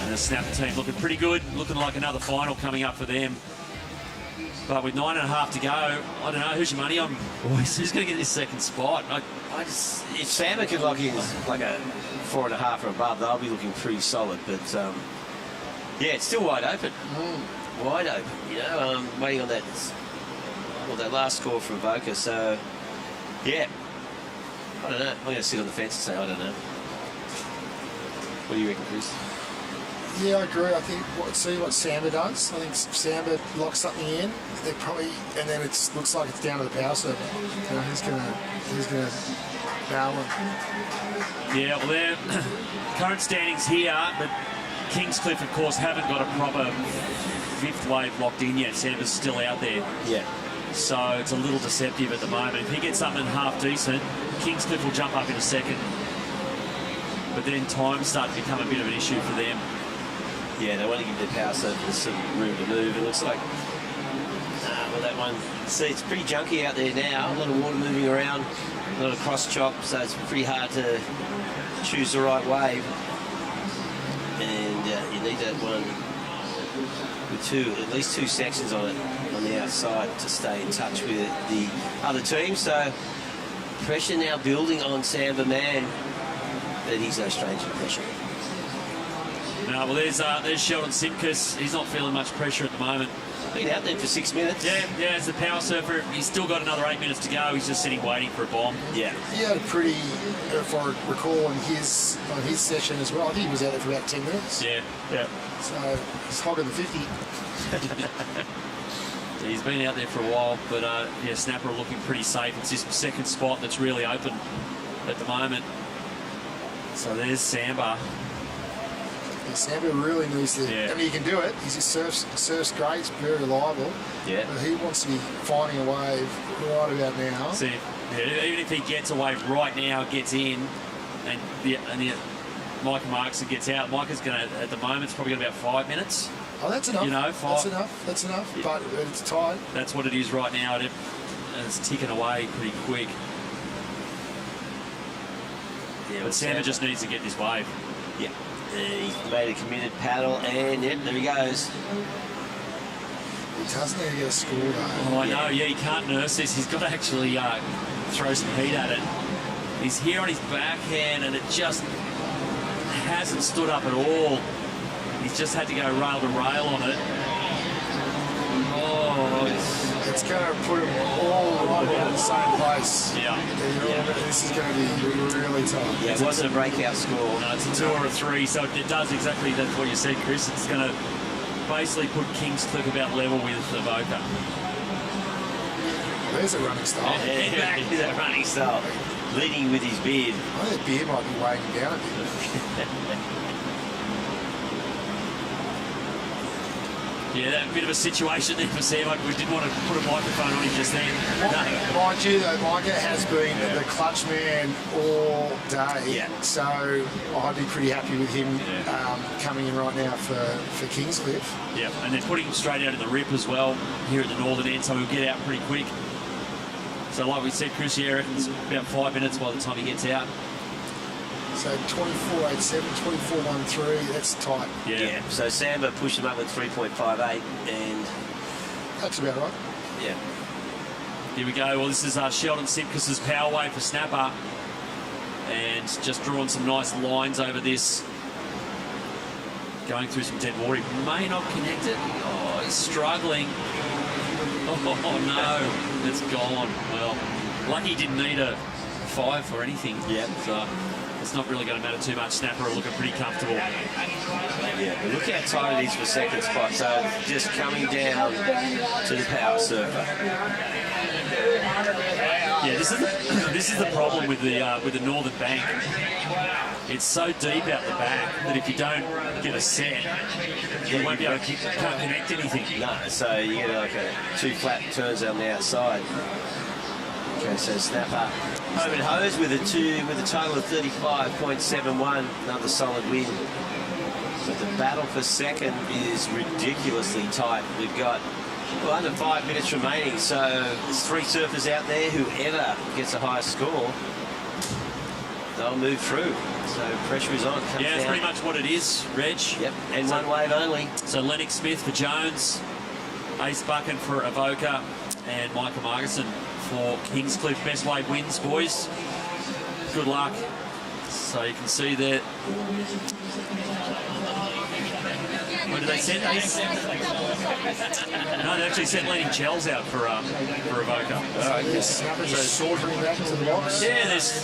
And the Snapper team looking pretty good, looking like another final coming up for them. But with 9.5 to go, I don't know, who's your money on, boys? Who's going to get this second spot? If Samba can lock in like a 4.5 or above, they'll be looking pretty solid. But yeah, it's still wide open. Wide open, you know, waiting on that last score from Avoca. So Yeah. I don't know. I'm going to sit on the fence and say I don't know. What do you reckon, Chris? Yeah, I agree. I think see what Samba does. I think Samba locks something in. They probably, and then it looks like it's down to the power server. You know, he's gonna nail them. Yeah, well, their current standings here, but Kingscliff, of course, haven't got a proper fifth wave locked in yet. Samba's still out there. Yeah. So it's a little deceptive at the moment. If he gets something half decent, Kingscliff will jump up in a second. But then times start to become a bit of an issue for them. Yeah, they want to give their power server some room to move. It looks like, well, that one, see, it's pretty junky out there now. A lot of water moving around, a lot of cross chop, so it's pretty hard to choose the right wave. And you need that one with at least two sections on it on the outside to stay in touch with the other team. So pressure now building on Samba Man, but he's no stranger to pressure. No, well, there's Sheldon Simkus. He's not feeling much pressure at the moment. Been out there for 6 minutes. Yeah, it's the power surfer. He's still got another 8 minutes to go. He's just sitting waiting for a bomb. Yeah. He had a pretty, if I recall, on his session as well. I think he was out there for about 10 minutes. Yeah. So he's hogging the 50. He's been out there for a while, but yeah, Snapper looking pretty safe. It's his second spot that's really open at the moment. So there's Samba. Samba really needs to. Yeah. I mean, he can do it. He surfs great. He's very reliable. Yeah. But he wants to be finding a wave right about now. See, yeah, even if he gets a wave right now, gets in, and Micah Markson gets out, Micah's going to, at the moment, it's probably got about 5 minutes. Oh, that's enough. You know, That's enough. Yeah. But it's tight. That's what it is right now. And it's ticking away pretty quick. Yeah, but Samba just needs to get this wave. Yeah. He's made a committed paddle, and yep, there he goes. He does need to get a score, though. Oh, I know, yeah, he can't nurse this. He's got to actually throw some heat at it. He's here on his backhand, and it just hasn't stood up at all. He's just had to go rail to rail on it. Oh, it's going to put him all right in the same place. Yeah. This is going to be really tough. Yeah, it wasn't a breakout score. No, it's a 2 or a 3, so it does exactly that's what you said, Chris. It's going to basically put Kingscliff about level with Avoca. There's a running style. Yeah, he's a running style. Leading with his beard. I think the beard might be weighing him down a bit. Yeah, that bit of a situation there for Sam. We didn't want to put a microphone on him just then. No. Mind you, though, Micah has been the clutch man all day. Yeah. So I'd be pretty happy with him coming in right now for Kingscliff. Yeah, and then putting him straight out in the rip as well here at the northern end, so he'll get out pretty quick. So like we said, Chris here reckons about 5 minutes by the time he gets out. So 24.87, 24.13, that's tight. Yeah. So Samba pushed him up with 3.58, and that's about right. Yeah. Here we go. Well, this is Sheldon Simkus' power wave for Snapper, and just drawing some nice lines over this. Going through some dead water. He may not connect it. Oh, he's struggling. Oh no, it's gone. Well, lucky he didn't need a 5 or anything. Yeah. So it's not really going to matter too much. Snapper are looking pretty comfortable. Yeah, but look how tight it is for second spot. So just coming down to the power surfer. Yeah, this is the problem with the northern bank. It's so deep out the back that if you don't get a set, you won't be able to can't connect anything. No, so you get like 2 flat turns on the outside. Okay, so Snapper home and hose with a total of 35.71, another solid win. But the battle for second is ridiculously tight. We've got under 5 minutes remaining, so there's 3 surfers out there. Whoever gets the highest score, they'll move through. So pressure is on. Yeah, it's pretty much what it is, Reg. Yep, and one wave only. So Lennox Smith for Jones, Ace Buchan for Avoca, and Michael Markson for Kingscliff. Best wave wins, boys. Good luck. So you can see that. What did they send? No, they actually sent Lenny Chells out for Avoca. Yes, just sauntering back to the box. Yeah, there's.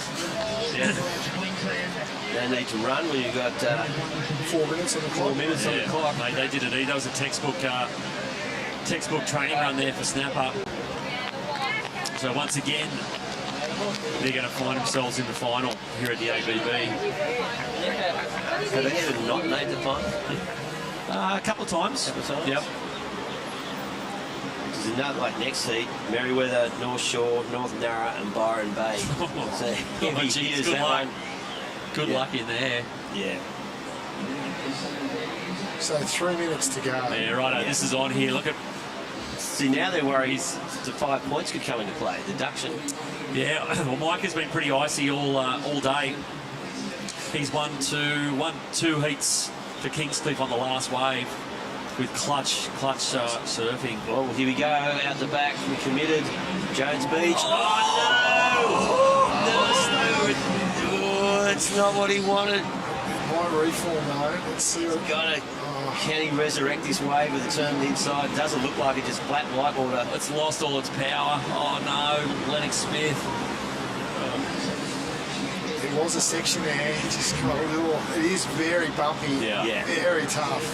No need to run when you've got 4 minutes on the clock. 4 minutes on the clock. Mate, they did it. That was a textbook training run there for Snapper. So once again, they're going to find themselves in the final here at the ABB. Have they ever not made the final? A couple of times. Yep. There's another, like next heat, Merriweather, North Shore, North Narra and Byron Bay. So heavy hitters, good that luck. one. Good luck in there. Yeah. So 3 minutes to go. Yeah, right. This is on here. Look at. See, now they're worried the 5 points could come into play. Deduction. Yeah. Well, Mike has been pretty icy all day. He's won two heats for Kingscliff on the last wave with clutch surfing. Well, here we go. Out the back from Committed. Jones Beach. Oh, it's not what he wanted. Might reform though. Let's see what. Can he resurrect this wave with a turn to the inside? Doesn't look like it, just flat whitewater. It's lost all its power. Oh no, Lennox Smith. There was a section there. It just got a little. It is very bumpy. Yeah. Very tough.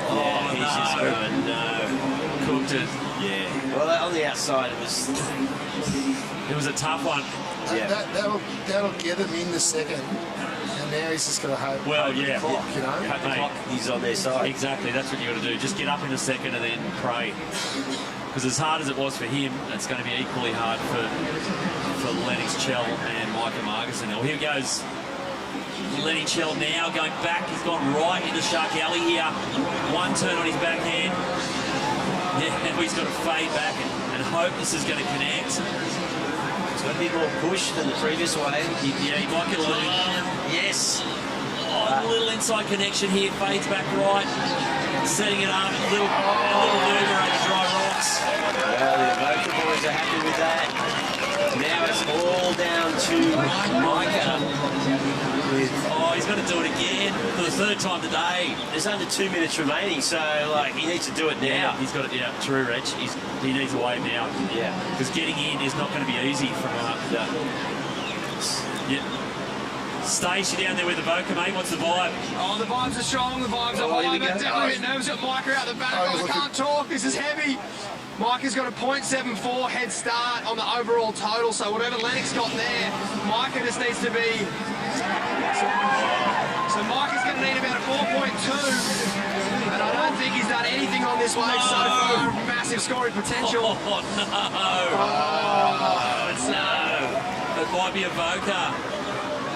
Yeah, he's just going, no. Cooked it. Yeah. Well, on the outside, it was a tough one. Yeah. That'll get him in the second. And now he's just going to hope. Well, hope yeah. the clock, you know. Hope the clock, he's on their side. Exactly. That's what you got to do. Just get up in a second and then pray. Because as hard as it was for him, it's going to be equally hard for Lennox Chell and Micah Marguson. Well, here goes Lenny Chell now going back. He's gone right into Shark Alley here. One turn on his backhand. Yeah, and he's got to fade back and hope this is going to connect. It's got a bit more push than the previous wave. Yeah, he might get a little. Yes. A little inside connection here. Fades back right. Setting it up. A little maneuver over dry rocks. Well, the Avoca boys are happy with that. Now it's all down to Micah. Oh, he's got to do it again for the third time today. There's under 2 minutes remaining, so like he needs to do it now. Yeah, he's got it. Yeah, true, Reg. He needs a wave now. Yeah, because getting in is not going to be easy from. Yeah. Stace, you down there with Avoca, mate. What's the vibe? Oh, the vibes are strong. The vibes are high. But definitely a bit nervous. Got Micah out the back. I can't talk. This is heavy. Micah's got a .74 head start on the overall total, so whatever Lennox got there, Micah just needs to be... So Micah's going to need about a 4.2, and I don't think he's done anything on this wave so far. Massive scoring potential. Oh, no. Oh, no. It might be Avoca.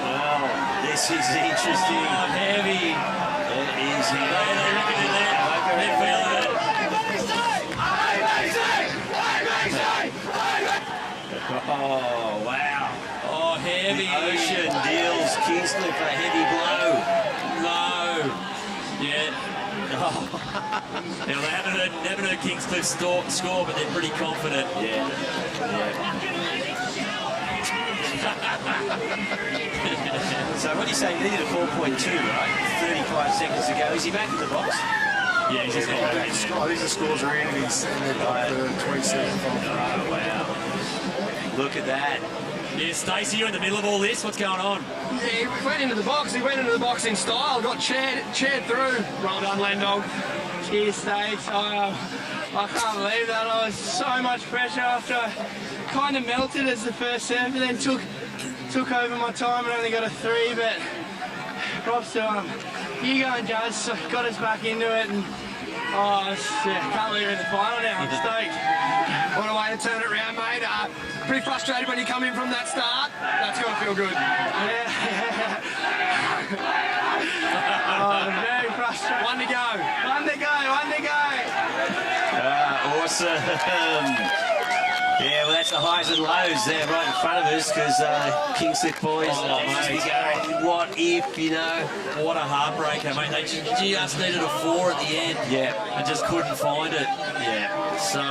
Wow, this is interesting. Oh, heavy. It is heavy. They reckon it there. They're feeling it. Oh, wow. Oh, heavy. The Ocean deals Kingscliff a heavy blow. No. Yeah. Oh. Now, they haven't heard Kingscliff score, but they're pretty confident. Yeah. So what do you say? He needed a 4.2, right? 35 seconds to go. Is he back in the box? Yeah, he's just got back in there. I think the scores are in, and they've got the 27. Oh, wow. Look at that. Yeah, Stacey, you're in the middle of all this. What's going on? Yeah, he went into the box. He went into the box in style. Got chaired through. Well done, Lendog. Cheers, Stace. I can't believe that. I was so much pressure after I kind of melted as the first serve, and then took over my time and only got a 3. But props to Hugo and Jazz got us back into it, and can't believe we're in the final now. I'm stoked. What a way to turn it around, mate. Pretty frustrated when you come in from that start. That's got to feel good. Yeah. Very frustrated. One to go. Awesome. Yeah, well, that's the highs and lows there right in front of us because Kingscliff boys going, what if, you know? What a heartbreaker, mate. They just needed a 4 at the end. Yeah. And just couldn't find it. Yeah. So,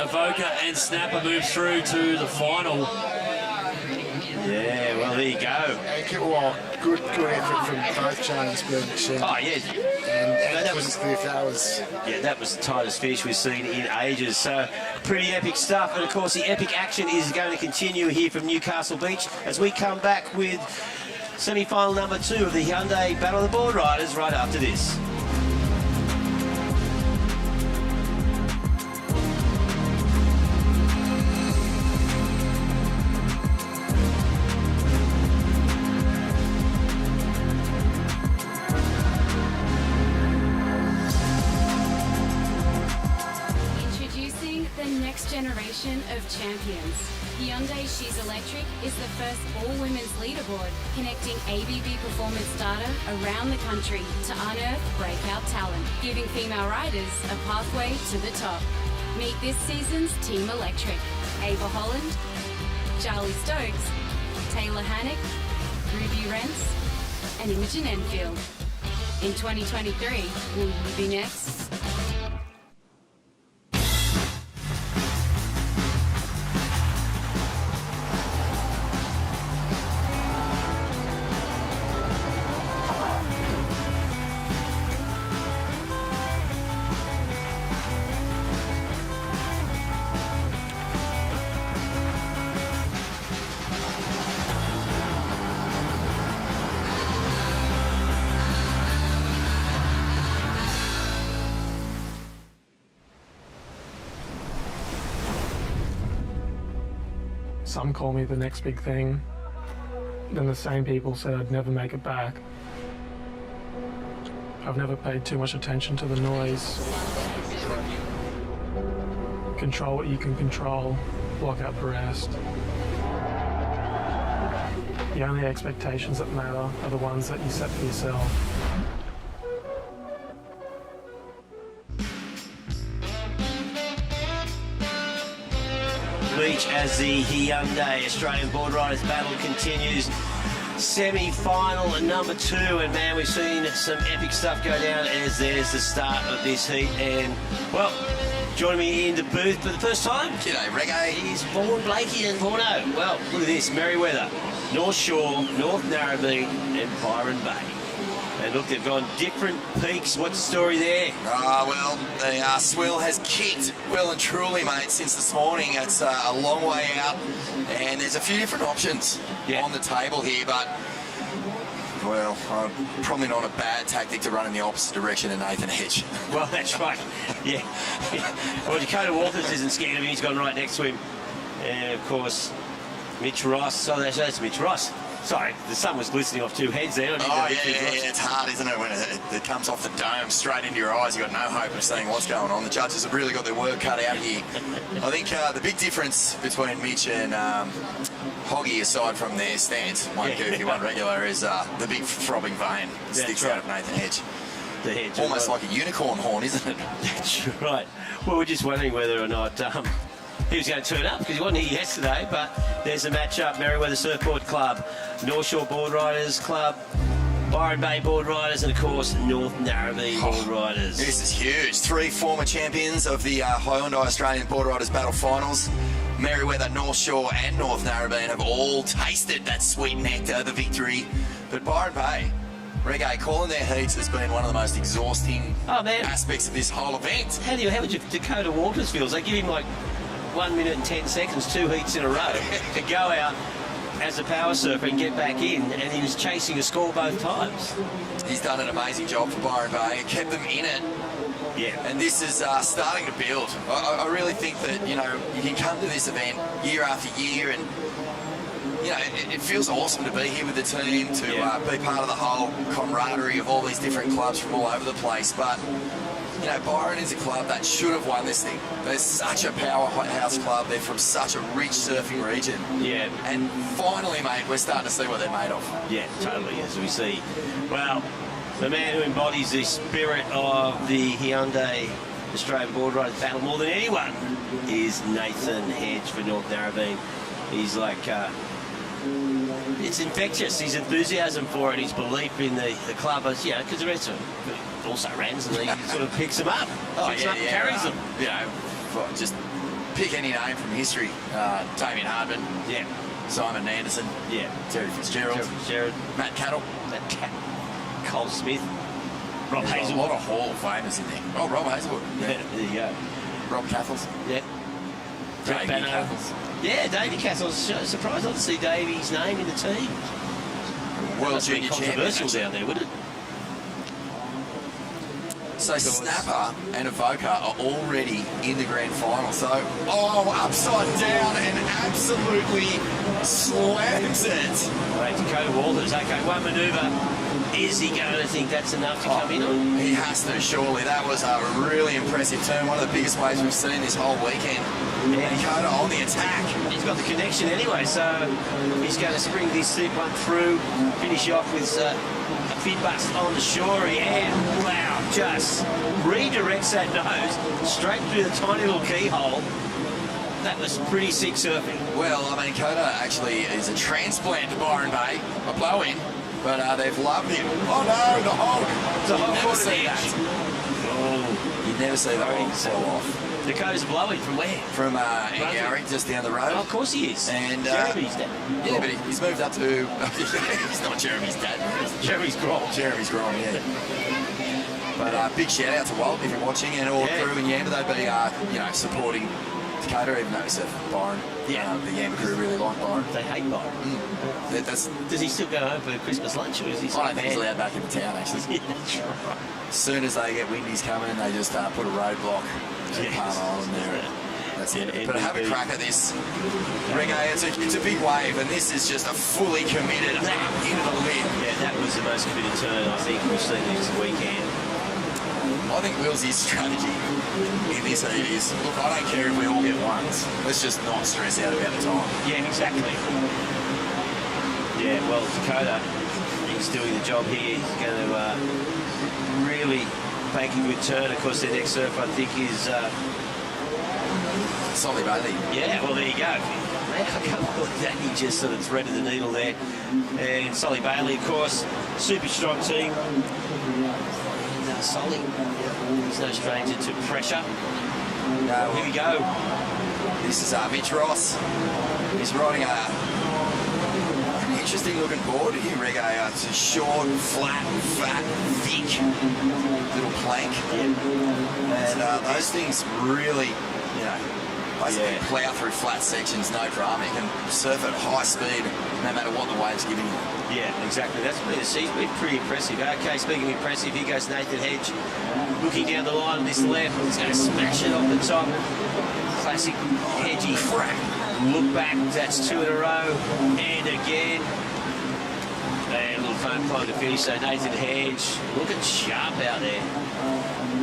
Avoca and Snapper move through to the final. Yeah, well, there you go. Well, good effort from both chains being shed. Oh, yeah. And that was Cliff. That was the tightest finish we've seen in ages. So pretty epic stuff. And of course, the epic action is going to continue here from Newcastle Beach as we come back with semi-final number 2 of the Hyundai Battle of the Boardriders right after this. Generation of champions. Hyundai She's Electric is the first all-women's leaderboard connecting ABB performance data around the country to unearth breakout talent, giving female riders a pathway to the top. Meet this season's Team Electric. Ava Holland, Charlie Stokes, Taylor Hannock, Ruby Rentz, and Imogen Enfield. In 2023, will you be next? Some call me the next big thing. Then the same people said I'd never make it back. I've never paid too much attention to the noise. Control what you can control, block out the rest. The only expectations that matter are the ones that you set for yourself. Beach as the Hyundai Australian Boardriders battle continues. Semi-final number 2, and man, we've seen some epic stuff go down as there's the start of this heat. And well, joining me in the booth for the first time, g'day Reggae, is Vaughan Blakey and Vaughno. Well, look at this: Merriweather, North Shore, North Narrabeen, and Byron Bay. And look, they've gone different peaks. What's the story there? Well, the swell has kicked well and truly, mate, since this morning. It's a long way out, and there's a few different options on the table here, but, well, probably not a bad tactic to run in the opposite direction of Nathan Hedge. Well, that's right. Yeah. Well, Dakota Walters isn't scared of him. He's gone right next to him. And, of course, Mitch Ross. Oh, that's Mitch Ross. Sorry, the sun was glistening off 2 heads there. Oh, yeah, it's hard, isn't it, when it comes off the dome straight into your eyes. You've got no hope of seeing what's going on. The judges have really got their work cut out here. I think the big difference between Mitch and Hoggy, aside from their stance, one goofy, one regular, is the big throbbing vein that sticks out of Nathan Hedge. The hedge. Almost like a unicorn horn, isn't it? That's right. Well, we're just wondering whether or not he was going to turn up, because he wasn't here yesterday, but there's a match-up. Merriweather Surfboard Club, North Shore Boardriders Club, Byron Bay Boardriders, and of course North Narrabeen Boardriders. This is huge. 3 former champions of the Hyundai Australian Boardriders Battle Finals. Merriweather, North Shore and North Narrabeen have all tasted that sweet nectar, the victory. But Byron Bay, Reggae, calling their heats has been one of the most exhausting aspects of this whole event. How would Dakota Walters feel? They give him like 1 minute and 10 seconds, 2 heats in a row to go out as a power surfer and get back in, and he was chasing a score both times. He's done an amazing job for Byron Bay and kept them in it. Yeah. And this is starting to build. I really think that, you can come to this event year after year, and it feels awesome to be here with the team, to be part of the whole camaraderie of all these different clubs from all over the place. But Byron is a club that should have won this thing. They're such a powerhouse club. They're from such a rich surfing region. Yeah. And finally, mate, we're starting to see what they're made of. Yeah, totally, as we see. Well, the man who embodies the spirit of the Hyundai Australian Boardriders battle more than anyone is Nathan Hedge for North Narrabeen. He's like, it's infectious, his enthusiasm for it, his belief in the club, because the rest of them also runs, and he sort of picks them up, carries them. Just pick any name from history. Damien Hardman. Yeah. Simon Anderson. Yeah. Terry Fitzgerald. Matt Cattle. Cole Smith. Rob There's Hazelwood. a lot of Hall of Famers in there. Oh, Rob Hazelwood. Yeah, there you go. Rob Cathles. Yeah. Davey Banner. Cathles. Yeah, Davey Cathles. Surprised not to see Davey's name in the team. World Junior controversial champion, down there, would it? So Snapper and Avoca are already in the grand final. So, upside down and absolutely slams it. Right, Dakota Walters. Okay, one manoeuvre. Is he going to think that's enough to come in on? He has to, surely. That was a really impressive turn. One of the biggest waves we've seen this whole weekend. Yeah. Dakota on the attack. He's got the connection anyway, so he's going to spring this seat one through, finish off with a fin bust on the shore. And wow, just redirects that nose straight through the tiny little keyhole. That was pretty sick surfing. Well, I mean, Dakota actually is a transplant to Byron Bay, a blow-in, but they've loved him. Oh no, the hog! The hog never caught see an that. edge. Oh. You'd never see the hog fall off. Dakota's blowing from where? From Gary, just down the road. Oh, of course he is. And Jeremy's dad. Yeah, but he's moved up to... he's not Jeremy's dad. Jeremy's Grom. Jeremy's Grom, yeah. But big shout out to Walt if you're watching, and all the crew in Yamba. They'd be, supporting Dakota, even though we said Byron. Yeah. The Yamba crew really like Byron. They hate Byron. Does he still go home for Christmas lunch, or is he? I don't think he's allowed back into town, actually. That's right. As soon as they get windies coming, they just put a roadblock at Palm Island there. That's it. But have a crack at this. Reggae, it's a big wave, and this is just a fully committed into the lid. Yeah, that was the most committed turn I think we've seen this weekend. I think Willsy's strategy in this heat is, look, I don't care if we all get ones. Let's just not stress out about the time. Yeah, exactly. Yeah, well, Dakota, he's doing the job here. He's going to really make a good turn. Of course, their next surf, I think, is... Solly Bailey. Yeah, well, there you go. Man, I can't believe that he just sort of threaded the needle there. And Solly Bailey, of course, super strong team. And Solly, he's no stranger to pressure. No, here we go. This is Mitch Ross. He's riding an interesting looking board here, Reggae. It's a short, flat, fat, thick little plank. And those things really, basically plough through flat sections, no drama. You can surf at high speed no matter what the wave's giving you. Yeah, exactly. That's been pretty impressive. Okay, speaking of impressive, here goes Nathan Hedge. Looking down the line on this left, he's going to smash it off the top. Classic Hedgy frack. Look back, that's two in a row. And again. And a little foam climb to finish. So Nathan Hedge looking sharp out there,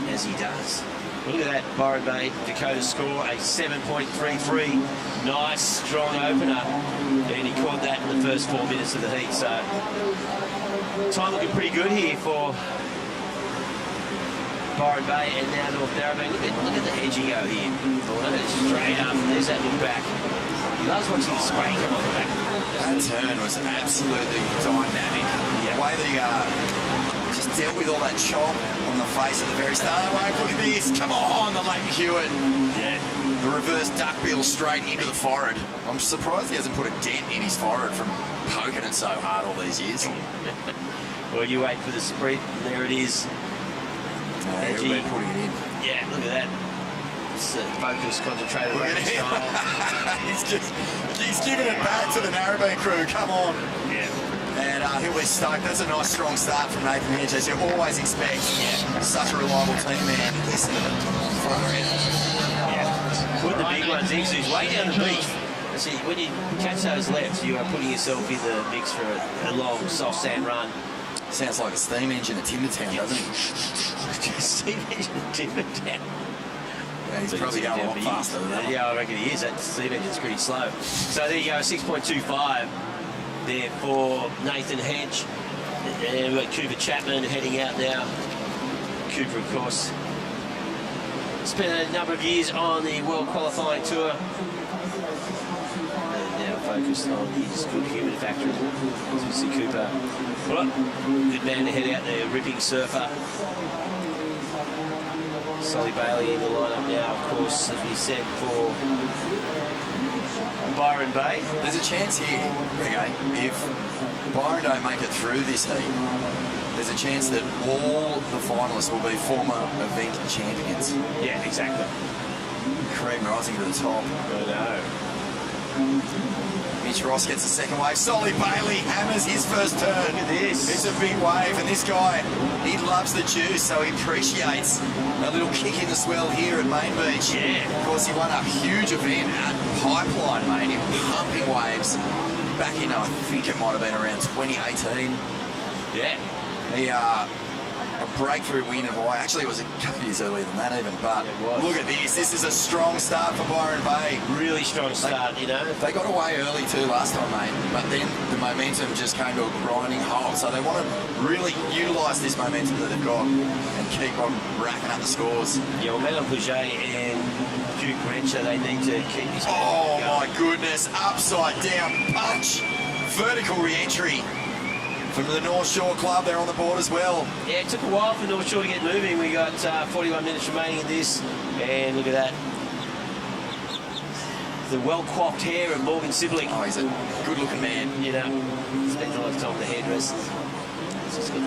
as he does. Look at that, Byron Bay, Dakota score, a 7.33. Nice, strong opener. And he caught that in the first 4 minutes of the heat. So, time looking pretty good here for Byron Bay and now North Narrabeen. Look at the edgy go here. Straight up, there's that look back. He loves watching the spray come off the back. That turn was absolutely dynamic. The way that he just dealt with all that chop on the face at the very start. Wait, look at this. Come on, the Leighton Hewitt. Yeah. The reverse duckbill straight into the forehead. I'm surprised he hasn't put a dent in his forehead from poking it so hard all these years. Well, you wait for the sprint. There it is. He'll be putting it in. Yeah, look at that. It's focus, concentrated race style. he's giving it back to the Narrabeen crew. Come on. Yeah. And he'll be stoked. That's a nice strong start from Nathan Hedge, as you always expect. Yeah. Such a reliable team, man. Listen to them. Yeah. Put the big ones in, so he's way down the beach. See, when you catch those lefts, you are putting yourself in the mix for a long, soft sand run. Sounds like a steam engine at Timbertown, doesn't it? Steam engine at Timbertown. Yeah, he's probably going a lot faster than that. Yeah, I reckon he is. That steam engine's pretty slow. So there you go, 6.25 there for Nathan Hedge. And we've got Cooper Chapman heading out now. Cooper, of course, spent a number of years on the World Qualifying Tour. And now focused on his good human factor. As we see Cooper, well, good man to head out there, ripping surfer. Solly Bailey in the lineup now, of course, as we said, for from Byron Bay. There's a chance here, okay, if Byron don't make it through this heat, there's a chance that all the finalists will be former event champions. Yeah, exactly. Cream rising to the top. I know. Mitch Ross gets the second wave. Solly Bailey hammers his first turn. Look at this. It's a big wave, and this guy, he loves the juice, so he appreciates a little kick in the swell here at Main Beach. Yeah. Of course, he won a huge event at Pipeline, mate, in pumping waves back in, I think it might have been around 2018. Yeah. He, a breakthrough win of Hawaii. Actually, it was a couple of years earlier than that even, but look at this. This is a strong start for Byron Bay. Really strong start, you know. They got away early too last time, mate, but then the momentum just came to a grinding halt. So they want to really utilise this momentum that they've got and keep on racking up the scores. Yeah, well, Melon Pouget and Duke Rencher, they need to keep this. Oh my goodness, upside down punch. Vertical re-entry. From the North Shore Club, they're on the board as well. Yeah, it took a while for North Shore to get moving. We got 41 minutes remaining in this, and look at that. The well-coiffed hair of Morgan Sibley. Oh, he's a good-looking man. You know, spends a lot of time with the hairdressers. He's just got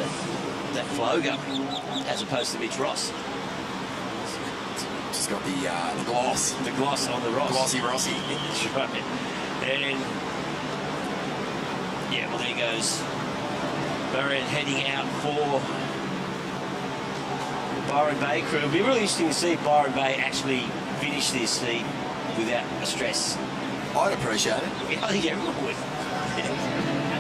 that flow going, as opposed to Mitch Ross. Just got the gloss. The gloss on the Ross. Glossy Rossi. That's right. And, yeah, well, there goes Byron heading out for the Byron Bay crew. It'll be really interesting to see if Byron Bay actually finish this heat without a stress. I'd appreciate it. Yeah, I think everyone would.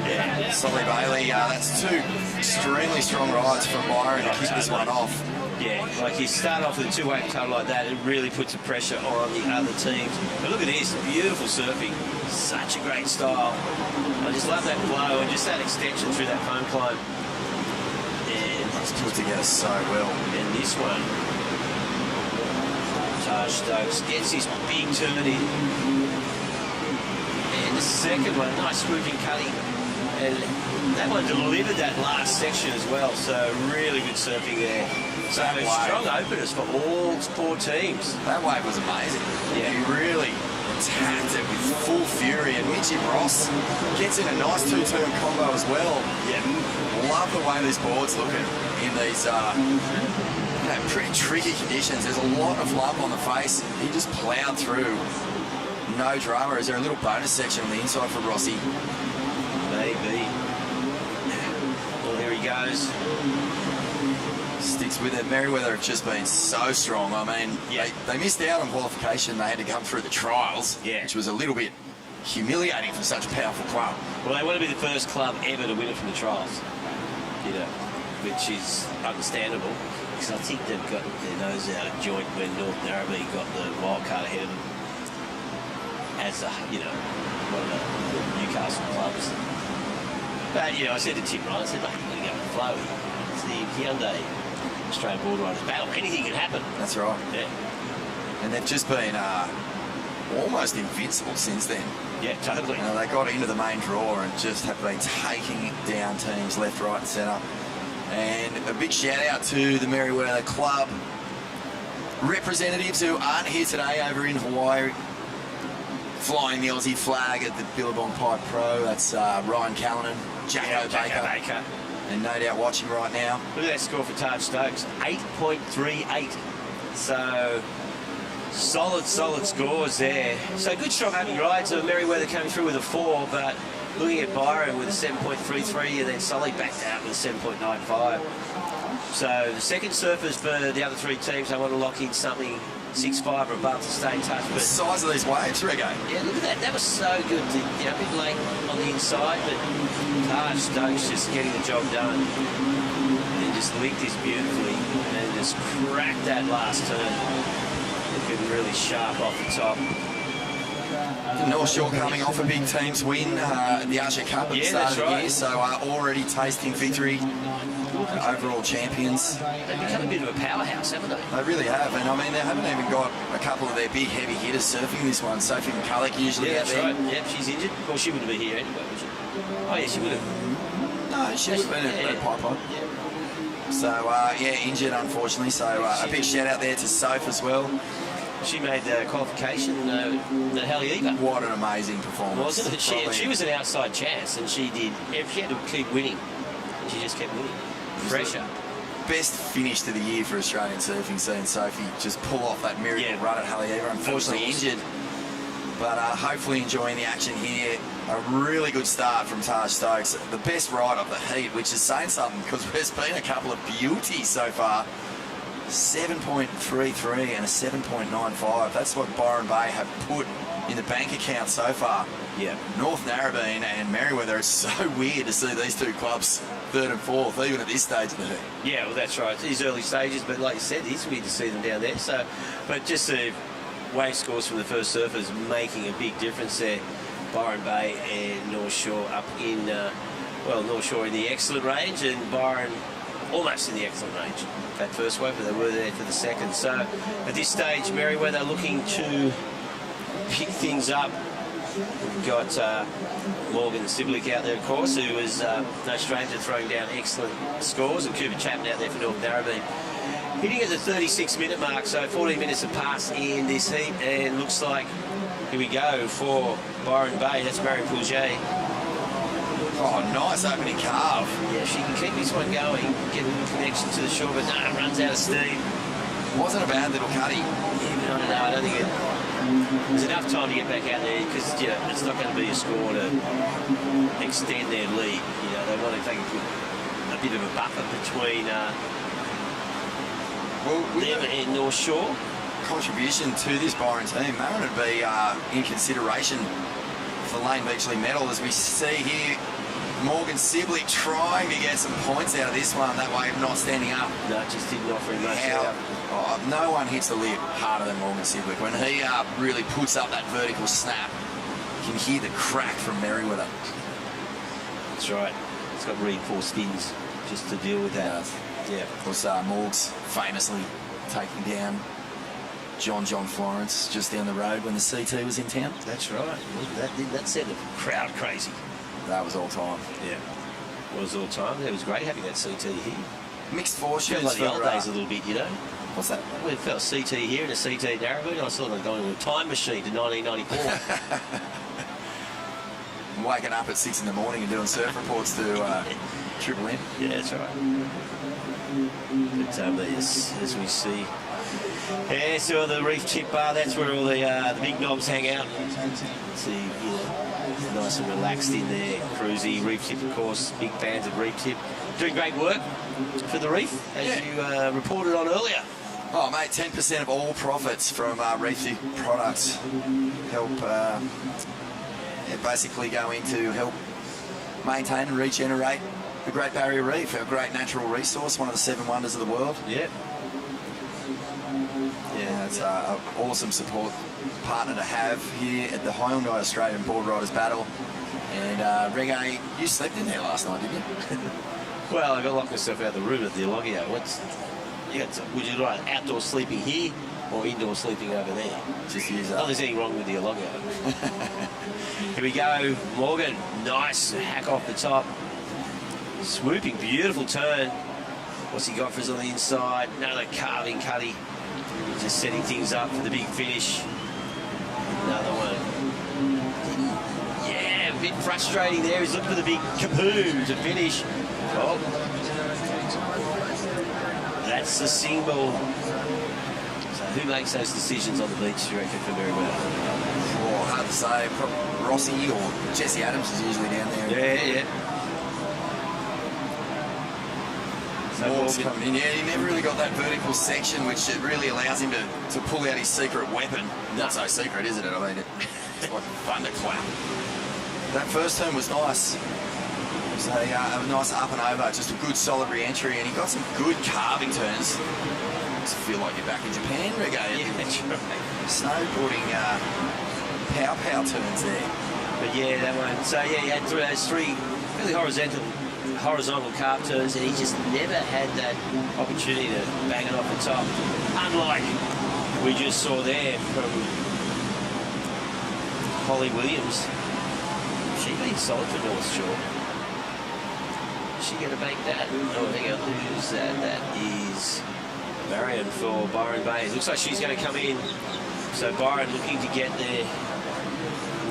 Yeah. Solly Bailey, that's two extremely strong rides from Byron to kick this one off. Yeah, like you start off with a two-way total like that, it really puts a pressure on the other teams. But look at this, beautiful surfing. Such a great style. I just love that flow and just that extension through that foam climb. And it's put together so well. And this one, Taj Stokes gets this big turn in. And the second one, nice swooping cutting. And that one delivered that last section as well, so really good surfing there. So strong openers for all four teams. That wave was amazing. Yeah, he really attacked it with full fury, and Mitchy Ross gets in a nice two-turn combo as well. Yeah. Love the way this board's looking in these pretty tricky conditions. There's a lot of lump on the face. He just ploughed through. No drama. Is there a little bonus section on the inside for Rossi? Maybe. Well, here he goes. Sticks with it. Merriweather have just been so strong. I mean, they missed out on qualification. They had to come through the trials, which was a little bit humiliating for such a powerful club. Well, they want to be the first club ever to win it from the trials, you know, which is understandable because I think they've got their nose out of joint when North Narrabee got the wild card ahead of them as one of the Newcastle clubs. But I said to Tim Ryan, I said, "Mate, you're going to go with flow. It's the Hyundai Australian Boardriders battle. Anything can happen." That's right. Yeah. And they've just been almost invincible since then. Yeah, totally. They got into the main draw and just have been taking down teams left, right and centre. And a big shout out to the Merriweather Club representatives who aren't here today over in Hawaii, flying the Aussie flag at the Billabong Pipe Pro. That's Ryan Callanan, Jacko Baker. And no doubt watching right now. Look at that score for Taj Stokes, 8.38. So solid scores there. So good strong opening ride. So Merriweather coming through with a 4, but looking at Byron with a 7.33 and then Solly backed out with a 7.95. So the second surfers for the other three teams, they want to lock in something 6.5 or above to stay in touch. But the size of these waves, Rego. Yeah, look at that. That was so good. A bit late on the inside, but Taj Stokes just getting the job done. And just linked this beautifully and just cracked that last turn. Looking really sharp off the top. North Shore coming off a big team's win, the Usher Cup at the start of the year, so already tasting victory. Overall champions. They've become a bit of a powerhouse, haven't they? They really have, and I mean, they haven't even got a couple of their big heavy hitters surfing this one. Sophie McCulloch usually out there. Right. Yep, she's injured. Well, she wouldn't be here anyway, would she? Oh, yeah, she would have. No, she would have been at Pipeline. So, injured, unfortunately. So, a big shout out there to Soph as well. She made qualification at Haleiwa. What an amazing performance. Wasn't it? She was an outside chance, and she had to keep winning. And she just kept winning. Pressure. Best finish to the year for Australian surfing, seeing Sophie just pull off that miracle run at Haleiwa. Unfortunately injured, but hopefully enjoying the action here. A really good start from Taj Stokes. The best ride of the heat, which is saying something because there's been a couple of beauties so far. 7.33 and a 7.95. That's what Byron Bay have put in the bank account so far. Yeah. North Narrabeen and Merewether. It's so weird to see these two clubs third and fourth, even at this stage of the heat. Yeah, well, that's right. These early stages, but like you said, it is weird to see them down there. So, but just the wave scores from the first surfers making a big difference there. Byron Bay and North Shore up in, North Shore in the excellent range, and Byron almost in the excellent range. That first wave, but they were there for the second. So at this stage, Merewether looking to pick things up. We've got Morgan Siblick out there, of course, who was no stranger throwing down excellent scores, and Cooper Chapman out there for North Narrabeen. Hitting at the 36-minute mark, so 14 minutes have passed in this heat, and looks like, here we go, for Byron Bay. That's Marion Pouget. Oh, nice opening carve. Yeah, she can keep this one going, get a little connection to the shore, but no, runs out of steam. Wasn't a bad little cutty. Yeah, but I don't think there's enough time to get back out there, because it's not going to be a score to extend their lead. They want to take a bit of a buffer between them and North Shore. Contribution to this Byron team, Marin would be in consideration for Lane Beachley medal, as we see here. Morgan Sibley trying to get some points out of this one. That way of not standing up. No, just didn't offer him much. No one hits the lip harder than Morgan Sibley. When he really puts up that vertical snap, you can hear the crack from Merewether. That's right. It's got reinforced fins just to deal with that. Yeah. Of course, Morgs famously taking down John Florence just down the road when the CT was in town. That's right. That set the crowd crazy. That was all time. Yeah. It was all time. It was great having that CT here. Mixed fortunes. Felt like the old days a little bit, What's that? We felt CT here and a CT at Narrabeen. I saw them going with a time machine to 1994. Waking up at 6 in the morning and doing surf reports to Triple M. Yeah, that's right. But as we see, so the reef tip bar, that's where all the big knobs hang out. See, nice and relaxed in there. Cruisy, reef tip, of course, big fans of reef tip. Doing great work for the reef, as you reported on earlier. Oh, mate, 10% of all profits from reef tip products help basically go into help maintain and regenerate the Great Barrier Reef, our great natural resource, one of the 7 wonders of the world. Yeah. It's an awesome support partner to have here at the Hyundai Australian Boardriders Battle. And Reggae, you slept in there last night, didn't you? Well, I got locked myself out of the room at the Elogio. Would you like outdoor sleeping here or indoor sleeping over there? Just use that. Not there's anything wrong with the Elogio. Here we go, Morgan. Nice hack off the top. Swooping, beautiful turn. What's he got for us on the inside? Another carving cutty. Just setting things up for the big finish. Another one. Yeah, a bit frustrating there. He's looking for the big kaboom to finish. Oh. That's the single. So who makes those decisions on the beach, do you reckon, for Merewether? Oh, hard to say. Probably Rossi or Jesse Adams is usually down there. Yeah. Morgs coming in. Yeah, he never really got that vertical section, which it really allows him to pull out his secret weapon. Not so secret, isn't it? I mean, it's like a thunderclap. That first turn was nice. It was a nice up and over, just a good solid re-entry, and he got some good carving turns. Just feel like you're back in Japan, Reggae. Yeah, that's right. Snowboarding pow turns there. But yeah, that one. So yeah, he had those 3 really horizontal carp turns, and he just never had that opportunity to bang it off the top. Unlike we just saw there from Holly Williams. She's been solid for North Shore. Is she going to make that? Oh, hang on, who's that? That is Marion for Byron Bay. Looks like she's going to come in. So Byron looking to get their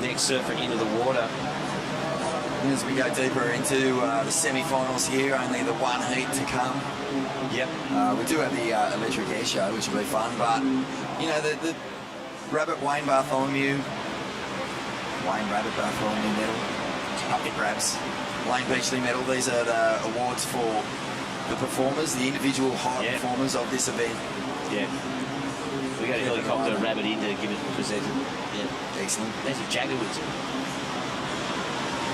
next surfer into the water. As we go deeper into the semi-finals here, only the one heat to come. Yep. We do have the electric air show, which will be fun, but, you know, the Rabbit Wayne Bartholomew medal, Puppet Grabs, Lane Beachley medal, these are the awards for the performers, the individual high performers of this event. Yeah. We got a helicopter rabbit in to give it presented. Yeah. Excellent. That's a Jaguars.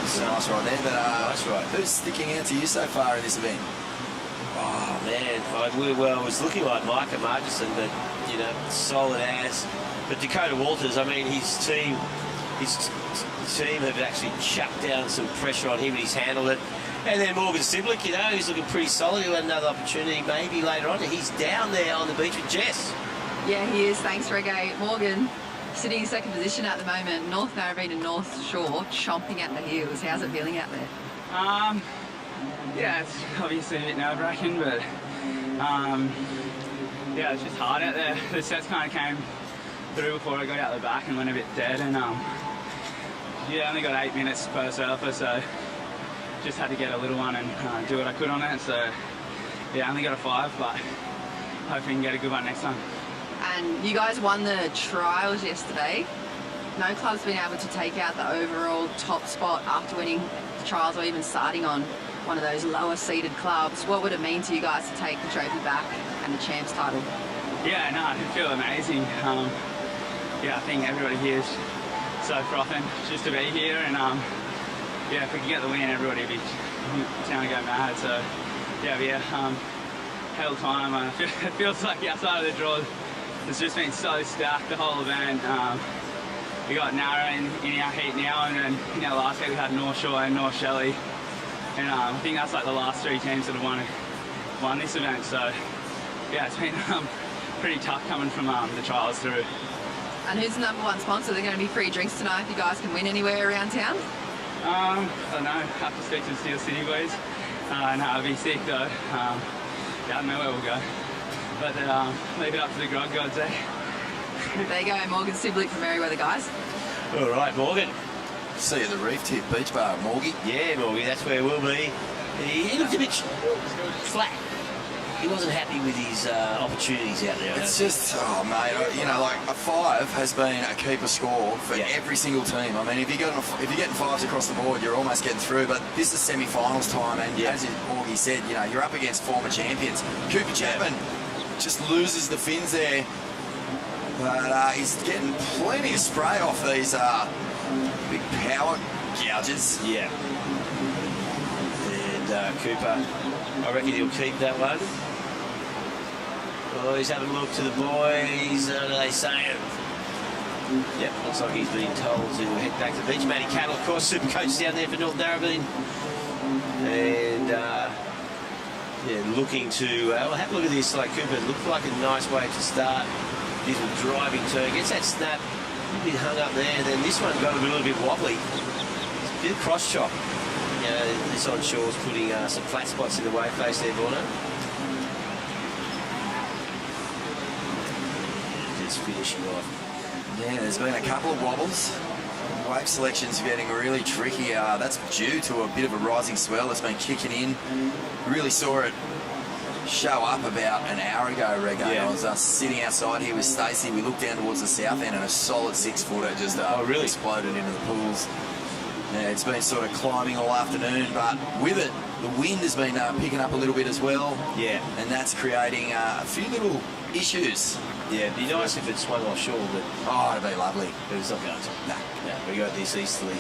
It's a nice ride there, but nice ride. Who's sticking out to you so far in this event? Oh man, it was looking like Micah Marginson, but you know, solid as. But Dakota Walters, I mean, his team have actually chucked down some pressure on him, and he's handled it. And then Morgan Siblick, you know, he's looking pretty solid. He'll have another opportunity maybe later on. He's down there on the beach with Jess. Yeah, he is. Thanks, Reggae. Morgan sitting in second position at the moment. North Narrabeen and North Shore chomping at the heels. How's it feeling out there? Yeah, it's obviously a bit nerve-wracking, but yeah, it's just hard out there. The sets kind of came through before I got out the back and went a bit dead, and yeah, only got 8 minutes per surfer, so just had to get a little one and do what I could on it. So yeah, only got a 5, but hopefully we can get a good one next time. And you guys won the trials yesterday. No club's been able to take out the overall top spot after winning the trials or even starting on one of those lower seeded clubs. What would it mean to you guys to take the trophy back and the champs title? Yeah, no, I feel amazing. Yeah, I think everybody here is so frothing just to be here, and yeah, if we can get the win, everybody will be going to go mad. So yeah, hell time. It feels like outside of the draw, it's just been so stacked the whole event. We got Narra in our heat now, and then in our last heat we had North Shore and North Shelley, and I think that's like the last 3 teams that have won this event. So yeah, it's been pretty tough coming from the trials through. And who's the #1 sponsor? They're going to be free drinks tonight if you guys can win anywhere around town? I don't know, have to speak to the Steel City boys. No, it'll be sick though. Yeah, I don't know where we'll go. But leave it up to the grog gods, eh? There you go, Morgan Siblick from Merriweather, guys. All right, Morgan. See you at the Reef Tip Beach Bar, Morgie. Yeah, Morgie, that's where we'll be. He looked a bit flat. He wasn't happy with his opportunities out there. It's just, oh mate, you know, like a 5 has been a keeper score for every single team. I mean, if you're getting 5s across the board, you're almost getting through. But this is semi-finals time, and as Morgie said, you know, you're up against former champions. Cooper Chapman just loses the fins there, but he's getting plenty of spray off these big power gouges. Yeah. And Cooper, I reckon he'll keep that one. Oh, he's having a look to the boys. What are they saying? Yep, looks like he's been told to head back to the beach. Matty Cattle, of course, super coach down there for North Narrabeen. And yeah, looking to, well, have a look at this. Like Cooper, looked like a nice way to start. This little driving turn, gets that snap, a bit hung up there. Then this one got a little bit wobbly. It's a bit of cross chop. You know, this on shore's putting some flat spots in the wave face there, Borno. Just finishing off. Yeah, there's been a couple of wobbles. Wave selection's getting really tricky. That's due to a bit of a rising swell that's been kicking in. Really saw it show up about an hour ago, Reggae. Yeah. I was sitting outside here with Stacey. We looked down towards the south end and a solid 6-footer just really exploded into the pools. Yeah, it's been sort of climbing all afternoon, but with it, the wind has been picking up a little bit as well. Yeah. And that's creating a few little issues. Yeah, it'd be nice if it swung offshore, but... Oh, it'd be lovely. But it's not going to. No, we got this easterly,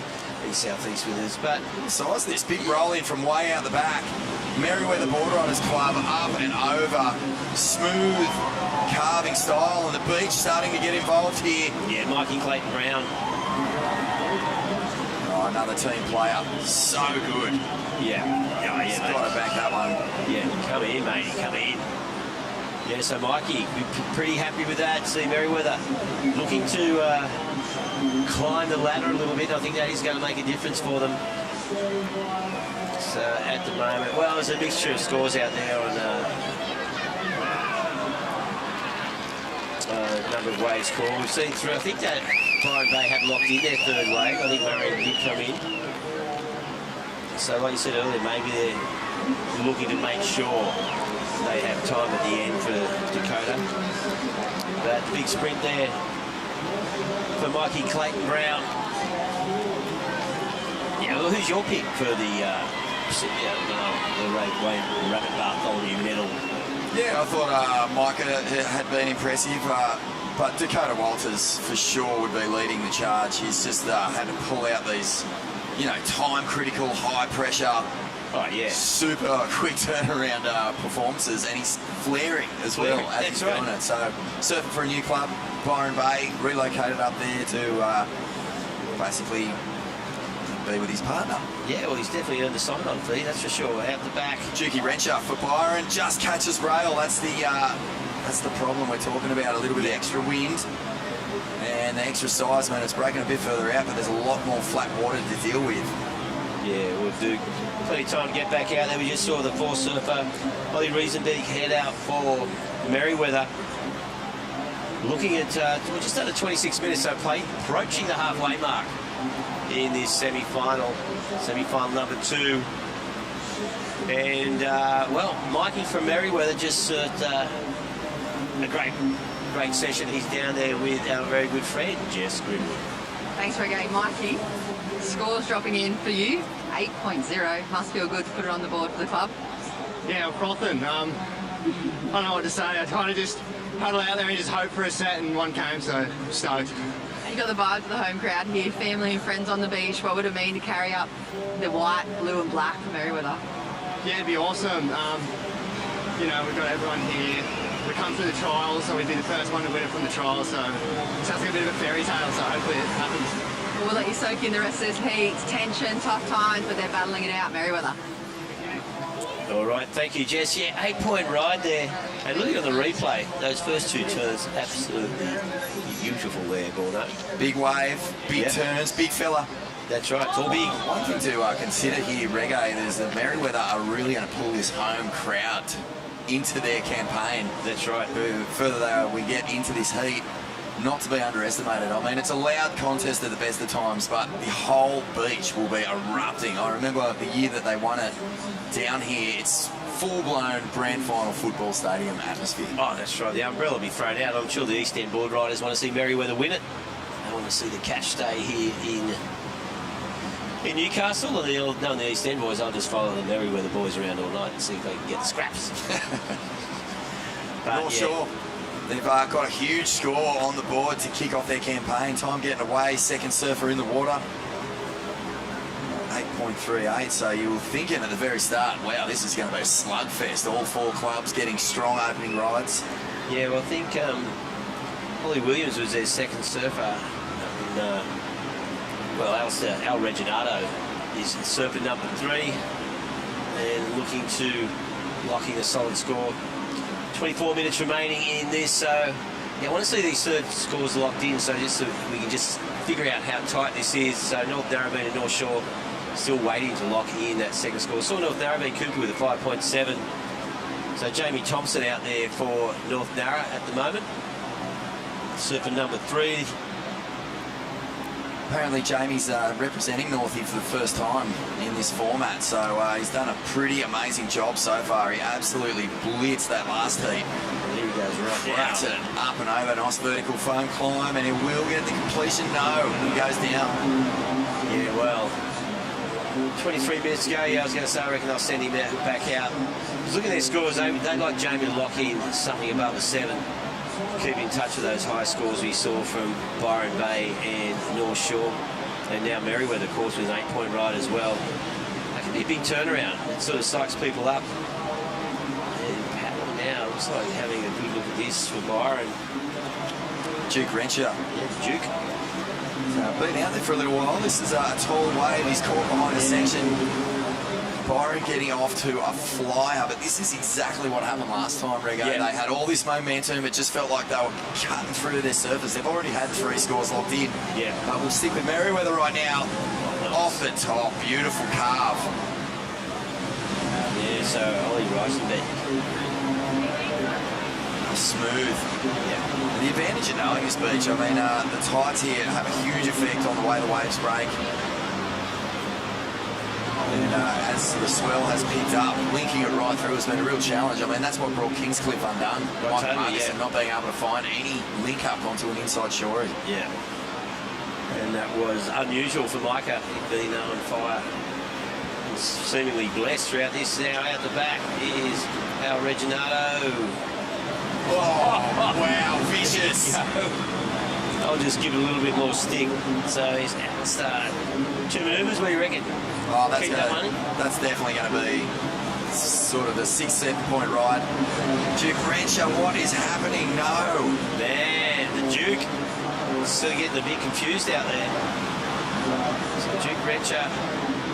southeast with us, but... Size this big roll in from way out the back. Merriweather Boardriders Club up and over. Smooth carving style, and the beach starting to get involved here. Yeah, Mikey Clayton Brown. Oh, another team player. So good. Yeah, He's got to back that one. Yeah, come in, matey, come in. Yeah, so Mikey, pretty happy with that. See Merriweather looking to climb the ladder a little bit. I think that is going to make a difference for them. So at the moment, well, there's a mixture of scores out there on number of waves called. We've seen through, I think that Byron Bay had locked in their third wave. I think Murray did come in. So like you said earlier, maybe they're looking to make sure they have time at the end for Dakota. But big sprint there for Mikey Clayton Brown. Yeah, well, who's your pick for the Ray Wayne Rabbit Bartholomew medal? Yeah, I thought Micah had been impressive, but Dakota Walters for sure would be leading the charge. He's just had to pull out these, time-critical, high-pressure, super quick turnaround performances, and he's flaring as well as he's doing it. So, surfing for a new club, Byron Bay, relocated up there to basically be with his partner. Yeah, well, he's definitely earned the sign-on fee, that's for sure. Out the back, Dukey Wrencher for Byron, just catches rail. That's the problem we're talking about. A little bit of extra wind and the extra size, man. It's breaking a bit further out, but there's a lot more flat water to deal with. Yeah, we'll do plenty of time to get back out there. We just saw the four surfer Ollie Riesenbeek head out for Merriweather. Looking at just under 26 minutes, so play approaching the halfway mark in this semi-final number 2. And well, Mikey from Merriweather just surfed a great session. He's down there with our very good friend Jess Grimwood. Thanks for getting Mikey. Scores dropping in for you, 8.0. Must feel good to put it on the board for the club. Yeah, I'm frothing. I don't know what to say. I kind of just huddle out there and just hope for a set, and one came, so stoked. You got the vibe of the home crowd here, family and friends on the beach. What would it mean to carry up the white, blue and black for Merriweather? Yeah, it'd be awesome. We've got everyone here. We come through the trials, so we'd be the first one to win it from the trials, so it sounds like a bit of a fairy tale, so hopefully it happens. We'll let you soak in the rest of this heat. Tension, tough times, but they're battling it out, Merriweather. All right, thank you, Jess. Yeah, 8-point ride there. And looking at the replay, those first 2 turns, absolutely beautiful there, Gordo. Big wave, big turns, big fella. That's right, it's all big. One thing to consider here, Reggae, is that Merriweather are really going to pull this home crowd into their campaign. That's right. The further we get into this heat, not to be underestimated. I mean, it's a loud contest at the best of times, but the whole beach will be erupting. I remember the year that they won it down here. It's full-blown grand final football stadium atmosphere. Oh, that's right. The umbrella will be thrown out. I'm sure the East End Boardriders want to see Merriweather win it. They want to see the catch stay here in Newcastle, and they'll know the East End boys. I'll just follow the Merriweather boys around all night and see if they can get the scraps. But, North Shore, they've got a huge score on the board to kick off their campaign. Time getting away, second surfer in the water. 8.38, so you were thinking at the very start, wow, this is going to be a slugfest. All 4 clubs getting strong opening rides. Yeah, well, I think Holly Williams was their second surfer. And, Al Reginato is surfer number 3 and looking to locking a solid score. 24 minutes remaining in this, so yeah, I want to see these third scores locked in, so just so we can just figure out how tight this is. So North Narrabeen and North Shore still waiting to lock in that second score. Saw North Narrabeen Cooper with a 5.7. So Jamie Thompson out there for North Narra at the moment. Surfer number 3. Apparently Jamie's representing Northie for the first time in this format, so he's done a pretty amazing job so far. He absolutely blitzed that last heat. Here he goes right now. That's it, up and over, nice vertical foam climb, and he will get the completion. No, he goes down. Yeah, well, 23 minutes ago, I was going to say, I reckon they'll send him back out. Look at their scores, they'd like Jamie to lock in something above a 7. Keep in touch with those high scores we saw from Byron Bay and North Shore. And now Merriweather, of course, with an 8-point ride as well. That could be a big turnaround. It sort of psychs people up. And paddling now, looks like having a good look at this for Byron. Duke Wrencher. Yeah, Duke. Been out there for a little while. This is a tall wave. He's caught behind a section. Byron getting off to a flyer, but this is exactly what happened last time, Rego. Yeah. They had all this momentum. It just felt like they were cutting through their surface. They've already had 3 scores locked in. Yeah. But we'll stick with Merriweather right now. Off the top. Beautiful carve. Yeah, so Ollie Risenbeck. smooth. The advantage of knowing this beach, I mean, the tides here have a huge effect on the way the waves break. And as the swell has picked up, linking it right through has been a real challenge. I mean, that's what brought Kingscliff undone. Totally, and not being able to find any link up onto an inside shorey. Yeah. And that was unusual for Micah. He'd been on fire. He's seemingly blessed throughout this. Now out the back is our Reginato. Oh, wow, vicious. I'll just give it a little bit more stick. So he's out. 2 manoeuvres, what do you reckon? Oh, that's definitely going to be sort of a 6-7 point ride. Duke Rancher, what is happening? No. Man, the Duke still getting a bit confused out there. So Duke Rancher,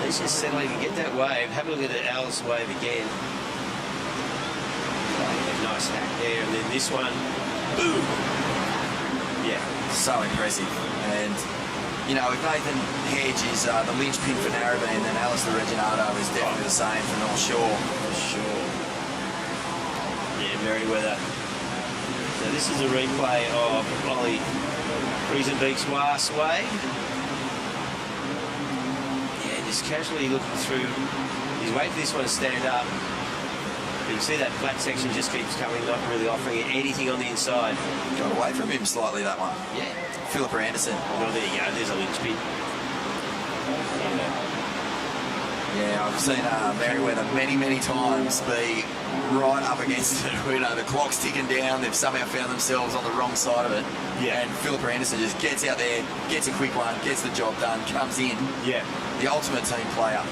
he's just settling to get that wave. Have a look at the Alice wave again. Nice hack there, and then this one, boom. Yeah, so impressive. And you know, if Nathan Hedge is the linchpin for Narrabeen, then Alistair Reginato is definitely the same for North Shore. For sure. Yeah, Merriweather. So this is a replay of Ollie Friesenbeek's last wave. Yeah, just casually looking through. He's waiting for this one to stand up. You can see that flat section just keeps coming, not really offering anything on the inside. Got away from him slightly, that one. Yeah. Philippa Anderson. Well, there you go. There's a linchpin. Yeah, I've seen Merriweather many times be right up against it. You know, the clock's ticking down. They've somehow found themselves on the wrong side of it. Yeah. And Philippa Anderson just gets out there, gets a quick one, gets the job done, comes in. Yeah. The ultimate team player.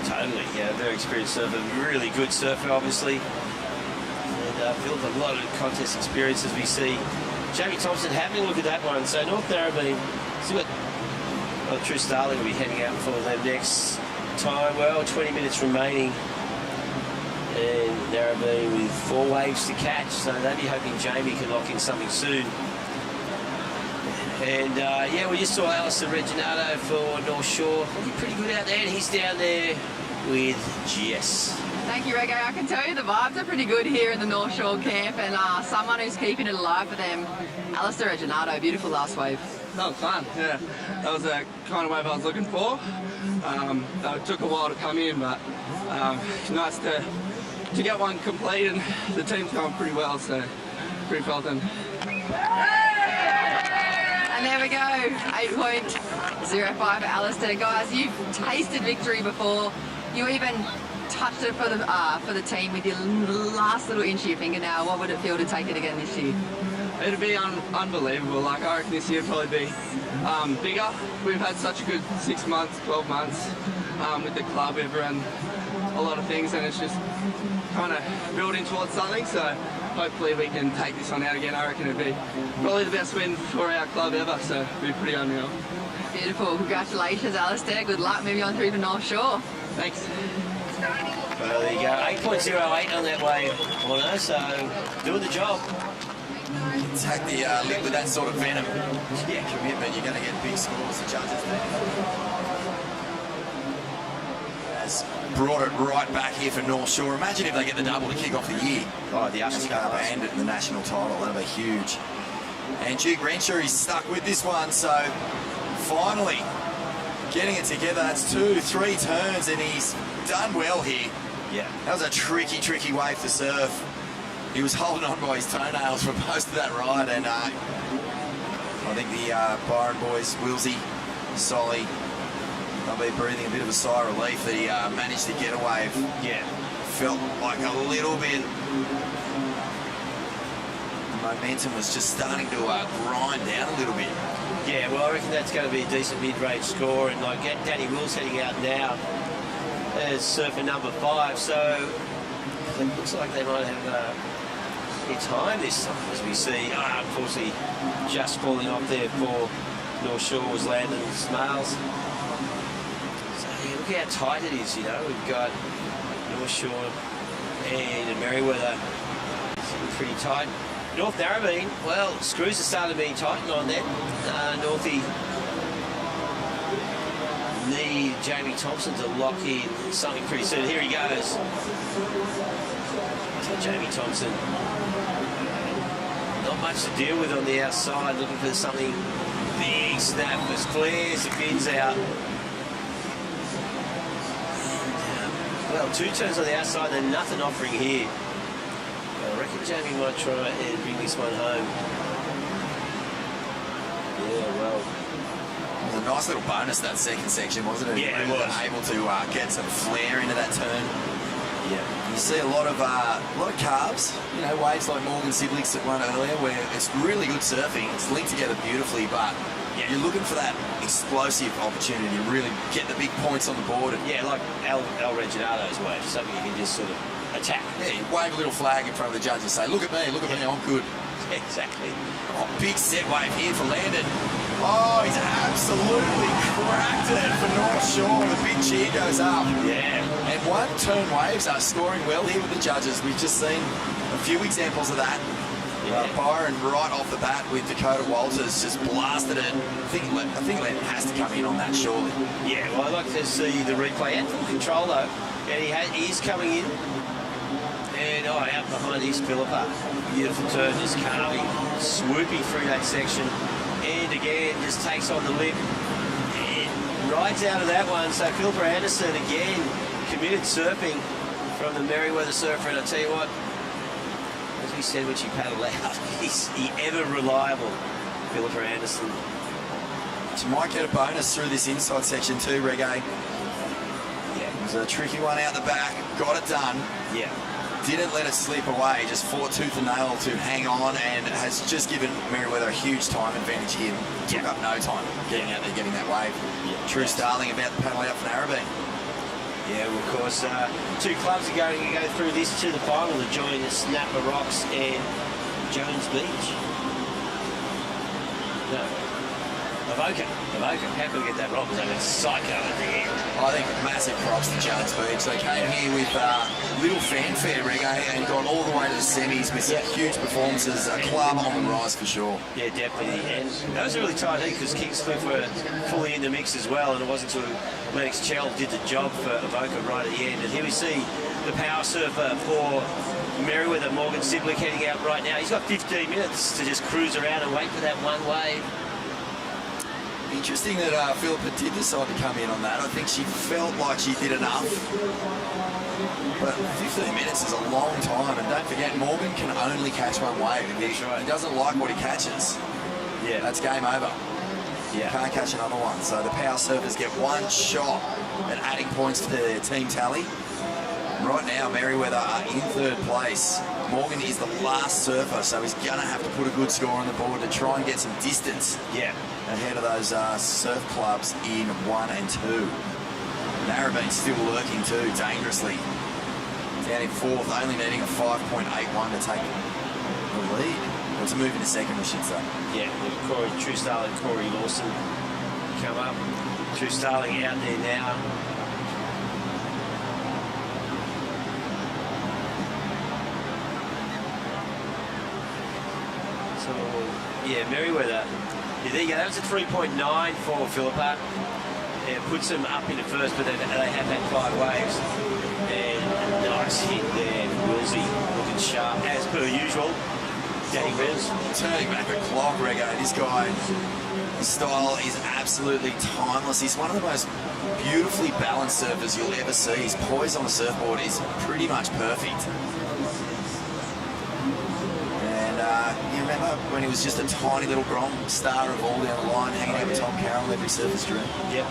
Totally, yeah, very experienced surfer, really good surfer, obviously. And built a lot of contest experience as we see. Jamie Thompson having a look at that one. So North Narrabeen, still got True Starling will be heading out for them next time. Well, 20 minutes remaining. And Narrabeen with 4 waves to catch. So they'll be hoping Jamie can lock in something soon. And yeah, we just saw Alistair Reginato for North Shore. Looking pretty good out there, and he's down there with Jess. Thank you, Rego. I can tell you the vibes are pretty good here in the North Shore camp, and someone who's keeping it alive for them, Alistair Reginato. Beautiful last wave. That was fun, yeah. That was the kind of wave I was looking for. It took a while to come in, but nice to get one complete, and the team's going pretty well, so pretty well done. And there we go, 8.05 for Alistair. Guys, you've tasted victory before. You even touched it for the team with your last little inch of your fingernail. What would it feel to take it again this year? It'd be unbelievable. Like, I reckon this year would probably be bigger. We've had such a good 6 months, 12 months with the club. We've run a lot of things, and it's just kind of building towards something. So hopefully we can take this one out again. I reckon it'd be probably the best win for our club ever, so it'd be pretty unreal. Beautiful. Congratulations, Alistair. Good luck moving on through the North Shore. Thanks. Well, there you go. 8.08 on that wave, Bono, so doing the job. Attack the lip with that sort of venom. Yeah, commitment. You're going to get big scores, the judges there. Has brought it right back here for North Shore. Imagine if they get the double to kick off the year. Oh, the Ushers Cup and the national title. That'll be huge. And Duke Renshaw is stuck with this one, so finally getting it together. That's 2-3 turns, and he's done well here. Yeah. That was a tricky wave to surf. He was holding on by his toenails for most of that ride, and I think the Byron boys, Wilsey, Solly, they'll be breathing a bit of a sigh of relief that he managed to get a wave. Yeah. Felt like a little bit, the momentum was just starting to grind down a little bit. Yeah, well, I reckon that's going to be a decent mid-range score, and like Danny Will's heading out now as surfer number 5, so it looks like they might have any time this time, as we see. Unfortunately, just falling off there for North Shore was Landon Smales. So yeah, look how tight it is, you know. We've got North Shore and Merriweather sitting pretty tight. North Narrabeen, well, screws are starting being tightened on them. Northie need Jamie Thompson to lock in something pretty soon. Here he goes. So Jamie Thompson not much to deal with on the outside, looking for something big. Snap as flares the fins out. Well, 2 turns on the outside, then nothing offering here. I reckon Jamie might try and bring this one home. Yeah, well. It was a nice little bonus, that second section, wasn't it? Yeah, it was. Able to get some flair into that turn. Yeah. You see a lot of carbs, you know, waves like Morgan Siblicks that won earlier, where it's really good surfing. It's linked together beautifully, but you're looking for that explosive opportunity to really get the big points on the board. And yeah, like Al Reginado's wave, something you can just sort of attack. Yeah, you wave a little flag in front of the judge and say, look at me, I'm good. Exactly. Oh, big set wave here for Landon. Oh, he's absolutely cracked it for North Shore. The big cheer goes up. Yeah. And one-turn waves are scoring well here with the judges. We've just seen a few examples of that. Byron right off the bat with Dakota Walters just blasted it. I think Landon has to come in on that, surely. Yeah, well, I'd like to see the replay and full control, though. And he is coming in. And out behind is Philippa. Beautiful turn, just carving, swooping through that section. And again, just takes on the lip and rides out of that one. So Philippa Anderson again, committed surfing from the Merriweather surfer. And I tell you what, as we said when she paddled out, he's ever reliable, Philippa Anderson. She might get a bonus through this inside section too, Reggae. Yeah. It was a tricky one out the back, got it done. Yeah. Didn't let it slip away, just fought tooth and nail to hang on, and has just given Merriweather a huge time advantage here. Took up no time getting out there, getting that wave. True Starling about to paddle out for Narrabeen. Yeah, well, of course, 2 clubs are going to go through this to the final to join the Snapper Rocks and Jones Beach. No. Avoca. How can we get that wrong? Because that's psycho at the end. I think massive props to Jones Beach. They came here with little fanfare, Reggae, and got all the way to the semis with some huge performances. A club on the rise for sure. Yeah, definitely. And that was a really tight heat because Kingscliff were fully in the mix as well, and it wasn't until Lennox Chell did the job for Avoca right at the end. And here we see the power surfer for Merriweather, Morgan Siblick, heading out right now. He's got 15 minutes to just cruise around and wait for that one wave. Interesting that Philippa did decide to come in on that. I think she felt like she did enough. But 15 minutes is a long time, and don't forget, Morgan can only catch one wave. If he doesn't like what he catches, that's game over. Yeah. Can't catch another one. So the power surfers get one shot at adding points to their team tally. Right now, Merriweather are in 3rd place. Morgan is the last surfer, so he's going to have to put a good score on the board to try and get some distance ahead of those surf clubs in 1 and 2. Narrabeen still lurking too, dangerously. Down in 4th, only needing a 5.81 to take the lead. Or to move into 2nd, I should say. Yeah, True Starling and Corey Lawson come up. True Starling out there now. So, yeah, Merriweather. Yeah, there you go. That was a 3.9 for Philippa. It puts them up into 1st, but they have had 5 waves. And a nice hit there. Wilsey looking sharp as per usual. Danny Revs. Turning back the clock, Reggae. This guy, his style is absolutely timeless. He's one of the most beautifully balanced surfers you'll ever see. His poise on the surfboard is pretty much perfect. You remember when he was just a tiny little Grom star of all down the line, hanging out with Tom Carroll, every surfer's dream? Yep.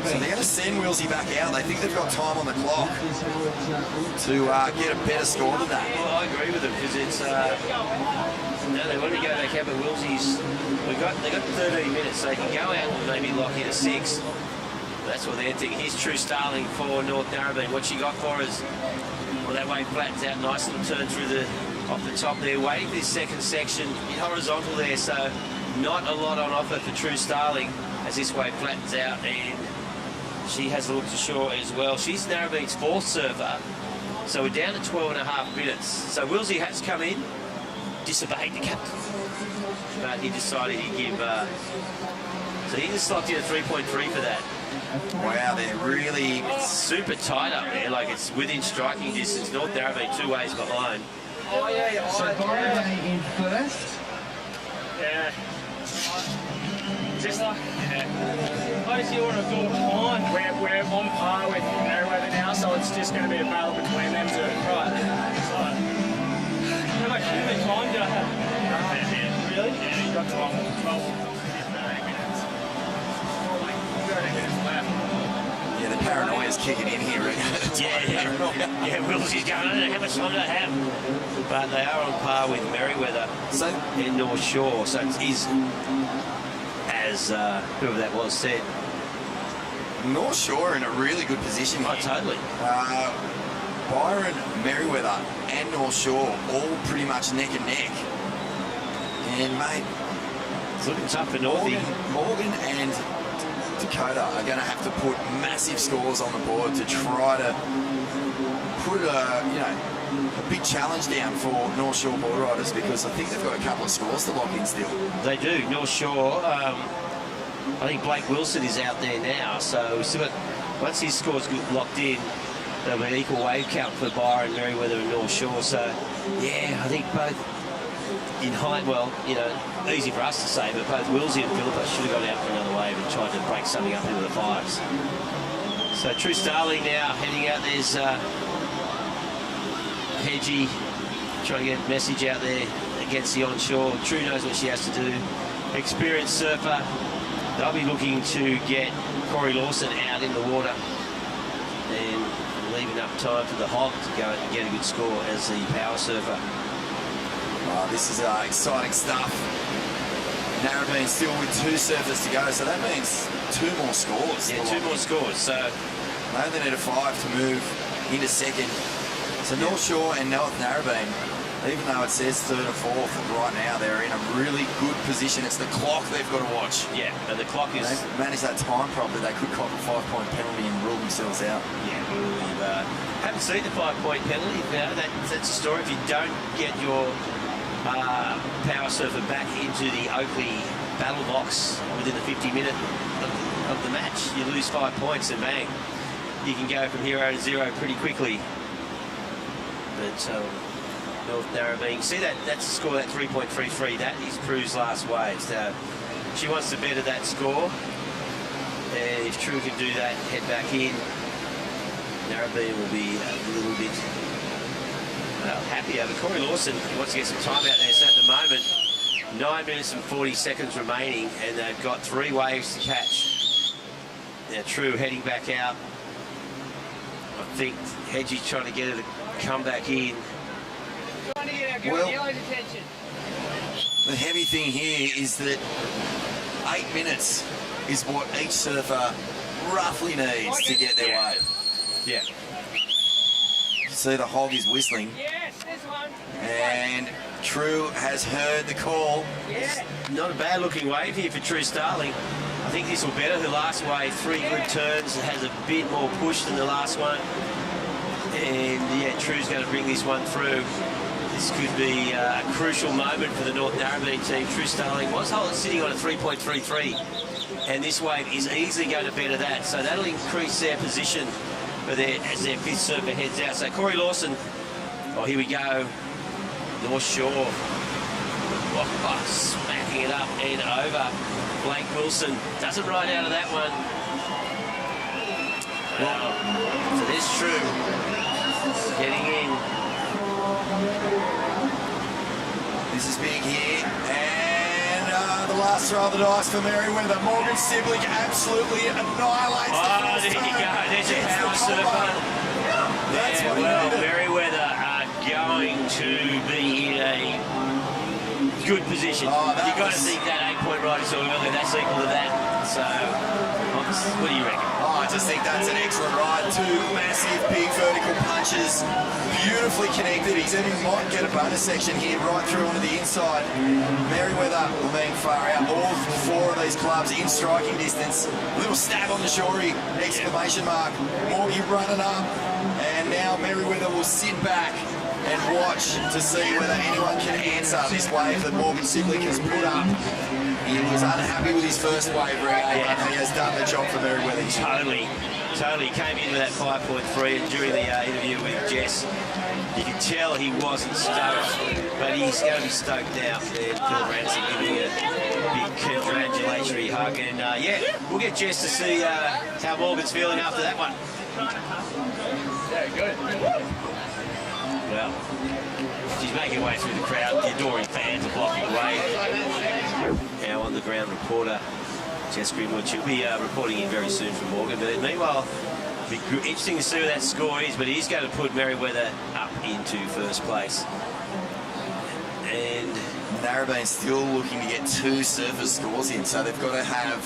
So they're going to send Wilsey back out. They think they've got time on the clock to get a better score than that. Well, I agree with them because it's no, they want to go back out, but Wilsey's they got 13 minutes, so they can go out and maybe lock in a 6. That's what they're thinking. Here's True Starling for North Narrabeen. What she got for us? Well, that wave flattens out, nice little turn through the off the top there. Wave this 2nd section in horizontal there, so not a lot on offer for True Starling as this wave flattens out, and she has a look to shore as well. She's Narrabeen's 4th surfer, so we're down to 12.5 minutes. So Wilsey has come in, disobeyed the captain, but he decided he'd give. So he just slogged in a 3.3 for that. Wow, they're really super tight up there. Like it's within striking distance. North Narrabeen 2 ways behind. So Boardriders in first. Yeah. Just like, yeah. I just want to go on. We're on par with Merriweather now, so it's just going to be a battle between them two. Right. So, how much time do I have? Really? Yeah, you've got 12 minutes left. Yeah, the paranoia's kicking in here. Yeah, Willsy's going, I don't know how much time do I have. But they are on par with Merriweather in North Shore. So it is, as whoever that was said, North Shore in a really good position here. Oh, totally. Byron, Merriweather and North Shore all pretty much neck and neck. And, mate, it's looking tough for Northie. Morgan and Dakota are going to have to put massive scores on the board to try to put a big challenge down for North Shore Boardriders, because I think they've got a couple of scores to lock in still. They do. North Shore, I think Blake Wilson is out there now, so we've still got, once his scores get locked in, there'll be an equal wave count for Byron, Merriweather and North Shore. So, yeah, I think both in height, well, easy for us to say, but both Willsy and Philippa should have gone out for another wave and tried to break something up into the fives. So True Starling now heading out. There's Hedgie trying to get a message out there against the onshore. True knows what she has to do. Experienced surfer. They'll be looking to get Corey Lawson out in the water and leave enough time for the Hog to go and get a good score as the power surfer. Oh, this is exciting stuff. Narrabeen still with 2 surfers to go, so that means 2 more scores. Yeah, 2 more scores. So they only need a 5 to move into second. So North Shore and North Narrabeen, even though it says 3rd and 4th right now, they're in a really good position. It's the clock they've got to watch. Yeah, and the clock is... If they manage that time properly, they could cop a 5-point penalty and rule themselves out. Yeah, we haven't seen the 5-point penalty. That's a story. If you don't get your power surfer back into the Oakley battle box within the 50-minute of the match, you lose 5 points and bang, you can go from 0 to 0 pretty quickly. But North Narrabeen, see that's the score, that 3.33, that is Prue's last wave. So she wants to better that score, and if True can do that, head back in, Narrabeen will be a little bit happier. But Corey Lawson wants to get some time out there. So at the moment, 9 minutes and 40 seconds remaining, and they've got 3 waves to catch. Now True heading back out. I think Hedgie's trying to get her to come back in. Well, the heavy thing here is that 8 minutes is what each surfer roughly needs to get their wave. Yeah. See, the Hog is whistling. Yes, this one. And True has heard the call. Yeah. Not a bad looking wave here for True Starling. I think this will better her last wave. 3 good turns. It has a bit more push than the last one. And yeah, True's going to bring this one through. This could be a crucial moment for the North Narrabeen team. True Starling was sitting on a 3.33, and this wave is easily going to better that. So that'll increase their position for as their 5th surfer heads out. So Corey Lawson, oh, here we go. North Shore, smacking it up and over. Blake Wilson doesn't ride out of that one. So there's True getting in. This is big here, and the last throw of the dice for Merriweather. Morgan Sibley absolutely annihilates the first there you turn. go. There's your Gets the power combo. surfer. That's Yeah, what he well, needed. Merriweather are going to be in a good position. You've got to think that 8-point ride so early, that's equal to that. So, what do you reckon? I just think that's an excellent ride. 2 massive, big vertical punches, beautifully connected. He's even might get a bonus section here right through onto the inside. Merriweather being far out. All 4 of these clubs in striking distance. Little stab on the shorey, exclamation mark. Morgie running up, and now Merriweather will sit back and watch to see whether anyone can answer this wave that Morgan Sibley has put up. He was unhappy with his first wave, Reggae, but he has done the job for Merriweather. Totally. He came in with that 5.3, and during the interview with Jess, You can tell he wasn't stoked, but he's going to be stoked now. And Phil Ramsey giving a big congratulatory hug. And yeah, we'll get Jess to see how Morgan's feeling after that one. Yeah, good. Well, she's making her way through the crowd. The adoring fans are blocking the way. Our on-the-ground reporter, Jess Greenwood, she'll be reporting in very soon from Morgan. But meanwhile, it'll be interesting to see what that score is, but he's going to put Merriweather up into first place. And Narrabeen still looking to get 2 surfers scores in, so they've got to have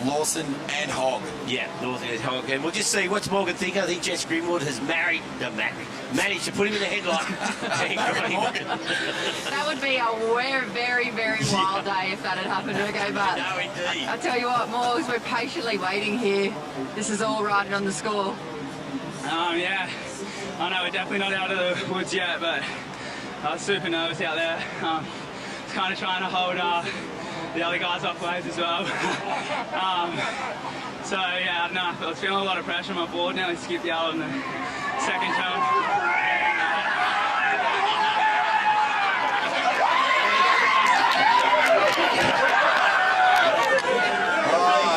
Lawson and Hogg. Yeah, Lawson and Hogg. And we'll just see, what's Morgan think? I think Jess Greenwood has managed to put him in the headlock. That would be a very, very wild day if that had happened, okay? But no, indeed. I tell you what, Morgs, we're patiently waiting here. This is all riding on the score. Yeah, I know we're definitely not out of the woods yet, but I was super nervous out there. Kind of trying to hold the other guys off waves as well. So yeah, I don't know, I was feeling a lot of pressure on my board. Nearly skipped out on the second turn.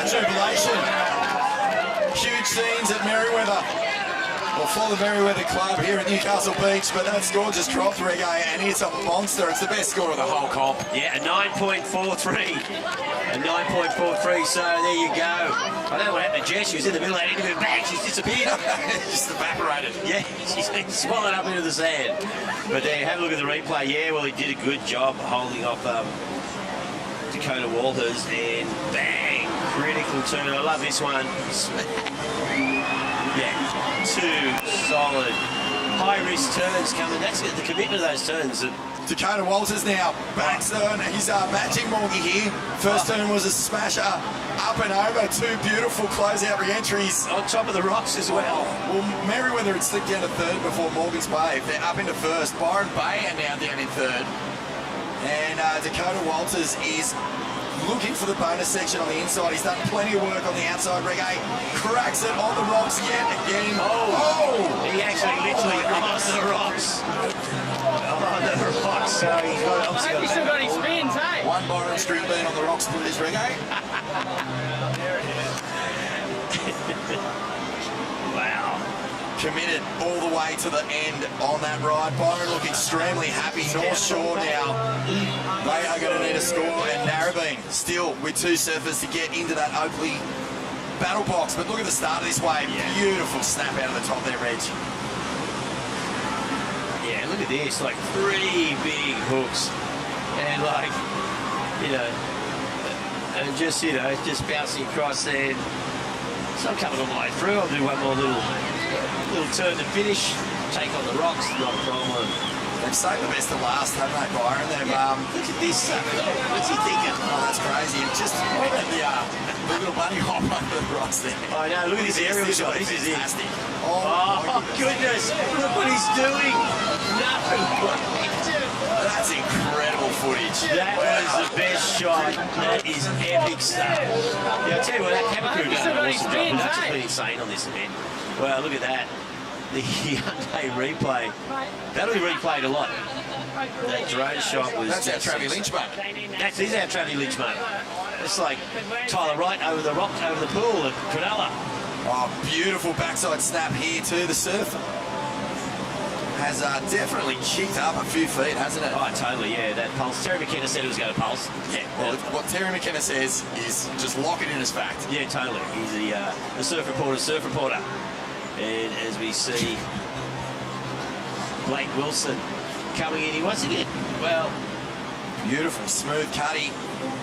Jubilation. Huge scenes at Merriweather. Well, for the Merriweather Club here at Newcastle Beach, but that score just dropped, Reggae, and it's a monster. It's the best score of the whole comp. Yeah, a 9.43. A 9.43, so there you go. I don't know what happened to Jess. She was in the middle of that interview back. She's disappeared. Just evaporated. Yeah, she's been swallowed up into the sand. But there, have a look at the replay. Yeah, well, he did a good job holding off Dakota Walters, and bang, critical turn. I love this one. Yeah, 2 solid high-risk turns coming. That's the commitment of those turns. Dakota Walters now, back turn. He's matching Morgie here. First turn was a smasher, up and over. 2 beautiful closeout re-entries. On top of the rocks as well. Well, Merriweather had slipped down to third before Morgan's wave. They're up into first. Byron Bay are now down in third. And Dakota Walters is looking for the bonus section on the inside. He's done plenty of work on the outside. Reggae cracks it on the rocks yet again. Oh! He actually literally on the rocks. On the rocks. So he's got obviously. He's still got his spins, hey? One Byron string bean on the rocks, please, Reggae. There it is. Wow. Committed all the way to the end on that ride. Byron look extremely happy. North Shore now, they are going to need a score, and Narrabeen still with 2 surfers to get into that Oakley battle box. But look at the start of this wave. Yeah. Beautiful snap out of the top there, Reg. Yeah, look at this, like 3 big hooks. And like, you know, and just, you know, just bouncing across there. So I'm coming all the way through. I'll do one more little turn to finish. Take on the rocks, not a problem. They've saved the best to last, haven't they, Byron? They've, look at this. What's he thinking? Oh, that's crazy. It just the little bunny hop under the rocks there. I know. Look at this aerial shot. This is fantastic. It. Oh goodness! Look what he's doing. No. That's incredible footage. That was the best shot. That is epic stuff. Yeah, I'll tell you what, that camera crew does an awesome job. That's just been insane on this event. Well, look at that. The Hyundai replay. That'll be replayed a lot. That drone shot was... That's our Travis Lynch mode. That is our Travis Lynch mode. It's like Tyler Wright over the rock, over the pool at Cronulla. Oh, beautiful backside snap here too. The surf has definitely kicked up a few feet, hasn't it? Oh, totally, yeah. That pulse. Terry McKenna said it was going to pulse. Yeah, well, what Terry McKenna says is just lock it in as fact. Yeah, totally. He's the surf reporter. And as we see Blake Wilson coming in, he once again, well, beautiful, smooth cutty.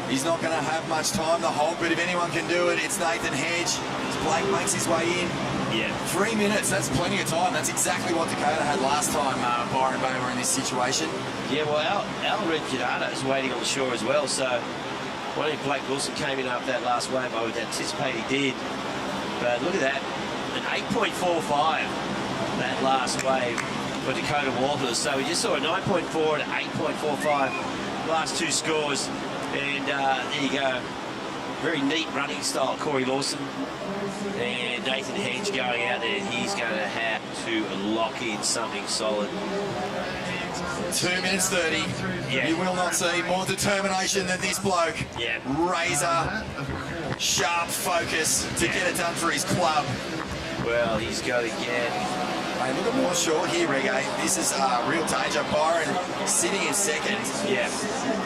He's not going to have much time to hold, but if anyone can do it, it's Nathan Hedge. As Blake makes his way in. Yeah. 3 minutes, that's plenty of time. That's exactly what Dakota had last time Byron Bay were in this situation. Yeah, well, Al Red Giordano is waiting on the shore as well, so I think Blake Wilson came in after that last wave. I would anticipate he did. But look at that, an 8.45 that last wave for Dakota Walters. So we just saw a 9.4 and 8.45 last 2 scores. And there you go. very neat running style, Corey Lawson. And Nathan Hedge going out there. He's going to have to lock in something solid. 2 minutes 30. Yeah. You will not see more determination than this bloke. Yeah. Razor sharp focus to get it done for his club. Well, he's got to get... Hey, look at more short here, Reggae. This is real danger. Byron sitting in second. Yeah.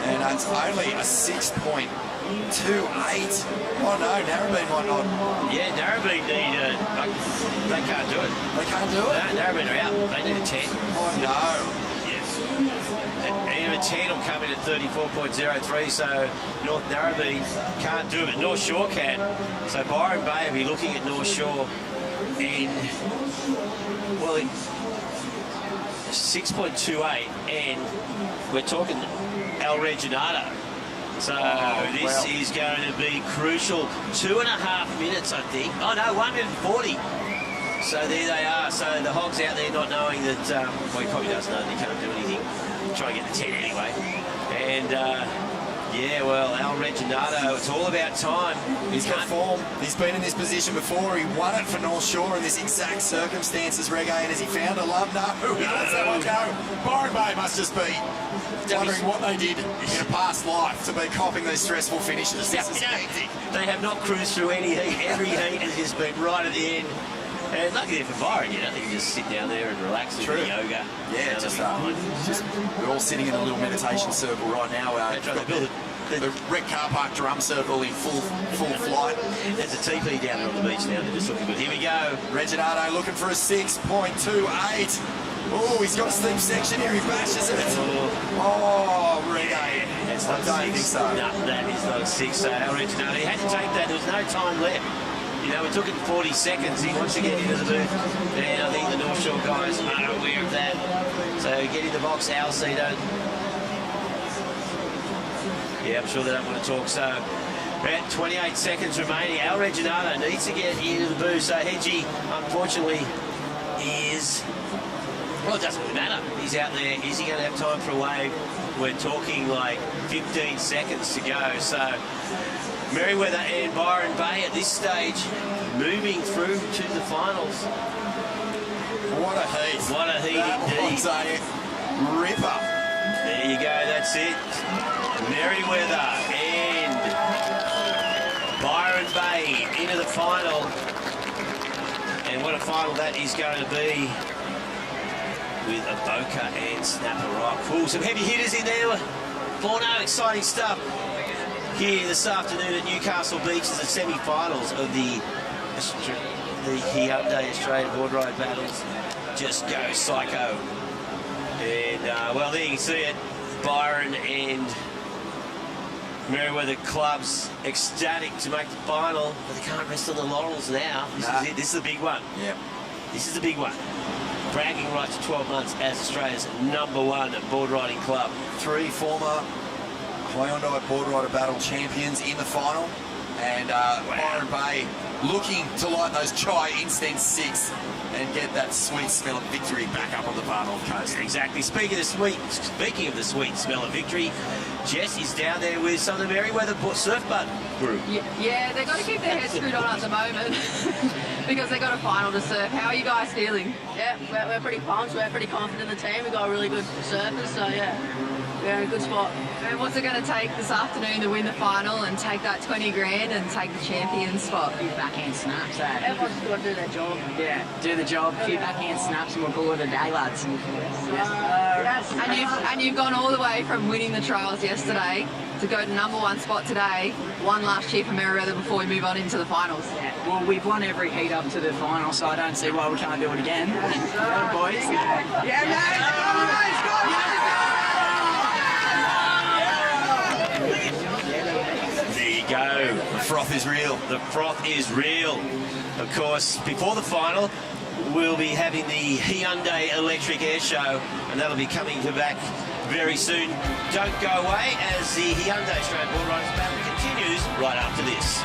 And it's only a 6.28. Oh no, Narrabeen might not. Yeah, Narrabeen need they can't do it. They can't do it? No, Narrabeen are out. They need a 10. Oh no. Yes. And a 10 will come in at 34.03, so North Narrabeen can't do it, but North Shore can. So Byron Bay will be looking at North Shore and, well, 6.28, and we're talking El Reginato. So this is going to be crucial. 2.5 minutes, I think. Oh no, 1 minute 40. So there they are. So the Hogs out there not knowing that, well, he probably does know that he can't do anything. Try and get the 10 anyway. And yeah, well, Al Reginato, it's all about time. He's got form. He's been in this position before. He won it for North Shore in this exact circumstances, Reggae. And has he found a love? No, he lets that one go. Byron Bay must just be wondering what they did in a past life to be copping these stressful finishes. This is hectic. They have not cruised through any heat. Every heat has just been right at the end. And lucky for Byron, you know, he can just sit down there and relax with the yoga. Yeah, just we're all sitting in a little meditation circle right now. The Rec Car Park drum circle in full flight. There's a TP down there on the beach now. They're just looking good. Here we go. Reginato looking for a 6.28. Oh, he's got a steep section here. He bashes it. Oh, Reggae. That's not I don't think so. No, that is not a 6. So El Reginato, he had to take that. There was no time left. You know, it took him 40 seconds. He wants to get into the booth. And I think the North Shore guys are aware of that. So get in the box, Alcedo. Yeah, I'm sure they don't want to talk. So about 28 seconds remaining. Al Reginato needs to get into the booth. So Hedgie, unfortunately, is... Well, it doesn't really matter. He's out there. Is he going to have time for a wave? We're talking like 15 seconds to go. So Merriweather and Byron Bay at this stage moving through to the finals. What a heat. What a heat indeed. That was a ripper. There you go. That's it. Merriweather and Byron Bay into the final. And what a final that is going to be, with Avoca and Snapper Rock. Ooh, some heavy hitters in there. Forno, exciting stuff here this afternoon at Newcastle Beach as the semi-finals of the Hyundai Australian Boardride battles just go psycho. And, well, there you can see it. Byron and Merriweather clubs ecstatic to make the final, but they can't rest on the laurels now. This is it. This is the big one. Yep. This is the big one. Bragging rights to 12 months as Australia's #1 board riding club. 3 former Hyundai Boardrider Battle champions in the final. And Byron Bay looking to light those chai incense sticks and get that sweet smell of victory back up on the Far North Coast. Exactly. Speaking of the sweet smell of victory, Jess is down there with some of the Merriweather Surf Bud group. Yeah, they've got to keep their heads screwed on at the moment because they've got a final to surf. How are you guys feeling? Yeah, we're pretty pumped. We're pretty confident in the team. We've got a really good surfers, so yeah, we're in a good spot. And what's it going to take this afternoon to win the final and take that 20 grand and take the champion spot? A few backhand snaps, eh? Everyone's got to do their job. Yeah, do the job, a few backhand snaps and we'll call it a day, lads. And you've gone all the way from winning the trials yesterday to go to #1 spot today, one last year for Merriweather before we move on into the finals. Yeah, well, we've won every heat up to the final, so I don't see why we can't do it again. Yeah, boys. Yeah, mate! There you go. The froth is real. The froth is real. Of course, before the final, we'll be having the Hyundai Electric Air Show, and that'll be coming back very soon. Don't go away as the Hyundai Australian Boardriders battle continues right after this.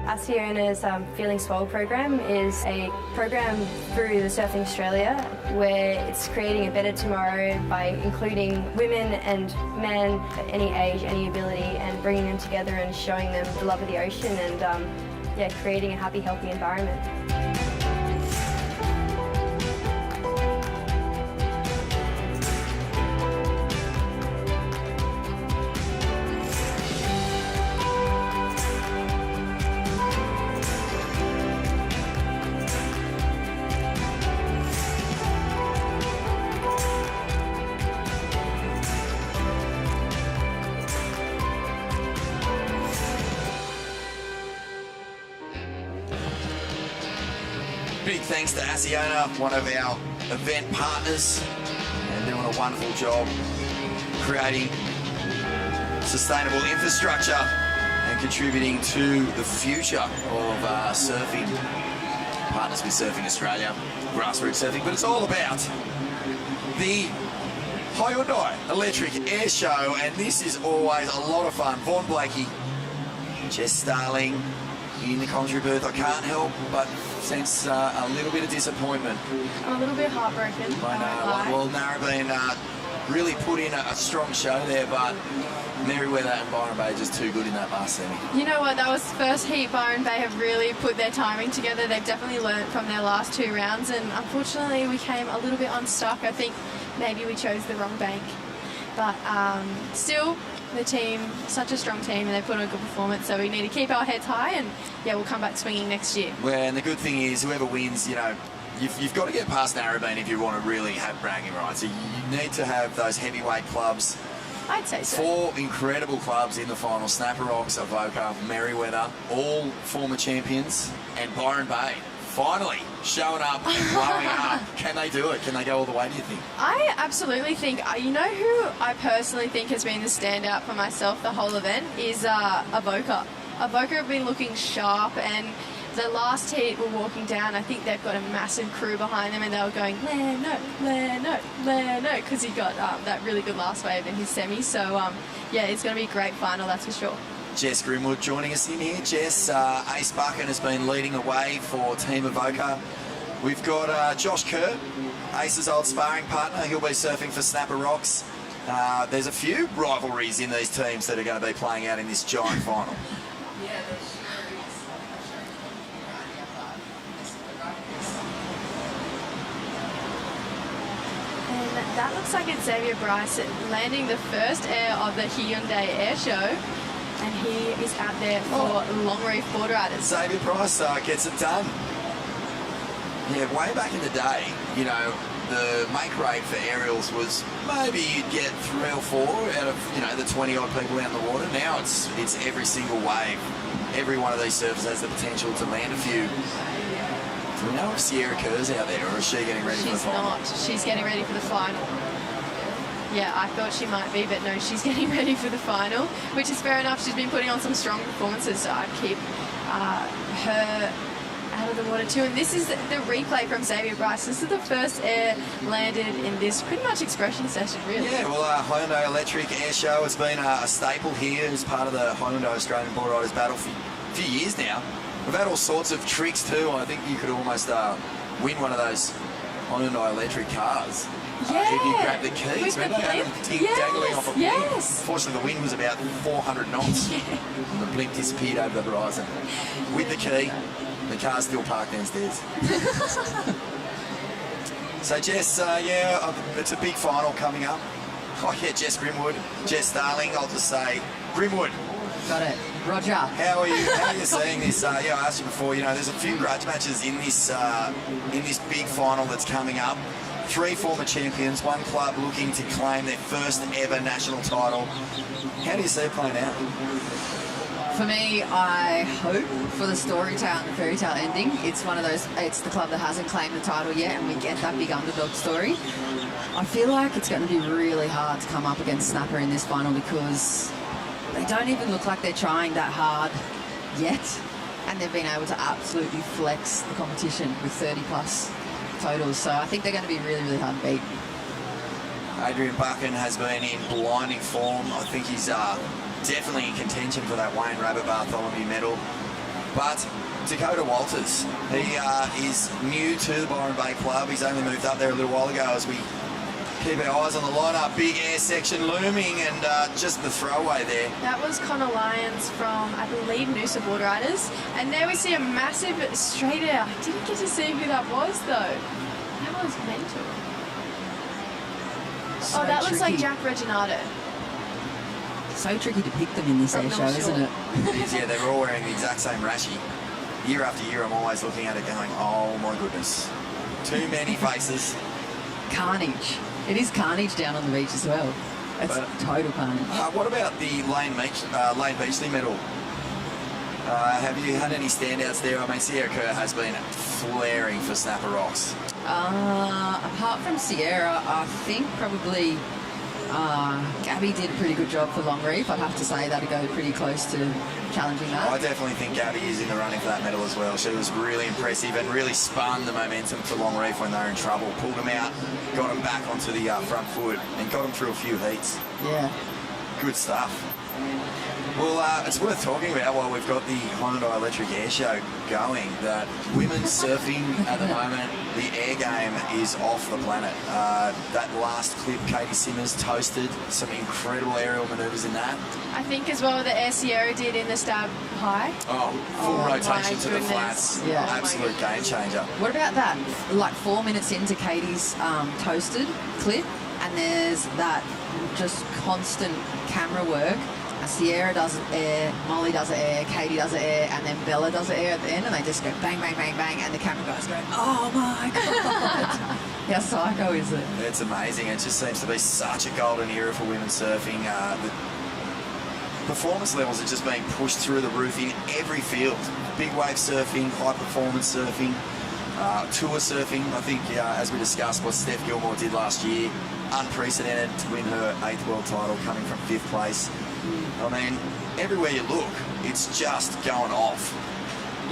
Asiona's Feeling Swole program is a program through the Surfing Australia where it's creating a better tomorrow by including women and men at any age, any ability, and bringing them together and showing them the love of the ocean and creating a happy, healthy environment. Big thanks to Asiona, one of our event partners, and doing a wonderful job creating sustainable infrastructure and contributing to the future of surfing. Partners with Surfing Australia, grassroots surfing, but it's all about the Hyundai Electric Air Show, and this is always a lot of fun. Vaughn Blakey, Jess Starling in the commentary booth. I can't help but sense a little bit of disappointment. I'm a little bit heartbroken. I know. Well, Narrabeen really put in a strong show there, but Merriweather and Byron Bay are just too good in that last semi. You know what, that was the first heat. Byron Bay have really put their timing together. They've definitely learnt from their last 2 rounds, and unfortunately we came a little bit unstuck. I think maybe we chose the wrong bank. But still, the team, such a strong team, and they put on a good performance, so we need to keep our heads high, and we'll come back swinging next year. Well, and the good thing is, whoever wins, you've got to get past Narrabeen if you want to really have bragging rights. So you need to have those heavyweight clubs. I'd say so. 4 incredible clubs in the final: Snapper Rocks, Avoca, Merriweather, all former champions, and Byron Bay finally showing up and blowing up. Can they do it? Can they go all the way, do you think? I absolutely think, you know who I personally think has been the standout for myself the whole event is Avoca. Avoca have been looking sharp, and the last heat were walking down. I think they've got a massive crew behind them, and they were going, no, because he got that really good last wave in his semi. So, it's going to be a great final, that's for sure. Jess Grimwood joining us in here. Jess, Ace Buchan has been leading the way for Team Avoca. We've got Josh Kerr, Ace's old sparring partner. He'll be surfing for Snapper Rocks. There's a few rivalries in these teams that are going to be playing out in this giant final. And that looks like it's Xavier Bryce landing the first air of the Hyundai Air Show. And he is out there for Long Reef Boardriders. Xavier Bryce gets it done. Yeah, way back in the day, the make rate for aerials was maybe you'd get 3 or 4 out of, the 20 odd people out in the water. Now it's every single wave. Every one of these surfers has the potential to land a few. Do we know if Sierra Kerr's out there, or is she getting ready for the final? She's not. She's getting ready for the final. Yeah, I thought she might be, but no, she's getting ready for the final, which is fair enough. She's been putting on some strong performances, so I'd keep her out of the water too. And this is the replay from Xavier Bryce. This is the first air landed in this pretty much expression session, really. Yeah, well, Hyundai Electric Air Show has been a staple here as part of the Hyundai Australian Boardriders battle for a few years now. We've had all sorts of tricks too. I think you could almost win one of those Hyundai Electric cars. Yeah. If you grab the keys, remember they had them dangling off a blimp. Yes. Fortunately, the wind was about 400 knots. And the blimp disappeared over the horizon. With the key, the car's still parked downstairs. So, Jess, it's a big final coming up. Oh, yeah, Jess Grimwood, Jess Starling. I'll just say, Grimwood. Got it. Roger. How are you seeing this? I asked you before, there's a few grudge matches in this big final that's coming up. 3 former champions, 1 club looking to claim their first ever national title. How do you see it playing out? For me, I hope for the story tale and the fairy tale ending. It's one of those, it's the club that hasn't claimed the title yet, and we get that big underdog story. I feel like it's going to be really hard to come up against Snapper in this final because they don't even look like they're trying that hard yet, and they've been able to absolutely flex the competition with 30 plus totals, so I think they're going to be really, really hard to beat. Adrian Buchan has been in blinding form. I think he's definitely in contention for that Wayne Rabbit Bartholomew medal. But Dakota Walters, he is new to the Byron Bay Club. He's only moved up there a little while ago as we keep our eyes on the lineup. Big air section looming, and just the throwaway there. That was Connor Lyons from, I believe, Noosa Boardriders. And there we see a massive straight air. I didn't get to see who that was, though. That was mental. So that looks like tricky. Jack Reginato. So tricky to pick them in this From air show, North isn't Shore. it? It is, yeah, they're all wearing the exact same rashi. Year after year, I'm always looking at it going, oh my goodness. Too many faces. Carnage. It is carnage down on the beach as well. It's total carnage. What about the Lane Beachley medal? Have you had any standouts there? I mean, Sierra Kerr has been flaring for Snapper Rocks. Apart from Sierra, I think probably Gabby did a pretty good job for Long Reef. I'd have to say that'd go pretty close to challenging that. I definitely think Gabby is in the running for that medal as well. She was really impressive and really spun the momentum for Long Reef when they were in trouble. Pulled them out, got them back onto the front foot, and got them through a few heats. Yeah. Good stuff. Well, it's worth talking about while we've got the Hyundai Electric Air Show going that women's surfing at the moment, the air game is off the planet. That last clip, Katie Simmers toasted some incredible aerial manoeuvres in that. I think as well the Air Sierra did in the stab high. Oh, full rotation my to the goodness. flats. Yeah. Absolute game changer. What about that? Like 4 minutes into Katie's toasted clip, and there's that just constant camera work. Sierra does air, Molly does air, Katie does air, and then Bella does air at the end, and they just go bang, bang, bang, bang, and the camera guys go, oh my God. How psycho is it? It's amazing. It just seems to be such a golden era for women's surfing. The performance levels are just being pushed through the roof in every field. Big wave surfing, high performance surfing, tour surfing. I think, as we discussed, what Steph Gilmore did last year, unprecedented to win her 8th world title coming from 5th place. I mean, everywhere you look, it's just going off.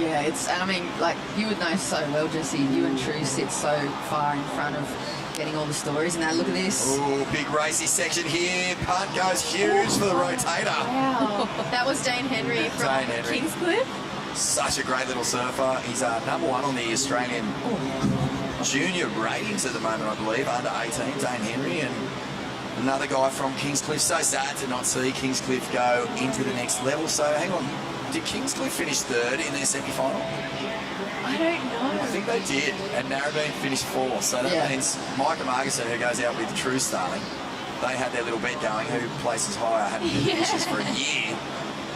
Yeah, it's, and I mean, like, you would know so well, Jesse, you and True sit so far in front of getting all the stories, and now look at this. Oh, big racy section here. Punt goes huge for the rotator. Wow. That was Dane Henry from Dane Henry. Kingscliff. Such a great little surfer. He's number 1 on the Australian junior ratings at the moment, I believe, under 18, Dane Henry, and another guy from Kingscliff. So sad to not see Kingscliff go into the next level. So hang on, did Kingscliff finish 3rd in their semi-final? I don't know. I think they did, and Narrabeen finished 4th. So that means Micah Marguson, who goes out with True Starling, they had their little bet going. Who places higher? Hadn't been finishes for a year.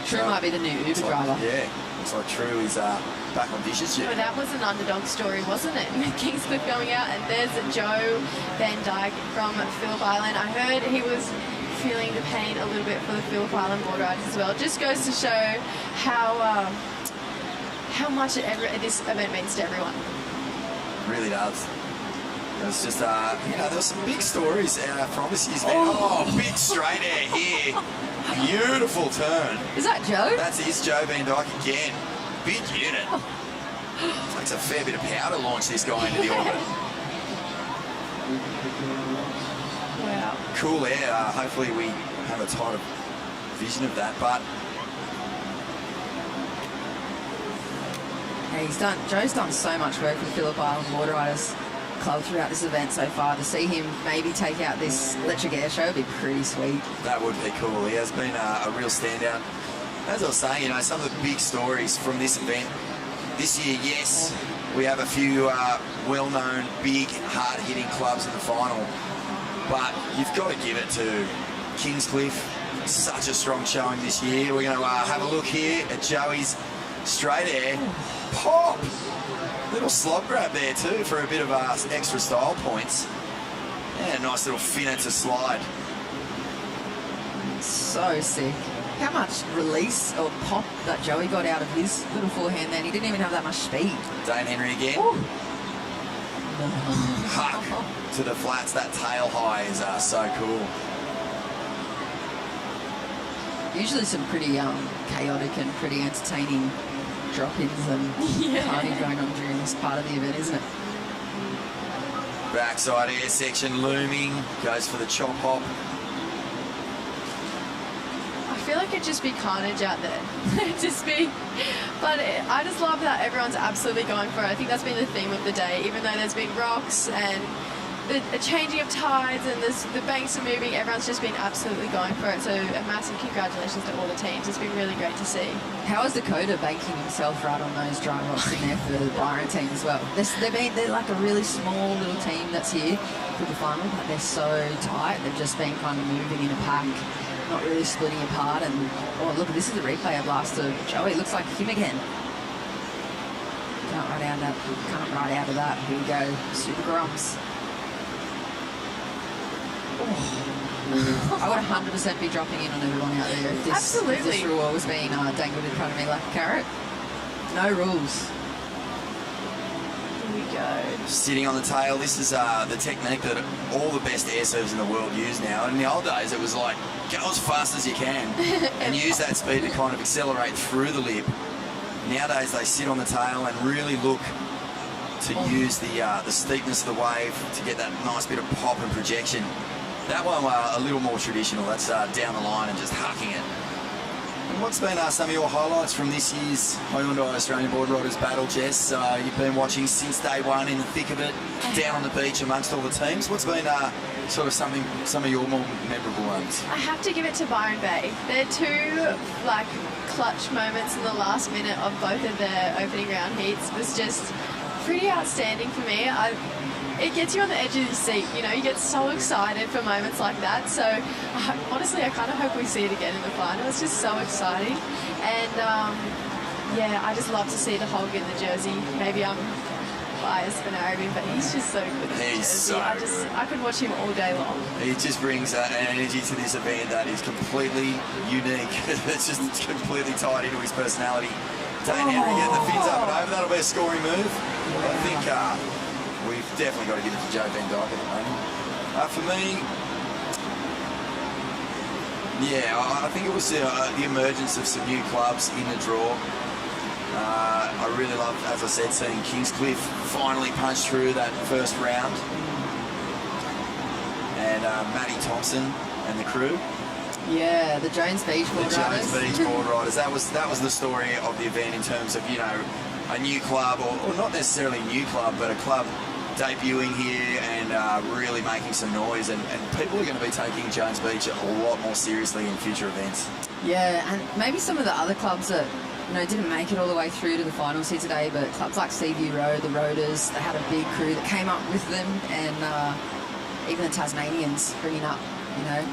True might be the new Uber driver. Yeah, looks like True is back on dishes. Well, that was an underdog story, wasn't it? Kingscliff going out, and there's Joe Van Dyke from Phillip Island. I heard he was feeling the pain a little bit for the Phillip Island Boardriders as well. Just goes to show how much this event means to everyone. Really does. It was just, there were some big stories from this year's event. Oh, big straight air here. Beautiful turn. Is that Joe? That's Joe Van Dyke again. Big unit. Takes a fair bit of power to launch this guy into the orbit. Wow. Cool air. Hopefully we have a tighter vision of that, but Yeah, Joe's done so much work with Phillip Island Boardriders Club throughout this event so far. To see him maybe take out this electric air show would be pretty sweet. that would be cool. He has been a real standout. As I was saying, some of the big stories from this event this year, yes, we have a few well-known, big, hard-hitting clubs in the final, but you've got to give it to Kingscliff. Such a strong showing this year. We're going to have a look here at Joey's straight air. Pop! Little slob grab there too for a bit of extra style points. Yeah, nice little finner to slide. So sick. How much release or pop that Joey got out of his little forehand then. He didn't even have that much speed. Dane Henry again. Huck to the flats. That tail high is so cool. Usually some pretty chaotic and pretty entertaining drop-ins and carnage going on during this part of the event, isn't it? Backside air section looming. Goes for the chop hop. I feel like it'd just be carnage out there. I just love that everyone's absolutely going for it. I think that's been the theme of the day, even though there's been rocks and a changing of tides and the banks are moving, everyone's just been absolutely going for it. So a massive congratulations to all the teams. It's been really great to see. How is Dakota banking himself right on those dry rocks in there for the Byron team as well? They're like a really small little team that's here for the final, but they're so tight. They've just been kind of moving in a pack, not really splitting apart. And oh look, this is a replay of last of Joey. Looks like him again. Can't ride out of that. Here we go. Super grumps. I would 100% be dropping in on everyone out there if this rule was being dangled in front of me like a carrot. No rules. Here we go. Sitting on the tail, this is the technique that all the best air servers in the world use now. In the old days, it was like, go as fast as you can and use that speed to kind of accelerate through the lip. Nowadays, they sit on the tail and really look to use the steepness of the wave to get that nice bit of pop and projection. That one a little more traditional. That's down the line and just hucking it. And what's been some of your highlights from this year's Hyundai Australian Boardriders battle, Jess? You've been watching since day one in the thick of it, down on the beach amongst all the teams. What's been sort of some of your more memorable ones? I have to give it to Byron Bay. They're two clutch moments in the last minute of both of their opening round heats. It was just pretty outstanding for me. It gets you on the edge of your seat, you know, you get so excited for moments like that. So honestly, I kind of hope we see it again in the final. It's just so exciting. And yeah, I just love to see the hog in the jersey. Maybe I'm biased for Arabian, but he's just so good. He's so good. I could watch him all day long. He just brings an energy to this event that is completely unique. It's just completely tied into his personality. Dane Henry getting the fins up and over. That'll be a scoring move. I think we've definitely got to give it to Joe Van Dyke at the moment. For me, yeah, I think it was the emergence of some new clubs in the draw. I really love, as I said, seeing Kingscliff finally punch through that first round. And Matty Thompson and the crew. Yeah, the Jones Beach Boardriders. The Jones Beach Boardriders. That was the story of the event in terms of, you know, a new club, or not necessarily a new club, but a club debuting here and really making some noise. And people are going to be taking Jones Beach a lot more seriously in future events. Yeah, and maybe some of the other clubs that, you know, didn't make it all the way through to the finals here today, but clubs like Seaview Road, the Roaders, they had a big crew that came up with them, and even the Tasmanians bringing up, you know,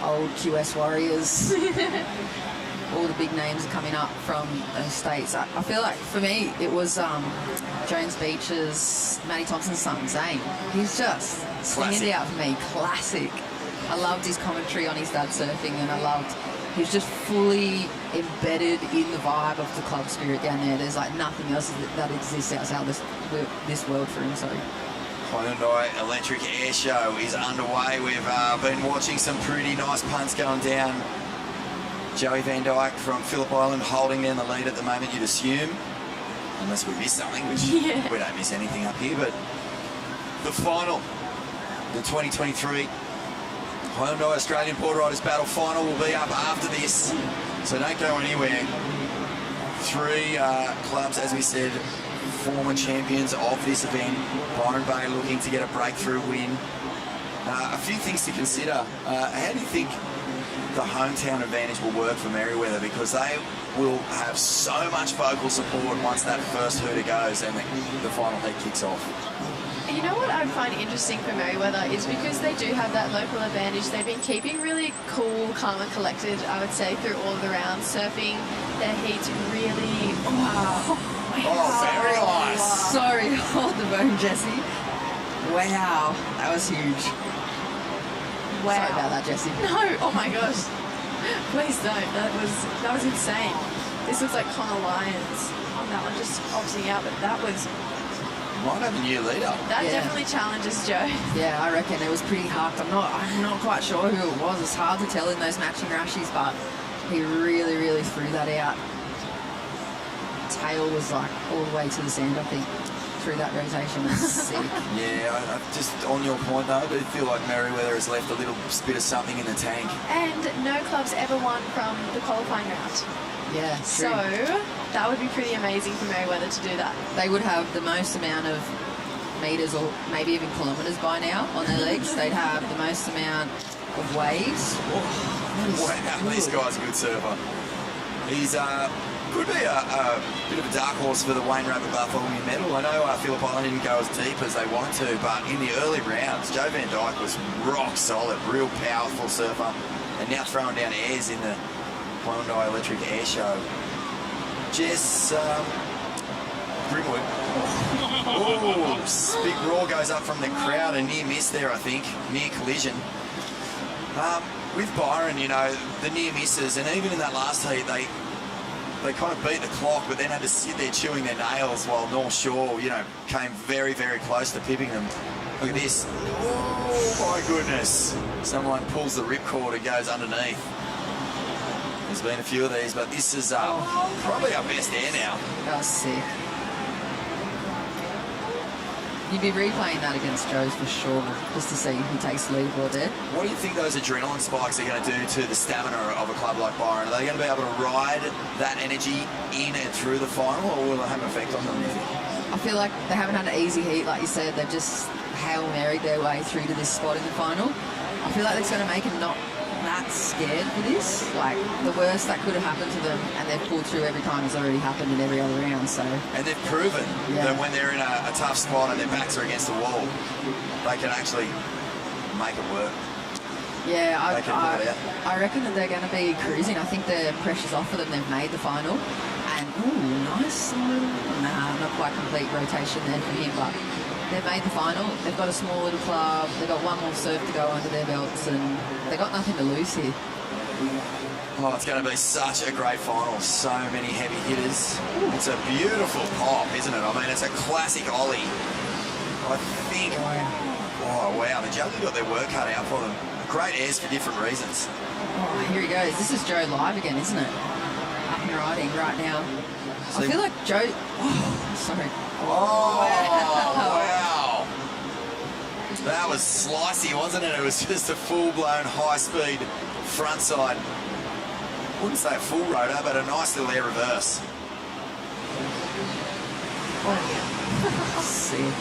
old QS Warriors. All the big names are coming up from those states. I feel like, for me, it was Jones Beach's Matty Thompson's son, Zane. He's just singing it out for me. Classic. I loved his commentary on his dad surfing, and I loved he's just fully embedded in the vibe of the club spirit down there. There's like nothing else that exists outside this world for him. Sorry. Hyundai Electric Air Show is underway. We've been watching some pretty nice punts going down. Joey Van Dyke from Phillip Island holding down the lead at the moment, you'd assume. Unless we miss something, which we don't miss anything up here. But the final, the 2023 Hyundai Australian Boardriders Battle final will be up after this. So don't go anywhere. Three clubs, as we said, former champions of this event. Byron Bay looking to get a breakthrough win. A few things to consider. How do you think the hometown advantage will work for Merewether, because they will have so much vocal support once that first hooter goes and the final heat kicks off? You know what I find interesting for Merewether is because they do have that local advantage, they've been keeping really cool, calm and collected, I would say, through all of the rounds, surfing their heats really... very nice. Sorry, hold the bone, Jessie. Wow, that was huge. Wow. Sorry about that, Jessie. No, oh my gosh. Please don't. That was insane. This looks like Connor Lyons on that one, just opting out, but that was... Might have a new leader. That definitely challenges Joe. Yeah, I reckon it was pretty hucked. I'm not quite sure who it was. It's hard to tell in those matching rashies, but he really, really threw that out. Tail was like all the way to the sand, I think. through that rotation. It's sick. Yeah, just on your point though, I do feel like Merriweather has left a little bit of something in the tank. And no club's ever won from the qualifying round. Yeah, So that would be pretty amazing for Merriweather to do that. They would have the most amount of metres or maybe even kilometres by now on their legs. They'd have the most amount of waves. Wow, this guy's a good surfer. He's could be a bit of a dark horse for the Wayne Rabbit Bartholomew medal. I know Phillip Island didn't go as deep as they wanted to, but in the early rounds, Joe Van Dyke was rock solid, real powerful surfer, and now throwing down airs in the Hyundai Electric Air Show. Jess Grimwood. Oh, big roar goes up from the crowd, a near miss there, I think, near collision. With Byron, you know, the near misses, and even in that last heat, they kind of beat the clock, but then had to sit there chewing their nails while North Shore, you know, came very, very close to pipping them. Look at this. Oh, my goodness. Someone pulls the ripcord and goes underneath. There's been a few of these, but this is probably our best air now. That was sick. You'd be replaying that against Joe's for sure, just to see who takes the leaderboard there. What do you think those adrenaline spikes are going to do to the stamina of a club like Byron? Are they going to be able to ride that energy in and through the final, or will it have an effect on them, do you think? I feel like they haven't had an easy heat, like you said. They've just Hail Married their way through to this spot in the final. I feel like it's going to make them not that scared for this. Like, the worst that could have happened to them, and they've pulled through every time, has already happened in every other round, so... And they've proven that when they're in a tough spot and their backs are against the wall, they can actually make it work. Yeah, I reckon that they're going to be cruising. I think the pressure's off for them. They've made the final. And, nice little... Nah, not quite complete rotation there for him, but they've made the final. They've got a small little club. They've got one more surf to go under their belts, and they've got nothing to lose here. Oh, it's going to be such a great final. So many heavy hitters. It's a beautiful pop, isn't it? I mean, it's a classic ollie. I think... Oh, wow. The judges got their work cut out for them. Great airs for different reasons. Oh, here he goes. This is Joe live again, isn't it? Up and riding right now. So I feel like Joe... Oh, sorry. Oh, wow. That was slicey, wasn't it? It was just a full-blown high-speed frontside. Wouldn't say a full rotor, but a nice little air reverse. Sick.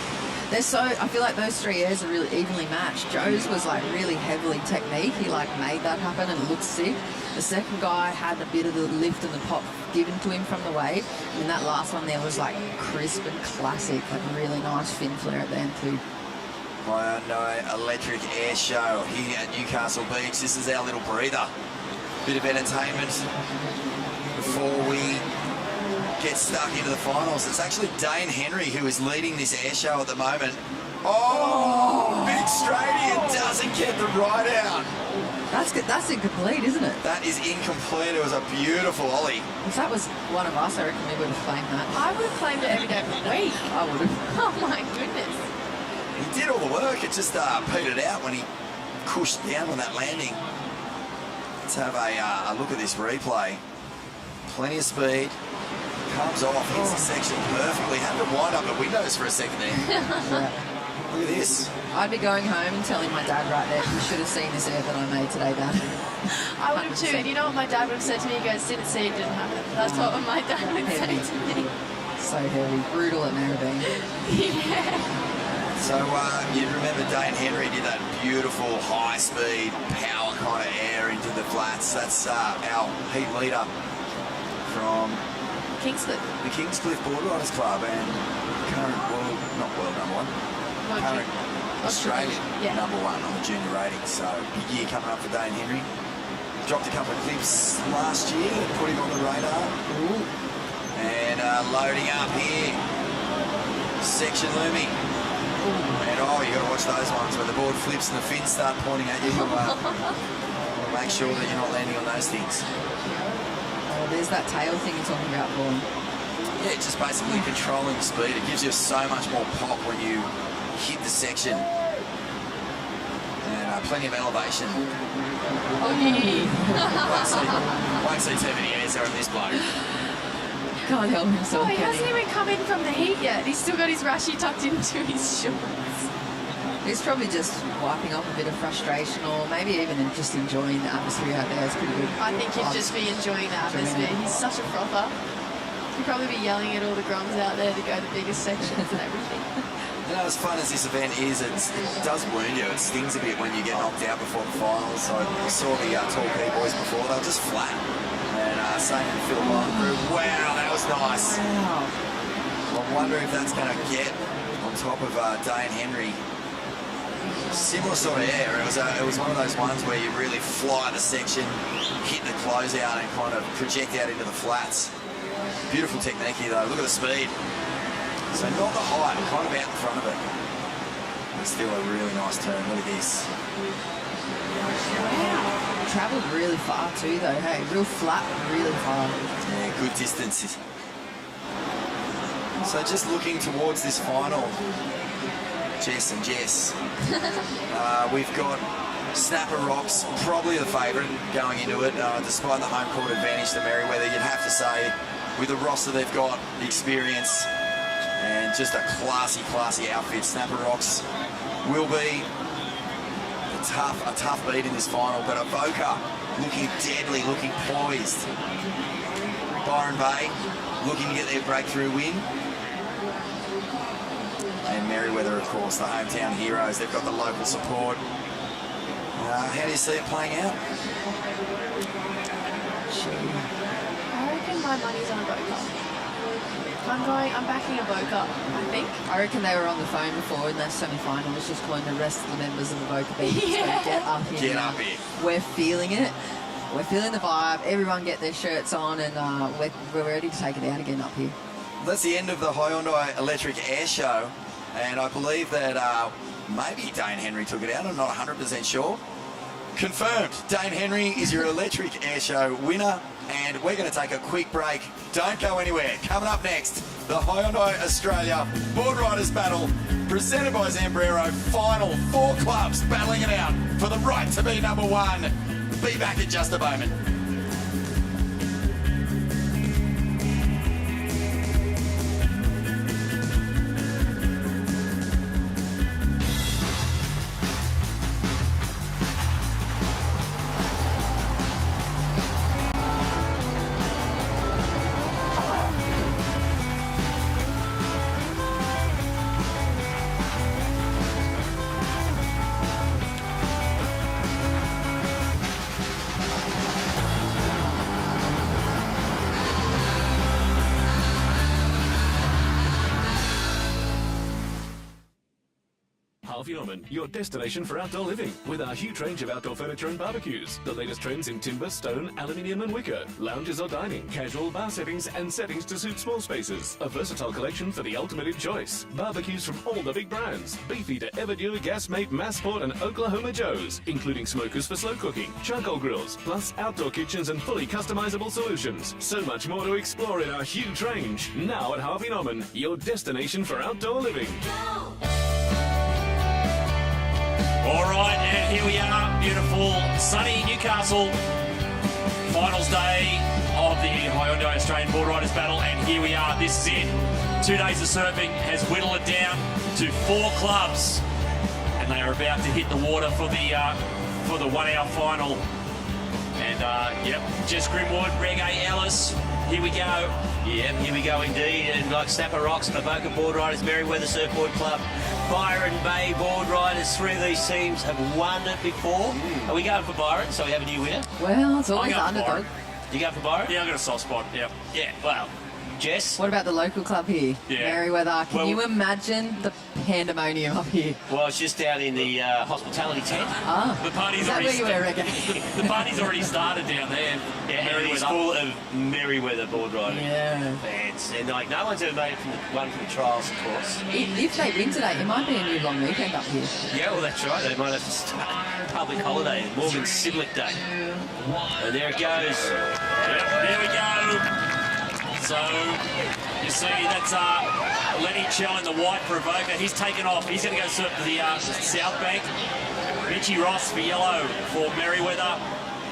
They're so... I feel like those three airs are really evenly matched. Joe's was like really heavily technique. He like made that happen and it looked sick. The second guy had a bit of the lift and the pop given to him from the wave. And that last one there was like crisp and classic, like a really nice fin flare at the end too. Hyundai Electric Air Show here at Newcastle Beach. This is our little breather. Bit of entertainment before we get stuck into the finals. It's actually Dane Henry who is leading this air show at the moment. Oh, big straighty and doesn't get the ride out. That's incomplete, isn't it? That is incomplete. It was a beautiful ollie. If that was one of us, I reckon we would have claimed that. I would have claimed it every day of the week. I would have. Oh my goodness. He did all the work. It just petered out when he cushed down on that landing. Let's have a look at this replay. Plenty of speed. Comes off, hits the section perfectly. Had to wind up the windows for a second there. Look at this. I'd be going home and telling my dad right there, you should have seen this air that I made today, Dad. I would have too. And you know what my dad would have said to me? He goes, didn't see it, didn't happen. That's what my dad would say to me. So heavy. Brutal at Narrabeen. Yeah. So you remember Dane Henry did that beautiful high-speed power kind of air into the flats. That's our heat leader from Kingscliff. The Kingscliff Boardriders Club and current not world number one, current Australian number one on the junior rating. So big year coming up for Dane Henry. Dropped a couple of clips last year that put him on the radar. And loading up here. Section looming. And you got to watch those ones where the board flips and the fins start pointing at you. Make sure that you're not landing on those things. Oh, there's that tail thing you're talking about, Paul. Yeah, just basically controlling the speed. It gives you so much more pop when you hit the section. And plenty of elevation. Oh, yeah. Won't see too many airs there on this bloke. Can't help himself. Oh, he can hasn't even come in from the heat yet. He's still got his rashi tucked into his shorts. He's probably just wiping off a bit of frustration, or maybe even just enjoying the atmosphere out there. It's pretty good. I think he'd just be enjoying the atmosphere. He's such a frother. He'd probably be yelling at all the grums out there to go the biggest sections and everything. You know, as fun as this event is, it does wound you. It stings a bit when you get knocked out before the finals. So I saw the tall P boys before. They were just flat. And same with Phil Group. Wow, that was nice. Wow. I wonder if that's going to get on top of Dane Henry. Similar sort of air. It was one of those ones where you really fly the section, hit the closeout and kind of project out into the flats. Beautiful technique here though. Look at the speed. So not the height, kind of out in front of it. But still a really nice turn. Look at this. Wow. Travelled really far too though, hey? Real flat, really far. Yeah, good distance. So just looking towards this final, Jess and Jess. We've got Snapper Rocks, probably the favourite going into it, despite the home court advantage to Merriweather. You'd have to say, with the roster they've got, the experience, and just a classy outfit. Snapper Rocks will be a tough beat in this final, but Avoca looking deadly, looking poised. Byron Bay looking to get their breakthrough win. And Merriweather, of course, the hometown heroes. They've got the local support. How do you see it playing out? I reckon my money's on Avoca. I'm backing Avoca, I think. I reckon they were on the phone before in that semi-finals, just calling the rest of the members of Avoca Beach. Yeah. So get up here. Get up here. We're feeling it. We're feeling the vibe. Everyone get their shirts on, and we're ready to take it out again up here. That's the end of the Hyundai Electric Air Show, and I believe that maybe Dane Henry took it out. I'm not 100% sure. Confirmed, Dane Henry is your Electric Air Show winner, and we're going to take a quick break. Don't go anywhere. Coming up next, the Hyundai Australia Boardriders Battle, presented by Zambrero. Final 4 clubs battling it out for the right to be number 1. Be back in just a moment. Harvey Norman, your destination for outdoor living, with our huge range of outdoor furniture and barbecues. The latest trends in timber, stone, aluminium and wicker, lounges or dining, casual bar settings and settings to suit small spaces. A versatile collection for the ultimate in choice. Barbecues from all the big brands. Beefy to Everdure, Gasmate, Massport and Oklahoma Joe's, including smokers for slow cooking, charcoal grills, plus outdoor kitchens and fully customizable solutions. So much more to explore in our huge range. Now at Harvey Norman, your destination for outdoor living. All right, and here we are, beautiful, sunny Newcastle. Finals day of the Hyundai Australian Boardriders Battle, and here we are, this is it. 2 days of surfing has whittled it down to 4 clubs, and they are about to hit the water for the 1 hour final. And, yep, Jess Grimwood, Reggae Ellis, here we go. Yep, here we go indeed. And like Snapper Rocks, Avoca Boardriders, Merriweather Surfboard Club, Byron Bay Boardriders, 3 of these teams have won it before. Are we going for Byron, so we have a new winner? Well, it's always the underdog. You going for Byron? Yeah, I've got a soft spot, yep. Yeah, well, Jess? What about the local club here? Yeah. Merriweather. Can you imagine the pandemonium up here? Well, it's just out in the hospitality tent. Ah, the party's is that already where you were, Reggae? The party's already started down there. Yeah, everything's full of Merriweather Boardriders. Yeah. Fans. And like, no one's ever made it from the trials, of course. If they win today, it might be a new long weekend up here. Yeah, well, that's right. They might have to start public holiday, Morgan Sidlick Day. And there it goes. Yep, there we go. So, you see, that's Lenny Chell in the white for Avoca. He's taken off. He's going to go surf to the South Bank. Mitchie Ross for yellow for Merriweather.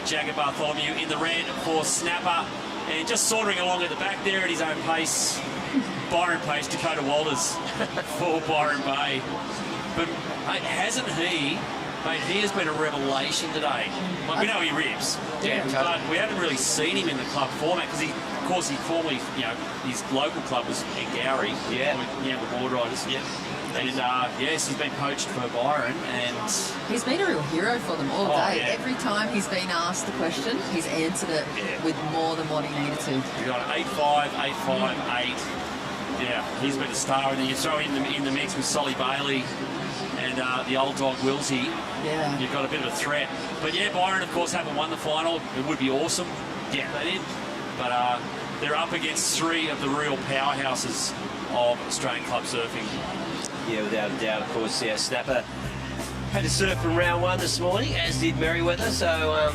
Jagger Bartholomew in the red for Snapper. And just sauntering along at the back there at his own pace, Byron Pace, Dakota Walters for Byron Bay. But mate, hasn't he? Mate, he has been a revelation today. Like, we know he rips, but we haven't really seen him in the club format because of course, he formerly, his local club was in Gowrie, with Boardriders. Yeah. And yes, he's been poached for Byron, and he's been a real hero for them all day. Yeah. Every time he's been asked the question, he's answered it with more than what he needed to. We got 8-5, 8-5, 8. Yeah, he's been a star, and then you throw in the mix with Solly Bailey and the old dog Wilsey. Yeah, you've got a bit of a threat. But yeah, Byron, of course, haven't won the final. It would be awesome. Yeah, they did. But they're up against three of the real powerhouses of Australian club surfing. Yeah, without a doubt. Of course, Snapper had to surf from round one this morning, as did Merriweather. So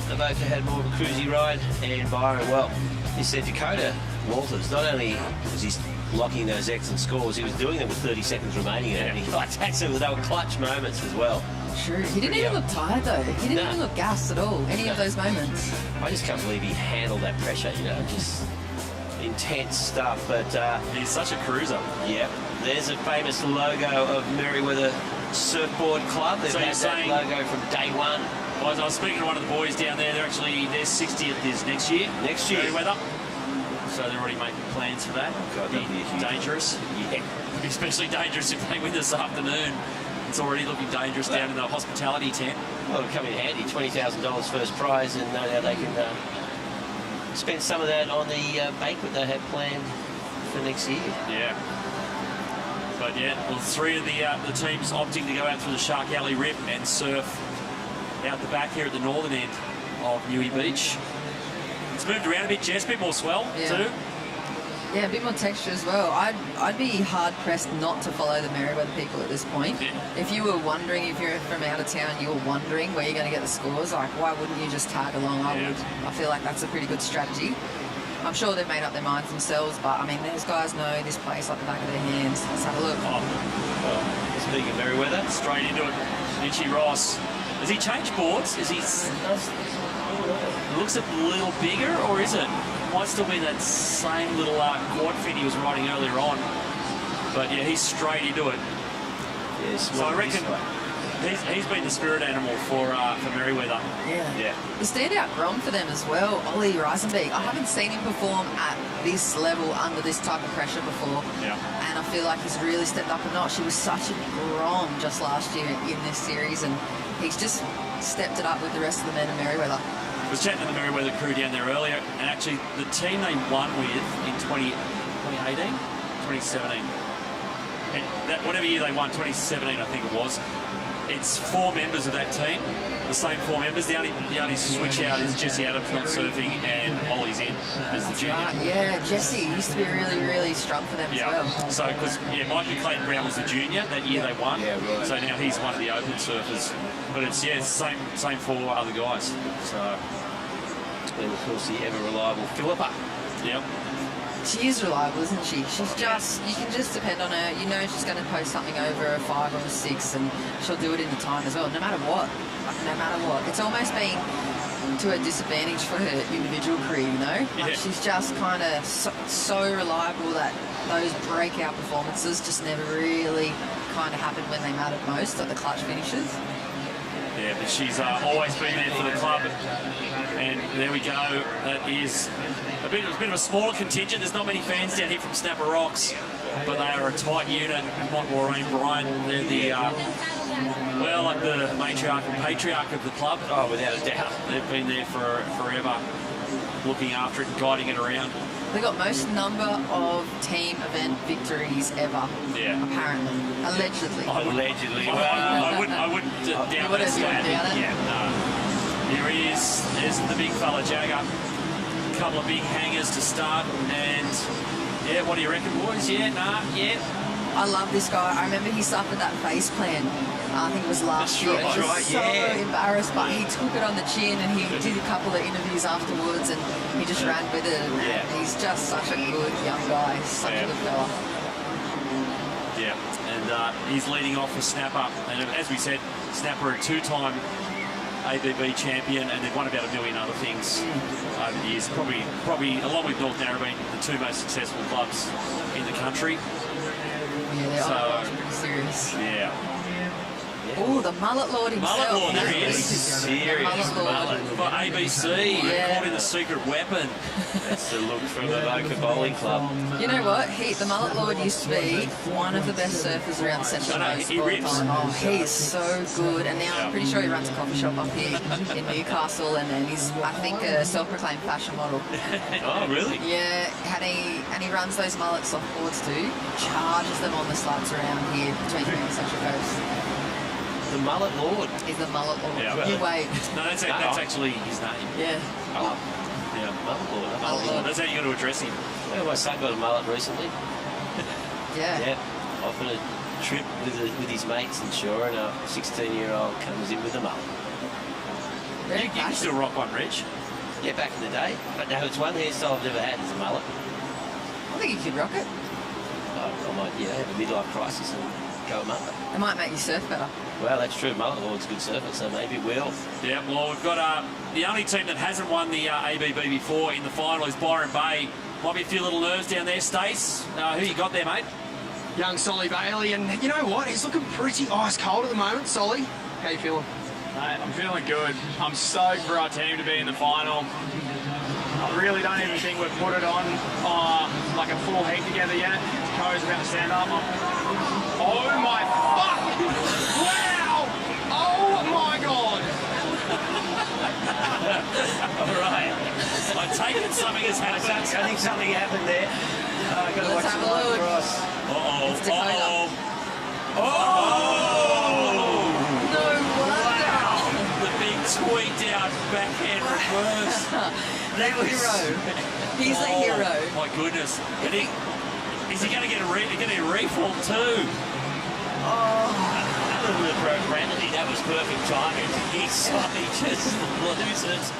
Avoca had more of a cruisy ride, and Byron, well, he said Dakota Walters, not only was he locking those excellent scores, he was doing them with 30 seconds remaining, and he attacks them with those clutch moments as well. True. He didn't even look tired though. He didn't even look gassed at all. Any of those moments. I just can't believe he handled that pressure. Just intense stuff. But he's such a cruiser. Yeah. There's a famous logo of Merriweather Surfboard Club. They've had that logo from day one. I was speaking to one of the boys down there. Their 60th is next year. Next year. Merriweather. So they're already making plans for that. God, that'd be dangerous. Yeah. It'd be especially dangerous if they win this afternoon. It's already looking dangerous down in the hospitality tent. Well, it'll come in handy. $20,000 first prize, and no doubt they can spend some of that on the banquet they have planned for next year. Yeah. But yeah, well, three of the teams opting to go out through the Shark Alley Rip and surf out the back here at the northern end of Newey Beach. It's moved around a bit, Jess, a bit more swell too. Yeah, a bit more texture as well. I'd be hard-pressed not to follow the Merriweather people at this point. Yeah. If you were wondering, if you're from out of town, you were wondering where you're going to get the scores, like, why wouldn't you just tag along? I feel like that's a pretty good strategy. I'm sure they've made up their minds themselves, but, I mean, these guys know this place like the back of their hands. Let's have a look. Well, speaking of Merriweather, straight into it. Richie Ross. Has he changed boards? It looks a little bigger, or is it? Might still be that same little quad fin he was riding earlier on. But yeah, he's straight into it. Yes, so I reckon he's been the spirit animal for Merriweather. Yeah. The standout grom for them as well, Ollie Reisenbeek. I haven't seen him perform at this level under this type of pressure before. Yeah. And I feel like he's really stepped up a notch. He was such a grom just last year in this series, and he's just stepped it up with the rest of the men in Merriweather. I was chatting to the Merriweather crew down there earlier, and actually the team they won with in 2018, 2017, and whatever year they won, 2017 I think it was, it's 4 members of that team, the same 4 members. The only switch out is Jesse Adams not surfing and Ollie's in as the junior. Yeah, Jesse used to be really, really strong for them as well. So, because Mikey Clayton Brown was the junior that year they won. Yeah, right. So now he's one of the open surfers. But it's the same 4 other guys. So, and of course the ever reliable Philippa. Yep. She is reliable, isn't she? She's just, you can just depend on her. You know she's going to post something over a 5 or a 6, and she'll do it in the time as well, no matter what. Like, no matter what. It's almost been to a disadvantage for her individual career, you know? Like, she's just kind of so reliable that those breakout performances just never really kind of happen when they mattered most, like the clutch finishes. Yeah, but she's always been there for the club. And there we go. That is a bit of a smaller contingent. There's not many fans down here from Snapper Rocks, but they are a tight unit. Maureen Bryant, they're the, like the matriarch and patriarch of the club. Oh, without a doubt. They've been there forever, looking after it and guiding it around. They got most number of team event victories ever. Yeah. Apparently. Allegedly. Allegedly. Well, I wouldn't doubt that stat. Yeah, no. Here he is. There's the big fella, Jagger. A couple of big hangers to start. And, yeah, what do you reckon, boys? Yeah, nah, yeah. I love this guy. I remember he suffered that face plant. I think it was last year. That's right, so embarrassed, but he took it on the chin, and he did a couple of interviews afterwards, and he just ran with it. And he's just such a good young guy, such a good fella. Yeah, and he's leading off for Snapper. And as we said, Snapper a 2-time ABB champion, and they've won about 1 million other things over the years. Probably along with North Narrabeen, the 2 most successful clubs in the country. Yeah, they are pretty serious. Yeah. Oh, the Mullet Lord himself. Mullet Lord, there he is. Serious mullet. For ABC, caught in the secret weapon. That's the look from the Boca Bowling Club. You know what? The Mullet Lord used to be one of the best surfers around the Central Coast. He rips. Oh, he's so good. And now I'm pretty sure he runs a coffee shop up here in Newcastle, and then he's, I think, a self-proclaimed fashion model. Oh, really? Yeah, and he runs those mullet softboards too. Charges them on the slabs around here between here and the Central Coast. The Mullet Lord. He's the Mullet Lord. Yeah. You wait. No, that's actually his name. Yeah. Oh. Yeah. Mullet Lord. That's how you got to address him. Well, my son got a mullet recently. Yeah. Yeah. Off on a trip with his mates, and sure enough, 16-year-old comes in with a mullet. You can still rock one, Reg. Yeah, back in the day. But no, it's one hairstyle I've never had is a mullet. I think you could rock it. I might, have a midlife crisis and go a mullet. It might make you surf better. Well, that's true. Mullet Lord's a good surfer, so maybe will. Yeah, well, we've got the only team that hasn't won the ABB before in the final is Byron Bay. Might be a few little nerves down there, Stace. Who you got there, mate? Young Solly Bailey, and you know what? He's looking pretty ice cold at the moment. Solly, how you feeling? I'm feeling good. I'm stoked for our team to be in the final. I really don't even think we've put it on like a full heat together yet. Dakota's about to stand up. Oh my fuck! Wow! Oh my god! All right. I take it something has happened. I think something happened there. I've got to watch have the a line look. cross. It's Dakota. Oh! No wonder. Wow! The big tweaked out backhand reverse. The hero. He's a hero. My goodness. And is he going to get a reform too? Other than the profanity, that was perfect timing. He just loses.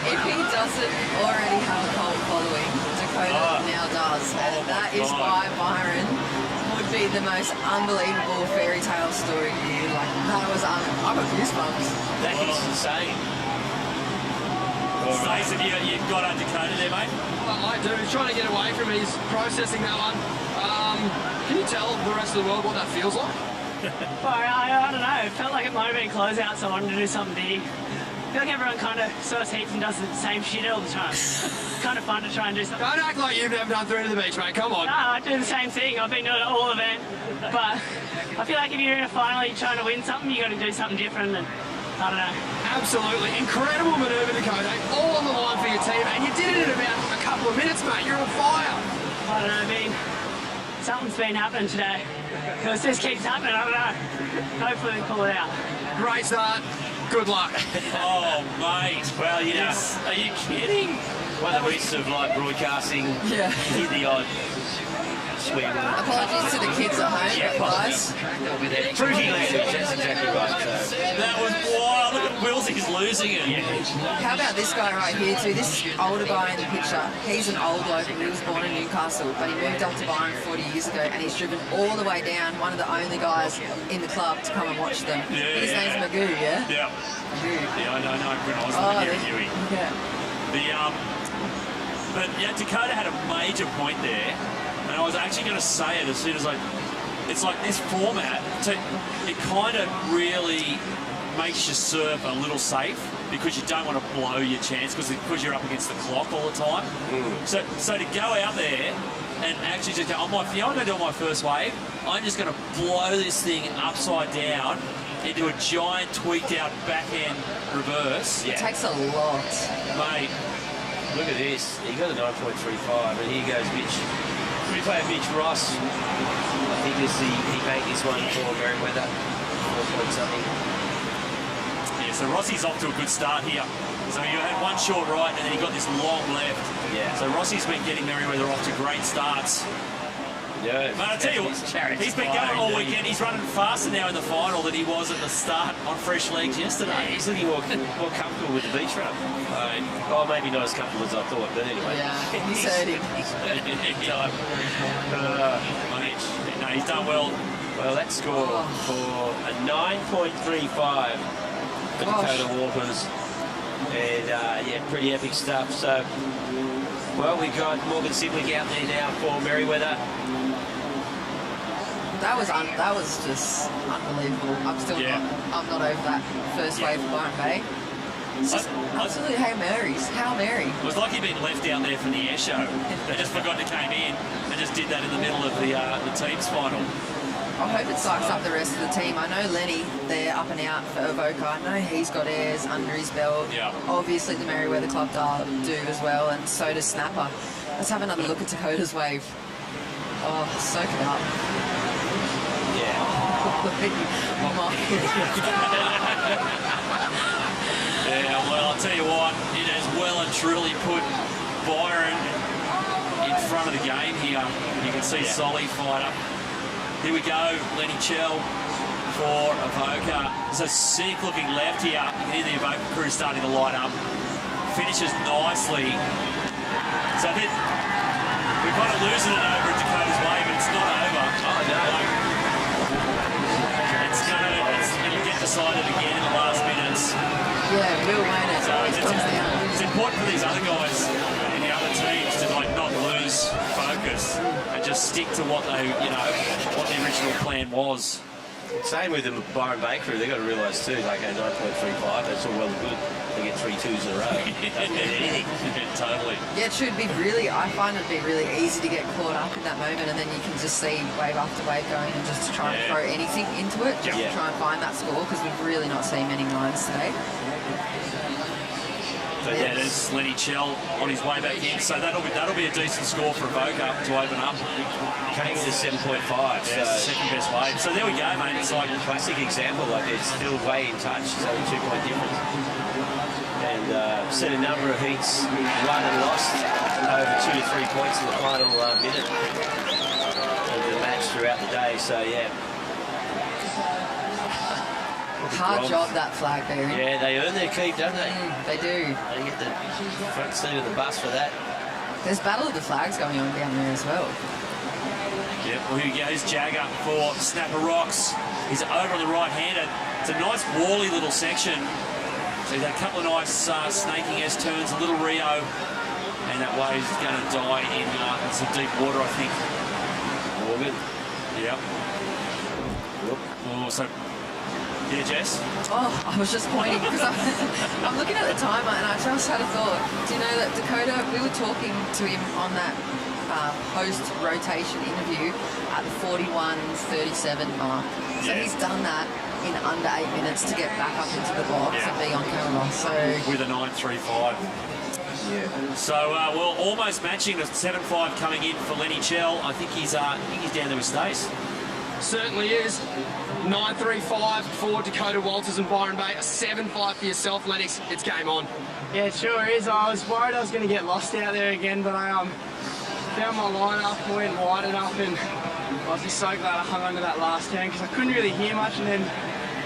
If he doesn't already have a cult following, Dakota now does. And that is why Byron would be the most unbelievable fairy tale story here. Like, that was, I've got goosebumps. That is insane. Stace, you've got Dakota there, mate? I do. Trying to get away from it. He's processing that one. Can you tell the rest of the world what that feels like? Well, I don't know. It felt like it might have been closeout, so I wanted to do something big. I feel like everyone kind of surfs heaps and does the same shit all the time. It's kind of fun to try and do something. Don't act like you've never done 3 to the beach, mate. Come on. No, I do the same thing. I've been doing it all event. But I feel like if you're in a final, you're trying to win something, you got to do something different. And I don't know. Absolutely. Incredible manoeuvre, Dakota. All on the line for your team, and you did it in about a couple of minutes, mate. You're on fire. I don't know, something's been happening today. Because this keeps happening, I don't know. Hopefully we pull it out. Great start. Good luck. Oh, mate. Well, you know, are you kidding? One of the risks of like broadcasting, hit the odd swing. Apologies to the kids at home, guys. Fruity language, that's exactly right. So. That was wild. Look at Wills, he's losing it. How about this guy right here too? This older guy in the picture, he's an old local. He was born in Newcastle, but he moved up to Byron 40 years ago, and he's driven all the way down, one of the only guys in the club to come and watch them. His name's Magoo, yeah? Yeah. Magoo. Yeah, I know when I was here. Yeah. But Dakota had a major point there, and I was actually going to say it as soon as it's like this format, it kind of really makes your surf a little safe because you don't want to blow your chance because you're up against the clock all the time. So to go out there and actually just go, I'm going to do my first wave, I'm just going to blow this thing upside down into a giant tweaked out backhand reverse. It takes a lot. Mate. Look at this. He got a 9.35, and here goes Mitch. We play Mitch Ross. I think he banked this one for Merriweather. 4-point-something. Yeah, so Rossi's off to a good start here. So you had one short right, and then he got this long left. Yeah. So Rossi's been getting Merriweather off to great starts. Yeah. But I tell you what, he's been going all weekend. He's running faster now in the final than he was at the start on fresh legs yesterday. He's looking more comfortable with the beach run. Maybe not as comfortable as I thought, but anyway. Yeah, he's hurting. No, he's done well. Well, that score for a 9.35 for Dakota Walkers. And, pretty epic stuff. So, well, we've got Morgan Sidwick out there now for Merriweather. That was just unbelievable. I'm not over that first wave for Byron Bay. It's just absolutely Hail Mary. It was like he'd been left out there for the air show. They just forgot to came in and just did that in the middle of the team's final. I hope it psychs up the rest of the team. I know Lenny, they're up and out for Avoca. I know he's got airs under his belt. Yeah. Obviously the Merriweather Club do as well, and so does Snapper. Let's have another look at Dakota's wave. Oh, soak it up. Yeah, well, I'll tell you what, it has well and truly put Byron in front of the game here. You can see Solly fired up. Here we go, Lenny Chell for Avoca. There's a sick looking left here. You can hear the Avoca crew starting to light up. Finishes nicely. So then we're kind of losing it over at Dakota's Way, but it's not over. Oh, no. It'll get decided again in the last minutes. Yeah, Will Wayne. So it's important for these other guys in the other teams to not lose focus and just stick to what they, what the original plan was. Same with the Byron Bay crew. They've got to realise too, 9.35, that's all well and good. They get 3 2s in a row. Totally. Yeah, it should be I find it'd be really easy to get caught up in that moment, and then you can just see wave after wave going and just try and throw anything into it, just to try and find that score, because we've really not seen many lines today. So there's Lenny Chell on his way back in. So that'll be a decent score for Avoca to open up. Came to 7.5. Yeah, so second best wave. So there we go, mate. It's like a classic example. It's still way in touch. So 2 point difference. And set a number of heats, won and lost over 2 to 3 points in the final minute of the match throughout the day. So Hard job, that flag bearing. Yeah, they earn their keep, don't they? They do. They get the front seat of the bus for that. There's Battle of the Flags going on down there as well. Yep, well, here goes Jagger for Snapper Rocks. He's over on the right-hander. It's a nice wally little section. So he's had a couple of nice snaking S-turns, a little Rio, and that wave's going to die in some deep water, I think. Morgan. Yep. Oh, so... Yeah, Jess? Oh, I was just pointing because I'm looking at the timer and I just had a thought. Do you know that Dakota, we were talking to him on that post-rotation interview at the 41:37 mark. So he's done that in under 8 minutes to get back up into the box and be on camera. So with a 9.35. Yeah. So well, almost matching the 7.5 coming in for Lenny Chell. I think he's down there with Stace. Certainly is. 9.35 for Dakota Walters and Byron Bay. A 7.5 for yourself, Lennox. It's game on. Yeah, it sure is. I was worried I was going to get lost out there again, but I found my line up, went wide enough, and I was just so glad I hung on to that last turn because I couldn't really hear much, and then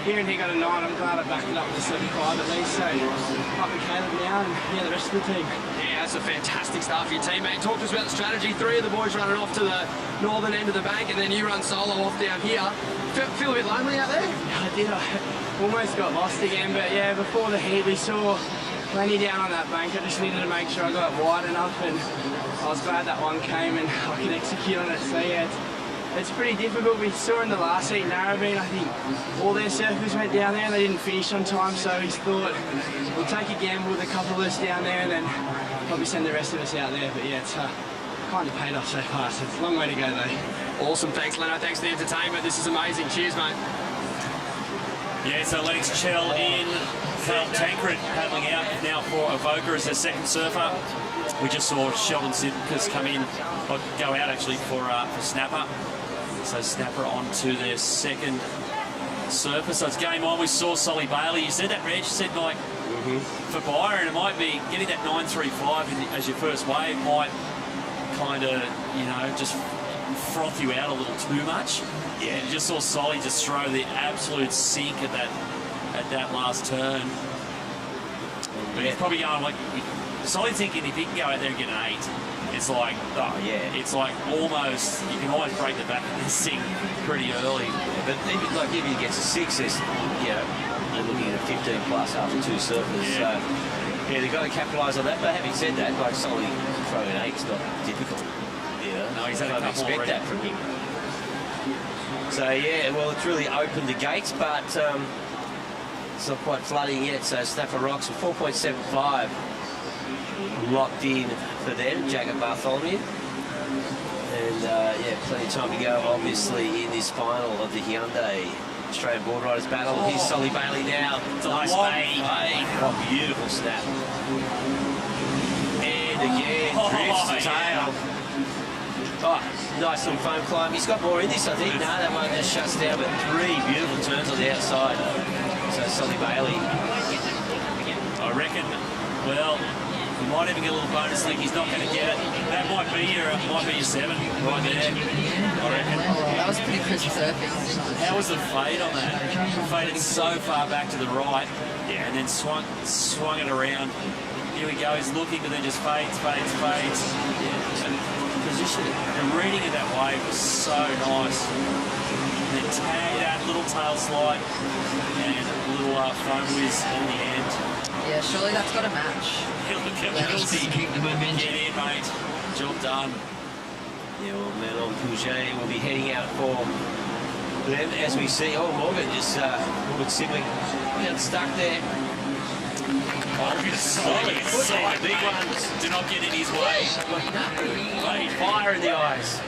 hearing he got a 9, I'm glad I backed it up with a 7.5 at least. So up with Caleb now and the rest of the team. Yeah, that's a fantastic start for your team, mate. Talk to us about the strategy. 3 of the boys running off to the northern end of the bank, and then you run solo off down here. Feel a bit lonely out there? I did. I almost got lost again, but yeah, before the heat we saw Lenny down on that bank. I just needed to make sure I got wide enough, and I was glad that one came and I could execute on it. So yeah, it's pretty difficult. We saw in the last heat, Narrabeen, I think all their surfers went down there and they didn't finish on time, so we thought we'll take a gamble with a couple of us down there and then probably send the rest of us out there. But yeah, it's kind of paid off so far, so it's a long way to go though. Awesome, thanks Leno, thanks for the entertainment. This is amazing. Cheers, mate. Yeah, so Lennox Chell in, Carl Tancred paddling out now for Avoca as their second surfer. We just saw Sheldon Simkus come in, or go out actually for Snapper. So Snapper on to their second surfer. So it's game on. We saw Solly Bailey. You said that, Reg. You said for Byron, it might be getting that 9.35 as your first wave might kind of, just froth you out a little too much. Yeah. And you just saw Solly just throw the absolute sink at that last turn. But he's probably going like, Solly's thinking if he can go out there and get an 8, it's like, it's like almost, you can almost break the back of this thing pretty early. Yeah, but even he gets a 6, they're looking at a 15 plus after 2 surfers. So, they've got to capitalise on that. But having said that, like Solly throwing an 8 is not difficult. No, he's had a couple expect already. that from him. So, well, it's really opened the gates, but it's not quite flooding yet. So, Snapper Rocks with 4.75 locked in for them, Jack and Bartholomew. And, plenty of time to go, obviously, in this final of the Hyundai Australian Boardriders battle. Here's Solly Bailey now. Nice fade. Oh, beautiful snap. And again, drifts to tail. Oh, nice little foam climb. He's got more in this, I think. No, that one just shuts down, but 3 beautiful turns on the outside. So Solly Bailey. I reckon, well, he might even get a little bonus link. He's not going to get it. That might be your 7 right there, I reckon. That was pretty crisp surfing. How was the fade on that? Faded so far back to the right, and then swung it around. Here we go, he's looking, but then just fades. Positioning. The reading of that wave was so nice. And then tag that little tail slide and a little foam whiz in the end. Yeah, surely that's got a match. Look at Millsy. Get in, mate. Job done. Yeah, well, Manon Pouget will be heading out for them as we see. Oh, Morgan Sibling got stuck there. Solid. Big ones. Do not get in his way. Fire in the eyes.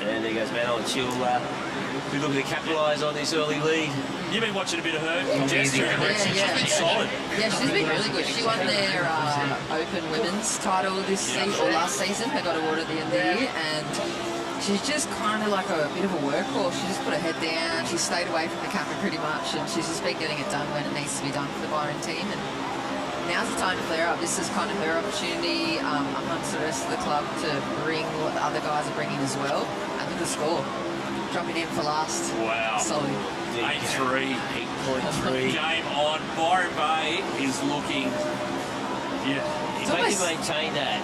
And there goes Manon. She'll be looking to capitalise on this early lead. You've been watching a bit of her. She's been solid. Yeah, she's been really good. She won their Open Women's title this season, or last season. They got awarded at the end of the year, and she's just kind of like a bit of a workhorse. She just put her head down. She stayed away from the camera pretty much, and she's just been getting it done when it needs to be done for the Byron team. And now's the time to flare up. This is kind of her opportunity amongst the rest of the club to bring what the other guys are bringing as well. And look at the score. Dropping in for last. Wow. Solid. 8-3. 8.3. Game on. Byron Bay is looking. He's making maintain that.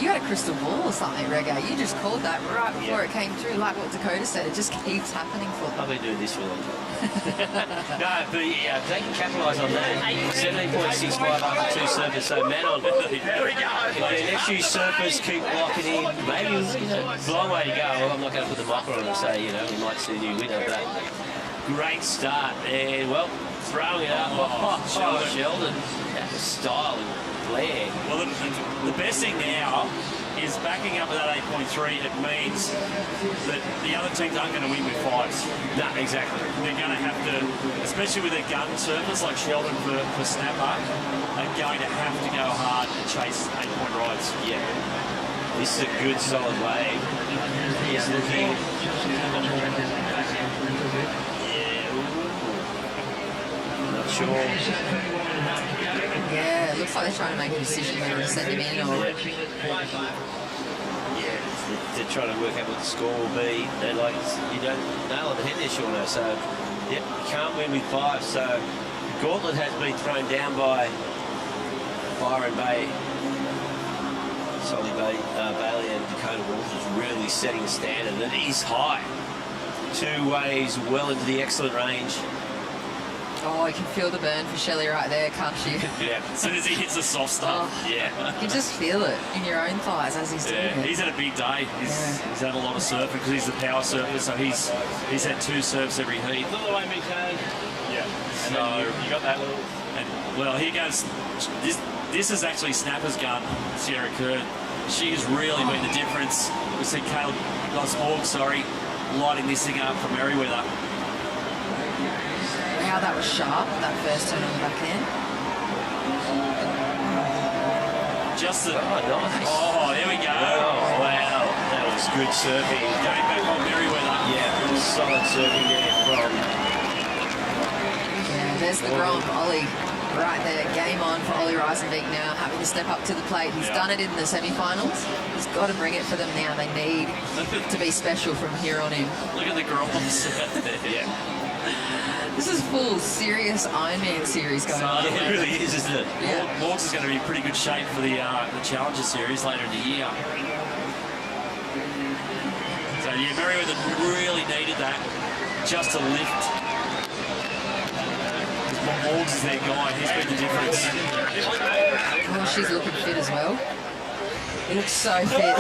You had a crystal ball or something, Rego. You just called that right before it came through, like what Dakota said. It just keeps happening for them. I've been doing this for a long time. No, but they can capitalise on that. 17.65 after 2 surfers. So Manon, there we go. If their next few surfers keep locking in, maybe it's a long way to go. Well, I'm not going to put the mocker on and say, we might see a new winner, but great start. And, well, throwing it up. Sheldon. That was style and flair. Well, the best thing now is backing up with that 8.3. It means that the other teams aren't going to win with 5s. No, exactly. They're going to have to, especially with their gun surfers like Sheldon for snapper, are going to have to go hard and chase 8-point rides. Yeah. This is a good, solid wave. He's looking. Not sure. Yeah, it looks like they're trying to make a decision whether to send him in or... Yeah, they're trying to work out what the score will be. They're like, you don't nail on the head there, Shauna. So, you can't win with 5. So, the gauntlet has been thrown down by Byron Bay. Solly Bailey and Dakota Walters really setting the standard. And it is high. 2 waves well into the excellent range. Oh, you can feel the burn for Shelley right there, can't you? Yeah, as soon as he hits the soft stuff. You can just feel it in your own thighs as he's doing it. He's had a big day. He's had a lot of surfing because he's the power surfer, so he's had 2 serves every heat. Little way me turn. Yeah. And so then you got that little... And, well, here goes... This is actually Snapper's gun, Sierra Kerr. She's really been the difference. We see Caleb Gosmorg, lighting this thing up from Merriweather. Wow, that was sharp, that first turn on the back end. Just the... nice. Oh, there we go. Oh, wow. That was good surfing. Going back on Merriweather. Yeah, solid surfing there from... Yeah, there's the Grand Ollie. Right there, game on for Ollie Reisenbeek now, having to step up to the plate. He's done it in the semi-finals. He's got to bring it for them now. They need to be special from here on in. Look at the girls out there. Yeah. This is full serious Ironman series going on. It really is, isn't it? Yeah. Morgs is going to be in pretty good shape for the Challenger Series later in the year. So yeah, Merriweather really needed that just to lift. Morgs is their guy. He's been the difference. Well, she's looking fit as well. He looks so fit.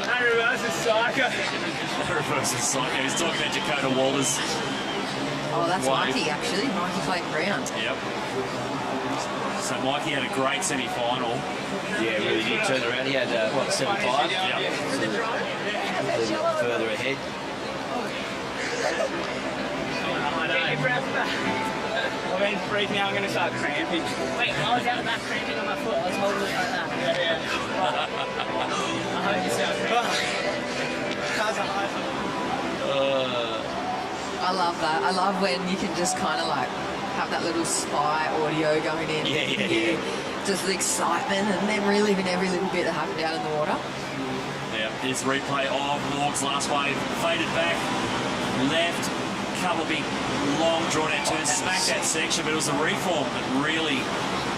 That reverse is psycho. That reverse is psycho. He's talking about Dakota Walters. Oh, that's Wave. Mikey, actually. Mikey played round. Yep. So Mikey had a great semi-final. Yeah, really did turn around. He had, 7-5? Yeah. So, further ahead. I've been freaking out, I'm going to start cramping. Wait, I was out of that cramping on my foot. I was holding it like that. Yeah. I hope you sound cars are high. I love that. I love when you can just kind of like have that little spy audio going in. Yeah. Just the excitement and then reliving every little bit that happened down in the water. Yeah, here's the replay of Morgs' last wave. Faded back, left, couple of big, long, drawn-out turns. Smacked that section, but it was the reform that really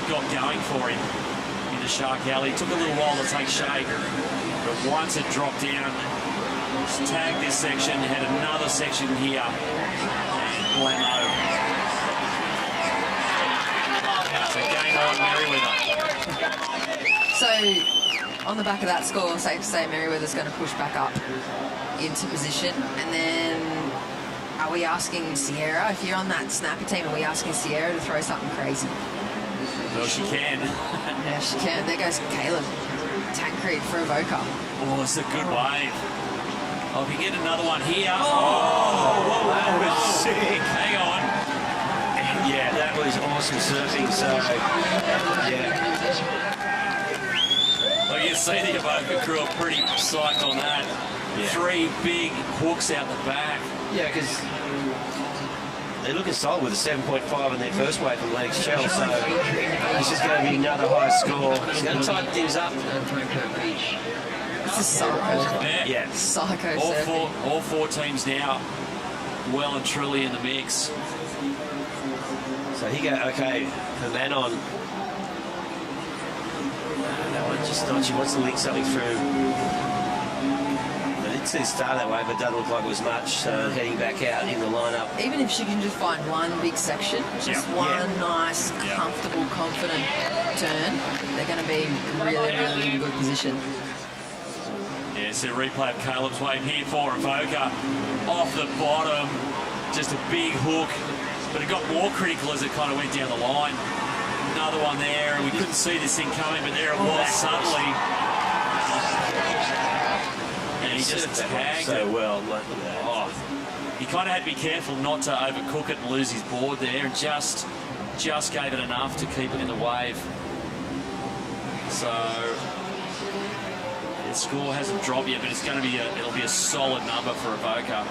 got going for him into Shark Alley. It took a little while to take shape, but once it dropped down, tagged this section, had another section here, and Blammo. So game on Merriweather. So, on the back of that score, safe to say Merriweather's going to push back up into position. And then, are we asking Sierra, if you're on that snapper team, are we asking Sierra to throw something crazy? Well, she can. Yeah, she can. There goes Caleb. Tancred for Avoca. Oh, it's a good wave. Oh, if you get another one here. Oh, that was sick. Hang on. Yeah, that was awesome surfing. So, yeah. Well, you see the Avoca crew are pretty psyched on that. Yeah. 3 big hooks out the back. Yeah, because they're looking solid with a 7.5 in their first wave from Lennox Shell, so this is going to be another high score. It's going to tighten things up. This is psycho. Yeah. Psycho surfing. All four teams now well and truly in the mix. So he go, okay, from then on, that one just not, she wants to link something through. They did see it start that way, but it doesn't look like it was much, so heading back out in the lineup. Even if she can just find one big section, just one nice, comfortable, confident turn, they're going to be really in good position. Yeah, it's a replay of Caleb's wave here for Avoca. Off the bottom, just a big hook, but it got more critical as it kind of went down the line. Another one there, and we couldn't see this thing coming, but there it was suddenly. And he just tagged so it. well. Look at that. Oh, he kind of had to be careful not to overcook it and lose his board there, and just gave it enough to keep it in the wave. So the score hasn't dropped yet, but it's going to be it'll be a solid number for Avoca.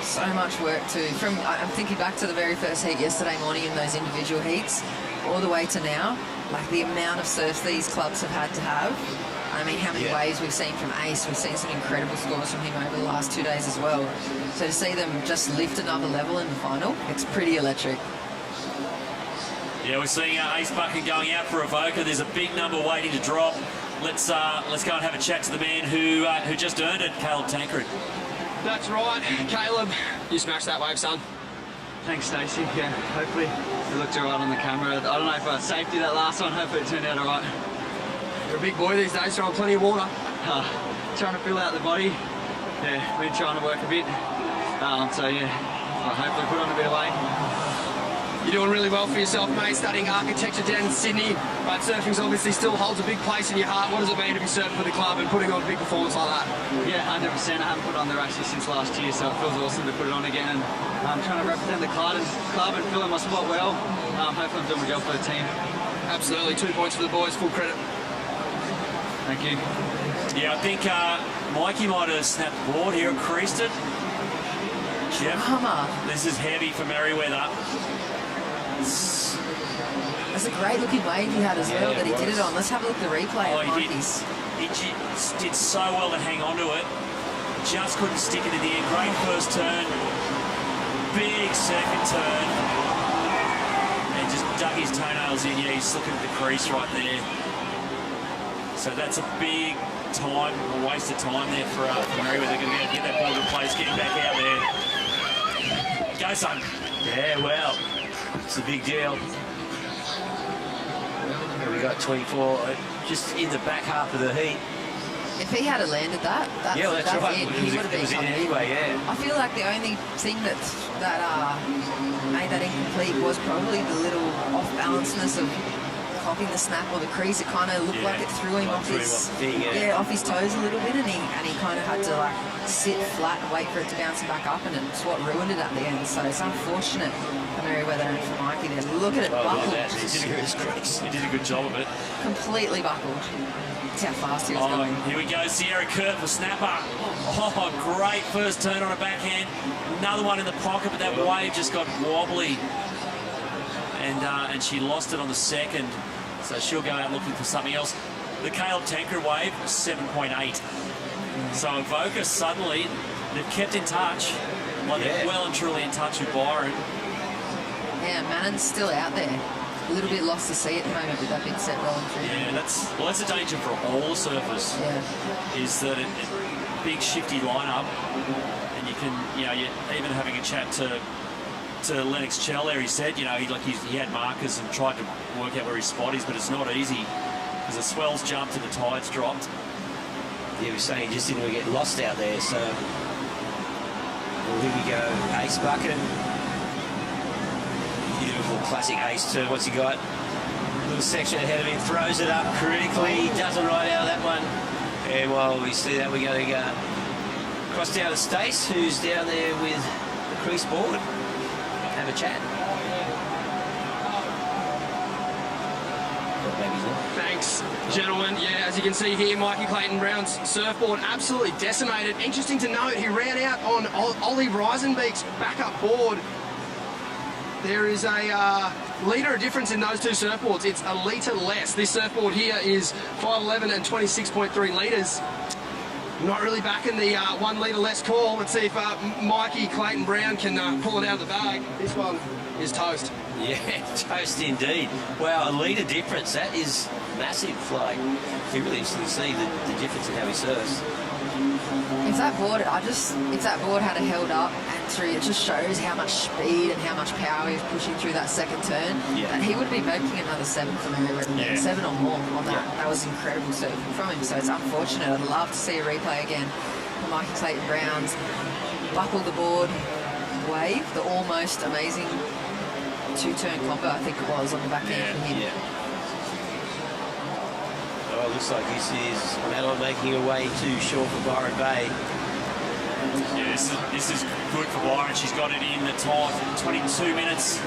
So much work too. I'm thinking back to the very first heat yesterday morning in those individual heats, all the way to now. Like the amount of surfs these clubs have had to have. I mean, how many waves we've seen from Ace. We've seen some incredible scores from him over the last 2 days as well. So to see them just lift another level in the final, it's pretty electric. Yeah, we're seeing Ace Bucket going out for Avoca. There's a big number waiting to drop. Let's go and have a chat to the man who just earned it, Caleb Tancred. That's right, Caleb. You smashed that wave, son. Thanks, Stacey. Yeah, hopefully it looked all right on the camera. I don't know if I had safety that last one. Hopefully it turned out all right. You're a big boy these days, throwing plenty of water. Trying to fill out the body. Yeah, been trying to work a bit. So yeah, I'll hopefully put on a bit of weight. You're doing really well for yourself, mate, studying architecture down in Sydney, but surfing's obviously still holds a big place in your heart. What does it mean to be surfing for the club and putting on a big performance like that? Yeah, 100%. I haven't put on there actually since last year, so it feels awesome to put it on again. And I'm trying to represent the club and filling my spot well. Hopefully I'm doing my job for the team. Absolutely, 2 points for the boys, full credit. Thank you. Yeah, I think Mikey might have snapped the board here and creased it. drama. This is heavy for Merriweather. That's a great looking wave he had as well that he did it on. Let's have a look at the replay of Mikey's. He did so well to hang on to it. Just couldn't stick it in the end. Great first turn. Big second turn. And just dug his toenails in. Yeah, he's looking at the crease right there. So that's a big time, a waste of time there for Merriweather. They're going to get that ball to place, getting back out there. Go, son. Yeah, well, it's a big deal. We got 24 just in the back half of the heat. If he had landed that's right. it. He would have been in anyway, yeah. I feel like the only thing that made that incomplete was probably the little off-balanceness of copying the snap or the crease. It kind of looked like it threw him off his toes a little bit, and he kind of had to like sit flat and wait for it to bounce him back up, and it's what ruined it at the end. So it's unfortunate for Merriweather and for Mikey there. Look at it buckled. He did a good job of it. Completely buckled. That's how fast he was going. Here we go, Sierra Kurt for snapper. Oh, great first turn on a backhand. Another one in the pocket, but that wave just got wobbly. And she lost it on the second. So she'll go out looking for something else. The Caleb Tankard wave, 7.8. So Avoca suddenly, they've kept in touch. Like they're well and truly in touch with Byron. Yeah, Mannon's still out there. A little bit lost to sea at the moment with that big set rolling through. Yeah, that's a danger for all the surfers. Yeah. Is that a big shifty lineup, and you can, you're even having a chat to Lennox Chell there. He said, he had markers and tried to work out where his spot is, but it's not easy because the swells jumped and the tides dropped. Yeah, he was saying he just didn't get lost out there. So here we go, ace bucket. Beautiful classic ace turn. What's he got? Little section ahead of him, throws it up critically, doesn't ride out of that one. And while we see that, we're going to go cross down to Stace, who's down there with the crease board. Have a chat. Thanks, gentlemen. Yeah, as you can see here, Mikey Clayton Brown's surfboard absolutely decimated. Interesting to note, he ran out on Ollie Reisenbeek's backup board. There is a litre difference in those two surfboards. It's a litre less. This surfboard here is 5'11" and 26.3 litres. Not really backing the 1 litre less call. Let's see if Mikey Clayton Brown can pull it out of the bag. This one is toast. Yeah, toast indeed. Wow, a litre difference. That is massive. Like, it'd be really interesting to see the difference in how he surfs. If that board had held up and through, it just shows how much speed and how much power he was pushing through that second turn. Yeah. And he would be making another 7 for Merriweather. Yeah. 7 or more on that. Yeah. That was incredible surfing from him. So it's unfortunate. I'd love to see a replay again for Mikey Clayton Brown's buckle the board wave, the almost amazing 2-turn combo, I think it was, on the back end for him. Yeah. Oh, it looks like this is Madeline making her way too short for Byron Bay. Yeah, this is good for Byron. She's got it in the time, 22 minutes.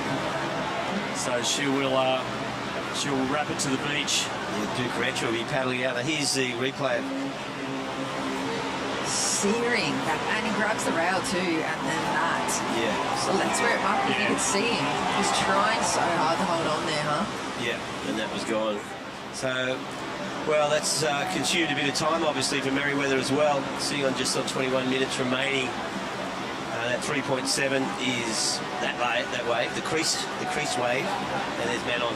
So she'll wrap it to the beach. Yeah, Duke Retch will be paddling out. Here's the replay. Searing, and he grabs the rail too, and then that. Yeah. So that's where it might be. You can see him. He's trying so hard to hold on there, huh? Yeah, and that was gone. So, well, that's consumed a bit of time, obviously, for Merriweather as well. Sitting on just on 21 minutes remaining. That 3.7 is that wave, the crease wave, and there's Manon.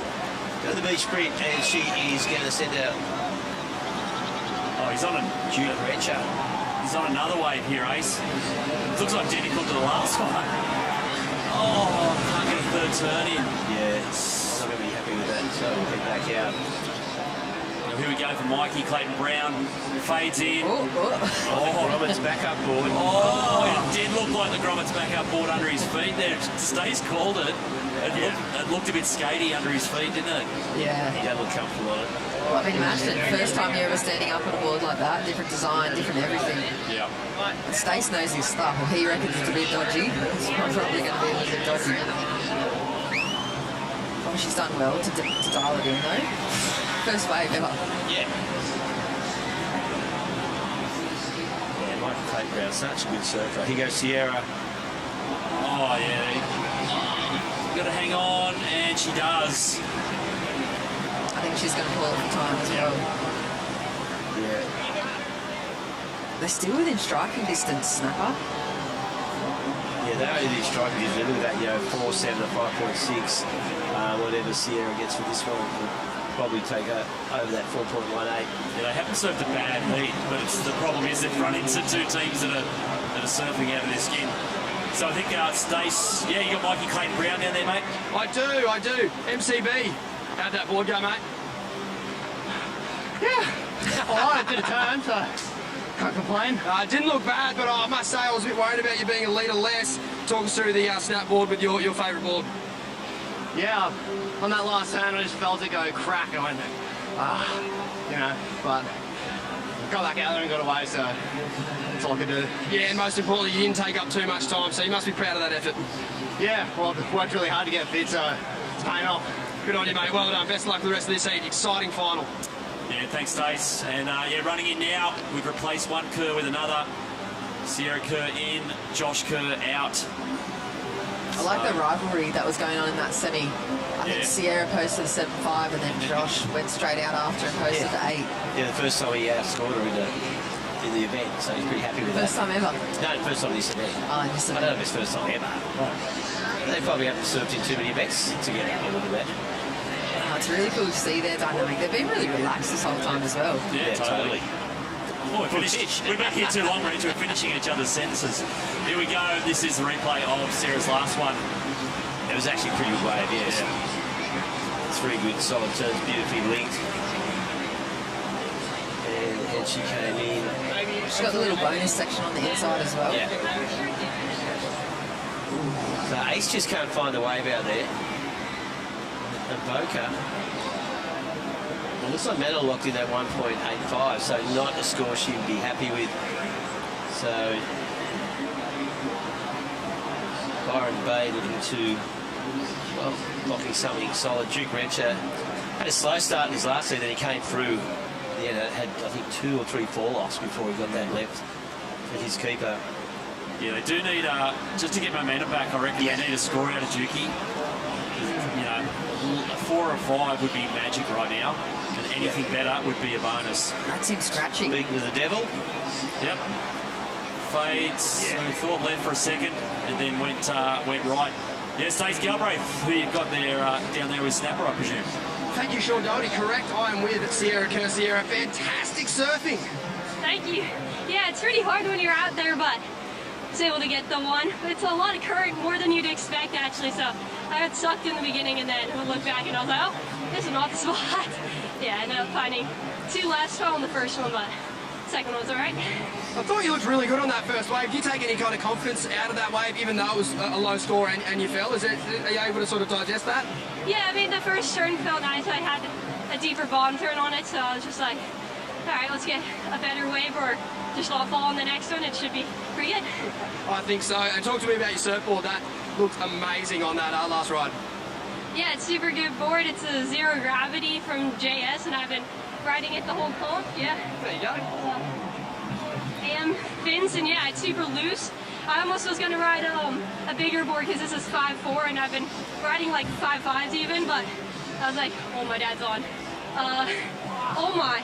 Go to the beach sprint, and she is going to send out. Oh, he's on a Duke Retcher. He's on another wave here, Ace. Looks identical to the last one. Oh, can't get a third turn in. Yeah, it's not going to be happy with that, so we'll head back out. Now here we go for Mikey Clayton Brown. Fades in. Gromit's backup board. Oh, it did look like the Gromit's backup board under his feet there. Stace called it. It looked a bit skatey under his feet, didn't it? Yeah. He doesn't look comfortable on it. I mean, imagine first time you're ever standing up on a board like that, different design, different everything. Yeah. And Stace knows his stuff. Well, he reckons it's a bit dodgy. It's probably going to be a little bit dodgy. Probably she's done well to dial it in though. First wave ever. Yeah. Yeah, Michael Clayton Brown, such a good surfer. Here goes Sierra. Oh, yeah. Got to hang on, and she does. I think she's going to call it for time as well. Yeah. They're still within striking distance, Snapper. Yeah, they're only the striking distance. Look at that, 4.7 to 5.6. Whatever Sierra gets for this one will probably take her over that 4.18. Yeah, they haven't served a bad heat, but the problem is they've run into two teams that are surfing out of their skin. So I think Stace, you got Mikey Clayton Brown down there, mate? I do. MCB. How'd that board go, mate? Yeah. All right, I did a turn, so can't complain. It didn't look bad, but I must say I was a bit worried about you being a litre less. Talk us through the snap board with your favourite board. Yeah, on that last turn, I just felt it go crack. I went, but got back out there and got away, so that's all I could do. Yeah, and most importantly, you didn't take up too much time, so you must be proud of that effort. Yeah, well, I've worked really hard to get fit, so it's paying off. Good on you, mate. Well done. Best of luck for the rest of this heat. Exciting final. Yeah, thanks, Stace. And running in now, we've replaced one Kerr with another. Sierra Kerr in, Josh Kerr out. I like the rivalry that was going on in that semi. I think Sierra posted a 7.5 and then Josh went straight out after and posted the 8. Yeah, the first time he outscored her in the event, so he's pretty happy with that. First time ever? No, first time this event. Oh, this event. I don't know if it's first time ever. They probably haven't served in too many events to get a look at that. Oh, it's really cool to see their dynamic. They've been really relaxed this whole time as well. Yeah, totally. Oh, we're back here too long, Rich. We're finishing each other's sentences. Here we go. This is the replay of Sarah's last one. It was actually a pretty good wave, yes. Three good solid turns, beautifully linked. And she came in. She's got the little bonus section on the inside as well. Yeah. So Ace just can't find a wave out there. And Boca. Well, looks like Meadow locked in at 1.85, so not a score she'd be happy with. So Byron Bay looking to, well, locking something solid. Duke Rencher had a slow start in his last season, then he came through. Yeah, had I think 2 or 3 fall-offs before he got that left at his keeper. Yeah, they do need, just to get momentum back, I reckon they need a score out of Dukey. A 4 or 5 would be magic right now, and anything better would be a bonus. That's him scratching. Speaking of the devil. Yep. Fades. So he thought left for a second, and then went right. Yeah, Stace Galbraith, who you've got there down there with Snapper, I presume. Thank you, Sean Doherty. Correct. I am with Sierra Kerr. Sierra, fantastic surfing. Thank you. Yeah, it's pretty hard when you're out there, but I was able to get the one. It's a lot of current, more than you'd expect, actually, so I got sucked in the beginning and then would look back and I was like, oh, this is not the spot. Yeah, I ended up finding 2 last on the first one, but the second one was all right. I thought you looked really good on that first wave. Do you take any kind of confidence out of that wave, even though it was a low score and you fell? Are you able to sort of digest that? Yeah, I mean, the first turn felt nice. I had a deeper bottom turn on it, so I was just like, all right, let's get a better wave or just not fall on the next one. It should be pretty good. I think so. And talk to me about your surfboard. That looked amazing on that last ride. Yeah, it's super good board. It's a zero gravity from JS, and I've been riding it the whole comp. Yeah. There you go. AM fins, and yeah, it's super loose. I almost was gonna ride a bigger board because this is 5.4, and I've been riding like 5.5s even, but I was like, oh, my dad's on. Oh my.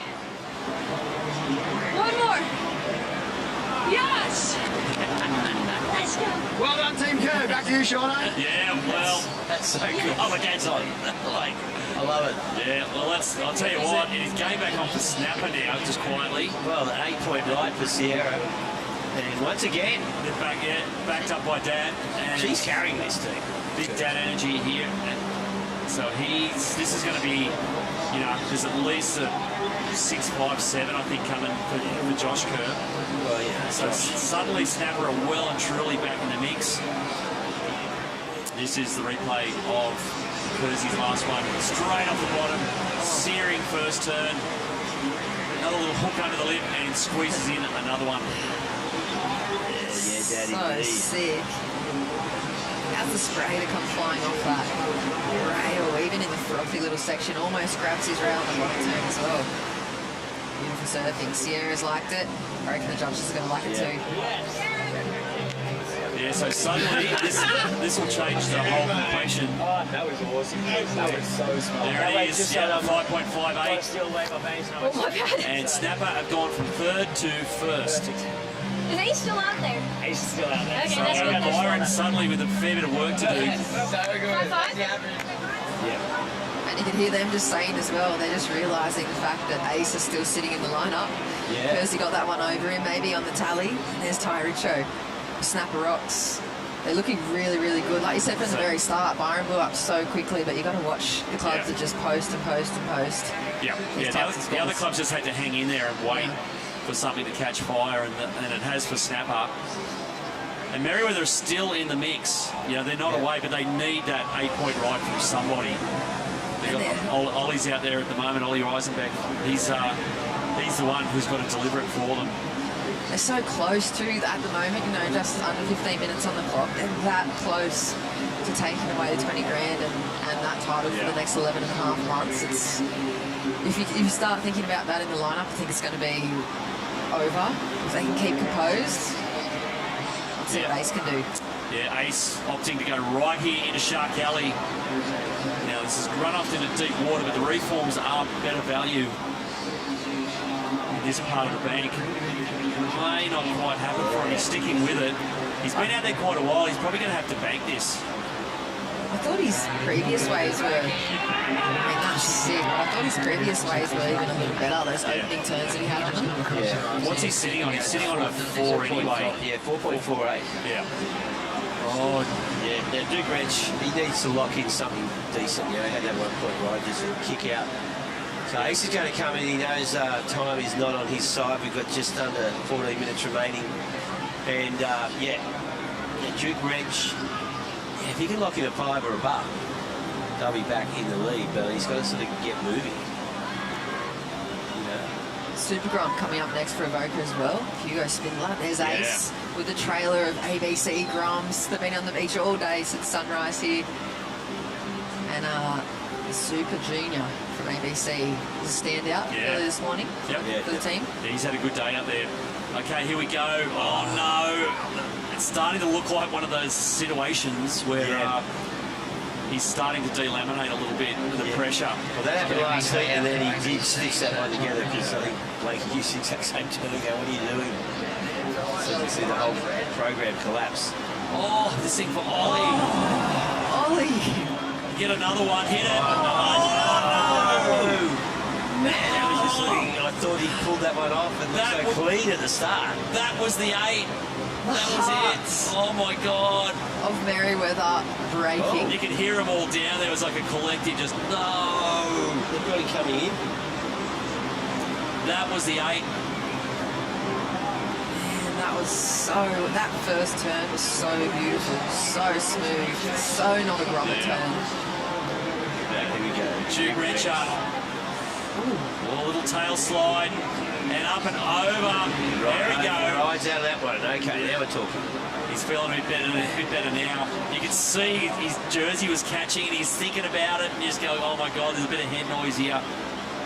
One more. Yes. Let's go. Well done, Team Kerr. Back to you, Sean. Yeah, well, that's so good. Oh, my dad's on. I love it. Yeah, well, I'll tell you what, he's going back off the snapper now, just quietly. Well, an 8-point ride for Sierra. And once again, they're backed up by Dad. And she's carrying this team. Big Dad energy here. And so this is going to be, there's at least a 6, 5, 7, I think, coming for Josh Kerr. Well, yeah. So suddenly Snapper are well and truly back in the mix. This is the replay of Kersey's last one. Straight off the bottom, searing first turn. Another little hook under the lip and squeezes in another one. Yeah, So Daddy. sick. How's the spray to come flying off that rail, even in the frothy little section, almost grabs his rail on the bottom turn as well. Beautiful surfing. Sierra's liked it. I reckon the judges are going to like it too. Yeah, so suddenly this will change the whole complexion. Oh, that was awesome. That was so smart. There it is, yeah, 5.58. Still away my base. Oh my God. And Snapper have gone from third to first. Is he still out there? He's still out there. Okay, So that's good. Byron suddenly with a fair bit of work to do. So good. High five. Yeah. And you can hear them just saying as well, they're just realising the fact that Ace is still sitting in the lineup. Yeah. Percy got that one over him, maybe on the tally. And there's Ty Richo, Snapper Rocks. They're looking really, really good. Like you said from the very start, Byron blew up so quickly, but you've got to watch the clubs that just post and post and post. Yeah, the other clubs just had to hang in there and wait for something to catch fire, and it has for Snapper. And Merriweather is still in the mix. You know, they're not away, but they need that 8-point ride from somebody. They've got Ollie's out there at the moment, Ollie Reisenbeck. He's the one who's got to deliver it for them. They're so close to at the moment, you know, just under 15 minutes on the clock. They're that close to taking away the 20 grand and that title for the next 11 and a half months. It's if you start thinking about that in the lineup, I think it's going to be over. If they can keep composed, let's see what Ace can do. Yeah, Ace opting to go right here into Shark Alley. Now this is run off into deep water, but the reforms are better value in this part of the bank. May not quite happen for him. He's sticking with it. He's been out there quite a while. He's probably going to have to bank this. I thought his previous waves were, that's sick, but I thought his previous waves were even a little better, those opening turns that he had on them. Yeah. What's he sitting on? He's sitting on a 4 anyway. Yeah, 4.48. Yeah. Oh, yeah. Now, Duke Wrench, he needs to lock in something decent. You know, he had that 1-point ride, just a kick out. So Ace is going to come in. He knows time is not on his side. We've got just under 14 minutes remaining. And, Duke Wrench, if he can lock in a 5 or above, they'll be back in the lead. But he's got to sort of get moving. Super Grom coming up next for Evoca as well. Hugo Spindler. There's Ace with the trailer of ABC Groms. They've been on the beach all day since sunrise here. And Super Junior from ABC is a standout early this morning for the team. Yeah, he's had a good day out there. Okay, here we go. Oh, no. It's starting to look like one of those situations where he's starting to delaminate a little bit with the pressure. Well, that happened last week, and then he did stitch that one together because I think Blake used the exact same turn and go, what are you doing? So you see the whole program collapse. Oh, this thing for Ollie. Ollie. Get another one, hit it. Man, that was just I thought he pulled that one off and looked so clean at the start. That was the 8. That was it. Oh my God. Of Merriweather breaking. You could hear them all down. There was like a collective just, no. They've got him coming in. That was the 8. Man, that first turn was so beautiful, so smooth, so not a grumble turn. Here we go. Duke Wrench up. A little tail slide. And up and over. There we go. Rides out of that one. Okay, now we're talking. He's feeling a bit better now. You can see his jersey was catching and he's thinking about it and just going, oh my God, there's a bit of head noise here.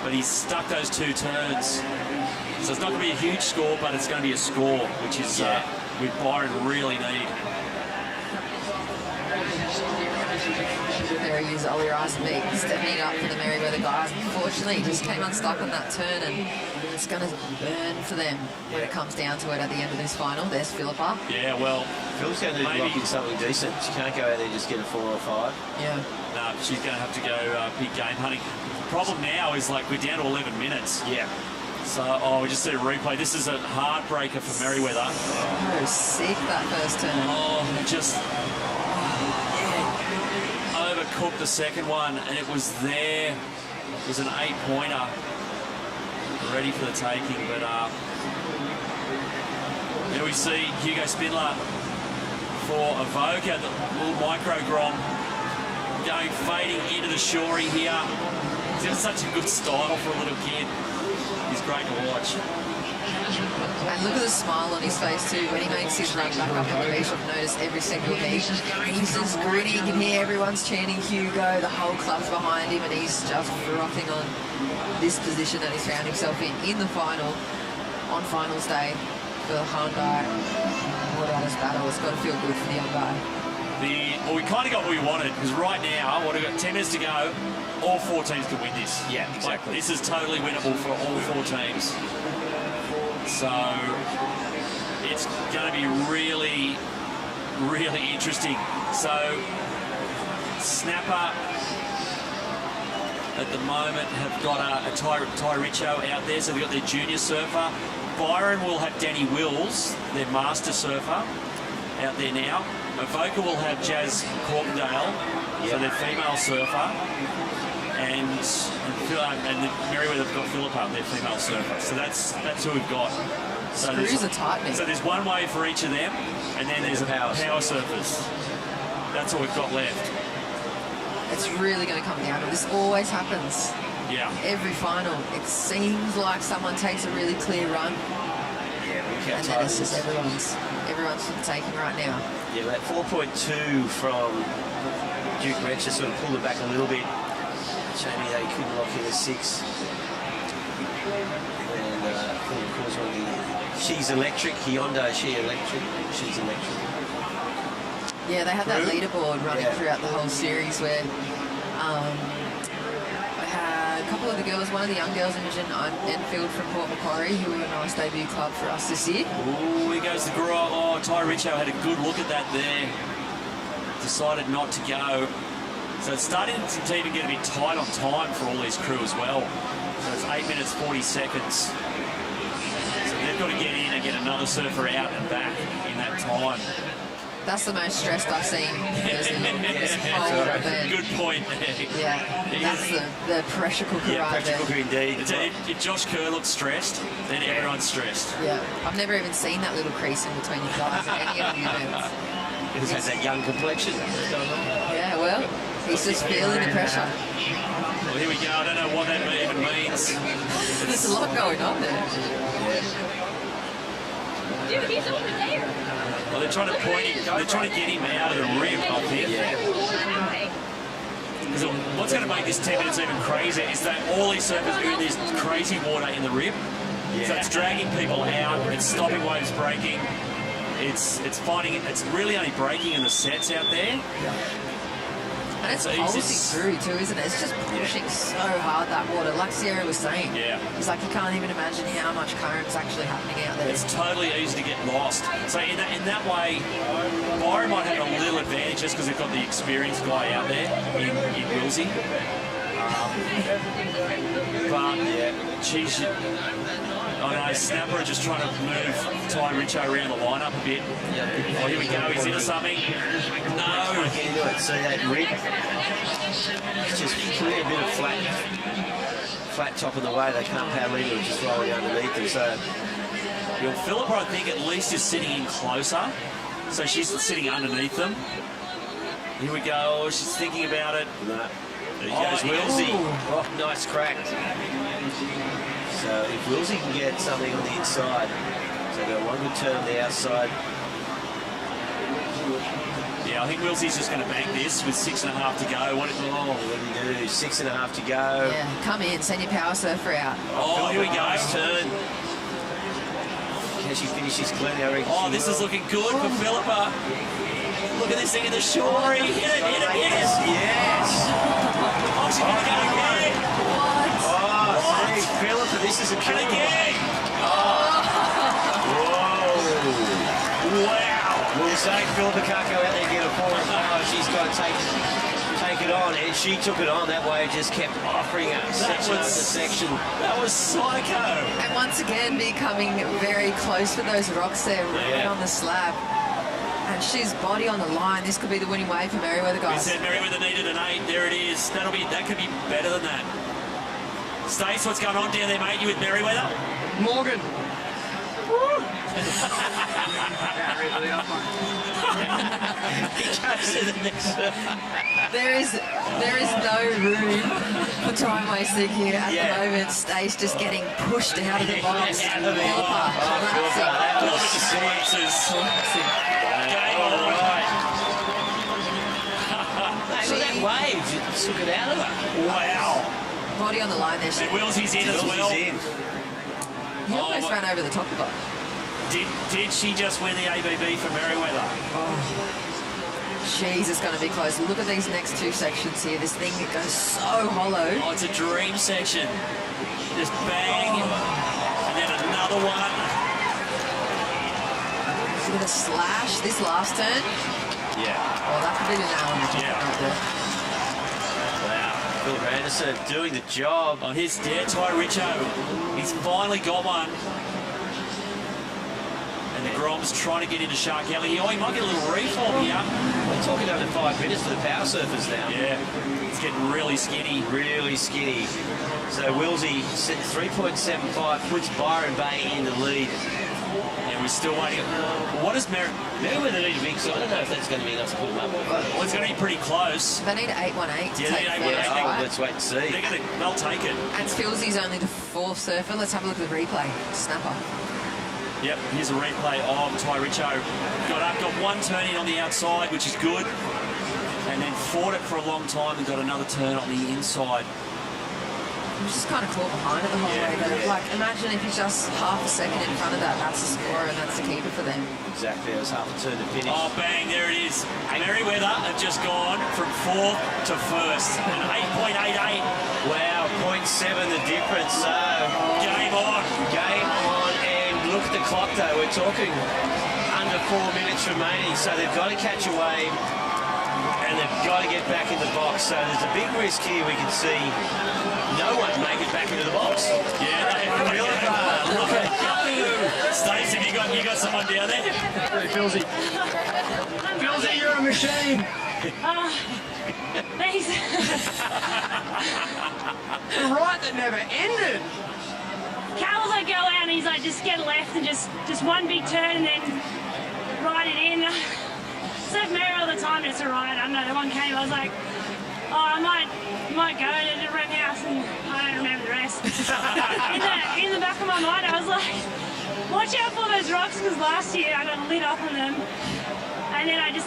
But he's stuck those 2 turns. So it's not going to be a huge score, but it's going to be a score, which is with Byron really need. There he is, Ollie Reisenbeck stepping up for the Merriweather guys. Unfortunately, he just came unstuck on that turn and it's going to burn for them when it comes down to it at the end of this final. There's Philippa. Yeah, well, Phil's going to lock in something decent. She can't go out there and just get a 4 or 5. Yeah. No, she's going to have to go big game hunting. The problem now is like we're down to 11 minutes. Yeah. So, we just see a replay. This is a heartbreaker for Merriweather. Oh, sick that first turn. Oh, just overcooked the second one, and it was there. It was an 8-pointer ready for the taking, but here we see Hugo Spindler for Evoca, the little micro grom, going fading into the shorey here. He's got such a good style for a little kid. He's great to watch. And look at the smile on his face too when he makes his run back up on the beach. I've noticed every single heat. He's just grinning. You can hear everyone's chanting Hugo. The whole club's behind him and he's just frothing on this position that he's found himself in the final on finals day for Hyundai. Boardriders battle. It's got to feel good for the young guy. Well, we kind of got what we wanted, because right now, we've got 10 minutes to go. All 4 teams can win this. Yeah, exactly. Like, this is totally winnable for all 4 teams. So it's going to be really, really interesting. So Snapper at the moment have got a Ty Richo out there, so they've got their junior surfer. Byron will have Danny Wills, their master surfer, out there now. Avoca will have Jazz Corkendale, so their female surfer. And Merriweather have got Philippa, their female surfer. So that's who we've got. So Screws are tightening. So there's one wave for each of them, and then there's power surfers. That's all we've got left. It's really going to come down to it. This always happens. Yeah. Every final, it seems like someone takes a really clear run. Yeah, and then it's just everyone's taking right now. Yeah, that 4.2 from Duke Wrench just sort of pulled it back a little bit. Jamie, they couldn't lock in a 6. And of course, she's electric. Hyundai, she's electric. Yeah, they had that leaderboard running throughout the whole series where I had a couple of the girls, one of the young girls, Imogen Enfield from Port Macquarie, who were a nice debut club for us this year. Oh, here goes the girl. Oh, Ty Richo had a good look at that there. Decided not to go. So it's starting to even get a bit tight on time for all these crew as well. So it's 8 minutes 40 seconds. So they've got to get in and get another surfer out and back in that time. That's the most stressed I've seen this whole event. Good point. Yeah, that's the pressure cooker right there. Pressure cooker indeed. If Josh Kerr looks stressed, then everyone's stressed. Yeah, I've never even seen that little crease in between you guys at any of the events. Because has that young complexion. Yeah, well, he's just feeling the pressure. Well, here we go. I don't know what that even means. There's a lot going on there. Dude, he's over there. Well, they're trying to point him. They're trying to get him out of the rim, I think. Because what's going to make this 10 minutes even crazier is that all these surfers are in this crazy water in the rib. So it's dragging people out. It's stopping waves breaking. It's really only breaking in the sets out there. And it's pulsing through too, isn't it? It's just pushing so hard, that water. Like Sierra was saying. Yeah. It's like you can't even imagine how much current's actually happening out there. It's totally easy to get lost. So in that way, Byron might have a little advantage just because they've got the experienced guy out there in Wilsey. But geez, I know Snapper are just trying to move Ty Richo around the lineup a bit. Oh, here we go. He's into something. No. Get into it. See that rib? It's just clear a bit of flat top of the way. They can't paddle into it, just rolling underneath them. So, Philippa, I think, at least is sitting in closer. So she's sitting underneath them. Here we go. She's thinking about it. No. There goes Wilsey. Oh, nice crack. So if Wilsey can get something on the inside, so they've got one good turn on the outside. Yeah, I think Wilsey's just going to bank this with 6.5 to go. What did he do? 6.5 to go. Yeah, come in, send your power surfer out. Oh, here we go. Nice turn. Can she finish this clean? Oh, this is looking good for Philippa. Look at this thing in the shore. Hit it. Yes. Oh, she's going to go again. What? Hey, Philippa, this is a kill. Again. Whoa. Wow. We'll say Philippa can't go out there and get a point. No, she's got to take it on, and she took it on. That way it just kept offering us section after section. That was psycho. And once again, becoming very close with those rocks there, right on the slab. And she's body on the line. This could be the winning wave for Merriweather, guys. We said Merriweather needed an 8. There it is. That could be better than that. Stace, what's going on down there, mate? You with Merriweather? Morgan. There is no room for time wasting here at the moment. Stace just getting pushed out of the box. That wave took it out of her. Wow. Body on the line there. And Willsy's in as well. He almost ran over the top of her. Did she just win the ABB for Merriweather? Jeez, it's going to be close. Look at these next two sections here. This thing that goes so hollow. Oh, it's a dream section. Just bang. And then another one. Look at the slash. This last turn. Yeah. Oh, that could be the nail in the coffin right there. Wow. Phil Anderson doing the job. On his Ty Richo. He's finally got one. And the Grom's trying to get into Shark Alley. Oh, he might get a little reform here. We're talking under 5 minutes for the power surfers now. Yeah, it's getting really skinny. Really skinny. So Wilsey, 3.75, puts Byron Bay in the lead. And we're still waiting. What does Merriweather need a big, so I don't know if that's going to be enough to put them up. Well, it's going to be pretty close. They need 818 to Yeah, take they need 818. first, right? Let's wait and see. They'll take it. And Filzy's only the fourth surfer. Let's have a look at the replay. Snapper. Yep, here's a replay of Ty Richo. Got one turn in on the outside, which is good. And then fought it for a long time and got another turn on the inside. He was just kind of caught behind it the whole way. But like, imagine if he's just half a second in front of that. That's the score and that's the keeper for them. Exactly, it was half a turn to finish. Oh, bang, there it is. Merriweather have just gone from fourth to first. An 8.88. Wow, 0.7 the difference. So, game on. Game on. Look at the clock though, we're talking under 4 minutes remaining, so they've got to catch a wave and they've got to get back in the box. So there's a big risk here. We can see no one make it back into the box. Yeah, look at Stacey, you got someone down there? Hey, Filzy. Filzy, you're a machine. Thanks. The ride that never ended. Carl's like go out and he's like just get left and just one big turn and then ride it in. So Mary all the time it's a ride. I don't know, the one came, I was like, oh, I might go to the rent house and I don't remember the rest. in the back of my mind I was like, watch out for those rocks because last year I got lit up on them. And then I was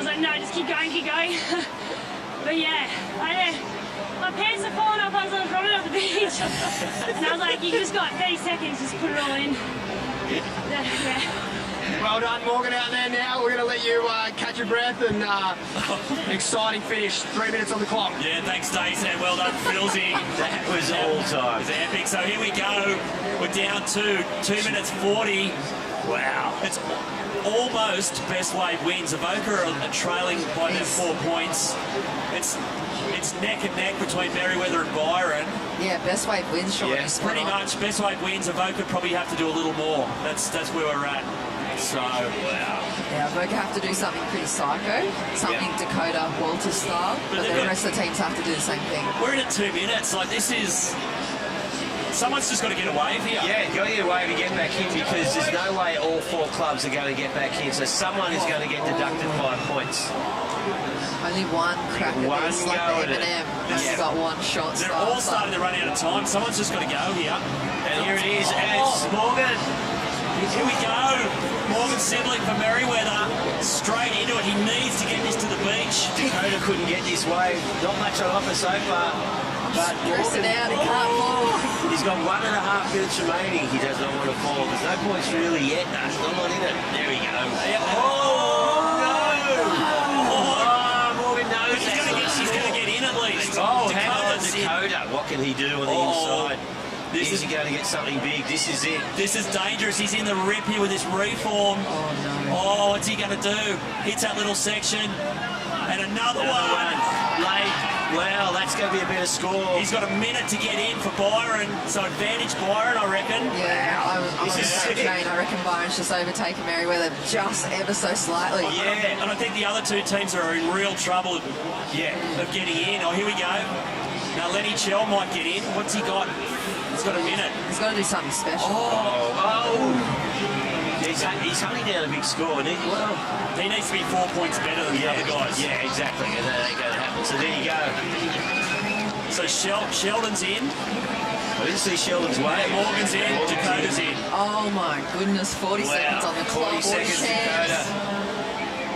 like, no, just keep going. But yeah, my pants are falling off as I was running off the beach. And I was like, you just got 30 seconds, just put it all in. Yeah. Well done, Morgan, out there now. We're going to let you catch your breath and exciting finish. 3 minutes on the clock. Yeah, thanks, Stace, and well done, Filzy. That was all time. It was epic. So here we go. We're down to 2 minutes 40. Wow. It's almost best wave wins. Avoca are trailing by their 4 points. It's neck and neck between Merriweather and Byron. Yeah, best wave wins, Sean. Yeah, pretty much. Best wave wins. Avoca probably have to do a little more. That's where we're at. So, wow. Yeah, Avoca have to do something pretty psycho, something Dakota Walter style, but the rest of the teams have to do the same thing. We're in at 2 minutes. Like, this is... Someone's just got to get a wave here. Yeah, got to get a wave to get back in because there's no way all 4 clubs are going to get back in. So someone is going to get deducted 5 points. Only one crack at this, like the M&M. He's got one shot. They're all starting to run out of time. Someone's just got to go here. And here it is, and it's Morgan. Here we go. Morgan Sidlick for Merriweather. Straight into it. He needs to get this to the beach. Dakota couldn't get this wave. Not much on offer so far. But Morgan, out, he can't fall. He's got 1.5 minutes remaining. He does not want to fall. There's no points really yet. No, still not in it. There we go. Oh, no! Morgan knows He's going to get in at least. Oh, hang on, Dakota. What can he do on the inside? Is he going to get something big? This is it. This is dangerous. He's in the rip here with this reform. Oh, no. Oh, what's he going to do? Hits that little section. And another one. Late. Well, that's going to be a better score. He's got a minute to get in for Byron. So advantage Byron, I reckon. Yeah, I'm on the same train. I reckon Byron's just overtaken Merriweather just ever so slightly. Yeah, and I think the other two teams are in real trouble of getting in. Oh, here we go. Now Lenny Chell might get in. What's he got? He's got a minute. He's got to do something special. He's hunting down a big score. He needs to be 4 points better than the other guys. Yeah, exactly. And that ain't going to happen. So there you go. So Sheldon's in. I didn't see Sheldon's way. Morgan's in. Dakota's in. Oh my goodness, 40 seconds on the clock. 40 seconds, Dakota.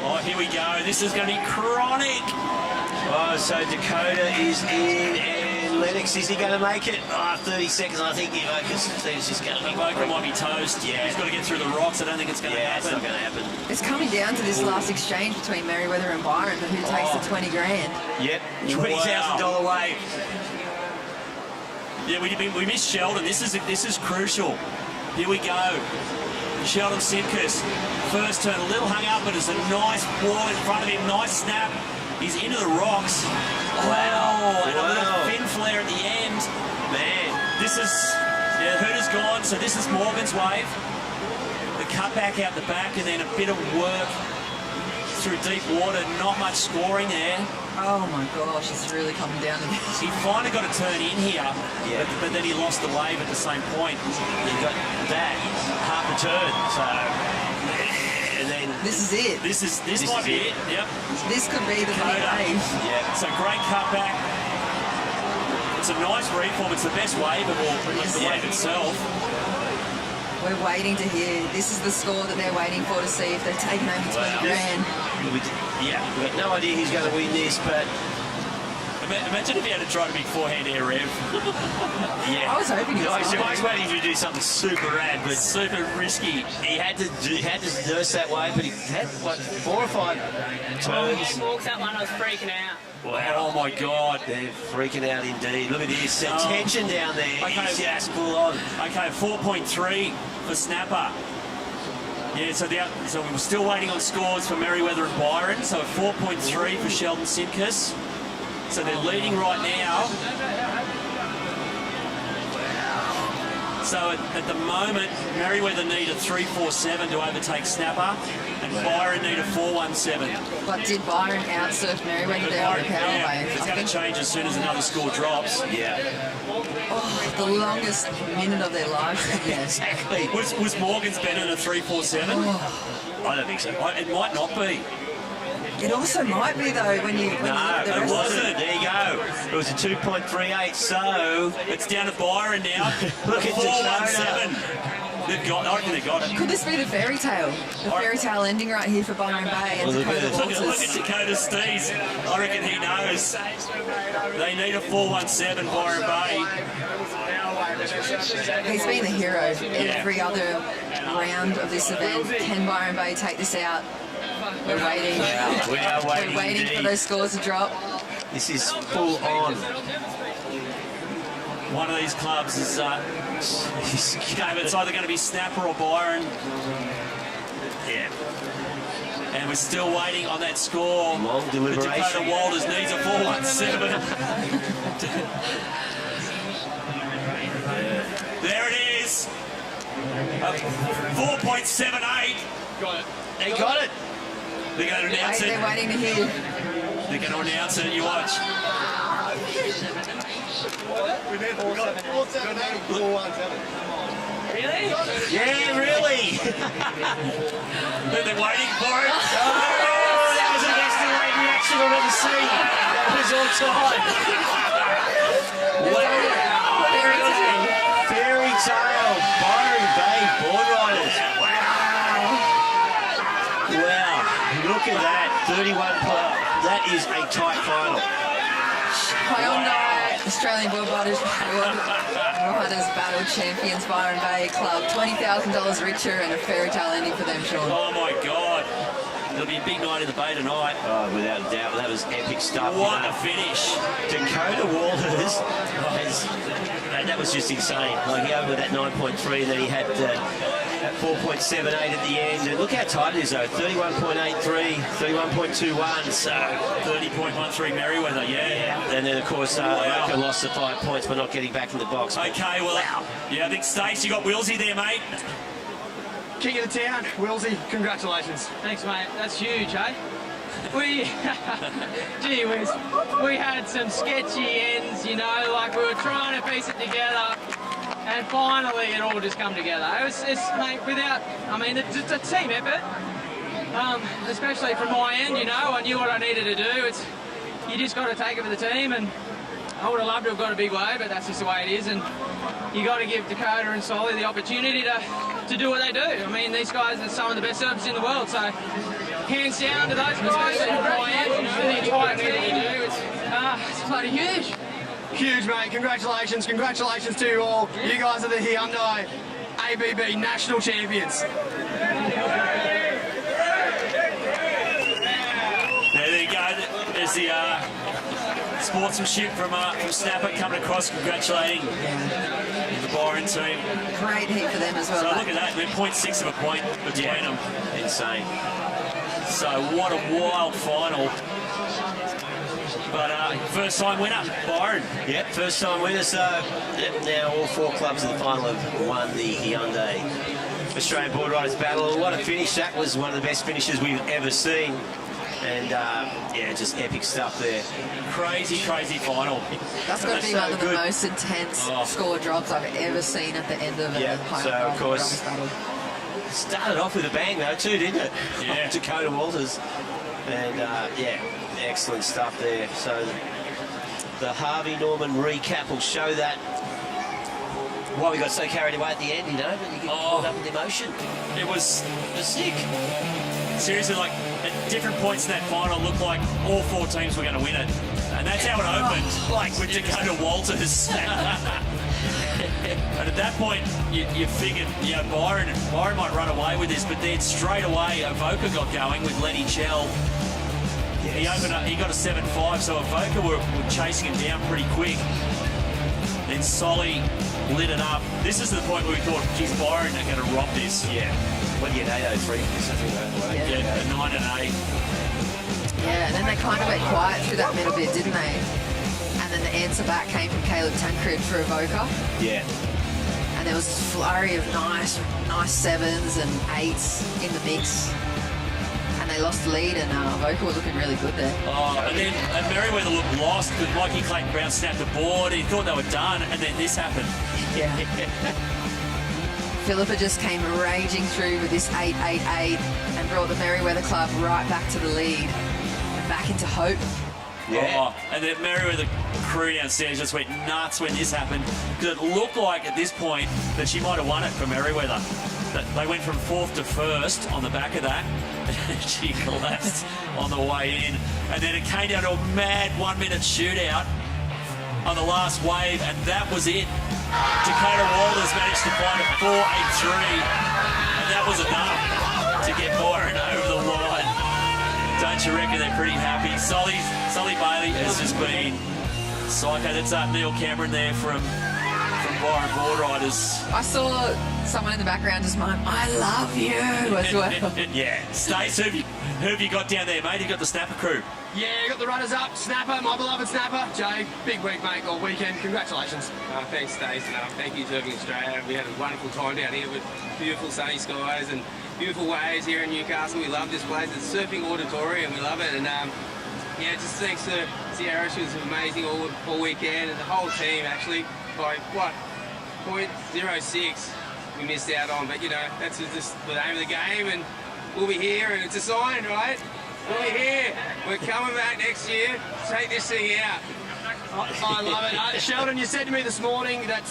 Oh, here we go. This is going to be chronic. Oh, so Dakota is in, and Lennox, is he going to make it? 30 seconds, I think Evoca's just going to be... Evoca might be toast. Yeah. He's got to get through the rocks. I don't think it's going to happen. It's not going to happen. It's coming down to this last exchange between Merriweather and Byron for who takes the 20 grand. Yep, $20,000 wave. Yeah, we missed Sheldon. This is crucial. Here we go. Sheldon Simkus. First turn, a little hung up, but it's a nice wall in front of him. Nice snap. He's into the rocks. Wow. And a little fin flare at the end. Man, this is... Yeah, Hooter's gone, so this is Morgan's wave. The cutback out the back, and then a bit of work through deep water. Not much scoring there. Oh my gosh, it's really coming down to this. He finally got a turn in here, but then he lost the wave at the same point. He got that half a turn, so... And then... This is it. This might be it. Yep. This could be the big wave. Yeah. So great cutback. It's a nice reform. It's the best wave of all, pretty much the wave itself. We're waiting to hear. This is the score that they're waiting for to see if they've taken over 20 grand. We've got no idea who's going to win this, but... Imagine if he had a try to big forehand air rev. Yeah. I was hoping he was. I was waiting to do something super rad, but super risky. He had to nurse that way, but he had, what, 4 or 5 turns. He walks that one, I was freaking out. Wow. Oh my God. They're freaking out indeed. Look at this. Tension down there. Okay. He's just full on. Okay, 4.3 for Snapper. Yeah, so we were still waiting on scores for Merriweather and Byron. So 4.3 for Sheldon Simkus. So they're leading right now. So at the moment, Merriweather need a 3.47 to overtake Snapper, and Byron need a 4.17. But did Byron outsurf Merriweather there on the power wave? It's going to change as soon as another score drops. Yeah. Oh, the longest minute of their lives. Exactly. Was Morgan's better than a 3.47? I don't think so. It might not be. It also might be though when you. No, it wasn't. There you go. It was a 2.38. So it's down to Byron now. Look at 4.17. I reckon they got it. Could this be the fairy tale? The fairy tale ending right here for Byron Bay and Dakota Walters. Look at Dakota Stees. I reckon he knows. They need a 4.17, Byron Bay. He's been the hero every other round of this event. Can Byron Bay take this out? We're waiting. We are waiting. We're waiting for those scores to drop. This is full on. One of these clubs is it's either going to be Snapper or Byron. Yeah. And we're still waiting on that score. Long deliberation. Dakota Walters needs a 4.17. There it is. 4.78. Got it. They got it. They're going to announce it. They're waiting to hear. They're going to announce it. You watch. Really? Yeah, really. They're waiting for it. That was the best delayed reaction I've ever seen. That was on time. Wow. Fairy tale. Byron Bay Boardriders. Wow. Look at that. 31 plus. That is a tight final. Hyundai, Australian Boardriders Battle Champions, Byron Bay Club. $20,000 richer and a fairy tale ending for them, Sean. Oh my God. It'll be a big night in the Bay tonight. Oh, without a doubt. That was epic stuff. What a finish. Dakota Walters has... That was just insane. Like, he opened with that 9.3, then he had 4.78 at the end. And look how tight it is, though. 31.83, 31.21, so... 30.13 Merriweather, yeah. And then, of course, America lost the 5 points by not getting back in the box. Okay, well, yeah, I think Stace, you got Wilsey there, mate. King of the town, Wilsey, congratulations. Thanks, mate. That's huge, eh? Gee whiz, we had some sketchy ends, you know, like we were trying to piece it together, and finally it all just come together. It's mate, it's a team effort, especially from my end, you know. I knew what I needed to do. You just got to take it for the team, and I would have loved to have got a big wave, but that's just the way it is, and you got to give Dakota and Solly the opportunity to do what they do. I mean, these guys are some of the best surfers in the world, so hands down to those guys, and the entire team. It's bloody huge. Huge, mate. Congratulations to you all. You guys are the Hyundai ABB National Champions. There you go. There's the sportsmanship from Snapper coming across, congratulating the Byron team. Great heat for them as well. So look at that, they're 0.6 of a point between them. Insane. So what a wild final. But first time winner, Byron. Yep, first time winner. So now all 4 clubs in the final have won the Hyundai Australian Boardriders battle. What a finish. That was one of the best finishes we've ever seen. And yeah, just epic stuff there. Crazy final. That's got to be one of the most intense score drops I've ever seen at the end of a high so of course, battle. started off with a bang though too, didn't it? Yeah. Dakota Walters. And yeah, excellent stuff there. So the Harvey Norman recap will show that. Why we got so carried away at the end, you know, but you get caught up with emotion. It was sick. Seriously, like at different points in that final, it looked like all 4 teams were going to win it, and that's how it opened. Like with Dakota Walters. And at that point, you figured, you know, Byron might run away with this, but then straight away, Avoca got going with Lenny Chell. He opened up, he got a 7-5, so Avoca were chasing him down pretty quick. Then Solly lit it up. This is the point where we thought, geez, Byron are going to rob this. Yeah. What do you get, 803? Yeah, 9 and 8. Yeah, and then they kind of went quiet through that middle bit, didn't they? And then the answer back came from Caleb Tancred for Avoca. Yeah. And there was this flurry of nice 7s and 8s in the mix. And they lost the lead, and Avoca were looking really good there. Oh, and then Merriweather looked lost because Mikey Clayton Brown snapped the board. He thought they were done, and then this happened. Yeah. Philippa just came raging through with this 8-8-8 and brought the Merriweather club right back to the lead and back into hope. Yeah. Oh, and the Merriweather crew downstairs just went nuts when this happened, because it looked like at this point that she might have won it for Merriweather. They went from 4th to 1st on the back of that. She collapsed on the way in, and then it came down to a mad 1-minute shootout on the last wave, and that was it. Dakota Walters managed to find a 4-8-3, and that was enough to get Byron over the line. Don't you reckon they're pretty happy? Solly Bailey has just been psycho. That's Neil Cameron there from Byron Boardriders. I saw someone in the background just mime, "I love you" as well. Yeah. Stace, who have you got down there, mate? You got the Snapper crew. Yeah, got the runners up. Snapper, my beloved Snapper. Jay, big week, mate, all weekend. Congratulations. Thanks, Stace. Thank you, Surfing Australia. We had a wonderful time down here with beautiful sunny skies and beautiful waves here in Newcastle. We love this place. It's a surfing auditorium. We love it. And yeah, just thanks to Sierra. She was amazing all weekend, and the whole team actually by 0.06 we missed out on. But you know, that's just the name of the game, and we'll be here, and it's a sign, right? We'll be here. We're coming back next year. Take this thing out. I love it. Sheldon, you said to me this morning that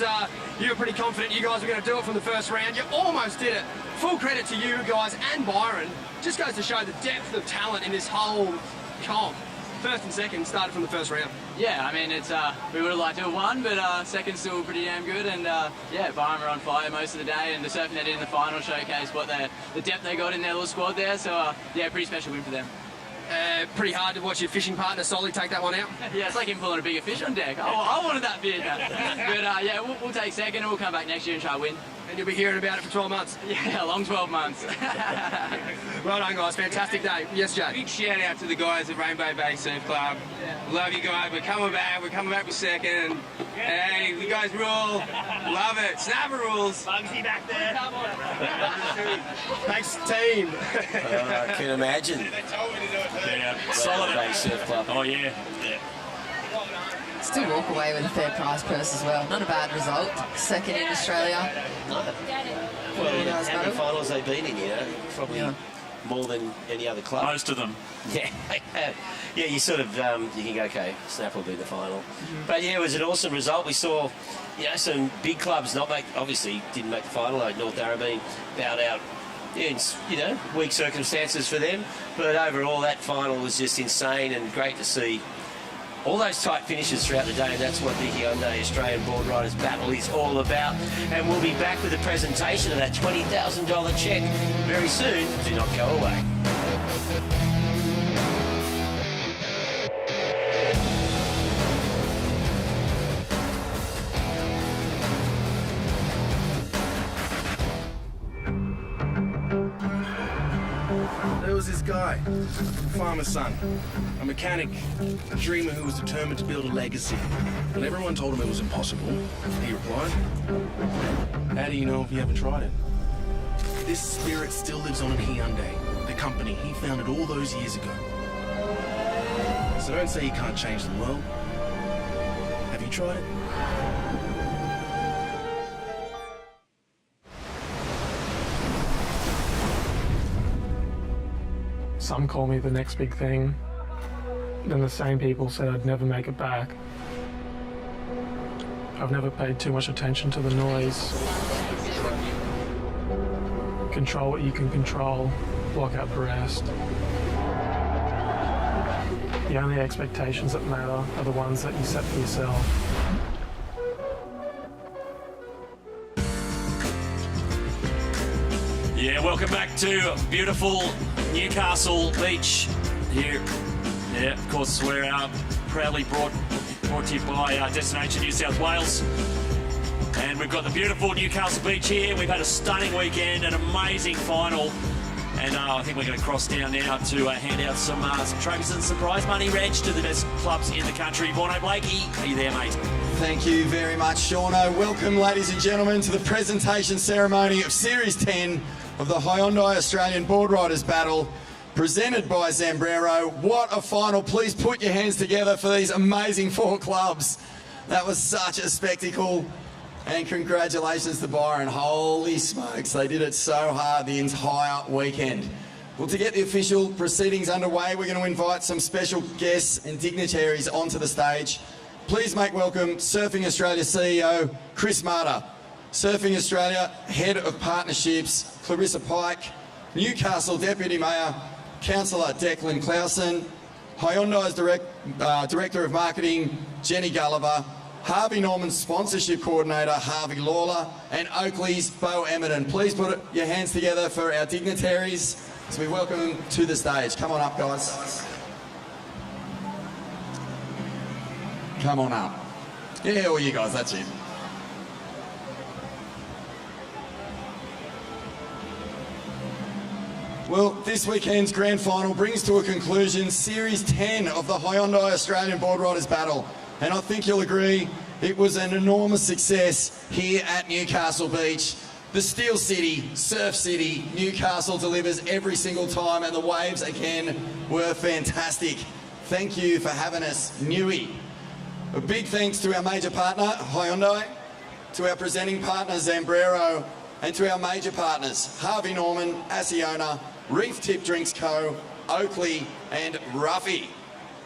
you were pretty confident you guys were going to do it from the first round. You almost did it. Full credit to you guys and Byron. Just goes to show the depth of talent in this whole comp. First and second started from the first round. Yeah, I mean, it's we would have liked to have won, but second's still pretty damn good. And yeah, Byron were on fire most of the day, and the surfing they did in the final showcased what the depth they got in their little squad there. So yeah, pretty special win for them. Pretty hard to watch your fishing partner Solly take that one out. Yeah, it's like him pulling a bigger fish on deck. I wanted that bit. But yeah, we'll take second, and we'll come back next year and try to win. And you'll be hearing about it for 12 months. Yeah, a long 12 months. Well done, guys. Fantastic day. Yes, Jay. Big shout out to the guys at Rainbow Bay Surf Club. Love you guys. We're coming back. We're coming back with second. Hey, you guys rule. Love it. Snapper rules. Bugsy back there. Thanks, team. I can imagine. Yeah, Solid Bay Surf Club. Oh yeah. Still walk away with a fair prize purse as well. Not a bad result. Second in Australia. Well, how many finals they've been in, you know? Probably more than any other club. Most of them. Yeah, yeah. You sort of you think, okay, Snap will be the final. But yeah, it was an awesome result. We saw, you know, some big clubs obviously didn't make the final. Like North Narrabeen bowed out. Yeah, in, you know, weak circumstances for them. But overall, that final was just insane and great to see all those tight finishes throughout the day. That's what the Hyundai Australian Boardriders battle is all about. And we'll be back with a presentation of that $20,000 check very soon. Do not go away. There was this guy, farmer's son, a mechanic, a dreamer who was determined to build a legacy. When everyone told him it was impossible, he replied, "How do you know if you haven't tried it?" This spirit still lives on in Hyundai, the company he founded all those years ago. So don't say you can't change the world. Have you tried it? Some call me the next big thing. Then the same people said I'd never make it back. I've never paid too much attention to the noise. Control what you can control, block out the rest. The only expectations that matter are the ones that you set for yourself. Yeah, welcome back to beautiful Newcastle Beach here. Yeah, of course, we're proudly brought to you by Destination New South Wales. And we've got the beautiful Newcastle Beach here. We've had a stunning weekend, an amazing final. And I think we're going to cross down now to hand out some trophies and some prize money, Reg, to the best clubs in the country. Borno Blakey, are you there, mate? Thank you very much, Shauno. Welcome, ladies and gentlemen, to the presentation ceremony of Series 10 of the Hyundai Australian Boardriders Battle, presented by Zambrero. What a final. Please put your hands together for these amazing 4 clubs. That was such a spectacle. And congratulations to Byron. Holy smokes, they did it so hard the entire weekend. Well, to get the official proceedings underway, we're going to invite some special guests and dignitaries onto the stage. Please make welcome Surfing Australia CEO Chris Marta, Surfing Australia Head of Partnerships Clarissa Pike, Newcastle Deputy Mayor Councillor Declan Clausen, Hyundai's Director of Marketing Jenny Gulliver, Harvey Norman's Sponsorship Coordinator Harvey Lawler, and Oakley's Bo Emmerton. Please put your hands together for our dignitaries as we welcome them to the stage. Come on up, guys. Come on up. Yeah, all you guys, that's it. Well, this weekend's grand final brings to a conclusion Series 10 of the Hyundai Australian Boardriders Battle. And I think you'll agree it was an enormous success here at Newcastle Beach. The Steel City, Surf City, Newcastle delivers every single time, and the waves again were fantastic. Thank you for having us, Newy. A big thanks to our major partner, Hyundai, to our presenting partner, Zambrero, and to our major partners, Harvey Norman, Asiona, Reef Tip Drinks Co., Oakley and Ruffy.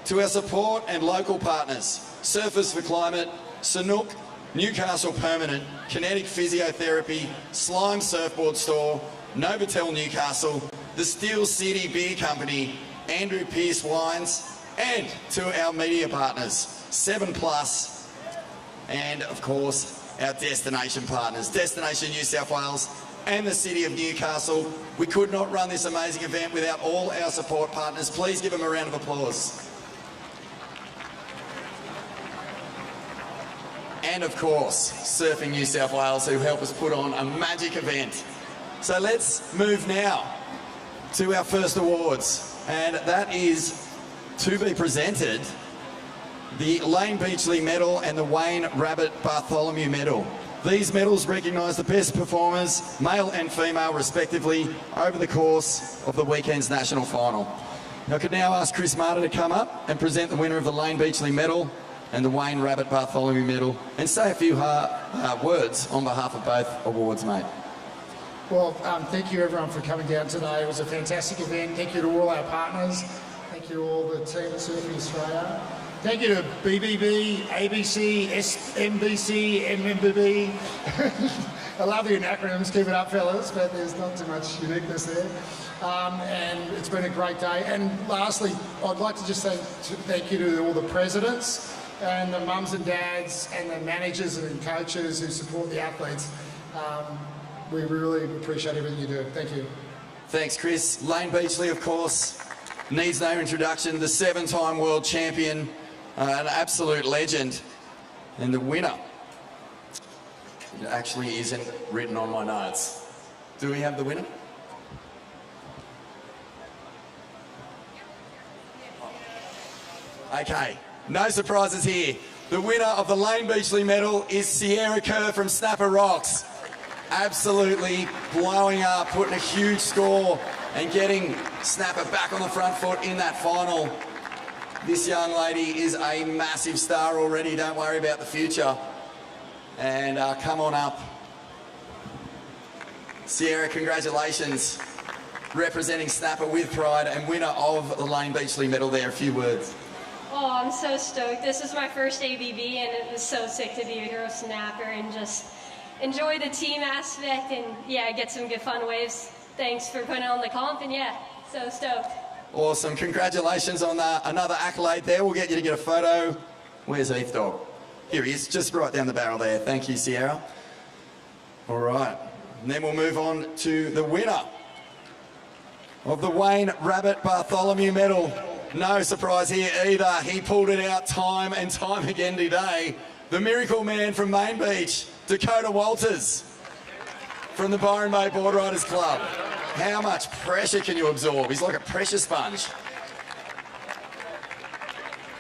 To our support and local partners, Surfers for Climate, Sanook, Newcastle Permanent, Kinetic Physiotherapy, Slime Surfboard Store, Novotel Newcastle, the Steel City Beer Company, Andrew Pearce Wines, and to our media partners, 7plus, and of course, our destination partners, Destination New South Wales and the City of Newcastle. We could not run this amazing event without all our support partners. Please give them a round of applause. And of course, Surfing New South Wales, who helped us put on a magic event. So let's move now to our first awards, and that is to be presented the Lane Beachley Medal and the Wayne Rabbit Bartholomew Medal. These medals recognise the best performers, male and female respectively, over the course of the weekend's national final. I could now ask Chris Marta to come up and present the winner of the Lane Beachley Medal and the Wayne Rabbit Bartholomew Medal, and say a few words on behalf of both awards, mate. Well, thank you everyone for coming down today. It was a fantastic event. Thank you to all our partners. Thank you to all the team at Surfing Australia. Thank you to BBB, ABC, NBC, MMBB. I love the acronyms. Keep it up, fellas, but there's not too much uniqueness there. And it's been a great day. And lastly, I'd like to just say thank you to all the presidents and the mums and dads and the managers and coaches who support the athletes. We really appreciate everything you do. Thank you. Thanks, Chris. Lane Beachley, of course, needs no introduction. The 7-time world champion, an absolute legend, and the winner. It actually isn't written on my notes. Do we have the winner? Okay, no surprises here. The winner of the Lane Beachley medal is Sierra Kerr from Snapper Rocks. Absolutely blowing up, putting a huge score and getting Snapper back on the front foot in that final. This young lady is a massive star already, don't worry about the future. And come on up. Sierra, congratulations. Representing Snapper with pride and winner of the Lane Beachley medal there. A few words. Oh, I'm so stoked. This is my first ABB and it was so sick to be a hero snapper and just enjoy the team aspect and yeah, get some good fun waves. Thanks for putting on the comp and yeah, so stoked. Awesome, congratulations on another accolade there. We'll get you to get a photo. Where's Heath Dog? Here he is, just right down the barrel there. Thank you, Sierra. All right, and then we'll move on to the winner of the Wayne Rabbit Bartholomew medal. No surprise here either. He pulled it out time and time again today. The miracle man from Main Beach, Dakota Walters, from the Byron Bay Boardriders Club. How much pressure can you absorb? He's like a pressure sponge.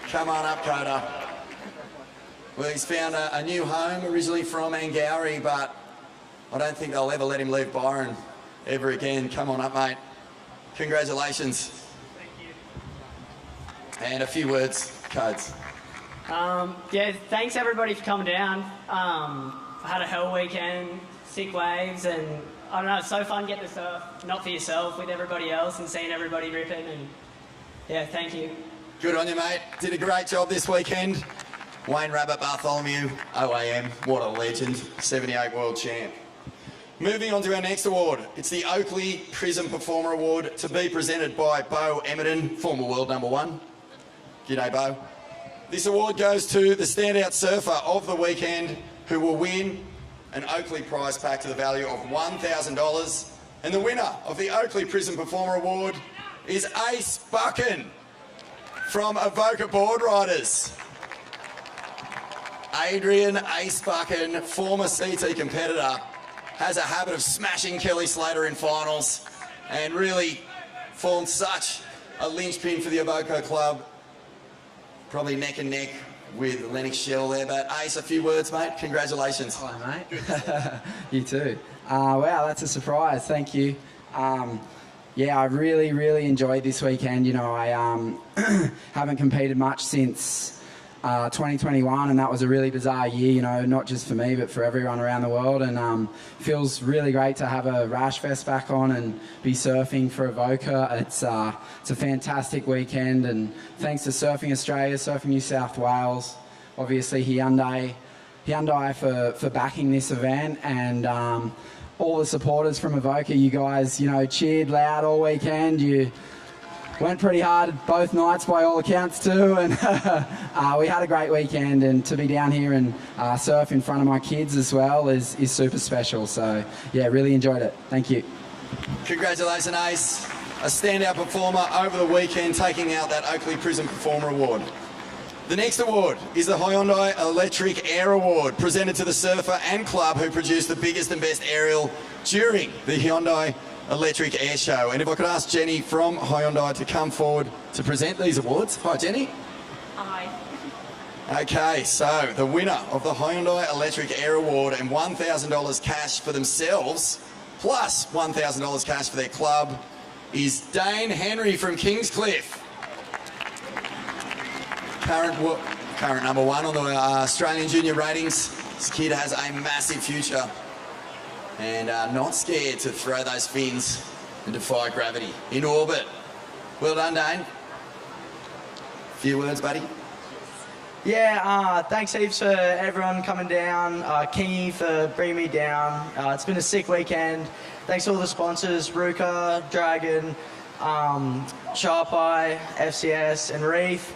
Come on up, Coda. Well, he's found a new home, originally from Angowrie, but I don't think they'll ever let him leave Byron ever again. Come on up, mate. Congratulations. Thank you. And a few words, Codes. Yeah, thanks everybody for coming down. I had a hell weekend, sick waves, and I don't know, it's so fun getting to surf, not for yourself, with everybody else and seeing everybody ripping, and yeah, thank you. Good on you, mate. Did a great job this weekend. Wayne Rabbit Bartholomew, OAM, what a legend, 78 world champ. Moving on to our next award. It's the Oakley Prism Performer Award, to be presented by Bo Emmerton, former world number 1. G'day, Bo. This award goes to the standout surfer of the weekend, who will win an Oakley prize pack to the value of $1,000. And the winner of the Oakley Prism Performer Award is Ace Buchan from Avoca Boardriders. Adrian Ace Buchan, former CT competitor, has a habit of smashing Kelly Slater in finals and really formed such a linchpin for the Avoca Club. Probably neck and neck with Lennox Shell there, but Ace, a few words, mate. Congratulations. Hi, mate. You too. Wow, that's a surprise. Thank you. Yeah, I really enjoyed this weekend. You know, I haven't competed much since 2021, and that was a really bizarre year, you know, not just for me but for everyone around the world, and feels really great to have a rash vest back on and be surfing for Avoca. It's a fantastic weekend, and thanks to Surfing Australia, Surfing New South Wales, obviously Hyundai for backing this event, and all the supporters from Avoca. You guys, you know, cheered loud all weekend. You went pretty hard both nights by all accounts too, and we had a great weekend, and to be down here and surf in front of my kids as well is super special. So yeah, really enjoyed it. Thank you. Congratulations, Ace. A standout performer over the weekend, taking out that Oakley Prism Performer Award. The next award is the Hyundai Electric Air Award, presented to the surfer and club who produced the biggest and best aerial during the Hyundai Electric Air Show. And if I could ask Jenny from Hyundai to come forward to present these awards. Hi, Jenny. Hi. Okay, so the winner of the Hyundai Electric Air Award and $1,000 cash for themselves, plus $1,000 cash for their club, is Dane Henry from Kingscliff. Current number 1 on the Australian junior ratings. This kid has a massive future, and not scared to throw those fins and defy gravity in orbit. Well done, Dane. Few words, buddy. Yeah, thanks heaps for everyone coming down. Kingy for bringing me down. It's been a sick weekend. Thanks to all the sponsors, Ruka, Dragon, Sharpeye, FCS and Reef.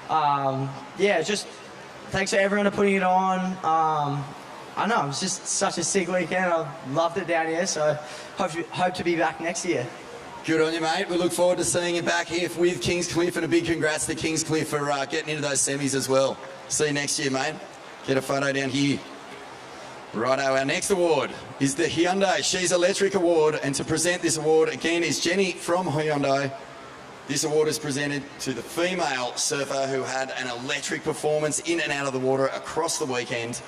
Yeah, just thanks to everyone for putting it on. I know, it was just such a sick weekend. I loved it down here, so hope to be back next year. Good on you, mate. We look forward to seeing you back here with Kingscliff, and a big congrats to Kingscliff for getting into those semis as well. See you next year, mate. Get a photo down here. Righto, our next award is the Hyundai She's Electric Award, and to present this award again is Jenny from Hyundai. This award is presented to the female surfer who had an electric performance in and out of the water across the weekend.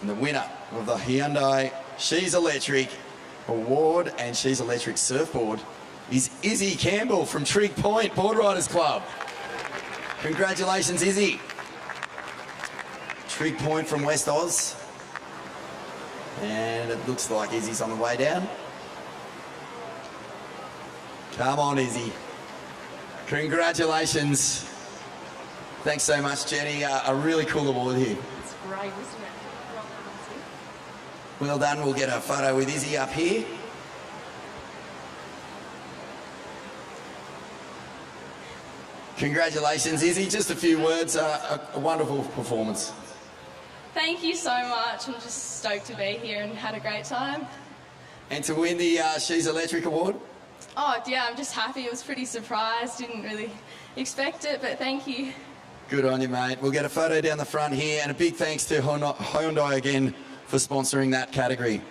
And the winner of the Hyundai She's Electric Award and She's Electric Surfboard is Izzy Campbell from Trig Point Boardriders Club. Congratulations, Izzy. Trig Point from West Oz. And it looks like Izzy's on the way down. Come on, Izzy. Congratulations. Thanks so much, Jenny. A really cool award here. It's great, isn't it? Well done. We'll get a photo with Izzy up here. Congratulations, Izzy. Just a few words. A wonderful performance. Thank you so much. I'm just stoked to be here and had a great time. And to win the She's Electric Award? Oh, yeah, I'm just happy. I was pretty surprised. Didn't really expect it, but thank you. Good on you, mate. We'll get a photo down the front here, and a big thanks to Hyundai again for sponsoring that category.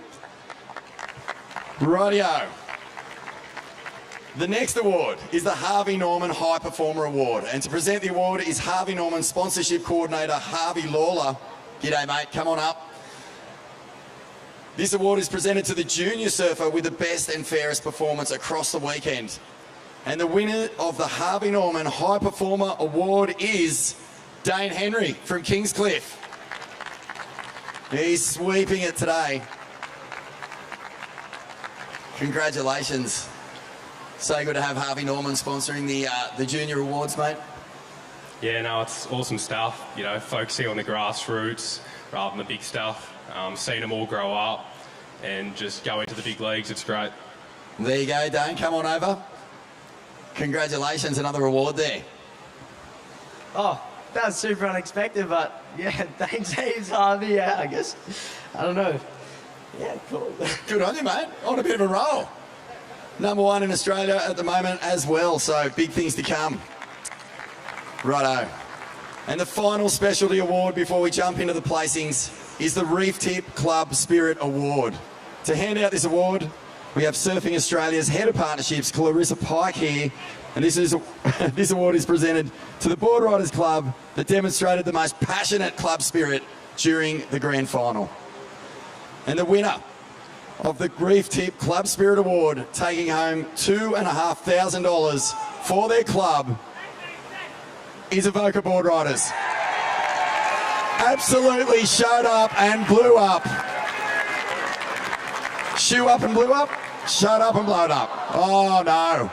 Rightio. The next award is the Harvey Norman High Performer Award, and to present the award is Harvey Norman Sponsorship Coordinator Harvey Lawler. G'day, mate. Come on up. This award is presented to the junior surfer with the best and fairest performance across the weekend. And the winner of the Harvey Norman High Performer Award is Dane Henry from Kingscliff. He's sweeping it today. Congratulations. So good to have Harvey Norman sponsoring the junior awards, mate. Yeah, no, it's awesome stuff. You know, focusing on the grassroots rather than the big stuff. Seeing them all grow up and just go into the big leagues, it's great. There you go, Dane. Come on over. Congratulations, another award there. Oh, that was super unexpected, but yeah, thanks heaps, Harvey. Yeah, I guess. I don't know. Yeah, cool. Good on you, mate. On a bit of a roll. #1 in Australia at the moment as well, so big things to come. Righto. And the final specialty award before we jump into the placings is the Reef Tip Club Spirit Award. To hand out this award, we have Surfing Australia's Head of Partnerships, Clarissa Pike, here. And this award is presented to the Boardriders Club that demonstrated the most passionate club spirit during the grand final. And the winner of the Reef Tip Club Spirit Award, taking home $2,500 for their club, is Avoca Boardriders. Absolutely showed up and blew up. Shoe up and blew up, showed up and blowed up. Oh no.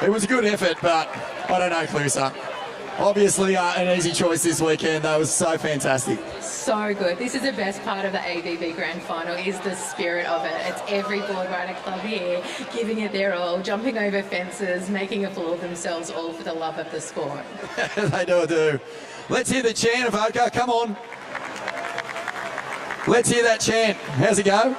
It was a good effort, but I don't know, Clarissa. Obviously an easy choice this weekend. That was so fantastic. So good. This is the best part of the ABB Grand Final, is the spirit of it. It's every Boardrider club here giving it their all, jumping over fences, making a fool of themselves, all for the love of the sport. They do. Let's hear the chant, Avoca. Come on. Let's hear that chant. How's it go?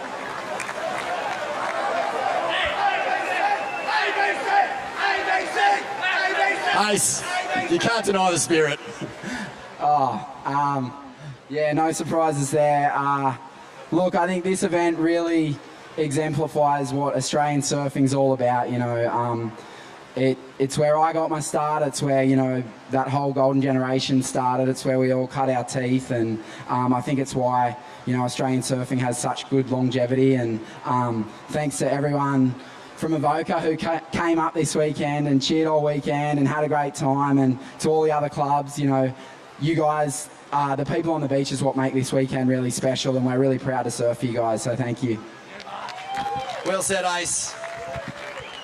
Ace. You can't deny the spirit. Yeah, no surprises there. Look, I think this event really exemplifies what Australian surfing's all about. You know, it's where I got my start. It's where, you know, that whole golden generation started. It's where we all cut our teeth, and I think it's why, you know, Australian surfing has such good longevity. And thanks to everyone from Avoca who came up this weekend and cheered all weekend and had a great time, and to all the other clubs. You know, you guys, the people on the beach is what make this weekend really special, and we're really proud to surf for you guys, so thank you. Well said, Ace.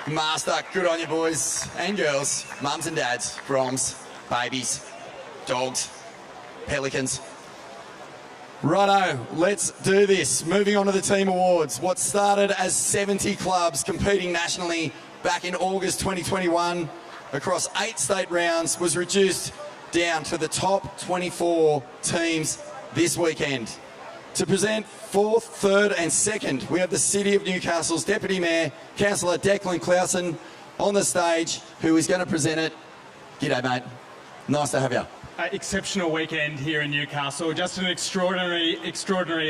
Master, good on you boys and girls, mums and dads, Broms. babies, dogs, pelicans. Righto, let's do this. Moving on to the team awards. What started as 70 clubs competing nationally back in August 2021 across 8 state rounds was reduced down to the top 24 teams this weekend. To present 4th, 3rd and 2nd, we have the City of Newcastle's Deputy Mayor, Councillor Declan Clausen, on the stage, who is going to present it. G'day, mate. Nice to have you. Exceptional weekend here in Newcastle. Just an extraordinary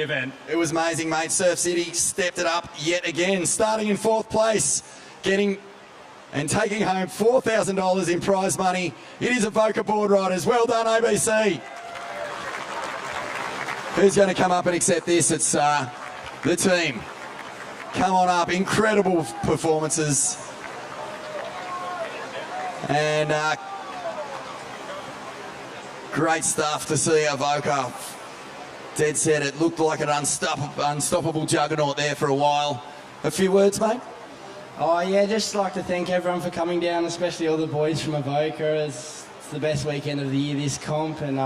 event. It was amazing, mate. Surf City stepped it up yet again, starting in 4th place, getting and taking home $4,000 in prize money. It is Avoca Boardriders. Well done, ABC. Who's going to come up and accept this? It's the team. Come on up. Incredible performances. And great stuff to see Avoca. Dead set. It looked like an unstoppable juggernaut there for a while. A few words, mate? Oh yeah, just like to thank everyone for coming down, especially all the boys from Avoca. It's the best weekend of the year, this comp, and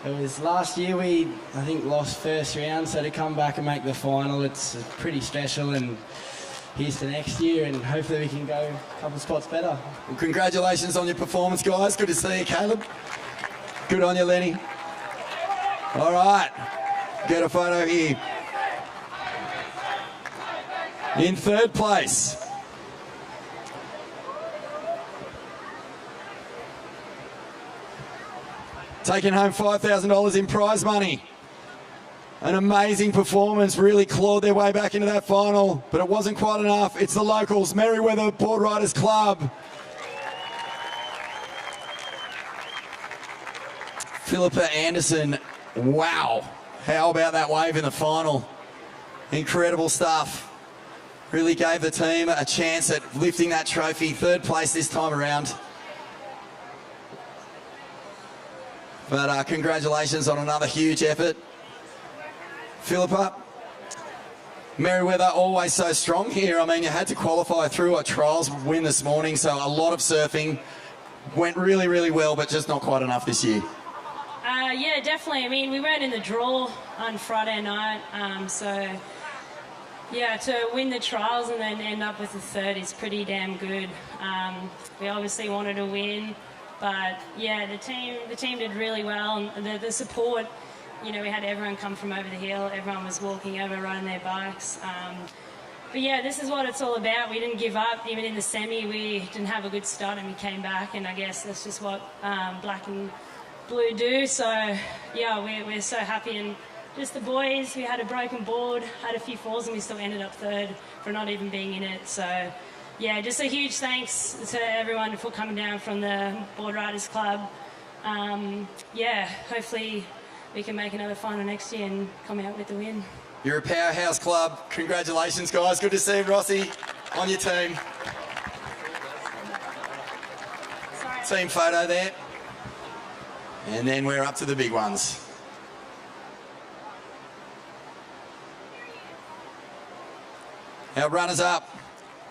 it was last year we, I think, lost first round, so to come back and make the final, it's pretty special, and here's to next year, and hopefully we can go a couple spots better. Well, congratulations on your performance, guys. Good to see you, Caleb. Good on you, Lenny. All right, get a photo here. In 3rd place, taking home $5,000 in prize money. An amazing performance, really clawed their way back into that final, but it wasn't quite enough. It's the locals, Merriweather Boardriders Club. Philippa Anderson, wow. How about that wave in the final? Incredible stuff. Really gave the team a chance at lifting that trophy. 3rd place this time around. But congratulations on another huge effort. Philippa, Merriweather always so strong here. I mean, you had to qualify through a trials win this morning, so a lot of surfing. Went really, really well, but just not quite enough this year. Yeah, definitely. I mean, we weren't in the draw on Friday night, so yeah, to win the trials and then end up with the 3rd is pretty damn good. We obviously wanted to win, but yeah, the team did really well, and the support. You know, we had everyone come from over the hill. Everyone was walking over, riding their bikes. But yeah, this is what it's all about. We didn't give up. Even in the semi, we didn't have a good start, and we came back. And I guess that's just what black and blue do. So yeah, we're so happy. And just the boys, we had a broken board, had a few falls, and we still ended up 3rd for not even being in it. So yeah, just a huge thanks to everyone for coming down from the Boardriders Club. Yeah, hopefully we can make another final next year and come out with the win. You're a powerhouse club. Congratulations, guys. Good to see you, Rossi, on your team. Team photo there. And then we're up to the big ones. Our runners-up,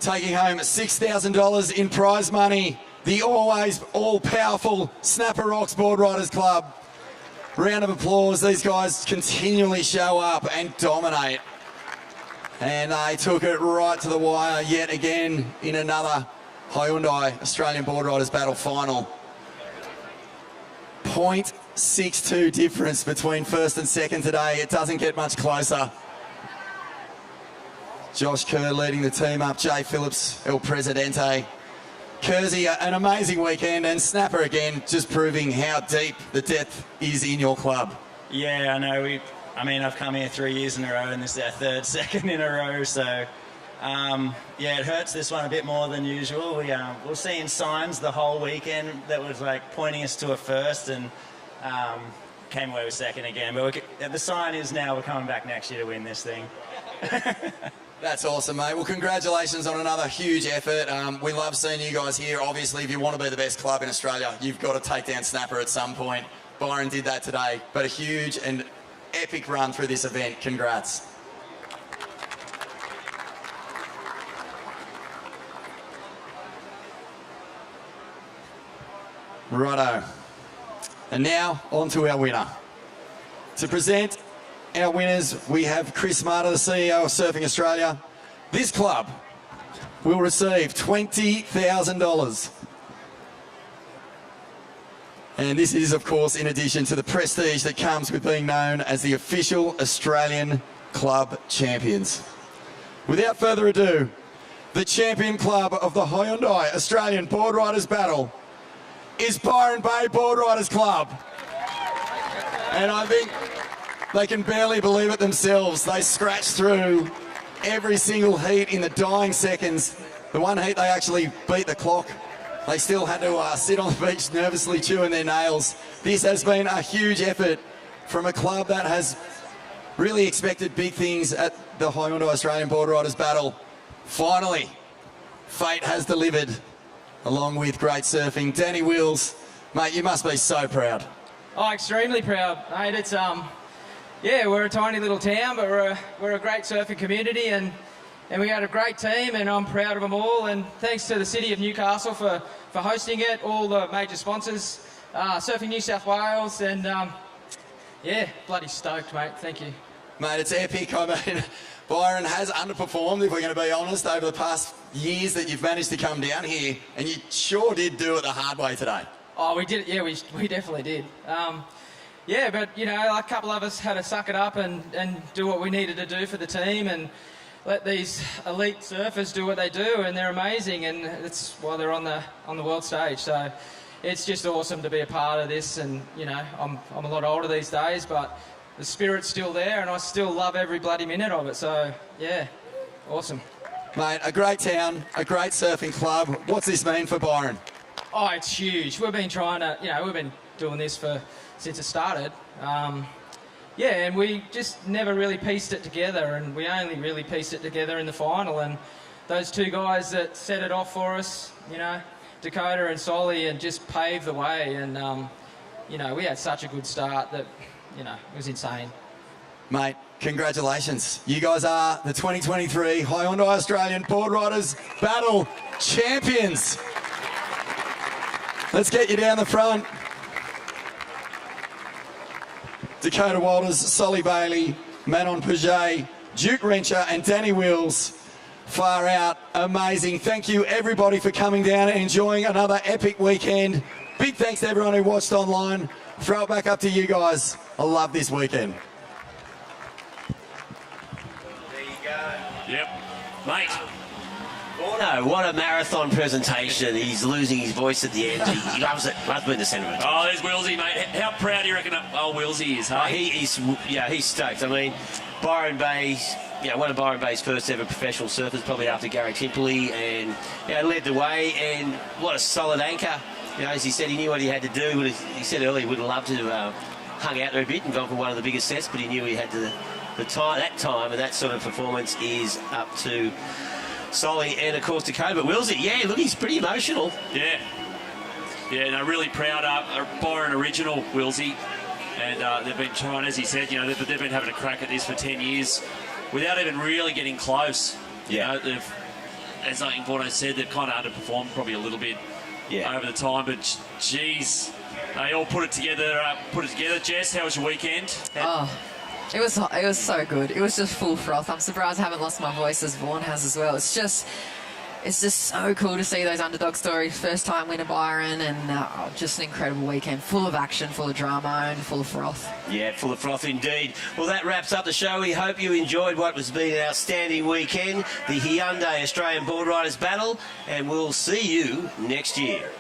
taking home $6,000 in prize money. The always all-powerful Snapper Rocks Boardriders Club. Round of applause. These guys continually show up and dominate. And they took it right to the wire yet again in another Hyundai Australian Boardriders Battle final. 0.62 difference between 1st and 2nd today. It doesn't get much closer. Josh Kerr leading the team up. Jay Phillips, El Presidente. Kersey, an amazing weekend, and Snapper again, just proving how deep the depth is in your club. Yeah, I know. I've come here 3 years in a row, and this is our 3rd second in a row. So, yeah, it hurts this one a bit more than usual. We're seeing signs the whole weekend that was like pointing us to a 1st, and came away with 2nd again. But the sign is now we're coming back next year to win this thing. That's awesome, mate. Well, congratulations on another huge effort. We love seeing you guys here. Obviously, if you want to be the best club in Australia, you've got to take down Snapper at some point. Byron did that today, but a huge and epic run through this event. Congrats. Righto. And now, on to our winner. To present our winners, we have Chris Marter, the CEO of Surfing Australia. This club will receive $20,000. And this is, of course, in addition to the prestige that comes with being known as the official Australian Club Champions. Without further ado, the champion club of the Hyundai Australian Boardriders Battle is Byron Bay Boardriders Club. And I think they can barely believe it themselves. They scratched through every single heat in the dying seconds. The one heat they actually beat the clock. They still had to sit on the beach nervously chewing their nails. This has been a huge effort from a club that has really expected big things at the Hyundai Australian Boardriders Battle. Finally, fate has delivered, along with great surfing. Danny Wills, mate, you must be so proud. Oh, extremely proud, mate. It's yeah, we're a tiny little town, but we're a great surfing community, and we had a great team, and I'm proud of them all. And thanks to the City of Newcastle for hosting it, all the major sponsors, Surfing New South Wales, and yeah, bloody stoked, mate. Thank you. Mate, it's epic. I mean, Byron has underperformed, if we're going to be honest, over the past years that you've managed to come down here, and you sure did do it the hard way today. Oh, we did it. Yeah, we definitely did. Yeah, but, you know, a couple of us had to suck it up and do what we needed to do for the team and let these elite surfers do what they do, and they're amazing, and it's why they're on the world stage. So it's just awesome to be a part of this, and, you know, I'm a lot older these days, but the spirit's still there, and I still love every bloody minute of it. So, yeah, awesome. Mate, a great town, a great surfing club. What's this mean for Byron? Oh, it's huge. We've been trying to, you know, we've been doing this since it started. Yeah, and we just never really pieced it together, and we only really pieced it together in the final. And those two guys that set it off for us, you know, Dakota and Solly, and just paved the way. And, you know, we had such a good start that, you know, it was insane. Mate, congratulations. You guys are the 2023 Hyundai Australian Boardriders Battle Champions. Let's get you down the front. Dakota Walters, Solly Bailey, Manon Paget, Duke Rencher and Danny Wills. Far out, amazing. Thank you everybody for coming down and enjoying another epic weekend. Big thanks to everyone who watched online. Throw it back up to you guys. I love this weekend. There you go. Yep. Mate. Orno, what a marathon presentation. He's losing his voice at the end. He loves it. Loves being the centre of it. Oh, there's Willsy, mate. How proud do you reckon old Willsy is, hey? He's stoked. I mean, Byron Bay's, one of Byron Bay's first ever professional surfers, probably after Gary Timperley, and led the way, and what a solid anchor. You know, as he said, he knew what he had to do. He said earlier he would have loved to hung out there a bit and gone for one of the biggest sets, but he knew he had the time, and that sort of performance is up to Solly and, of course, Dakota. But Willsy, yeah, look, he's pretty emotional. Yeah. Yeah, no, really proud. Byron original, Willsy. And they've been trying, as he said, you know, they've been having a crack at this for 10 years without even really getting close. Yeah. You know, as I think Vorno said, they've kind of underperformed probably a little bit over the time. But, geez, they all put it together. Jess, how was your weekend? It was so good. It was just full froth. I'm surprised I haven't lost my voice as Vaughan has as well. It's just so cool to see those underdog stories. First time winner Byron, and just an incredible weekend, full of action, full of drama, and full of froth. Yeah, full of froth indeed. Well, that wraps up the show. We hope you enjoyed what has been an outstanding weekend, the Hyundai Australian Boardriders Battle, and we'll see you next year.